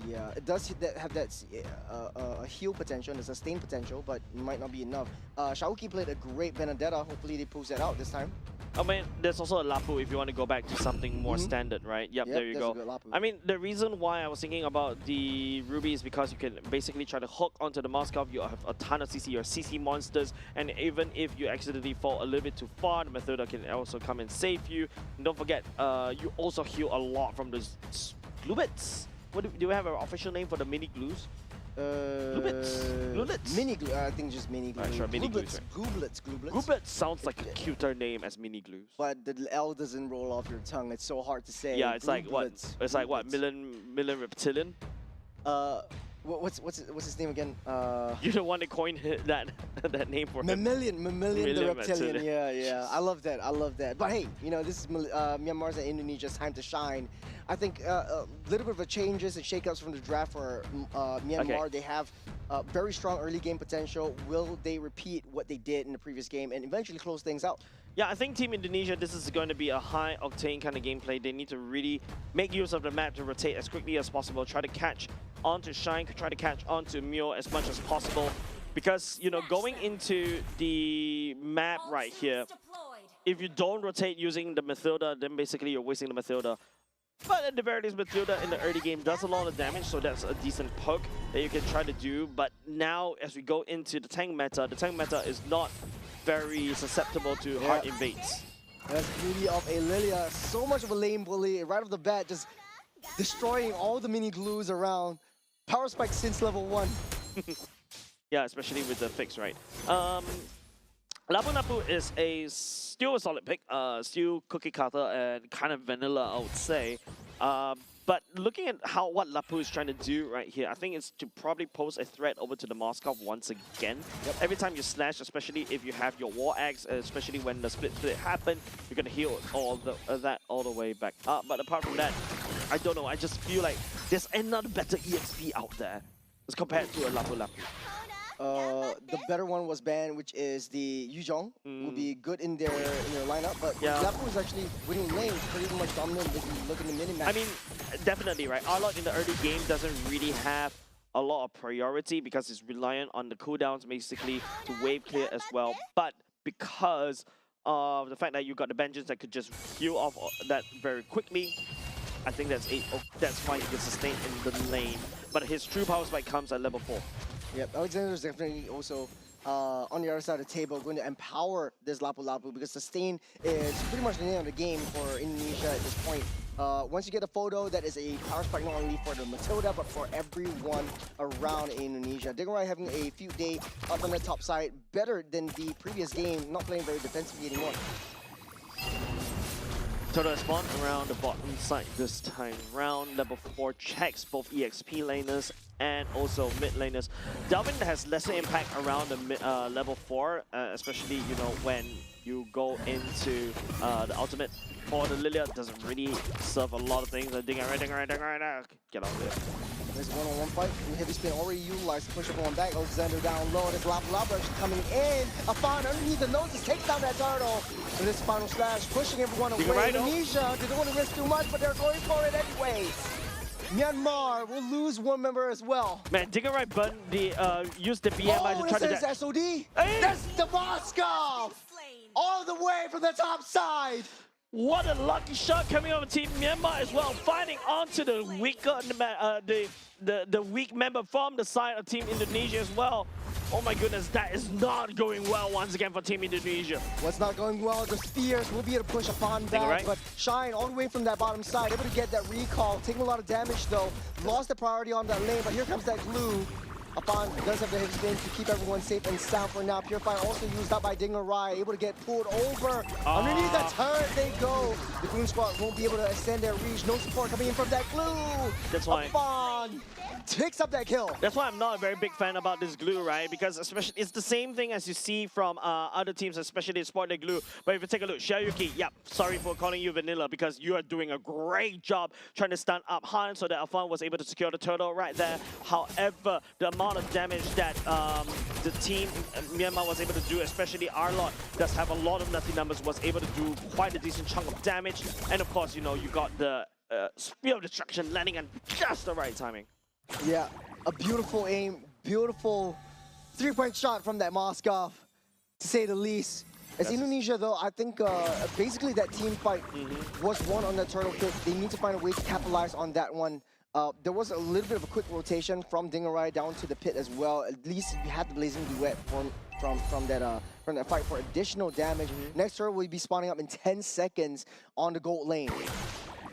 Yeah, it does have that heal potential and the sustain potential, but it might not be enough. Shaoki played a great Benedetta. Hopefully they pulls that out this time.
I mean, there's also a Lapu if you want to go back to something more standard, right? Yep, there you
there's
go.
a good Lapu.
I mean, the reason why I was thinking about the Ruby is because you can basically try to hook onto the Moskov. You have a ton of CC, your CC monsters, and even if you accidentally fall a little bit too far, the Methoda can also come and save you. And don't forget, you also heal a lot from those glubits. What do we have an official name for the mini glues? Glulets?
Mini glue. I think just mini glue.
Sure, mini glues.
Glooblets.
Glubits sounds like a cuter name as mini glues.
But the L doesn't roll off your tongue. It's so hard to say.
Yeah, it's like what?
Glooblets.
It's like what?
Glooblets.
Million reptilian?
What's his name again?
You're the one that coined that that name for him.
Mammalian the
Mammalian
reptilian.
reptilian.
Yeah. I love that. But hey, you know, this is Myanmar's and Indonesia's time to shine. I think a little bit of a changes and shakeups from the draft for Myanmar.
Okay.
They have very strong early game potential. Will they repeat what they did in the previous game and eventually close things out?
Yeah, I think Team Indonesia, this is going to be a high-octane kind of gameplay. They need to really make use of the map to rotate as quickly as possible, try to catch onto Shine, try to catch onto Mio as much as possible. Because, you know, going into the map right here, if you don't rotate using the Mathilda, then basically you're wasting the Mathilda. But at the very least, Mathilda in the early game does a lot of damage, so that's a decent poke that you can try to do. But now, as we go into the tank meta is not very susceptible to hard invades.
That's the beauty of a Lilia. So much of a lane bully right off the bat, just destroying all the mini glues around. Power spike since level 1.
Yeah, especially with the fix, right? Lapu Lapu is still a solid pick, still cookie cutter and kind of vanilla, I would say. But looking at what Lapu is trying to do right here, I think it's to probably pose a threat over to the Moskov once again. Every time you slash, especially if you have your War Axe, especially when the split happen, you're going to heal all that all the way back up. But apart from that, I don't know, I just feel like there's another better EXP out there as compared to a Lapu Lapu.
The better one was banned, which is the Yuzhong. Would be good in their lineup, but Lapu is actually winning lanes, pretty much dominant if you look in the minimap.
I mean, definitely, right? Arlot in the early game doesn't really have a lot of priority because it's reliant on the cooldowns basically to wave clear as well. But because of the fact that you got the Vengeance that could just heal off that very quickly, I think that's why he can sustain in the lane. But his true power spike comes at level 4.
Yep, Alexander's definitely also on the other side of the table going to empower this Lapu Lapu because sustain is pretty much the name of the game for Indonesia at this point. Once you get a photo, that is a power spike not only for the Matilda but for everyone around Indonesia. Dingerai having a few day up on the top side, better than the previous game, not playing very defensively anymore.
Total spawn around the bottom side this time round. Level 4 checks both EXP laners and also mid laners. Delvin has lesser impact around the level 4, especially when you go into the ultimate. For the Lilia, doesn't really serve a lot of things. Dingerai, get out of there.
There's a one-on-one fight. Heavy spin already utilized to push everyone back. Alexander down low. There's Lapu Lapu coming in. Afan underneath the noses takes down that turtle. And this final slash pushing everyone away. Indonesia, they don't want to risk too much, but they're going for it anyway. Myanmar will lose one member as well.
Man, Dingerai used the BMI to try to...
Oh, SOD? Hey! That's the Moskov! All the way from the top side!
What a lucky shot coming over Team Myanmar as well, fighting onto the weaker, the weak member from the side of Team Indonesia as well. Oh my goodness, that is not going well once again for Team Indonesia.
What's not going well? The Spears will be able to push upon back, but Shine all the way from that bottom side, able to get that recall, taking a lot of damage though. Lost the priority on that lane, but here comes that glue. Upon does have the heavy spin to keep everyone safe and sound for now. Purify also used up by Dingerai, able to get pulled over. Underneath that turret they go. The Goon Squad won't be able to extend their reach. No support coming in from that glue.
That's why.
Upon
picks up that kill.
That's why I'm not a very big fan about this glue, right? Because especially it's the same thing as you see from other teams, especially Sport the glue. But if you take a look, Xiaoyuki, yep, sorry for calling you vanilla because you are doing a great job trying to stun up Han so that Afan was able to secure the turtle right there. However, the amount of damage that the team Myanmar was able to do, especially Arlot, does have a lot of nutty numbers, was able to do quite a decent chunk of damage. And of course, you know, you got the Spear of Destruction landing at just the right timing.
Yeah, a beautiful aim, beautiful three-point shot from that Moskov, to say the least. As Indonesia, though, I think basically that team fight was won on the turtle pit. They need to find a way to capitalize on that one. There was a little bit of a quick rotation from Dingarai down to the pit as well. At least you had the Blazing Duet from that fight for additional damage. Next turtle will be spawning up in 10 seconds on the gold lane.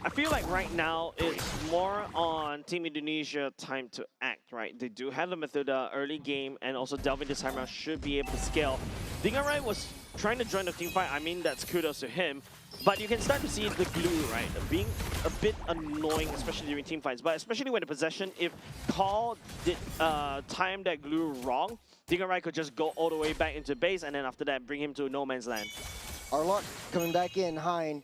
I feel like right now it's more on Team Indonesia time to act, right? They do have the method early game, and also Delvin this time around should be able to scale. Dingarai was trying to join the team fight. I mean, that's kudos to him. But you can start to see the glue, right? Being a bit annoying, especially during team fights. But especially when the possession, if Call did time that glue wrong, Dingarai could just go all the way back into base, and then after that, bring him to no man's land.
Arlot coming back in, Hein.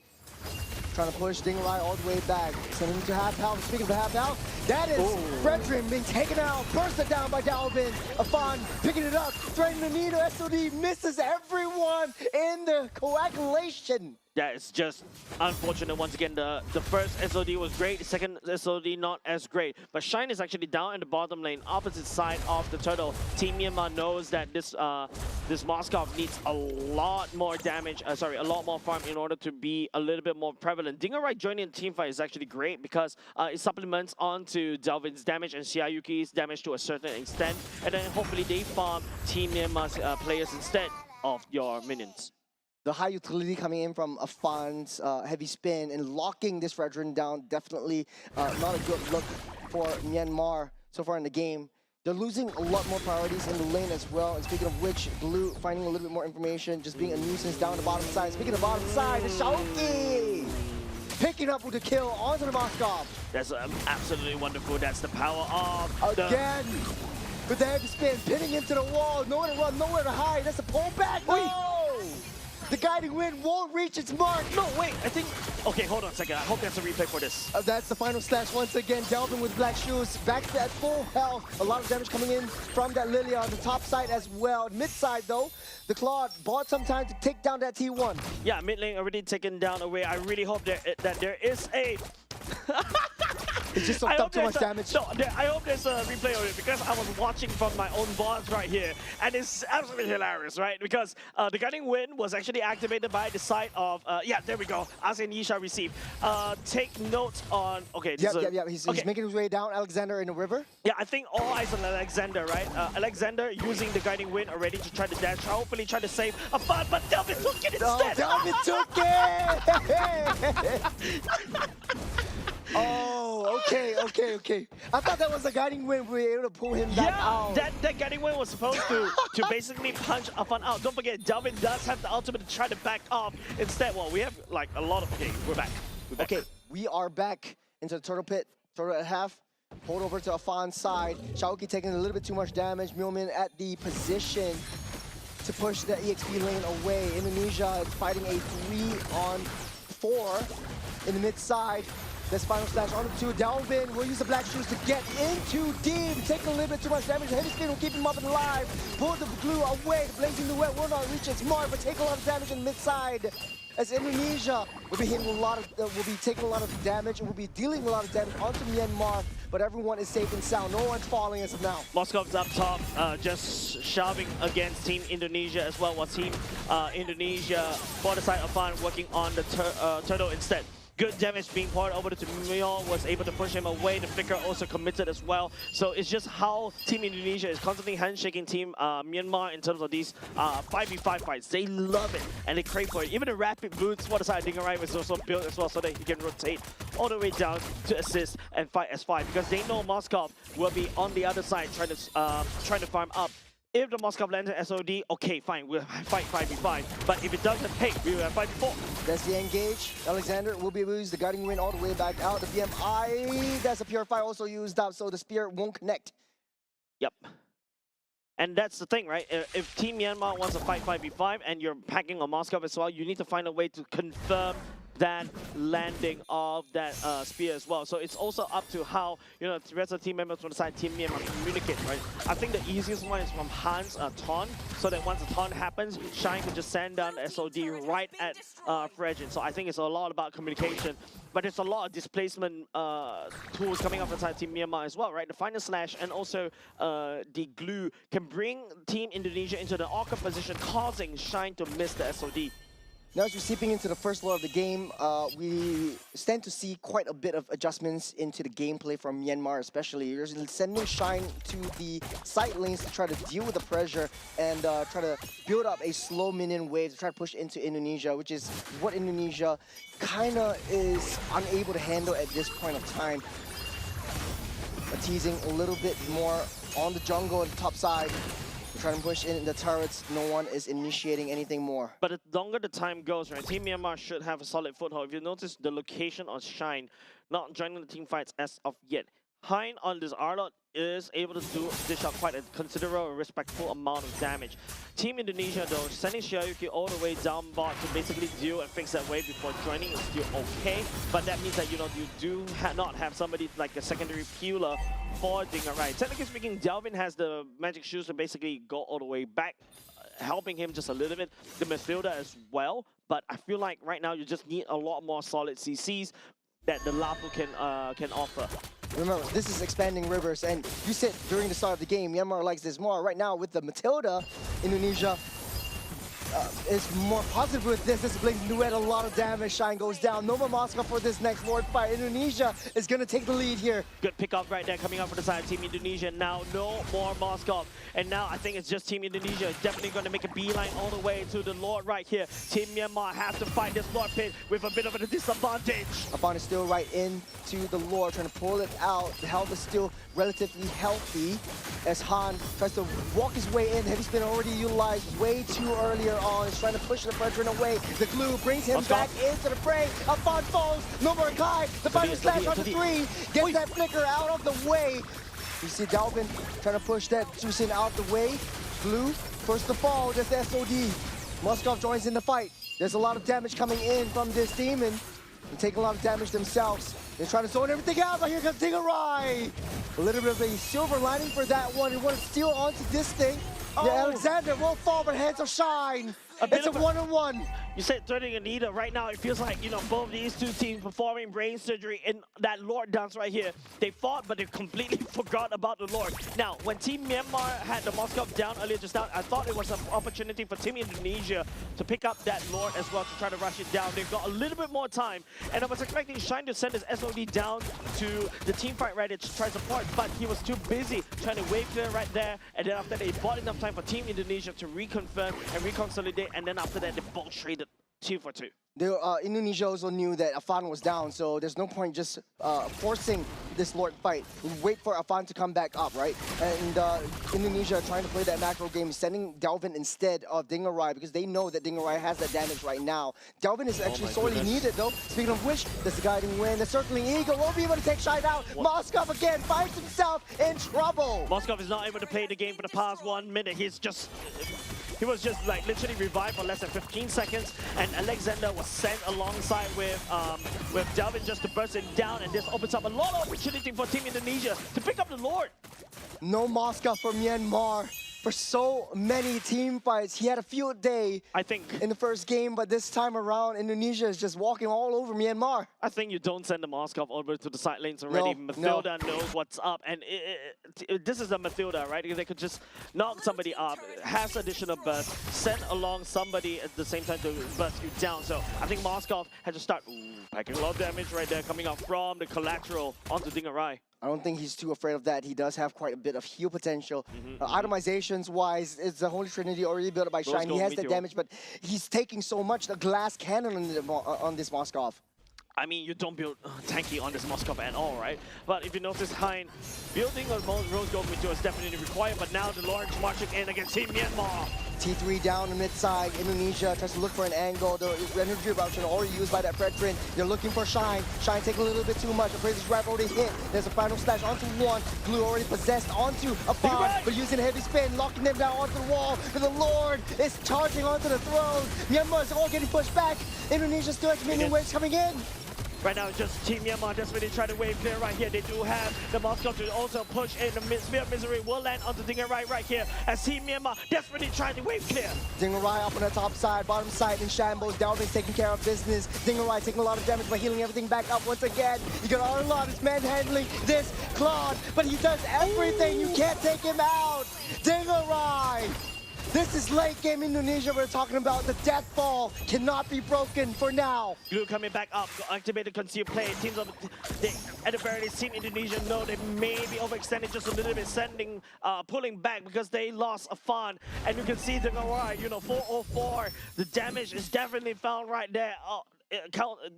Trying to push Dingarai all the way back. Sending him to half health. Speaking of half health, that is Fredrin being taken out. Bursted down by Dalvin. Afan picking it up. Threatening the needle. SOD misses everyone in the coagulation.
Yeah, it's just unfortunate. Once again, the first SOD was great, the second SOD not as great. But Shine is actually down in the bottom lane, opposite side of the turtle. Team Myanmar knows that this Moskov needs a lot more damage, a lot more farm in order to be a little bit more prevalent. Dingarai joining the team fight is actually great because it supplements onto Delvin's damage and Xiaoyuki's damage to a certain extent. And then hopefully they farm Team Myanmar's players instead of your minions.
The high utility coming in from Afan's heavy spin and locking this Fredrin down, definitely not a good look for Myanmar so far in the game. They're losing a lot more priorities in the lane as well. And speaking of which, Blue finding a little bit more information, just being a nuisance down the bottom side. Speaking of bottom side, the Xiaoki picking up with the kill onto the Moskov.
That's absolutely wonderful. That's the power of
again. With the heavy spin, pinning into the wall, nowhere to run, nowhere to hide. That's a pullback. No! The guiding wind won't reach its mark.
No, wait, I think... Okay, hold on a second. I hope there's a replay for this.
That's the final slash once again. Delvin with black shoes, back to at full health. A lot of damage coming in from that Lilia on the top side as well. Mid side though, the Claude bought some time to take down that T1.
Yeah, mid lane already taken down away. I really hope that there is a...
It just took up too much damage.
No, I hope there's a replay of it because I was watching from my own boards right here, and it's absolutely hilarious, right? Because the guiding wind was actually activated by the side of yeah, there we go. Asen Yisha received. Take note on
Yeah. He's making his way down. Alexander in the river.
Yeah, I think all eyes on Alexander, right? Alexander using the guiding wind already to try to dash, hopefully try to save Afan, but Delvin took it instead.
Delvin took it. Oh, okay. I thought that was a guiding wind. We were able to pull him back out.
That guiding wind was supposed to basically punch Afan out. Don't forget, Delvin does have the ultimate to try to back off. Instead, well, we have like a lot of... Okay, we're back.
Okay, we are back into the turtle pit. Turtle at half. Hold over to Afan's side. Xiaoki taking a little bit too much damage. Millman at the position to push the EXP lane away. Indonesia is fighting a 3-on-4 in the mid side. This final slash on the two. Delvin will use the black shoes to get into deep. Take a little bit too much damage. The heavy spin will keep him up and alive. Pull the glue away. The blazing duet will not reach its mark, but take a lot of damage in the mid side. As Indonesia will be hitting a lot of, will be taking a lot of damage and will be dealing a lot of damage onto Myanmar. But everyone is safe and sound. No one's falling as of now.
Moskov's up top, just shoving against Team Indonesia as well. While Team Indonesia for the side of Fan working on the turtle instead. Good damage being poured over to Myon, was able to push him away. The flicker also committed as well. So it's just how Team Indonesia is constantly handshaking Team Myanmar in terms of these 5v5 fights. They love it and they crave for it. Even the rapid boots for the side of Dingarai was also built as well so that he can rotate all the way down to assist and fight S5 because they know Moskov will be on the other side trying to farm up. If the Moskov lands an SOD, okay, fine, we'll fight 5v5. But if it doesn't, hey, we will have 5v4.
That's the engage. Alexander will be able to use the guiding wind all the way back out. The BMI, that's a Purify also used up, so the spear won't connect.
Yep. And that's the thing, right? If Team Myanmar wants to fight 5v5 and you're packing on Moskov as well, you need to find a way to confirm that landing of that spear as well. So it's also up to how, you know, the rest of the team members from the side Team Myanmar communicate, right? I think the easiest one is from Han's taunt, so that once the taunt happens, Shine can just send down the SOD right at Fredjin. So I think it's a lot about communication, but it's a lot of displacement tools coming up inside Team Myanmar as well, right? The final slash and also the glue can bring Team Indonesia into the awkward position, causing Shine to miss the SOD.
Now as we're seeping into the first lore of the game, we stand to see quite a bit of adjustments into the gameplay from Myanmar especially. You're sending Shine to the side lanes to try to deal with the pressure and try to build up a slow minion wave to try to push into Indonesia, which is what Indonesia kinda is unable to handle at this point of time. Teasing a little bit more on the jungle on the top side. Trying to push in the turrets, no one is initiating anything more.
But the longer the time goes, right, Team Myanmar should have a solid foothold. If you notice the location of Shine, not joining the team fights as of yet. Hein on this Arlot is able to dish out quite a considerable and respectful amount of damage. Team Indonesia though, sending Shiayuki all the way down bot to basically deal and fix that wave before joining is still okay, but that means that, you know, you do not have somebody like a secondary peeler for Dingarai. Technically speaking, Delvin has the magic shoes to basically go all the way back, helping him just a little bit. The Mathilda as well, but I feel like right now you just need a lot more solid CCs that the Lapu can offer.
Remember, this is expanding rivers, and you said during the start of the game, Myanmar likes this more. Right now, with the Matilda, Indonesia is more positive with this. This Blink Duet, a lot of damage. Shine goes down. No more Moscow for this next Lord fight. Indonesia is going to take the lead here.
Good pick up right there coming up for the side of Team Indonesia. Now, no more Moscow. And now I think it's just Team Indonesia definitely going to make a beeline all the way to the Lord right here. Team Myanmar has to fight this Lord pit with a bit of a disadvantage.
Upon is still right into the Lord, trying to pull it out. The health is still relatively healthy as Han tries to walk his way in. Heavy spin already utilized way too earlier on. He's trying to push the pressure away. The glue brings him back into the fray. Upon falls. No more Kai. The final slash on the 3. Gets that flicker out of the way. You see Dalvin trying to push that Jusin out of the way. Blue, first to fall, just SOD. Moskov joins in the fight. There's a lot of damage coming in from this team, and they take a lot of damage themselves. They're trying to zone everything out, but here comes Dingarai. A little bit of a silver lining for that one. He want to steal onto this thing. Oh. Yeah, Alexander will fall, but hands of Shine. It's a one-on-one.
You said threatening Anita. Right now, it feels like, you know, both these two teams performing brain surgery in that Lord dance right here. They fought, but they completely forgot about the Lord. Now, when Team Myanmar had the Moscow down earlier just now, I thought it was an opportunity for Team Indonesia to pick up that Lord as well to try to rush it down. They've got a little bit more time, and I was expecting Shine to send his SOD down to the team fight right to try support, but he was too busy trying to wave clear right there, and then after that, they bought enough time for Team Indonesia to reconfirm and reconsolidate, and then after that, they both traded 2 for 2.
Indonesia also knew that Afan was down, so there's no point just forcing this Lord fight. Wait for Afan to come back up, right? And Indonesia trying to play that macro game, sending Delvin instead of Dingarai because they know that Dingarai has that damage right now. Delvin is actually sorely needed though. Speaking of which, there's the guiding wind. There's certainly Eagle won't be able to take Shine out. Moskov again finds himself in trouble.
Moskov is not able to play the game for the past 1 minute. He was just like literally revived for less than 15 seconds, and Alexander was sent alongside with Delvin just to burst him down, and this opens up a lot of opportunity for Team Indonesia to pick up the Lord.
No Moscow for Myanmar for so many team fights. He had a field day,
I think,
in the first game, but this time around, Indonesia is just walking all over Myanmar.
I think you don't send the Moskov over to the side lanes already. Mathilda knows what's up, and this is the Mathilda, right? They could just knock somebody up, has additional burst, send along somebody at the same time to burst you down. So I think Moskov had to start packing a lot of damage right there, coming up from the collateral onto Dingarai.
I don't think he's too afraid of that. He does have quite a bit of heal potential. Itemizations-wise, it's the Holy Trinity already built up by Shine. He has the damage, but he's taking so much. The glass cannon on this Moskov.
I mean, you don't build tanky on this Moskov at all, right? But if you notice, Hein, building a Rose Gold Meteor is definitely required, but now the Lord's marching in against Team Myanmar.
T3 down the mid side. Indonesia tries to look for an angle. The energy eruption already used by that Fredrin. They're looking for Shine. Shine taking a little bit too much. The Appraiser's Grab already hit. There's a final slash onto one. Blue already possessed onto a Fawn, but using a heavy spin, locking them down onto the wall. But the Lord is charging onto the throne. Myanmar is all getting pushed back. Indonesia still has minion waves coming in.
Right now, just Team Myanmar desperately trying to wave clear right here. They do have the Moskov to also push in. The Spear of Misery will land onto Dingerai right here as Team Myanmar desperately trying to wave clear.
Dingerai up on the top side, bottom side in shambles. Dalvin's taking care of business. Dingerai taking a lot of damage by healing everything back up once again. You got Arlon is manhandling this Claude, but he does everything. You can't take him out. Dingerai! This is late game Indonesia we're talking about. The death ball cannot be broken for now.
Glue coming back up, activated concealed play. Teams of at the very least, Team Indonesia know they may be overextended just a little bit, pulling back because they lost a Fawn. And you can see the Nagoya, 404. The damage is definitely found right there.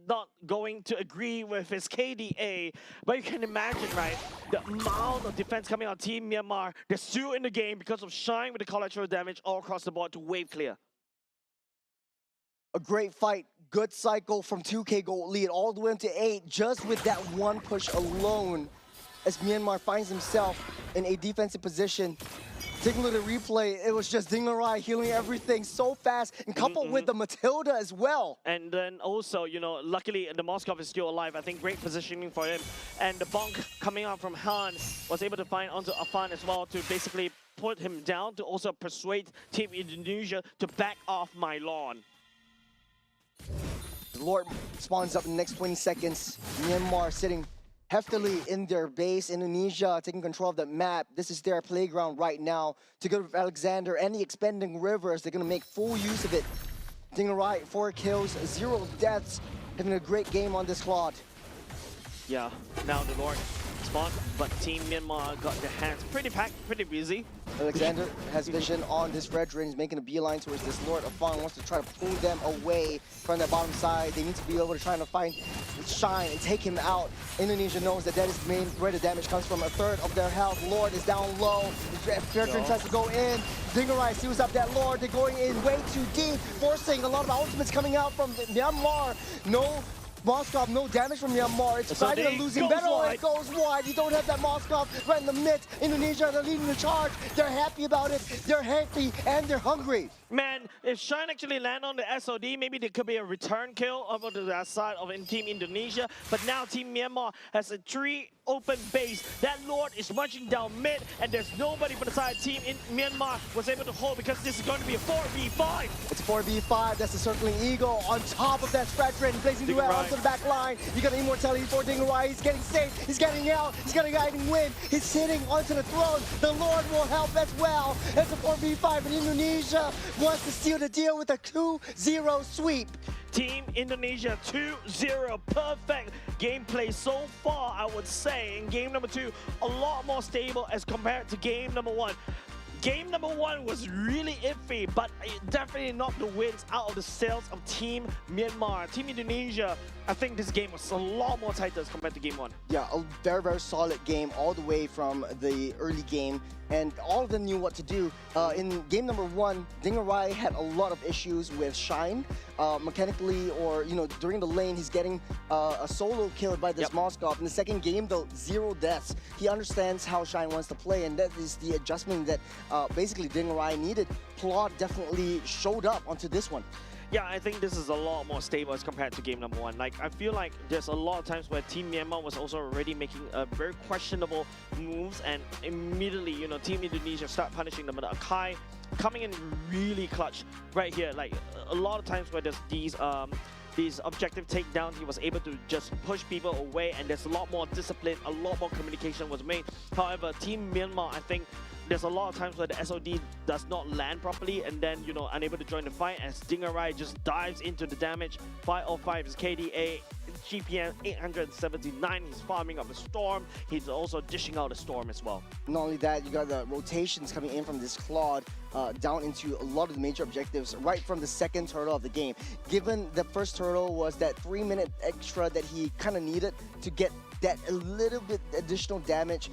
Not going to agree with his KDA, but you can imagine, right, the amount of defense coming out of Team Myanmar. They're still in the game because of Shine with the collateral damage all across the board to wave clear.
A great fight, good cycle from 2K gold lead all the way into 8 just with that one push alone as Myanmar finds himself in a defensive position. Taking a look at the replay, it was just Dingerai healing everything so fast and coupled with the Matilda as well.
And then also, luckily the Moskov is still alive. I think great positioning for him. And the bonk coming out from Han was able to find onto Afan as well to basically put him down to also persuade Team Indonesia to back off my lawn.
The Lord spawns up in the next 20 seconds. Myanmar sitting heftily in their base. Indonesia taking control of the map. This is their playground right now. To go with Alexander and the expanding rivers, they're going to make full use of it. Dingerai, 4 kills, 0 deaths. Having a great game on this Claude.
Yeah, now the Lord spawned, but Team Myanmar got their hands pretty packed, pretty busy.
Alexander has vision on this Fredrin. He's making a beeline towards this Lord Afan. Wants to try to pull them away from the bottom side. They need to be able to try to find Shine and take him out. Indonesia knows that is main where the damage comes from. A third of their health. Lord is down low. Fredrin tries to go in. Dingerai seals up that Lord. They're going in way too deep, forcing a lot of ultimates coming out from Myanmar. No Moskov, no damage from Myanmar. It's exciting and losing battle. It goes wide. You don't have that Moskov right in the midst. Indonesia, they're leading the charge. They're happy about it. They're happy and they're hungry.
Man, if Shine actually land on the SOD, maybe there could be a return kill over to that side of Team Indonesia. But now Team Myanmar has a 3 open base. That Lord is marching down mid, and there's nobody from the side. Team Myanmar was able to hold because this is going to be a 4v5.
It's a 4v5. That's the circling eagle on top of that Fredrin, blazing through onto the back line. You got immortality for Dingerai. He's getting safe. He's getting out. He's got a guiding win. He's sitting onto the throne. The Lord will help as well. It's a 4v5 in Indonesia. Wants to seal the deal with a 2-0 sweep.
Team Indonesia 2-0. Perfect gameplay so far, I would say. In game number 2, a lot more stable as compared to game number 1. Game number 1 was really iffy, but definitely knocked the wins out of the sails of Team Myanmar. Team Indonesia, I think this game was a lot more tighter as compared to game 1.
Yeah, a very, very solid game all the way from the early game. And all of them knew what to do. In game number 1, Dingerai had a lot of issues with Shine. Mechanically, or during the lane, he's getting a solo killed by this Moskov. In the second game, though, 0 deaths. He understands how Shine wants to play, and that is the adjustment that basically Dingerai needed. Claude definitely showed up onto this one.
Yeah, I think this is a lot more stable as compared to game number 1. Like, I feel like there's a lot of times where Team Myanmar was also already making very questionable moves, and immediately, Team Indonesia start punishing them. But Akai coming in really clutch right here. Like, a lot of times where there's these objective takedowns, he was able to just push people away, and there's a lot more discipline, a lot more communication was made. However, Team Myanmar, I think, there's a lot of times where the SOD does not land properly and then, unable to join the fight as Dingerai just dives into the damage. 505 is KDA, GPM 879. He's farming up the Storm. He's also dishing out the Storm as well.
Not only that, you got the rotations coming in from this Claude. down into a lot of the major objectives right from the second turtle of the game. Given the first turtle was that 3-minute extra that he kind of needed to get that a little bit additional damage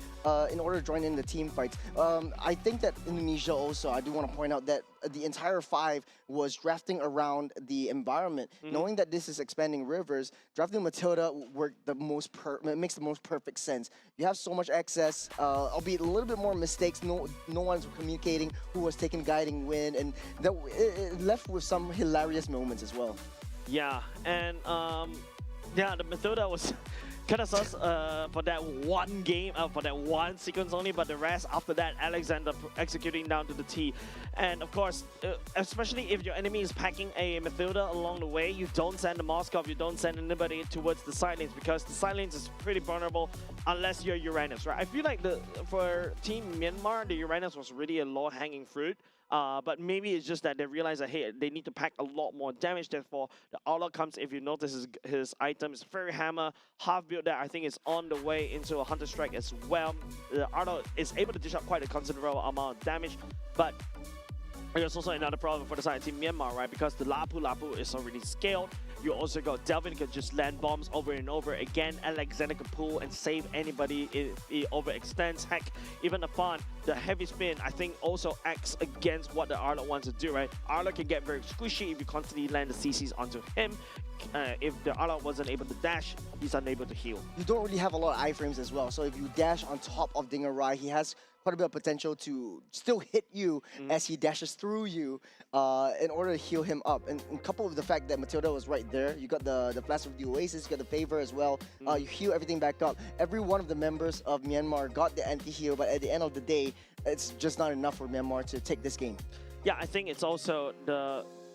in order to join in the team fights. I think that Indonesia also, I do want to point out that the entire 5 was drafting around the environment. Knowing that this is expanding rivers, drafting Matilda worked the most makes the most perfect sense. You have so much access, albeit a little bit more mistakes. No one's communicating who was taking guiding wind, and that it left with some hilarious moments as well.
Yeah, and yeah, the Matilda was kind of sus for that one game, for that one sequence only, but the rest after that, Alexander executing down to the T. And of course, especially if your enemy is packing a Matilda along the way, you don't send the Moskov, you don't send anybody towards the side lanes, because the side lanes is pretty vulnerable unless you're Uranus, right? I feel like for Team Myanmar, the Uranus was really a low-hanging fruit. But maybe it's just that they realize that, hey, they need to pack a lot more damage. Therefore, the Arlot comes, if you notice his item is Fairy Hammer, half build that I think is on the way into a Hunter Strike as well. The Arlot is able to dish up quite a considerable amount of damage, but there's also another problem for the side of Team Myanmar, right? Because the Lapu is already scaled. You also got Delvin who can just land bombs over and over again. Alexander can pull and save anybody if he overextends. Heck, even Afan, the heavy spin, I think also acts against what the Arlot wants to do, right? Arlot can get very squishy if you constantly land the CCs onto him. If the Arlot wasn't able to dash, he's unable to heal.
You don't really have a lot of iframes as well, so if you dash on top of Dingarai, he has quite a bit of potential to still hit you as he dashes through you in order to heal him up. And coupled with the fact that Matilda was right there, you got the Blast of the Oasis, you got the Favor as well, you heal everything back up. Every one of the members of Myanmar got the anti-heal, but at the end of the day, it's just not enough for Myanmar to take this game.
Yeah, I think it's also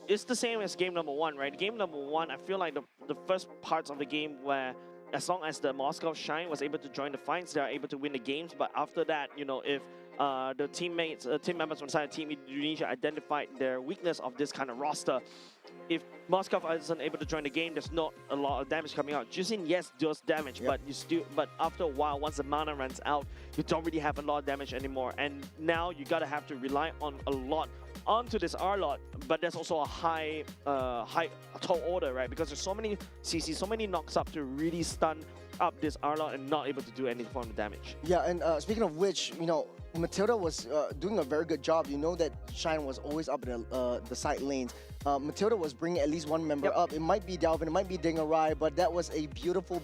it's the same as game number 1, right? Game number 1, I feel like the first parts of the game where as long as the Moscow Shine was able to join the fights, they are able to win the games. But after that, you know, if the team members from side of Team Indonesia identified their weakness of this kind of roster, if Moscow isn't able to join the game, there's not a lot of damage coming out. Jushin, yes, does damage, but after a while, once the mana runs out, you don't really have a lot of damage anymore. And now you gotta have to rely on a lot onto this Arlot, but there's also a high tall order, right? Because there's so many CC, so many knocks up to really stun up this Arlot and not able to do any form of damage.
Yeah, and speaking of which, you know, Matilda was doing a very good job. You know that Shine was always up in the side lanes. Matilda was bringing at least one member up. It might be Dalvin, it might be Dingarai, but that was a beautiful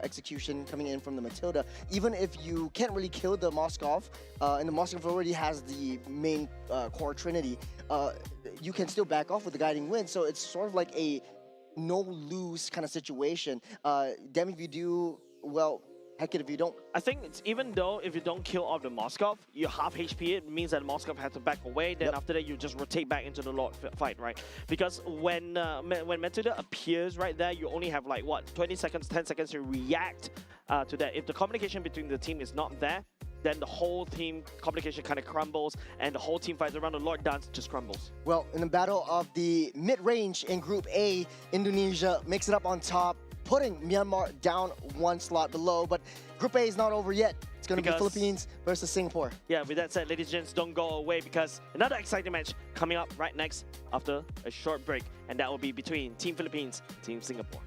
execution coming in from the Matilda. Even if you can't really kill the Moskov, and the Moskov already has the main core trinity, you can still back off with the Guiding Wind. So it's sort of like a no-lose kind of situation. Damn if you do, well, heck it if you don't.
I think it's, even though if you don't kill off the Moskov, you half HP it means that Moskov has to back away. Then after that, you just rotate back into the Lord fight, right? Because when Matilda appears right there, you only have like what 20 seconds, 10 seconds to react to that. If the communication between the team is not there, then the whole team communication kind of crumbles, and the whole team fights around the Lord Dance just crumbles.
Well, in the battle of the mid-range in Group A, Indonesia makes it up on top, putting Myanmar down one slot below. But Group A is not over yet. It's going to be Philippines versus Singapore.
Yeah, with that said, ladies and gents, don't go away, because another exciting match coming up right next after a short break, and that will be between Team Philippines and Team Singapore.